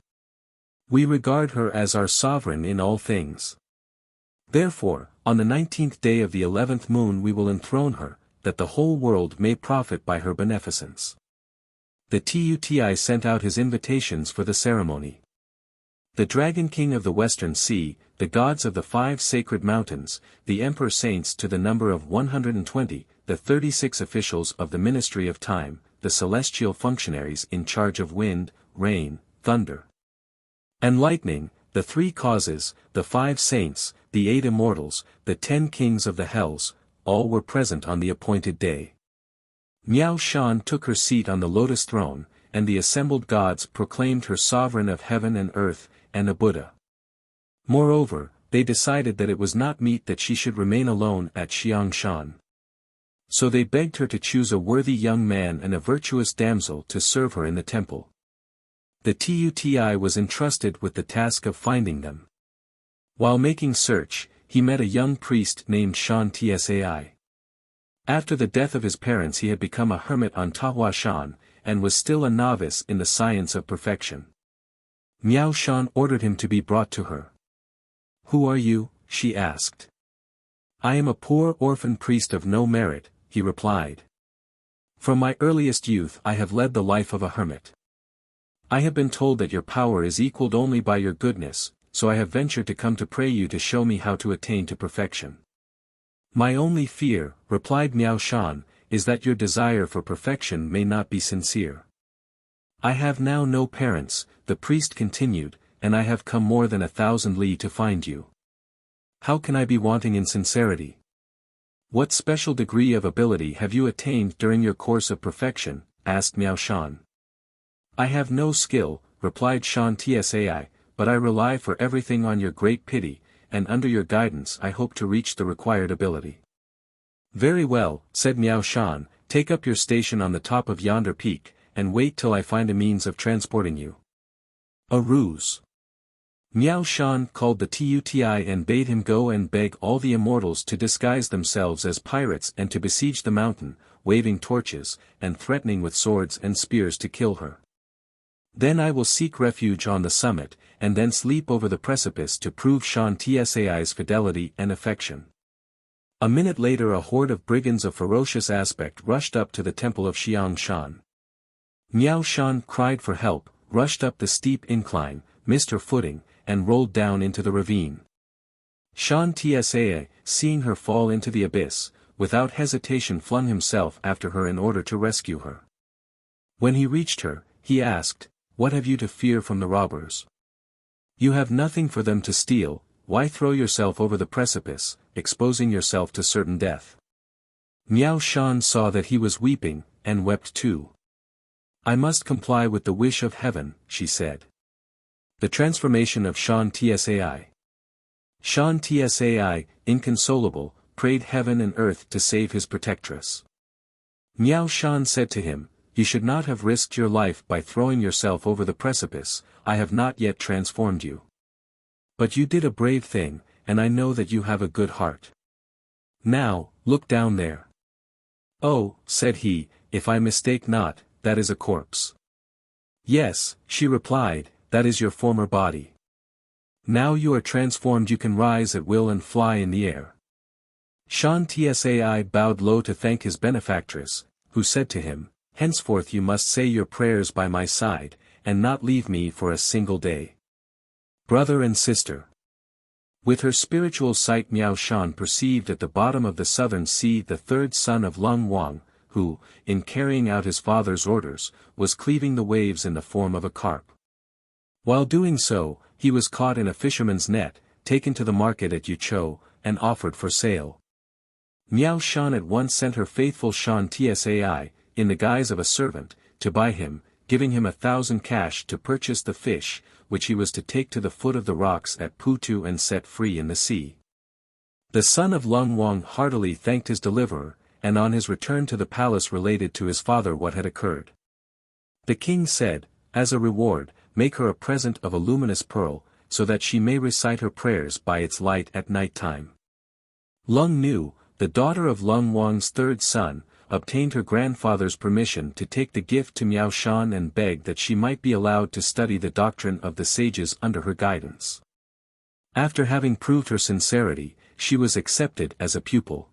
We regard her as our sovereign in all things. Therefore, on the 19th day of the 11th moon we will enthrone her, that the whole world may profit by her beneficence. The Tuti sent out his invitations for the ceremony. The Dragon King of the Western Sea, the gods of the 5 sacred mountains, the emperor saints to the number of 120, the 36 officials of the Ministry of Time, the celestial functionaries in charge of wind, rain, thunder, and lightning, the 3 causes, the 5 saints, the 8 immortals, the 10 kings of the hells, all were present on the appointed day. Miao Shan took her seat on the lotus throne, and the assembled gods proclaimed her sovereign of heaven and earth, and a Buddha. Moreover, they decided that it was not meet that she should remain alone at Xiangshan. So they begged her to choose a worthy young man and a virtuous damsel to serve her in the temple. The Tuti was entrusted with the task of finding them. While making search, he met a young priest named Shan Tsai. After the death of his parents he had become a hermit on Taoishan, and was still a novice in the science of perfection. Miao Shan ordered him to be brought to her. "Who are you?" she asked. "I am a poor orphan priest of no merit," he replied. "From my earliest youth I have led the life of a hermit. I have been told that your power is equaled only by your goodness, so I have ventured to come to pray you to show me how to attain to perfection." "My only fear," replied Miao Shan, "is that your desire for perfection may not be sincere." "I have now no parents," the priest continued, "and I have come more than 1,000 li to find you. How can I be wanting in sincerity? What special degree of ability have you attained during your course of perfection?" asked Miao Shan. "I have no skill," replied Shan Tsai, "but I rely for everything on your great pity, and under your guidance I hope to reach the required ability." "Very well," said Miao Shan, "take up your station on the top of yonder peak, and wait till I find a means of transporting you." A ruse. Miao Shan called the Tuti and bade him go and beg all the immortals to disguise themselves as pirates and to besiege the mountain, waving torches, and threatening with swords and spears to kill her. "Then I will seek refuge on the summit, and thence leap over the precipice to prove Shan Tsai's fidelity and affection." A minute later a horde of brigands of ferocious aspect rushed up to the temple of Xiangshan. Miao Shan cried for help, rushed up the steep incline, missed her footing, and rolled down into the ravine. Shan Tsai, seeing her fall into the abyss, without hesitation flung himself after her in order to rescue her. When he reached her, he asked, "What have you to fear from the robbers? You have nothing for them to steal, why throw yourself over the precipice, exposing yourself to certain death?" Miao Shan saw that he was weeping, and wept too. "I must comply with the wish of heaven," she said. The transformation of Shan Tsai. Shan Tsai, inconsolable, prayed heaven and earth to save his protectress. Miao Shan said to him, "You should not have risked your life by throwing yourself over the precipice, I have not yet transformed you. But you did a brave thing, and I know that you have a good heart. Now, look down there." "Oh," said he, "if I mistake not, that is a corpse." "Yes," she replied, "that is your former body. Now you are transformed, you can rise at will and fly in the air." Shan Tsai bowed low to thank his benefactress, who said to him, "Henceforth you must say your prayers by my side, and not leave me for a single day." Brother and sister. With her spiritual sight Miao Shan perceived at the bottom of the southern sea the third son of Lung Wang, who, in carrying out his father's orders, was cleaving the waves in the form of a carp. While doing so, he was caught in a fisherman's net, taken to the market at Yuchou, and offered for sale. Miao Shan at once sent her faithful Shan Tsai, in the guise of a servant, to buy him, giving him 1,000 cash to purchase the fish, which he was to take to the foot of the rocks at Putu and set free in the sea. The son of Lung Wang heartily thanked his deliverer, and on his return to the palace related to his father what had occurred. The king said, "As a reward, make her a present of a luminous pearl, so that she may recite her prayers by its light at night time." Lung Nu, the daughter of Lung Wang's third son, obtained her grandfather's permission to take the gift to Miao Shan and begged that she might be allowed to study the doctrine of the sages under her guidance. After having proved her sincerity, she was accepted as a pupil.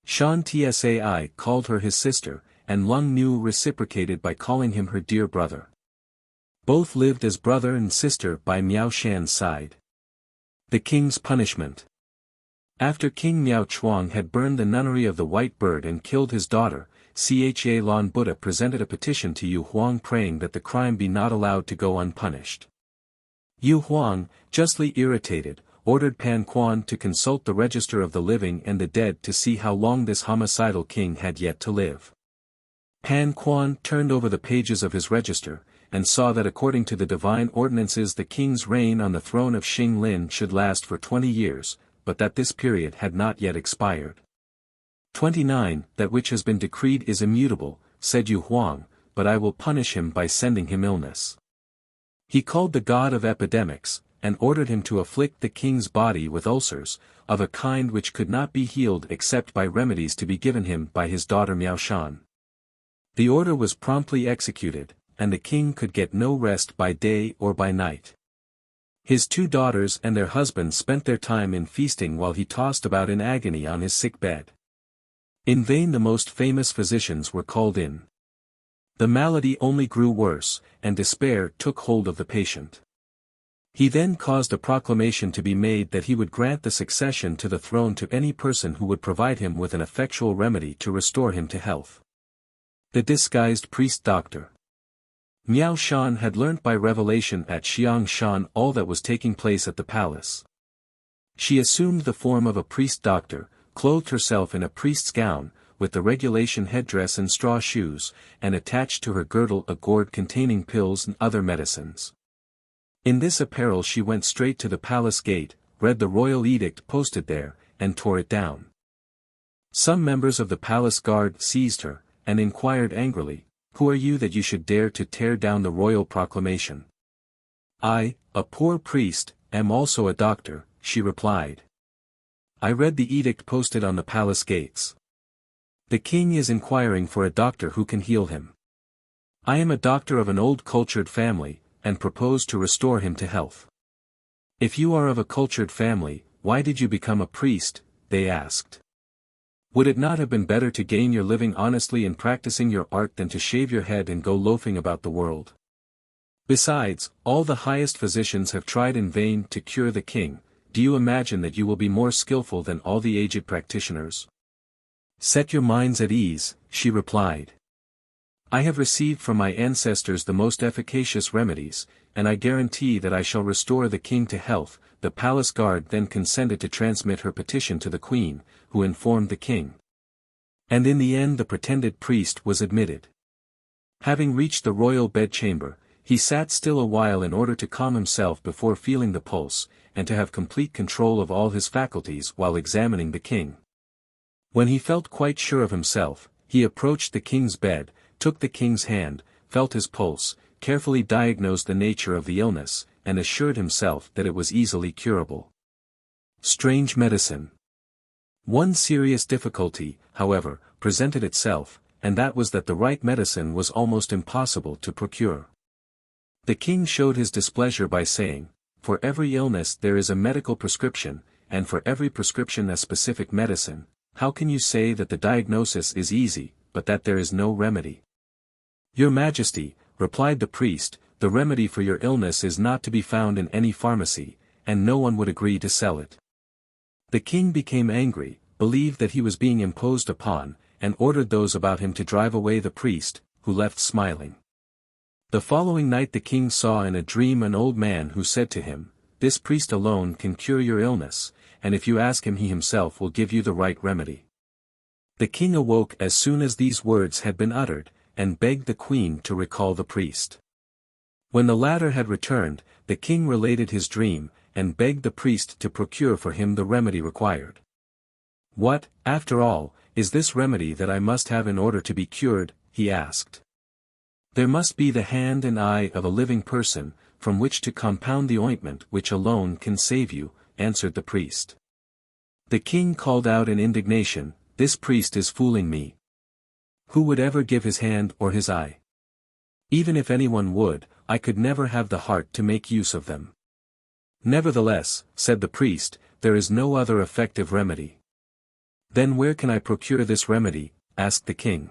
Shan Tsai called her his sister, and Lung Nu reciprocated by calling him her dear brother. Both lived as brother and sister by Miao Shan's side. The king's punishment. After King Miao Chuang had burned the nunnery of the White Bird and killed his daughter, Chang'e Lan Buddha presented a petition to Yu Huang praying that the crime be not allowed to go unpunished. Yu Huang, justly irritated, ordered Pan Quan to consult the register of the living and the dead to see how long this homicidal king had yet to live. Pan Quan turned over the pages of his register, and saw that according to the divine ordinances the king's reign on the throne of Xing Lin should last for 20 years, but that this period had not yet expired. 29. That which has been decreed is immutable, said Yu Huang, but I will punish him by sending him illness. He called the god of epidemics, and ordered him to afflict the king's body with ulcers, of a kind which could not be healed except by remedies to be given him by his daughter Miao Shan. The order was promptly executed, and the king could get no rest by day or by night. His 2 daughters and their husbands spent their time in feasting while he tossed about in agony on his sick bed. In vain the most famous physicians were called in. The malady only grew worse, and despair took hold of the patient. He then caused a proclamation to be made that he would grant the succession to the throne to any person who would provide him with an effectual remedy to restore him to health. The disguised priest-doctor. Miao Shan had learnt by revelation at Xiangshan all that was taking place at the palace. She assumed the form of a priest-doctor, clothed herself in a priest's gown, with the regulation headdress and straw shoes, and attached to her girdle a gourd containing pills and other medicines. In this apparel she went straight to the palace gate, read the royal edict posted there, and tore it down. Some members of the palace guard seized her, and inquired angrily, "Who are you that you should dare to tear down the royal proclamation?" "I, a poor priest, am also a doctor," she replied. "I read the edict posted on the palace gates. The king is inquiring for a doctor who can heal him. I am a doctor of an old cultured family, and propose to restore him to health." "If you are of a cultured family, why did you become a priest?" they asked. "Would it not have been better to gain your living honestly in practicing your art than to shave your head and go loafing about the world? Besides, all the highest physicians have tried in vain to cure the king. Do you imagine that you will be more skillful than all the aged practitioners?" "Set your minds at ease," she replied. "I have received from my ancestors the most efficacious remedies, and I guarantee that I shall restore the king to health." The palace guard then consented to transmit her petition to the queen, who informed the king. And in the end the pretended priest was admitted. Having reached the royal bedchamber, he sat still a while in order to calm himself before feeling the pulse, and to have complete control of all his faculties while examining the king. When he felt quite sure of himself, he approached the king's bed, took the king's hand, felt his pulse, carefully diagnosed the nature of the illness, and assured himself that it was easily curable. Strange medicine. One serious difficulty, however, presented itself, and that was that the right medicine was almost impossible to procure. The king showed his displeasure by saying, "For every illness there is a medical prescription, and for every prescription a specific medicine. How can you say that the diagnosis is easy, but that there is no remedy?" "Your Majesty," replied the priest, "the remedy for your illness is not to be found in any pharmacy, and no one would agree to sell it." The king became angry, believed that he was being imposed upon, and ordered those about him to drive away the priest, who left smiling. The following night the king saw in a dream an old man who said to him, "This priest alone can cure your illness, and if you ask him he himself will give you the right remedy." The king awoke as soon as these words had been uttered, and begged the queen to recall the priest. When the latter had returned, the king related his dream, and begged the priest to procure for him the remedy required. "What, after all, is this remedy that I must have in order to be cured?" he asked. "There must be the hand and eye of a living person, from which to compound the ointment which alone can save you," answered the priest. The king called out in indignation, "This priest is fooling me. Who would ever give his hand or his eye? Even if anyone would, I could never have the heart to make use of them." "Nevertheless," said the priest, "there is no other effective remedy." "Then where can I procure this remedy?" asked the king.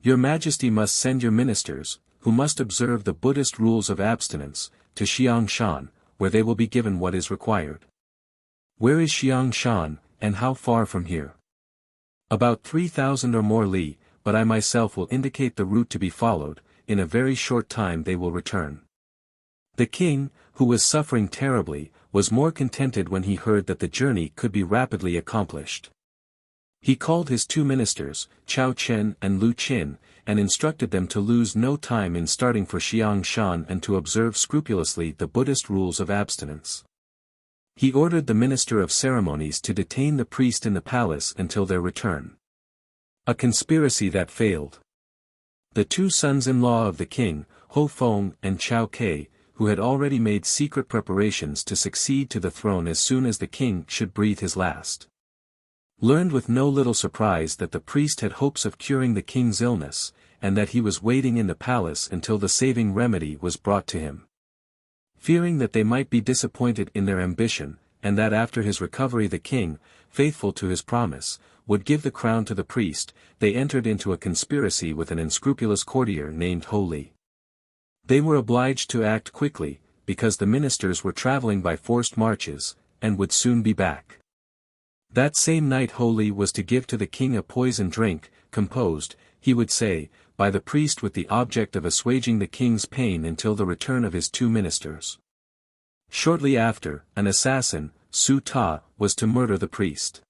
"Your Majesty must send your ministers, who must observe the Buddhist rules of abstinence, to Xiangshan, where they will be given what is required." "Where is Xiangshan, and how far from here?" "About 3,000 or more li, but I myself will indicate the route to be followed. In a very short time they will return." The king, who was suffering terribly, was more contented when he heard that the journey could be rapidly accomplished. He called his two ministers, Chao Chen and Lu Qin, and instructed them to lose no time in starting for Xiangshan and to observe scrupulously the Buddhist rules of abstinence. He ordered the minister of ceremonies to detain the priest in the palace until their return. A conspiracy that failed. The two sons-in-law of the king, Ho Feng and Chao Ke, who had already made secret preparations to succeed to the throne as soon as the king should breathe his last, learned with no little surprise that the priest had hopes of curing the king's illness, and that he was waiting in the palace until the saving remedy was brought to him. Fearing that they might be disappointed in their ambition, and that after his recovery the king, faithful to his promise, would give the crown to the priest, they entered into a conspiracy with an unscrupulous courtier named Ho Li. They were obliged to act quickly, because the ministers were traveling by forced marches, and would soon be back. That same night Ho Li was to give to the king a poison drink, composed, he would say, by the priest with the object of assuaging the king's pain until the return of his two ministers. Shortly after, an assassin, Su Ta, was to murder the priest.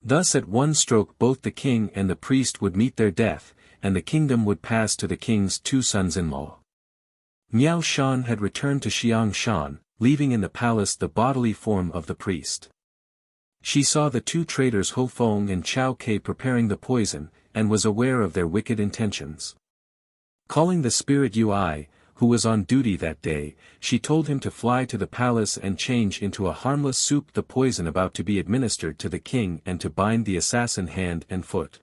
Thus at one stroke both the king and the priest would meet their death, and the kingdom would pass to the king's two sons-in-law. Miao Shan had returned to Xiangshan, leaving in the palace the bodily form of the priest. She saw the two traitors Ho Feng and Chao Ke preparing the poison, and was aware of their wicked intentions. Calling the spirit Ui, who was on duty that day, she told him to fly to the palace and change into a harmless soup the poison about to be administered to the king and to bind the assassin hand and foot.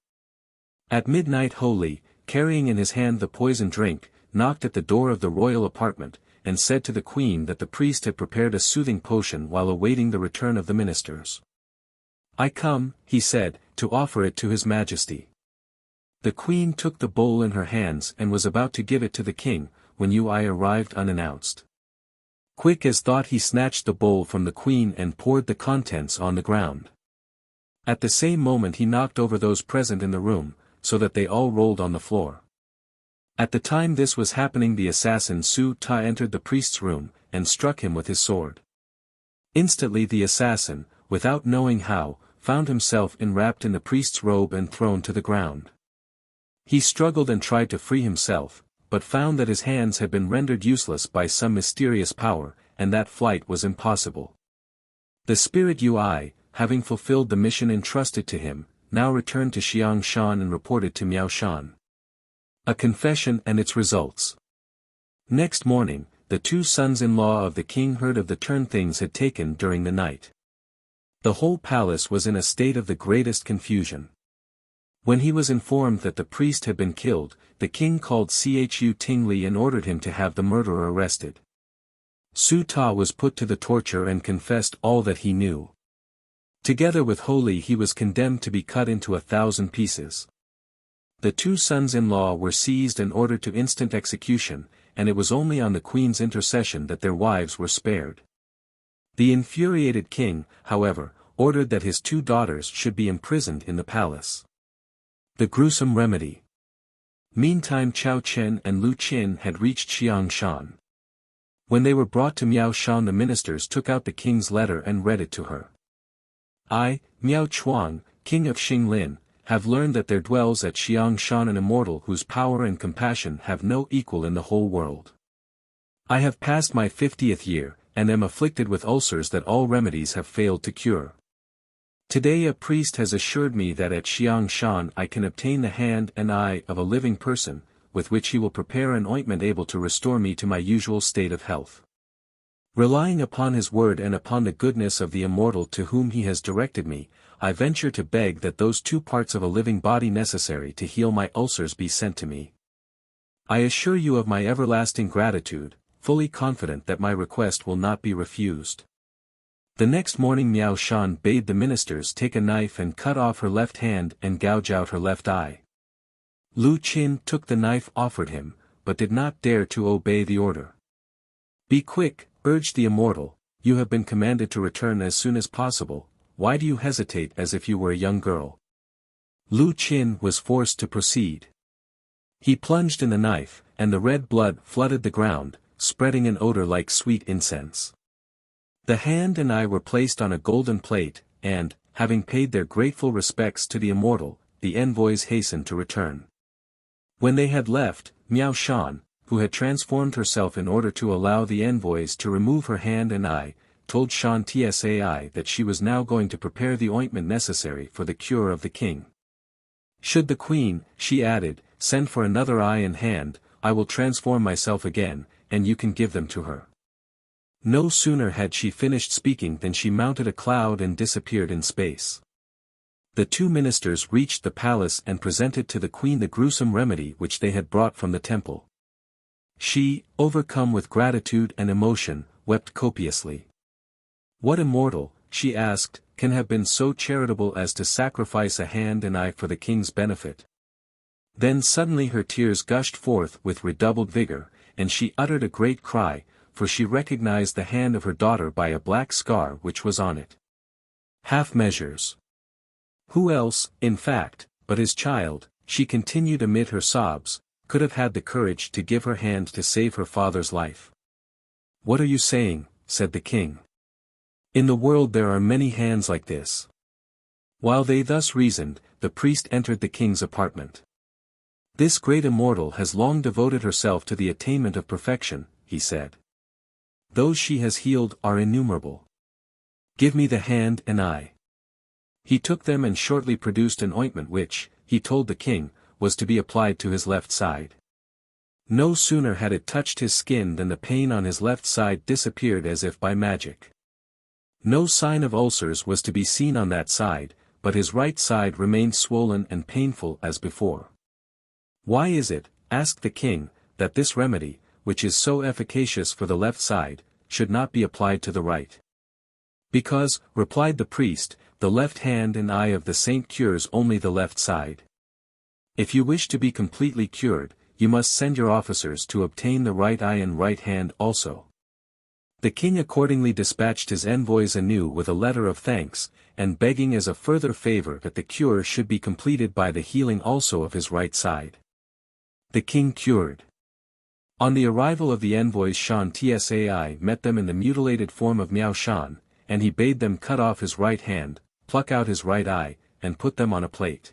At midnight Ho Li, carrying in his hand the poison drink, knocked at the door of the royal apartment, and said to the queen that the priest had prepared a soothing potion while awaiting the return of the ministers. "I come," he said, "to offer it to his majesty." The queen took the bowl in her hands and was about to give it to the king, when Ui arrived unannounced. Quick as thought he snatched the bowl from the queen and poured the contents on the ground. At the same moment he knocked over those present in the room, so that they all rolled on the floor. At the time this was happening the assassin Su Ta entered the priest's room, and struck him with his sword. Instantly the assassin, without knowing how, found himself enwrapped in the priest's robe and thrown to the ground. He struggled and tried to free himself, but found that his hands had been rendered useless by some mysterious power, and that flight was impossible. The spirit Ui, having fulfilled the mission entrusted to him, now returned to Xiangshan and reported to Miao Shan. A confession and its results. Next morning, the two sons-in-law of the king heard of the turn things had taken during the night. The whole palace was in a state of the greatest confusion. When he was informed that the priest had been killed, the king called Chu Tingli and ordered him to have the murderer arrested. Su Ta was put to the torture and confessed all that he knew. Together with Ho Li he was condemned to be cut into 1,000 pieces. The two sons-in-law were seized and ordered to instant execution, and it was only on the queen's intercession that their wives were spared. The infuriated king, however, ordered that his two daughters should be imprisoned in the palace. The gruesome remedy. Meantime Chao Chen and Lu Qin had reached Xiangshan. When they were brought to Miao Shan the ministers took out the king's letter and read it to her. "I, Miao Chuang, king of Xinglin, have learned that there dwells at Xiangshan an immortal whose power and compassion have no equal in the whole world. I have passed my 50th year, and am afflicted with ulcers that all remedies have failed to cure. Today a priest has assured me that at Xiangshan I can obtain the hand and eye of a living person, with which he will prepare an ointment able to restore me to my usual state of health. Relying upon his word and upon the goodness of the immortal to whom he has directed me, I venture to beg that those 2 parts of a living body necessary to heal my ulcers be sent to me. I assure you of my everlasting gratitude, fully confident that my request will not be refused." The next morning Miao Shan bade the ministers take a knife and cut off her left hand and gouge out her left eye. Lu Qin took the knife offered him, but did not dare to obey the order. "Be quick," urged the immortal, "you have been commanded to return as soon as possible, why do you hesitate as if you were a young girl?" Lu Qin was forced to proceed. He plunged in the knife, and the red blood flooded the ground, spreading an odor like sweet incense. The hand and eye were placed on a golden plate, and, having paid their grateful respects to the immortal, the envoys hastened to return. When they had left, Miao Shan, who had transformed herself in order to allow the envoys to remove her hand and eye, told Shan Tsai that she was now going to prepare the ointment necessary for the cure of the king. Should the queen, she added, send for another eye and hand, I will transform myself again, and you can give them to her. No sooner had she finished speaking than she mounted a cloud and disappeared in space. The two ministers reached the palace and presented to the queen the gruesome remedy which they had brought from the temple. She, overcome with gratitude and emotion, wept copiously. What immortal, she asked, can have been so charitable as to sacrifice a hand and eye for the king's benefit? Then suddenly her tears gushed forth with redoubled vigor, and she uttered a great cry, for she recognized the hand of her daughter by a black scar which was on it. Half measures. Who else, in fact, but his child, she continued amid her sobs, could have had the courage to give her hand to save her father's life? What are you saying? Said the king. In the world there are many hands like this. While they thus reasoned, the priest entered the king's apartment. This great immortal has long devoted herself to the attainment of perfection, he said. Those she has healed are innumerable. Give me the hand and eye. He took them and shortly produced an ointment which, he told the king, was to be applied to his left side. No sooner had it touched his skin than the pain on his left side disappeared as if by magic. No sign of ulcers was to be seen on that side, but his right side remained swollen and painful as before. Why is it, asked the king, that this remedy, which is so efficacious for the left side, should not be applied to the right? Because, replied the priest, the left hand and eye of the saint cures only the left side. If you wish to be completely cured, you must send your officers to obtain the right eye and right hand also. The king accordingly dispatched his envoys anew with a letter of thanks, and begging as a further favor that the cure should be completed by the healing also of his right side. The king cured. On the arrival of the envoys, Shan Tsai met them in the mutilated form of Miao Shan, and he bade them cut off his right hand, pluck out his right eye, and put them on a plate.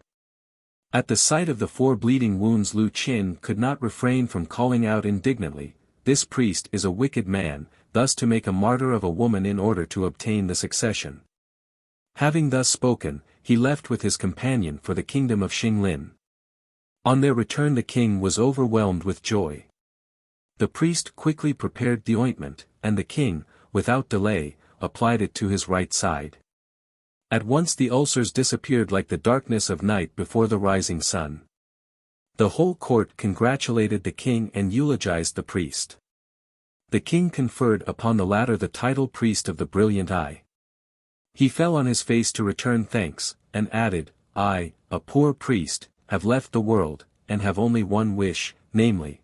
At the sight of the 4 bleeding wounds, Lu Qin could not refrain from calling out indignantly, "This priest is a wicked man, thus to make a martyr of a woman in order to obtain the succession." Having thus spoken, he left with his companion for the kingdom of Xinglin. On their return the king was overwhelmed with joy. The priest quickly prepared the ointment, and the king, without delay, applied it to his right side. At once the ulcers disappeared like the darkness of night before the rising sun. The whole court congratulated the king and eulogized the priest. The king conferred upon the latter the title Priest of the Brilliant Eye. He fell on his face to return thanks, and added, "I, a poor priest, have left the world, and have only one wish, namely,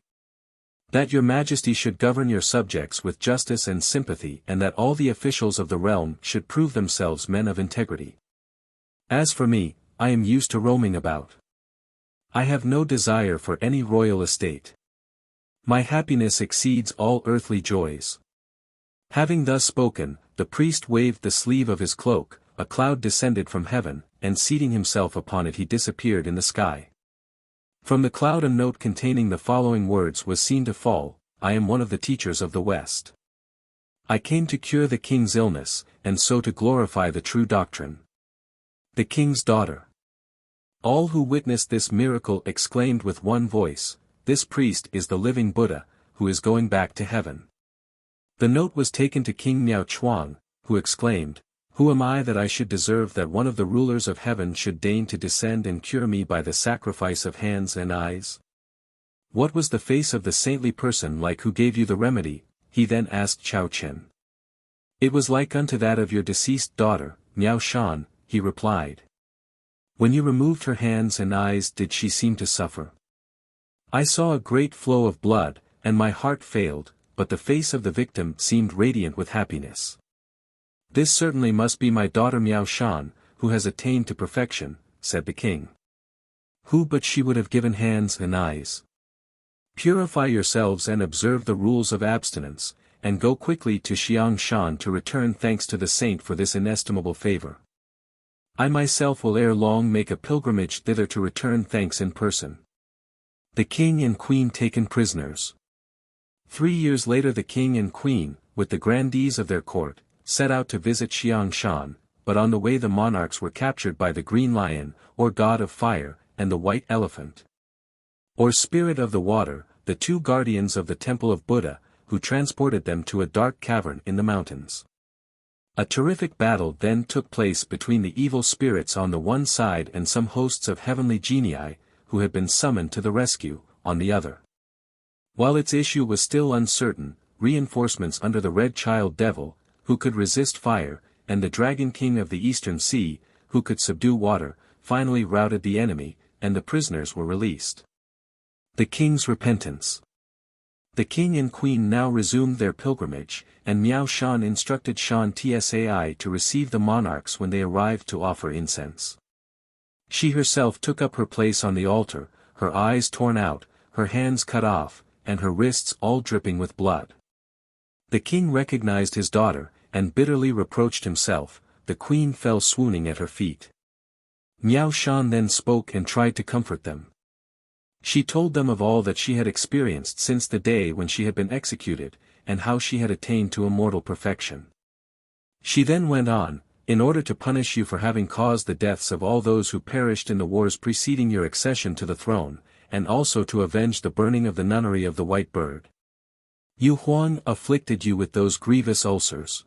that your majesty should govern your subjects with justice and sympathy, and that all the officials of the realm should prove themselves men of integrity. As for me, I am used to roaming about. I have no desire for any royal estate. My happiness exceeds all earthly joys." Having thus spoken, the priest waved the sleeve of his cloak, a cloud descended from heaven, and seating himself upon it he disappeared in the sky. From the cloud a note containing the following words was seen to fall: "I am one of the teachers of the West. I came to cure the king's illness, and so to glorify the true doctrine." The king's daughter. All who witnessed this miracle exclaimed with one voice, "This priest is the living Buddha, who is going back to heaven." The note was taken to King Miao Chuang, who exclaimed, "Who am I that I should deserve that one of the rulers of heaven should deign to descend and cure me by the sacrifice of hands and eyes? What was the face of the saintly person like who gave you the remedy?" he then asked Chao Chen. "It was like unto that of your deceased daughter, Miao Shan," he replied. "When you removed her hands and eyes did she seem to suffer? I saw a great flow of blood, and my heart failed, but the face of the victim seemed radiant with happiness. This certainly must be my daughter Miao Shan, who has attained to perfection," said the king. "Who but she would have given hands and eyes? Purify yourselves and observe the rules of abstinence, and go quickly to Xiangshan to return thanks to the saint for this inestimable favor." I myself will ere long make a pilgrimage thither to return thanks in person. The king and queen taken prisoners. 3 years later the king and queen, with the grandees of their court, set out to visit Xiangshan, but on the way the monarchs were captured by the green lion, or god of fire, and the white elephant, or spirit of the water, the two guardians of the temple of Buddha, who transported them to a dark cavern in the mountains. A terrific battle then took place between the evil spirits on the one side and some hosts of heavenly genii, who had been summoned to the rescue, on the other. While its issue was still uncertain, reinforcements under the Red Child Devil, who could resist fire, and the Dragon King of the Eastern Sea, who could subdue water, finally routed the enemy, and the prisoners were released. The King's Repentance. The king and queen now resumed their pilgrimage, and Miao Shan instructed Shan Tsai to receive the monarchs when they arrived to offer incense. She herself took up her place on the altar, her eyes torn out, her hands cut off, and her wrists all dripping with blood. The king recognized his daughter, and bitterly reproached himself. The queen fell swooning at her feet. Miao Shan then spoke and tried to comfort them. She told them of all that she had experienced since the day when she had been executed, and how she had attained to immortal perfection. She then went on, in order to punish you for having caused the deaths of all those who perished in the wars preceding your accession to the throne, and also to avenge the burning of the nunnery of the White Bird. Yu Huang afflicted you with those grievous ulcers.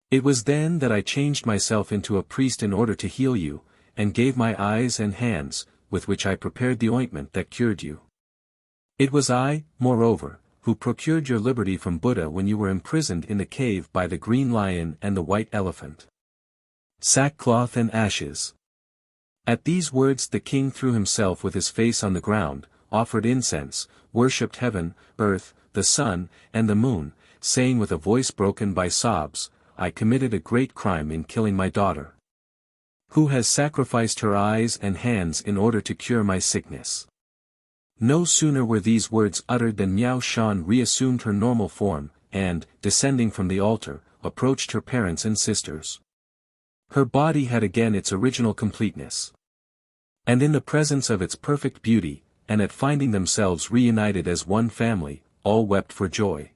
It was then that I changed myself into a priest in order to heal you, and gave my eyes and hands, with which I prepared the ointment that cured you. It was I, moreover, who procured your liberty from Buddha when you were imprisoned in the cave by the green lion and the white elephant. Sackcloth and ashes. At these words the king threw himself with his face on the ground, offered incense, worshipped heaven, earth, the sun, and the moon, saying with a voice broken by sobs, I committed a great crime in killing my daughter. Who has sacrificed her eyes and hands in order to cure my sickness? No sooner were these words uttered than Miao Shan reassumed her normal form, and, descending from the altar, approached her parents and sisters. Her body had again its original completeness. And in the presence of its perfect beauty, and at finding themselves reunited as one family, all wept for joy.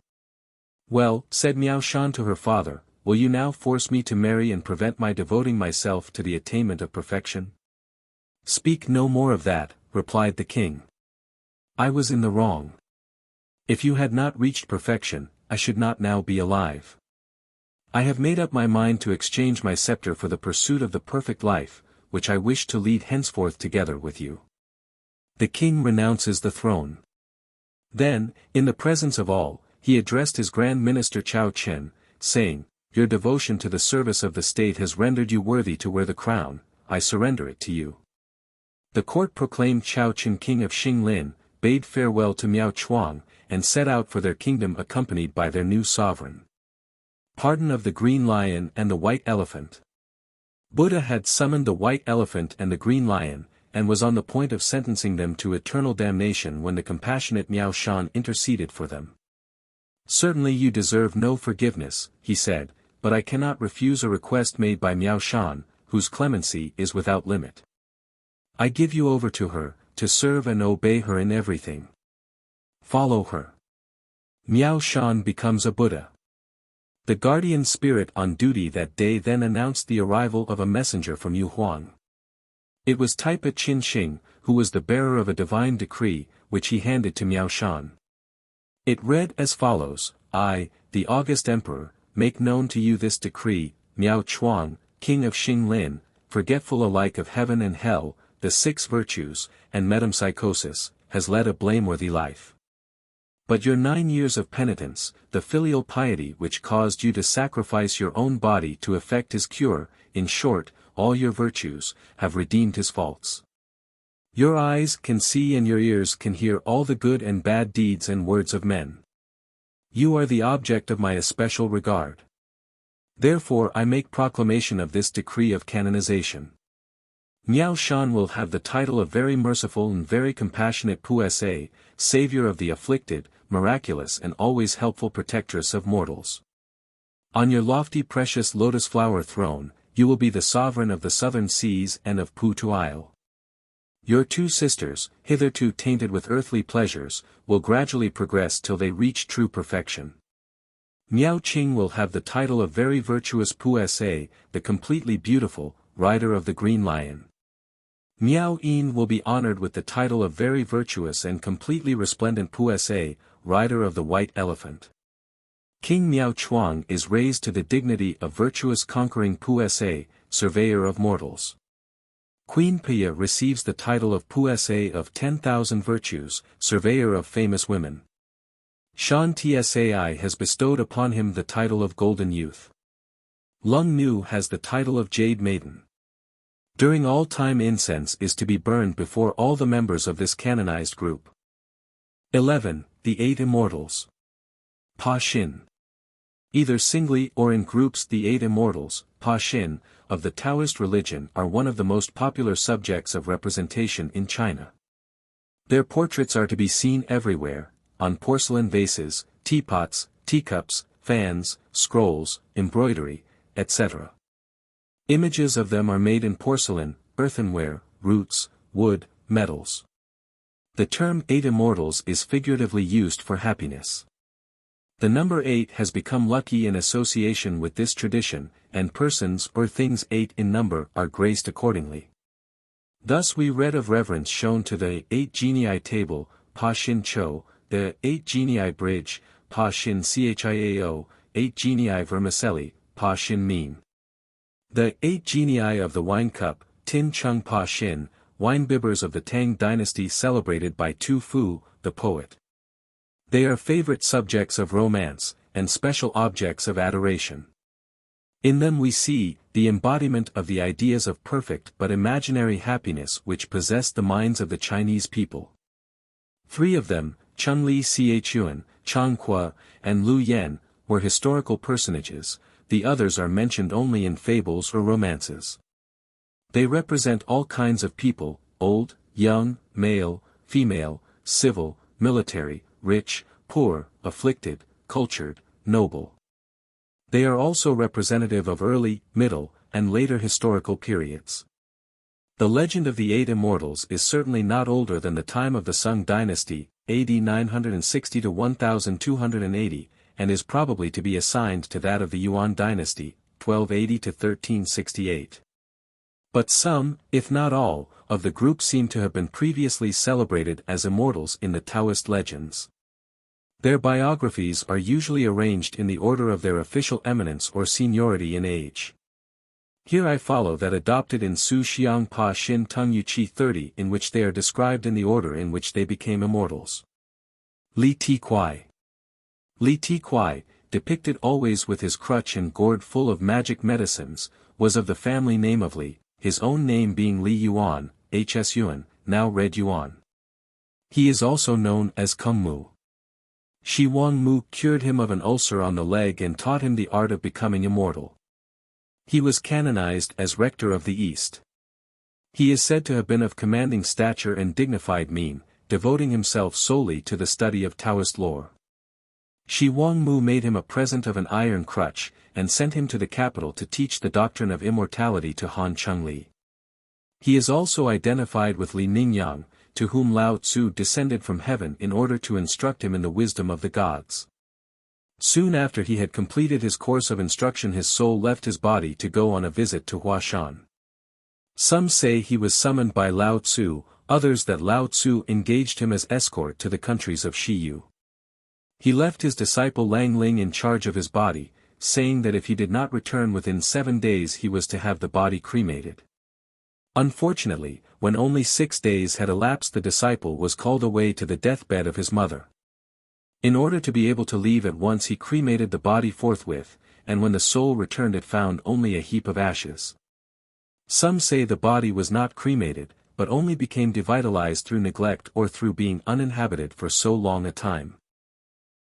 Well, said Miao Shan to her father, will you now force me to marry and prevent my devoting myself to the attainment of perfection? Speak no more of that, replied the king. I was in the wrong. If you had not reached perfection, I should not now be alive. I have made up my mind to exchange my scepter for the pursuit of the perfect life, which I wish to lead henceforth together with you. The king renounces the throne. Then, in the presence of all, he addressed his Grand Minister Chao Chen, saying, Your devotion to the service of the state has rendered you worthy to wear the crown, I surrender it to you. The court proclaimed Chao Chen king of Xinglin, bade farewell to Miao Chuang, and set out for their kingdom accompanied by their new sovereign. Pardon of the green lion and the white elephant. Buddha had summoned the white elephant and the green lion, and was on the point of sentencing them to eternal damnation when the compassionate Miao Shan interceded for them. Certainly you deserve no forgiveness, he said, but I cannot refuse a request made by Miao Shan, whose clemency is without limit. I give you over to her, to serve and obey her in everything. Follow her. Miao Shan becomes a Buddha. The guardian spirit on duty that day then announced the arrival of a messenger from Yu Huang. It was Taipa Qin Xing, who was the bearer of a divine decree, which he handed to Miao Shan. It read as follows, I, the august emperor, make known to you this decree, Miao Chuang, king of Xinglin, forgetful alike of heaven and hell, the 6 virtues, and metempsychosis, has led a blameworthy life. But your 9 years of penitence, the filial piety which caused you to sacrifice your own body to effect his cure, in short, all your virtues, have redeemed his faults. Your eyes can see and your ears can hear all the good and bad deeds and words of men. You are the object of my especial regard. Therefore I make proclamation of this decree of canonization. Miao Shan will have the title of very merciful and very compassionate Pusa, savior of the afflicted, miraculous and always helpful protectress of mortals. On your lofty precious lotus flower throne, you will be the sovereign of the southern seas and of Putu Isle. Your two sisters, hitherto tainted with earthly pleasures, will gradually progress till they reach true perfection. Miao Qing will have the title of very virtuous Pu-sa, the completely beautiful, rider of the green lion. Miao Yin will be honored with the title of very virtuous and completely resplendent Pu-sa, rider of the white elephant. King Miao Chuang is raised to the dignity of virtuous conquering Pu-sa, surveyor of mortals. Queen Pia receives the title of Pu-sa of 10,000 virtues, surveyor of famous women. Shan Tsai has bestowed upon him the title of Golden Youth. Lung Nu has the title of Jade Maiden. During all time incense is to be burned before all the members of this canonized group. 11. The Eight Immortals. Pa Xin. Either singly or in groups, the Eight Immortals, Pa Xin, of the Taoist religion are one of the most popular subjects of representation in China. Their portraits are to be seen everywhere, on porcelain vases, teapots, teacups, fans, scrolls, embroidery, etc. Images of them are made in porcelain, earthenware, roots, wood, metals. The term Eight Immortals is figuratively used for happiness. The number 8 has become lucky in association with this tradition, and persons or things 8 in number are graced accordingly. Thus we read of reverence shown to the 8 genii table, Pa Xin Cho, the 8 genii bridge, Pa Xin Chiao, 8 genii vermicelli, Pa Xin Mean. The 8 genii of the wine cup, Tin Chung Pa Xin, wine bibbers of the Tang dynasty celebrated by Tu Fu, the poet. They are favorite subjects of romance, and special objects of adoration. In them we see the embodiment of the ideas of perfect but imaginary happiness which possess the minds of the Chinese people. 3 of them, Chun-Li Chichuan, Chang'e, and Lu Yan, were historical personages, the others are mentioned only in fables or romances. They represent all kinds of people, old, young, male, female, civil, military, rich, poor, afflicted, cultured, noble. They are also representative of early, middle, and later historical periods. The legend of the Eight Immortals is certainly not older than the time of the Sung dynasty, AD 960 to 1280, and is probably to be assigned to that of the Yuan dynasty, 1280 to 1368. But some, if not all, of the group seem to have been previously celebrated as immortals in the Taoist legends. Their biographies are usually arranged in the order of their official eminence or seniority in age. Here I follow that adopted in Su Xiang Pa Xin Tung Yu Qi 30, in which they are described in the order in which they became immortals. Li Ti Kuai. Li Ti Kuai, depicted always with his crutch and gourd full of magic medicines, was of the family name of Li, his own name being Li Yuan, H.S. Yuan, now Red Yuan. He is also known as Kung Mu. Shi Wang Mu cured him of an ulcer on the leg and taught him the art of becoming immortal. He was canonized as Rector of the East. He is said to have been of commanding stature and dignified mien, devoting himself solely to the study of Taoist lore. Shi Wang Mu made him a present of an iron crutch, and sent him to the capital to teach the doctrine of immortality to Han Chengli. He is also identified with Li Ningyang, to whom Lao Tzu descended from heaven in order to instruct him in the wisdom of the gods. Soon after he had completed his course of instruction, his soul left his body to go on a visit to Huashan. Some say he was summoned by Lao Tzu, others that Lao Tzu engaged him as escort to the countries of Shiyu. He left his disciple Lang Ling in charge of his body, saying that if he did not return within 7 days he was to have the body cremated. Unfortunately, when only 6 days had elapsed, the disciple was called away to the deathbed of his mother. In order to be able to leave at once, he cremated the body forthwith, and when the soul returned it found only a heap of ashes. Some say the body was not cremated, but only became devitalized through neglect or through being uninhabited for so long a time.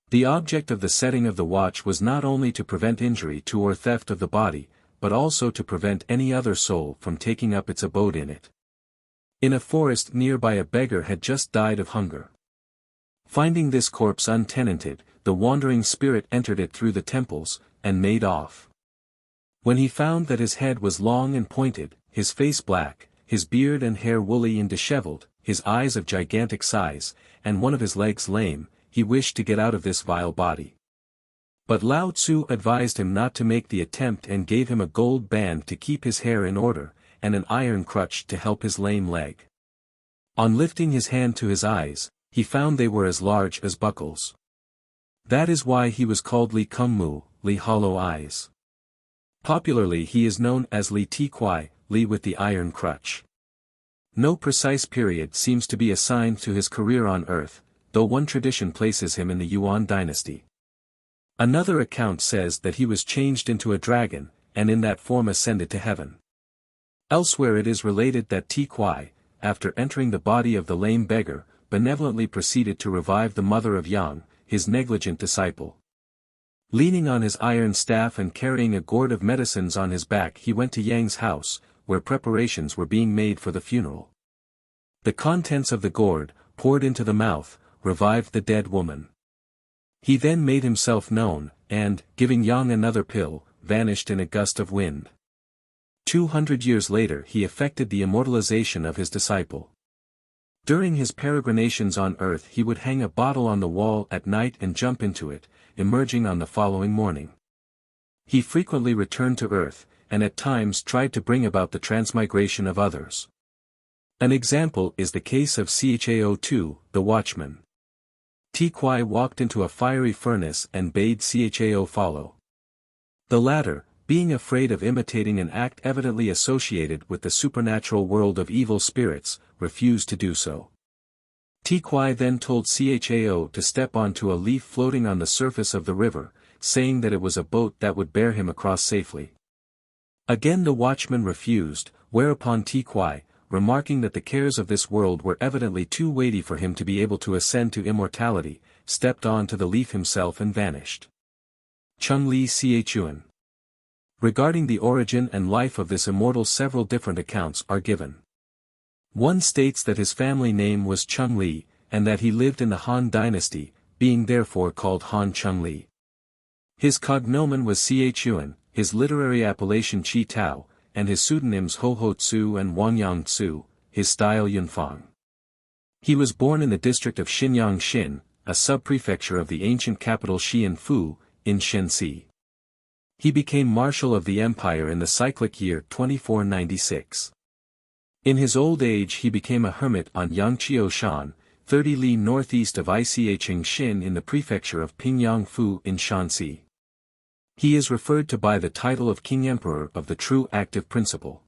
The object of the setting of the watch was not only to prevent injury to or theft of the body, but also to prevent any other soul from taking up its abode in it. In a forest nearby, a beggar had just died of hunger. Finding this corpse untenanted, the wandering spirit entered it through the temples, and made off. When he found that his head was long and pointed, his face black, his beard and hair woolly and disheveled, his eyes of gigantic size, and one of his legs lame, he wished to get out of this vile body. But Lao Tzu advised him not to make the attempt and gave him a gold band to keep his hair in order, and an iron crutch to help his lame leg. On lifting his hand to his eyes, he found they were as large as buckles. That is why he was called Li Kung Mu, Li Hollow Eyes. Popularly he is known as Li Ti Kwai, Li with the iron crutch. No precise period seems to be assigned to his career on earth, though one tradition places him in the Yuan dynasty. Another account says that he was changed into a dragon, and in that form ascended to heaven. Elsewhere it is related that Ti Kwai, after entering the body of the lame beggar, benevolently proceeded to revive the mother of Yang, his negligent disciple. Leaning on his iron staff and carrying a gourd of medicines on his back, he went to Yang's house, where preparations were being made for the funeral. The contents of the gourd, poured into the mouth, revived the dead woman. He then made himself known, and, giving Yang another pill, vanished in a gust of wind. 200 years later he effected the immortalization of his disciple. During his peregrinations on earth he would hang a bottle on the wall at night and jump into it, emerging on the following morning. He frequently returned to earth, and at times tried to bring about the transmigration of others. An example is the case of Chao, the watchman. Ti Kwai walked into a fiery furnace and bade Chao follow. The latter, being afraid of imitating an act evidently associated with the supernatural world of evil spirits, refused to do so. Ti Kwai then told Chao to step onto a leaf floating on the surface of the river, saying that it was a boat that would bear him across safely. Again the watchman refused, whereupon Ti Kwai, remarking that the cares of this world were evidently too weighty for him to be able to ascend to immortality, stepped on to the leaf himself and vanished. Chang'e Ch'ien. Regarding the origin and life of this immortal several different accounts are given. One states that his family name was Chang'e, and that he lived in the Han dynasty, being therefore called Han Chang'e. His cognomen was Ch'ien, his literary appellation Chi Tao, and his pseudonyms Ho Ho Tzu and Wang Yang Tzu, his style Yunfang. He was born in the district of Xinyang Xin, a sub-prefecture of the ancient capital Xianfu, in Shenxi. He became marshal of the empire in the cyclic year 2496. In his old age he became a hermit on Yangqiu Shan, 30 li northeast of Ichang Xin in the prefecture of Pingyangfu in Shanxi. He is referred to by the title of King Emperor of the True Active Principle.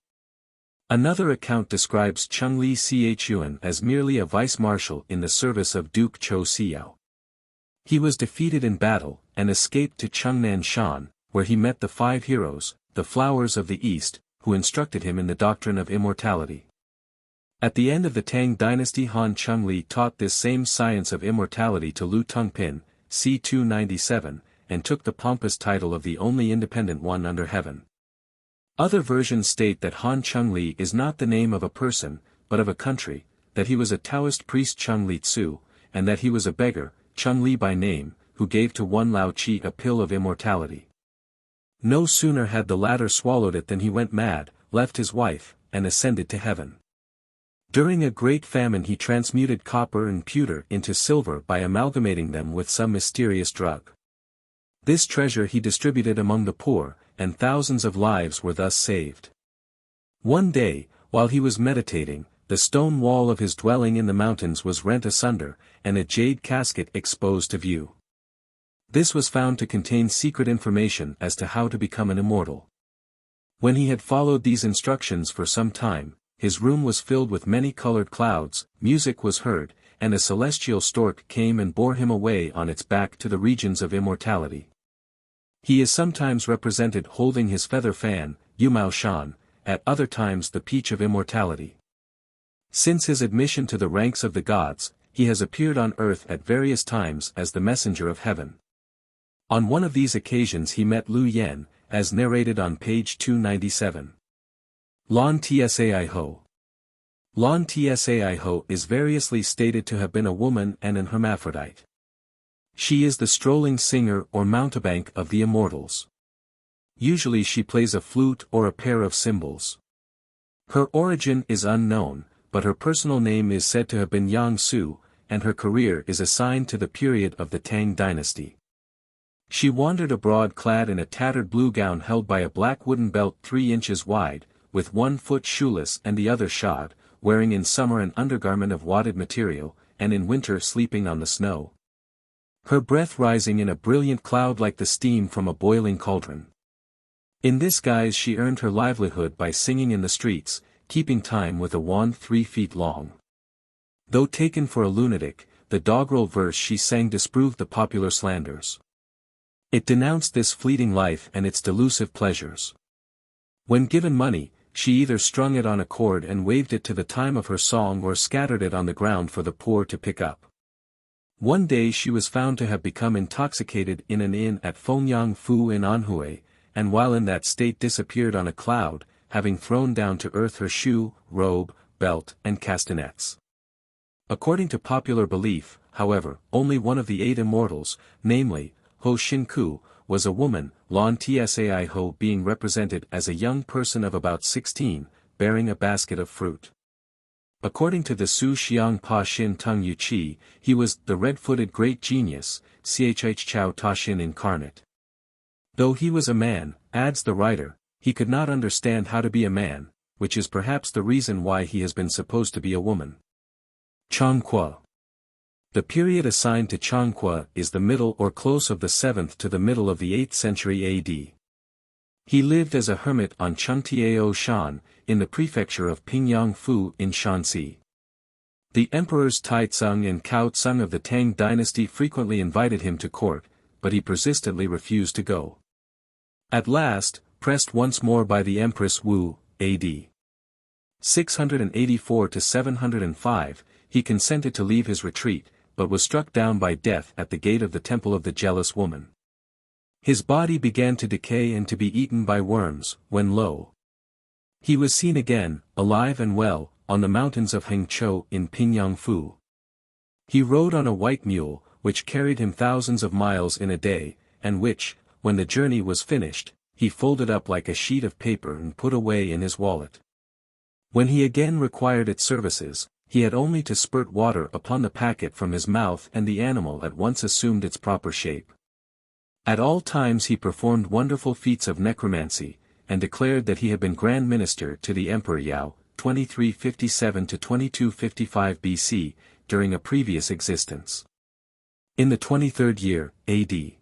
Another account describes Chang'e Ch'ien as merely a vice-marshal in the service of Duke Chou Xiao. He was defeated in battle, and escaped to Chengnan Shan, where he met the 5 heroes, the flowers of the East, who instructed him in the doctrine of immortality. At the end of the Tang dynasty Han Chang'e taught this same science of immortality to Lu Tungpin, c. 297, and took the pompous title of the only independent one under heaven. Other versions state that Han Chang'e is not the name of a person, but of a country, that he was a Taoist priest Chang'e Tzu, and that he was a beggar, Chang'e by name, who gave to one Lao Chi a pill of immortality. No sooner had the latter swallowed it than he went mad, left his wife, and ascended to heaven. During a great famine he transmuted copper and pewter into silver by amalgamating them with some mysterious drug. This treasure he distributed among the poor, and thousands of lives were thus saved. One day, while he was meditating, the stone wall of his dwelling in the mountains was rent asunder, and a jade casket exposed to view. This was found to contain secret information as to how to become an immortal. When he had followed these instructions for some time, his room was filled with many-colored clouds, music was heard, and a celestial stork came and bore him away on its back to the regions of immortality. He is sometimes represented holding his feather fan, Yumao Shan, at other times the peach of immortality. Since his admission to the ranks of the gods, he has appeared on earth at various times as the messenger of heaven. On one of these occasions he met Lu Yen, as narrated on page 297. Lon Tsai Ho. Lon Tsai Ho is variously stated to have been a woman and an hermaphrodite. She is the strolling singer or mountebank of the immortals. Usually she plays a flute or a pair of cymbals. Her origin is unknown, but her personal name is said to have been Yang Su, and her career is assigned to the period of the Tang dynasty. She wandered abroad clad in a tattered blue gown held by a black wooden belt 3 inches wide, with 1 foot shoeless and the other shod, wearing in summer an undergarment of wadded material, and in winter sleeping on the snow. Her breath rising in a brilliant cloud like the steam from a boiling cauldron. In this guise she earned her livelihood by singing in the streets, keeping time with a wand 3 feet long. Though taken for a lunatic, the doggerel verse she sang disproved the popular slanders. It denounced this fleeting life and its delusive pleasures. When given money, she either strung it on a cord and waved it to the time of her song or scattered it on the ground for the poor to pick up. One day she was found to have become intoxicated in an inn at Fengyang Fu in Anhui, and while in that state disappeared on a cloud, having thrown down to earth her shoe, robe, belt, and castanets. According to popular belief, however, only one of the 8 immortals, namely, Ho Shinku, was a woman, Lon Tsai Ho being represented as a young person of about 16, bearing a basket of fruit. According to the Su Xiang Pa Xin Tung Yu Chi, he was the red-footed great genius, Chh Chao Ta Xin incarnate. Though he was a man, adds the writer, he could not understand how to be a man, which is perhaps the reason why he has been supposed to be a woman. Chang'e. The period assigned to Chang'e is the middle or close of the 7th to the middle of the 8th century AD. He lived as a hermit on Chengtiao Shan, in the prefecture of Pingyangfu in Shanxi. The emperors Taizong and Cao-tsung of the Tang dynasty frequently invited him to court, but he persistently refused to go. At last, pressed once more by the Empress Wu, AD 684 to 705, he consented to leave his retreat, but was struck down by death at the gate of the temple of the jealous woman. His body began to decay and to be eaten by worms, when lo! He was seen again, alive and well, on the mountains of Hengzhou in Pingyangfu. He rode on a white mule, which carried him thousands of miles in a day, and which, when the journey was finished, he folded up like a sheet of paper and put away in his wallet. When he again required its services, he had only to spurt water upon the packet from his mouth and the animal at once assumed its proper shape. At all times he performed wonderful feats of necromancy, and declared that he had been Grand Minister to the Emperor Yao, 2357 to 2255 BC, during a previous existence. In the 23rd year, AD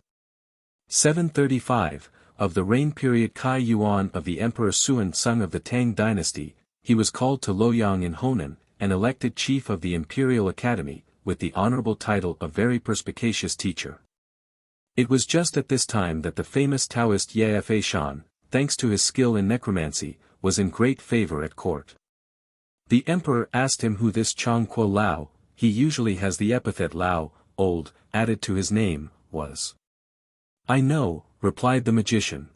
735, of the reign period Kai Yuan of the Emperor Suan-tsung of the Tang dynasty, he was called to Luoyang in Honan, and elected chief of the Imperial Academy, with the honorable title of very perspicacious teacher. It was just at this time that the famous Taoist Ye Fa Shan, thanks to his skill in necromancy, was in great favor at court. The emperor asked him who this Chang'e Lao, he usually has the epithet Lao, old, added to his name, was. I know, replied the magician.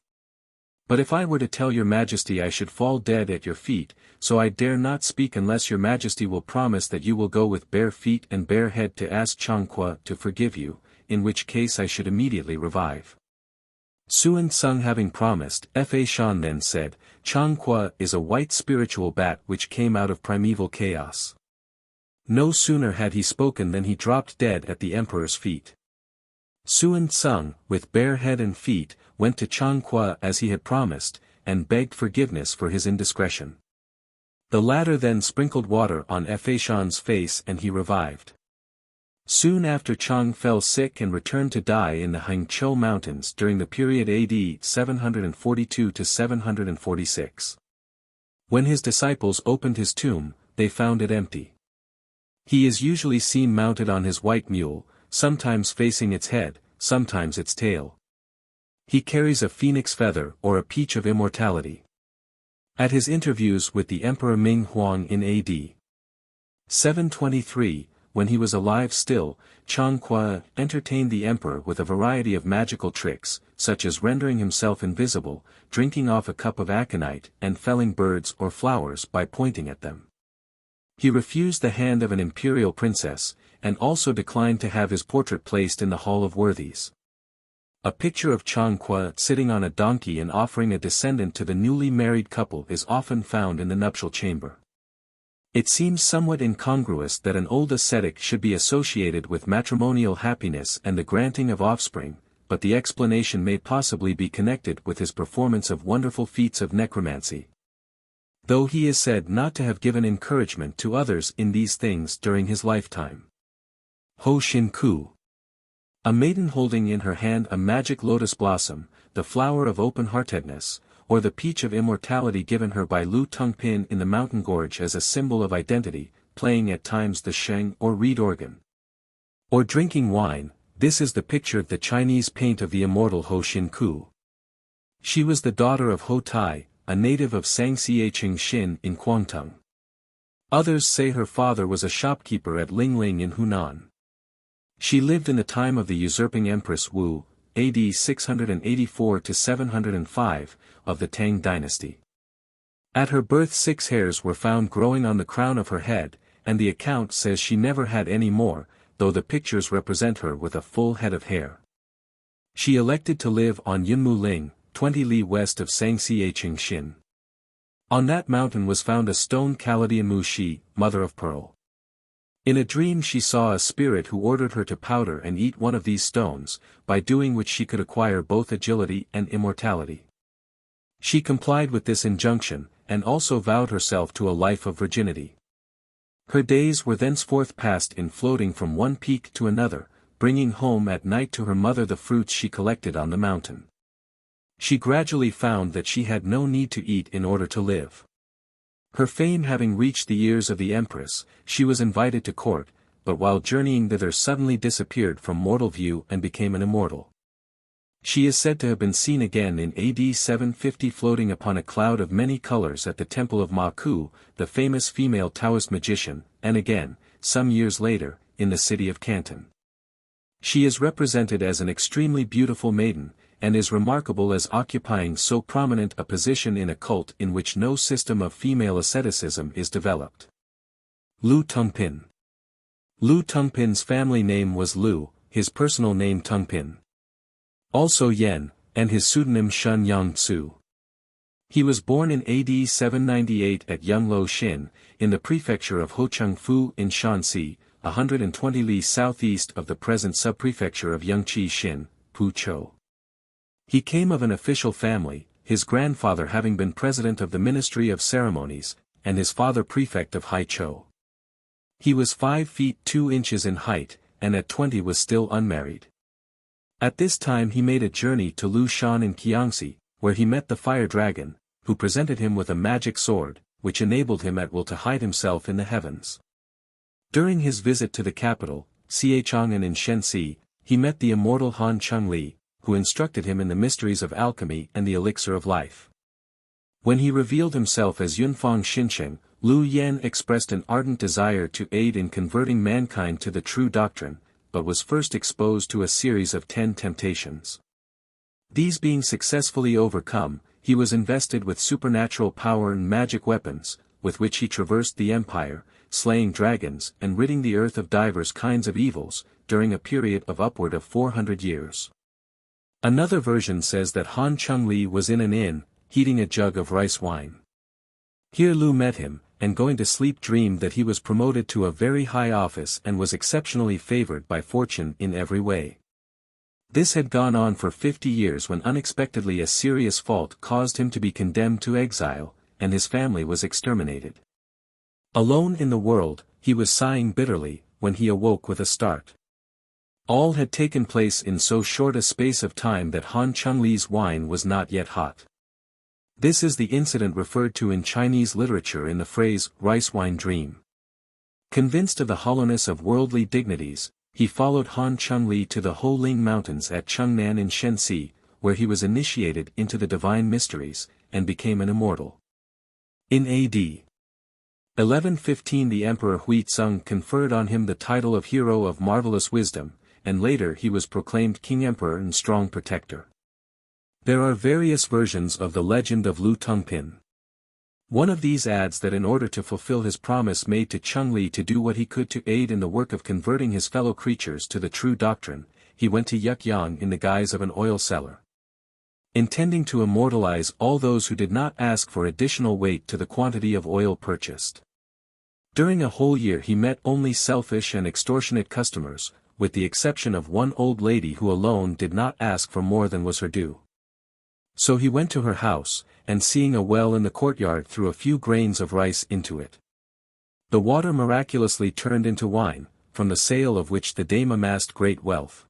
But if I were to tell your majesty I should fall dead at your feet, so I dare not speak unless your majesty will promise that you will go with bare feet and bare head to ask Chang'e to forgive you, in which case I should immediately revive. Suan-tsung having promised, Fa Shan then said, Chang'e is a white spiritual bat which came out of primeval chaos. No sooner had he spoken than he dropped dead at the emperor's feet. Suan-tsung, with bare head and feet, went to Chang'e as he had promised, and begged forgiveness for his indiscretion. The latter then sprinkled water on Fa Shan's face and he revived. Soon after Chang'e fell sick and returned to die in the Hangzhou Mountains during the period AD 742 to 746. When his disciples opened his tomb, they found it empty. He is usually seen mounted on his white mule, sometimes facing its head, sometimes its tail. He carries a phoenix feather or a peach of immortality. At his interviews with the Emperor Ming Huang in AD 723, when he was alive still, Chang'e entertained the emperor with a variety of magical tricks, such as rendering himself invisible, drinking off a cup of aconite, and felling birds or flowers by pointing at them. He refused the hand of an imperial princess, and also declined to have his portrait placed in the Hall of Worthies. A picture of Chang'e sitting on a donkey and offering a descendant to the newly married couple is often found in the nuptial chamber. It seems somewhat incongruous that an old ascetic should be associated with matrimonial happiness and the granting of offspring, but the explanation may possibly be connected with his performance of wonderful feats of necromancy. Though he is said not to have given encouragement to others in these things during his lifetime. Ho Shin Ku. A maiden holding in her hand a magic lotus blossom, the flower of open-heartedness, or the peach of immortality given her by Lu Tungpin in the mountain gorge as a symbol of identity, playing at times the sheng or reed organ. Or drinking wine, this is the picture the Chinese paint of the immortal Ho Shin Ku. She was the daughter of Ho Tai, a native of Sangxie Xin in Guangdong. Others say her father was a shopkeeper at Lingling in Hunan. She lived in the time of the usurping Empress Wu, AD 684 to 705, of the Tang dynasty. At her birth 6 hairs were found growing on the crown of her head, and the account says she never had any more, though the pictures represent her with a full head of hair. She elected to live on Yunmu Ling, 20 li west of Sangxie Xin. On that mountain was found a stone Kaladian Shi, mother of pearl. In a dream she saw a spirit who ordered her to powder and eat one of these stones, by doing which she could acquire both agility and immortality. She complied with this injunction, and also vowed herself to a life of virginity. Her days were thenceforth passed in floating from one peak to another, bringing home at night to her mother the fruits she collected on the mountain. She gradually found that she had no need to eat in order to live. Her fame having reached the ears of the empress, she was invited to court, but while journeying thither suddenly disappeared from mortal view and became an immortal. She is said to have been seen again in AD 750 floating upon a cloud of many colors at the temple of Ma Ku, the famous female Taoist magician, and again, some years later, in the city of Canton. She is represented as an extremely beautiful maiden, and is remarkable as occupying so prominent a position in a cult in which no system of female asceticism is developed. Lu Tungpin. Lu Tungpin's family name was Lu, his personal name Tungpin. Also Yen, and his pseudonym Shun Yang Tzu. He was born in AD 798 at Yunlo Xin, in the prefecture of Hochengfu in Shanxi, 120 li southeast of the present subprefecture of Yangqi Xin, Puchou. He came of an official family, his grandfather having been president of the Ministry of Ceremonies, and his father prefect of Haichou. He was 5 feet 2 inches in height, and at 20 was still unmarried. At this time he made a journey to Lushan in Jiangxi, where he met the fire dragon, who presented him with a magic sword, which enabled him at will to hide himself in the heavens. During his visit to the capital, Xichang'an in Shenxi, he met the immortal Han Chengli, who instructed him in the mysteries of alchemy and the elixir of life. When he revealed himself as Yunfang Xinsheng, Lu Yan expressed an ardent desire to aid in converting mankind to the true doctrine, but was first exposed to a series of 10 temptations. These being successfully overcome, he was invested with supernatural power and magic weapons, with which he traversed the empire, slaying dragons and ridding the earth of divers kinds of evils, during a period of upward of 400 years. Another version says that Han Chengli was in an inn, heating a jug of rice wine. Here Lu met him, and going to sleep dreamed that he was promoted to a very high office and was exceptionally favored by fortune in every way. This had gone on for 50 years when unexpectedly a serious fault caused him to be condemned to exile, and his family was exterminated. Alone in the world, he was sighing bitterly, when he awoke with a start. All had taken place in so short a space of time that Han Chengli's wine was not yet hot. This is the incident referred to in Chinese literature in the phrase, rice wine dream. Convinced of the hollowness of worldly dignities, he followed Han Chengli to the Holing Mountains at Chengnan in Shenxi, where he was initiated into the divine mysteries, and became an immortal. In A.D. 1115 the Emperor Huizong conferred on him the title of Hero of Marvelous Wisdom, and later he was proclaimed King Emperor and Strong Protector. There are various versions of the legend of Lu Tungpin. One of these adds that in order to fulfill his promise made to Chengli to do what he could to aid in the work of converting his fellow creatures to the true doctrine, he went to Yukyang in the guise of an oil seller. Intending to immortalize all those who did not ask for additional weight to the quantity of oil purchased. During a whole year he met only selfish and extortionate customers, with the exception of one old lady who alone did not ask for more than was her due. So he went to her house, and seeing a well in the courtyard threw a few grains of rice into it. The water miraculously turned into wine, from the sale of which the dame amassed great wealth.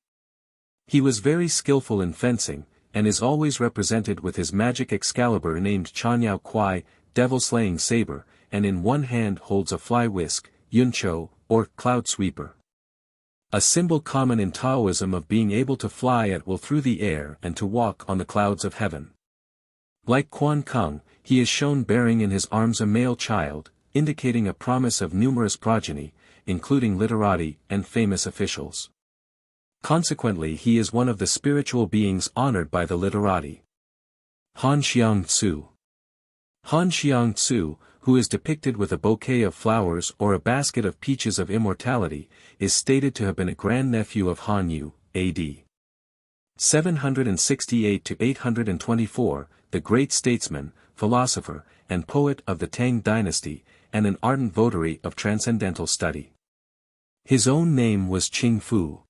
He was very skillful in fencing, and is always represented with his magic Excalibur named Chang'e Kwai, devil-slaying saber, and in one hand holds a fly whisk, yuncho, or cloud sweeper. A symbol common in Taoism of being able to fly at will through the air and to walk on the clouds of heaven. Like Quan Kung, he is shown bearing in his arms a male child, indicating a promise of numerous progeny, including literati and famous officials. Consequently he is one of the spiritual beings honored by the literati. Han Xiang Tzu. Han Xiang Tzu, who is depicted with a bouquet of flowers or a basket of peaches of immortality, is stated to have been a grandnephew of Han Yu, a.d. 768 to 824, the great statesman, philosopher, and poet of the Tang dynasty, and an ardent votary of transcendental study. His own name was Qing Fu.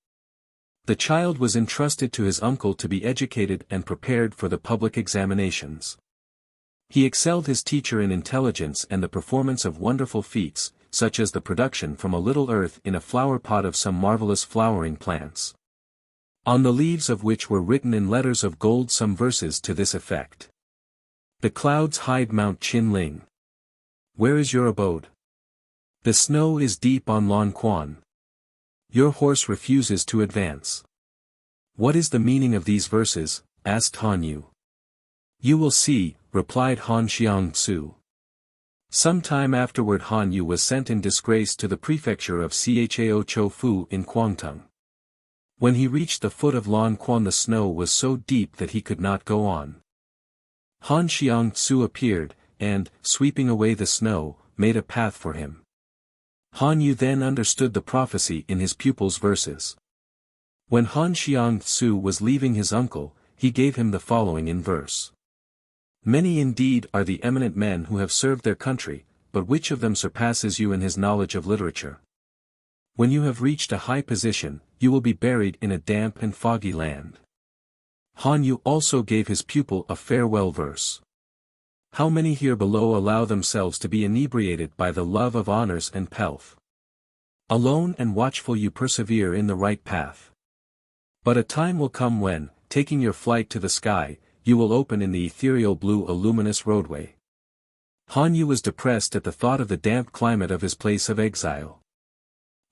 The child was entrusted to his uncle to be educated and prepared for the public examinations. He excelled his teacher in intelligence and the performance of wonderful feats, such as the production from a little earth in a flower pot of some marvelous flowering plants, on the leaves of which were written in letters of gold some verses to this effect. The clouds hide Mount Chin Ling. Where is your abode? The snow is deep on Lon Quan. Your horse refuses to advance. What is the meaning of these verses? Asked Han Yu. You will see, replied Han Xiang Tzu. Some time afterward Han Yu was sent in disgrace to the prefecture of Chao Chou Fu in Guangdong. When he reached the foot of Lon Quan the snow was so deep that he could not go on. Han Xiang Tzu appeared, and, sweeping away the snow, made a path for him. Han Yu then understood the prophecy in his pupil's verses. When Han Xiang Tzu was leaving his uncle, he gave him the following in verse. Many indeed are the eminent men who have served their country, but which of them surpasses you in his knowledge of literature? When you have reached a high position, you will be buried in a damp and foggy land. Han Yu also gave his pupil a farewell verse. How many here below allow themselves to be inebriated by the love of honors and pelf? Alone and watchful you persevere in the right path. But a time will come when, taking your flight to the sky, you will open in the ethereal blue a luminous roadway. Han Yu was depressed at the thought of the damp climate of his place of exile.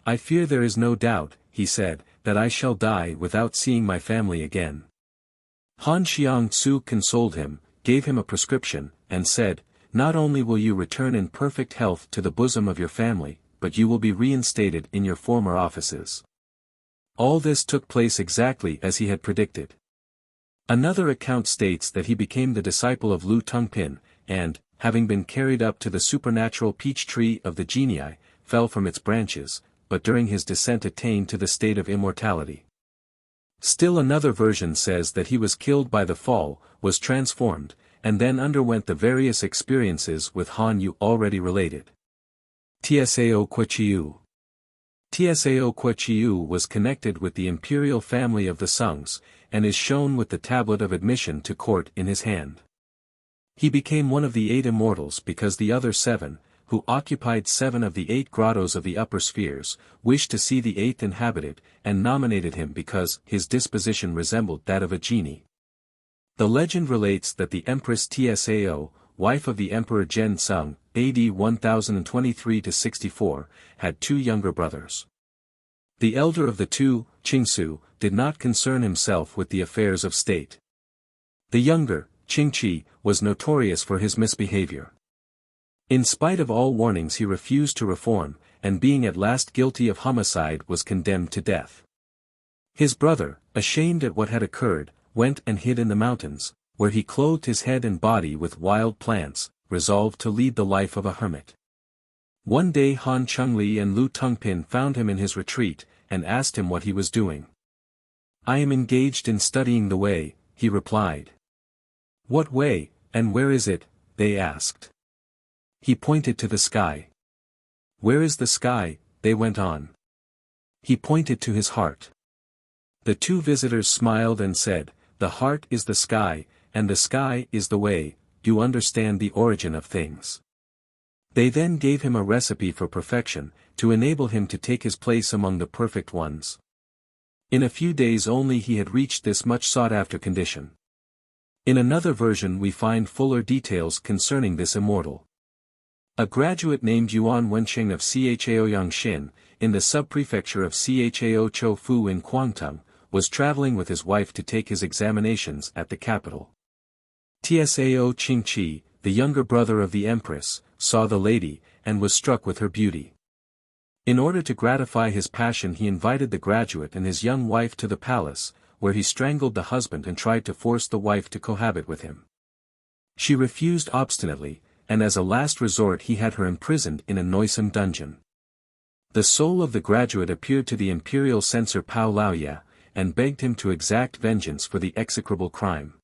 I fear there is no doubt, he said, that I shall die without seeing my family again. Han Xiang Tzu consoled him, gave him a prescription, and said, not only will you return in perfect health to the bosom of your family, but you will be reinstated in your former offices. All this took place exactly as he had predicted. Another account states that he became the disciple of Lu Tungpin, and, having been carried up to the supernatural peach tree of the genii, fell from its branches, but during his descent attained to the state of immortality. Still another version says that he was killed by the fall, was transformed, and then underwent the various experiences with Han Yu already related. Tsao Kuo-chiu. Tsao Kuo-chiu was connected with the imperial family of the Sungs, and is shown with the tablet of admission to court in his hand. He became one of the 8 immortals because the other 7, who occupied 7 of the 8 grottos of the upper spheres, wished to see the 8th inhabited, and nominated him because his disposition resembled that of a genie. The legend relates that the Empress Tsao, wife of the Emperor Zhen Sung, AD 1023-64, had 2 younger brothers. The elder of the 2, Qingsu, did not concern himself with the affairs of state. The younger, Chang'e, was notorious for his misbehavior. In spite of all warnings he refused to reform, and being at last guilty of homicide was condemned to death. His brother, ashamed at what had occurred, went and hid in the mountains, where he clothed his head and body with wild plants, resolved to lead the life of a hermit. One day Han Chengli and Lu Tungpin found him in his retreat, and asked him what he was doing. "I am engaged in studying the way," he replied. "What way, and where is it?" they asked. He pointed to the sky. "Where is the sky?" they went on. He pointed to his heart. The two visitors smiled and said, "The heart is the sky, and the sky is the way. You understand the origin of things." They then gave him a recipe for perfection, to enable him to take his place among the perfect ones. In a few days only he had reached this much sought-after condition. In another version we find fuller details concerning this immortal. A graduate named Yuan Wensheng of Chao Yangshin, in the subprefecture of Chao Choufu in Guangdong, was traveling with his wife to take his examinations at the capital. Tsao Chingqi, the younger brother of the empress, saw the lady, and was struck with her beauty. In order to gratify his passion he invited the graduate and his young wife to the palace, where he strangled the husband and tried to force the wife to cohabit with him. She refused obstinately, and as a last resort he had her imprisoned in a noisome dungeon. The soul of the graduate appeared to the imperial censor Pao Laoya, and begged him to exact vengeance for the execrable crime.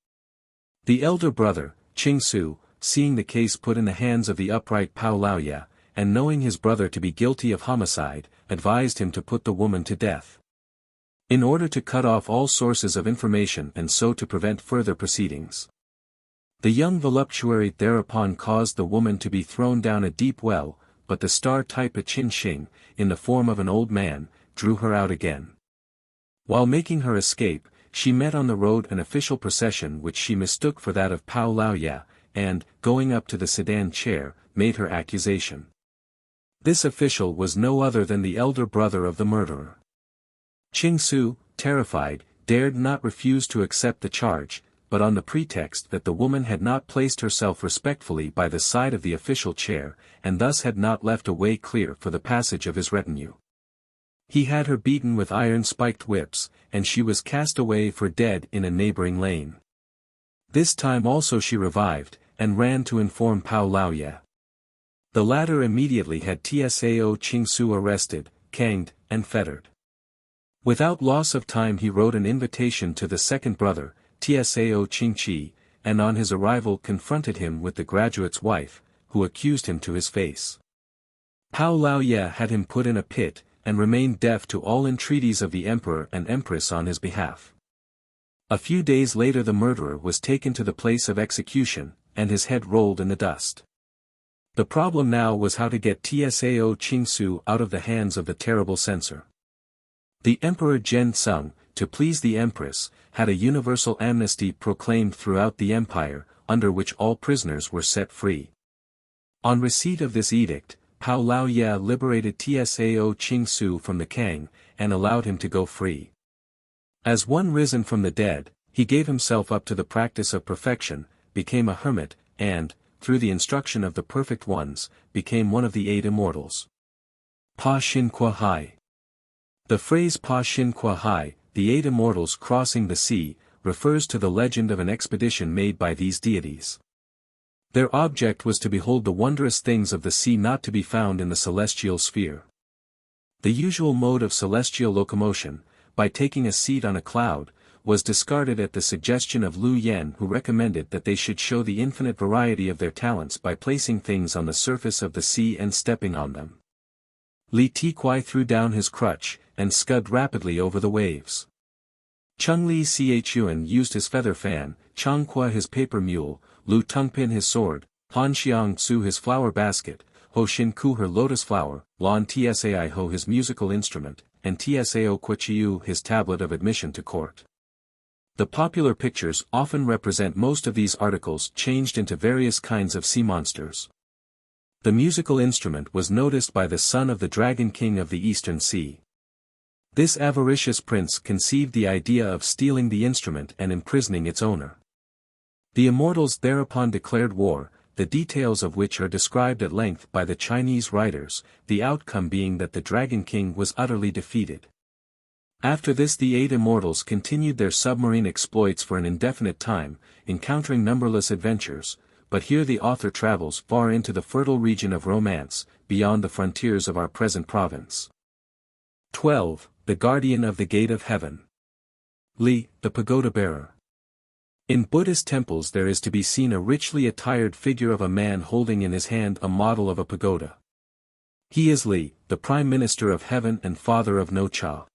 The elder brother, Qingsu, seeing the case put in the hands of the upright Pao Laoya, and knowing his brother to be guilty of homicide, advised him to put the woman to death. In order to cut off all sources of information and so to prevent further proceedings. The young voluptuary thereupon caused the woman to be thrown down a deep well, but the star-type Qin Xing, in the form of an old man, drew her out again. While making her escape, she met on the road an official procession which she mistook for that of Pao Laoya, and, going up to the sedan chair, made her accusation. This official was no other than the elder brother of the murderer. Qingsu, terrified, dared not refuse to accept the charge, but on the pretext that the woman had not placed herself respectfully by the side of the official chair, and thus had not left a way clear for the passage of his retinue. He had her beaten with iron-spiked whips, and she was cast away for dead in a neighboring lane. This time also she revived, and ran to inform Pao Laoya. The latter immediately had Tsao Qingsu arrested, caned, and fettered. Without loss of time he wrote an invitation to the second brother, Tsao Qingqi, and on his arrival confronted him with the graduate's wife, who accused him to his face. Pao Laoya had him put in a pit, and remained deaf to all entreaties of the emperor and empress on his behalf. A few days later the murderer was taken to the place of execution, and his head rolled in the dust. The problem now was how to get Tsao Qingsu out of the hands of the terrible censor. The Emperor Zheng, to please the empress, had a universal amnesty proclaimed throughout the empire, under which all prisoners were set free. On receipt of this edict, Pao Laoya liberated Tsao Qingsu from the Chang'e, and allowed him to go free. As one risen from the dead, he gave himself up to the practice of perfection, became a hermit, and, through the instruction of the perfect ones, became one of the Eight Immortals. Pa Xin Qua Hai. The phrase Pa Xin Qua Hai, the Eight Immortals crossing the sea, refers to the legend of an expedition made by these deities. Their object was to behold the wondrous things of the sea not to be found in the celestial sphere. The usual mode of celestial locomotion, by taking a seat on a cloud, was discarded at the suggestion of Lu Yen, who recommended that they should show the infinite variety of their talents by placing things on the surface of the sea and stepping on them. Li Tiquai threw down his crutch, and scud rapidly over the waves. Chang'e Chuan used his feather fan, Chang'e his paper mule, Lu Tungpin his sword, Han Xiang Tzu his flower basket, Ho Xin Ku her lotus flower, Lan Tsai Ho his musical instrument, and Tsao Qiu his tablet of admission to court. The popular pictures often represent most of these articles changed into various kinds of sea monsters. The musical instrument was noticed by the son of the Dragon King of the Eastern Sea. This avaricious prince conceived the idea of stealing the instrument and imprisoning its owner. The immortals thereupon declared war, the details of which are described at length by the Chinese writers, the outcome being that the Dragon King was utterly defeated. After this the Eight Immortals continued their submarine exploits for an indefinite time, encountering numberless adventures, but here the author travels far into the fertile region of romance, beyond the frontiers of our present province. 12. The Guardian of the Gate of Heaven. Li, the pagoda bearer. In Buddhist temples there is to be seen a richly attired figure of a man holding in his hand a model of a pagoda. He is Li, the Prime Minister of Heaven and father of No Cha.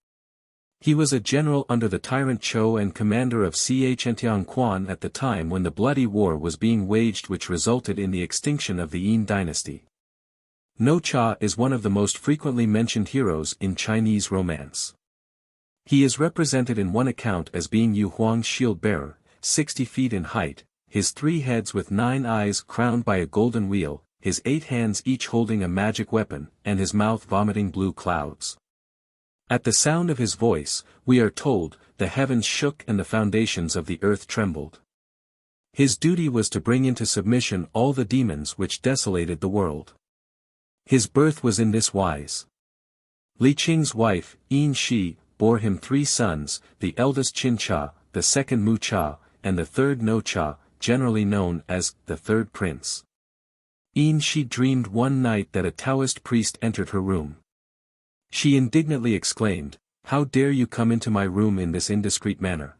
He was a general under the tyrant Chou and commander of Chang'e at the time when the bloody war was being waged which resulted in the extinction of the Yin dynasty. No Cha is one of the most frequently mentioned heroes in Chinese romance. He is represented in one account as being Yu Huang's shield-bearer, 60 feet in height, his 3 heads with 9 eyes crowned by a golden wheel, his 8 hands each holding a magic weapon, and his mouth vomiting blue clouds. At the sound of his voice, we are told, the heavens shook and the foundations of the earth trembled. His duty was to bring into submission all the demons which desolated the world. His birth was in this wise. Li Qing's wife, Yin Shi, bore him 3 sons, the eldest Qin Cha, the second Mu Cha, and the third No Cha, generally known as the third prince. Yin Shi dreamed one night that a Taoist priest entered her room. She indignantly exclaimed, "How dare you come into my room in this indiscreet manner?"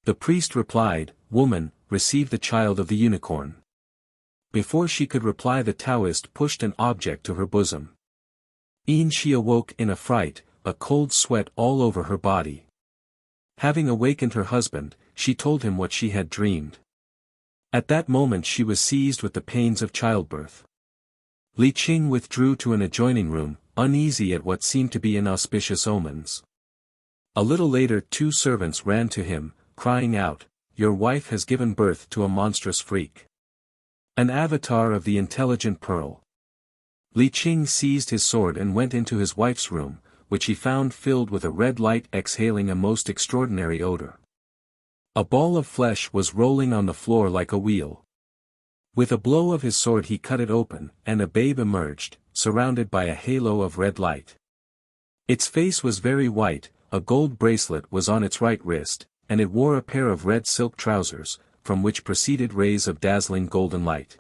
The priest replied, "Woman, receive the child of the unicorn." Before she could reply the Taoist pushed an object to her bosom. Yin Shi awoke in a fright, a cold sweat all over her body. Having awakened her husband, she told him what she had dreamed. At that moment she was seized with the pains of childbirth. Li Qing withdrew to an adjoining room, uneasy at what seemed to be inauspicious omens. A little later 2 servants ran to him, crying out, "Your wife has given birth to a monstrous freak. An avatar of the intelligent pearl." Li Qing seized his sword and went into his wife's room, which he found filled with a red light exhaling a most extraordinary odor. A ball of flesh was rolling on the floor like a wheel. With a blow of his sword he cut it open, and a babe emerged, surrounded by a halo of red light. Its face was very white, a gold bracelet was on its right wrist, and it wore a pair of red silk trousers, from which proceeded rays of dazzling golden light.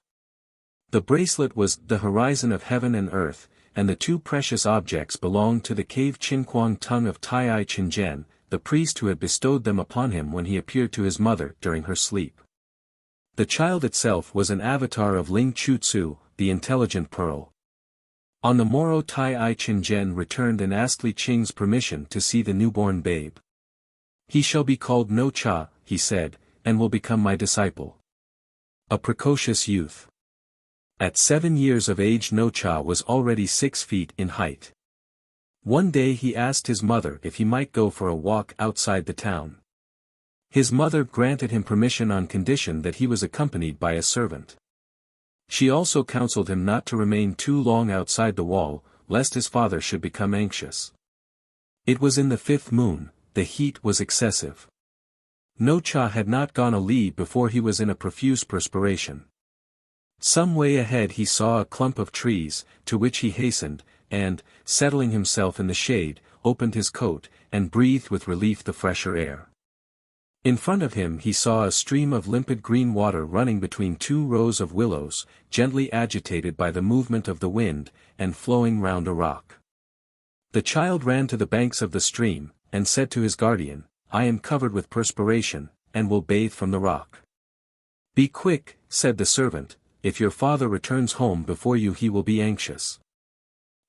The bracelet was the horizon of heaven and earth, and the 2 precious objects belonged to the cave Qinquang tongue of Tai Qingzhen, the priest who had bestowed them upon him when he appeared to his mother during her sleep. The child itself was an avatar of Ling Chu-tzu, the intelligent pearl. On the morrow Tai Qingzhen returned and asked Li Qing's permission to see the newborn babe. "He shall be called No Cha," he said, "and will become my disciple." A precocious youth. At 7 years of age No Cha was already 6 feet in height. One day he asked his mother if he might go for a walk outside the town. His mother granted him permission on condition that he was accompanied by a servant. She also counseled him not to remain too long outside the wall, lest his father should become anxious. It was in the 5th moon, the heat was excessive. No Cha had not gone a li before he was in a profuse perspiration. Some way ahead he saw a clump of trees, to which he hastened, and, settling himself in the shade, opened his coat, and breathed with relief the fresher air. In front of him he saw a stream of limpid green water running between 2 rows of willows, gently agitated by the movement of the wind, and flowing round a rock. The child ran to the banks of the stream, and said to his guardian, "I am covered with perspiration, and will bathe from the rock." "Be quick," said the servant, "if your father returns home before you he will be anxious."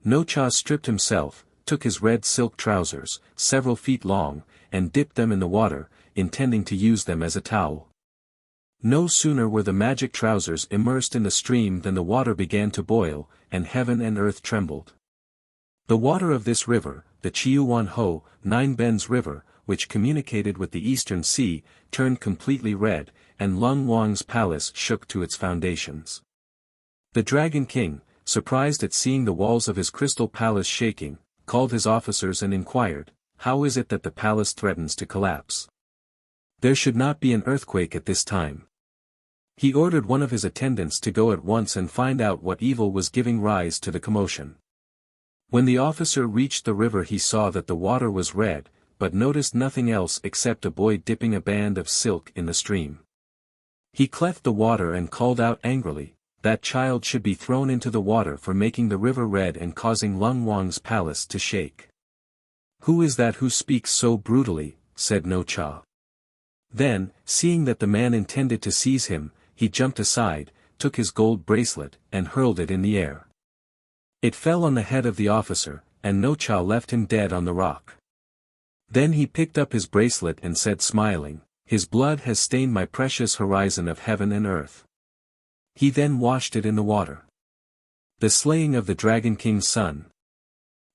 No Cha stripped himself, took his red silk trousers, several feet long, and dipped them in the water, intending to use them as a towel. No sooner were the magic trousers immersed in the stream than the water began to boil, and heaven and earth trembled. The water of this river, the Chiuwan Ho, 9 Bends River, which communicated with the eastern sea, turned completely red, and Lung Wang's palace shook to its foundations. The Dragon King, surprised at seeing the walls of his crystal palace shaking, called his officers and inquired, "How is it that the palace threatens to collapse? There should not be an earthquake at this time." He ordered one of his attendants to go at once and find out what evil was giving rise to the commotion. When the officer reached the river he saw that the water was red, but noticed nothing else except a boy dipping a band of silk in the stream. He cleft the water and called out angrily, "That child should be thrown into the water for making the river red and causing Lung Wang's palace to shake." "Who is that who speaks so brutally?" said No Cha. Then, seeing that the man intended to seize him, he jumped aside, took his gold bracelet, and hurled it in the air. It fell on the head of the officer, and No Cha left him dead on the rock. Then he picked up his bracelet and said smiling, "His blood has stained my precious horizon of heaven and earth." He then washed it in the water. The slaying of the Dragon King's son.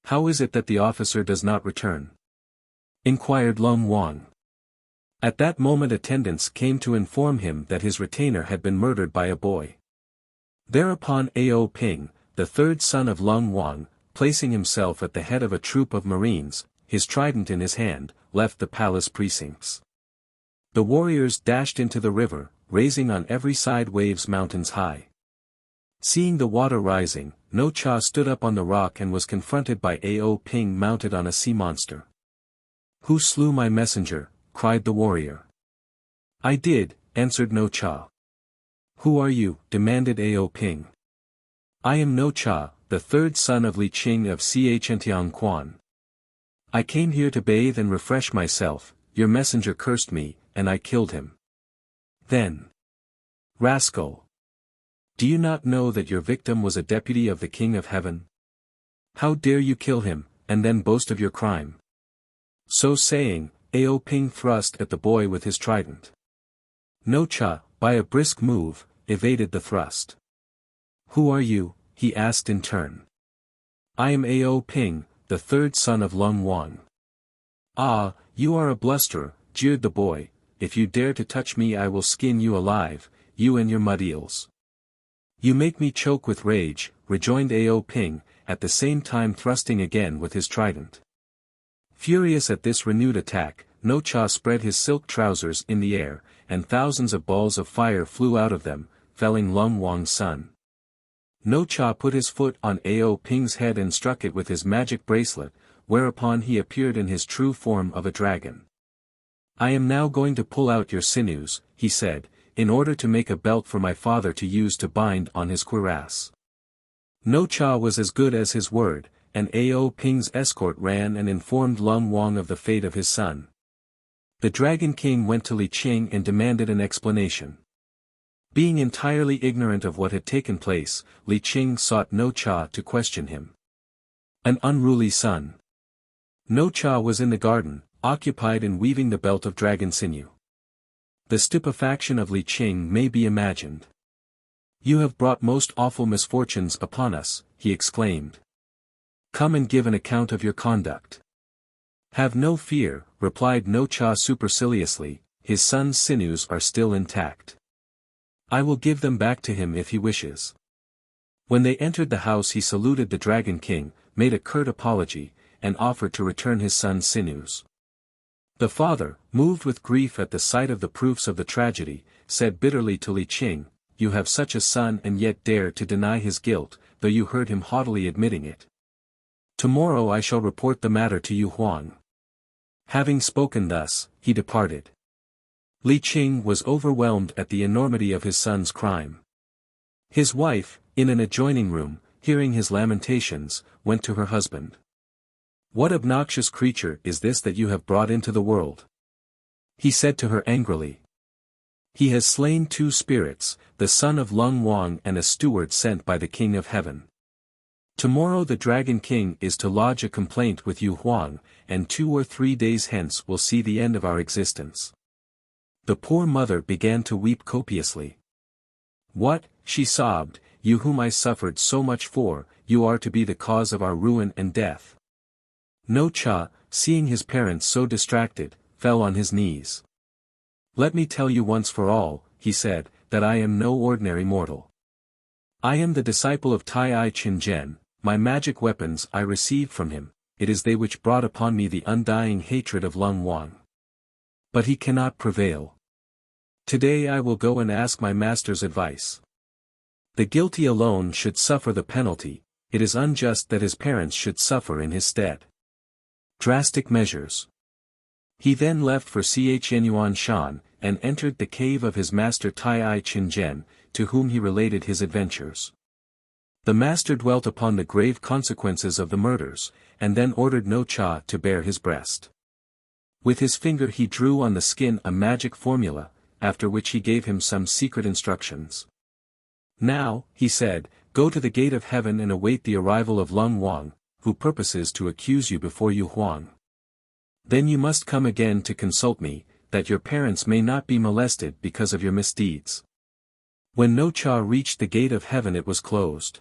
"How is it that the officer does not return?" inquired Lung Wang. At that moment attendants came to inform him that his retainer had been murdered by a boy. Thereupon Ao Ping, the third son of Lung Wang, placing himself at the head of a troop of marines, his trident in his hand, left the palace precincts. The warriors dashed into the river, raising on every side waves mountains high. Seeing the water rising, No Cha stood up on the rock and was confronted by Ao Ping mounted on a sea monster. "Who slew my messenger?" cried the warrior. "I did," answered No Cha. "Who are you?" demanded Ao Ping. "I am No Cha, the third son of Li Qing of Xiantiang Quan. I came here to bathe and refresh myself, your messenger cursed me, and I killed him." Then, "Rascal! Do you not know that your victim was a deputy of the King of Heaven? How dare you kill him, and then boast of your crime?" So saying, Ao Ping thrust at the boy with his trident. No Cha, by a brisk move, evaded the thrust. "Who are you?" he asked in turn. "I am Ao Ping, the third son of Lung Wang." "Ah, you are a blusterer," jeered the boy, "if you dare to touch me I will skin you alive, you and your mud eels." "You make me choke with rage," rejoined Ao Ping, at the same time thrusting again with his trident. Furious at this renewed attack, No Cha spread his silk trousers in the air, and thousands of balls of fire flew out of them, felling Lung Wang's son. No Cha put his foot on Ao Ping's head and struck it with his magic bracelet, whereupon he appeared in his true form of a dragon. "I am now going to pull out your sinews," he said, "in order to make a belt for my father to use to bind on his cuirass." No Cha was as good as his word, and Ao Ping's escort ran and informed Lung Wang of the fate of his son. The Dragon King went to Li Qing and demanded an explanation. Being entirely ignorant of what had taken place, Li Qing sought No Cha to question him. An unruly son. No Cha was in the garden, occupied in weaving the belt of dragon sinew. The stupefaction of Li Qing may be imagined. "You have brought most awful misfortunes upon us," he exclaimed. "Come and give an account of your conduct." "Have no fear," replied No Cha superciliously, "his son's sinews are still intact. I will give them back to him if he wishes." When they entered the house he saluted the Dragon King, made a curt apology, and offered to return his son's sinews. The father, moved with grief at the sight of the proofs of the tragedy, said bitterly to Li Qing, "You have such a son and yet dare to deny his guilt, though you heard him haughtily admitting it. Tomorrow I shall report the matter to Yu Huang." Having spoken thus, he departed. Li Qing was overwhelmed at the enormity of his son's crime. His wife, in an adjoining room, hearing his lamentations, went to her husband. "What obnoxious creature is this that you have brought into the world?" he said to her angrily. "He has slain 2 spirits, the son of Lung Wang and a steward sent by the King of Heaven. Tomorrow the Dragon King is to lodge a complaint with Yu Huang, and 2 or 3 days hence will see the end of our existence." The poor mother began to weep copiously. "What," she sobbed, "you whom I suffered so much for, you are to be the cause of our ruin and death." No Cha, seeing his parents so distracted, fell on his knees. "Let me tell you once for all," he said, "that I am no ordinary mortal. I am the disciple of Tai Chingen, my magic weapons I received from him, it is they which brought upon me the undying hatred of Lung Wang. But he cannot prevail. Today I will go and ask my master's advice. The guilty alone should suffer the penalty, it is unjust that his parents should suffer in his stead. Drastic measures." He then left for Xianyuan Shan, and entered the cave of his master Tai Chingen, to whom he related his adventures. The master dwelt upon the grave consequences of the murders, and then ordered No Cha to bare his breast. With his finger he drew on the skin a magic formula, after which he gave him some secret instructions. Now, he said, go to the gate of heaven and await the arrival of Lung Wang, who purposes to accuse you before Yu Huang. Then you must come again to consult me, that your parents may not be molested because of your misdeeds. When No Cha reached the gate of heaven it was closed.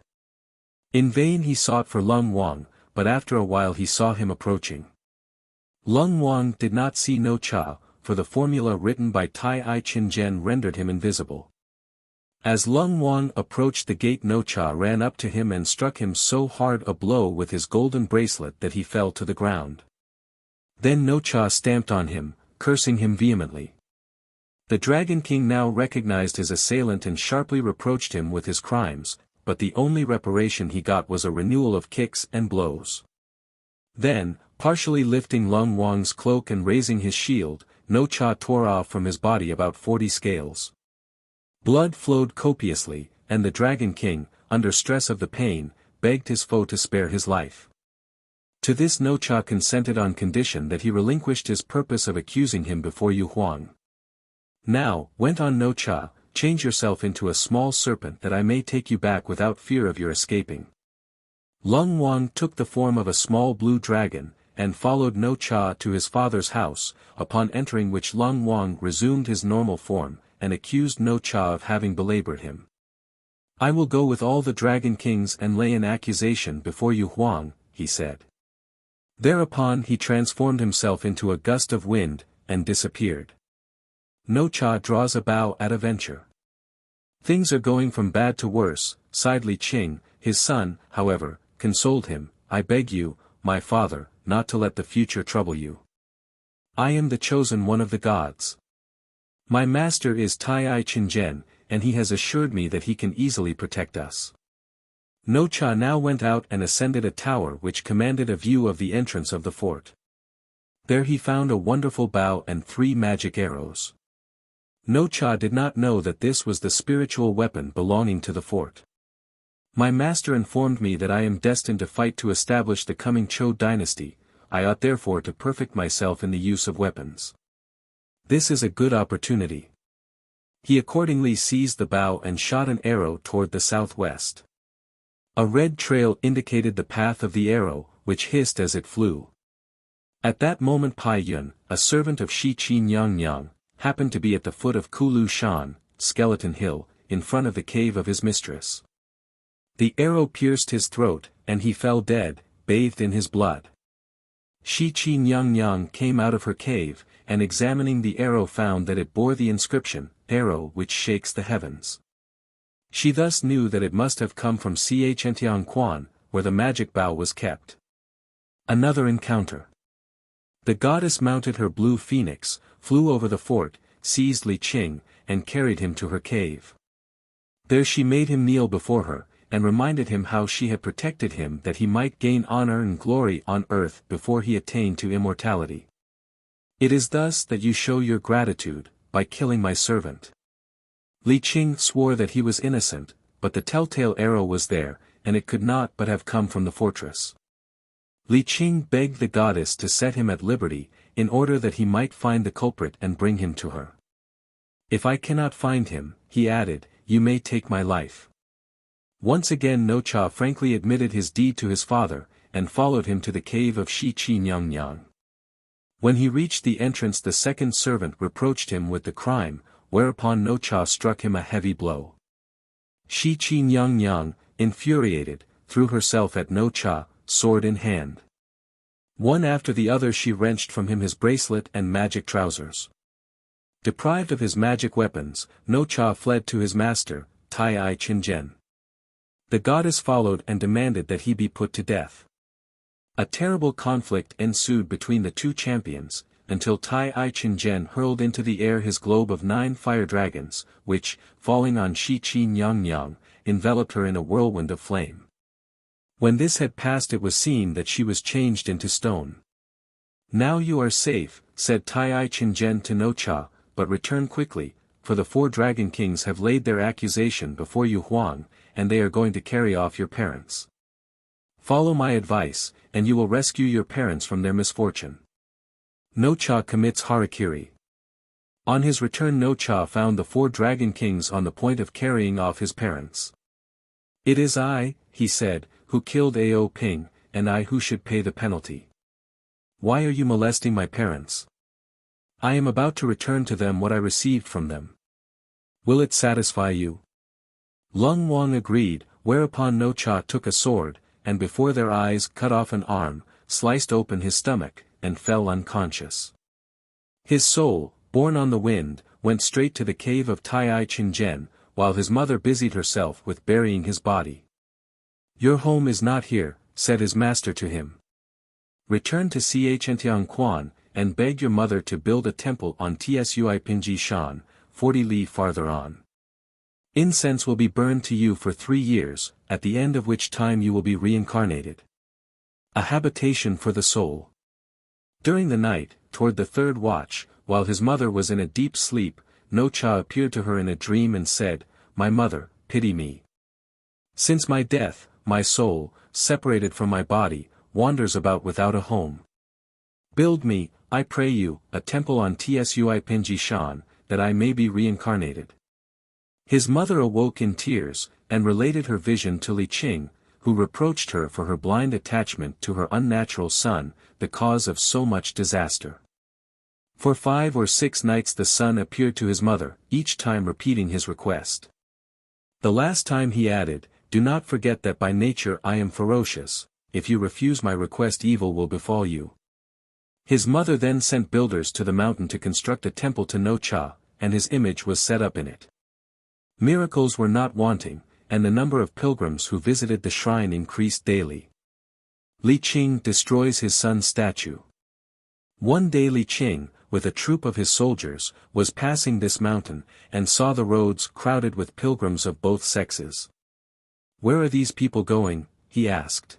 In vain he sought for Lung Wang, but after a while he saw him approaching. Lung Wang did not see No Cha, for the formula written by Tai Chin Jen rendered him invisible. As Lung Wang approached the gate No Cha ran up to him and struck him so hard a blow with his golden bracelet that he fell to the ground. Then No Cha stamped on him, cursing him vehemently. The Dragon King now recognized his assailant and sharply reproached him with his crimes, but the only reparation he got was a renewal of kicks and blows. Then, partially lifting Lung Wang's cloak and raising his shield, No Cha tore off from his body about 40 scales. Blood flowed copiously, and the Dragon King, under stress of the pain, begged his foe to spare his life. To this No Cha consented on condition that he relinquished his purpose of accusing him before Yu Huang. Now, went on No Cha, change yourself into a small serpent that I may take you back without fear of your escaping. Lung Wang took the form of a small blue dragon, and followed No Cha to his father's house, upon entering which Lung Wang resumed his normal form, and accused No Cha of having belabored him. I will go with all the Dragon Kings and lay an accusation before Yu Huang, he said. Thereupon he transformed himself into a gust of wind, and disappeared. No Cha draws a bow at a venture. Things are going from bad to worse, sighed Li Qing. His son, however, consoled him, I beg you, my father, not to let the future trouble you. I am the chosen one of the gods. My master is Tai Chin Jen, and he has assured me that he can easily protect us. No Cha now went out and ascended a tower which commanded a view of the entrance of the fort. There he found a wonderful bow and 3 magic arrows. No Cha did not know that this was the spiritual weapon belonging to the fort. My master informed me that I am destined to fight to establish the coming Zhou dynasty, I ought therefore to perfect myself in the use of weapons. This is a good opportunity. He accordingly seized the bow and shot an arrow toward the southwest. A red trail indicated the path of the arrow, which hissed as it flew. At that moment Pai Yun, a servant of Shi Qin Yang, happened to be at the foot of Kulu Shan, Skeleton Hill, in front of the cave of his mistress. The arrow pierced his throat, and he fell dead, bathed in his blood. Shi Qin Yang came out of her cave, and examining the arrow found that it bore the inscription, Arrow which shakes the heavens. She thus knew that it must have come from Chang'e Quan, where the magic bow was kept. Another encounter. The goddess mounted her blue phoenix, flew over the fort, seized Li Qing, and carried him to her cave. There she made him kneel before her, and reminded him how she had protected him that he might gain honor and glory on earth before he attained to immortality. It is thus that you show your gratitude, by killing my servant. Li Qing swore that he was innocent, but the telltale arrow was there, and it could not but have come from the fortress. Li Qing begged the goddess to set him at liberty, in order that he might find the culprit and bring him to her. If I cannot find him, he added, you may take my life. Once again No Cha frankly admitted his deed to his father, and followed him to the cave of Shi Qin Yang. When he reached the entrance the second servant reproached him with the crime, whereupon No Cha struck him a heavy blow. Shi Qin Yang, infuriated, threw herself at No Cha, sword in hand. One after the other she wrenched from him his bracelet and magic trousers. Deprived of his magic weapons, No Cha fled to his master, Tai Chin Jen. The goddess followed and demanded that he be put to death. A terrible conflict ensued between the two champions, until Tai Chin Jen hurled into the air his globe of 9 fire dragons, which, falling on Shi Qin Yang, enveloped her in a whirlwind of flame. When this had passed it was seen that she was changed into stone. Now you are safe, said Tai Chin Jen to No Cha, but return quickly, for the 4 dragon kings have laid their accusation before Yu Huang, and they are going to carry off your parents. Follow my advice, and you will rescue your parents from their misfortune. No-cha commits harakiri. On his return No-cha found the 4 dragon kings on the point of carrying off his parents. "It is I," he said, "who killed Ao Ping, and I who should pay the penalty. Why are you molesting my parents? I am about to return to them what I received from them. Will it satisfy you?" Lung Wang agreed, whereupon No-cha took a sword, and before their eyes cut off an arm, sliced open his stomach, and fell unconscious. His soul, borne on the wind, went straight to the cave of Tai Chingen, while his mother busied herself with burying his body. "Your home is not here," said his master to him. "Return to Chang'e, and beg your mother to build a temple on Tsui Pinji Shan, 40 li farther on. Incense will be burned to you for 3 years, at the end of which time you will be reincarnated. A habitation for the soul." During the night, toward the 3rd watch, while his mother was in a deep sleep, No-cha appeared to her in a dream and said, "My mother, pity me. Since my death, my soul, separated from my body, wanders about without a home. Build me, I pray you, a temple on Tsui Pinji Shan, that I may be reincarnated." His mother awoke in tears, and related her vision to Li Qing, who reproached her for her blind attachment to her unnatural son, the cause of so much disaster. For 5 or 6 nights the son appeared to his mother, each time repeating his request. The last time he added, "Do not forget that by nature I am ferocious. If you refuse my request, evil will befall you." His mother then sent builders to the mountain to construct a temple to No-cha, and his image was set up in it. Miracles were not wanting, and the number of pilgrims who visited the shrine increased daily. Li Qing destroys his son's statue. One day Li Qing, with a troop of his soldiers, was passing this mountain, and saw the roads crowded with pilgrims of both sexes. "Where are these people going?" he asked.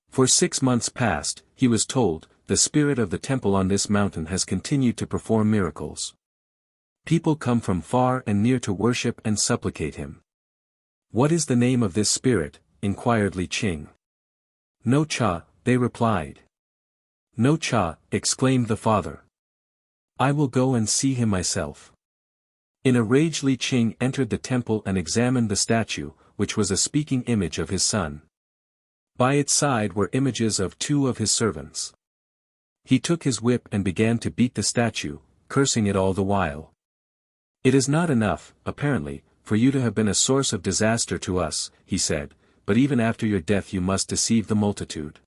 For 6 months past, he was told, the spirit of the temple on this mountain has continued to perform miracles. People come from far and near to worship and supplicate him. "What is the name of this spirit?" inquired Li Qing. "No-cha," they replied. "No-cha," exclaimed the father. "I will go and see him myself." In a rage Li Qing entered the temple and examined the statue, which was a speaking image of his son. By its side were images of 2 of his servants. He took his whip and began to beat the statue, cursing it all the while. "It is not enough, apparently, for you to have been a source of disaster to us," he said, "but even after your death you must deceive the multitude."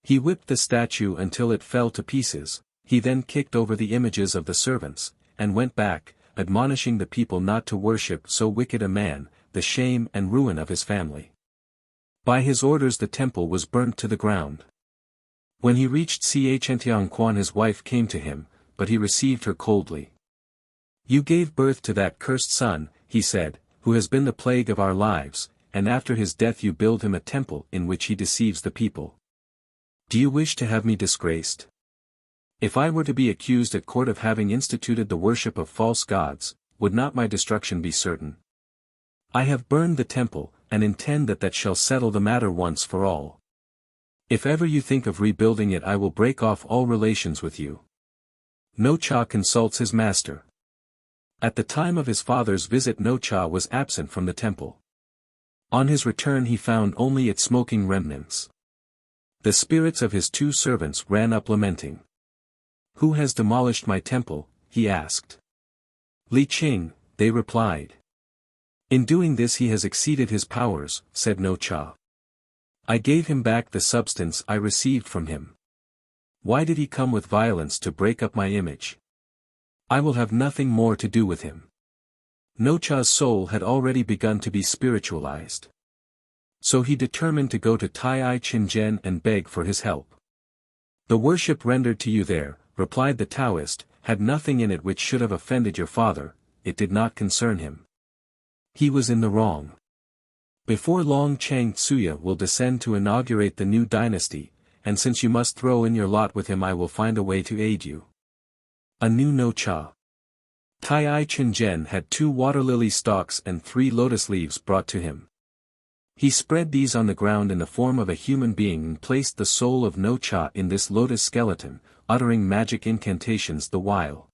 He whipped the statue until it fell to pieces. He then kicked over the images of the servants, and went back, admonishing the people not to worship so wicked a man, the shame and ruin of his family. By his orders the temple was burnt to the ground. When he reached Chang'e, his wife came to him, but he received her coldly. "You gave birth to that cursed son," he said, "who has been the plague of our lives, and after his death you build him a temple in which he deceives the people. Do you wish to have me disgraced? If I were to be accused at court of having instituted the worship of false gods, would not my destruction be certain? I have burned the temple, and intend that shall settle the matter once for all. If ever you think of rebuilding it I will break off all relations with you." No-cha consults his master. At the time of his father's visit No-cha was absent from the temple. On his return he found only its smoking remnants. The spirits of his 2 servants ran up lamenting. "Who has demolished my temple?" he asked. "Li Qing," they replied. "In doing this he has exceeded his powers," said No-cha. "I gave him back the substance I received from him. Why did he come with violence to break up my image? I will have nothing more to do with him." No-cha's soul had already begun to be spiritualized. So he determined to go to Tai Chingen and beg for his help. "The worship rendered to you there," replied the Taoist, "had nothing in it which should have offended your father, it did not concern him. He was in the wrong. Before long Chang Tsuya will descend to inaugurate the new dynasty, and since you must throw in your lot with him I will find a way to aid you." A new No-cha. Tai Chingen had 2 water lily stalks and 3 lotus leaves brought to him. He spread these on the ground in the form of a human being and placed the soul of No-cha in this lotus skeleton, uttering magic incantations the while.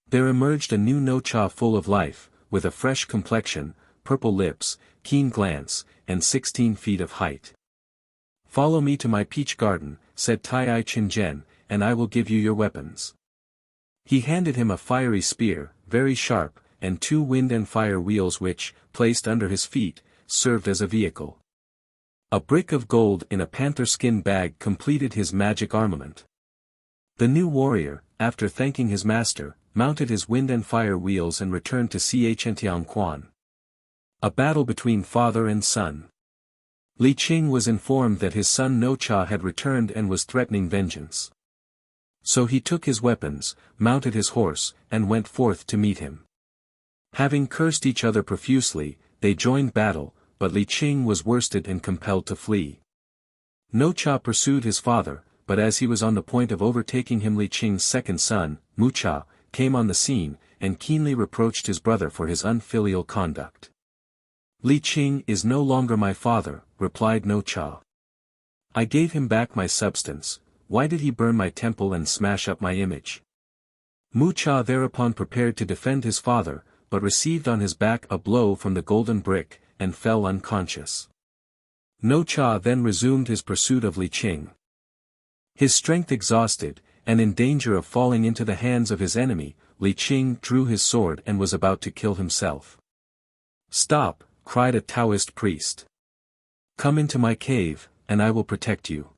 There emerged a new no-cha full of life, with a fresh complexion, purple lips, keen glance, and 16 feet of height. "Follow me to my peach garden," said Tai Chingen, "and I will give you your weapons." He handed him a fiery spear, very sharp, and 2 wind and fire wheels which, placed under his feet, served as a vehicle. A brick of gold in a panther skin bag completed his magic armament. The new warrior, after thanking his master, mounted his wind and fire wheels and returned to Xiantianquan. A battle between father and son. Li Qing was informed that his son No-cha had returned and was threatening vengeance. So he took his weapons, mounted his horse, and went forth to meet him. Having cursed each other profusely, they joined battle, but Li Qing was worsted and compelled to flee. No-cha pursued his father, but as he was on the point of overtaking him, Li Qing's second son, Mu-cha, came on the scene, and keenly reproached his brother for his unfilial conduct. "Li Qing is no longer my father," replied No-cha. "I gave him back my substance, why did he burn my temple and smash up my image?" Mu-cha thereupon prepared to defend his father, but received on his back a blow from the golden brick, and fell unconscious. No-cha then resumed his pursuit of Li Qing. His strength exhausted, and in danger of falling into the hands of his enemy, Li Qing drew his sword and was about to kill himself. "Stop," cried a Taoist priest. "Come into my cave, and I will protect you."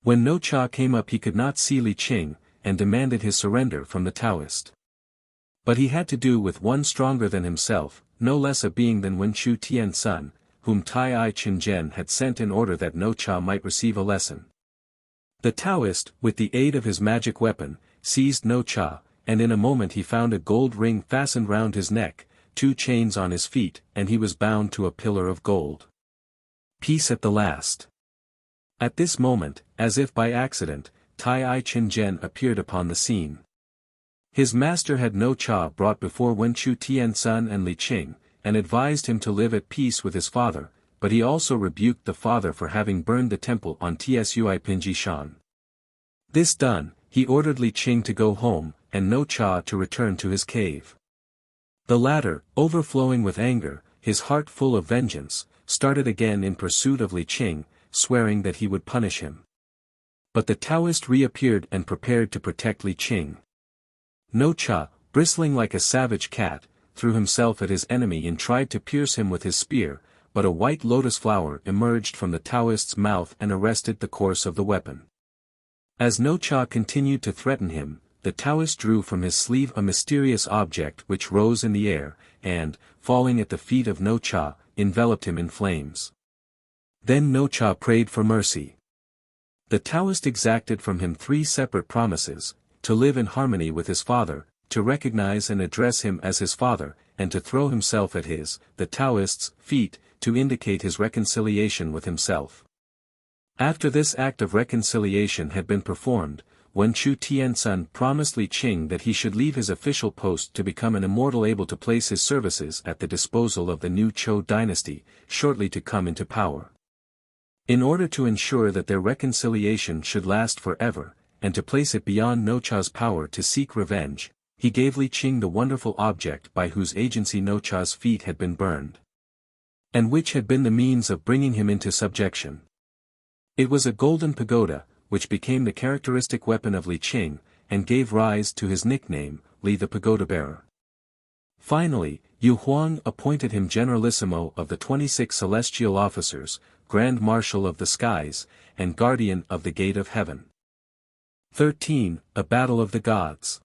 When No-cha came up he could not see Li Qing, and demanded his surrender from the Taoist. But he had to do with one stronger than himself, no less a being than Wen Chu Tian's son, whom Tai Chingen had sent in order that No-cha might receive a lesson. The Taoist, with the aid of his magic weapon, seized No-cha, and in a moment he found a gold ring fastened round his neck, 2 chains on his feet, and he was bound to a pillar of gold. Peace at the last. At this moment, as if by accident, Tai Chingen appeared upon the scene. His master had No-cha brought before Wen Chu Tian's son and Li Qing, and advised him to live at peace with his father, but he also rebuked the father for having burned the temple on Tsui Pinjishan. This done, he ordered Li Qing to go home, and No-cha to return to his cave. The latter, overflowing with anger, his heart full of vengeance, started again in pursuit of Li Qing, swearing that he would punish him. But the Taoist reappeared and prepared to protect Li Qing. No-cha, bristling like a savage cat, threw himself at his enemy and tried to pierce him with his spear, but a white lotus flower emerged from the Taoist's mouth and arrested the course of the weapon. As No-cha continued to threaten him, the Taoist drew from his sleeve a mysterious object which rose in the air, and, falling at the feet of No-cha, enveloped him in flames. Then No-cha prayed for mercy. The Taoist exacted from him 3 separate promises: to live in harmony with his father, to recognize and address him as his father, and to throw himself at the Taoist's, feet, to indicate his reconciliation with himself. After this act of reconciliation had been performed, Wen Chu Tian's son promised Li Qing that he should leave his official post to become an immortal able to place his services at the disposal of the new Zhou dynasty, shortly to come into power. In order to ensure that their reconciliation should last forever, and to place it beyond No-cha's power to seek revenge, he gave Li Qing the wonderful object by whose agency No-cha's feet had been burned, and which had been the means of bringing him into subjection. It was a golden pagoda, which became the characteristic weapon of Li Qing, and gave rise to his nickname, Li the Pagoda Bearer. Finally, Yu Huang appointed him Generalissimo of the 26 celestial officers, Grand Marshal of the skies, and Guardian of the Gate of Heaven. 13. A Battle of the Gods.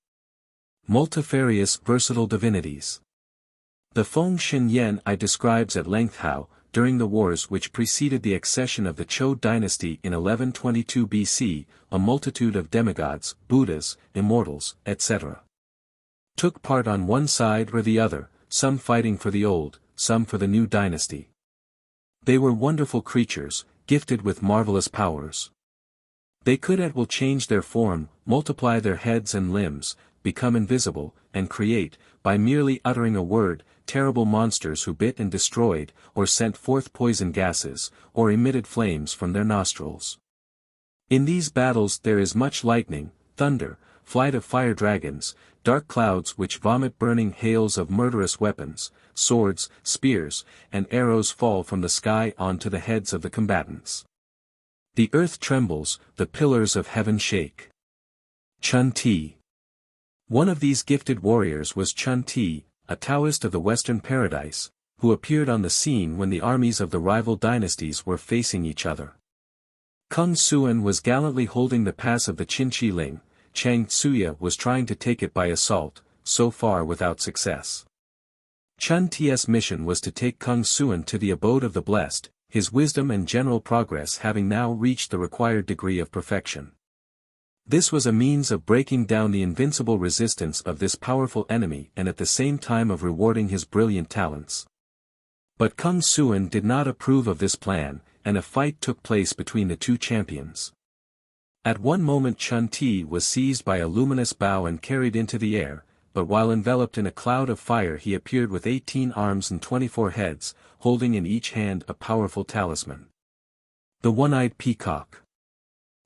Multifarious versatile divinities. The Feng Shin Yen I describes at length how, during the wars which preceded the accession of the Zhou dynasty in 1122 BC, a multitude of demigods, Buddhas, immortals, etc. took part on one side or the other, some fighting for the old, some for the new dynasty. They were wonderful creatures, gifted with marvelous powers. They could at will change their form, multiply their heads and limbs, become invisible, and create, by merely uttering a word, terrible monsters who bit and destroyed, or sent forth poison gases, or emitted flames from their nostrils. In these battles there is much lightning, thunder, flight of fire dragons, dark clouds which vomit burning hails of murderous weapons, swords, spears, and arrows fall from the sky onto the heads of the combatants. The earth trembles, the pillars of heaven shake. Chang'e. One of these gifted warriors was Chang'e, a Taoist of the Western Paradise, who appeared on the scene when the armies of the rival dynasties were facing each other. Confucianism was gallantly holding the pass of the Qinqiling. Chang'e was trying to take it by assault, so far without success. Chang'e's mission was to take Confucianism to the abode of the blessed, his wisdom and general progress having now reached the required degree of perfection. This was a means of breaking down the invincible resistance of this powerful enemy and at the same time of rewarding his brilliant talents. But Confucianism did not approve of this plan, and a fight took place between the two champions. At one moment Chang'e was seized by a luminous bow and carried into the air, but while enveloped in a cloud of fire he appeared with 18 arms and 24 heads, holding in each hand a powerful talisman. The one-eyed peacock.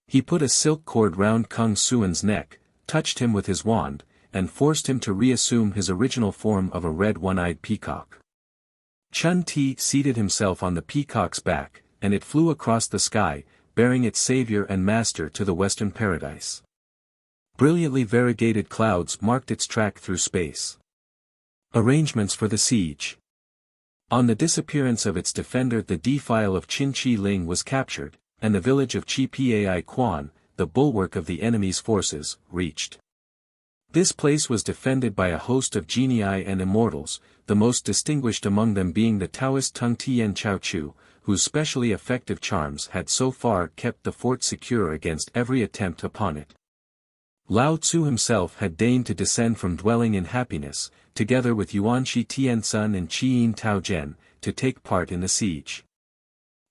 He put a silk cord round Confucianism's neck, touched him with his wand, and forced him to reassume his original form of a red one-eyed peacock. Chang'e seated himself on the peacock's back, and it flew across the sky, bearing its savior and master to the Western Paradise. Brilliantly variegated clouds marked its track through space. Arrangements for the siege. On the disappearance of its defender the defile of Qinqiling was captured, and the village of Qi-Pai-Quan, the bulwark of the enemy's forces, reached. This place was defended by a host of genii and immortals, the most distinguished among them being the Taoist Tung Tien Chao Chu, whose specially effective charms had so far kept the fort secure against every attempt upon it. Lao Tzu himself had deigned to descend from dwelling in happiness, together with Yuanshi Tiansun and Qin Tao Zhen, to take part in the siege.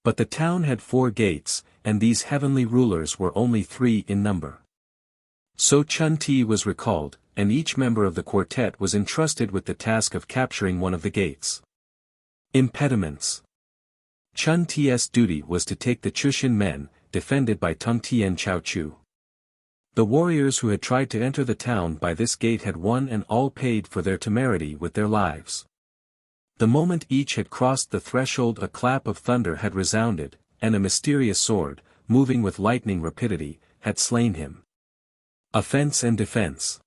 But the town had 4 gates, and these heavenly rulers were only 3 in number. So Chang'e was recalled, and each member of the quartet was entrusted with the task of capturing one of the gates. Impediments. Chang'e's duty was to take the Chushan men, defended by Tung Tien Chao Chu. The warriors who had tried to enter the town by this gate had one and all paid for their temerity with their lives. The moment each had crossed the threshold a clap of thunder had resounded, and a mysterious sword, moving with lightning rapidity, had slain him. Offense and defense.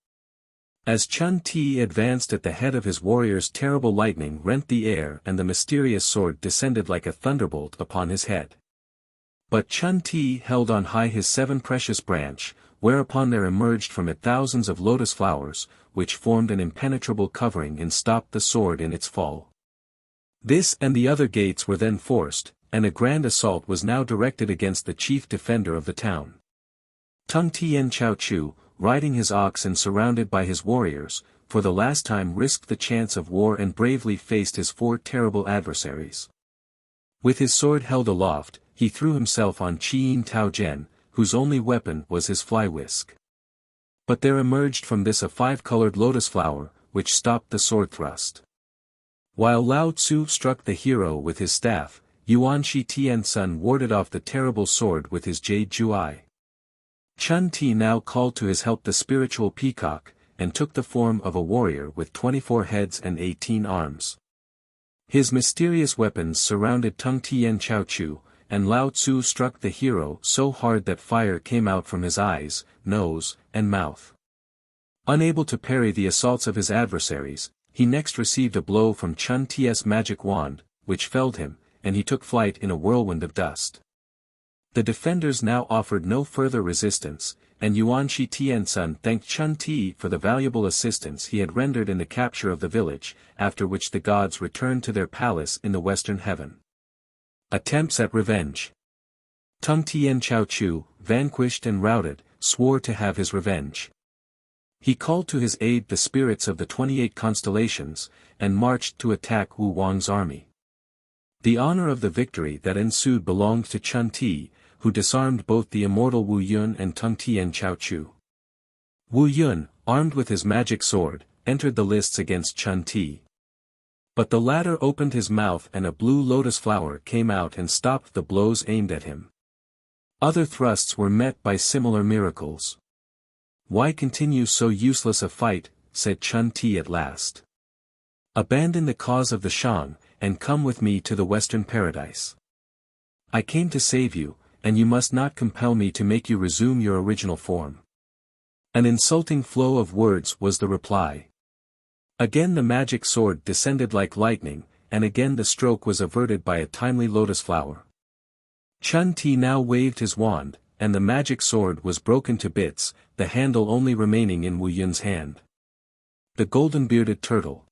As Chang'e advanced at the head of his warriors terrible lightning rent the air and the mysterious sword descended like a thunderbolt upon his head. But Chang'e held on high his 7 precious branch, whereupon there emerged from it thousands of lotus flowers, which formed an impenetrable covering and stopped the sword in its fall. This and the other gates were then forced, and a grand assault was now directed against the chief defender of the town. Tung Tien Chao Chu, riding his ox and surrounded by his warriors, for the last time risked the chance of war and bravely faced his 4 terrible adversaries. With his sword held aloft, he threw himself on Qin Tao Zhen, whose only weapon was his fly whisk. But there emerged from this a 5-colored lotus flower, which stopped the sword thrust. While Lao Tzu struck the hero with his staff, Yuanshi Tiansun warded off the terrible sword with his jade Juai. Chang'e now called to his help the spiritual peacock, and took the form of a warrior with 24 heads and 18 arms. His mysterious weapons surrounded Tung Tien Chao Chu, and Lao Tzu struck the hero so hard that fire came out from his eyes, nose, and mouth. Unable to parry the assaults of his adversaries, he next received a blow from Chang'e's magic wand, which felled him, and he took flight in a whirlwind of dust. The defenders now offered no further resistance, and Yuanshi Tiansun thanked Chang'e for the valuable assistance he had rendered in the capture of the village, after which the gods returned to their palace in the western heaven. Attempts at revenge. Tung Tien Chao Chu, vanquished and routed, swore to have his revenge. He called to his aid the spirits of the 28 constellations, and marched to attack Wu Wang's army. The honor of the victory that ensued belonged to Chang'e, who disarmed both the immortal Wu Yun and Tung Tien Chao Chu. Wu Yun, armed with his magic sword, entered the lists against Chang'e. But the latter opened his mouth and a blue lotus flower came out and stopped the blows aimed at him. Other thrusts were met by similar miracles. "Why continue so useless a fight?" said Chang'e at last. "Abandon the cause of the Shang, and come with me to the Western Paradise. I came to save you, and you must not compel me to make you resume your original form." An insulting flow of words was the reply. Again the magic sword descended like lightning, and again the stroke was averted by a timely lotus flower. Chang'e now waved his wand, and the magic sword was broken to bits, the handle only remaining in Wu Yun's hand. The golden-bearded turtle.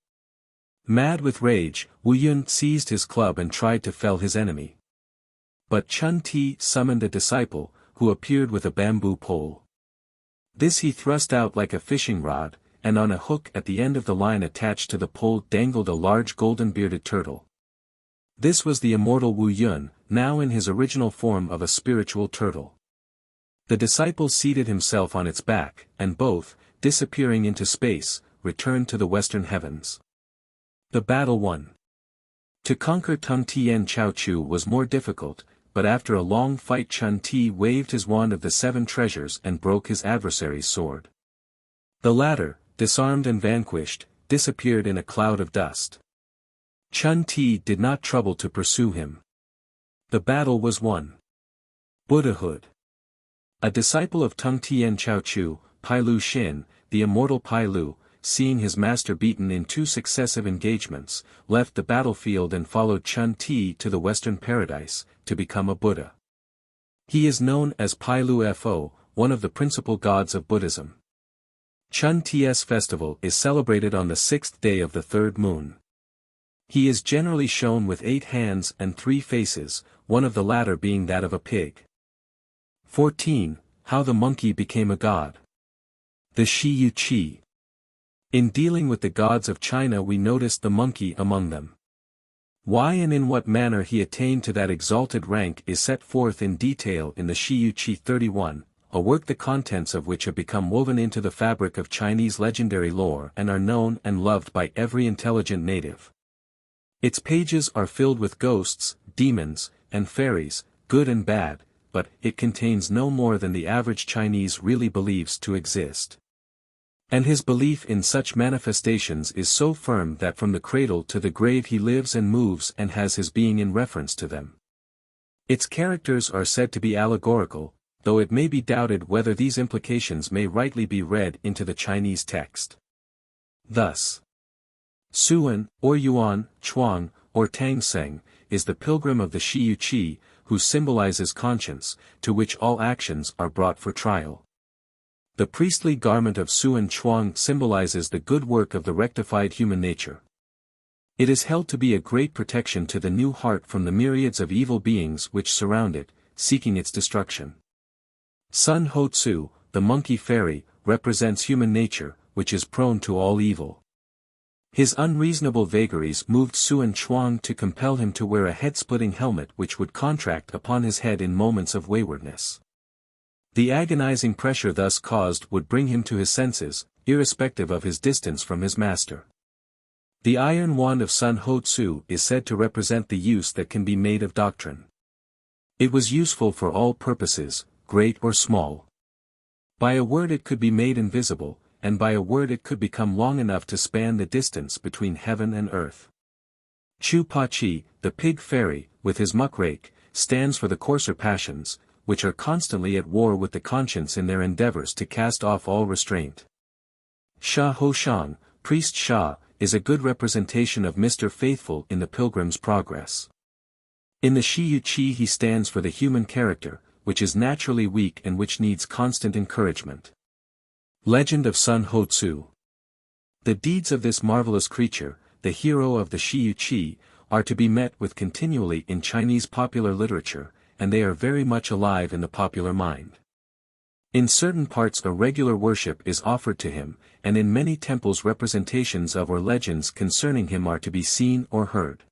Mad with rage, Wu Yun seized his club and tried to fell his enemy. But Chang'e summoned a disciple, who appeared with a bamboo pole. This he thrust out like a fishing rod, and on a hook at the end of the line attached to the pole dangled a large golden-bearded turtle. This was the immortal Wu Yun, now in his original form of a spiritual turtle. The disciple seated himself on its back, and both, disappearing into space, returned to the western heavens. The battle won. To conquer Tung Tien Chao Chu was more difficult, but after a long fight Chang'e waved his wand of the 7 treasures and broke his adversary's sword. The latter, disarmed and vanquished, disappeared in a cloud of dust. Chang'e did not trouble to pursue him. The battle was won. Buddhahood. A disciple of Tung Tien Chao Chu, Pai Lu Xin, the immortal Pai Lu, seeing his master beaten in 2 successive engagements, left the battlefield and followed Chang'e to the Western Paradise, to become a Buddha. He is known as Pai Lu Fo, one of the principal gods of Buddhism. Chang'e's festival is celebrated on the 6th day of the 3rd moon. He is generally shown with 8 hands and 3 faces, one of the latter being that of a pig. 14. How the monkey became a god. The Xi-Yu-Qi. In dealing with the gods of China we noticed the monkey among them. Why and in what manner he attained to that exalted rank is set forth in detail in the Xi-Yu-Qi 31, a work the contents of which have become woven into the fabric of Chinese legendary lore and are known and loved by every intelligent native. Its pages are filled with ghosts, demons, and fairies, good and bad, but it contains no more than the average Chinese really believes to exist. And his belief in such manifestations is so firm that from the cradle to the grave he lives and moves and has his being in reference to them. Its characters are said to be allegorical, though it may be doubted whether these implications may rightly be read into the Chinese text. Thus, Suan, or Yuan, Chuang, or Tang Seng, is the pilgrim of the Xi-Yu-Qi, who symbolizes conscience, to which all actions are brought for trial. The priestly garment of Suan Chuang symbolizes the good work of the rectified human nature. It is held to be a great protection to the new heart from the myriads of evil beings which surround it, seeking its destruction. Sun Ho Tzu, the monkey fairy, represents human nature, which is prone to all evil. His unreasonable vagaries moved Suan Chuang to compel him to wear a head-splitting helmet which would contract upon his head in moments of waywardness. The agonizing pressure thus caused would bring him to his senses, irrespective of his distance from his master. The iron wand of Sun Ho Tzu is said to represent the use that can be made of doctrine. It was useful for all purposes, great or small. By a word it could be made invisible, and by a word it could become long enough to span the distance between heaven and earth. Chu Pa Chi, the pig fairy, with his muckrake, stands for the coarser passions, which are constantly at war with the conscience in their endeavors to cast off all restraint. Sha Ho Shang, priest Sha, is a good representation of Mr. Faithful in the Pilgrim's Progress. In the Xi-Yu-Qi he stands for the human character, which is naturally weak and which needs constant encouragement. Legend of Sun Ho Tzu. The deeds of this marvelous creature, the hero of the Xi-Yu-Qi, are to be met with continually in Chinese popular literature, and they are very much alive in the popular mind. In certain parts a regular worship is offered to him, and in many temples representations of or legends concerning him are to be seen or heard.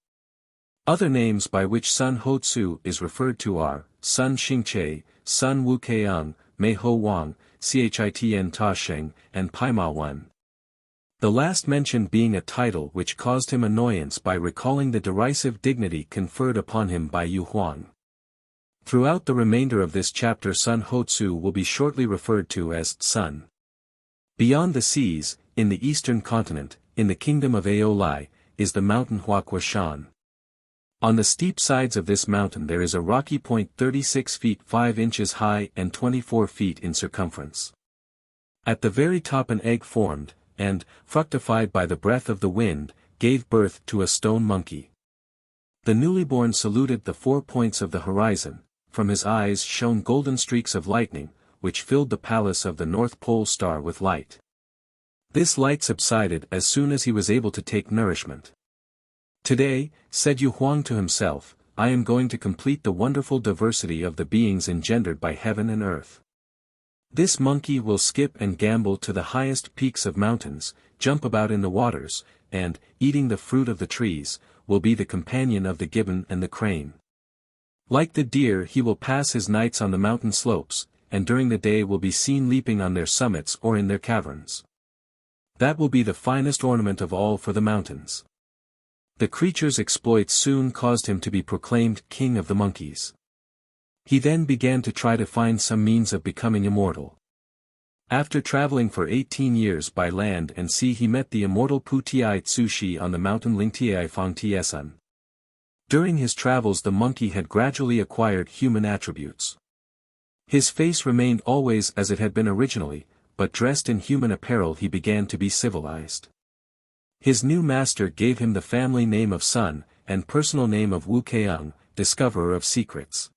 Other names by which Sun Ho Tzu is referred to are, Sun Xingche, Sun Wu Keung, Mei Ho Wang, Chitn Ta Sheng, and Pai Ma Wen. The last mentioned being a title which caused him annoyance by recalling the derisive dignity conferred upon him by Yu Huang. Throughout the remainder of this chapter Sun Hotsu will be shortly referred to as Sun. Beyond the seas, in the eastern continent, in the kingdom of Aolai, is the mountain Huaquashan. On the steep sides of this mountain there is a rocky point 36 feet 5 inches high and 24 feet in circumference. At the very top an egg formed, and, fructified by the breath of the wind, gave birth to a stone monkey. The newly born saluted the 4 points of the horizon, from his eyes shone golden streaks of lightning, which filled the palace of the North Pole Star with light. This light subsided as soon as he was able to take nourishment. Today, said Yu Huang to himself, I am going to complete the wonderful diversity of the beings engendered by heaven and earth. This monkey will skip and gambol to the highest peaks of mountains, jump about in the waters, and, eating the fruit of the trees, will be the companion of the gibbon and the crane. Like the deer he will pass his nights on the mountain slopes, and during the day will be seen leaping on their summits or in their caverns. That will be the finest ornament of all for the mountains. The creature's exploits soon caused him to be proclaimed king of the monkeys. He then began to try to find some means of becoming immortal. After traveling for 18 years by land and sea he met the immortal Pu'tiai Tsushi on the mountain Lingtiai Fangtiesan. During his travels the monkey had gradually acquired human attributes. His face remained always as it had been originally, but dressed in human apparel he began to be civilized. His new master gave him the family name of Sun, and personal name of Wu Keung, discoverer of secrets.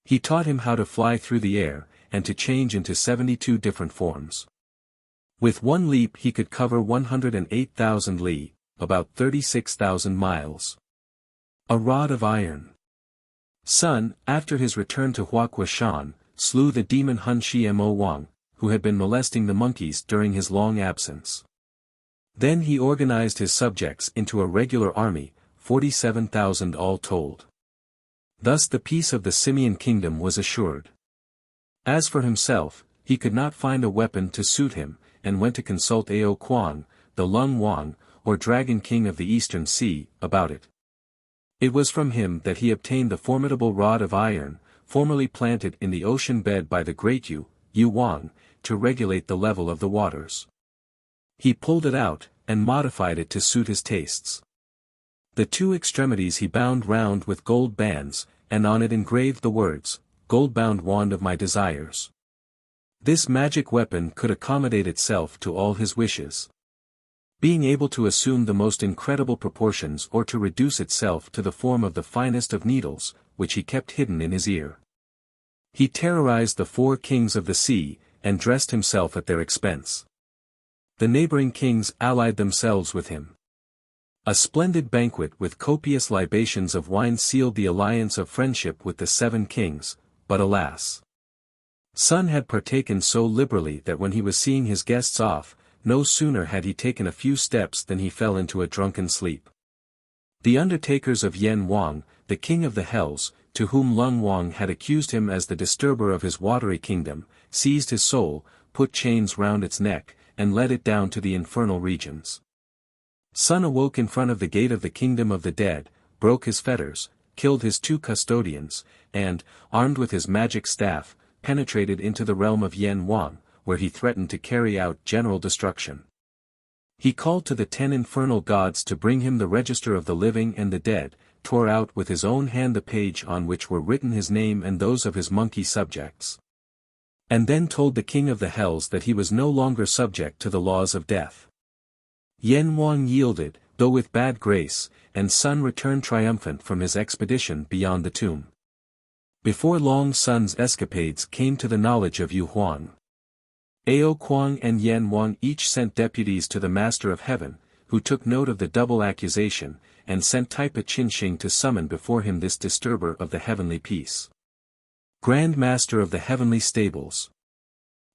He taught him how to fly through the air, and to change into 72 different forms. With one leap he could cover 108,000 li, about 36,000 miles. A rod of iron. Sun, after his return to Huaquashan, slew the demon Hun Shimo Wang, who had been molesting the monkeys during his long absence. Then he organized his subjects into a regular army, 47,000 all told. Thus the peace of the Simian kingdom was assured. As for himself, he could not find a weapon to suit him, and went to consult Ao Kuang, the Lung Wang, or Dragon King of the Eastern Sea, about it. It was from him that he obtained the formidable rod of iron, formerly planted in the ocean bed by the great Yu Wang, to regulate the level of the waters. He pulled it out, and modified it to suit his tastes. The two extremities he bound round with gold bands, and on it engraved the words, Gold-bound wand of my desires. This magic weapon could accommodate itself to all his wishes. Being able to assume the most incredible proportions or to reduce itself to the form of the finest of needles, which he kept hidden in his ear. He terrorized the 4 kings of the sea, and dressed himself at their expense. The neighboring kings allied themselves with him. A splendid banquet with copious libations of wine sealed the alliance of friendship with the 7 kings, but alas! Sun had partaken so liberally that when he was seeing his guests off, no sooner had he taken a few steps than he fell into a drunken sleep. The undertakers of Yen Wang, the king of the hells, to whom Lung Wang had accused him as the disturber of his watery kingdom, seized his soul, put chains round its neck, and led it down to the infernal regions. Sun awoke in front of the gate of the kingdom of the dead, broke his fetters, killed his 2 custodians, and, armed with his magic staff, penetrated into the realm of Yen Wang, where he threatened to carry out general destruction. He called to the 10 infernal gods to bring him the register of the living and the dead, tore out with his own hand the page on which were written his name and those of his monkey subjects. And then told the king of the hells that he was no longer subject to the laws of death. Yen Wang yielded, though with bad grace, and Sun returned triumphant from his expedition beyond the tomb. Before long Sun's escapades came to the knowledge of Yu Huang. Ao Kuang and Yen Wang each sent deputies to the Master of Heaven, who took note of the double accusation, and sent Taipa Qinxing to summon before him this disturber of the heavenly peace. Grand Master of the Heavenly Stables.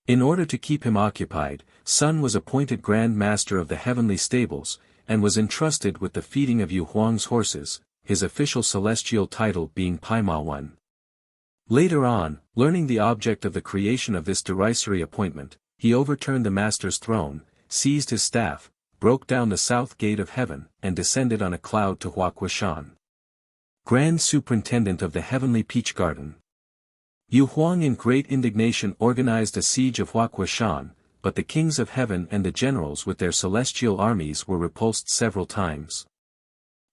In order to keep him occupied, Sun was appointed Grand Master of the Heavenly Stables, and was entrusted with the feeding of Yu Huang's horses, his official celestial title being Paimawan. Later on, learning the object of the creation of this derisory appointment, he overturned the master's throne, seized his staff, broke down the south gate of heaven, and descended on a cloud to Huaquashan. Grand Superintendent of the Heavenly Peach Garden. Yu Huang in great indignation organized a siege of Huaquashan, but the kings of heaven and the generals with their celestial armies were repulsed several times.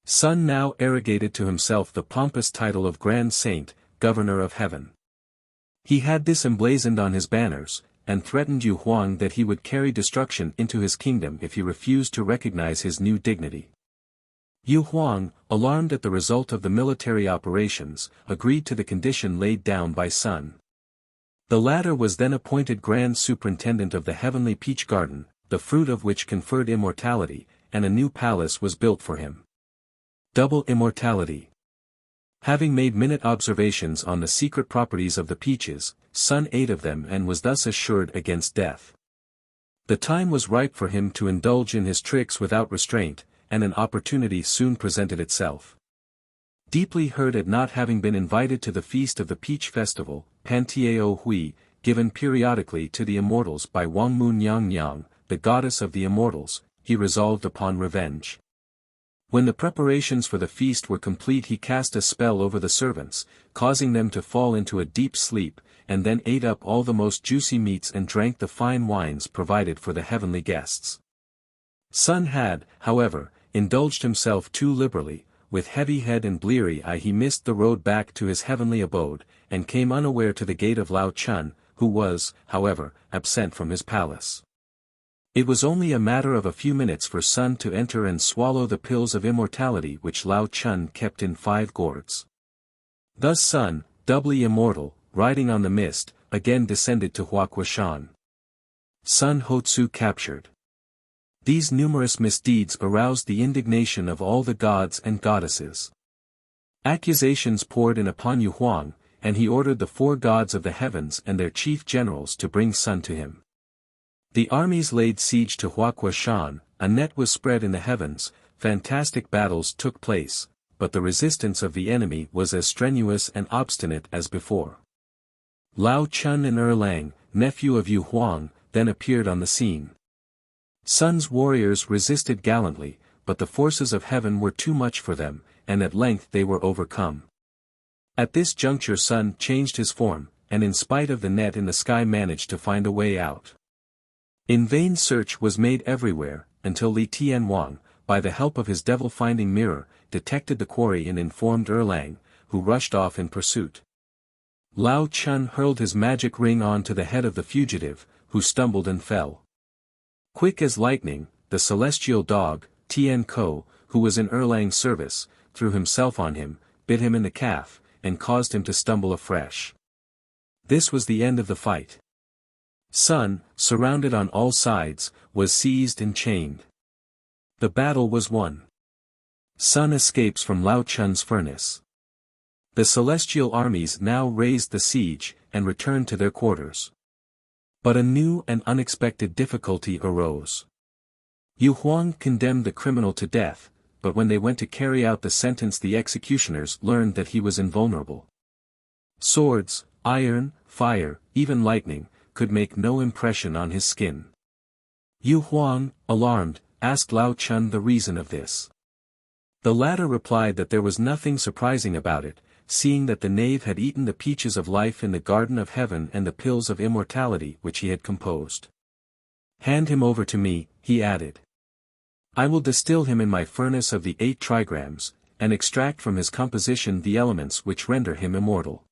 Sun now arrogated to himself the pompous title of Grand Saint, Governor of Heaven. He had this emblazoned on his banners, and threatened Yu Huang that he would carry destruction into his kingdom if he refused to recognize his new dignity. Yu Huang, alarmed at the result of the military operations, agreed to the condition laid down by Sun. The latter was then appointed Grand Superintendent of the Heavenly Peach Garden, the fruit of which conferred immortality, and a new palace was built for him. Double immortality. Having made minute observations on the secret properties of the peaches, Sun ate of them and was thus assured against death. The time was ripe for him to indulge in his tricks without restraint, and an opportunity soon presented itself. Deeply hurt at not having been invited to the feast of the Peach Festival, Pantheon Hui, given periodically to the immortals by Wangmu Nyang, the goddess of the immortals, he resolved upon revenge. When the preparations for the feast were complete, he cast a spell over the servants, causing them to fall into a deep sleep, and then ate up all the most juicy meats and drank the fine wines provided for the heavenly guests. Sun had, however, indulged himself too liberally. With heavy head and bleary eye he missed the road back to his heavenly abode, and came unaware to the gate of Lao Chun, who was, however, absent from his palace. It was only a matter of a few minutes for Sun to enter and swallow the pills of immortality which Lao Chun kept in 5 gourds. Thus Sun, doubly immortal, riding on the mist, again descended to Huaquashan. Sun Hotsu captured. These numerous misdeeds aroused the indignation of all the gods and goddesses. Accusations poured in upon Yu Huang, and he ordered the 4 gods of the heavens and their chief generals to bring Sun to him. The armies laid siege to Huaquashan, a net was spread in the heavens, fantastic battles took place, but the resistance of the enemy was as strenuous and obstinate as before. Lao Chun and Erlang, nephew of Yu Huang, then appeared on the scene. Sun's warriors resisted gallantly, but the forces of heaven were too much for them, and at length they were overcome. At this juncture Sun changed his form, and in spite of the net in the sky managed to find a way out. In vain search was made everywhere, until Li Tianwang, by the help of his devil-finding mirror, detected the quarry and informed Erlang, who rushed off in pursuit. Lao Chun hurled his magic ring on to the head of the fugitive, who stumbled and fell. Quick as lightning, the celestial dog, Tian Ko, who was in Erlang's service, threw himself on him, bit him in the calf, and caused him to stumble afresh. This was the end of the fight. Sun, surrounded on all sides, was seized and chained. The battle was won. Sun escapes from Lao Chun's furnace. The celestial armies now raised the siege, and returned to their quarters. But a new and unexpected difficulty arose. Yu Huang condemned the criminal to death, but when they went to carry out the sentence the executioners learned that he was invulnerable. Swords, iron, fire, even lightning, could make no impression on his skin. Yu Huang, alarmed, asked Lao Chun the reason of this. The latter replied that there was nothing surprising about it, seeing that the knave had eaten the peaches of life in the garden of heaven and the pills of immortality which he had composed. Hand him over to me, he added. I will distill him in my furnace of the 8 trigrams, and extract from his composition the elements which render him immortal.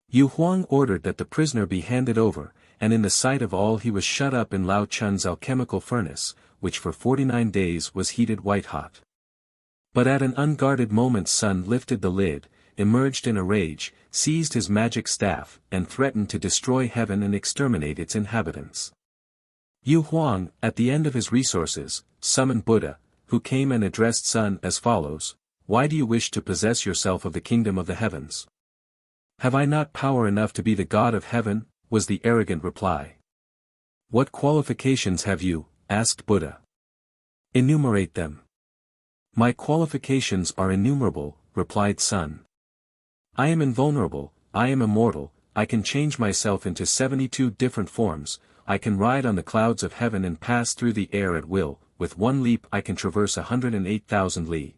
Yu Huang ordered that the prisoner be handed over, and in the sight of all he was shut up in Lao Chun's alchemical furnace, which for 49 days was heated white-hot. But at an unguarded moment Sun lifted the lid, emerged in a rage, seized his magic staff, and threatened to destroy heaven and exterminate its inhabitants. Yu Huang, at the end of his resources, summoned Buddha, who came and addressed Sun as follows: Why do you wish to possess yourself of the kingdom of the heavens? Have I not power enough to be the god of heaven? Was the arrogant reply. What qualifications have you? Asked Buddha. Enumerate them. My qualifications are innumerable, replied Sun. I am invulnerable, I am immortal, I can change myself into 72 different forms, I can ride on the clouds of heaven and pass through the air at will, with one leap I can traverse 108,000 li.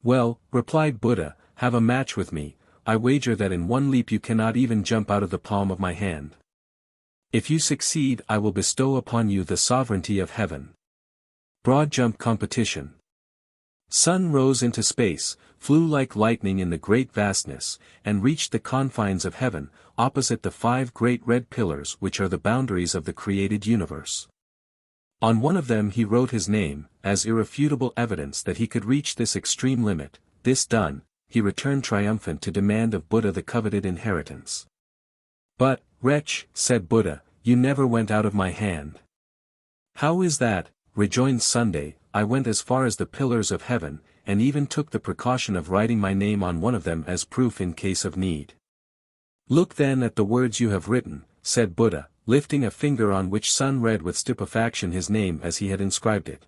Well, replied Buddha, have a match with me, I wager that in one leap you cannot even jump out of the palm of my hand. If you succeed, I will bestow upon you the sovereignty of heaven. Broad jump competition. Sun rose into space, flew like lightning in the great vastness, and reached the confines of heaven, opposite the 5 great red pillars which are the boundaries of the created universe. On one of them he wrote his name, as irrefutable evidence that he could reach this extreme limit. This done, he returned triumphant to demand of Buddha the coveted inheritance. But, wretch, said Buddha, you never went out of my hand. How is that? Rejoined Sunday, I went as far as the pillars of heaven, and even took the precaution of writing my name on one of them as proof in case of need. Look then at the words you have written, said Buddha, lifting a finger on which Sun read with stupefaction his name as he had inscribed it.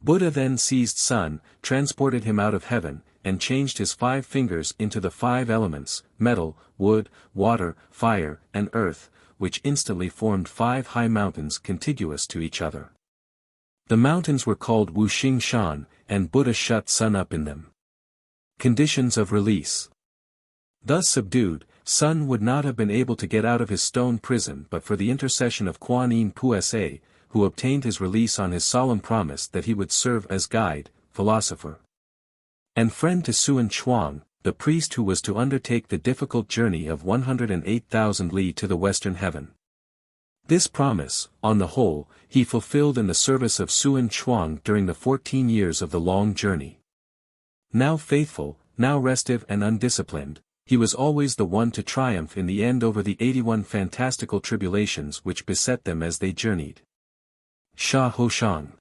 Buddha then seized Sun, transported him out of heaven, and changed his 5 fingers into the 5 elements, metal, wood, water, fire, and earth, which instantly formed 5 high mountains contiguous to each other. The mountains were called Wuxing Shan, and Buddha shut Sun up in them. Conditions of release. Thus subdued, Sun would not have been able to get out of his stone prison but for the intercession of Kuan Yin Pusa, who obtained his release on his solemn promise that he would serve as guide, philosopher, and friend to Suan Chuang, the priest who was to undertake the difficult journey of 108,000 li to the western heaven. This promise, on the whole, he fulfilled in the service of Suan Chuang during the 14 years of the long journey. Now faithful, now restive and undisciplined, he was always the one to triumph in the end over the 81 fantastical tribulations which beset them as they journeyed. Sha Hoshang.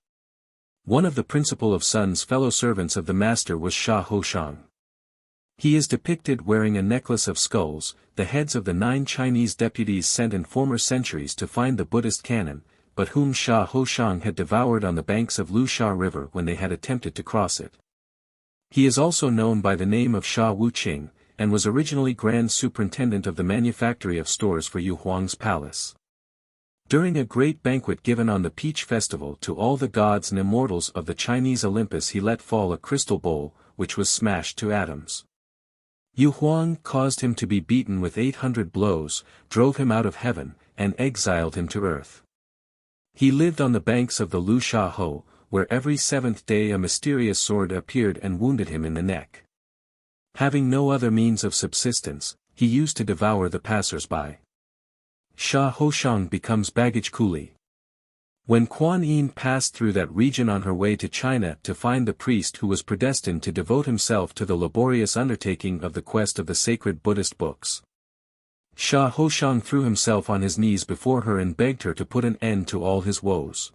One of the principal of Sun's fellow servants of the master was Sha Hoshang. He is depicted wearing a necklace of skulls, the heads of the 9 Chinese deputies sent in former centuries to find the Buddhist canon, but whom Sha Hoshang had devoured on the banks of Lusha River when they had attempted to cross it. He is also known by the name of Sha Wuqing, and was originally Grand Superintendent of the manufactory of stores for Yu Huang's palace. During a great banquet given on the Peach Festival to all the gods and immortals of the Chinese Olympus, he let fall a crystal bowl, which was smashed to atoms. Yu Huang caused him to be beaten with 800 blows, drove him out of heaven, and exiled him to earth. He lived on the banks of the Lu Sha Ho, where every 7th day a mysterious sword appeared and wounded him in the neck. Having no other means of subsistence, he used to devour the passers-by. Sha Hoshang becomes baggage coolie. When Kuan Yin passed through that region on her way to China to find the priest who was predestined to devote himself to the laborious undertaking of the quest of the sacred Buddhist books, Sha Hoshang threw himself on his knees before her and begged her to put an end to all his woes.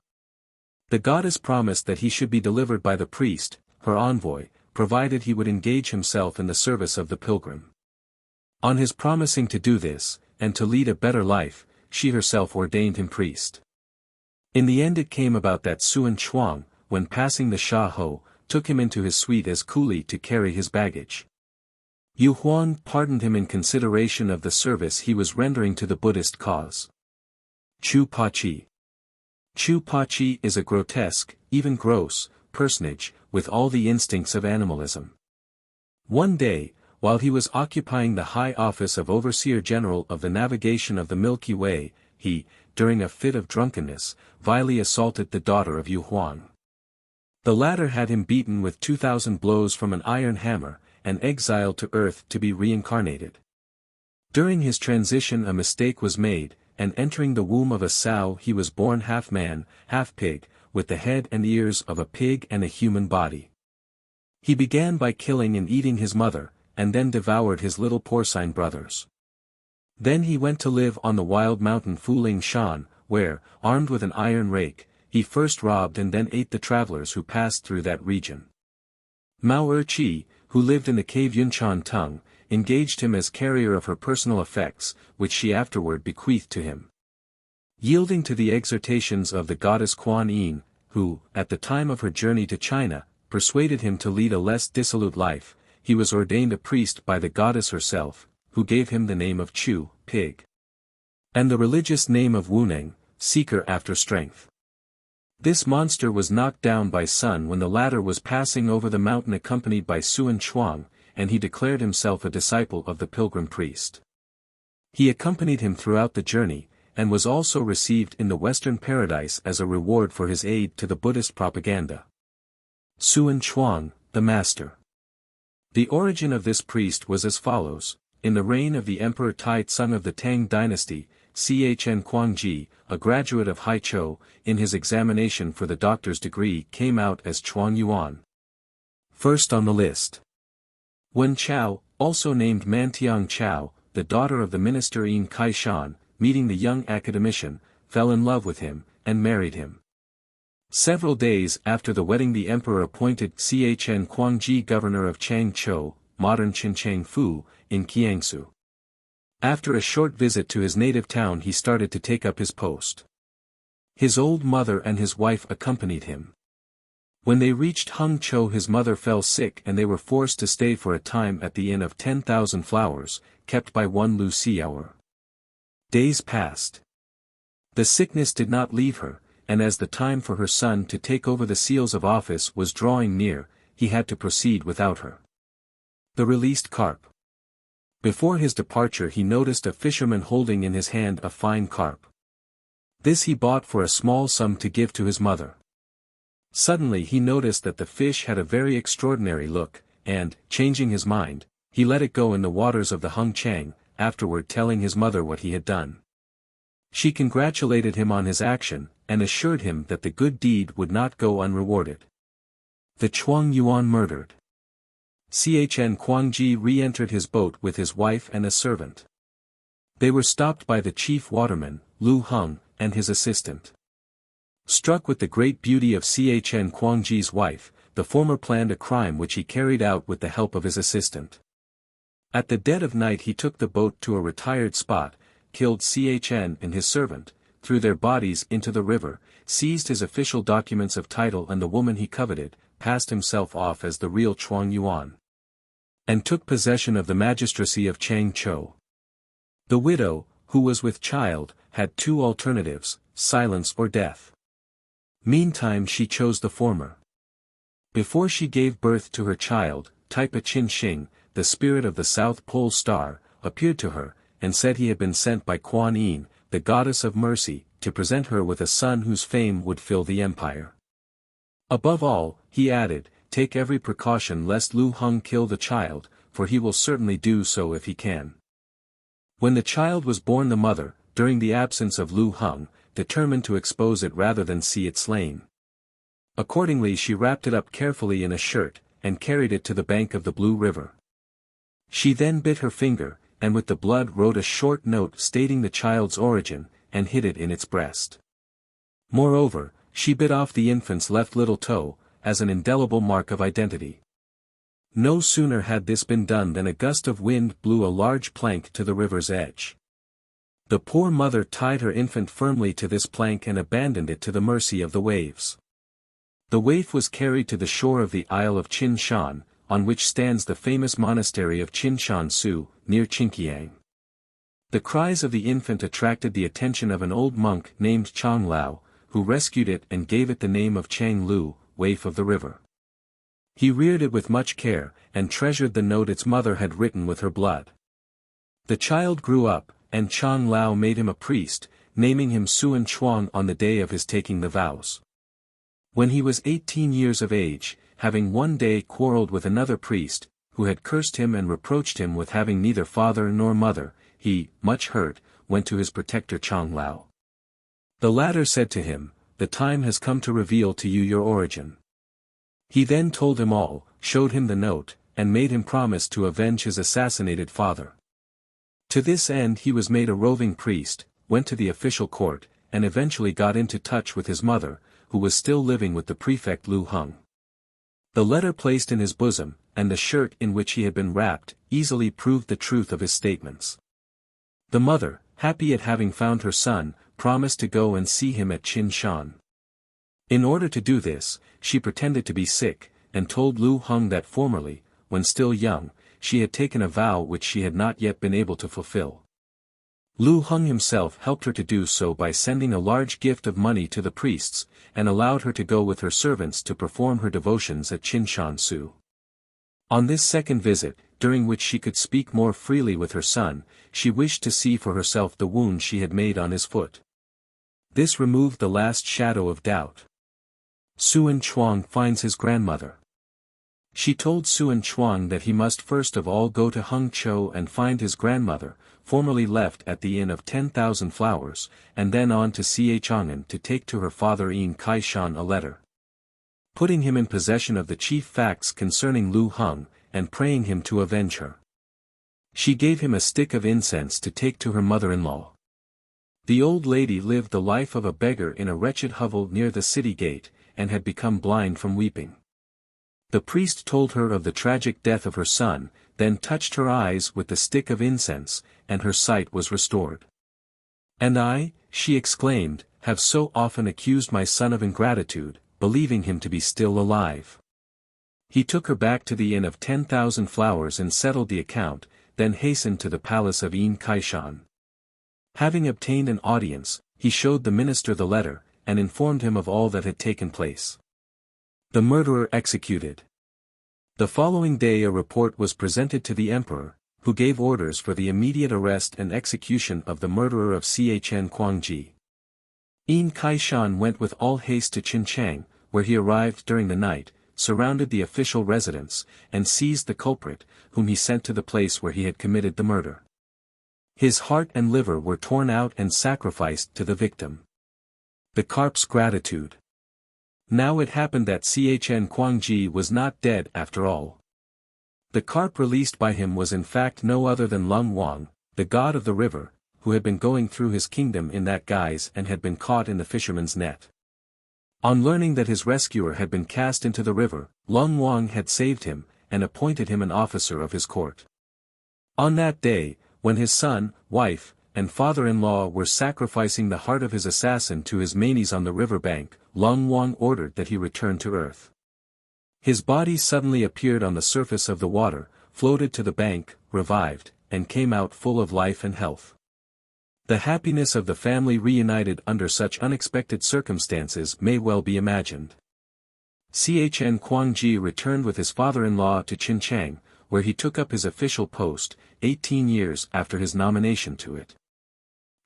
The goddess promised that he should be delivered by the priest, her envoy, provided he would engage himself in the service of the pilgrim. On his promising to do this, and to lead a better life, she herself ordained him priest. In the end it came about that Suan Chuang, when passing the Sha Ho, took him into his suite as coolie to carry his baggage. Yu Huang pardoned him in consideration of the service he was rendering to the Buddhist cause. Chu Pa Chi. Chu Pa Chi is a grotesque, even gross, personage, with all the instincts of animalism. One day, while he was occupying the high office of Overseer General of the Navigation of the Milky Way, he, during a fit of drunkenness, vilely assaulted the daughter of Yu Huang. The latter had him beaten with 2,000 blows from an iron hammer, and exiled to earth to be reincarnated. During his transition a mistake was made, and entering the womb of a sow he was born half man, half pig, with the head and ears of a pig and a human body. He began by killing and eating his mother, and then devoured his little porcine brothers. Then he went to live on the wild mountain Fuling Shan, where, armed with an iron rake, he first robbed and then ate the travelers who passed through that region. Mao Er-chi, who lived in the cave Yunchan Tung, engaged him as carrier of her personal effects, which she afterward bequeathed to him. Yielding to the exhortations of the goddess Kuan Yin, who, at the time of her journey to China, persuaded him to lead a less dissolute life, he was ordained a priest by the goddess herself, who gave him the name of Chu, pig, and the religious name of Wuneng, seeker after strength. This monster was knocked down by Sun when the latter was passing over the mountain accompanied by Suan Chuang, and he declared himself a disciple of the pilgrim priest. He accompanied him throughout the journey, and was also received in the Western paradise as a reward for his aid to the Buddhist propaganda. Suan Chuang, the Master. The origin of this priest was as follows. In the reign of the Emperor Tai-tsung of the Tang dynasty, Chn Kuang-ji, a graduate of Haichou, in his examination for the doctor's degree came out as Chuang Yuan. First on the list. Wen Chao, also named Mantiang Chao, the daughter of the minister Yin Kai-shan, meeting the young academician, fell in love with him, and married him. Several days after the wedding the emperor appointed Chn Kuang-ji governor of Changchou, modern Xinchangfu, in Jiangsu. After a short visit to his native town he started to take up his post. His old mother and his wife accompanied him. When they reached Hangzhou his mother fell sick and they were forced to stay for a time at the Inn of 10,000 Flowers, kept by one Lu Xiaoer. Days passed. The sickness did not leave her, and as the time for her son to take over the seals of office was drawing near, he had to proceed without her. The released carp. Before his departure he noticed a fisherman holding in his hand a fine carp. This he bought for a small sum to give to his mother. Suddenly he noticed that the fish had a very extraordinary look, and, changing his mind, he let it go in the waters of the Hengchang, afterward telling his mother what he had done. She congratulated him on his action, and assured him that the good deed would not go unrewarded. The Chuang Yuan murdered. Chn Kuang-ji re-entered his boat with his wife and a servant. They were stopped by the chief waterman, Lu Heng, and his assistant. Struck with the great beauty of Chn Kuang-ji's wife, the former planned a crime which he carried out with the help of his assistant. At the dead of night he took the boat to a retired spot, killed Chn and his servant, threw their bodies into the river, seized his official documents of title and the woman he coveted, passed himself off as the real Chuang Yuan, and took possession of the magistracy of Changchou. The widow, who was with child, had two alternatives, silence or death. Meantime she chose the former. Before she gave birth to her child, Taipa Qin Xing, the spirit of the South Pole Star, appeared to her, and said he had been sent by Kuan Yin, the goddess of mercy, to present her with a son whose fame would fill the empire. Above all, he added, take every precaution lest Lu Heng kill the child, for he will certainly do so if he can. When the child was born the mother, during the absence of Lu Heng, determined to expose it rather than see it slain. Accordingly she wrapped it up carefully in a shirt, and carried it to the bank of the Blue River. She then bit her finger, and with the blood wrote a short note stating the child's origin, and hid it in its breast. Moreover, she bit off the infant's left little toe, as an indelible mark of identity. No sooner had this been done than a gust of wind blew a large plank to the river's edge. The poor mother tied her infant firmly to this plank and abandoned it to the mercy of the waves. The waif was carried to the shore of the Isle of Qinshan, on which stands the famous monastery of Qinshan Su, near Qinqiang. The cries of the infant attracted the attention of an old monk named Chang Lao, who rescued it and gave it the name of Chang Lu, waif of the river. He reared it with much care, and treasured the note its mother had written with her blood. The child grew up, and Chang Lao made him a priest, naming him Suan Chuang on the day of his taking the vows. When he was 18 years of age, having one day quarreled with another priest, who had cursed him and reproached him with having neither father nor mother, he, much hurt, went to his protector Chang Lao. The latter said to him, the time has come to reveal to you your origin. He then told him all, showed him the note, and made him promise to avenge his assassinated father. To this end he was made a roving priest, went to the official court, and eventually got into touch with his mother, who was still living with the prefect Lu Heng. The letter placed in his bosom, and the shirt in which he had been wrapped, easily proved the truth of his statements. The mother, happy at having found her son, promised to go and see him at Qinshan. In order to do this, she pretended to be sick, and told Lu Heng that formerly, when still young, she had taken a vow which she had not yet been able to fulfill. Lu Heng himself helped her to do so by sending a large gift of money to the priests, and allowed her to go with her servants to perform her devotions at Qinshan Su. On this second visit, during which she could speak more freely with her son, she wished to see for herself the wound she had made on his foot. This removed the last shadow of doubt. Suen Chuang finds his grandmother. She told Suen Chuang that he must first of all go to Hangzhou and find his grandmother, formerly left at the Inn of 10,000 Flowers, and then on to Chang'e to take to her father Yin Kai-shan a letter, putting him in possession of the chief facts concerning Lu Heng, and praying him to avenge her. She gave him a stick of incense to take to her mother-in-law. The old lady lived the life of a beggar in a wretched hovel near the city gate, and had become blind from weeping. The priest told her of the tragic death of her son, then touched her eyes with the stick of incense, and her sight was restored. "And I," she exclaimed, "have so often accused my son of ingratitude, believing him to be still alive." He took her back to the Inn of 10,000 Flowers and settled the account, then hastened to the palace of Yin Kai-shan. Having obtained an audience, he showed the minister the letter, and informed him of all that had taken place. The murderer executed. The following day a report was presented to the emperor, who gave orders for the immediate arrest and execution of the murderer of Ch'en Kuang-ji. Yin Kai-shan went with all haste to Xinjiang, where he arrived during the night, surrounded the official residence, and seized the culprit, whom he sent to the place where he had committed the murder. His heart and liver were torn out and sacrificed to the victim. The carp's gratitude. Now it happened that Ch'en Kuang-ji was not dead after all. The carp released by him was in fact no other than Lung Wang, the god of the river, who had been going through his kingdom in that guise and had been caught in the fisherman's net. On learning that his rescuer had been cast into the river, Lung Wang had saved him, and appointed him an officer of his court. On that day, when his son, wife, and father-in-law were sacrificing the heart of his assassin to his manes on the river bank, Lung Wang ordered that he return to earth. His body suddenly appeared on the surface of the water, floated to the bank, revived, and came out full of life and health. The happiness of the family reunited under such unexpected circumstances may well be imagined. Ch'en Kuang-ji returned with his father-in-law to Xinjiang, where he took up his official post, 18 years after his nomination to it.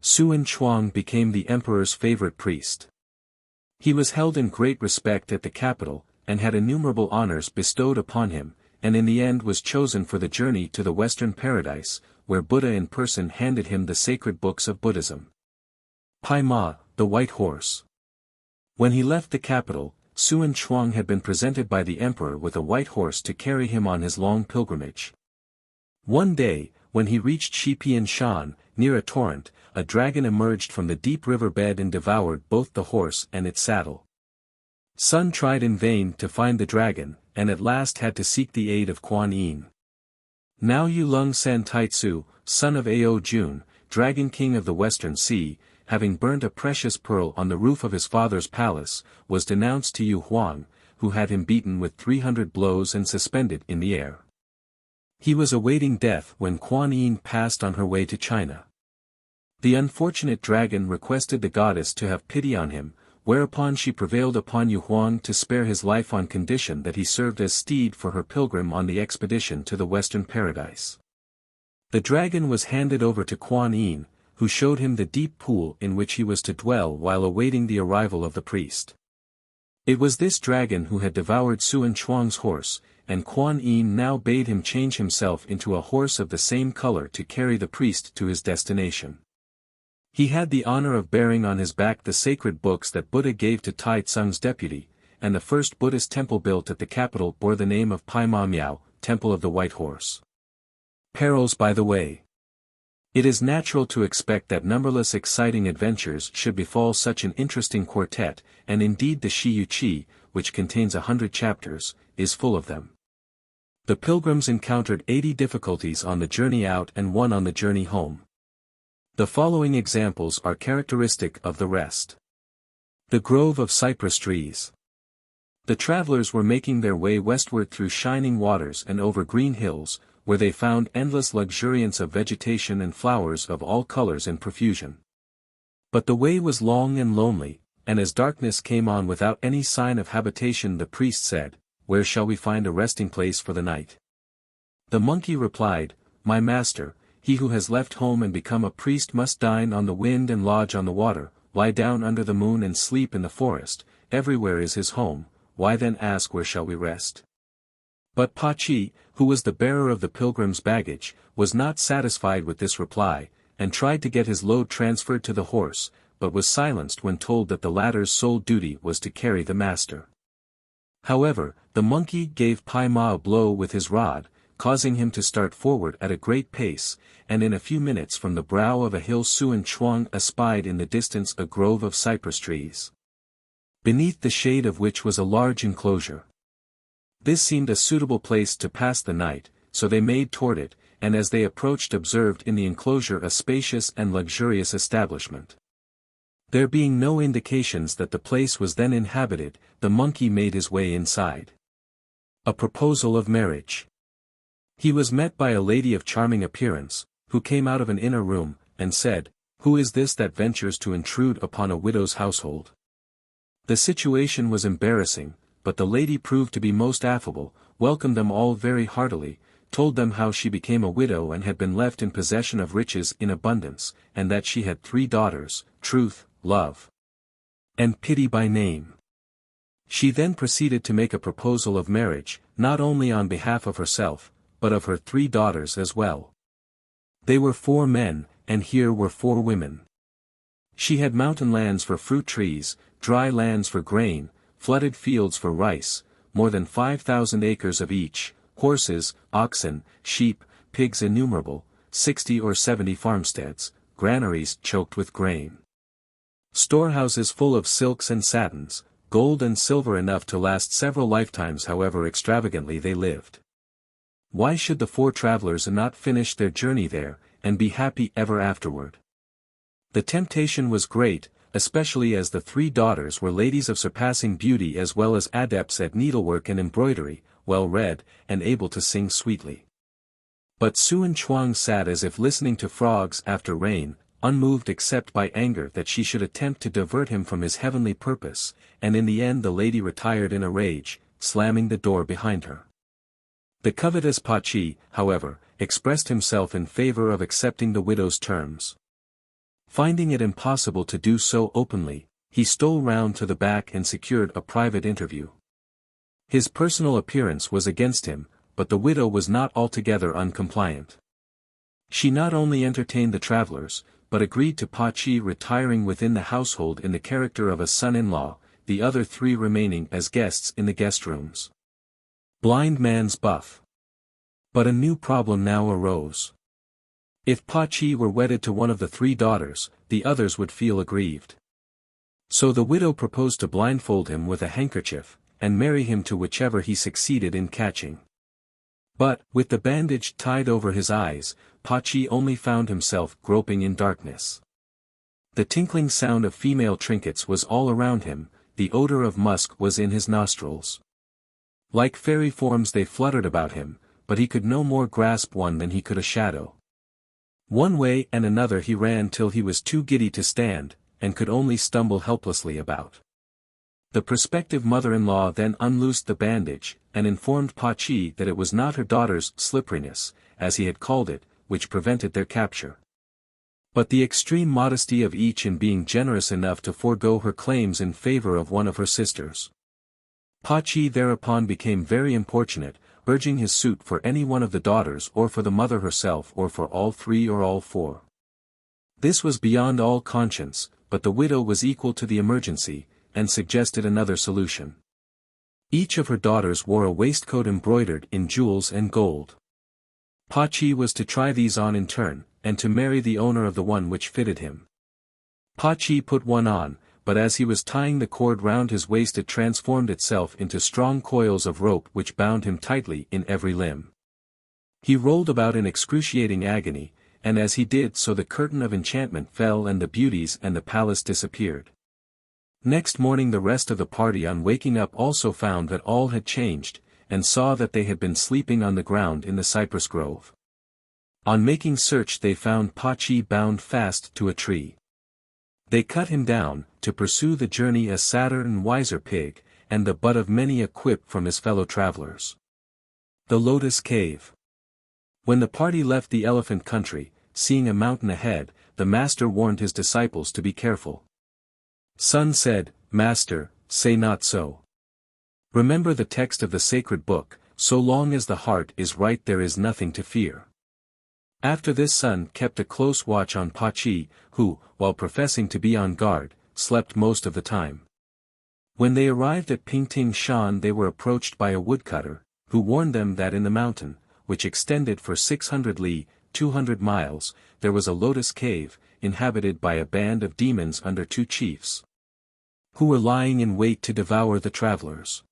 Suen Chuang became the emperor's favorite priest. He was held in great respect at the capital, and had innumerable honors bestowed upon him, and in the end was chosen for the journey to the Western Paradise, where Buddha in person handed him the sacred books of Buddhism. Pai Ma, the White Horse. When he left the capital, Suen Chuang had been presented by the emperor with a white horse to carry him on his long pilgrimage. One day, when he reached Shipian Shan, near a torrent, a dragon emerged from the deep river bed and devoured both the horse and its saddle. Sun tried in vain to find the dragon, and at last had to seek the aid of Kuan Yin. Now Yu Lung San Taitsu, son of Ao Jun, Dragon King of the Western Sea, having burnt a precious pearl on the roof of his father's palace, was denounced to Yu Huang, who had him beaten with 300 blows and suspended in the air. He was awaiting death when Kuan Yin passed on her way to China. The unfortunate dragon requested the goddess to have pity on him, whereupon she prevailed upon Yu Huang to spare his life on condition that he served as steed for her pilgrim on the expedition to the Western Paradise. The dragon was handed over to Kuan Yin, who showed him the deep pool in which he was to dwell while awaiting the arrival of the priest. It was this dragon who had devoured Suen Chuang's horse, and Kuan Yin now bade him change himself into a horse of the same color to carry the priest to his destination. He had the honor of bearing on his back the sacred books that Buddha gave to Tai Tsung's deputy, and the first Buddhist temple built at the capital bore the name of Pai Ma Miao, Temple of the White Horse. Perils by the way. It is natural to expect that numberless exciting adventures should befall such an interesting quartet, and indeed the Shi Yu Qi, which contains 100 chapters, is full of them. The pilgrims encountered 80 difficulties on the journey out and one on the journey home. The following examples are characteristic of the rest. The grove of cypress trees. The travelers were making their way westward through shining waters and over green hills, where they found endless luxuriance of vegetation and flowers of all colors in profusion. But the way was long and lonely, and as darkness came on without any sign of habitation the priest said, "Where shall we find a resting place for the night?" The monkey replied, "My master, he who has left home and become a priest must dine on the wind and lodge on the water, lie down under the moon and sleep in the forest, everywhere is his home, why then ask where shall we rest?" But Pa-chi, who was the bearer of the pilgrim's baggage, was not satisfied with this reply, and tried to get his load transferred to the horse, but was silenced when told that the latter's sole duty was to carry the master. However, the monkey gave Pai Ma a blow with his rod, causing him to start forward at a great pace, and in a few minutes from the brow of a hill Suan Chuang espied in the distance a grove of cypress trees, beneath the shade of which was a large enclosure. This seemed a suitable place to pass the night, so they made toward it, and as they approached observed in the enclosure a spacious and luxurious establishment. There being no indications that the place was then inhabited, the monkey made his way inside. A proposal of marriage. He was met by a lady of charming appearance, who came out of an inner room, and said, "Who is this that ventures to intrude upon a widow's household?" The situation was embarrassing, but the lady proved to be most affable, welcomed them all very heartily, told them how she became a widow and had been left in possession of riches in abundance, and that she had 3 daughters, Truth, Love, and Pity by name. She then proceeded to make a proposal of marriage, not only on behalf of herself, but of her 3 daughters as well. They were 4 men, and here were 4 women. She had mountain lands for fruit trees, dry lands for grain, flooded fields for rice, more than 5,000 acres of each, horses, oxen, sheep, pigs innumerable, 60 or 70 farmsteads, granaries choked with grain, storehouses full of silks and satins, gold and silver enough to last several lifetimes however extravagantly they lived. Why should the 4 travelers not finish their journey there, and be happy ever afterward? The temptation was great, especially as the 3 daughters were ladies of surpassing beauty as well as adepts at needlework and embroidery, well read, and able to sing sweetly. But Suan Chuang sat as if listening to frogs after rain, unmoved except by anger that she should attempt to divert him from his heavenly purpose, and in the end the lady retired in a rage, slamming the door behind her. The covetous Pa-chi, however, expressed himself in favor of accepting the widow's terms. Finding it impossible to do so openly, he stole round to the back and secured a private interview. His personal appearance was against him, but the widow was not altogether uncompliant. She not only entertained the travelers, but agreed to Pa-chi retiring within the household in the character of a son-in-law, the other 3 remaining as guests in the guest rooms. Blind man's buff. But a new problem now arose. If Pa-chi were wedded to one of the 3 daughters, the others would feel aggrieved. So the widow proposed to blindfold him with a handkerchief, and marry him to whichever he succeeded in catching. But, with the bandage tied over his eyes, Pa-chi only found himself groping in darkness. The tinkling sound of female trinkets was all around him, the odor of musk was in his nostrils. Like fairy forms they fluttered about him, but he could no more grasp one than he could a shadow. One way and another he ran till he was too giddy to stand, and could only stumble helplessly about. The prospective mother-in-law then unloosed the bandage, and informed Pa-chi that it was not her daughter's slipperiness, as he had called it, which prevented their capture, but the extreme modesty of each in being generous enough to forego her claims in favor of one of her sisters. Pa-chi thereupon became very importunate, urging his suit for any one of the daughters or for the mother herself or for all 3 or all 4. This was beyond all conscience, but the widow was equal to the emergency, and suggested another solution. Each of her daughters wore a waistcoat embroidered in jewels and gold. Pa-chi was to try these on in turn, and to marry the owner of the one which fitted him. Pa-chi put one on, but as he was tying the cord round his waist it transformed itself into strong coils of rope which bound him tightly in every limb. He rolled about in excruciating agony, and as he did so the curtain of enchantment fell and the beauties and the palace disappeared. Next morning the rest of the party on waking up also found that all had changed, and saw that they had been sleeping on the ground in the cypress grove. On making search they found Pa-chi bound fast to a tree. They cut him down, to pursue the journey a sadder and wiser pig, and the butt of many a quip from his fellow travelers. The Lotus Cave. When the party left the elephant country, seeing a mountain ahead, the master warned his disciples to be careful. Sun said, "Master, say not so. Remember the text of the sacred book, so long as the heart is right there is nothing to fear." After this Sun kept a close watch on Pa Chi, who, while professing to be on guard, slept most of the time. When they arrived at Pingting Shan they were approached by a woodcutter, who warned them that in the mountain, which extended for 600 li, 200 miles, there was a lotus cave, inhabited by a band of demons under 2 chiefs, who were lying in wait to devour the travelers.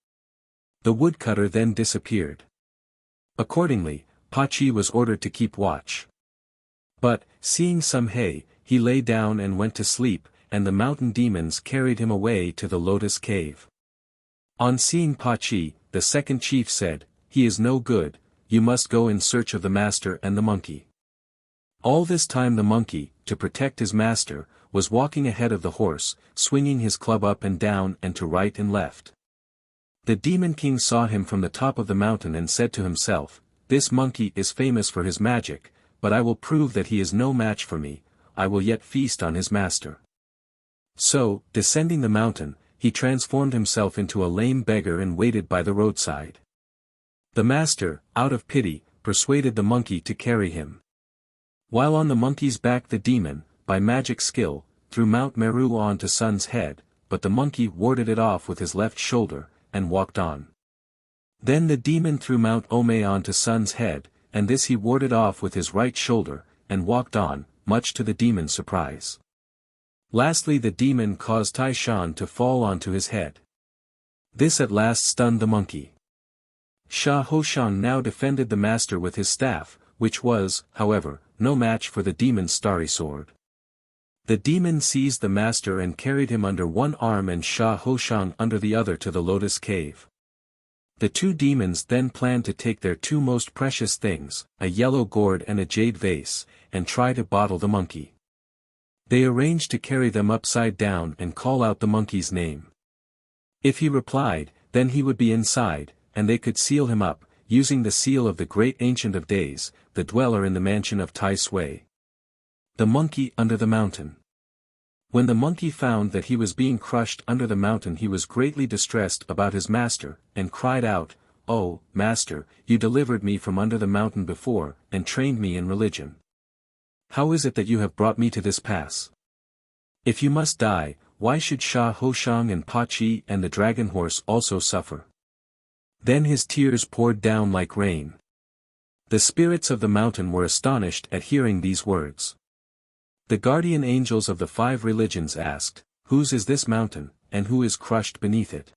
The woodcutter then disappeared. Accordingly, Pa Chi was ordered to keep watch. But, seeing some hay, he lay down and went to sleep, and the mountain demons carried him away to the lotus cave. On seeing Pa Chi, the second chief said, "He is no good, you must go in search of the master and the monkey." All this time the monkey, to protect his master, was walking ahead of the horse, swinging his club up and down and to right and left. The demon king saw him from the top of the mountain and said to himself, "This monkey is famous for his magic, but I will prove that he is no match for me, I will yet feast on his master." So, descending the mountain, he transformed himself into a lame beggar and waited by the roadside. The master, out of pity, persuaded the monkey to carry him. While on the monkey's back the demon, by magic skill, threw Mount Meru on to Sun's head, but the monkey warded it off with his left shoulder, and walked on. Then the demon threw Mount Ome on to Sun's head, and this he warded off with his right shoulder, and walked on, much to the demon's surprise. Lastly the demon caused Tai Shan to fall onto his head. This at last stunned the monkey. Sha Hoshang now defended the master with his staff, which was, however, no match for the demon's starry sword. The demon seized the master and carried him under one arm and Sha Hoshang under the other to the lotus cave. The 2 demons then planned to take their 2 most precious things, a yellow gourd and a jade vase, and try to bottle the monkey. They arranged to carry them upside down and call out the monkey's name. If he replied, then he would be inside, and they could seal him up, using the seal of the great Ancient of Days, the dweller in the mansion of Tai Sui. The monkey under the mountain. When the monkey found that he was being crushed under the mountain he was greatly distressed about his master, and cried out, "Oh, master, you delivered me from under the mountain before, and trained me in religion. How is it that you have brought me to this pass? If you must die, why should Sha Hoshang and Pa Chi and the dragon horse also suffer?" Then his tears poured down like rain. The spirits of the mountain were astonished at hearing these words. The guardian angels of the 5 religions asked, "Whose is this mountain, and who is crushed beneath it?"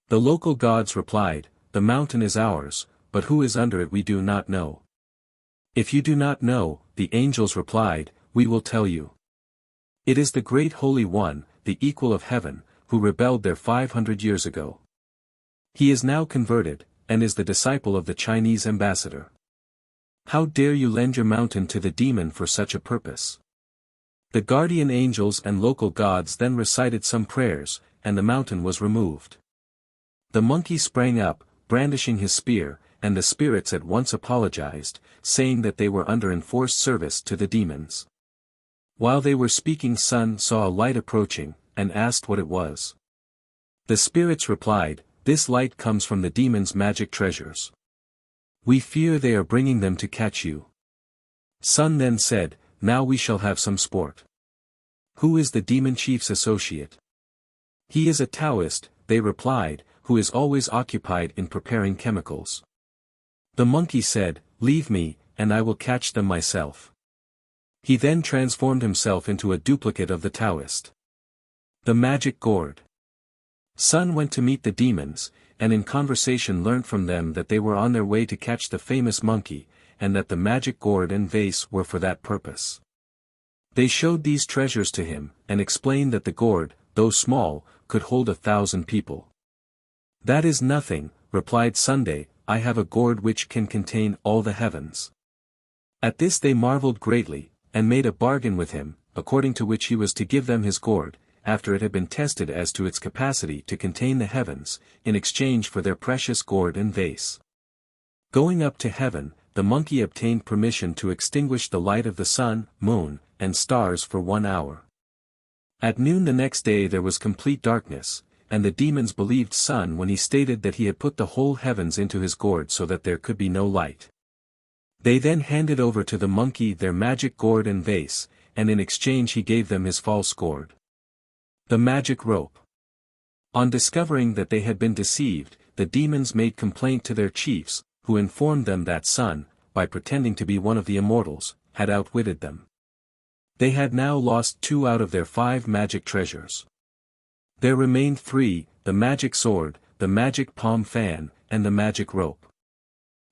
The local gods replied, "The mountain is ours, but who is under it we do not know." "If you do not know," the angels replied, "we will tell you. It is the great Holy One, the equal of heaven, who rebelled there 500 years ago. He is now converted, and is the disciple of the Chinese ambassador. How dare you lend your mountain to the demon for such a purpose?" The guardian angels and local gods then recited some prayers, and the mountain was removed. The monkey sprang up, brandishing his spear, and the spirits at once apologized, saying that they were under enforced service to the demons. While they were speaking Sun saw a light approaching, and asked what it was. The spirits replied, "This light comes from the demons' magic treasures. We fear they are bringing them to catch you." Sun then said, "Now we shall have some sport." "Who is the demon chief's associate?" "He is a Taoist," they replied, "who is always occupied in preparing chemicals." The monkey said, "Leave me, and I will catch them myself." He then transformed himself into a duplicate of the Taoist. The magic gourd. Sun went to meet the demons, and in conversation learnt from them that they were on their way to catch the famous monkey, and that the magic gourd and vase were for that purpose. They showed these treasures to him, and explained that the gourd, though small, could hold 1,000 people. "That is nothing," replied Sunday, "I have a gourd which can contain all the heavens." At this they marveled greatly, and made a bargain with him, according to which he was to give them his gourd, after it had been tested as to its capacity to contain the heavens, in exchange for their precious gourd and vase. Going up to heaven, the monkey obtained permission to extinguish the light of the sun, moon, and stars for 1 hour. At noon the next day there was complete darkness, and the demons believed Sun when he stated that he had put the whole heavens into his gourd so that there could be no light. They then handed over to the monkey their magic gourd and vase, and in exchange he gave them his false gourd. The magic rope. On discovering that they had been deceived, the demons made complaint to their chiefs, who informed them that Sun, by pretending to be one of the immortals, had outwitted them. They had now lost 2 out of their 5 magic treasures. There remained 3, the magic sword, the magic palm fan, and the magic rope.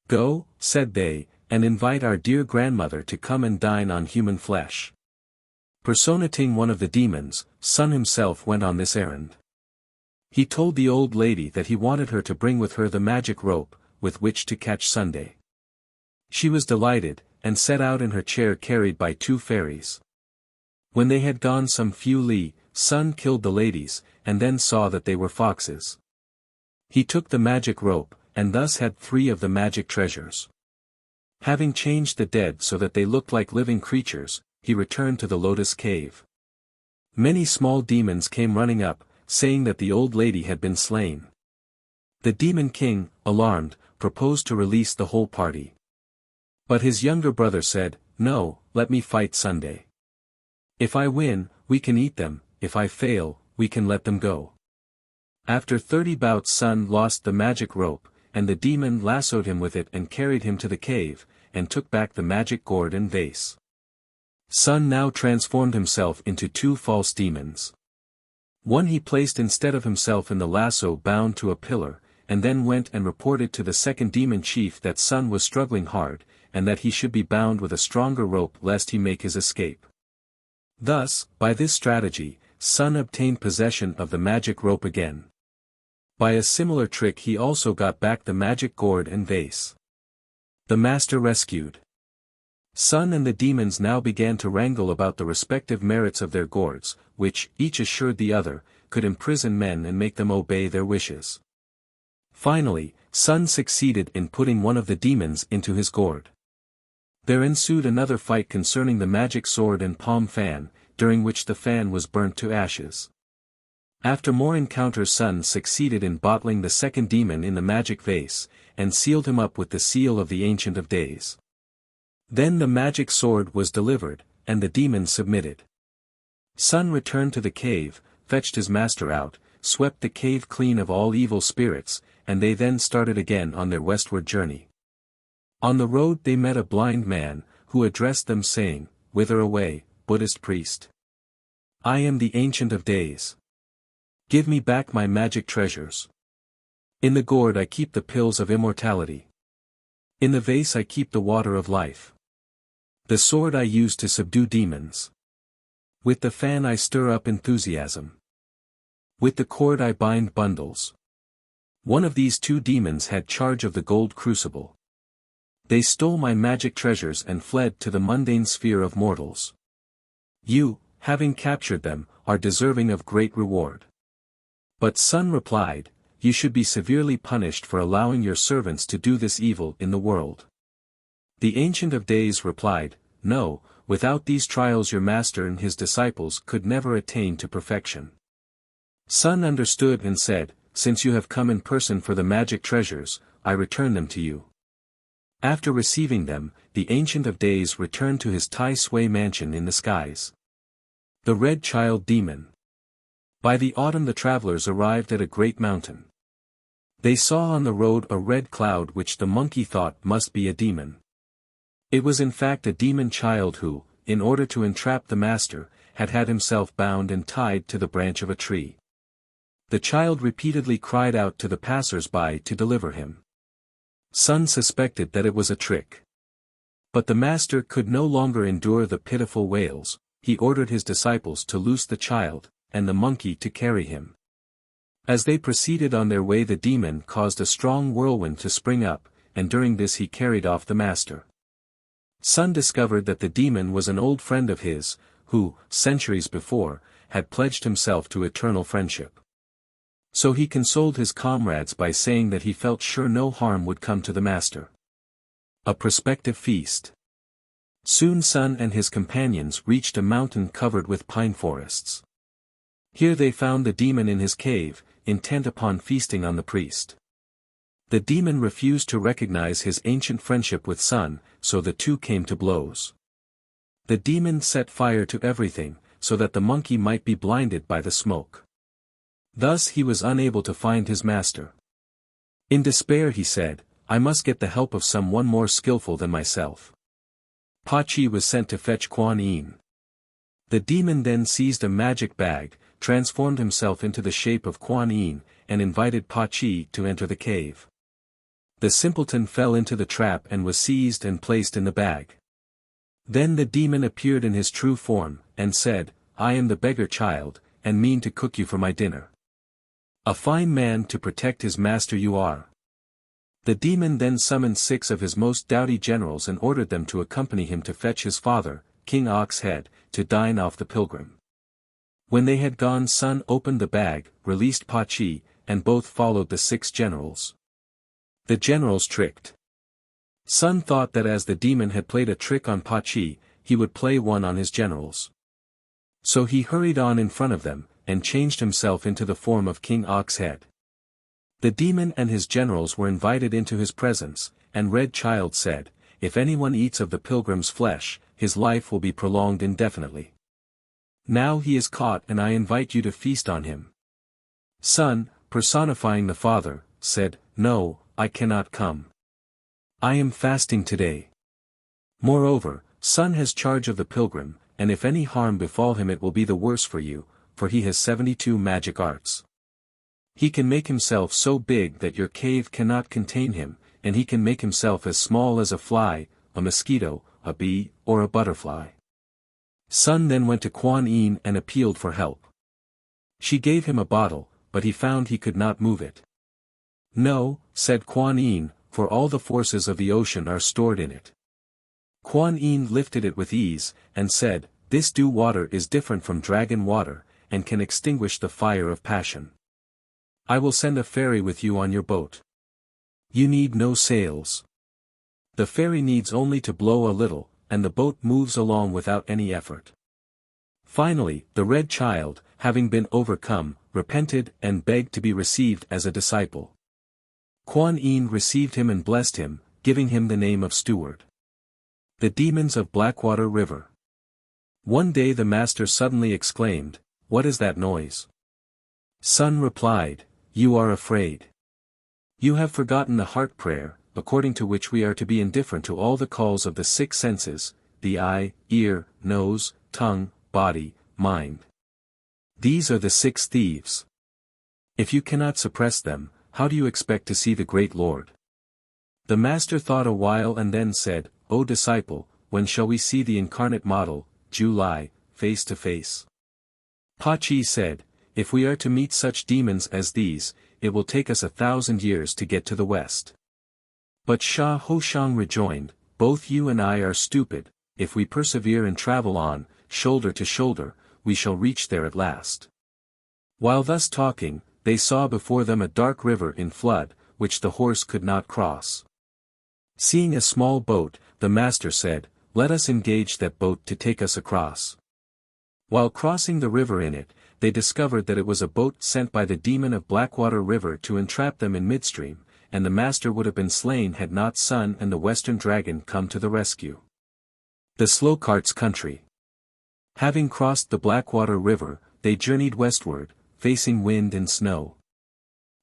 "Go," said they, "and invite our dear grandmother to come and dine on human flesh." Personating one of the demons, Sun himself went on this errand. He told the old lady that he wanted her to bring with her the magic rope, with which to catch Sunday. She was delighted, and set out in her chair carried by 2 fairies. When they had gone some few li, Sun killed the ladies, and then saw that they were foxes. He took the magic rope, and thus had 3 of the magic treasures. Having changed the dead so that they looked like living creatures, he returned to the lotus cave. Many small demons came running up, saying that the old lady had been slain. The demon king, alarmed, proposed to release the whole party. But his younger brother said, "No, let me fight Sunday. If I win, we can eat them, if I fail, we can let them go." After 30 bouts Sun lost the magic rope, and the demon lassoed him with it and carried him to the cave, and took back the magic gourd and vase. Sun now transformed himself into 2 false demons. One he placed instead of himself in the lasso bound to a pillar, and then went and reported to the second demon chief that Sun was struggling hard, and that he should be bound with a stronger rope lest he make his escape. Thus, by this strategy, Sun obtained possession of the magic rope again. By a similar trick he also got back the magic gourd and vase. The master rescued. Sun and the demons now began to wrangle about the respective merits of their gourds, which, each assured the other, could imprison men and make them obey their wishes. Finally, Sun succeeded in putting one of the demons into his gourd. There ensued another fight concerning the magic sword and palm fan, during which the fan was burnt to ashes. After more encounters Sun succeeded in bottling the second demon in the magic vase, and sealed him up with the seal of the Ancient of Days. Then the magic sword was delivered, and the demon submitted. Sun returned to the cave, fetched his master out, swept the cave clean of all evil spirits, and they then started again on their westward journey. On the road they met a blind man, who addressed them saying, "Whither away, Buddhist priest? I am the Ancient of Days. Give me back my magic treasures. In the gourd I keep the pills of immortality. In the vase I keep the water of life. The sword I use to subdue demons. With the fan I stir up enthusiasm. With the cord I bind bundles." One of these 2 demons had charge of the gold crucible. They stole my magic treasures and fled to the mundane sphere of mortals. You, having captured them, are deserving of great reward. But Sun replied, "You should be severely punished for allowing your servants to do this evil in the world." The Ancient of Days replied, "No, without these trials your master and his disciples could never attain to perfection." Sun understood and said, "Since you have come in person for the magic treasures, I return them to you." After receiving them, the Ancient of Days returned to his Tai Sui mansion in the skies. The Red Child Demon. By the autumn the travelers arrived at a great mountain. They saw on the road a red cloud which the monkey thought must be a demon. It was in fact a demon child who, in order to entrap the master, had had himself bound and tied to the branch of a tree. The child repeatedly cried out to the passers-by to deliver him. Sun suspected that it was a trick. But the master could no longer endure the pitiful wails. He ordered his disciples to loose the child, and the monkey to carry him. As they proceeded on their way the demon caused a strong whirlwind to spring up, and during this he carried off the master. Sun discovered that the demon was an old friend of his, who, centuries before, had pledged himself to eternal friendship. So he consoled his comrades by saying that he felt sure no harm would come to the master. A prospective feast. Soon Sun and his companions reached a mountain covered with pine forests. Here they found the demon in his cave, intent upon feasting on the priest. The demon refused to recognize his ancient friendship with Sun, so the two came to blows. The demon set fire to everything, so that the monkey might be blinded by the smoke. Thus he was unable to find his master. In despair he said, "I must get the help of someone more skillful than myself." Pa Chi was sent to fetch Kuan Yin. The demon then seized a magic bag, transformed himself into the shape of Kuan Yin, and invited Pa Chi to enter the cave. The simpleton fell into the trap and was seized and placed in the bag. Then the demon appeared in his true form, and said, "I am the beggar child, and mean to cook you for my dinner. A fine man to protect his master you are." The demon then summoned 6 of his most doughty generals and ordered them to accompany him to fetch his father, King Ox Head, to dine off the pilgrim. When they had gone, Sun opened the bag, released Pa Chi, and both followed the 6 generals. The generals tricked. Sun thought that as the demon had played a trick on Pa Chi, he would play one on his generals. So he hurried on in front of them, and changed himself into the form of King Ox Head. The demon and his generals were invited into his presence, and Red Child said, "If anyone eats of the pilgrim's flesh, his life will be prolonged indefinitely. Now he is caught and I invite you to feast on him." Sun, personifying the father, said, "No, I cannot come. I am fasting today. Moreover, Sun has charge of the pilgrim, and if any harm befall him it will be the worse for you, for he has 72 magic arts. He can make himself so big that your cave cannot contain him, and he can make himself as small as a fly, a mosquito, a bee, or a butterfly." Sun then went to Kuan Yin and appealed for help. She gave him a bottle, but he found he could not move it. "No," said Kuan Yin, "for all the forces of the ocean are stored in it." Kuan Yin lifted it with ease, and said, "This dew water is different from dragon water, and can extinguish the fire of passion. I will send a ferry with you on your boat. You need no sails. The ferry needs only to blow a little, and the boat moves along without any effort." Finally, the Red Child, having been overcome, repented and begged to be received as a disciple. Kuan Yin received him and blessed him, giving him the name of Steward. The demons of Blackwater River. One day the master suddenly exclaimed, "What is that noise?" Sun replied, "You are afraid. You have forgotten the heart prayer, according to which we are to be indifferent to all the calls of the 6 senses, the eye, ear, nose, tongue, body, mind. These are the 6 thieves. If you cannot suppress them, how do you expect to see the great Lord?" The master thought a while and then said, "O disciple, when shall we see the incarnate model, July, face to face?" Pa Chi said, "If we are to meet such demons as these, it will take us 1,000 years to get to the west." But Sha Hoshang rejoined, "Both you and I are stupid. If we persevere and travel on, shoulder to shoulder, we shall reach there at last." While thus talking, they saw before them a dark river in flood, which the horse could not cross. Seeing a small boat, the master said, "Let us engage that boat to take us across." While crossing the river in it, they discovered that it was a boat sent by the demon of Blackwater River to entrap them in midstream, and the master would have been slain had not Sun and the Western Dragon come to the rescue. The Slow Cart's Country. Having crossed the Blackwater River, they journeyed westward, facing wind and snow.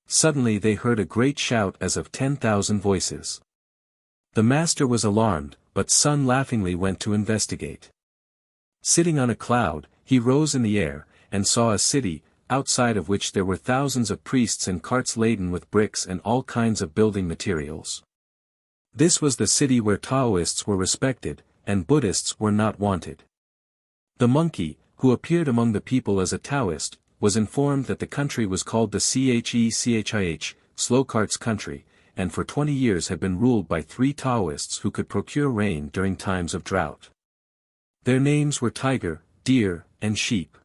Suddenly they heard a great shout as of 10,000 voices. The master was alarmed, but Sun laughingly went to investigate. Sitting on a cloud, he rose in the air, and saw a city, outside of which there were thousands of priests and carts laden with bricks and all kinds of building materials. This was the city where Taoists were respected, and Buddhists were not wanted. The monkey, who appeared among the people as a Taoist, was informed that the country was called the Chih, Slow Cart's Country, and for 20 years had been ruled by 3 Taoists who could procure rain during times of drought. Their names were Tiger, Deer, and Sheep.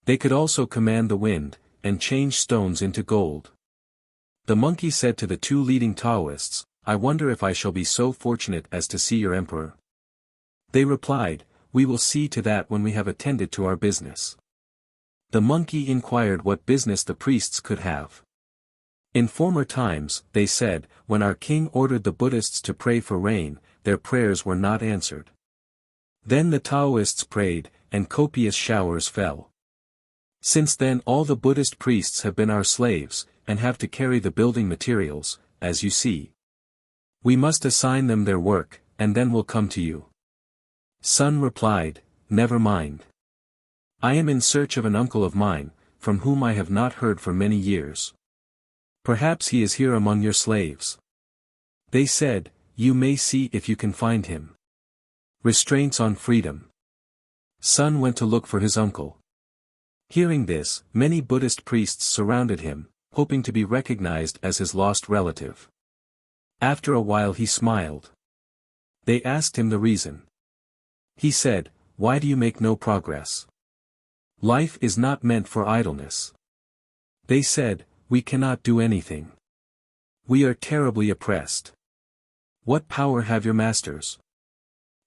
They could also command the wind, and change stones into gold. The monkey said to the 2 leading Taoists, I wonder if I shall be so fortunate as to see your emperor. They replied, we will see to that when we have attended to our business. The monkey inquired what business the priests could have. In former times, they said, when our king ordered the Buddhists to pray for rain, their prayers were not answered. Then the Taoists prayed, and copious showers fell. Since then all the Buddhist priests have been our slaves, and have to carry the building materials, as you see. We must assign them their work, and then we'll come to you. Sun replied, never mind. I am in search of an uncle of mine, from whom I have not heard for many years. Perhaps he is here among your slaves. They said, you may see if you can find him. Restraints on freedom. Sun went to look for his uncle. Hearing this, many Buddhist priests surrounded him, hoping to be recognized as his lost relative. After a while he smiled. They asked him the reason. He said, why do you make no progress? Life is not meant for idleness. They said, we cannot do anything. We are terribly oppressed. What power have your masters?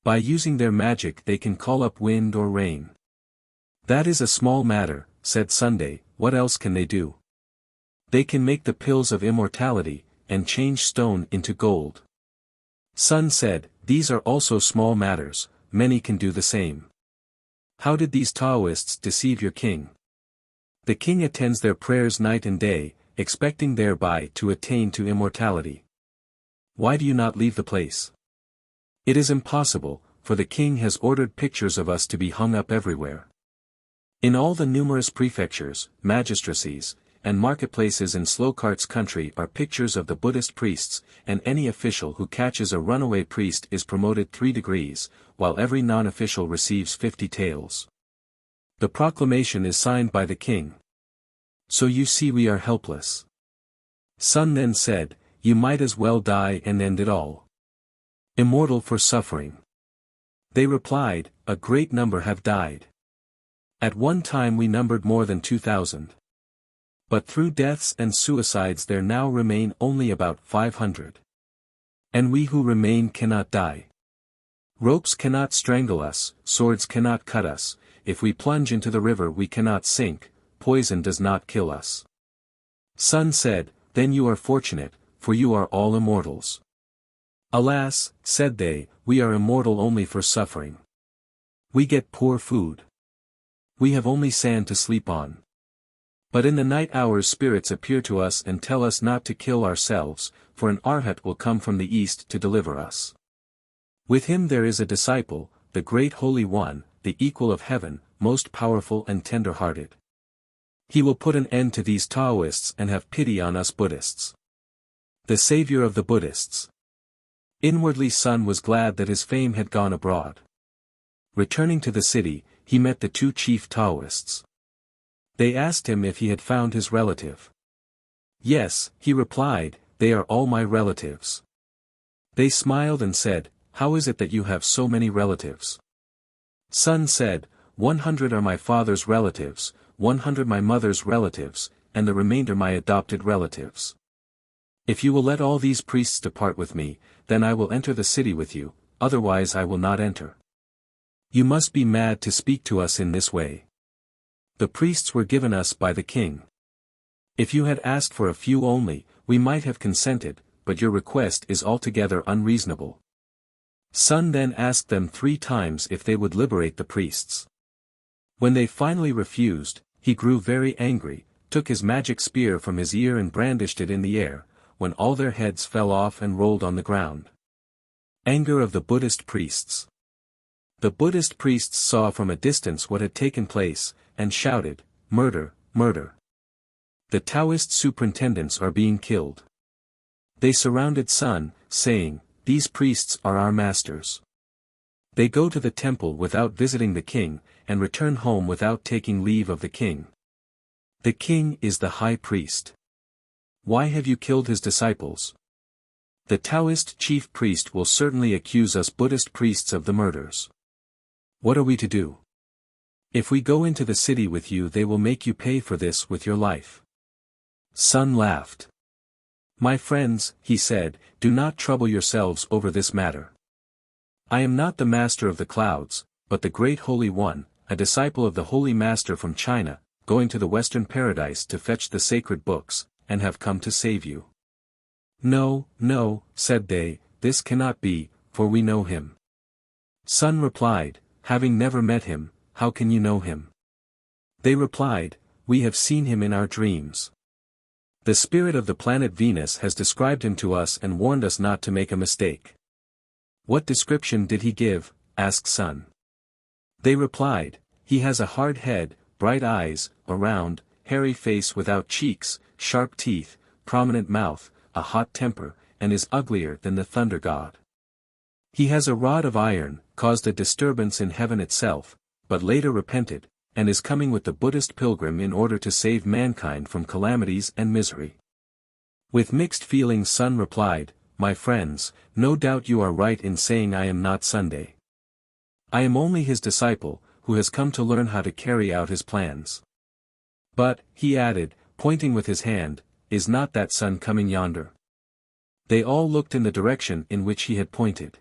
By using their magic they can call up wind or rain. That is a small matter, said Sunday, what else can they do? They can make the pills of immortality, and change stone into gold. Sun said, these are also small matters, many can do the same. How did these Taoists deceive your king? The king attends their prayers night and day, expecting thereby to attain to immortality. Why do you not leave the place? It is impossible, for the king has ordered pictures of us to be hung up everywhere. In all the numerous prefectures, magistracies, and marketplaces in Slokart's country are pictures of the Buddhist priests, and any official who catches a runaway priest is promoted 3 degrees, while every non-official receives 50 taels. The proclamation is signed by the king. So you see we are helpless. Sun then said, you might as well die and end it all. Immortal for suffering. They replied, a great number have died. At one time we numbered more than 2,000. But through deaths and suicides there now remain only about 500. And we who remain cannot die. Ropes cannot strangle us, swords cannot cut us, if we plunge into the river we cannot sink, poison does not kill us. Sun said, then you are fortunate, for you are all immortals. Alas, said they, we are immortal only for suffering. We get poor food. We have only sand to sleep on. But in the night hours spirits appear to us and tell us not to kill ourselves, for an arhat will come from the east to deliver us. With him there is a disciple, the great Holy One, the equal of heaven, most powerful and tender-hearted. He will put an end to these Taoists and have pity on us Buddhists. The savior of the Buddhists. Inwardly Sun was glad that his fame had gone abroad. Returning to the city, he met the 2 chief Taoists. They asked him if he had found his relative. Yes, he replied, they are all my relatives. They smiled and said, how is it that you have so many relatives? Sun said, 100 are my father's relatives, 100 my mother's relatives, and the remainder my adopted relatives. If you will let all these priests depart with me, then I will enter the city with you, otherwise I will not enter. You must be mad to speak to us in this way. The priests were given us by the king. If you had asked for a few only, we might have consented, but your request is altogether unreasonable. Sun then asked them 3 times if they would liberate the priests. When they finally refused, he grew very angry, took his magic spear from his ear and brandished it in the air, when all their heads fell off and rolled on the ground. Anger of the Buddhist priests. The Buddhist priests saw from a distance what had taken place, and shouted, murder, murder. The Taoist superintendents are being killed. They surrounded Sun, saying, these priests are our masters. They go to the temple without visiting the king, and return home without taking leave of the king. The king is the high priest. Why have you killed his disciples? The Taoist chief priest will certainly accuse us Buddhist priests of the murders. What are we to do? If we go into the city with you they will make you pay for this with your life. Sun laughed. My friends, he said, do not trouble yourselves over this matter. I am not the master of the clouds, but the great Holy One, a disciple of the Holy Master from China, going to the Western Paradise to fetch the sacred books, and have come to save you. No, no, said they, this cannot be, for we know him. Sun replied, having never met him, how can you know him? They replied, we have seen him in our dreams. The spirit of the planet Venus has described him to us and warned us not to make a mistake. What description did he give? Asked Sun. They replied, he has a hard head, bright eyes, a round, hairy face without cheeks, sharp teeth, prominent mouth, a hot temper, and is uglier than the thunder god. He has a rod of iron, caused a disturbance in heaven itself, but later repented, and is coming with the Buddhist pilgrim in order to save mankind from calamities and misery. With mixed feelings Sun replied, my friends, no doubt you are right in saying I am not Sunday. I am only his disciple, who has come to learn how to carry out his plans. But, he added, pointing with his hand, is not that sun coming yonder? They all looked in the direction in which he had pointed.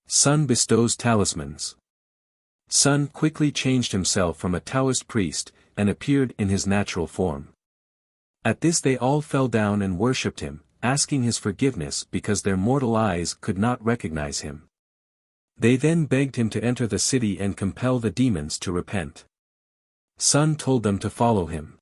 Sun bestows talismans. Sun quickly changed himself from a Taoist priest, and appeared in his natural form. At this they all fell down and worshipped him, asking his forgiveness because their mortal eyes could not recognize him. They then begged him to enter the city and compel the demons to repent. Sun told them to follow him.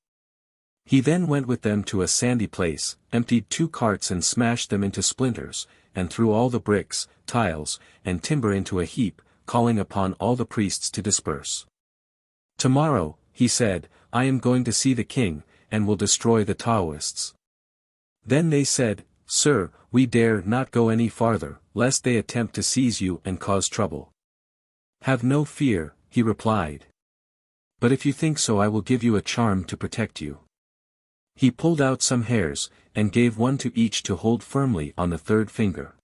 He then went with them to a sandy place, emptied 2 carts and smashed them into splinters, and threw all the bricks, tiles, and timber into a heap, calling upon all the priests to disperse. Tomorrow, he said, I am going to see the king, and will destroy the Taoists. Then they said, Sir, we dare not go any farther, lest they attempt to seize you and cause trouble. Have no fear, he replied. But if you think so I will give you a charm to protect you. He pulled out some hairs, and gave one to each to hold firmly on the 3rd finger.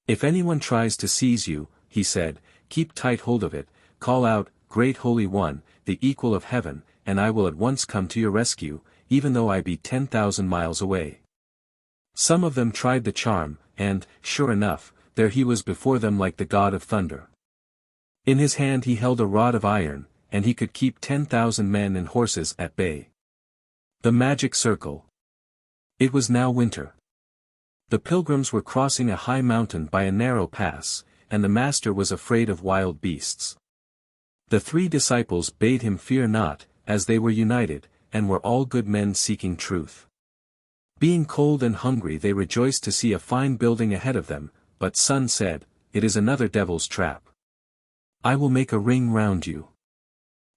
If anyone tries to seize you, he said, keep tight hold of it, call out, Great Holy One, the equal of heaven, and I will at once come to your rescue, even though I be 10,000 miles away. Some of them tried the charm, and, sure enough, there he was before them like the god of thunder. In his hand he held a rod of iron, and he could keep 10,000 men and horses at bay. The Magic Circle. It was now winter. The pilgrims were crossing a high mountain by a narrow pass, and the master was afraid of wild beasts. The 3 disciples bade him fear not, as they were united, and were all good men seeking truth. Being cold and hungry they rejoiced to see a fine building ahead of them, but Sun said, it is another devil's trap. I will make a ring round you.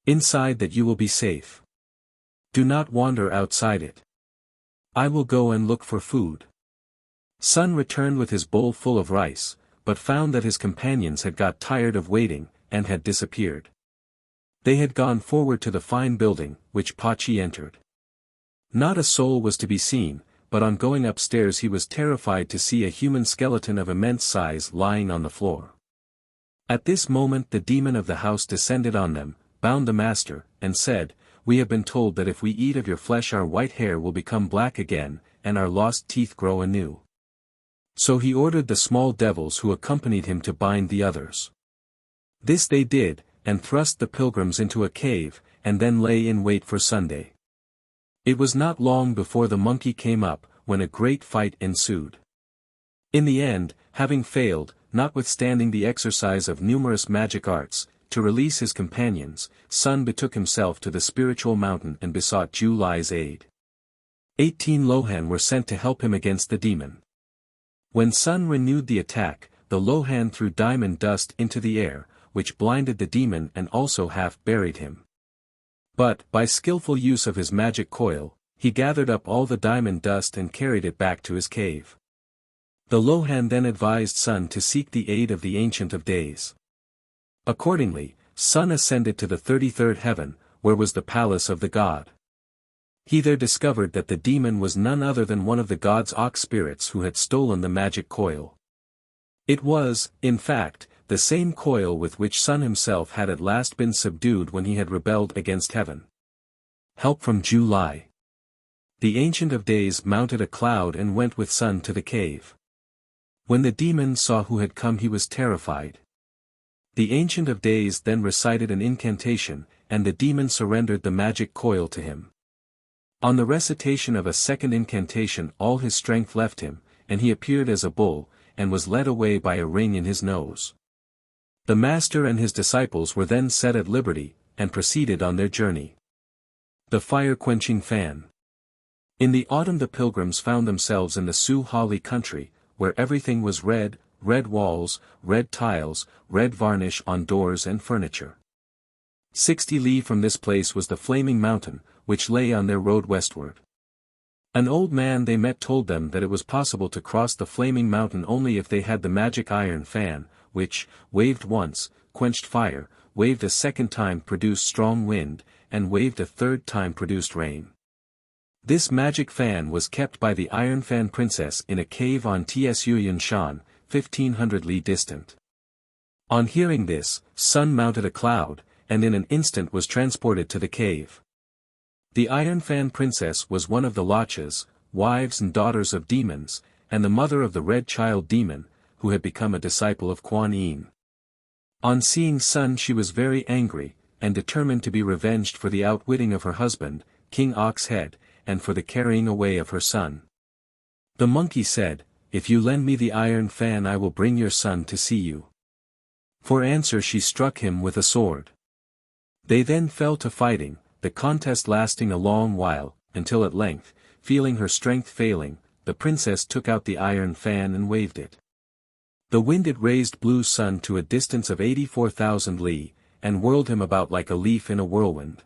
Inside that you will be safe. Do not wander outside it. I will go and look for food. Sun returned with his bowl full of rice, but found that his companions had got tired of waiting, and had disappeared. They had gone forward to the fine building, which Pachi entered. Not a soul was to be seen, but on going upstairs he was terrified to see a human skeleton of immense size lying on the floor. At this moment the demon of the house descended on them, bound the master, and said, We have been told that if we eat of your flesh our white hair will become black again, and our lost teeth grow anew. So he ordered the small devils who accompanied him to bind the others. This they did, and thrust the pilgrims into a cave, and then lay in wait for Sunday. It was not long before the monkey came up, when a great fight ensued. In the end, having failed, notwithstanding the exercise of numerous magic arts, to release his companions, Sun betook himself to the spiritual mountain and besought Ju Lai's aid. 18 Lohan were sent to help him against the demon. When Sun renewed the attack, the Lohan threw diamond dust into the air, which blinded the demon and also half buried him. But, by skillful use of his magic coil, he gathered up all the diamond dust and carried it back to his cave. The Lohan then advised Sun to seek the aid of the Ancient of Days. Accordingly, Sun ascended to the 33rd heaven, where was the palace of the god. He there discovered that the demon was none other than one of the god's ox spirits who had stolen the magic coil. It was, in fact, the same coil with which Sun himself had at last been subdued when he had rebelled against heaven. Help from Ju Lai. The Ancient of Days mounted a cloud and went with Sun to the cave. When the demon saw who had come he was terrified. The Ancient of Days then recited an incantation, and the demon surrendered the magic coil to him. On the recitation of a second incantation all his strength left him, and he appeared as a bull, and was led away by a ring in his nose. The master and his disciples were then set at liberty, and proceeded on their journey. The fire-quenching fan. In the autumn the pilgrims found themselves in the Sioux-Hawley country, where everything was red, red walls, red tiles, red varnish on doors and furniture. 60 li from this place was the Flaming Mountain, which lay on their road westward. An old man they met told them that it was possible to cross the Flaming Mountain only if they had the magic iron fan, which, waved once, quenched fire, waved a second time produced strong wind, and waved a third time produced rain. This magic fan was kept by the Iron Fan Princess in a cave on Tsuyan Shan, 1500 li distant. On hearing this, Sun mounted a cloud, and in an instant was transported to the cave. The Iron Fan Princess was one of the Lachas, wives and daughters of demons, and the mother of the Red Child Demon, who had become a disciple of Kuan Yin. On seeing Sun she was very angry, and determined to be revenged for the outwitting of her husband, King Ox Head, and for the carrying away of her son. The monkey said, "If you lend me the iron fan I will bring your son to see you." For answer she struck him with a sword. They then fell to fighting, the contest lasting a long while, until at length, feeling her strength failing, the princess took out the iron fan and waved it. The wind it raised blew Sun to a distance of 84,000 li, and whirled him about like a leaf in a whirlwind.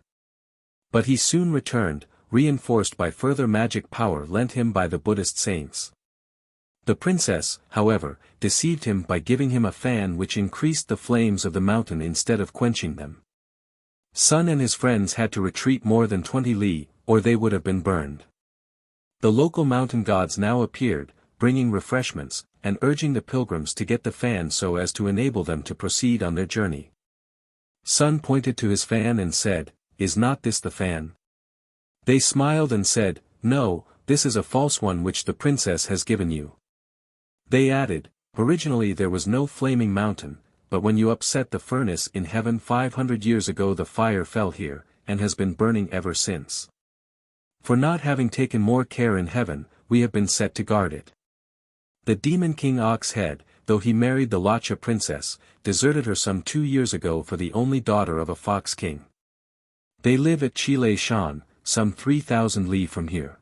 But he soon returned, reinforced by further magic power lent him by the Buddhist saints. The princess, however, deceived him by giving him a fan which increased the flames of the mountain instead of quenching them. Sun and his friends had to retreat more than 20 li, or they would have been burned. The local mountain gods now appeared, bringing refreshments, and urging the pilgrims to get the fan so as to enable them to proceed on their journey. Sun pointed to his fan and said, "Is not this the fan?" They smiled and said, "No, this is a false one which the princess has given you." They added, "Originally there was no flaming mountain, but when you upset the furnace in heaven 500 years ago the fire fell here, and has been burning ever since. For not having taken more care in heaven, we have been set to guard it." The demon king Ox Head, though he married the Lacha princess, deserted her some 2 years ago for the only daughter of a fox king. They live at Chile Shan, some 3,000 li from here.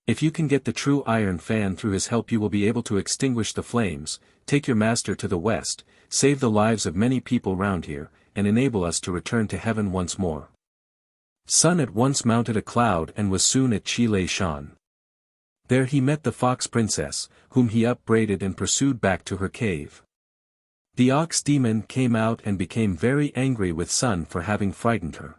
If you can get the true iron fan through his help you will be able to extinguish the flames, take your master to the west, save the lives of many people round here, and enable us to return to heaven once more. Sun at once mounted a cloud and was soon at Chile Shan. There he met the fox princess, whom he upbraided and pursued back to her cave. The ox demon came out and became very angry with Sun for having frightened her.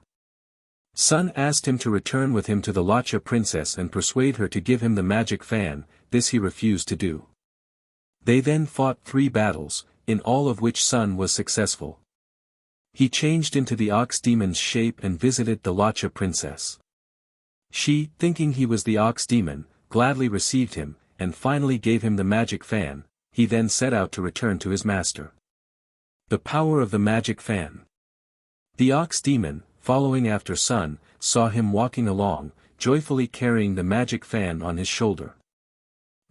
Sun asked him to return with him to the Lacha princess and persuade her to give him the magic fan. This he refused to do. They then fought 3 battles, in all of which Sun was successful. He changed into the ox demon's shape and visited the Lacha princess. She, thinking he was the ox demon, gladly received him, and finally gave him the magic fan. He then set out to return to his master. The power of the magic fan. The ox demon, following after Sun, saw him walking along, joyfully carrying the magic fan on his shoulder.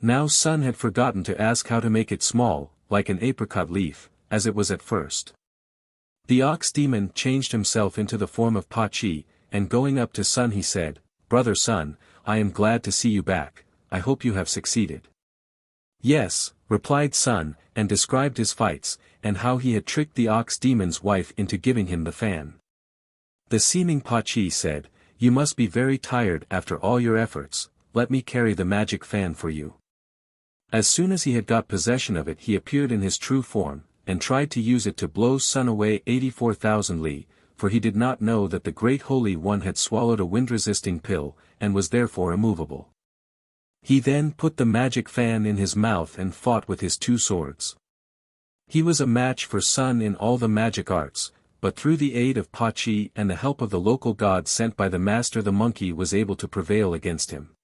Now Sun had forgotten to ask how to make it small, like an apricot leaf, as it was at first. The ox demon changed himself into the form of Pa Chi, and going up to Sun he said, "Brother Sun, I am glad to see you back, I hope you have succeeded." "Yes," replied Sun, and described his fights, and how he had tricked the ox demon's wife into giving him the fan. The seeming Pa Chi said, "You must be very tired after all your efforts, let me carry the magic fan for you." As soon as he had got possession of it he appeared in his true form, and tried to use it to blow Sun away 84,000 li, for he did not know that the Great Holy One had swallowed a wind-resisting pill, and was therefore immovable. He then put the magic fan in his mouth and fought with his 2 swords. He was a match for Sun in all the magic arts, but through the aid of Pa Chi and the help of the local god sent by the master, the monkey was able to prevail against him.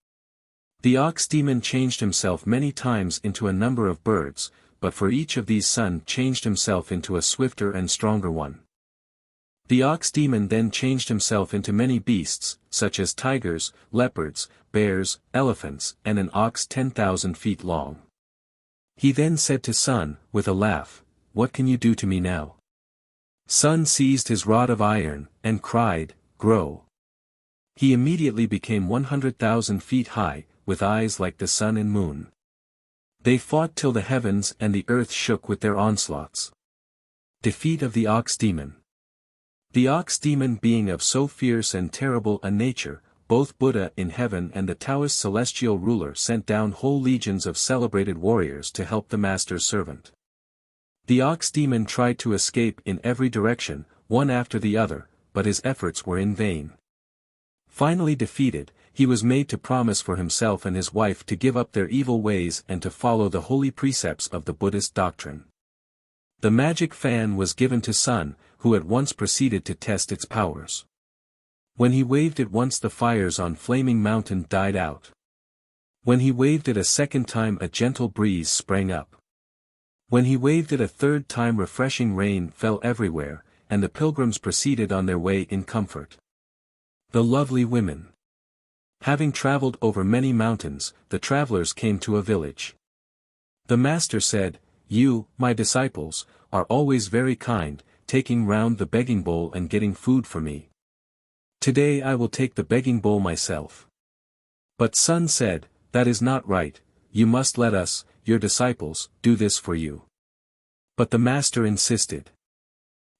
The ox demon changed himself many times into a number of birds, but for each of these Sun changed himself into a swifter and stronger one. The ox demon then changed himself into many beasts, such as tigers, leopards, bears, elephants, and an ox 10,000 feet long. He then said to Sun, with a laugh, "What can you do to me now?" Sun seized his rod of iron, and cried, "Grow." He immediately became 100,000 feet high, with eyes like the sun and moon. They fought till the heavens and the earth shook with their onslaughts. Defeat of the ox demon. The ox demon being of so fierce and terrible a nature, both Buddha in heaven and the Taoist celestial ruler sent down whole legions of celebrated warriors to help the master's servant. The ox demon tried to escape in every direction, one after the other, but his efforts were in vain. Finally defeated, he was made to promise for himself and his wife to give up their evil ways and to follow the holy precepts of the Buddhist doctrine. The magic fan was given to Sun, who at once proceeded to test its powers. When he waved it once, the fires on Flaming Mountain died out. When he waved it a second time, a gentle breeze sprang up. When he waved it a third time, refreshing rain fell everywhere, and the pilgrims proceeded on their way in comfort. The lovely women. Having traveled over many mountains, the travelers came to a village. The master said, "You, my disciples, are always very kind, taking round the begging bowl and getting food for me. Today I will take the begging bowl myself." But Sun said, "That is not right, you must let us, your disciples, do this for you." But the master insisted.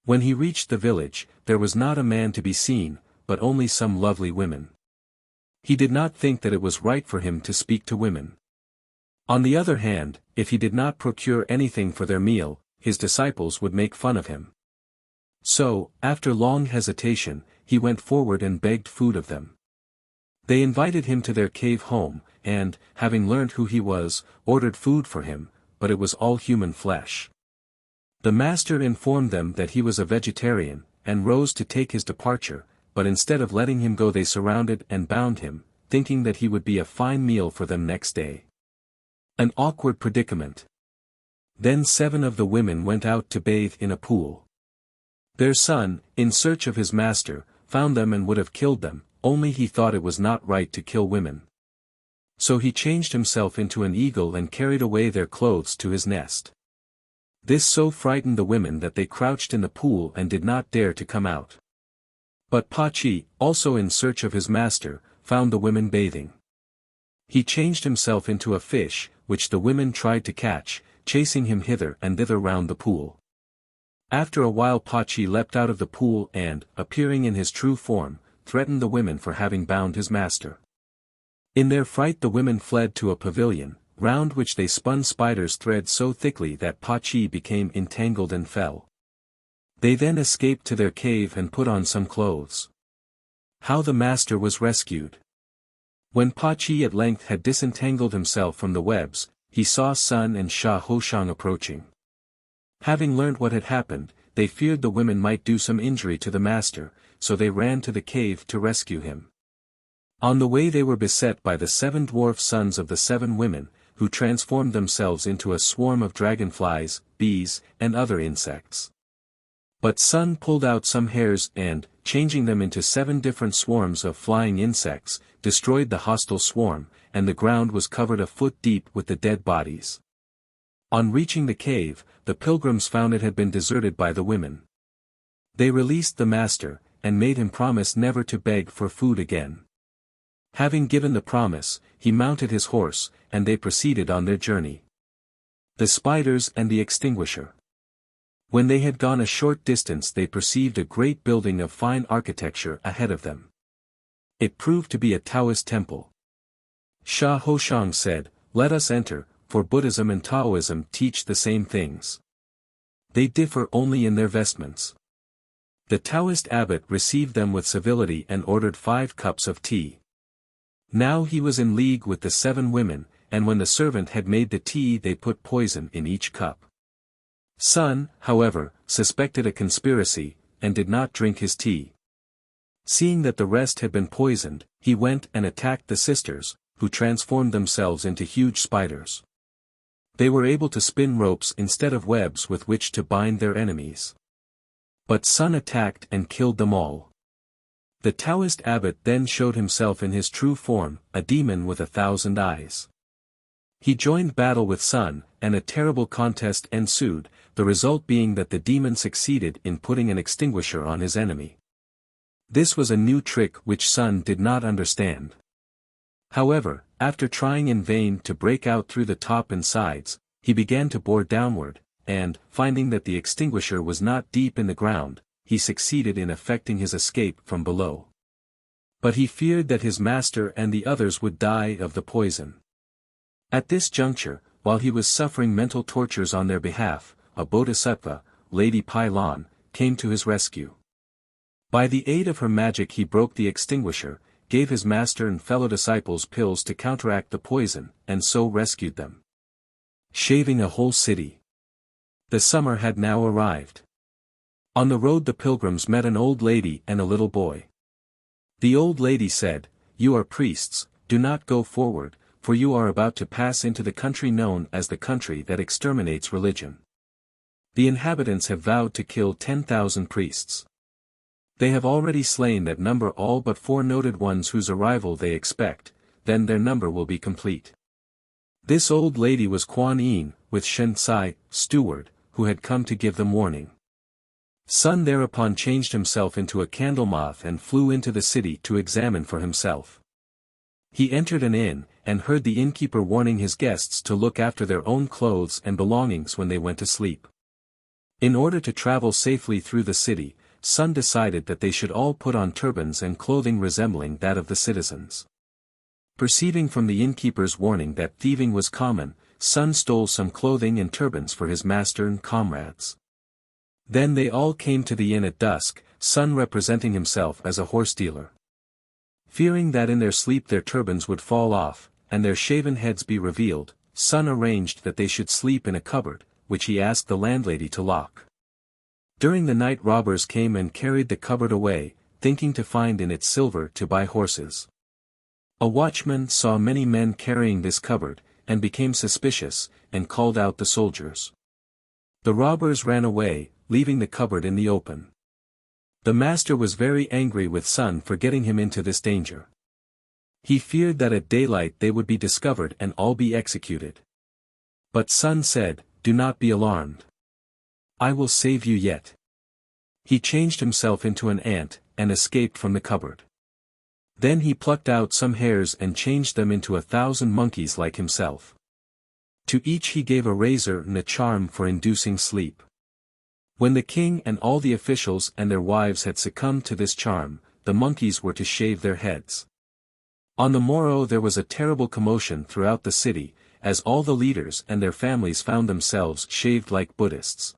When he reached the village, there was not a man to be seen, but only some lovely women. He did not think that it was right for him to speak to women. On the other hand, if he did not procure anything for their meal, his disciples would make fun of him. So, after long hesitation, he went forward and begged food of them. They invited him to their cave home, and, having learnt who he was, ordered food for him, but it was all human flesh. The master informed them that he was a vegetarian, and rose to take his departure, but instead of letting him go they surrounded and bound him, thinking that he would be a fine meal for them next day. An awkward predicament. Then 7 of the women went out to bathe in a pool. Their son, in search of his master, found them and would have killed them, only he thought it was not right to kill women. So he changed himself into an eagle and carried away their clothes to his nest. This so frightened the women that they crouched in the pool and did not dare to come out. But Pa Chi, also in search of his master, found the women bathing. He changed himself into a fish, which the women tried to catch, chasing him hither and thither round the pool. After a while Pa Chi leapt out of the pool and, appearing in his true form, threatened the women for having bound his master. In their fright the women fled to a pavilion, round which they spun spiders' thread so thickly that Pa Chi became entangled and fell. They then escaped to their cave and put on some clothes. How the master was rescued. When Pa Chi at length had disentangled himself from the webs, he saw Sun and Sha Hoshang approaching. Having learnt what had happened, they feared the women might do some injury to the master, so they ran to the cave to rescue him. On the way they were beset by the 7 dwarf sons of the 7 women, who transformed themselves into a swarm of dragonflies, bees, and other insects. But Sun pulled out some hairs and, changing them into 7 different swarms of flying insects, destroyed the hostile swarm, and the ground was covered a foot deep with the dead bodies. On reaching the cave, the pilgrims found it had been deserted by the women. They released the master, and made him promise never to beg for food again. Having given the promise, he mounted his horse, and they proceeded on their journey. The spiders and the extinguisher. When they had gone a short distance they perceived a great building of fine architecture ahead of them. It proved to be a Taoist temple. Sha Hoshang said, "Let us enter, for Buddhism and Taoism teach the same things. They differ only in their vestments." The Taoist abbot received them with civility and ordered 5 cups of tea. Now he was in league with the 7 women, and when the servant had made the tea they put poison in each cup. Sun, however, suspected a conspiracy, and did not drink his tea. Seeing that the rest had been poisoned, he went and attacked the sisters, who transformed themselves into huge spiders. They were able to spin ropes instead of webs with which to bind their enemies. But Sun attacked and killed them all. The Taoist abbot then showed himself in his true form, a demon with 1,000 eyes. He joined battle with Sun, and a terrible contest ensued, the result being that the demon succeeded in putting an extinguisher on his enemy. This was a new trick which Sun did not understand. However, after trying in vain to break out through the top and sides, he began to bore downward, and, finding that the extinguisher was not deep in the ground, he succeeded in effecting his escape from below. But he feared that his master and the others would die of the poison. At this juncture, while he was suffering mental tortures on their behalf, a bodhisattva, Lady Pylon, came to his rescue. By the aid of her magic he broke the extinguisher, gave his master and fellow disciples pills to counteract the poison, and so rescued them. Shaving a whole city. The summer had now arrived. On the road the pilgrims met an old lady and a little boy. The old lady said, "You are priests, do not go forward, for you are about to pass into the country known as the country that exterminates religion. The inhabitants have vowed to kill 10,000 priests. They have already slain that number all but 4 noted ones whose arrival they expect, then their number will be complete." This old lady was Kuan Yin, with Shen Sai, steward, who had come to give them warning. Sun thereupon changed himself into a candle moth and flew into the city to examine for himself. He entered an inn, and heard the innkeeper warning his guests to look after their own clothes and belongings when they went to sleep. In order to travel safely through the city, Sun decided that they should all put on turbans and clothing resembling that of the citizens. Perceiving from the innkeeper's warning that thieving was common, Sun stole some clothing and turbans for his master and comrades. Then they all came to the inn at dusk, Sun representing himself as a horse dealer. Fearing that in their sleep their turbans would fall off, and their shaven heads be revealed, Sun arranged that they should sleep in a cupboard, which he asked the landlady to lock. During the night robbers came and carried the cupboard away, thinking to find in it silver to buy horses. A watchman saw many men carrying this cupboard, and became suspicious, and called out the soldiers. The robbers ran away, leaving the cupboard in the open. The master was very angry with Sun for getting him into this danger. He feared that at daylight they would be discovered and all be executed. But Sun said, "Do not be alarmed. I will save you yet." He changed himself into an ant, and escaped from the cupboard. Then he plucked out some hairs and changed them into 1,000 monkeys like himself. To each he gave a razor and a charm for inducing sleep. When the king and all the officials and their wives had succumbed to this charm, the monkeys were to shave their heads. On the morrow there was a terrible commotion throughout the city, as all the leaders and their families found themselves shaved like Buddhists.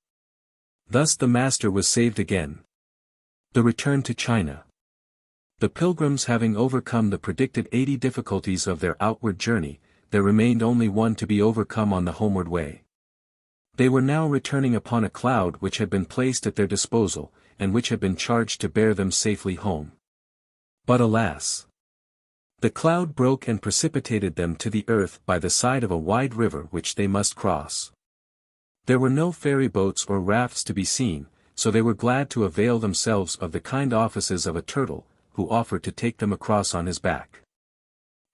Thus the master was saved again. The return to China. The pilgrims having overcome the predicted 80 difficulties of their outward journey, there remained only one to be overcome on the homeward way. They were now returning upon a cloud which had been placed at their disposal, and which had been charged to bear them safely home. But alas! The cloud broke and precipitated them to the earth by the side of a wide river which they must cross. There were no ferry boats or rafts to be seen, so they were glad to avail themselves of the kind offices of a turtle, who offered to take them across on his back.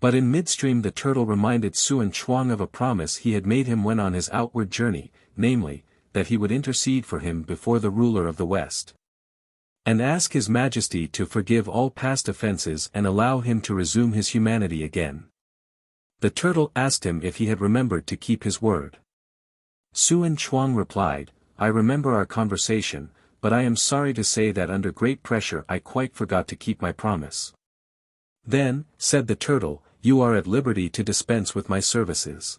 But in midstream the turtle reminded Suan Chuang of a promise he had made him when on his outward journey, namely, that he would intercede for him before the ruler of the West, and ask His Majesty to forgive all past offenses and allow him to resume his humanity again. The turtle asked him if he had remembered to keep his word. Suan Chuang replied, "I remember our conversation, but I am sorry to say that under great pressure I quite forgot to keep my promise." "Then," said the turtle, "you are at liberty to dispense with my services."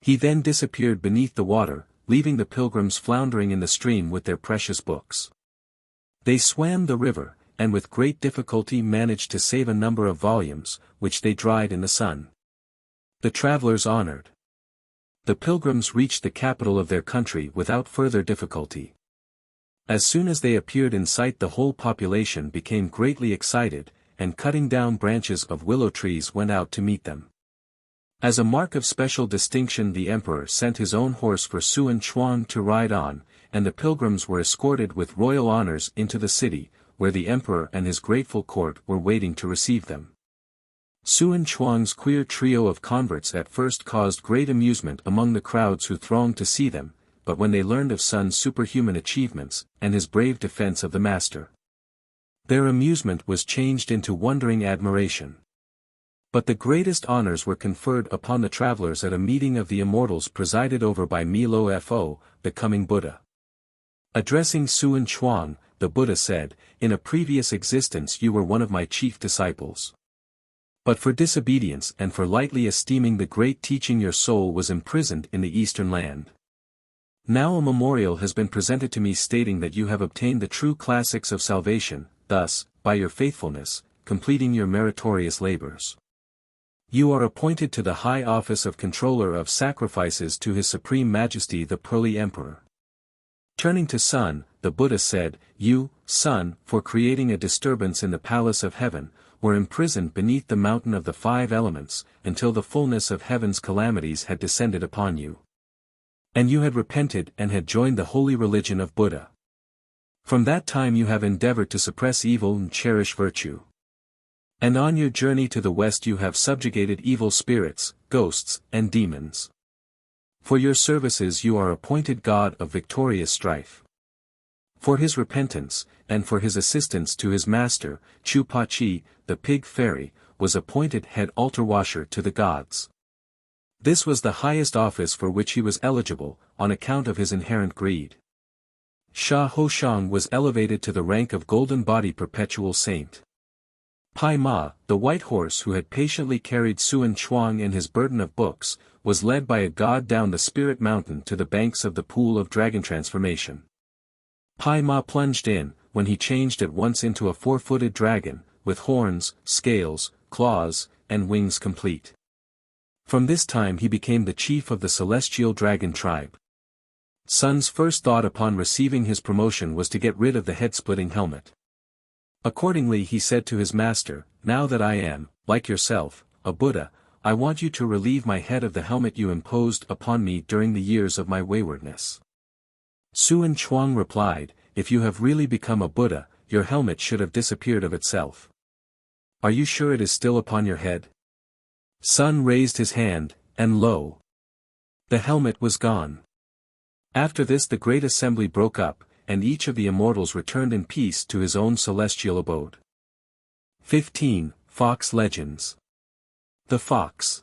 He then disappeared beneath the water, leaving the pilgrims floundering in the stream with their precious books. They swam the river, and with great difficulty managed to save a number of volumes, which they dried in the sun. The travelers honored. The pilgrims reached the capital of their country without further difficulty. As soon as they appeared in sight the whole population became greatly excited, and cutting down branches of willow trees went out to meet them. As a mark of special distinction the emperor sent his own horse for Sun Chuang to ride on, and the pilgrims were escorted with royal honors into the city, where the emperor and his grateful court were waiting to receive them. Sun Chuang's queer trio of converts at first caused great amusement among the crowds who thronged to see them, but when they learned of Sun's superhuman achievements, and his brave defense of the master, their amusement was changed into wondering admiration. But the greatest honors were conferred upon the travelers at a meeting of the immortals presided over by Milo Fo, the coming Buddha. Addressing Sun Chuang, the Buddha said, "In a previous existence you were one of my chief disciples. But for disobedience and for lightly esteeming the great teaching your soul was imprisoned in the eastern land. Now a memorial has been presented to me stating that you have obtained the true classics of salvation, thus, by your faithfulness, completing your meritorious labors. You are appointed to the high office of controller of sacrifices to His Supreme Majesty the Pearly Emperor." Turning to Sun, the Buddha said, "You, Sun, for creating a disturbance in the palace of heaven, were imprisoned beneath the mountain of the 5 elements, until the fullness of heaven's calamities had descended upon you. And you had repented and had joined the holy religion of Buddha. From that time you have endeavored to suppress evil and cherish virtue. And on your journey to the west you have subjugated evil spirits, ghosts, and demons. For your services you are appointed God of victorious strife. For his repentance, and for his assistance to his master, Chu-pa-chi, the pig fairy, was appointed head altar washer to the gods. This was the highest office for which he was eligible, on account of his inherent greed. Sha Ho-shang was elevated to the rank of golden body perpetual saint. Pai Ma, the white horse who had patiently carried Sun Chuang and his burden of books, was led by a god down the spirit mountain to the banks of the pool of dragon transformation. Pai Ma plunged in, when he changed at once into a 4-footed dragon, with horns, scales, claws, and wings complete. From this time he became the chief of the celestial dragon tribe. Sun's first thought upon receiving his promotion was to get rid of the head-splitting helmet. Accordingly he said to his master, "Now that I am, like yourself, a Buddha, I want you to relieve my head of the helmet you imposed upon me during the years of my waywardness." Sun Chuang replied, "If you have really become a Buddha, your helmet should have disappeared of itself. Are you sure it is still upon your head?" Sun raised his hand, and lo! The helmet was gone. After this the great assembly broke up, and each of the immortals returned in peace to his own celestial abode. 15. Fox Legends. The fox.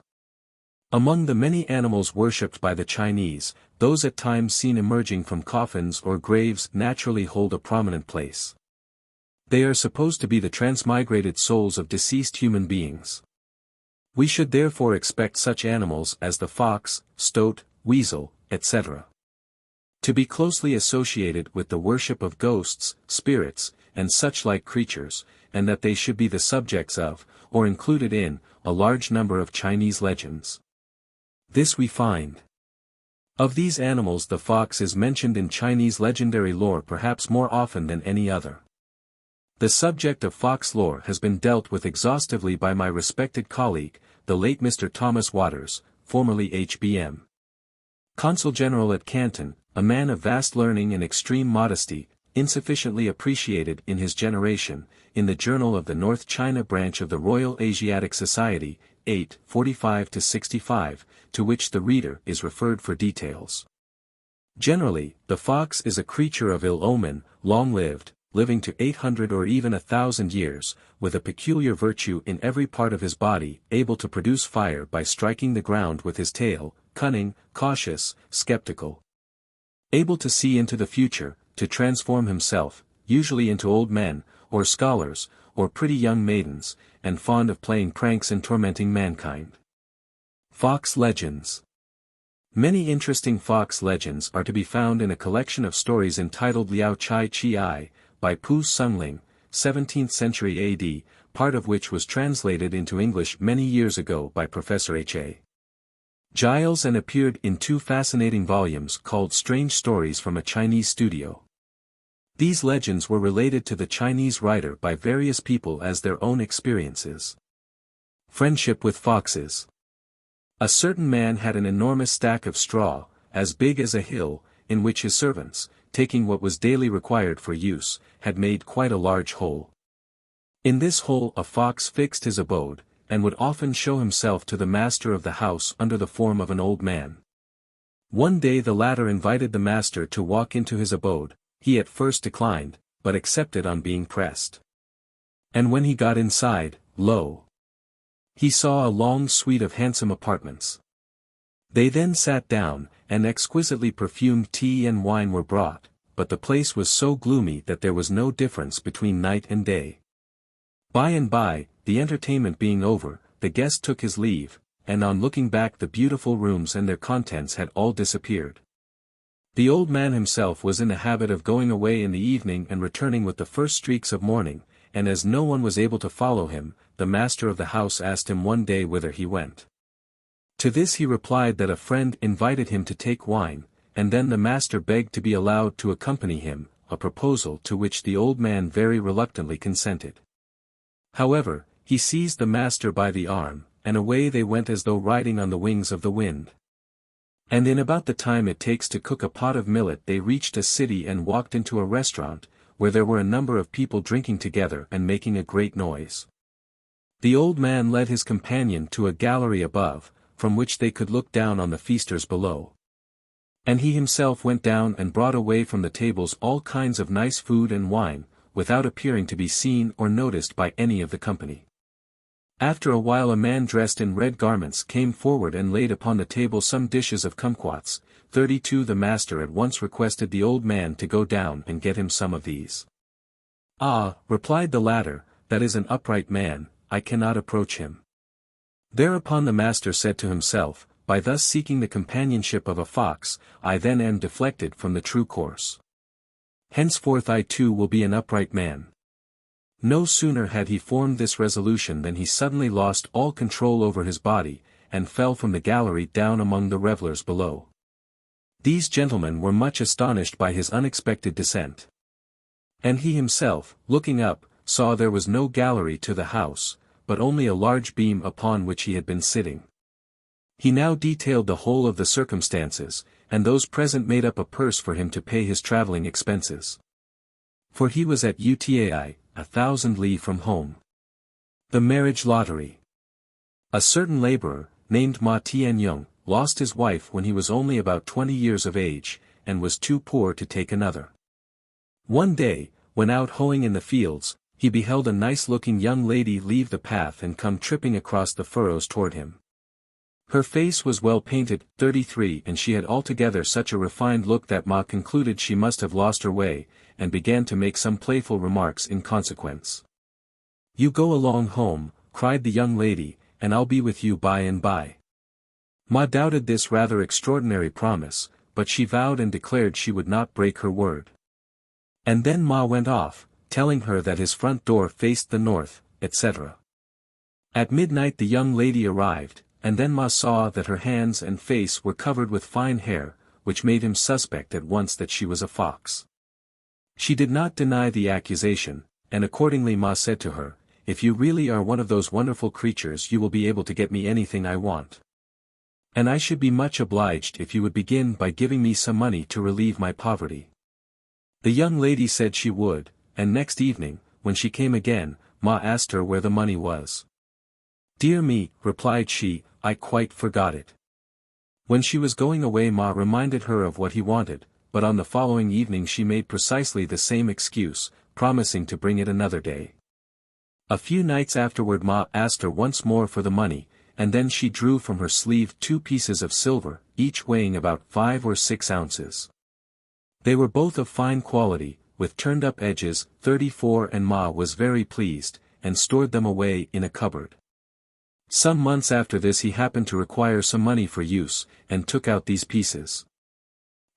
Among the many animals worshipped by the Chinese, those at times seen emerging from coffins or graves naturally hold a prominent place. They are supposed to be the transmigrated souls of deceased human beings. We should therefore expect such animals as the fox, stoat, weasel, etc. to be closely associated with the worship of ghosts, spirits, and such like creatures, and that they should be the subjects of, or included in, a large number of Chinese legends. This we find. Of these animals the fox is mentioned in Chinese legendary lore perhaps more often than any other. The subject of fox lore has been dealt with exhaustively by my respected colleague, the late Mr. Thomas Waters, formerly H.B.M. Consul General at Canton, a man of vast learning and extreme modesty, insufficiently appreciated in his generation, in the Journal of the North China branch of the Royal Asiatic Society, 8, 45-65, to which the reader is referred for details. Generally, the fox is a creature of ill omen, long-lived, living to 800 or even 1,000 years, with a peculiar virtue in every part of his body, able to produce fire by striking the ground with his tail, cunning, cautious, skeptical, able to see into the future, to transform himself, usually into old men, or scholars, or pretty young maidens, and fond of playing pranks and tormenting mankind. Fox Legends. Many interesting fox legends are to be found in a collection of stories entitled Liao Chai Chi, by Pu Sungling, 17th century AD, part of which was translated into English many years ago by Professor H.A. Giles and appeared in 2 fascinating volumes called Strange Stories from a Chinese Studio. These legends were related to the Chinese writer by various people as their own experiences. Friendship with foxes. A certain man had an enormous stack of straw, as big as a hill, in which his servants, taking what was daily required for use, had made quite a large hole. In this hole a fox fixed his abode, and would often show himself to the master of the house under the form of an old man. One day the latter invited the master to walk into his abode. He at first declined, but accepted on being pressed. And when he got inside, lo! He saw a long suite of handsome apartments. They then sat down, and exquisitely perfumed tea and wine were brought, but the place was so gloomy that there was no difference between night and day. By and by, the entertainment being over, the guest took his leave, and on looking back the beautiful rooms and their contents had all disappeared. The old man himself was in the habit of going away in the evening and returning with the first streaks of morning, and as no one was able to follow him, the master of the house asked him one day whither he went. To this he replied that a friend invited him to take wine, and then the master begged to be allowed to accompany him, a proposal to which the old man very reluctantly consented. However, he seized the master by the arm, and away they went as though riding on the wings of the wind. And in about the time it takes to cook a pot of millet they reached a city and walked into a restaurant, where there were a number of people drinking together and making a great noise. The old man led his companion to a gallery above, from which they could look down on the feasters below. And he himself went down and brought away from the tables all kinds of nice food and wine, without appearing to be seen or noticed by any of the company. After a while a man dressed in red garments came forward and laid upon the table some dishes of kumquats. 32 The master at once requested the old man to go down and get him some of these. Ah, replied the latter, that is an upright man, I cannot approach him. Thereupon the master said to himself, by thus seeking the companionship of a fox, I then am deflected from the true course. Henceforth I too will be an upright man. No sooner had he formed this resolution than he suddenly lost all control over his body, and fell from the gallery down among the revellers below. These gentlemen were much astonished by his unexpected descent. And he himself, looking up, saw there was no gallery to the house, but only a large beam upon which he had been sitting. He now detailed the whole of the circumstances, and those present made up a purse for him to pay his travelling expenses. For he was at UTAI, 1,000 li from home. The marriage lottery. A certain labourer, named Ma Tianyong, lost his wife when he was only about 20 years of age, and was too poor to take another. One day, when out hoeing in the fields, he beheld a nice-looking young lady leave the path and come tripping across the furrows toward him. Her face was well painted, 33, and she had altogether such a refined look that Ma concluded she must have lost her way, and began to make some playful remarks in consequence. You go along home, cried the young lady, and I'll be with you by and by. Ma doubted this rather extraordinary promise, but she vowed and declared she would not break her word. And then Ma went off, telling her that his front door faced the north, etc. At midnight the young lady arrived, and then Ma saw that her hands and face were covered with fine hair, which made him suspect at once that she was a fox. She did not deny the accusation, and accordingly Ma said to her, if you really are one of those wonderful creatures you will be able to get me anything I want. And I should be much obliged if you would begin by giving me some money to relieve my poverty. The young lady said she would, and next evening, when she came again, Ma asked her where the money was. Dear me, replied she, I quite forgot it. When she was going away Ma reminded her of what he wanted, but on the following evening she made precisely the same excuse, promising to bring it another day. A few nights afterward Ma asked her once more for the money, and then she drew from her sleeve 2 pieces of silver, each weighing about 5 or 6 ounces. They were both of fine quality, with turned-up edges, 34, and Ma was very pleased, and stored them away in a cupboard. Some months after this he happened to require some money for use, and took out these pieces.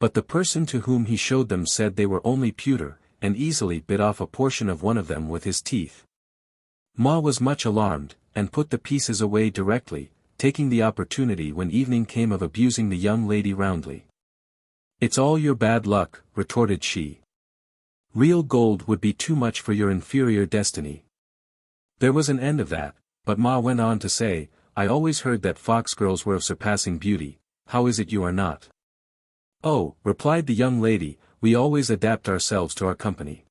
But the person to whom he showed them said they were only pewter, and easily bit off a portion of one of them with his teeth. Ma was much alarmed, and put the pieces away directly, taking the opportunity when evening came of abusing the young lady roundly. It's all your bad luck, retorted she. Real gold would be too much for your inferior destiny. There was an end of that, but Ma went on to say, I always heard that fox girls were of surpassing beauty, how is it you are not? Oh, replied the young lady, we always adapt ourselves to our company.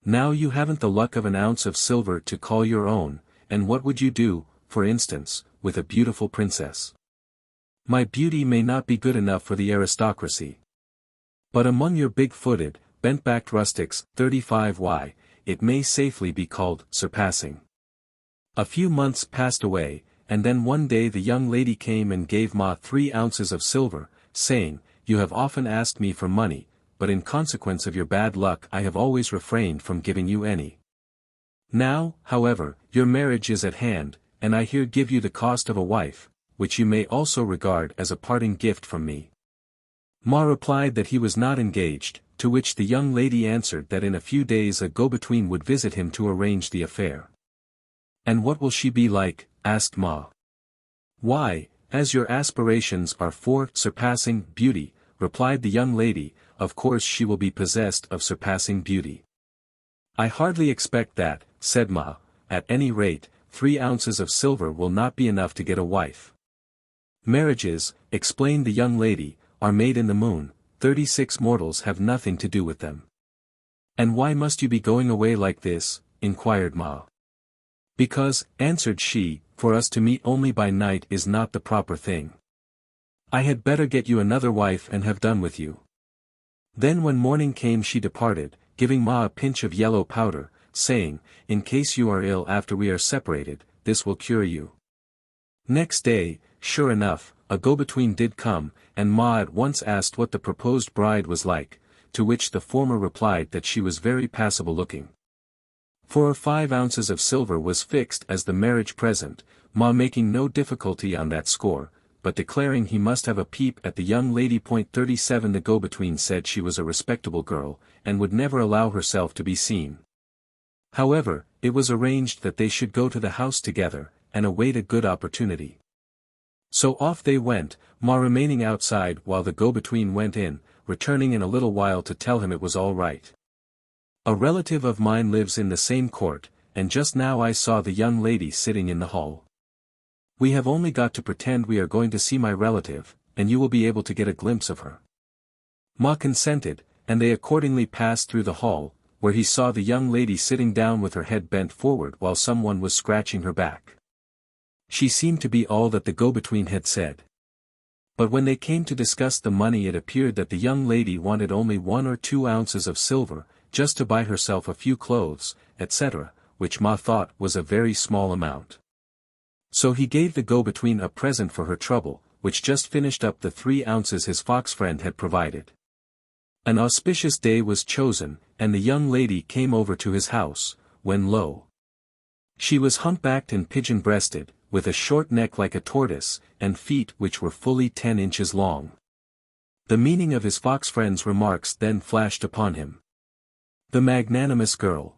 Now you haven't the luck of an ounce of silver to call your own, and what would you do, for instance, with a beautiful princess? My beauty may not be good enough for the aristocracy. But among your big-footed, bent-backed rustics, 35y, it may safely be called surpassing. A few months passed away, and then one day the young lady came and gave Ma 3 ounces of silver, saying, You have often asked me for money, but in consequence of your bad luck I have always refrained from giving you any. Now, however, your marriage is at hand, and I here give you the cost of a wife, which you may also regard as a parting gift from me. Ma replied that he was not engaged, to which the young lady answered that in a few days a go-between would visit him to arrange the affair. And what will she be like? Asked Ma. Why, as your aspirations are for surpassing beauty, replied the young lady, of course she will be possessed of surpassing beauty. I hardly expect that, said Ma, at any rate, 3 ounces of silver will not be enough to get a wife. Marriages, explained the young lady, are made in the moon, 36 mortals have nothing to do with them. And why must you be going away like this? Inquired Ma. Because, answered she, for us to meet only by night is not the proper thing. I had better get you another wife and have done with you. Then when morning came she departed, giving Ma a pinch of yellow powder, saying, In case you are ill after we are separated, this will cure you. Next day, sure enough, a go-between did come, and Ma at once asked what the proposed bride was like, to which the former replied that she was very passable-looking. 4 or 5 ounces of silver was fixed as the marriage present, Ma making no difficulty on that score, but declaring he must have a peep at the young lady. 37 The go-between said she was a respectable girl, and would never allow herself to be seen. However, it was arranged that they should go to the house together, and await a good opportunity. So off they went, Ma remaining outside while the go-between went in, returning in a little while to tell him it was all right. A relative of mine lives in the same court, and just now I saw the young lady sitting in the hall. We have only got to pretend we are going to see my relative, and you will be able to get a glimpse of her. Ma consented, and they accordingly passed through the hall, where he saw the young lady sitting down with her head bent forward while someone was scratching her back. She seemed to be all that the go-between had said. But when they came to discuss the money it appeared that the young lady wanted only 1 or 2 ounces of silver, just to buy herself a few clothes, etc., which Ma thought was a very small amount. So he gave the go-between a present for her trouble, which just finished up the 3 ounces his fox friend had provided. An auspicious day was chosen, and the young lady came over to his house, when lo! She was humpbacked and pigeon-breasted, with a short neck like a tortoise, and feet which were fully 10 inches long. The meaning of his fox friend's remarks then flashed upon him. The magnanimous girl.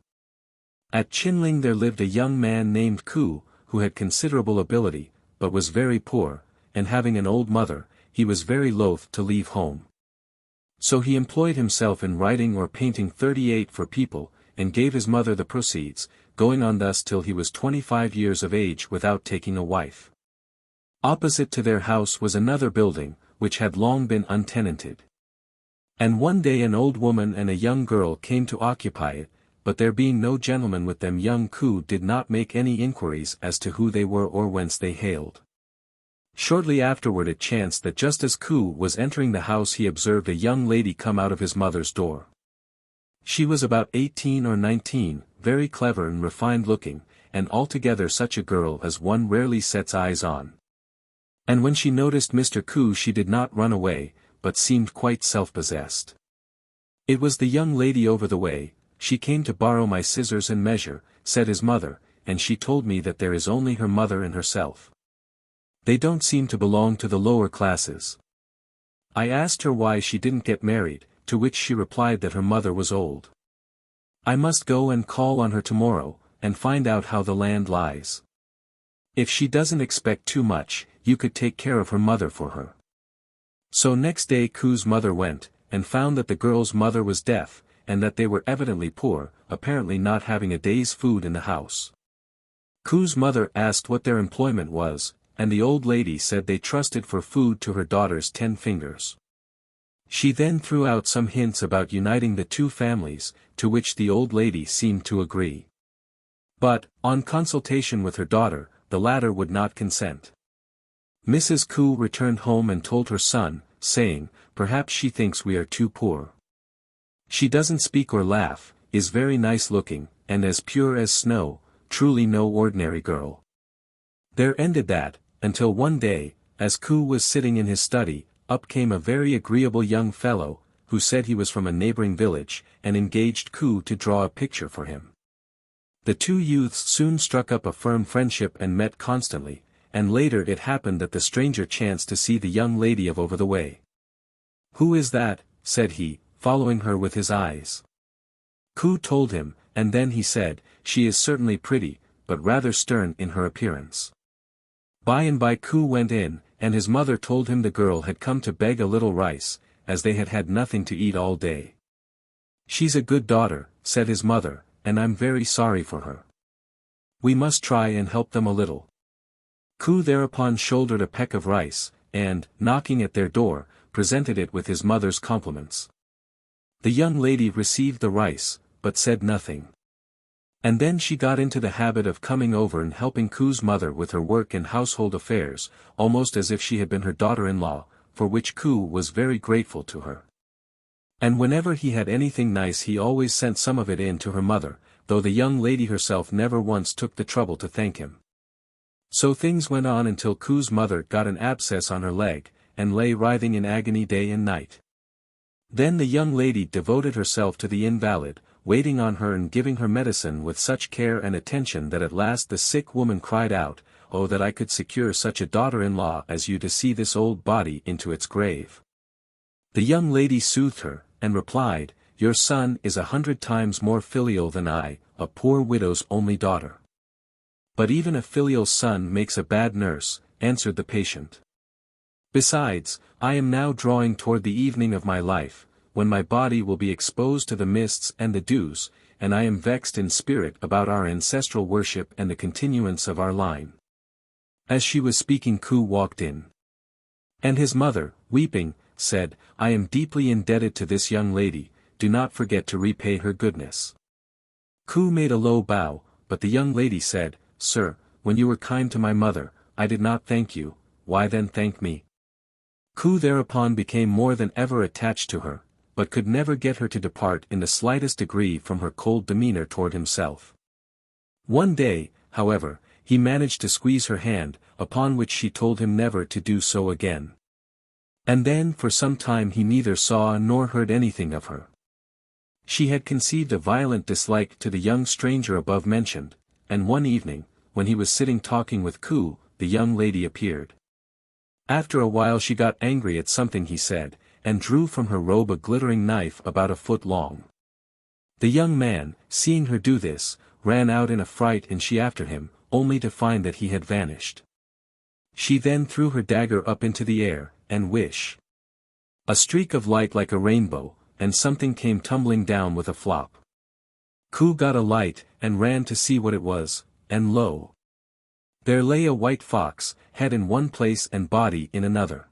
At Chinling there lived a young man named Ku, who had considerable ability, but was very poor, and having an old mother, he was very loath to leave home. So he employed himself in writing or painting 38 for people, and gave his mother the proceeds, going on thus till he was 25 years of age without taking a wife. Opposite to their house was another building, which had long been untenanted. And one day an old woman and a young girl came to occupy it, but there being no gentleman with them young Ku did not make any inquiries as to who they were or whence they hailed. Shortly afterward it chanced that just as Ku was entering the house he observed a young lady come out of his mother's door. She was about 18 or 19, very clever and refined looking, and altogether such a girl as one rarely sets eyes on. And when she noticed Mr. Ku she did not run away, but seemed quite self-possessed. It was the young lady over the way. She came to borrow my scissors and measure, said his mother, and she told me that there is only her mother and herself. They don't seem to belong to the lower classes. I asked her why she didn't get married, to which she replied that her mother was old. I must go and call on her tomorrow, and find out how the land lies. If she doesn't expect too much, you could take care of her mother for her. So next day Ku's mother went, and found that the girl's mother was deaf, and that they were evidently poor, apparently not having a day's food in the house. Ku's mother asked what their employment was, and the old lady said they trusted for food to her daughter's 10 fingers. She then threw out some hints about uniting the two families, to which the old lady seemed to agree. But, on consultation with her daughter, the latter would not consent. Mrs. Ku returned home and told her son, saying, "Perhaps she thinks we are too poor. She doesn't speak or laugh, is very nice looking, and as pure as snow, truly no ordinary girl." There ended that, until one day, as Ku was sitting in his study, up came a very agreeable young fellow, who said he was from a neighboring village, and engaged Ku to draw a picture for him. The two youths soon struck up a firm friendship and met constantly, and later it happened that the stranger chanced to see the young lady of over the way. "Who is that?" said he, following her with his eyes. Ku told him, and then he said, "She is certainly pretty, but rather stern in her appearance." By and by Ku went in, and his mother told him the girl had come to beg a little rice, as they had had nothing to eat all day. "She's a good daughter," said his mother, "and I'm very sorry for her. We must try and help them a little." Ku thereupon shouldered a peck of rice, and, knocking at their door, presented it with his mother's compliments. The young lady received the rice, but said nothing. And then she got into the habit of coming over and helping Ku's mother with her work and household affairs, almost as if she had been her daughter-in-law, for which Ku was very grateful to her. And whenever he had anything nice he always sent some of it in to her mother, though the young lady herself never once took the trouble to thank him. So things went on until Ku's mother got an abscess on her leg, and lay writhing in agony day and night. Then the young lady devoted herself to the invalid, waiting on her and giving her medicine with such care and attention that at last the sick woman cried out, "Oh, that I could secure such a daughter-in-law as you to see this old body into its grave." The young lady soothed her, and replied, "Your son is 100 times more filial than I, a poor widow's only daughter." "But even a filial son makes a bad nurse," answered the patient. "Besides, I am now drawing toward the evening of my life, when my body will be exposed to the mists and the dews, and I am vexed in spirit about our ancestral worship and the continuance of our line." As she was speaking Ku walked in. And his mother, weeping, said, "I am deeply indebted to this young lady, do not forget to repay her goodness." Ku made a low bow, but the young lady said, "Sir, when you were kind to my mother, I did not thank you, why then thank me?" Ku thereupon became more than ever attached to her, but could never get her to depart in the slightest degree from her cold demeanor toward himself. One day, however, he managed to squeeze her hand, upon which she told him never to do so again. And then for some time he neither saw nor heard anything of her. She had conceived a violent dislike to the young stranger above mentioned, and one evening, when he was sitting talking with Ku, the young lady appeared. After a while she got angry at something he said, and drew from her robe a glittering knife about a foot long. The young man, seeing her do this, ran out in a fright and she after him, only to find that he had vanished. She then threw her dagger up into the air, and whish! A streak of light like a rainbow, and something came tumbling down with a flop. Ku got a light, and ran to see what it was, and lo! There lay a white fox, head in one place and body in another.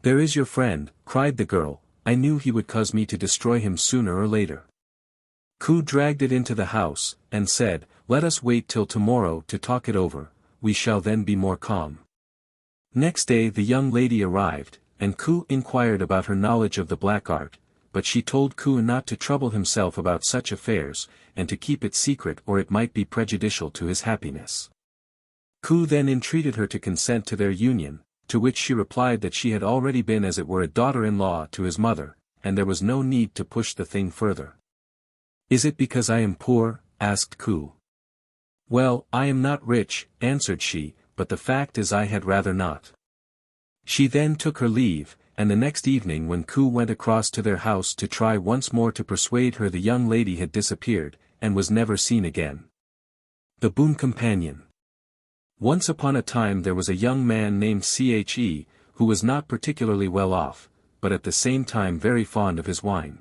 "There is your friend," cried the girl, "I knew he would cause me to destroy him sooner or later." Ku dragged it into the house, and said, "Let us wait till tomorrow to talk it over, we shall then be more calm." Next day the young lady arrived, and Ku inquired about her knowledge of the black art, but she told Ku not to trouble himself about such affairs, and to keep it secret or it might be prejudicial to his happiness. Ku then entreated her to consent to their union, to which she replied that she had already been as it were a daughter-in-law to his mother, and there was no need to push the thing further. "Is it because I am poor?" asked Ku. "Well, I am not rich," answered she, "but the fact is I had rather not." She then took her leave, and the next evening when Ku went across to their house to try once more to persuade her, the young lady had disappeared, and was never seen again. The Boon Companion. Once upon a time there was a young man named Chang'e, who was not particularly well off, but at the same time very fond of his wine.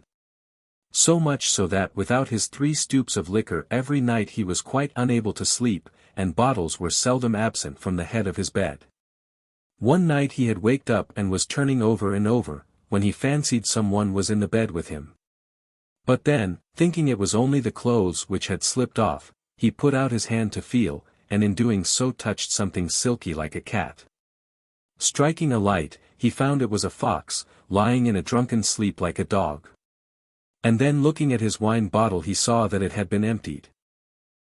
So much so that without his 3 stoups of liquor every night he was quite unable to sleep, and bottles were seldom absent from the head of his bed. One night he had waked up and was turning over and over, when he fancied someone was in the bed with him. But then, thinking it was only the clothes which had slipped off, he put out his hand to feel, and in doing so touched something silky like a cat. Striking a light, he found it was a fox, lying in a drunken sleep like a dog. And then looking at his wine bottle he saw that it had been emptied.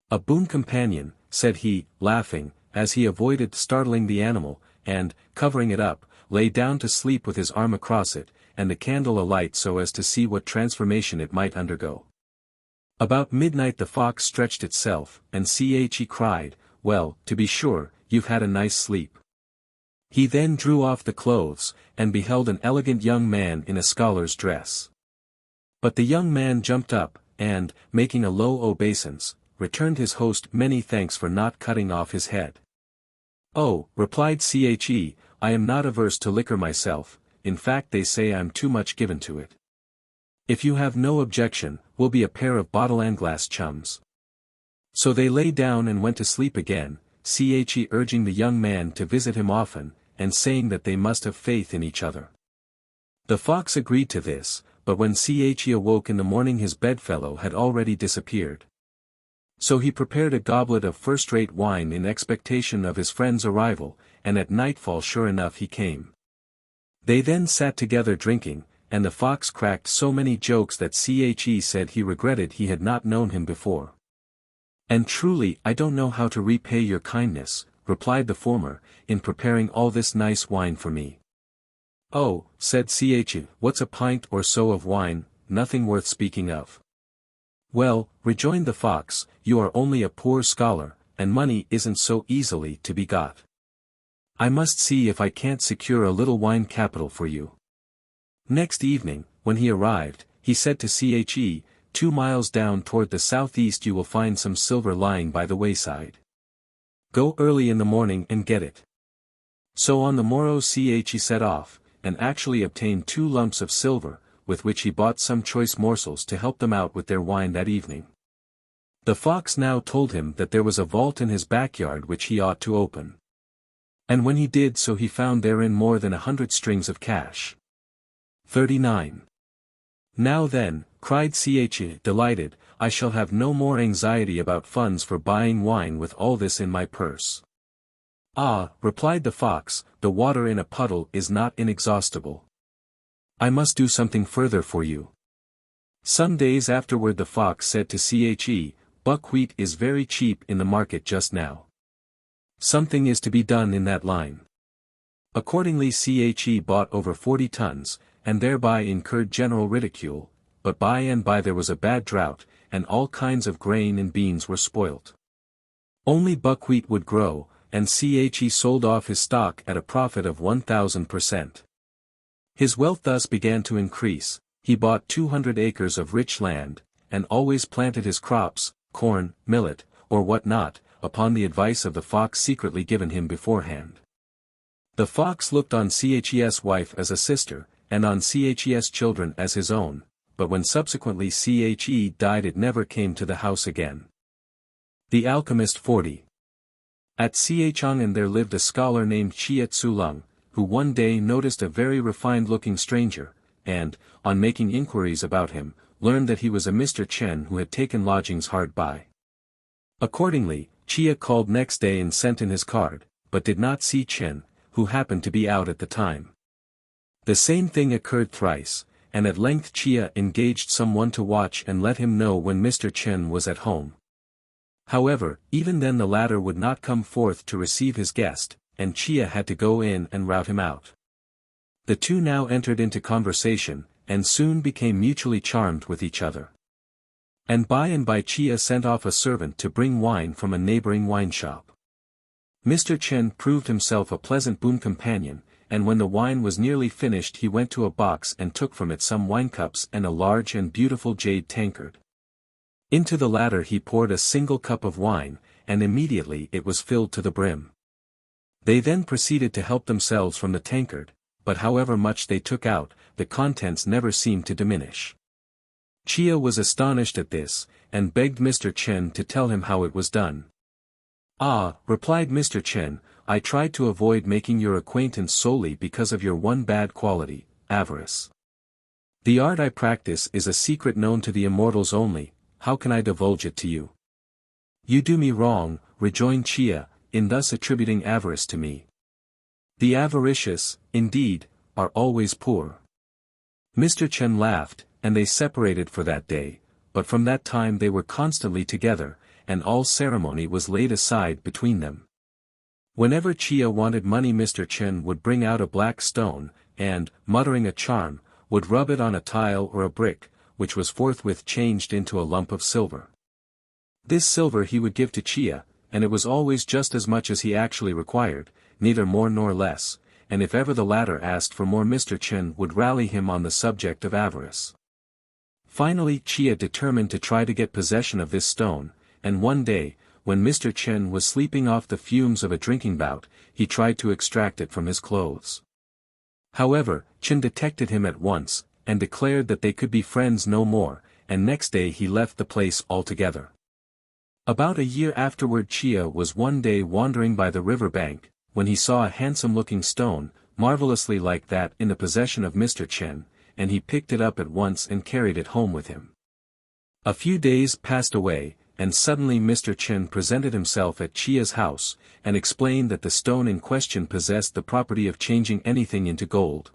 "A boon companion," said he, laughing, as he avoided startling the animal, and, covering it up, lay down to sleep with his arm across it, and the candle alight so as to see what transformation it might undergo. About midnight the fox stretched itself, and Chang'e cried, "Well, to be sure, you've had a nice sleep." He then drew off the clothes, and beheld an elegant young man in a scholar's dress. But the young man jumped up, and, making a low obeisance, returned his host many thanks for not cutting off his head. "Oh," replied Chang'e, "I am not averse to liquor myself, in fact they say I'm too much given to it. If you have no objection, we'll be a pair of bottle and glass chums." So they lay down and went to sleep again, Chang'e urging the young man to visit him often, and saying that they must have faith in each other. The fox agreed to this, but when Chang'e awoke in the morning his bedfellow had already disappeared. So he prepared a goblet of first-rate wine in expectation of his friend's arrival, and at nightfall sure enough he came. They then sat together drinking, and the fox cracked so many jokes that Chang'e said he regretted he had not known him before. "And truly I don't know how to repay your kindness," replied the former, "in preparing all this nice wine for me." "Oh," said Chang'e, "what's a pint or so of wine, nothing worth speaking of." "Well," rejoined the fox, "you are only a poor scholar, and money isn't so easily to be got. I must see if I can't secure a little wine capital for you." Next evening, when he arrived, he said to Chang'e, "2 miles down toward the southeast you will find some silver lying by the wayside. Go early in the morning and get it." So on the morrow Chang'e set off, and actually obtained 2 lumps of silver, with which he bought some choice morsels to help them out with their wine that evening. The fox now told him that there was a vault in his backyard which he ought to open. And when he did so he found therein more than 100 strings of cash. 39. "Now then," cried Chang'e delighted, "I shall have no more anxiety about funds for buying wine with all this in my purse." "Ah," replied the fox, "the water in a puddle is not inexhaustible. I must do something further for you." Some days afterward the fox said to Chang'e, "Buckwheat is very cheap in the market just now. Something is to be done in that line." Accordingly Chang'e bought over 40 tons, and thereby incurred general ridicule, but by and by there was a bad drought, and all kinds of grain and beans were spoilt. Only buckwheat would grow, and Chang'e sold off his stock at a profit of 1,000%. His wealth thus began to increase. He bought 200 acres of rich land, and always planted his crops, corn, millet, or what not, upon the advice of the fox secretly given him beforehand. The fox looked on Chang'e's wife as a sister, and on Chang'e's children as his own, but when subsequently Chang'e died it never came to the house again. The Alchemist 40. At Chang'e there lived a scholar named XIII, who one day noticed a very refined-looking stranger, and, on making inquiries about him, learned that he was a Mr. Chen who had taken lodgings hard by. Accordingly, Chia called next day and sent in his card, but did not see Chen, who happened to be out at the time. The same thing occurred thrice, and at length Chia engaged someone to watch and let him know when Mr. Chen was at home. However, even then the latter would not come forth to receive his guest, and Chia had to go in and rout him out. The two now entered into conversation, and soon became mutually charmed with each other. And by Chia sent off a servant to bring wine from a neighboring wine shop. Mr. Chen proved himself a pleasant boon companion, and when the wine was nearly finished he went to a box and took from it some wine cups and a large and beautiful jade tankard. Into the latter he poured a single cup of wine, and immediately it was filled to the brim. They then proceeded to help themselves from the tankard, but however much they took out, the contents never seemed to diminish. Chia was astonished at this, and begged Mr. Chen to tell him how it was done. "Ah," replied Mr. Chen, "I tried to avoid making your acquaintance solely because of your one bad quality, avarice. The art I practice is a secret known to the immortals only, how can I divulge it to you?" "You do me wrong," rejoined Chia, "in thus attributing avarice to me. The avaricious, indeed, are always poor." Mr. Chen laughed, and they separated for that day, but from that time they were constantly together, and all ceremony was laid aside between them. Whenever Chia wanted money Mr. Chen would bring out a black stone, and, muttering a charm, would rub it on a tile or a brick, which was forthwith changed into a lump of silver. This silver he would give to Chia, and it was always just as much as he actually required, neither more nor less, and if ever the latter asked for more Mr. Chen would rally him on the subject of avarice. Finally Chia determined to try to get possession of this stone, and one day, when Mr. Chen was sleeping off the fumes of a drinking bout, he tried to extract it from his clothes. However, Chen detected him at once, and declared that they could be friends no more, and next day he left the place altogether. About a year afterward Chia was one day wandering by the river bank, when he saw a handsome-looking stone, marvelously like that in the possession of Mr. Chen, and he picked it up at once and carried it home with him. A few days passed away, and suddenly Mr. Chen presented himself at Chia's house, and explained that the stone in question possessed the property of changing anything into gold,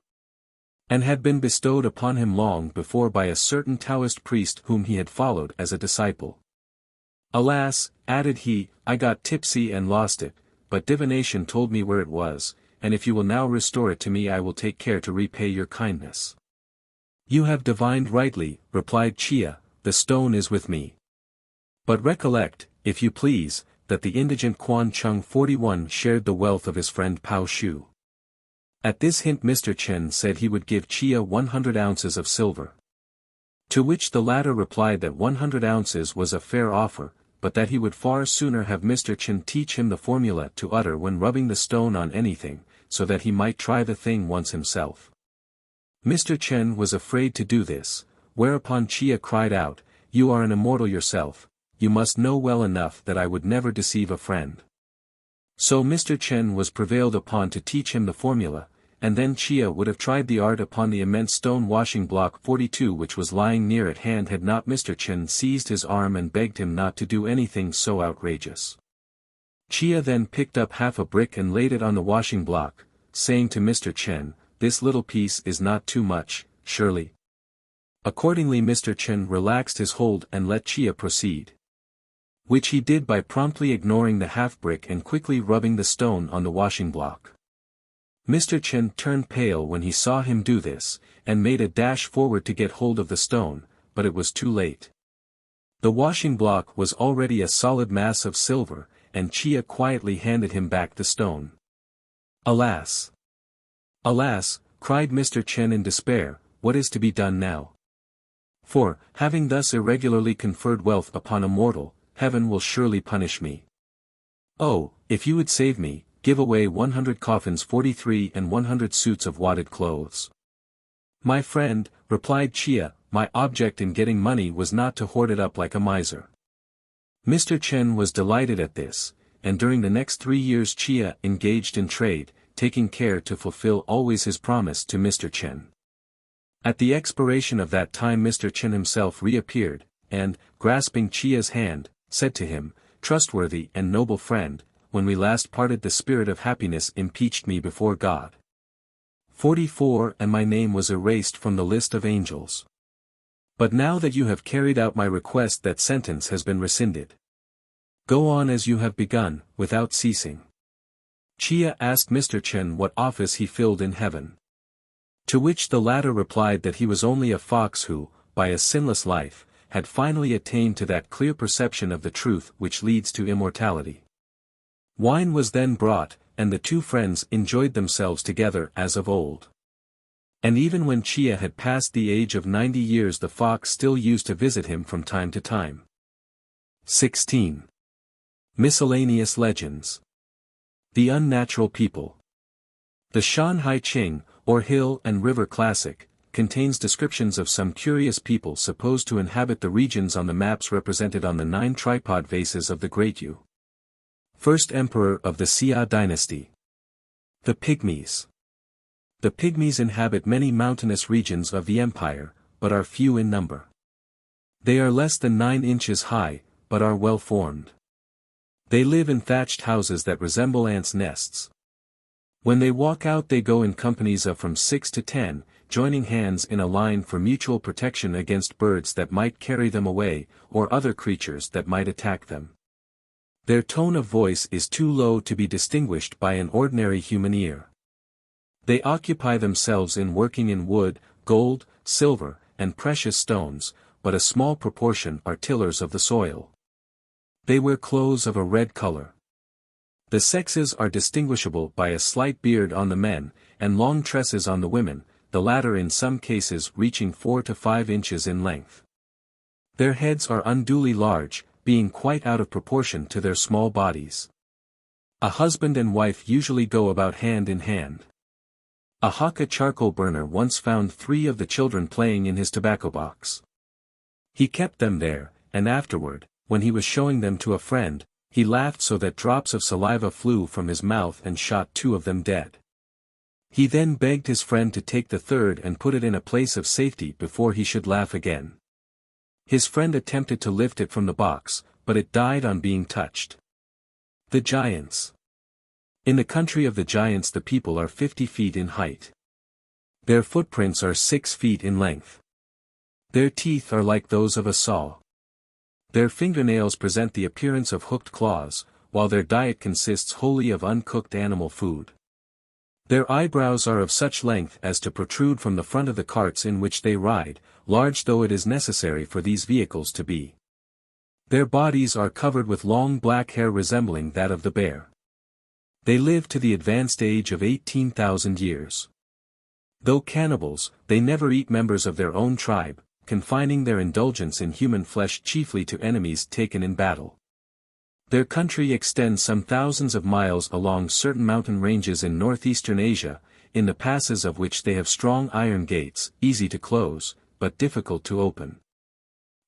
and had been bestowed upon him long before by a certain Taoist priest whom he had followed as a disciple. "Alas," added he, "I got tipsy and lost it, but divination told me where it was, and if you will now restore it to me I will take care to repay your kindness." "You have divined rightly," replied Chia, "the stone is with me. But recollect, if you please, that the indigent Quan Chung 41 shared the wealth of his friend Pao Shu." At this hint Mr. Chen said he would give Chia 100 ounces of silver. To which the latter replied that 100 ounces was a fair offer, but that he would far sooner have Mr. Chen teach him the formula to utter when rubbing the stone on anything, so that he might try the thing once himself. Mr. Chen was afraid to do this, whereupon Chia cried out, "You are an immortal yourself, you must know well enough that I would never deceive a friend." So Mr. Chen was prevailed upon to teach him the formula, and then Chia would have tried the art upon the immense stone washing block 42 which was lying near at hand had not Mr. Chen seized his arm and begged him not to do anything so outrageous. Chia then picked up half a brick and laid it on the washing block, saying to Mr. Chen, "This little piece is not too much, surely?" Accordingly Mr. Chen relaxed his hold and let Chia proceed, which he did by promptly ignoring the half-brick and quickly rubbing the stone on the washing block. Mr. Chen turned pale when he saw him do this, and made a dash forward to get hold of the stone, but it was too late. The washing block was already a solid mass of silver, and Chia quietly handed him back the stone. "Alas! Alas!" cried Mr. Chen in despair, "what is to be done now? For, having thus irregularly conferred wealth upon a mortal, heaven will surely punish me. Oh, if you would save me, give away 100 coffins 43 and 100 suits of wadded clothes." "My friend," replied Chia, "my object in getting money was not to hoard it up like a miser." Mr. Chen was delighted at this, and during the next 3 years Chia engaged in trade, taking care to fulfill always his promise to Mr. Chen. At the expiration of that time Mr. Chen himself reappeared, and, grasping Chia's hand, said to him, "Trustworthy and noble friend, when we last parted the spirit of happiness impeached me before God. 44 and my name was erased from the list of angels. But now that you have carried out my request that sentence has been rescinded. Go on as you have begun, without ceasing." Chia asked Mr. Chen what office he filled in heaven. To which the latter replied that he was only a fox who, by a sinless life, had finally attained to that clear perception of the truth which leads to immortality. Wine was then brought, and the two friends enjoyed themselves together as of old. And even when Chia had passed the age of 90 years the fox still used to visit him from time to time. 16. Miscellaneous Legends. The Unnatural People. The Shanhai Qing, or Hill and River Classic, contains descriptions of some curious people supposed to inhabit the regions on the maps represented on the 9 tripod vases of the Great Yu. First emperor of the Xia dynasty. The Pygmies. The Pygmies inhabit many mountainous regions of the empire, but are few in number. They are less than 9 inches high, but are well formed. They live in thatched houses that resemble ants' nests. When they walk out they go in companies of from 6 to 10, joining hands in a line for mutual protection against birds that might carry them away, or other creatures that might attack them. Their tone of voice is too low to be distinguished by an ordinary human ear. They occupy themselves in working in wood, gold, silver, and precious stones, but a small proportion are tillers of the soil. They wear clothes of a red color. The sexes are distinguishable by a slight beard on the men, and long tresses on the women, the latter in some cases reaching 4 to 5 inches in length. Their heads are unduly large, being quite out of proportion to their small bodies. A husband and wife usually go about hand in hand. A Hakka charcoal burner once found 3 of the children playing in his tobacco box. He kept them there, and afterward, when he was showing them to a friend, he laughed so that drops of saliva flew from his mouth and shot 2 of them dead. He then begged his friend to take the third and put it in a place of safety before he should laugh again. His friend attempted to lift it from the box, but it died on being touched. The Giants. In the country of the giants the people are 50 feet in height. Their footprints are 6 feet in length. Their teeth are like those of a saw. Their fingernails present the appearance of hooked claws, while their diet consists wholly of uncooked animal food. Their eyebrows are of such length as to protrude from the front of the carts in which they ride, large though it is necessary for these vehicles to be. Their bodies are covered with long black hair resembling that of the bear. They live to the advanced age of 18,000 years. Though cannibals, they never eat members of their own tribe, confining their indulgence in human flesh chiefly to enemies taken in battle. Their country extends some thousands of miles along certain mountain ranges in northeastern Asia, in the passes of which they have strong iron gates, easy to close, but difficult to open.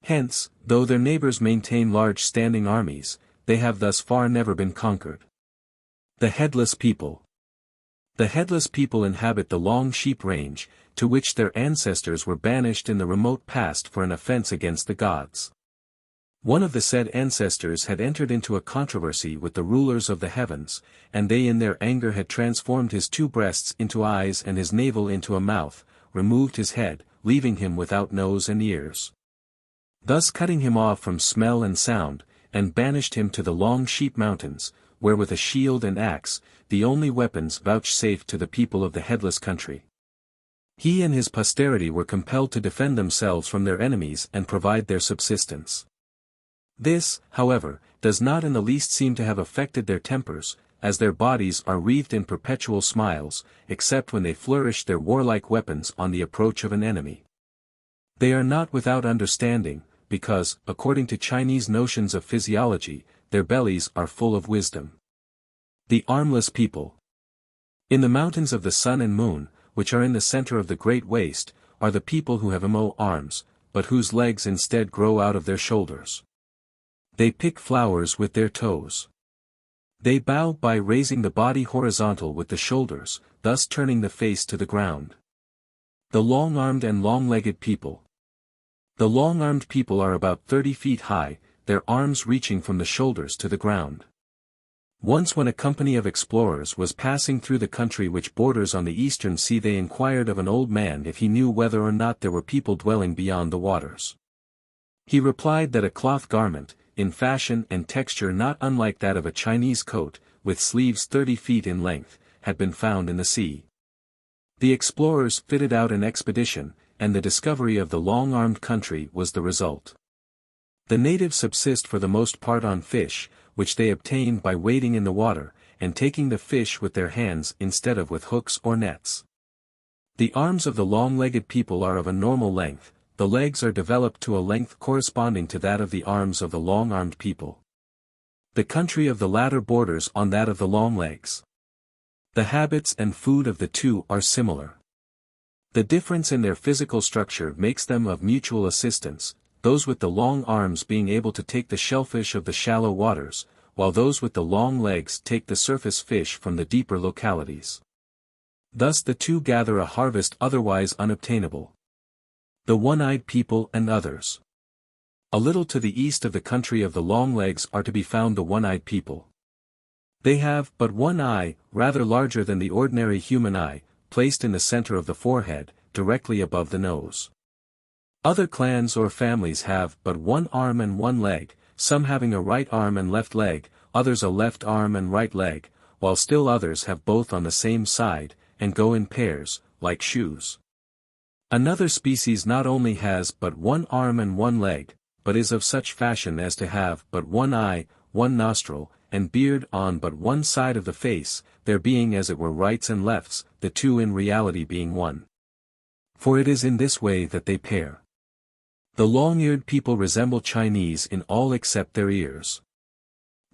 Hence, though their neighbors maintain large standing armies, they have thus far never been conquered. The Headless People. The Headless People inhabit the Long Sheep Range, to which their ancestors were banished in the remote past for an offense against the gods. One of the said ancestors had entered into a controversy with the rulers of the heavens, and they in their anger had transformed his 2 breasts into eyes and his navel into a mouth, removed his head, leaving him without nose and ears. Thus cutting him off from smell and sound, and banished him to the Long Sheep Mountains, where with a shield and axe, the only weapons vouchsafed to the people of the headless country. He and his posterity were compelled to defend themselves from their enemies and provide their subsistence. This, however, does not in the least seem to have affected their tempers, as their bodies are wreathed in perpetual smiles, except when they flourish their warlike weapons on the approach of an enemy. They are not without understanding, because, according to Chinese notions of physiology, their bellies are full of wisdom. The Armless People. In the mountains of the Sun and Moon, which are in the center of the Great Waste, are the people who have no arms, but whose legs instead grow out of their shoulders. They pick flowers with their toes. They bow by raising the body horizontal with the shoulders, thus turning the face to the ground. The Long-Armed and Long-Legged People. The long-armed people are about 30 feet high, their arms reaching from the shoulders to the ground. Once when a company of explorers was passing through the country which borders on the eastern sea, they inquired of an old man if he knew whether or not there were people dwelling beyond the waters. He replied that a cloth garment, in fashion and texture not unlike that of a Chinese coat, with sleeves 30 feet in length, had been found in the sea. The explorers fitted out an expedition, and the discovery of the long-armed country was the result. The natives subsist for the most part on fish, which they obtain by wading in the water, and taking the fish with their hands instead of with hooks or nets. The arms of the long-legged people are of a normal length, the legs are developed to a length corresponding to that of the arms of the long-armed people. The country of the latter borders on that of the long legs. The habits and food of the two are similar. The difference in their physical structure makes them of mutual assistance, those with the long arms being able to take the shellfish of the shallow waters, while those with the long legs take the surface fish from the deeper localities. Thus the two gather a harvest otherwise unobtainable. The one-eyed people and others. A little to the east of the country of the long legs are to be found the one-eyed people. They have but one eye, rather larger than the ordinary human eye, placed in the center of the forehead, directly above the nose. Other clans or families have but one arm and one leg, some having a right arm and left leg, others a left arm and right leg, while still others have both on the same side, and go in pairs, like shoes. Another species not only has but one arm and one leg, but is of such fashion as to have but one eye, one nostril, and beard on but one side of the face, there being as it were rights and lefts, the two in reality being one. For it is in this way that they pair. The long-eared people resemble Chinese in all except their ears.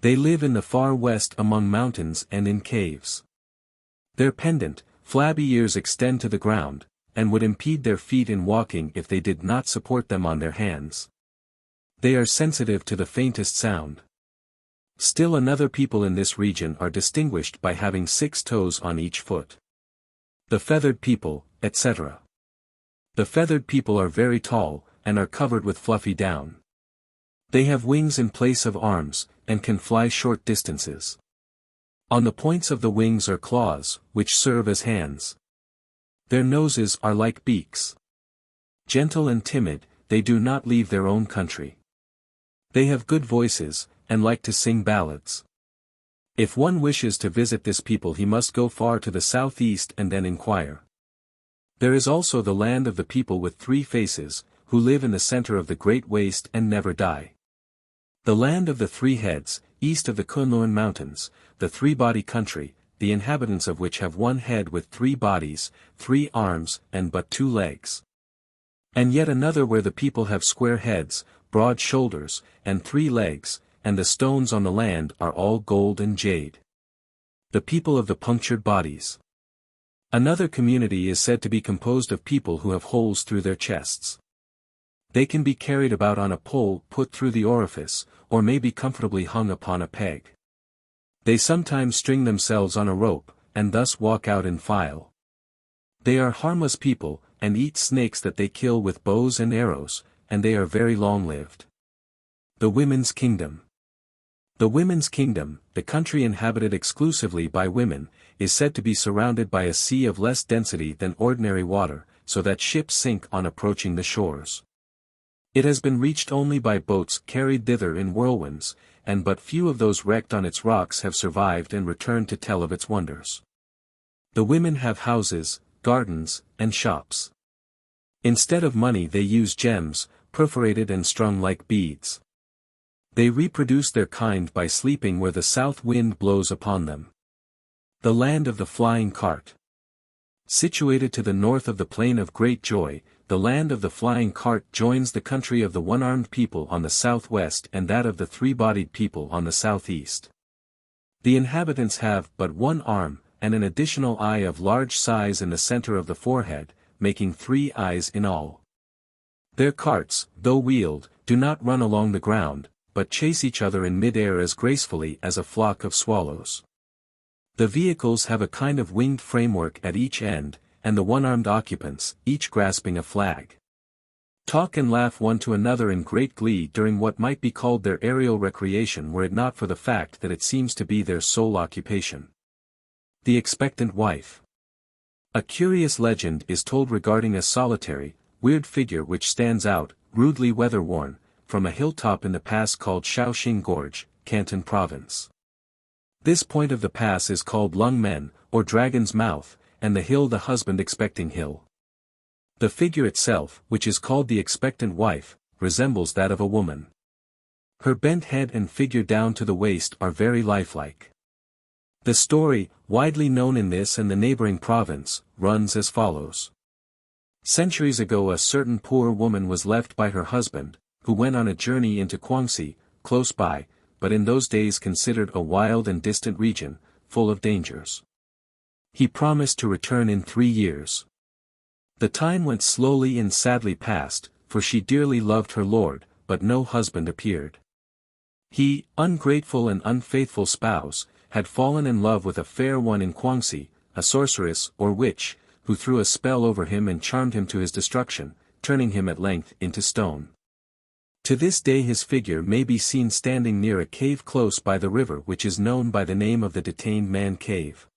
They live in the far west among mountains and in caves. Their pendant, flabby ears extend to the ground, and would impede their feet in walking if they did not support them on their hands. They are sensitive to the faintest sound. Still another people in this region are distinguished by having 6 toes on each foot. The feathered people, etc. The feathered people are very tall, and are covered with fluffy down. They have wings in place of arms, and can fly short distances. On the points of the wings are claws, which serve as hands. Their noses are like beaks. Gentle and timid, they do not leave their own country. They have good voices, and like to sing ballads. If one wishes to visit this people he must go far to the southeast and then inquire. There is also the land of the people with 3 faces, who live in the center of the great waste and never die. The land of the 3 heads, east of the Kunlun mountains, the 3-body country, the inhabitants of which have 1 head with 3 bodies, 3 arms, and but 2 legs. And yet another where the people have square heads, broad shoulders, and 3 legs, and the stones on the land are all gold and jade. The people of the punctured bodies. Another community is said to be composed of people who have holes through their chests. They can be carried about on a pole put through the orifice, or may be comfortably hung upon a peg. They sometimes string themselves on a rope, and thus walk out in file. They are harmless people, and eat snakes that they kill with bows and arrows, and they are very long-lived. The Women's Kingdom. The Women's Kingdom, the country inhabited exclusively by women, is said to be surrounded by a sea of less density than ordinary water, so that ships sink on approaching the shores. It has been reached only by boats carried thither in whirlwinds, and but few of those wrecked on its rocks have survived and returned to tell of its wonders. The women have houses, gardens, and shops. Instead of money they use gems, perforated and strung like beads. They reproduce their kind by sleeping where the south wind blows upon them. The land of the flying cart. Situated to the north of the plain of Great Joy, the land of the flying cart joins the country of the one-armed people on the southwest and that of the 3-bodied people on the southeast. The inhabitants have but 1 arm, and an additional eye of large size in the center of the forehead, making 3 eyes in all. Their carts, though wheeled, do not run along the ground, but chase each other in mid-air as gracefully as a flock of swallows. The vehicles have a kind of winged framework at each end, and the one-armed occupants, each grasping a flag, talk and laugh one to another in great glee during what might be called their aerial recreation were it not for the fact that it seems to be their sole occupation. The Expectant Wife. A curious legend is told regarding a solitary, weird figure which stands out, rudely weather-worn, from a hilltop in the pass called Shaoxing Gorge, Canton Province. This point of the pass is called Lung Men, or Dragon's Mouth, and the hill the husband-expecting hill. The figure itself, which is called the Expectant Wife, resembles that of a woman. Her bent head and figure down to the waist are very lifelike. The story, widely known in this and the neighboring province, runs as follows. Centuries ago a certain poor woman was left by her husband, who went on a journey into Guangxi, close by, but in those days considered a wild and distant region, full of dangers. He promised to return in 3 years. The time went slowly and sadly past, for she dearly loved her lord, but no husband appeared. He, ungrateful and unfaithful spouse, had fallen in love with a fair one in Guangxi, a sorceress or witch, who threw a spell over him and charmed him to his destruction, turning him at length into stone. To this day his figure may be seen standing near a cave close by the river which is known by the name of the Detained Man Cave.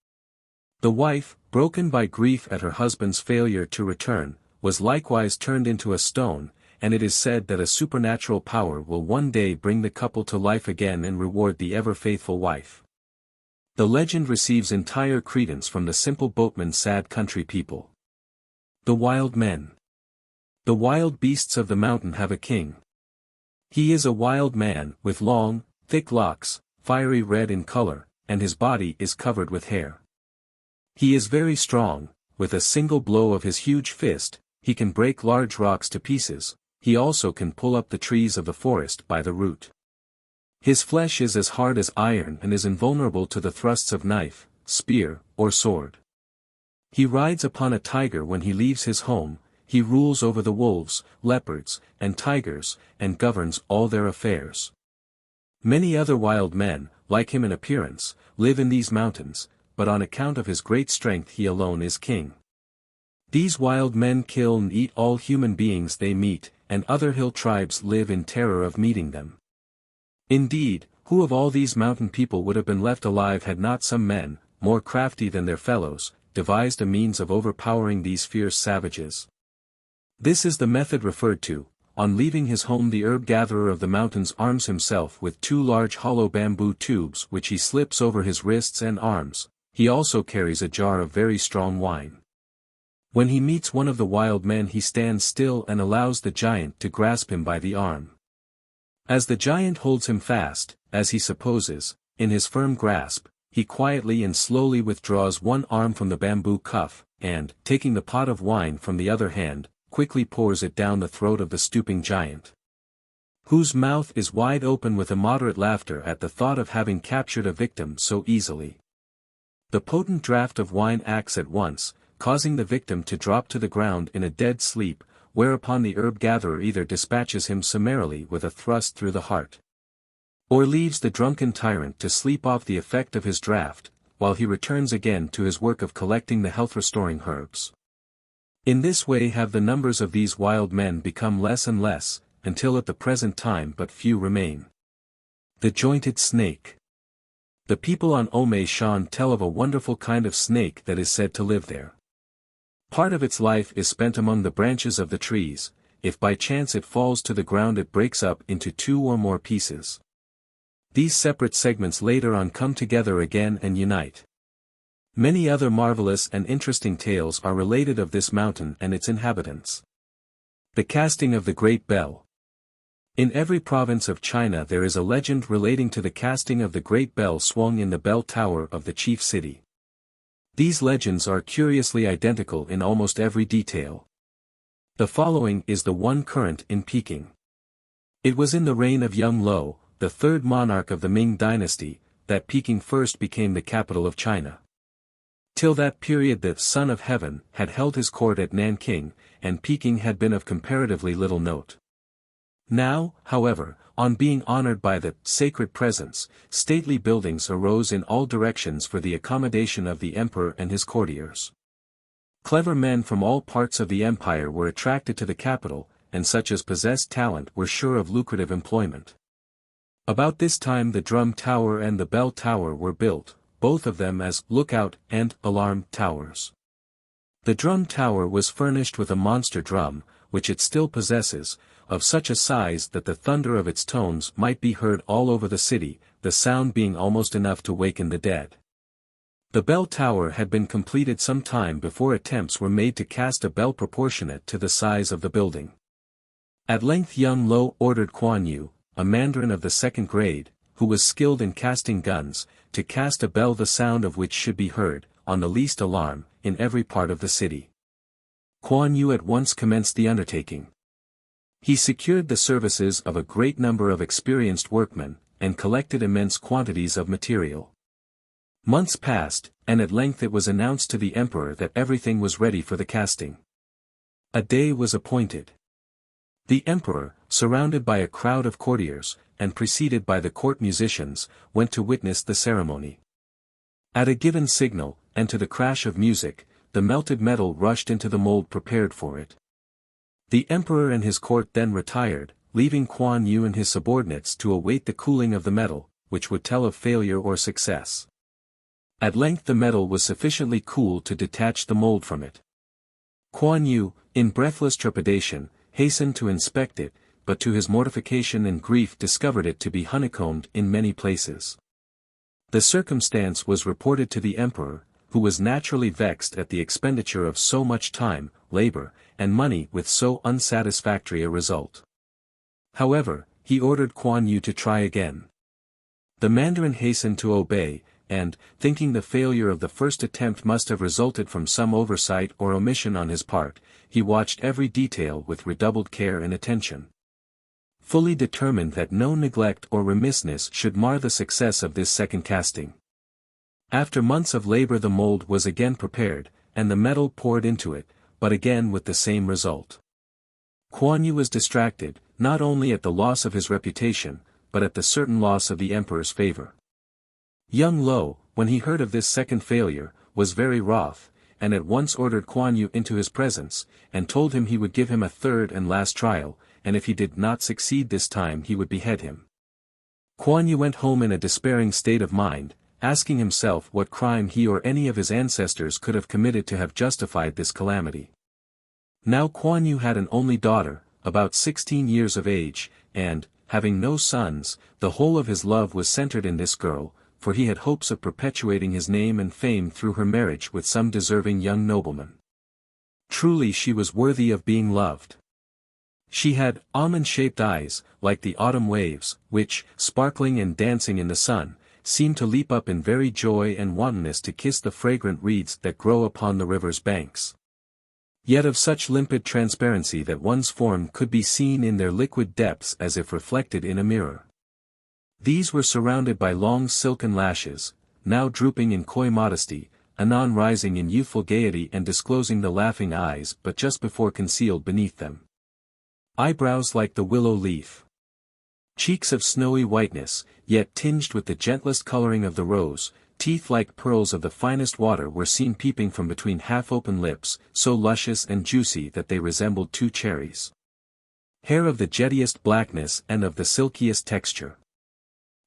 The wife, broken by grief at her husband's failure to return, was likewise turned into a stone, and it is said that a supernatural power will one day bring the couple to life again and reward the ever-faithful wife. The legend receives entire credence from the simple boatman's sad country people. The wild men. The wild beasts of the mountain have a king. He is a wild man, with long, thick locks, fiery red in color, and his body is covered with hair. He is very strong, with a single blow of his huge fist, he can break large rocks to pieces, he also can pull up the trees of the forest by the root. His flesh is as hard as iron and is invulnerable to the thrusts of knife, spear, or sword. He rides upon a tiger when he leaves his home, he rules over the wolves, leopards, and tigers, and governs all their affairs. Many other wild men, like him in appearance, live in these mountains, but on account of his great strength he alone is king. These wild men kill and eat all human beings they meet, and other hill tribes live in terror of meeting them. Indeed, who of all these mountain people would have been left alive had not some men, more crafty than their fellows, devised a means of overpowering these fierce savages? This is the method referred to. On leaving his home the herb-gatherer of the mountains arms himself with 2 large hollow bamboo tubes which he slips over his wrists and arms. He also carries a jar of very strong wine. When he meets one of the wild men he stands still and allows the giant to grasp him by the arm. As the giant holds him fast, as he supposes, in his firm grasp, he quietly and slowly withdraws one arm from the bamboo cuff, and, taking the pot of wine from the other hand, quickly pours it down the throat of the stooping giant, whose mouth is wide open with immoderate laughter at the thought of having captured a victim so easily. The potent draught of wine acts at once, causing the victim to drop to the ground in a dead sleep, whereupon the herb-gatherer either dispatches him summarily with a thrust through the heart, or leaves the drunken tyrant to sleep off the effect of his draught, while he returns again to his work of collecting the health-restoring herbs. In this way have the numbers of these wild men become less and less, until at the present time but few remain. The jointed snake. The people on Shan tell of a wonderful kind of snake that is said to live there. Part of its life is spent among the branches of the trees. If by chance it falls to the ground it breaks up into 2 or more pieces. These separate segments later on come together again and unite. Many other marvelous and interesting tales are related of this mountain and its inhabitants. The casting of the Great Bell. In every province of China there is a legend relating to the casting of the Great Bell swung in the bell tower of the chief city. These legends are curiously identical in almost every detail. The following is the one current in Peking. It was in the reign of Young Lo, the 3rd monarch of the Ming dynasty, that Peking first became the capital of China. Till that period the Son of Heaven had held his court at Nanking, and Peking had been of comparatively little note. Now, however, on being honored by the sacred presence, stately buildings arose in all directions for the accommodation of the emperor and his courtiers. Clever men from all parts of the empire were attracted to the capital, and such as possessed talent were sure of lucrative employment. About this time the drum tower and the bell tower were built, both of them as lookout and alarm towers. The drum tower was furnished with a monster drum, which it still possesses, of such a size that the thunder of its tones might be heard all over the city, the sound being almost enough to waken the dead. The bell tower had been completed some time before attempts were made to cast a bell proportionate to the size of the building. At length Young Lo ordered Kuan Yu, a mandarin of the 2nd grade, who was skilled in casting guns, to cast a bell the sound of which should be heard, on the least alarm, in every part of the city. Kuan Yu at once commenced the undertaking. He secured the services of a great number of experienced workmen, and collected immense quantities of material. Months passed, and at length it was announced to the emperor that everything was ready for the casting. A day was appointed. The emperor, surrounded by a crowd of courtiers, and preceded by the court musicians, went to witness the ceremony. At a given signal, and to the crash of music, the melted metal rushed into the mold prepared for it. The emperor and his court then retired, leaving Kuan Yu and his subordinates to await the cooling of the metal, which would tell of failure or success. At length the metal was sufficiently cool to detach the mold from it. Kuan Yu, in breathless trepidation, hastened to inspect it, but to his mortification and grief discovered it to be honeycombed in many places. The circumstance was reported to the emperor, who was naturally vexed at the expenditure of so much time, labor, and money with so unsatisfactory a result. However, he ordered Kuan Yu to try again. The Mandarin hastened to obey, and, thinking the failure of the first attempt must have resulted from some oversight or omission on his part, he watched every detail with redoubled care and attention. Fully determined that no neglect or remissness should mar the success of this second casting. After months of labor the mold was again prepared, and the metal poured into it, but again with the same result. Kuan Yu was distracted, not only at the loss of his reputation, but at the certain loss of the emperor's favor. Young Lo, when he heard of this second failure, was very wroth, and at once ordered Kuan Yu into his presence, and told him he would give him a third and last trial, and if he did not succeed this time he would behead him. Kuan Yu went home in a despairing state of mind, asking himself what crime he or any of his ancestors could have committed to have justified this calamity. Now Kuan Yu had an only daughter, about 16 years of age, and, having no sons, the whole of his love was centered in this girl, for he had hopes of perpetuating his name and fame through her marriage with some deserving young nobleman. Truly she was worthy of being loved. She had almond-shaped eyes, like the autumn waves, which, sparkling and dancing in the sun, seemed to leap up in very joy and wantonness to kiss the fragrant reeds that grow upon the river's banks. Yet of such limpid transparency that one's form could be seen in their liquid depths as if reflected in a mirror. These were surrounded by long silken lashes, now drooping in coy modesty, anon rising in youthful gaiety and disclosing the laughing eyes but just before concealed beneath them. Eyebrows like the willow leaf. Cheeks of snowy whiteness, yet tinged with the gentlest coloring of the rose, teeth like pearls of the finest water were seen peeping from between half-open lips, so luscious and juicy that they resembled two cherries. Hair of the jettiest blackness and of the silkiest texture.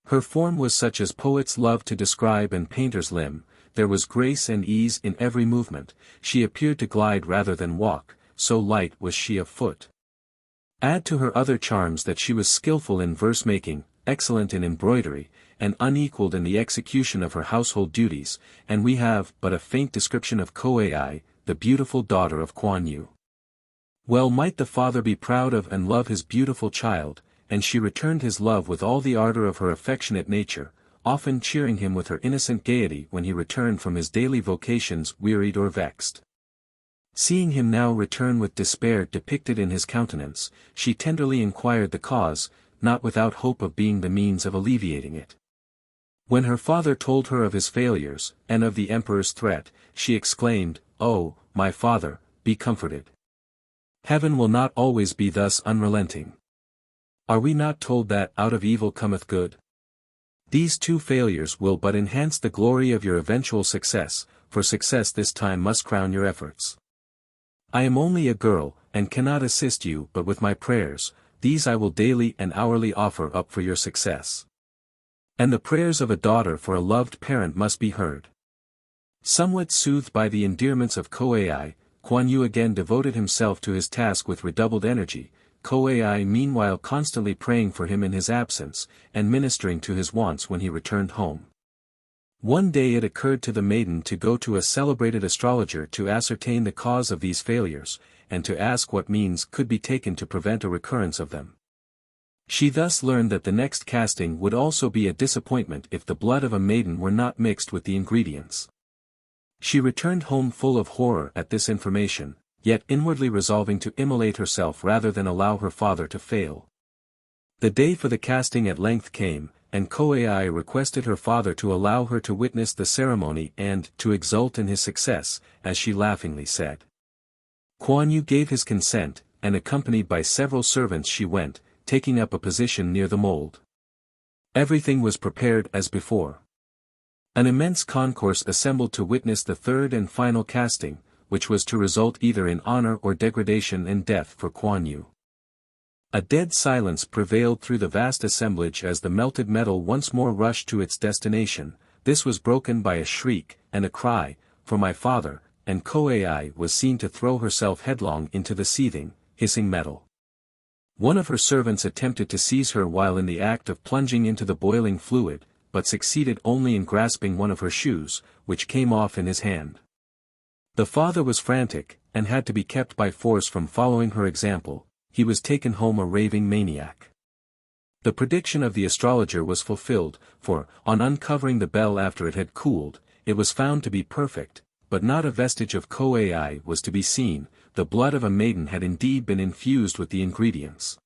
Her form was such as poets love to describe and painters limn, there was grace and ease in every movement, she appeared to glide rather than walk, so light was she of foot. Add to her other charms that she was skillful in verse-making, excellent in embroidery, and unequalled in the execution of her household duties, and we have but a faint description of Chang'e, the beautiful daughter of Kuan Yu. Well might the father be proud of and love his beautiful child, and she returned his love with all the ardor of her affectionate nature, often cheering him with her innocent gaiety when he returned from his daily vocations wearied or vexed. Seeing him now return with despair depicted in his countenance, she tenderly inquired the cause, not without hope of being the means of alleviating it. When her father told her of his failures, and of the emperor's threat, she exclaimed, "Oh, my father, be comforted. Heaven will not always be thus unrelenting. Are we not told that out of evil cometh good? These two failures will but enhance the glory of your eventual success, for success this time must crown your efforts. I am only a girl, and cannot assist you but with my prayers, these I will daily and hourly offer up for your success. And the prayers of a daughter for a loved parent must be heard." Somewhat soothed by the endearments of Chang'e, Kuan Yu again devoted himself to his task with redoubled energy, Chang'e meanwhile constantly praying for him in his absence, and ministering to his wants when he returned home. One day it occurred to the maiden to go to a celebrated astrologer to ascertain the cause of these failures, and to ask what means could be taken to prevent a recurrence of them. She thus learned that the next casting would also be a disappointment if the blood of a maiden were not mixed with the ingredients. She returned home full of horror at this information, yet inwardly resolving to immolate herself rather than allow her father to fail. The day for the casting at length came, and Chang'e requested her father to allow her to witness the ceremony and to exult in his success, as she laughingly said. Kuan Yu gave his consent, and accompanied by several servants she went, taking up a position near the mold. Everything was prepared as before. An immense concourse assembled to witness the third and final casting, which was to result either in honor or degradation and death for Kuan Yu. A dead silence prevailed through the vast assemblage as the melted metal once more rushed to its destination. This was broken by a shriek, and a cry, "For my father," and Koai was seen to throw herself headlong into the seething, hissing metal. One of her servants attempted to seize her while in the act of plunging into the boiling fluid, but succeeded only in grasping one of her shoes, which came off in his hand. The father was frantic, and had to be kept by force from following her example. He was taken home a raving maniac. The prediction of the astrologer was fulfilled, for, on uncovering the bell after it had cooled, it was found to be perfect, but not a vestige of Koai was to be seen. The blood of a maiden had indeed been infused with the ingredients.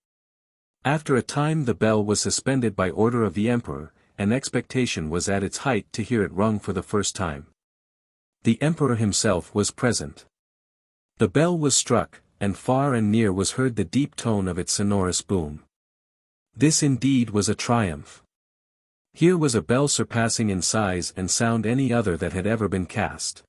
After a time the bell was suspended by order of the emperor, and expectation was at its height to hear it rung for the first time. The emperor himself was present. The bell was struck, and far and near was heard the deep tone of its sonorous boom. This indeed was a triumph. Here was a bell surpassing in size and sound any other that had ever been cast.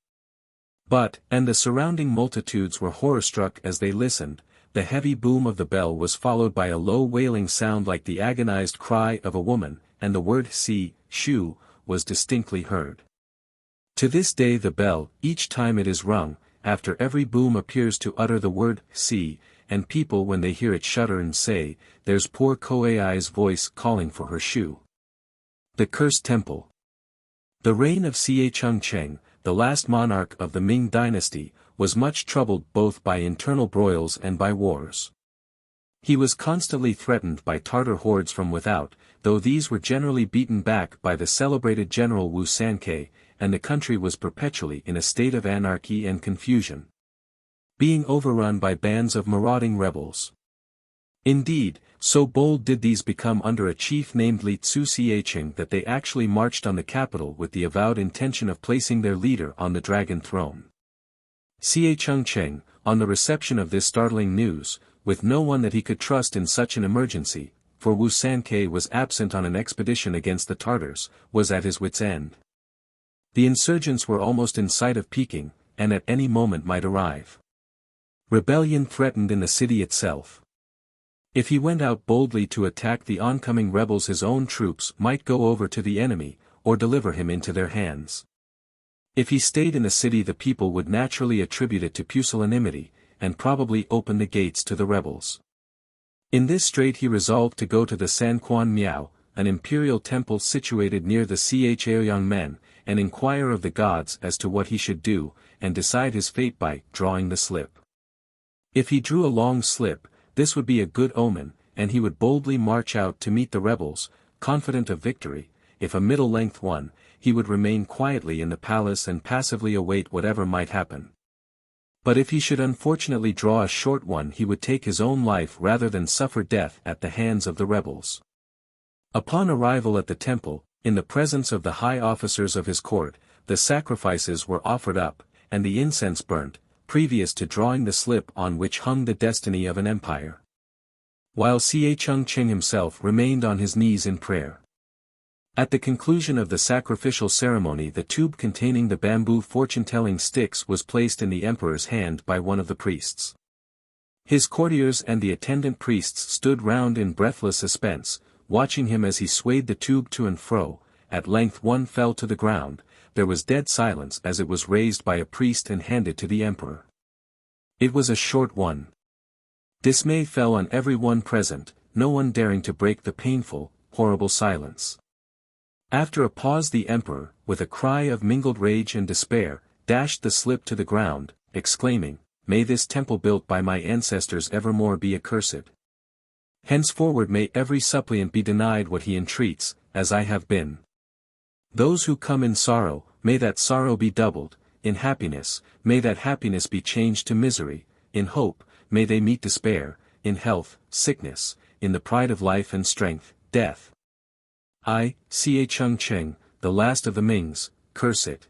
And the surrounding multitudes were horror-struck as they listened. The heavy boom of the bell was followed by a low wailing sound like the agonized cry of a woman, and the word "si," "shu," was distinctly heard. To this day the bell, each time it is rung, after every boom appears to utter the word "si," and people when they hear it shudder and say, "There's poor Koai's voice calling for her shu." The Cursed Temple. The reign of Chang'e, the last monarch of the Ming dynasty, was much troubled both by internal broils and by wars. He was constantly threatened by Tartar hordes from without, though these were generally beaten back by the celebrated general Wu Sankei, and the country was perpetually in a state of anarchy and confusion, being overrun by bands of marauding rebels. Indeed, so bold did these become under a chief named Li Tzu Xiecheng that they actually marched on the capital with the avowed intention of placing their leader on the dragon throne. Xiecheng, on the reception of this startling news, with no one that he could trust in such an emergency, for Wu Sankei was absent on an expedition against the Tartars, was at his wits' end. The insurgents were almost in sight of Peking, and at any moment might arrive. Rebellion threatened in the city itself. If he went out boldly to attack the oncoming rebels, his own troops might go over to the enemy, or deliver him into their hands. If he stayed in the city, the people would naturally attribute it to pusillanimity, and probably open the gates to the rebels. In this strait he resolved to go to the San Quan Miao, an imperial temple situated near the Chaoyangmen, and inquire of the gods as to what he should do, and decide his fate by drawing the slip. If he drew a long slip, this would be a good omen, and he would boldly march out to meet the rebels, confident of victory. If a middle-length one, he would remain quietly in the palace and passively await whatever might happen. But if he should unfortunately draw a short one, he would take his own life rather than suffer death at the hands of the rebels. Upon arrival at the temple, in the presence of the high officers of his court, the sacrifices were offered up, and the incense burnt, previous to drawing the slip on which hung the destiny of an empire. While Xiecheng himself remained on his knees in prayer. At the conclusion of the sacrificial ceremony, the tube containing the bamboo fortune-telling sticks was placed in the emperor's hand by one of the priests. His courtiers and the attendant priests stood round in breathless suspense, watching him as he swayed the tube to and fro. At length one fell to the ground. There was dead silence as it was raised by a priest and handed to the emperor. It was a short one. Dismay fell on every one present, no one daring to break the painful, horrible silence. After a pause the emperor, with a cry of mingled rage and despair, dashed the slip to the ground, exclaiming, "May this temple built by my ancestors evermore be accursed. Henceforward may every suppliant be denied what he entreats, as I have been. Those who come in sorrow, may that sorrow be doubled, in happiness, may that happiness be changed to misery, in hope, may they meet despair, in health, sickness, in the pride of life and strength, death. I, Xiecheng, the last of the Mings, curse it."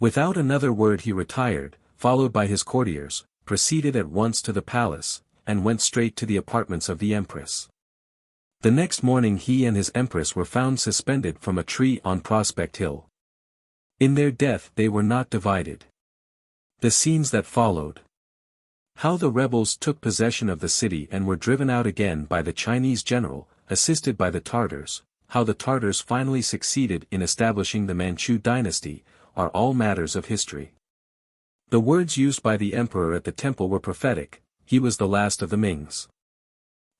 Without another word he retired, followed by his courtiers, proceeded at once to the palace, and went straight to the apartments of the empress. The next morning he and his empress were found suspended from a tree on Prospect Hill. In their death they were not divided. The scenes that followed. How the rebels took possession of the city and were driven out again by the Chinese general, assisted by the Tartars, how the Tartars finally succeeded in establishing the Manchu dynasty, are all matters of history. The words used by the emperor at the temple were prophetic: he was the last of the Mings.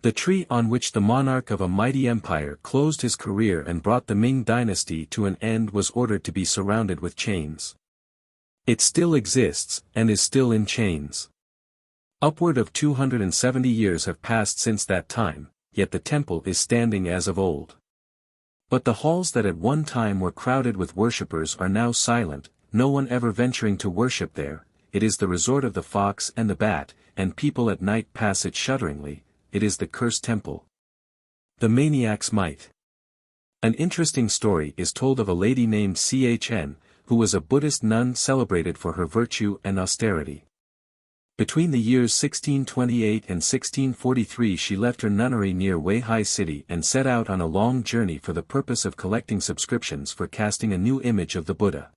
The tree on which the monarch of a mighty empire closed his career and brought the Ming dynasty to an end was ordered to be surrounded with chains. It still exists, and is still in chains. Upward of 270 years have passed since that time, yet the temple is standing as of old. But the halls that at one time were crowded with worshippers are now silent, no one ever venturing to worship there. It is the resort of the fox and the bat, and people at night pass it shudderingly. It is the cursed temple. The maniac's might. An interesting story is told of a lady named Chang'e, who was a Buddhist nun celebrated for her virtue and austerity. Between the years 1628 and 1643 she left her nunnery near Weihai City and set out on a long journey for the purpose of collecting subscriptions for casting a new image of the Buddha.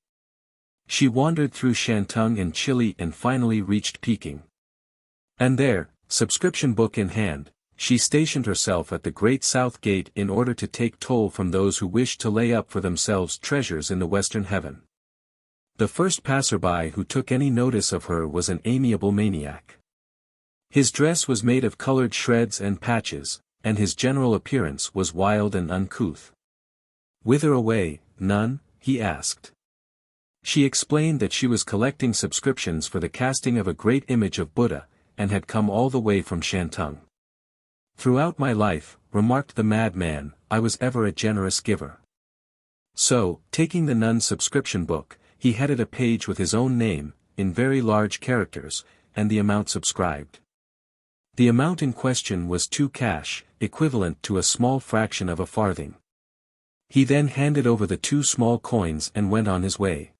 She wandered through Shantung and Chile and finally reached Peking. And there, subscription book in hand, she stationed herself at the Great South Gate in order to take toll from those who wished to lay up for themselves treasures in the western heaven. The first passerby who took any notice of her was an amiable maniac. His dress was made of colored shreds and patches, and his general appearance was wild and uncouth. "Whither away, nun?" he asked. She explained that she was collecting subscriptions for the casting of a great image of Buddha, and had come all the way from Shantung. "Throughout my life," remarked the madman, "I was ever a generous giver." So, taking the nun's subscription book, he headed a page with his own name, in very large characters, and the amount subscribed. The amount in question was 2 cash, equivalent to a small fraction of a farthing. He then handed over the 2 small coins and went on his way.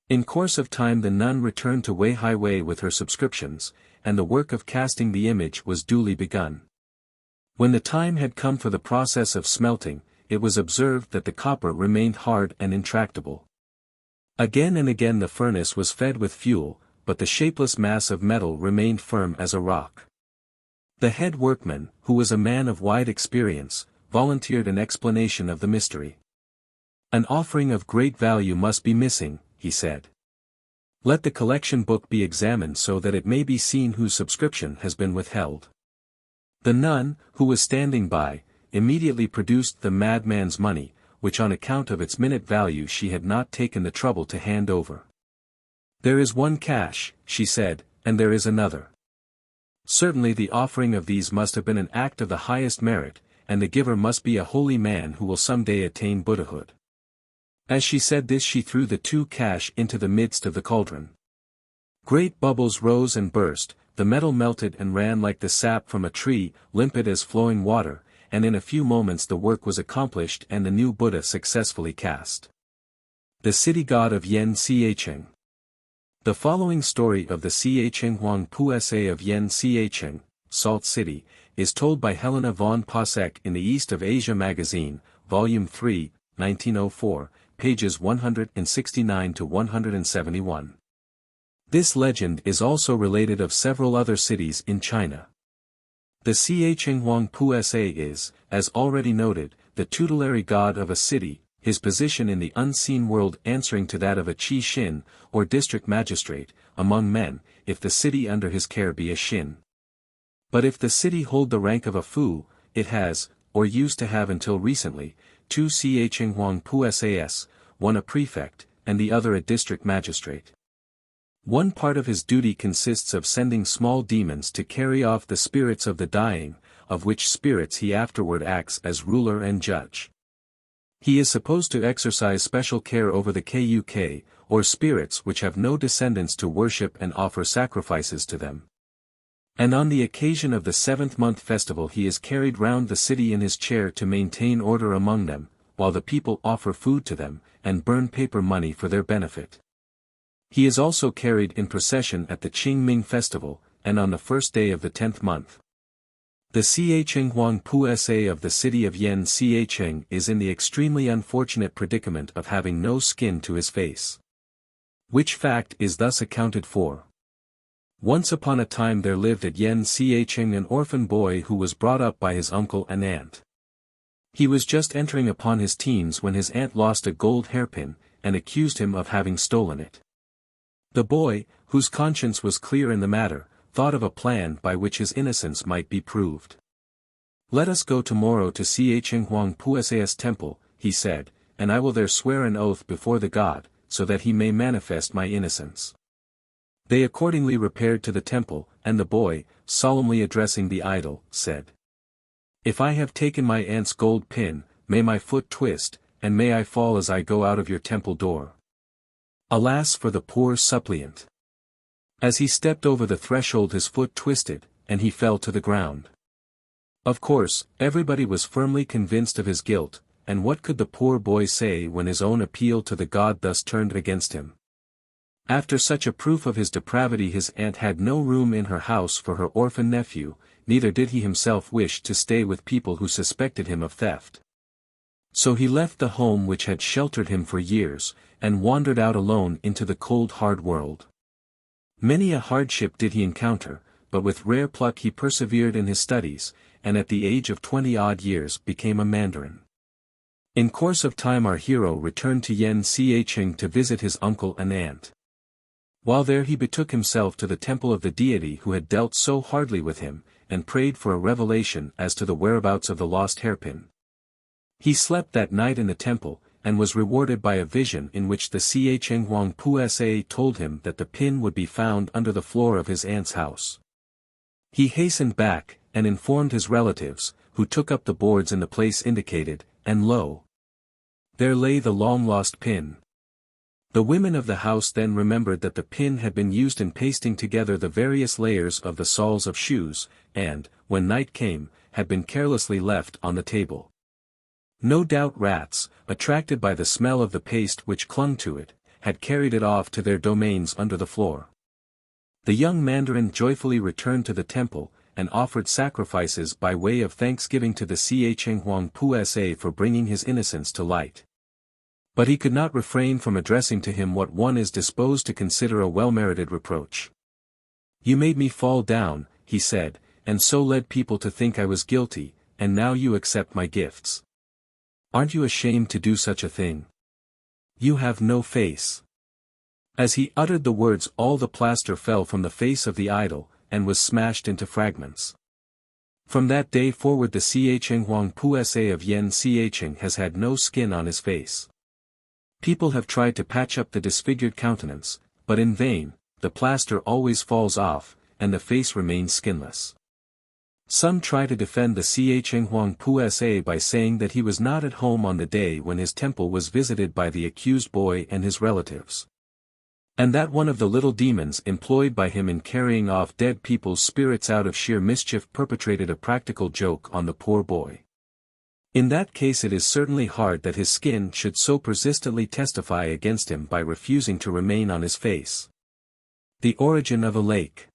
In course of time the nun returned to Weihai Wei with her subscriptions, and the work of casting the image was duly begun. When the time had come for the process of smelting, it was observed that the copper remained hard and intractable. Again and again the furnace was fed with fuel, but the shapeless mass of metal remained firm as a rock. The head workman, who was a man of wide experience, volunteered an explanation of the mystery. "An offering of great value must be missing," he said. "Let the collection book be examined so that it may be seen whose subscription has been withheld." The nun, who was standing by, immediately produced the madman's money, which on account of its minute value she had not taken the trouble to hand over. "There is 1 cash," she said, "and there is another. Certainly the offering of these must have been an act of the highest merit, and the giver must be a holy man who will some day attain Buddhahood." As she said this she threw the 2 cash into the midst of the cauldron. Great bubbles rose and burst, the metal melted and ran like the sap from a tree, limpid as flowing water, and in a few moments the work was accomplished and the new Buddha successfully cast. The city god of Yen Chicheng. The following story of the Chicheng Huang Pusa of Yen Chicheng, Salt City, is told by Helena von Possek in the East of Asia magazine, Volume 3, 1904, pages 169 to 171. This legend is also related of several other cities in China. The Chicheng Huang Pusa is, as already noted, the tutelary god of a city, his position in the unseen world answering to that of a Qi Xin, or district magistrate, among men, if the city under his care be a Xin. But if the city hold the rank of a Fu, it has, or used to have until recently, 2 Chicheng Huang Pusas, one a prefect, and the other a district magistrate. One part of his duty consists of sending small demons to carry off the spirits of the dying, of which spirits he afterward acts as ruler and judge. He is supposed to exercise special care over the Kuk, or spirits which have no descendants to worship and offer sacrifices to them. And on the occasion of the 7th-month festival he is carried round the city in his chair to maintain order among them, while the people offer food to them, and burn paper money for their benefit. He is also carried in procession at the Qingming festival, and on the first day of the 10th month. The Chang'e of the city of Yan Cheng is in the extremely unfortunate predicament of having no skin to his face. Which fact is thus accounted for. Once upon a time there lived at Yan Cheng an orphan boy who was brought up by his uncle and aunt. He was just entering upon his teens when his aunt lost a gold hairpin, and accused him of having stolen it. The boy, whose conscience was clear in the matter, thought of a plan by which his innocence might be proved. "Let us go tomorrow to Chang'e temple," he said, "and I will there swear an oath before the god, so that he may manifest my innocence." They accordingly repaired to the temple, and the boy, solemnly addressing the idol, said, "If I have taken my aunt's gold pin, may my foot twist, and may I fall as I go out of your temple door. Alas for the poor suppliant." As he stepped over the threshold his foot twisted, and he fell to the ground. Of course, everybody was firmly convinced of his guilt, and what could the poor boy say when his own appeal to the god thus turned against him? After such a proof of his depravity his aunt had no room in her house for her orphan nephew, neither did he himself wish to stay with people who suspected him of theft. So he left the home which had sheltered him for years, and wandered out alone into the cold hard world. Many a hardship did he encounter, but with rare pluck he persevered in his studies, and at the age of 20-odd years became a mandarin. In course of time our hero returned to Yan Cheng to visit his uncle and aunt. While there he betook himself to the temple of the deity who had dealt so hardly with him, and prayed for a revelation as to the whereabouts of the lost hairpin. He slept that night in the temple, and was rewarded by a vision in which the Chang'e told him that the pin would be found under the floor of his aunt's house. He hastened back, and informed his relatives, who took up the boards in the place indicated, and lo! there lay the long-lost pin. The women of the house then remembered that the pin had been used in pasting together the various layers of the soles of shoes, and, when night came, had been carelessly left on the table. No doubt rats, attracted by the smell of the paste which clung to it, had carried it off to their domains under the floor. The young mandarin joyfully returned to the temple, and offered sacrifices by way of thanksgiving to the Chang'e for bringing his innocence to light. But he could not refrain from addressing to him what one is disposed to consider a well-merited reproach. "You made me fall down," he said, "and so led people to think I was guilty, and now you accept my gifts. Aren't you ashamed to do such a thing? You have no face." As he uttered the words all the plaster fell from the face of the idol, and was smashed into fragments. From that day forward the Chang'e of Yan Cheng has had no skin on his face. People have tried to patch up the disfigured countenance, but in vain, the plaster always falls off, and the face remains skinless. Some try to defend the Chang'e by saying that he was not at home on the day when his temple was visited by the accused boy and his relatives. And that one of the little demons employed by him in carrying off dead people's spirits out of sheer mischief perpetrated a practical joke on the poor boy. In that case it is certainly hard that his skin should so persistently testify against him by refusing to remain on his face. The origin of a lake.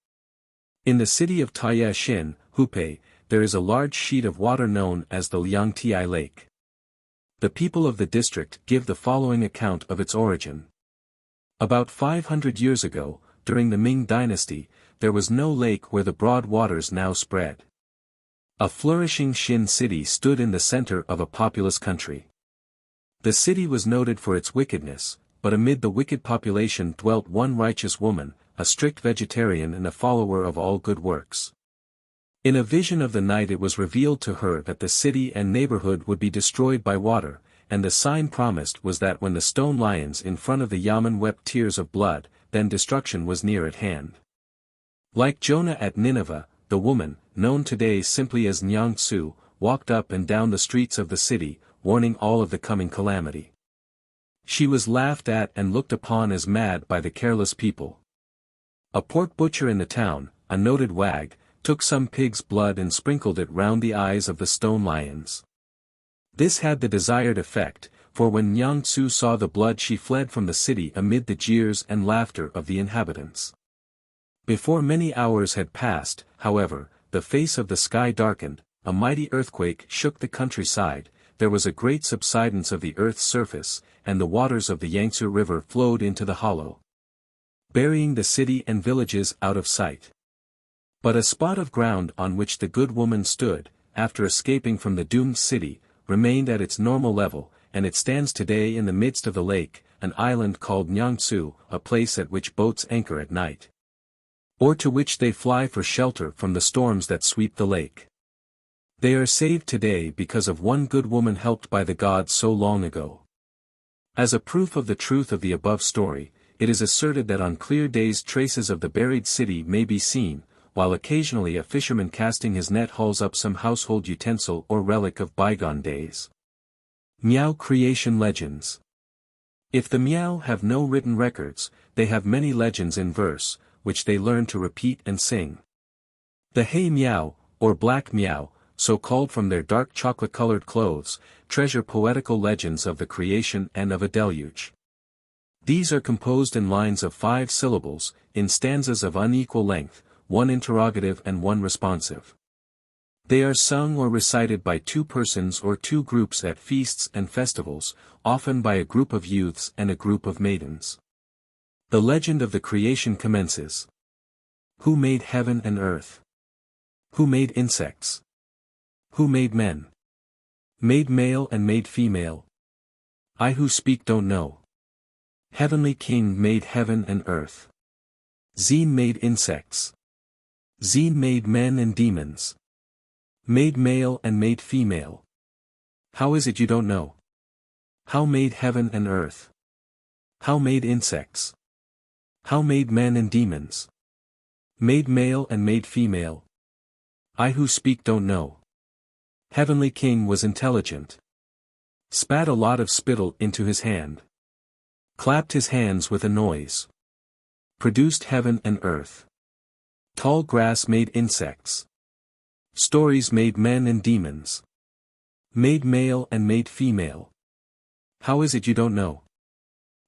In the city of Taoism, Hubei, there is a large sheet of water known as the Liangti Lake. The people of the district give the following account of its origin. About 500 years ago, during the Ming dynasty, there was no lake where the broad waters now spread. A flourishing Xin city stood in the center of a populous country. The city was noted for its wickedness, but amid the wicked population dwelt one righteous woman, a strict vegetarian and a follower of all good works. In a vision of the night it was revealed to her that the city and neighborhood would be destroyed by water, and the sign promised was that when the stone lions in front of the yamen wept tears of blood, then destruction was near at hand. Like Jonah at Nineveh, the woman, known today simply as Nyang Tsu, walked up and down the streets of the city, warning all of the coming calamity. She was laughed at and looked upon as mad by the careless people. A pork butcher in the town, a noted wag, took some pig's blood and sprinkled it round the eyes of the stone lions. This had the desired effect, for when Nyang-tsu saw the blood she fled from the city amid the jeers and laughter of the inhabitants. Before many hours had passed, however, the face of the sky darkened, a mighty earthquake shook the countryside, there was a great subsidence of the earth's surface, and the waters of the Yangtze River flowed into the hollow, burying the city and villages out of sight. But a spot of ground on which the good woman stood, after escaping from the doomed city, remained at its normal level, and it stands today in the midst of the lake, an island called Nyang-tsu, a place at which boats anchor at night, or to which they fly for shelter from the storms that sweep the lake. They are saved today because of one good woman helped by the gods so long ago. As a proof of the truth of the above story, it is asserted that on clear days traces of the buried city may be seen, while occasionally a fisherman casting his net hauls up some household utensil or relic of bygone days. Miao Creation Legends. If the Miao have no written records, they have many legends in verse, which they learn to repeat and sing. The Hei Miao, or Black Miao, so called from their dark chocolate-colored clothes, treasure poetical legends of the creation and of a deluge. These are composed in lines of 5 syllables, in stanzas of unequal length, one interrogative and one responsive. They are sung or recited by 2 persons or 2 groups at feasts and festivals, often by a group of youths and a group of maidens. The legend of the creation commences. Who made heaven and earth? Who made insects? Who made men? Made male and made female? I who speak don't know. Heavenly King made heaven and earth. XIII made insects. XIII made men and demons. Made male and made female. How is it you don't know? How made heaven and earth? How made insects? How made men and demons? Made male and made female? I who speak don't know. Heavenly King was intelligent. Spat a lot of spittle into his hand. Clapped his hands with a noise. Produced heaven and earth. Tall grass made insects. Stories made men and demons. Made male and made female. How is it you don't know?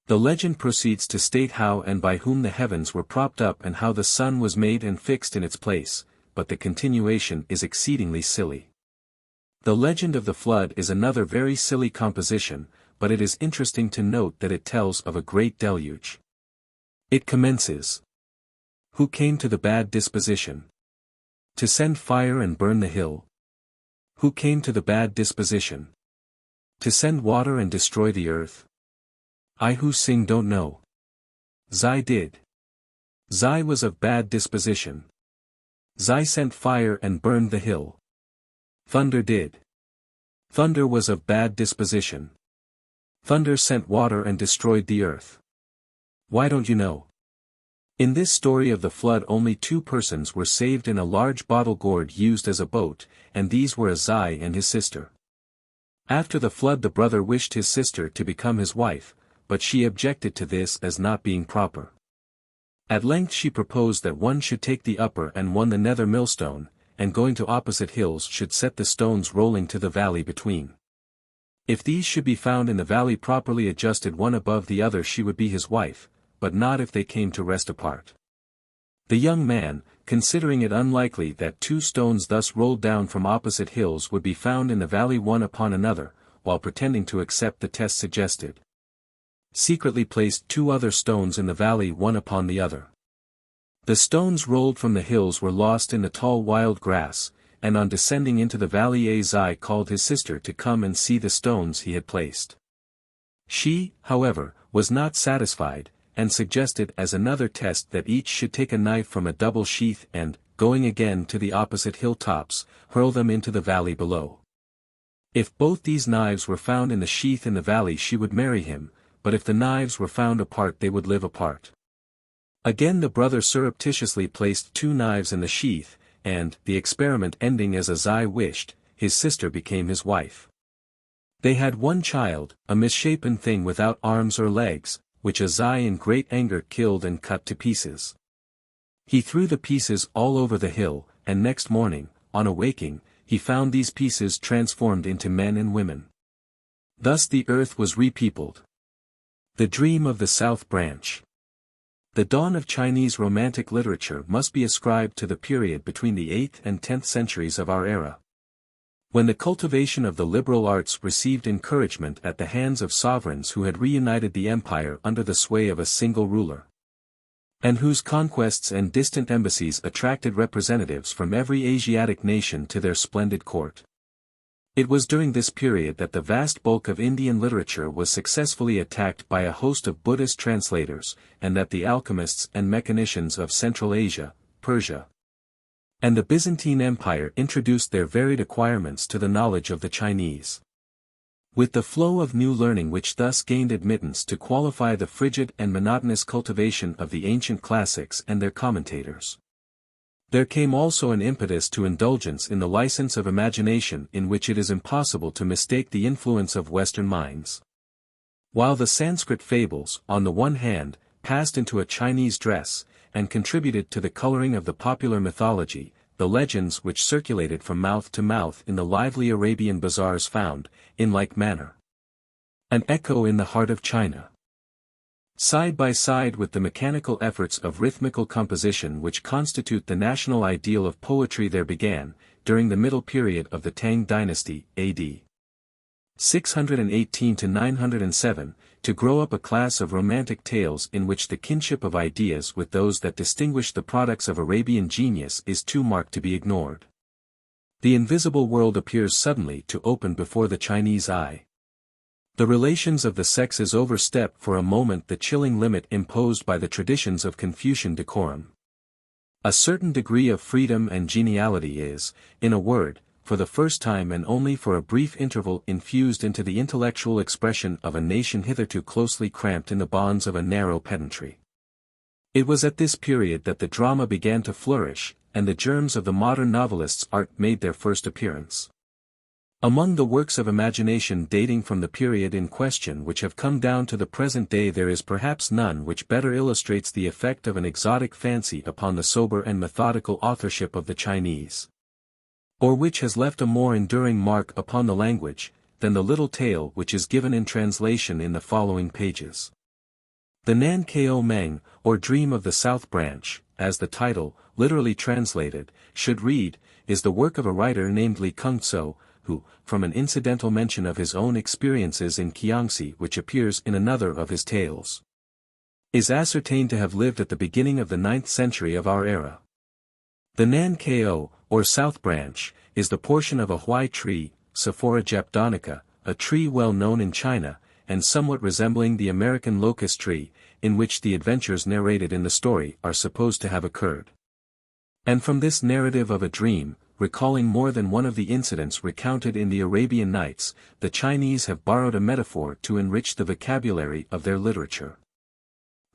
The legend proceeds to state how and by whom the heavens were propped up and how the sun was made and fixed in its place, but the continuation is exceedingly silly. The legend of the flood is another very silly composition, but it is interesting to note that it tells of a great deluge. It commences. Who came to the bad disposition? To send fire and burn the hill? Who came to the bad disposition? To send water and destroy the earth? I who sing don't know. Xi did. Xi was of bad disposition. Xi sent fire and burned the hill. Thunder did. Thunder was of bad disposition. Thunder sent water and destroyed the earth. Why don't you know? In this story of the flood only 2 persons were saved in a large bottle gourd used as a boat, and these were a Xi and his sister. After the flood the brother wished his sister to become his wife, but she objected to this as not being proper. At length she proposed that one should take the upper and one the nether millstone, and going to opposite hills should set the stones rolling to the valley between. If these should be found in the valley properly adjusted one above the other she would be his wife, but not if they came to rest apart. The young man, considering it unlikely that 2 stones thus rolled down from opposite hills would be found in the valley one upon another, while pretending to accept the test suggested, secretly placed 2 other stones in the valley one upon the other. The stones rolled from the hills were lost in the tall wild grass, and on descending into the valley Xi called his sister to come and see the stones he had placed. She, however, was not satisfied, and suggested as another test that each should take a knife from a double sheath and, going again to the opposite hilltops, hurl them into the valley below. If both these knives were found in the sheath in the valley she would marry him, but if the knives were found apart they would live apart. Again the brother surreptitiously placed 2 knives in the sheath, and, the experiment ending as a Xi wished, his sister became his wife. They had 1 child, a misshapen thing without arms or legs, which a Xi in great anger killed and cut to pieces. He threw the pieces all over the hill, and next morning, on awaking, he found these pieces transformed into men and women. Thus the earth was repeopled. The dream of the South Branch. The dawn of Chinese Romantic literature must be ascribed to the period between the 8th and 10th centuries of our era, when the cultivation of the liberal arts received encouragement at the hands of sovereigns who had reunited the empire under the sway of a single ruler, and whose conquests and distant embassies attracted representatives from every Asiatic nation to their splendid court. It was during this period that the vast bulk of Indian literature was successfully attacked by a host of Buddhist translators, and that the alchemists and mechanicians of Central Asia, Persia, and the Byzantine Empire introduced their varied acquirements to the knowledge of the Chinese. With the flow of new learning which thus gained admittance to qualify the frigid and monotonous cultivation of the ancient classics and their commentators, there came also an impetus to indulgence in the license of imagination in which it is impossible to mistake the influence of Western minds. While the Sanskrit fables, on the one hand, passed into a Chinese dress, and contributed to the coloring of the popular mythology, the legends which circulated from mouth to mouth in the lively Arabian bazaars found, in like manner, an echo in the heart of China. Side by side with the mechanical efforts of rhythmical composition which constitute the national ideal of poetry, there began, during the middle period of the Tang dynasty, AD 618 to 907, to grow up a class of romantic tales in which the kinship of ideas with those that distinguish the products of Arabian genius is too marked to be ignored. The invisible world appears suddenly to open before the Chinese eye. The relations of the sexes overstep for a moment the chilling limit imposed by the traditions of Confucian decorum. A certain degree of freedom and geniality is, in a word, for the first time and only for a brief interval infused into the intellectual expression of a nation hitherto closely cramped in the bonds of a narrow pedantry. It was at this period that the drama began to flourish, and the germs of the modern novelist's art made their first appearance. Among the works of imagination dating from the period in question which have come down to the present day, there is perhaps none which better illustrates the effect of an exotic fancy upon the sober and methodical authorship of the Chinese, or which has left a more enduring mark upon the language, than the little tale which is given in translation in the following pages. The Nan Ko Meng, or Dream of the South Branch, as the title, literally translated, should read, is the work of a writer named Li Kungtso, who, from an incidental mention of his own experiences in Jiangxi which appears in another of his tales, is ascertained to have lived at the beginning of the 9th century of our era. The Nan Ko, or South Branch, is the portion of a huai tree, Sephora japdonica, a tree well known in China, and somewhat resembling the American locust tree, in which the adventures narrated in the story are supposed to have occurred. And from this narrative of a dream, recalling more than one of the incidents recounted in the Arabian Nights, the Chinese have borrowed a metaphor to enrich the vocabulary of their literature.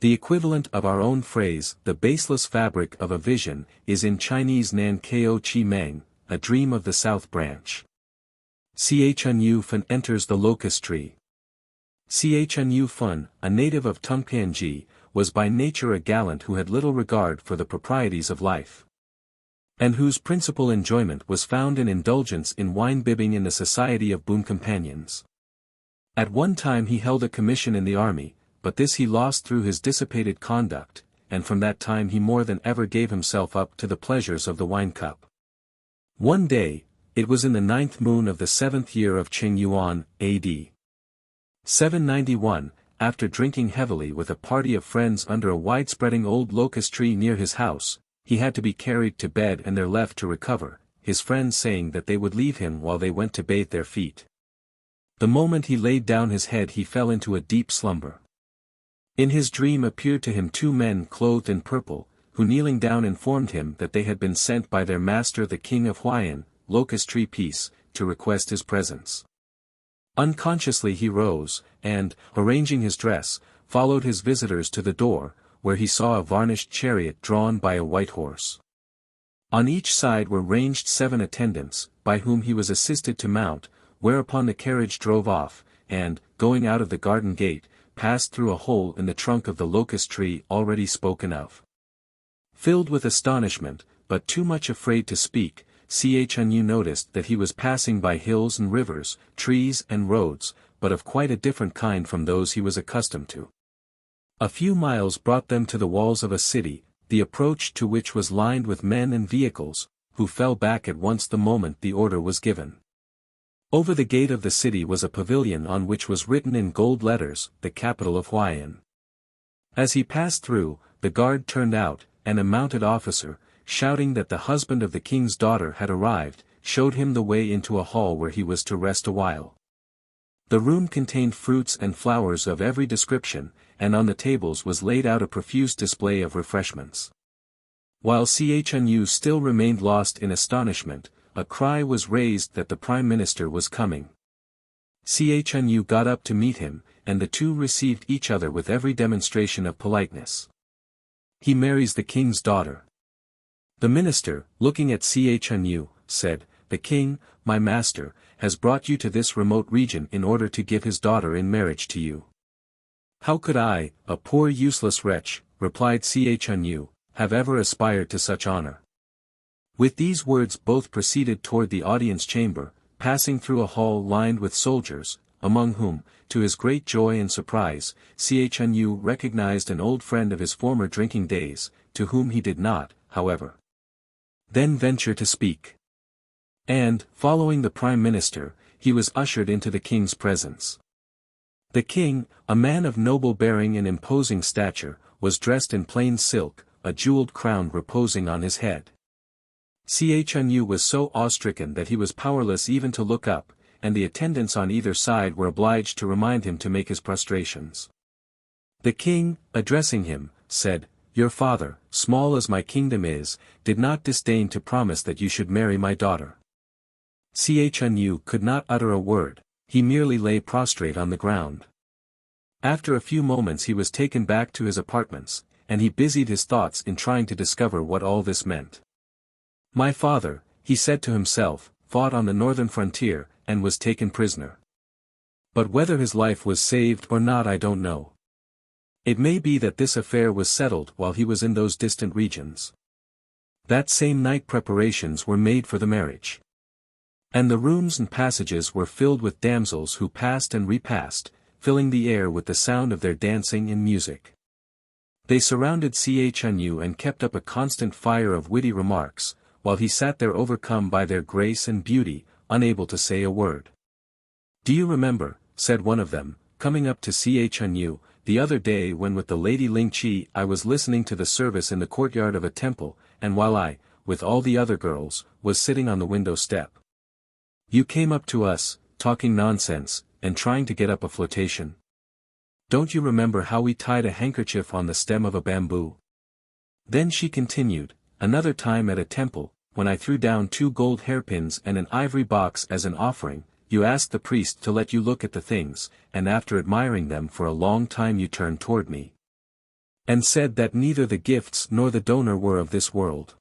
The equivalent of our own phrase, the baseless fabric of a vision, is in Chinese Nan Ko Chi Meng, a dream of the South Branch. Chun Fun enters the locust tree. Chun Fun, a native of Tungpanji, was by nature a gallant who had little regard for the proprieties of life, and whose principal enjoyment was found in indulgence in wine-bibbing in the society of boon companions. At one time he held a commission in the army, but this he lost through his dissipated conduct, and from that time he more than ever gave himself up to the pleasures of the wine-cup. One day, it was in the 9th moon of the 7th year of Chang'e, A.D. 791, after drinking heavily with a party of friends under a wide-spreading old locust tree near his house, he had to be carried to bed and there left to recover, his friends saying that they would leave him while they went to bathe their feet. The moment he laid down his head he fell into a deep slumber. In his dream appeared to him 2 men clothed in purple, who kneeling down informed him that they had been sent by their master the king of Huayan, locust tree peace, to request his presence. Unconsciously he rose, and, arranging his dress, followed his visitors to the door, where he saw a varnished chariot drawn by a white horse. On each side were ranged 7 attendants, by whom he was assisted to mount, whereupon the carriage drove off, and, going out of the garden gate, passed through a hole in the trunk of the locust tree already spoken of. Filled with astonishment, but too much afraid to speak, Chun noticed that he was passing by hills and rivers, trees and roads, but of quite a different kind from those he was accustomed to. A few miles brought them to the walls of a city, the approach to which was lined with men and vehicles, who fell back at once the moment the order was given. Over the gate of the city was a pavilion on which was written in gold letters, "The capital of Huayan." As he passed through, the guard turned out, and a mounted officer, shouting that the husband of the king's daughter had arrived, showed him the way into a hall where he was to rest a while. The room contained fruits and flowers of every description, and on the tables was laid out a profuse display of refreshments. While Chang'e still remained lost in astonishment, a cry was raised that the prime minister was coming. Chang'e got up to meet him, and the two received each other with every demonstration of politeness. "He marries the king's daughter." The minister, looking at Chang'e, said, "The king, my master, has brought you to this remote region in order to give his daughter in marriage to you." "How could I, a poor useless wretch," replied Chang'e, "have ever aspired to such honor?" With these words both proceeded toward the audience chamber, passing through a hall lined with soldiers, among whom, to his great joy and surprise, Chang'e recognized an old friend of his former drinking days, to whom he did not, however, then venture to speak. And, following the prime minister, he was ushered into the king's presence. The king, a man of noble bearing and imposing stature, was dressed in plain silk, a jeweled crown reposing on his head. Chang'e was so awe-stricken that he was powerless even to look up, and the attendants on either side were obliged to remind him to make his prostrations. The king, addressing him, said, "Your father, small as my kingdom is, did not disdain to promise that you should marry my daughter." Chang'e could not utter a word, he merely lay prostrate on the ground. After a few moments he was taken back to his apartments, and he busied his thoughts in trying to discover what all this meant. "My father," he said to himself, "fought on the northern frontier, and was taken prisoner. But whether his life was saved or not I don't know. It may be that this affair was settled while he was in those distant regions. That same night preparations were made for the marriage. And the rooms and passages were filled with damsels who passed and repassed, filling the air with the sound of their dancing and music. They surrounded Chang'e and kept up a constant fire of witty remarks, while he sat there overcome by their grace and beauty, unable to say a word. "Do you remember," said one of them, coming up to Chang'e, "the other day when with the lady Lingqi I was listening to the service in the courtyard of a temple, and while I, with all the other girls, was sitting on the window step. You came up to us, talking nonsense, and trying to get up a flirtation. Don't you remember how we tied a handkerchief on the stem of a bamboo?" Then she continued, "Another time at a temple, when I threw down 2 gold hairpins and an ivory box as an offering, you asked the priest to let you look at the things, and after admiring them for a long time you turned toward me and said that neither the gifts nor the donor were of this world.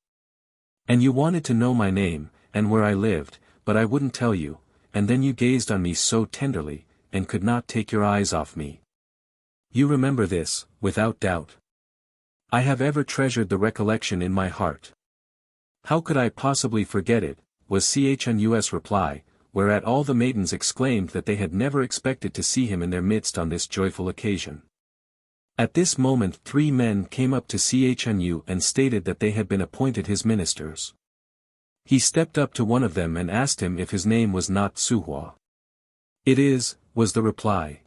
And you wanted to know my name, and where I lived, but I wouldn't tell you, and then you gazed on me so tenderly, and could not take your eyes off me. You remember this, without doubt. I have ever treasured the recollection in my heart." "How could I possibly forget it," was Chang'e's reply, whereat all the maidens exclaimed that they had never expected to see him in their midst on this joyful occasion. At this moment 3 men came up to Chang'e and stated that they had been appointed his ministers. He stepped up to one of them and asked him if his name was not Suhua. "It is," was the reply.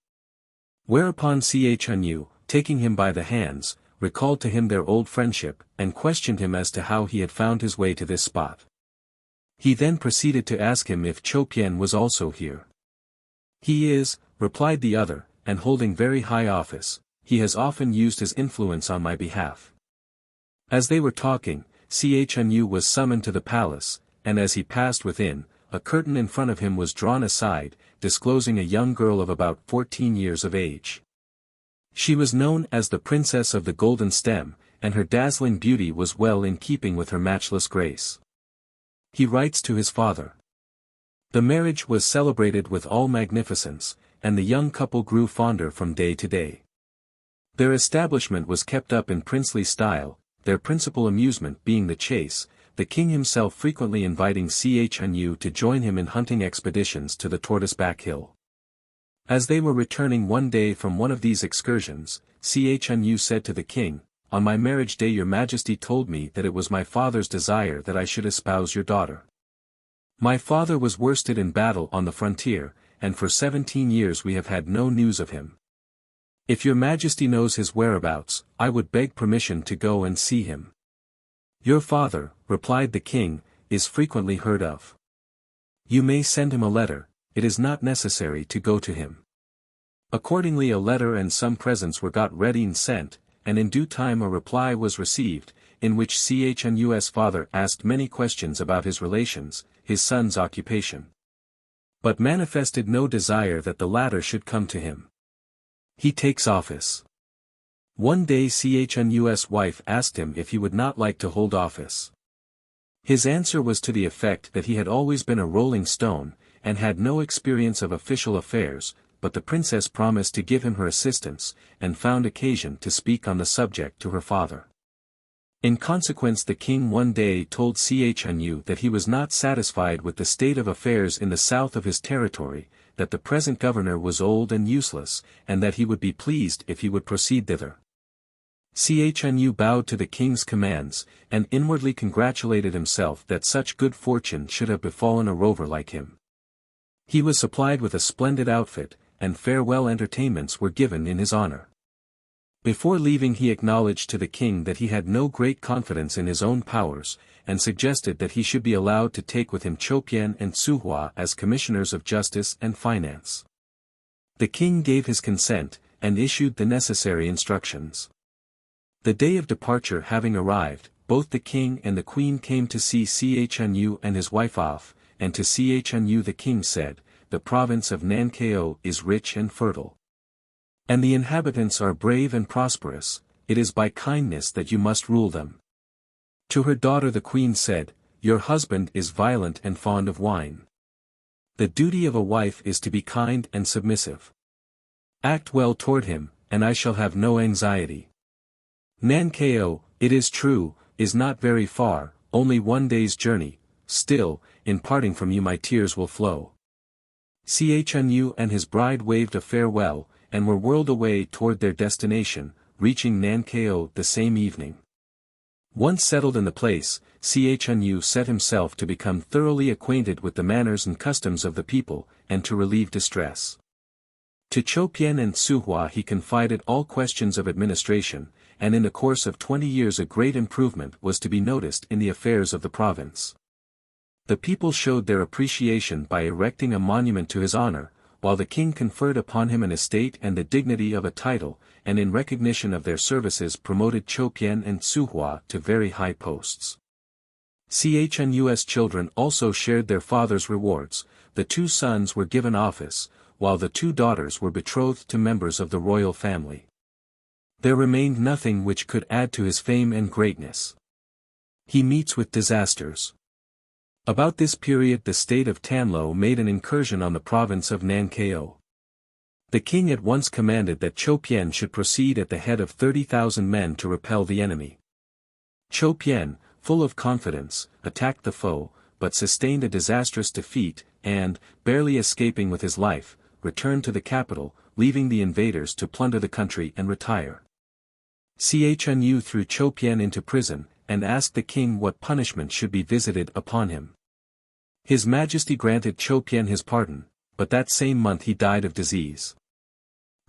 Whereupon Chang'e, taking him by the hands, recalled to him their old friendship, and questioned him as to how he had found his way to this spot. He then proceeded to ask him if Chopien was also here. "He is," replied the other, "and holding very high office. He has often used his influence on my behalf." As they were talking, Chang'e was summoned to the palace, and as he passed within, a curtain in front of him was drawn aside, disclosing a young girl of about 14 years of age. She was known as the Princess of the Golden Stem, and her dazzling beauty was well in keeping with her matchless grace. He writes to his father. The marriage was celebrated with all magnificence, and the young couple grew fonder from day to day. Their establishment was kept up in princely style, their principal amusement being the chase, the king himself frequently inviting Chang'e to join him in hunting expeditions to the Tortoise-back Hill. As they were returning one day from one of these excursions, Chang'e said to the king, "On my marriage day your majesty told me that it was my father's desire that I should espouse your daughter. My father was worsted in battle on the frontier, and for 17 years we have had no news of him. If your majesty knows his whereabouts, I would beg permission to go and see him." "Your father," replied the king, "is frequently heard of. You may send him a letter, it is not necessary to go to him." Accordingly a letter and some presents were got ready and sent, and in due time a reply was received, in which Chang'e's father asked many questions about his relations, his son's occupation, but manifested no desire that the latter should come to him. He takes office. One day Chang'e's wife asked him if he would not like to hold office. His answer was to the effect that he had always been a rolling stone, and had no experience of official affairs, but the princess promised to give him her assistance, and found occasion to speak on the subject to her father. In consequence the king one day told Chang'e that he was not satisfied with the state of affairs in the south of his territory, that the present governor was old and useless, and that he would be pleased if he would proceed thither. Chang'e bowed to the king's commands, and inwardly congratulated himself that such good fortune should have befallen a rover like him. He was supplied with a splendid outfit, and farewell entertainments were given in his honor. Before leaving he acknowledged to the king that he had no great confidence in his own powers, and suggested that he should be allowed to take with him Chopien and Suhua as commissioners of justice and finance. The king gave his consent, and issued the necessary instructions. The day of departure having arrived, both the king and the queen came to see Chang'e and his wife off, and to Chang'e the king said, "The province of Nankeo is rich and fertile. And the inhabitants are brave and prosperous, it is by kindness that you must rule them." To her daughter the queen said, "Your husband is violent and fond of wine. The duty of a wife is to be kind and submissive. Act well toward him, and I shall have no anxiety. Nankeo, it is true, is not very far, only one day's journey, still, in parting from you my tears will flow." Chang'e and his bride waved a farewell, and were whirled away toward their destination, reaching Nankeo the same evening. Once settled in the place, Chang'e set himself to become thoroughly acquainted with the manners and customs of the people, and to relieve distress. To Chopien and Suhua he confided all questions of administration, and in the course of 20 years a great improvement was to be noticed in the affairs of the province. The people showed their appreciation by erecting a monument to his honor, while the king conferred upon him an estate and the dignity of a title, and in recognition of their services promoted Chopien and Suhua to very high posts. Chang'e's children also shared their father's rewards. The 2 sons were given office, while the 2 daughters were betrothed to members of the royal family. There remained nothing which could add to his fame and greatness. He meets with disasters. About this period the state of Tanlo made an incursion on the province of Nankeo. The king at once commanded that Chopien should proceed at the head of 30,000 men to repel the enemy. Chopien, full of confidence, attacked the foe, but sustained a disastrous defeat, and, barely escaping with his life, returned to the capital, leaving the invaders to plunder the country and retire. Chang'e threw Chopien into prison, and asked the king what punishment should be visited upon him. His Majesty granted Chopien his pardon, but that same month he died of disease.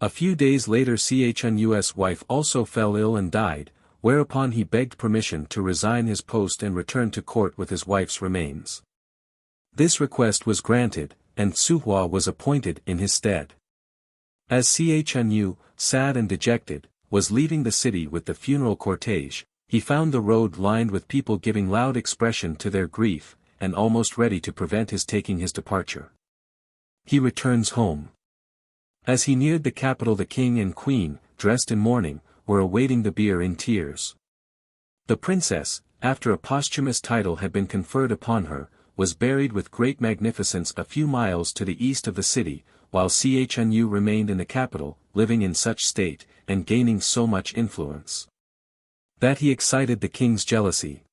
A few days later Chang'e's wife also fell ill and died, whereupon he begged permission to resign his post and return to court with his wife's remains. This request was granted, and Suhua was appointed in his stead. As Chang'e, sad and dejected, was leaving the city with the funeral cortege, he found the road lined with people giving loud expression to their grief, and almost ready to prevent his taking his departure. He returns home. As he neared the capital the king and queen, dressed in mourning, were awaiting the bier in tears. The princess, after a posthumous title had been conferred upon her, was buried with great magnificence a few miles to the east of the city, while Chang'e remained in the capital, living in such state, and gaining so much influence, that he excited the king's jealousy.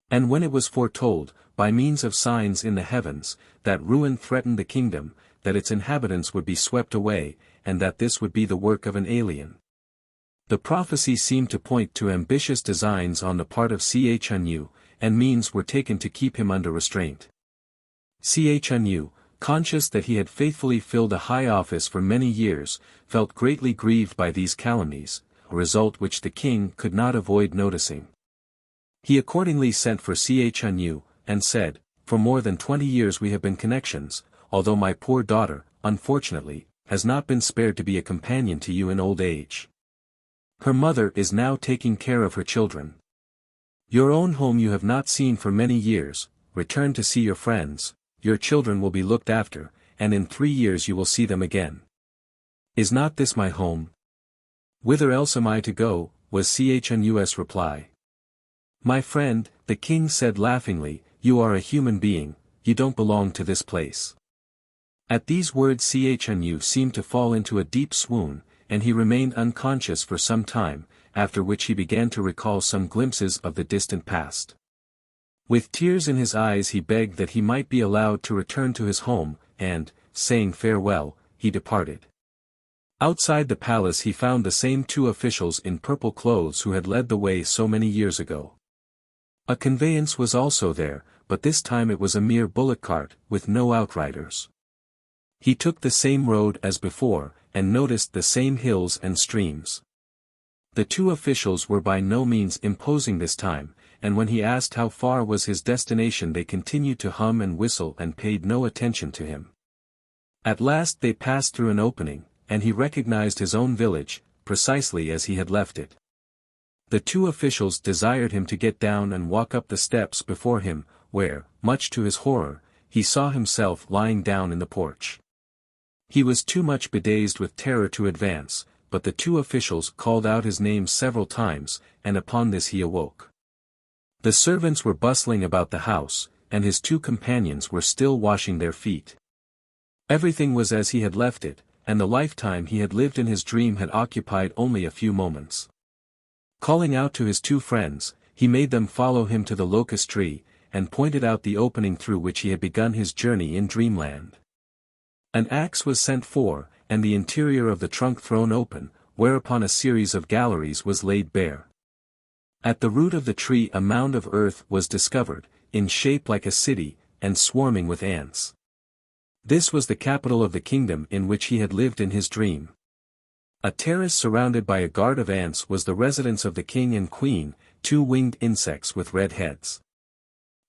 And when it was foretold, by means of signs in the heavens, that ruin threatened the kingdom, that its inhabitants would be swept away, and that this would be the work of an alien. The prophecy seemed to point to ambitious designs on the part of Chang'e, and means were taken to keep him under restraint. Chang'e, conscious that he had faithfully filled a high office for many years, felt greatly grieved by these calumnies, a result which the king could not avoid noticing. He accordingly sent for Chang'e, and said, "For more than 20 years we have been connections, although my poor daughter, unfortunately, has not been spared to be a companion to you in old age. Her mother is now taking care of her children. Your own home you have not seen for many years, return to see your friends, your children will be looked after, and in 3 years you will see them again. Is not this my home? Whither else am I to go?" was Chang'e's reply. "My friend," the king said laughingly, "you are a human being, you don't belong to this place." At these words Chang'e seemed to fall into a deep swoon, and he remained unconscious for some time, after which he began to recall some glimpses of the distant past. With tears in his eyes he begged that he might be allowed to return to his home, and, saying farewell, he departed. Outside the palace he found the same 2 officials in purple clothes who had led the way so many years ago. A conveyance was also there, but this time it was a mere bullock cart, with no outriders. He took the same road as before, and noticed the same hills and streams. The 2 officials were by no means imposing this time, and when he asked how far was his destination they continued to hum and whistle and paid no attention to him. At last they passed through an opening, and he recognized his own village, precisely as he had left it. The 2 officials desired him to get down and walk up the steps before him, where, much to his horror, he saw himself lying down in the porch. He was too much bedazed with terror to advance, but the 2 officials called out his name several times, and upon this he awoke. The servants were bustling about the house, and his 2 companions were still washing their feet. Everything was as he had left it, and the lifetime he had lived in his dream had occupied only a few moments. Calling out to his 2 friends, he made them follow him to the locust tree, and pointed out the opening through which he had begun his journey in dreamland. An axe was sent for, and the interior of the trunk thrown open, whereupon a series of galleries was laid bare. At the root of the tree a mound of earth was discovered, in shape like a city, and swarming with ants. This was the capital of the kingdom in which he had lived in his dream. A terrace surrounded by a guard of ants was the residence of the king and queen, 2 winged insects with red heads.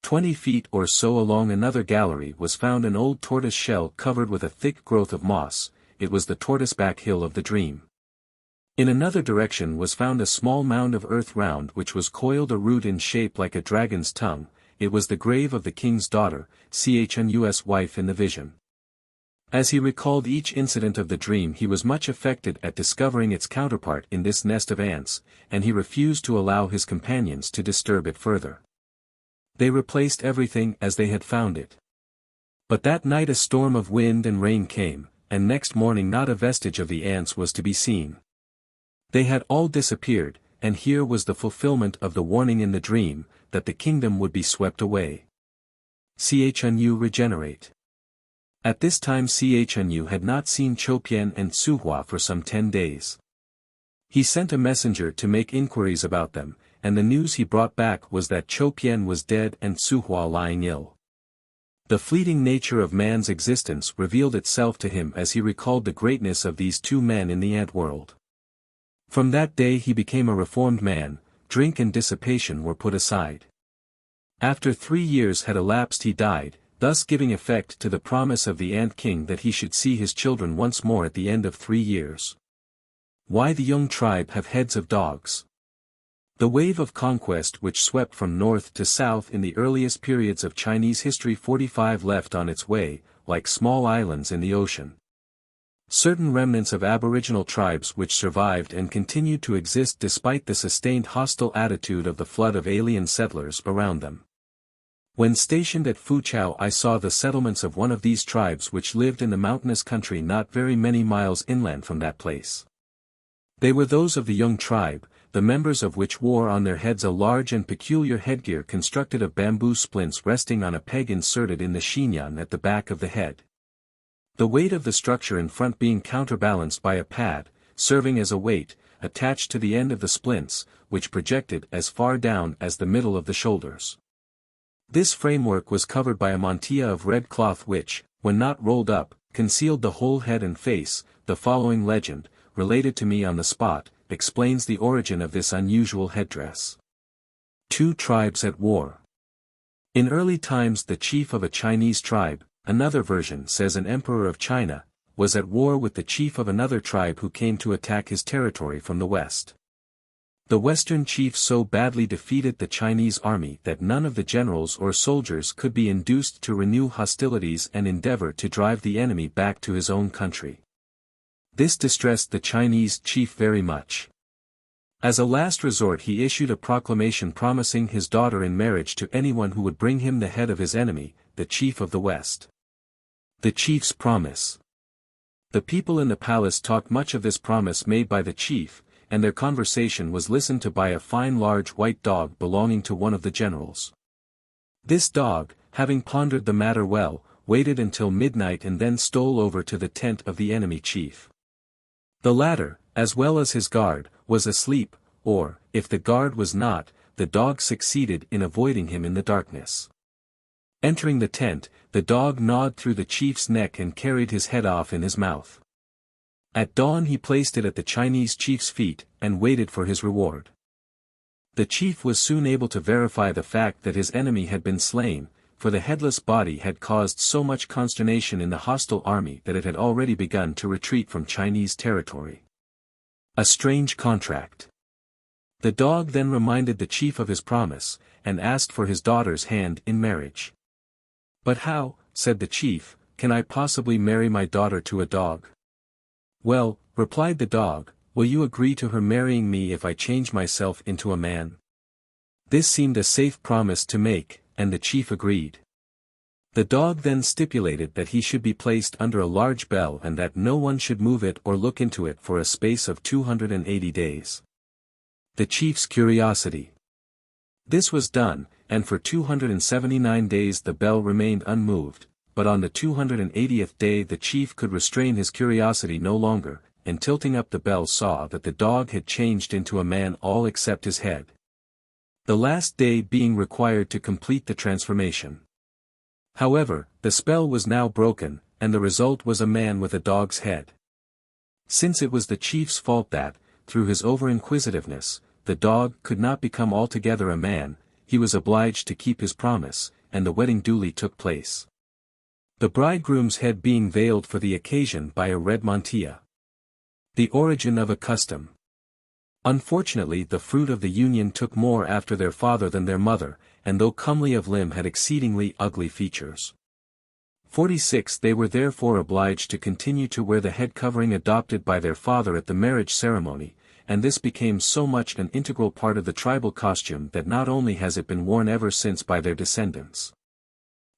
20 feet or so along another gallery was found an old tortoise shell covered with a thick growth of moss. It was the tortoise-back hill of the dream. In another direction was found a small mound of earth round which was coiled a root in shape like a dragon's tongue. It was the grave of the king's daughter, Chang'e's wife in the vision. As he recalled each incident of the dream he was much affected at discovering its counterpart in this nest of ants, and he refused to allow his companions to disturb it further. They replaced everything as they had found it. But that night a storm of wind and rain came, and next morning not a vestige of the ants was to be seen. They had all disappeared, and here was the fulfillment of the warning in the dream, that the kingdom would be swept away. Chang'e regenerate. At this time Chang'e had not seen Chopien and Suhua for some 10 days. He sent a messenger to make inquiries about them, and the news he brought back was that Chopien was dead and Suhua lying ill. The fleeting nature of man's existence revealed itself to him as he recalled the greatness of these 2 men in the ant world. From that day he became a reformed man, drink and dissipation were put aside. After 3 years had elapsed he died, thus giving effect to the promise of the ant king that he should see his children once more at the end of 3 years. Why the young tribe have heads of dogs. The wave of conquest which swept from north to south in the earliest periods of Chinese history 45 left on its way, like small islands in the ocean, certain remnants of aboriginal tribes which survived and continued to exist despite the sustained hostile attitude of the flood of alien settlers around them. When stationed at Fuqiao I saw the settlements of one of these tribes which lived in the mountainous country not very many miles inland from that place. They were those of the young tribe, the members of which wore on their heads a large and peculiar headgear constructed of bamboo splints resting on a peg inserted in the xinyan at the back of the head. The weight of the structure in front being counterbalanced by a pad, serving as a weight, attached to the end of the splints, which projected as far down as the middle of the shoulders. This framework was covered by a mantilla of red cloth which, when not rolled up, concealed the whole head and face. The following legend, related to me on the spot, explains the origin of this unusual headdress. Two tribes at war. In early times the chief of a Chinese tribe, another version says an emperor of China, was at war with the chief of another tribe who came to attack his territory from the west. The western chief so badly defeated the Chinese army that none of the generals or soldiers could be induced to renew hostilities and endeavor to drive the enemy back to his own country. This distressed the Chinese chief very much. As a last resort he issued a proclamation promising his daughter in marriage to anyone who would bring him the head of his enemy, the chief of the West. The chief's promise. The people in the palace talked much of this promise made by the chief, and their conversation was listened to by a fine large white dog belonging to one of the generals. This dog, having pondered the matter well, waited until midnight and then stole over to the tent of the enemy chief. The latter, as well as his guard, was asleep, or, if the guard was not, the dog succeeded in avoiding him in the darkness. Entering the tent, the dog gnawed through the chief's neck and carried his head off in his mouth. At dawn he placed it at the Chinese chief's feet, and waited for his reward. The chief was soon able to verify the fact that his enemy had been slain, for the headless body had caused so much consternation in the hostile army that it had already begun to retreat from Chinese territory. A strange contract. The dog then reminded the chief of his promise, and asked for his daughter's hand in marriage. "But how," said the chief, "can I possibly marry my daughter to a dog?" "Well," replied the dog, "will you agree to her marrying me if I change myself into a man?" This seemed a safe promise to make, and the chief agreed. The dog then stipulated that he should be placed under a large bell and that no one should move it or look into it for a space of 280 days. The chief's curiosity. This was done, and for 279 days the bell remained unmoved, but on the 280th day the chief could restrain his curiosity no longer, and tilting up the bell saw that the dog had changed into a man all except his head. The last day being required to complete the transformation. However, the spell was now broken, and the result was a man with a dog's head. Since it was the chief's fault that, through his over-inquisitiveness, the dog could not become altogether a man, he was obliged to keep his promise, and the wedding duly took place. The bridegroom's head being veiled for the occasion by a red mantilla. The origin of a custom. Unfortunately the fruit of the union took more after their father than their mother, and though comely of limb had exceedingly ugly features. 46 They were therefore obliged to continue to wear the head covering adopted by their father at the marriage ceremony, and this became so much an integral part of the tribal costume that not only has it been worn ever since by their descendants,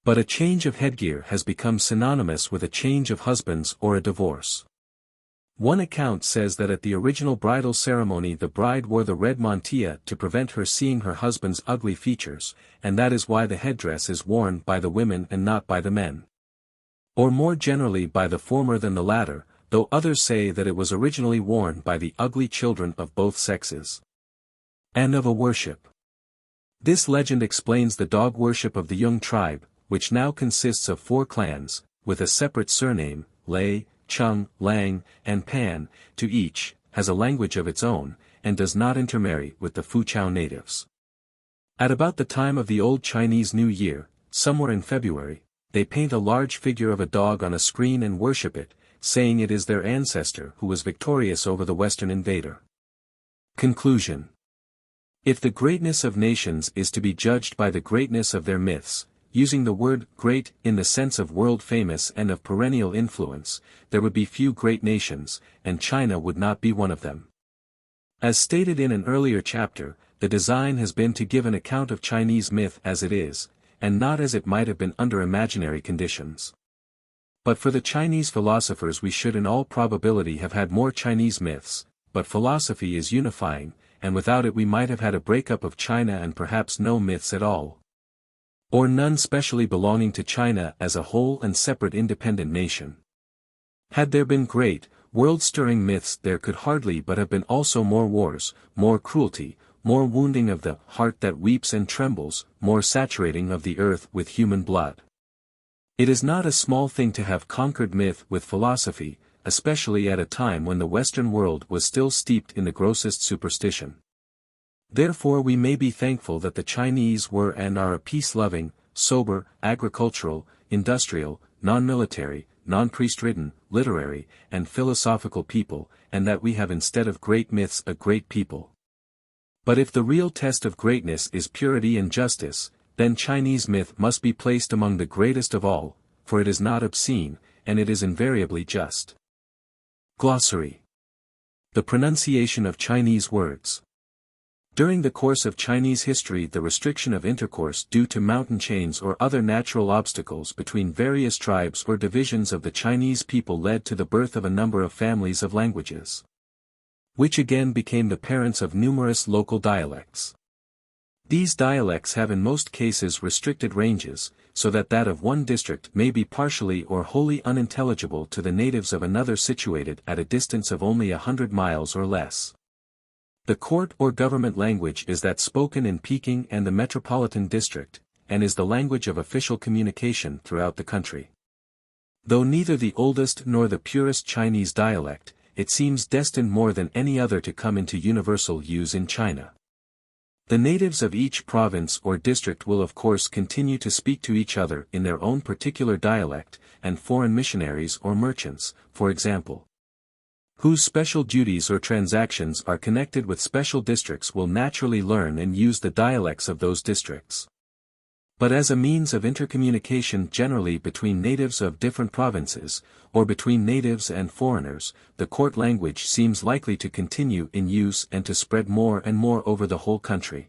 but a change of headgear has become synonymous with a change of husbands or a divorce. One account says that at the original bridal ceremony the bride wore the red mantilla to prevent her seeing her husband's ugly features, and that is why the headdress is worn by the women and not by the men. Or more generally by the former than the latter, though others say that it was originally worn by the ugly children of both sexes. And of a worship. This legend explains the dog worship of the Jung tribe, which now consists of 4 clans, with a separate surname, Lei, Chang'e, Lang, and Pan, to each, has a language of its own, and does not intermarry with the Fuchao natives. At about the time of the Old Chinese New Year, somewhere in February, they paint a large figure of a dog on a screen and worship it, saying it is their ancestor who was victorious over the Western invader. Conclusion. If the greatness of nations is to be judged by the greatness of their myths, using the word great in the sense of world famous and of perennial influence, there would be few great nations, and China would not be one of them. As stated in an earlier chapter, the design has been to give an account of Chinese myth as it is, and not as it might have been under imaginary conditions. But for the Chinese philosophers we should in all probability have had more Chinese myths, but philosophy is unifying, and without it we might have had a breakup of China and perhaps no myths at all. Or none specially belonging to China as a whole and separate independent nation. Had there been great, world-stirring myths, there could hardly but have been also more wars, more cruelty, more wounding of the heart that weeps and trembles, more saturating of the earth with human blood. It is not a small thing to have conquered myth with philosophy, especially at a time when the Western world was still steeped in the grossest superstition. Therefore we may be thankful that the Chinese were and are a peace-loving, sober, agricultural, industrial, non-military, non-priest-ridden, literary, and philosophical people, and that we have instead of great myths a great people. But if the real test of greatness is purity and justice, then Chinese myth must be placed among the greatest of all, for it is not obscene, and it is invariably just. Glossary. The pronunciation of Chinese words. During the course of Chinese history, the restriction of intercourse due to mountain chains or other natural obstacles between various tribes or divisions of the Chinese people led to the birth of a number of families of languages, which again became the parents of numerous local dialects. These dialects have in most cases restricted ranges, so that of one district may be partially or wholly unintelligible to the natives of another situated at a distance of only 100 miles or less. The court or government language is that spoken in Peking and the metropolitan district, and is the language of official communication throughout the country. Though neither the oldest nor the purest Chinese dialect, it seems destined more than any other to come into universal use in China. The natives of each province or district will of course continue to speak to each other in their own particular dialect, and foreign missionaries or merchants, for example, whose special duties or transactions are connected with special districts, will naturally learn and use the dialects of those districts. But as a means of intercommunication generally between natives of different provinces, or between natives and foreigners, the court language seems likely to continue in use and to spread more and more over the whole country.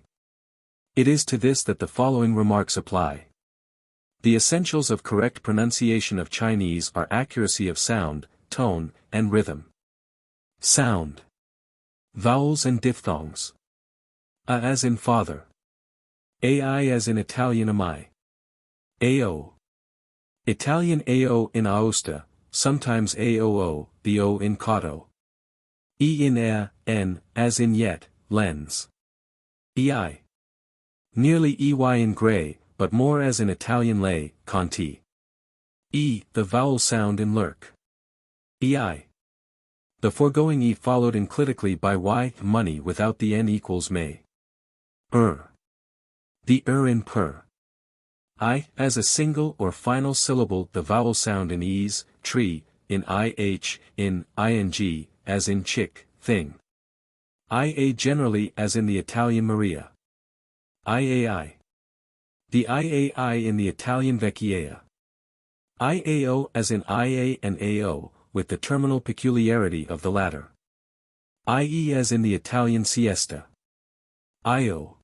It is to this that the following remarks apply. The essentials of correct pronunciation of Chinese are accuracy of sound, tone, and rhythm. Sound. Vowels and diphthongs. A as in father. Ai as in Italian ami. Ao. Italian ao in aosta, sometimes aoo, the o in cotto. E in n, as in yet, lens. Ei. Nearly ey in gray, but more as in Italian lei, conti. E, the vowel sound in lurk. Ei. The foregoing e followed enclitically by y, money without the n equals may. The in per. I, as a single or final syllable, the vowel sound in ease, tree, in ih, in ing, as in chick, thing. Ia generally as in the Italian Maria. Iai. The iai in the Italian vecchiaia. Iao as in ia and ao, with the terminal peculiarity of the latter. Ie as in the Italian siesta. Io.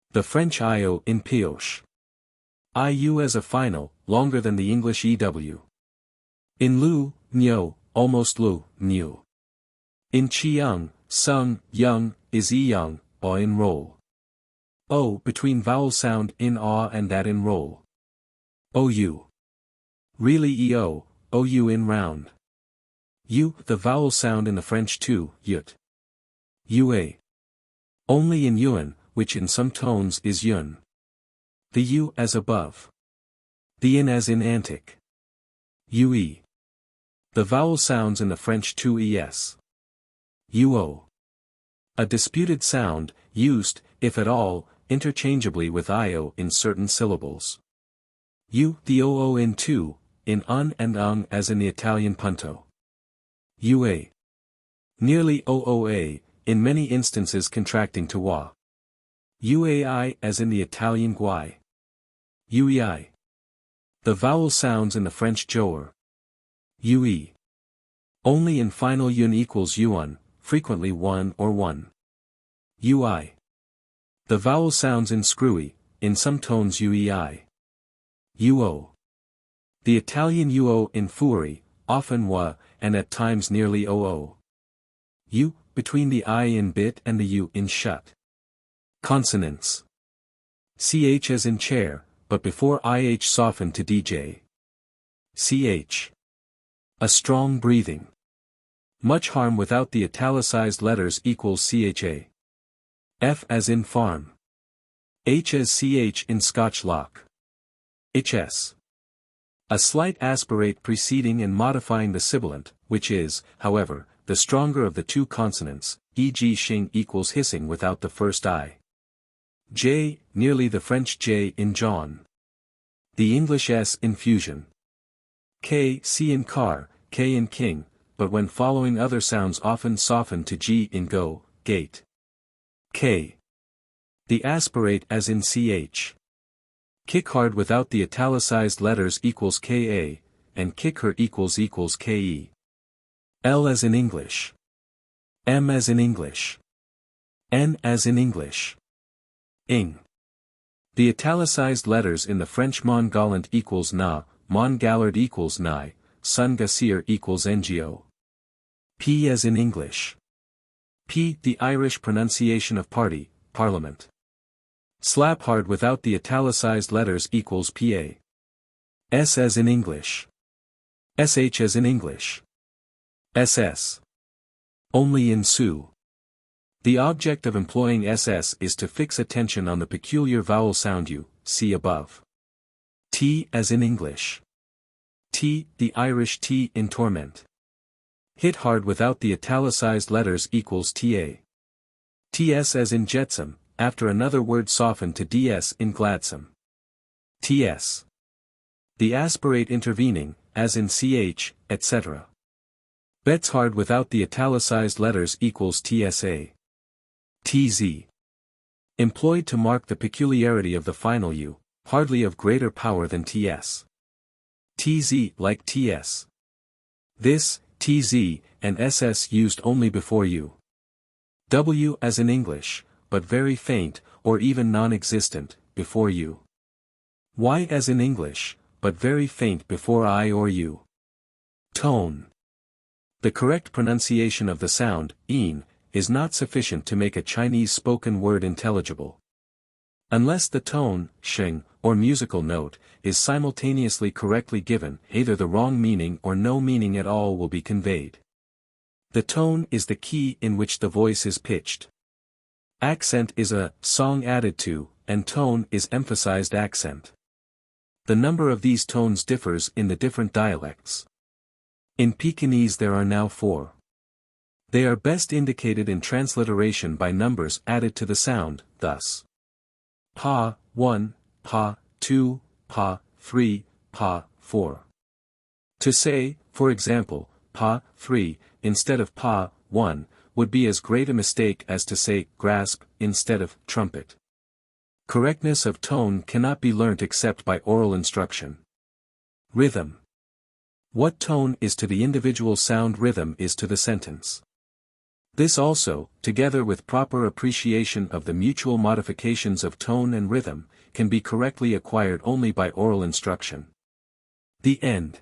The French io in pioche. Iu as a final, longer than the English ew. In lu, nyo, almost lu, nu. In chiang, sung, young, is young, or in roll. O between vowel sound in aw and that in roll. Ou. Really eo, ou in round. U, the vowel sound in the French too, yut. Ua. Only in yuan, which in some tones is yun. The u as above. The in as in antic. Ue. The vowel sounds in the French too es. Uo. A disputed sound, used, if at all, interchangeably with io in certain syllables. U, the oo in tu, in un and ung as in the Italian punto. Ua. Nearly ooa, in many instances contracting to wa. Uai as in the Italian guai. Uei. The vowel sounds in the French jour. Ue. Only in final yun equals yuan, frequently one or one. Ui. The vowel sounds in screwy, in some tones uei. Uo. The Italian uo in fuori, often wa, and at times nearly oo. U, between the I in bit and the U in shut. Consonants. Ch as in chair, but before ih softened to dj. Ch. A strong breathing. Much harm without the italicized letters equals CHA. F as in farm. H as CH in Scotch lock. HS. A slight aspirate preceding and modifying the sibilant, which is, however, the stronger of the two consonants, e.g. shing equals hissing without the first I. J, nearly the French J in John. The English S in fusion. K, C in car, K in king, but when following other sounds often soften to G in go, gate. K. The aspirate as in CH. Kick hard without the italicized letters equals KA, and kick her equals KE. L as in English. M as in English. N as in English. Ing. The italicized letters in the French mon galant equals na, mon gallard equals nai, sun gasir equals ngo. P as in English. P, the Irish pronunciation of party, parliament. Slap hard without the italicized letters equals PA. S as in English. SH as in English. SS. Only in Sioux. The object of employing SS is to fix attention on the peculiar vowel sound U, see above. T as in English. T, the Irish T in torment. Hit hard without the italicized letters equals TA. TS as in jetsam, after another word softened to DS in gladsome. TS. The aspirate intervening, as in CH, etc. Bets hard without the italicized letters equals TSA. TZ. Employed to mark the peculiarity of the final U, hardly of greater power than TS. TZ like TS. This, TZ, and SS used only before U. W as in English, but very faint, or even non-existent, before U. Y as in English, but very faint before I or U. Tone. The correct pronunciation of the sound, een, is not sufficient to make a Chinese spoken word intelligible. Unless the tone, sheng, or musical note, is simultaneously correctly given, either the wrong meaning or no meaning at all will be conveyed. The tone is the key in which the voice is pitched. Accent is a song added to, and tone is emphasized accent. The number of these tones differs in the different dialects. In Pekingese there are now 4. They are best indicated in transliteration by numbers added to the sound, thus. Pa, 1, Pa, 2, Pa, 3, Pa, 4. To say, for example, Pa, 3, instead of Pa, 1, would be as great a mistake as to say grasp instead of trumpet. Correctness of tone cannot be learnt except by oral instruction. Rhythm. What tone is to the individual sound, rhythm is to the sentence. This also, together with proper appreciation of the mutual modifications of tone and rhythm, can be correctly acquired only by oral instruction. The end.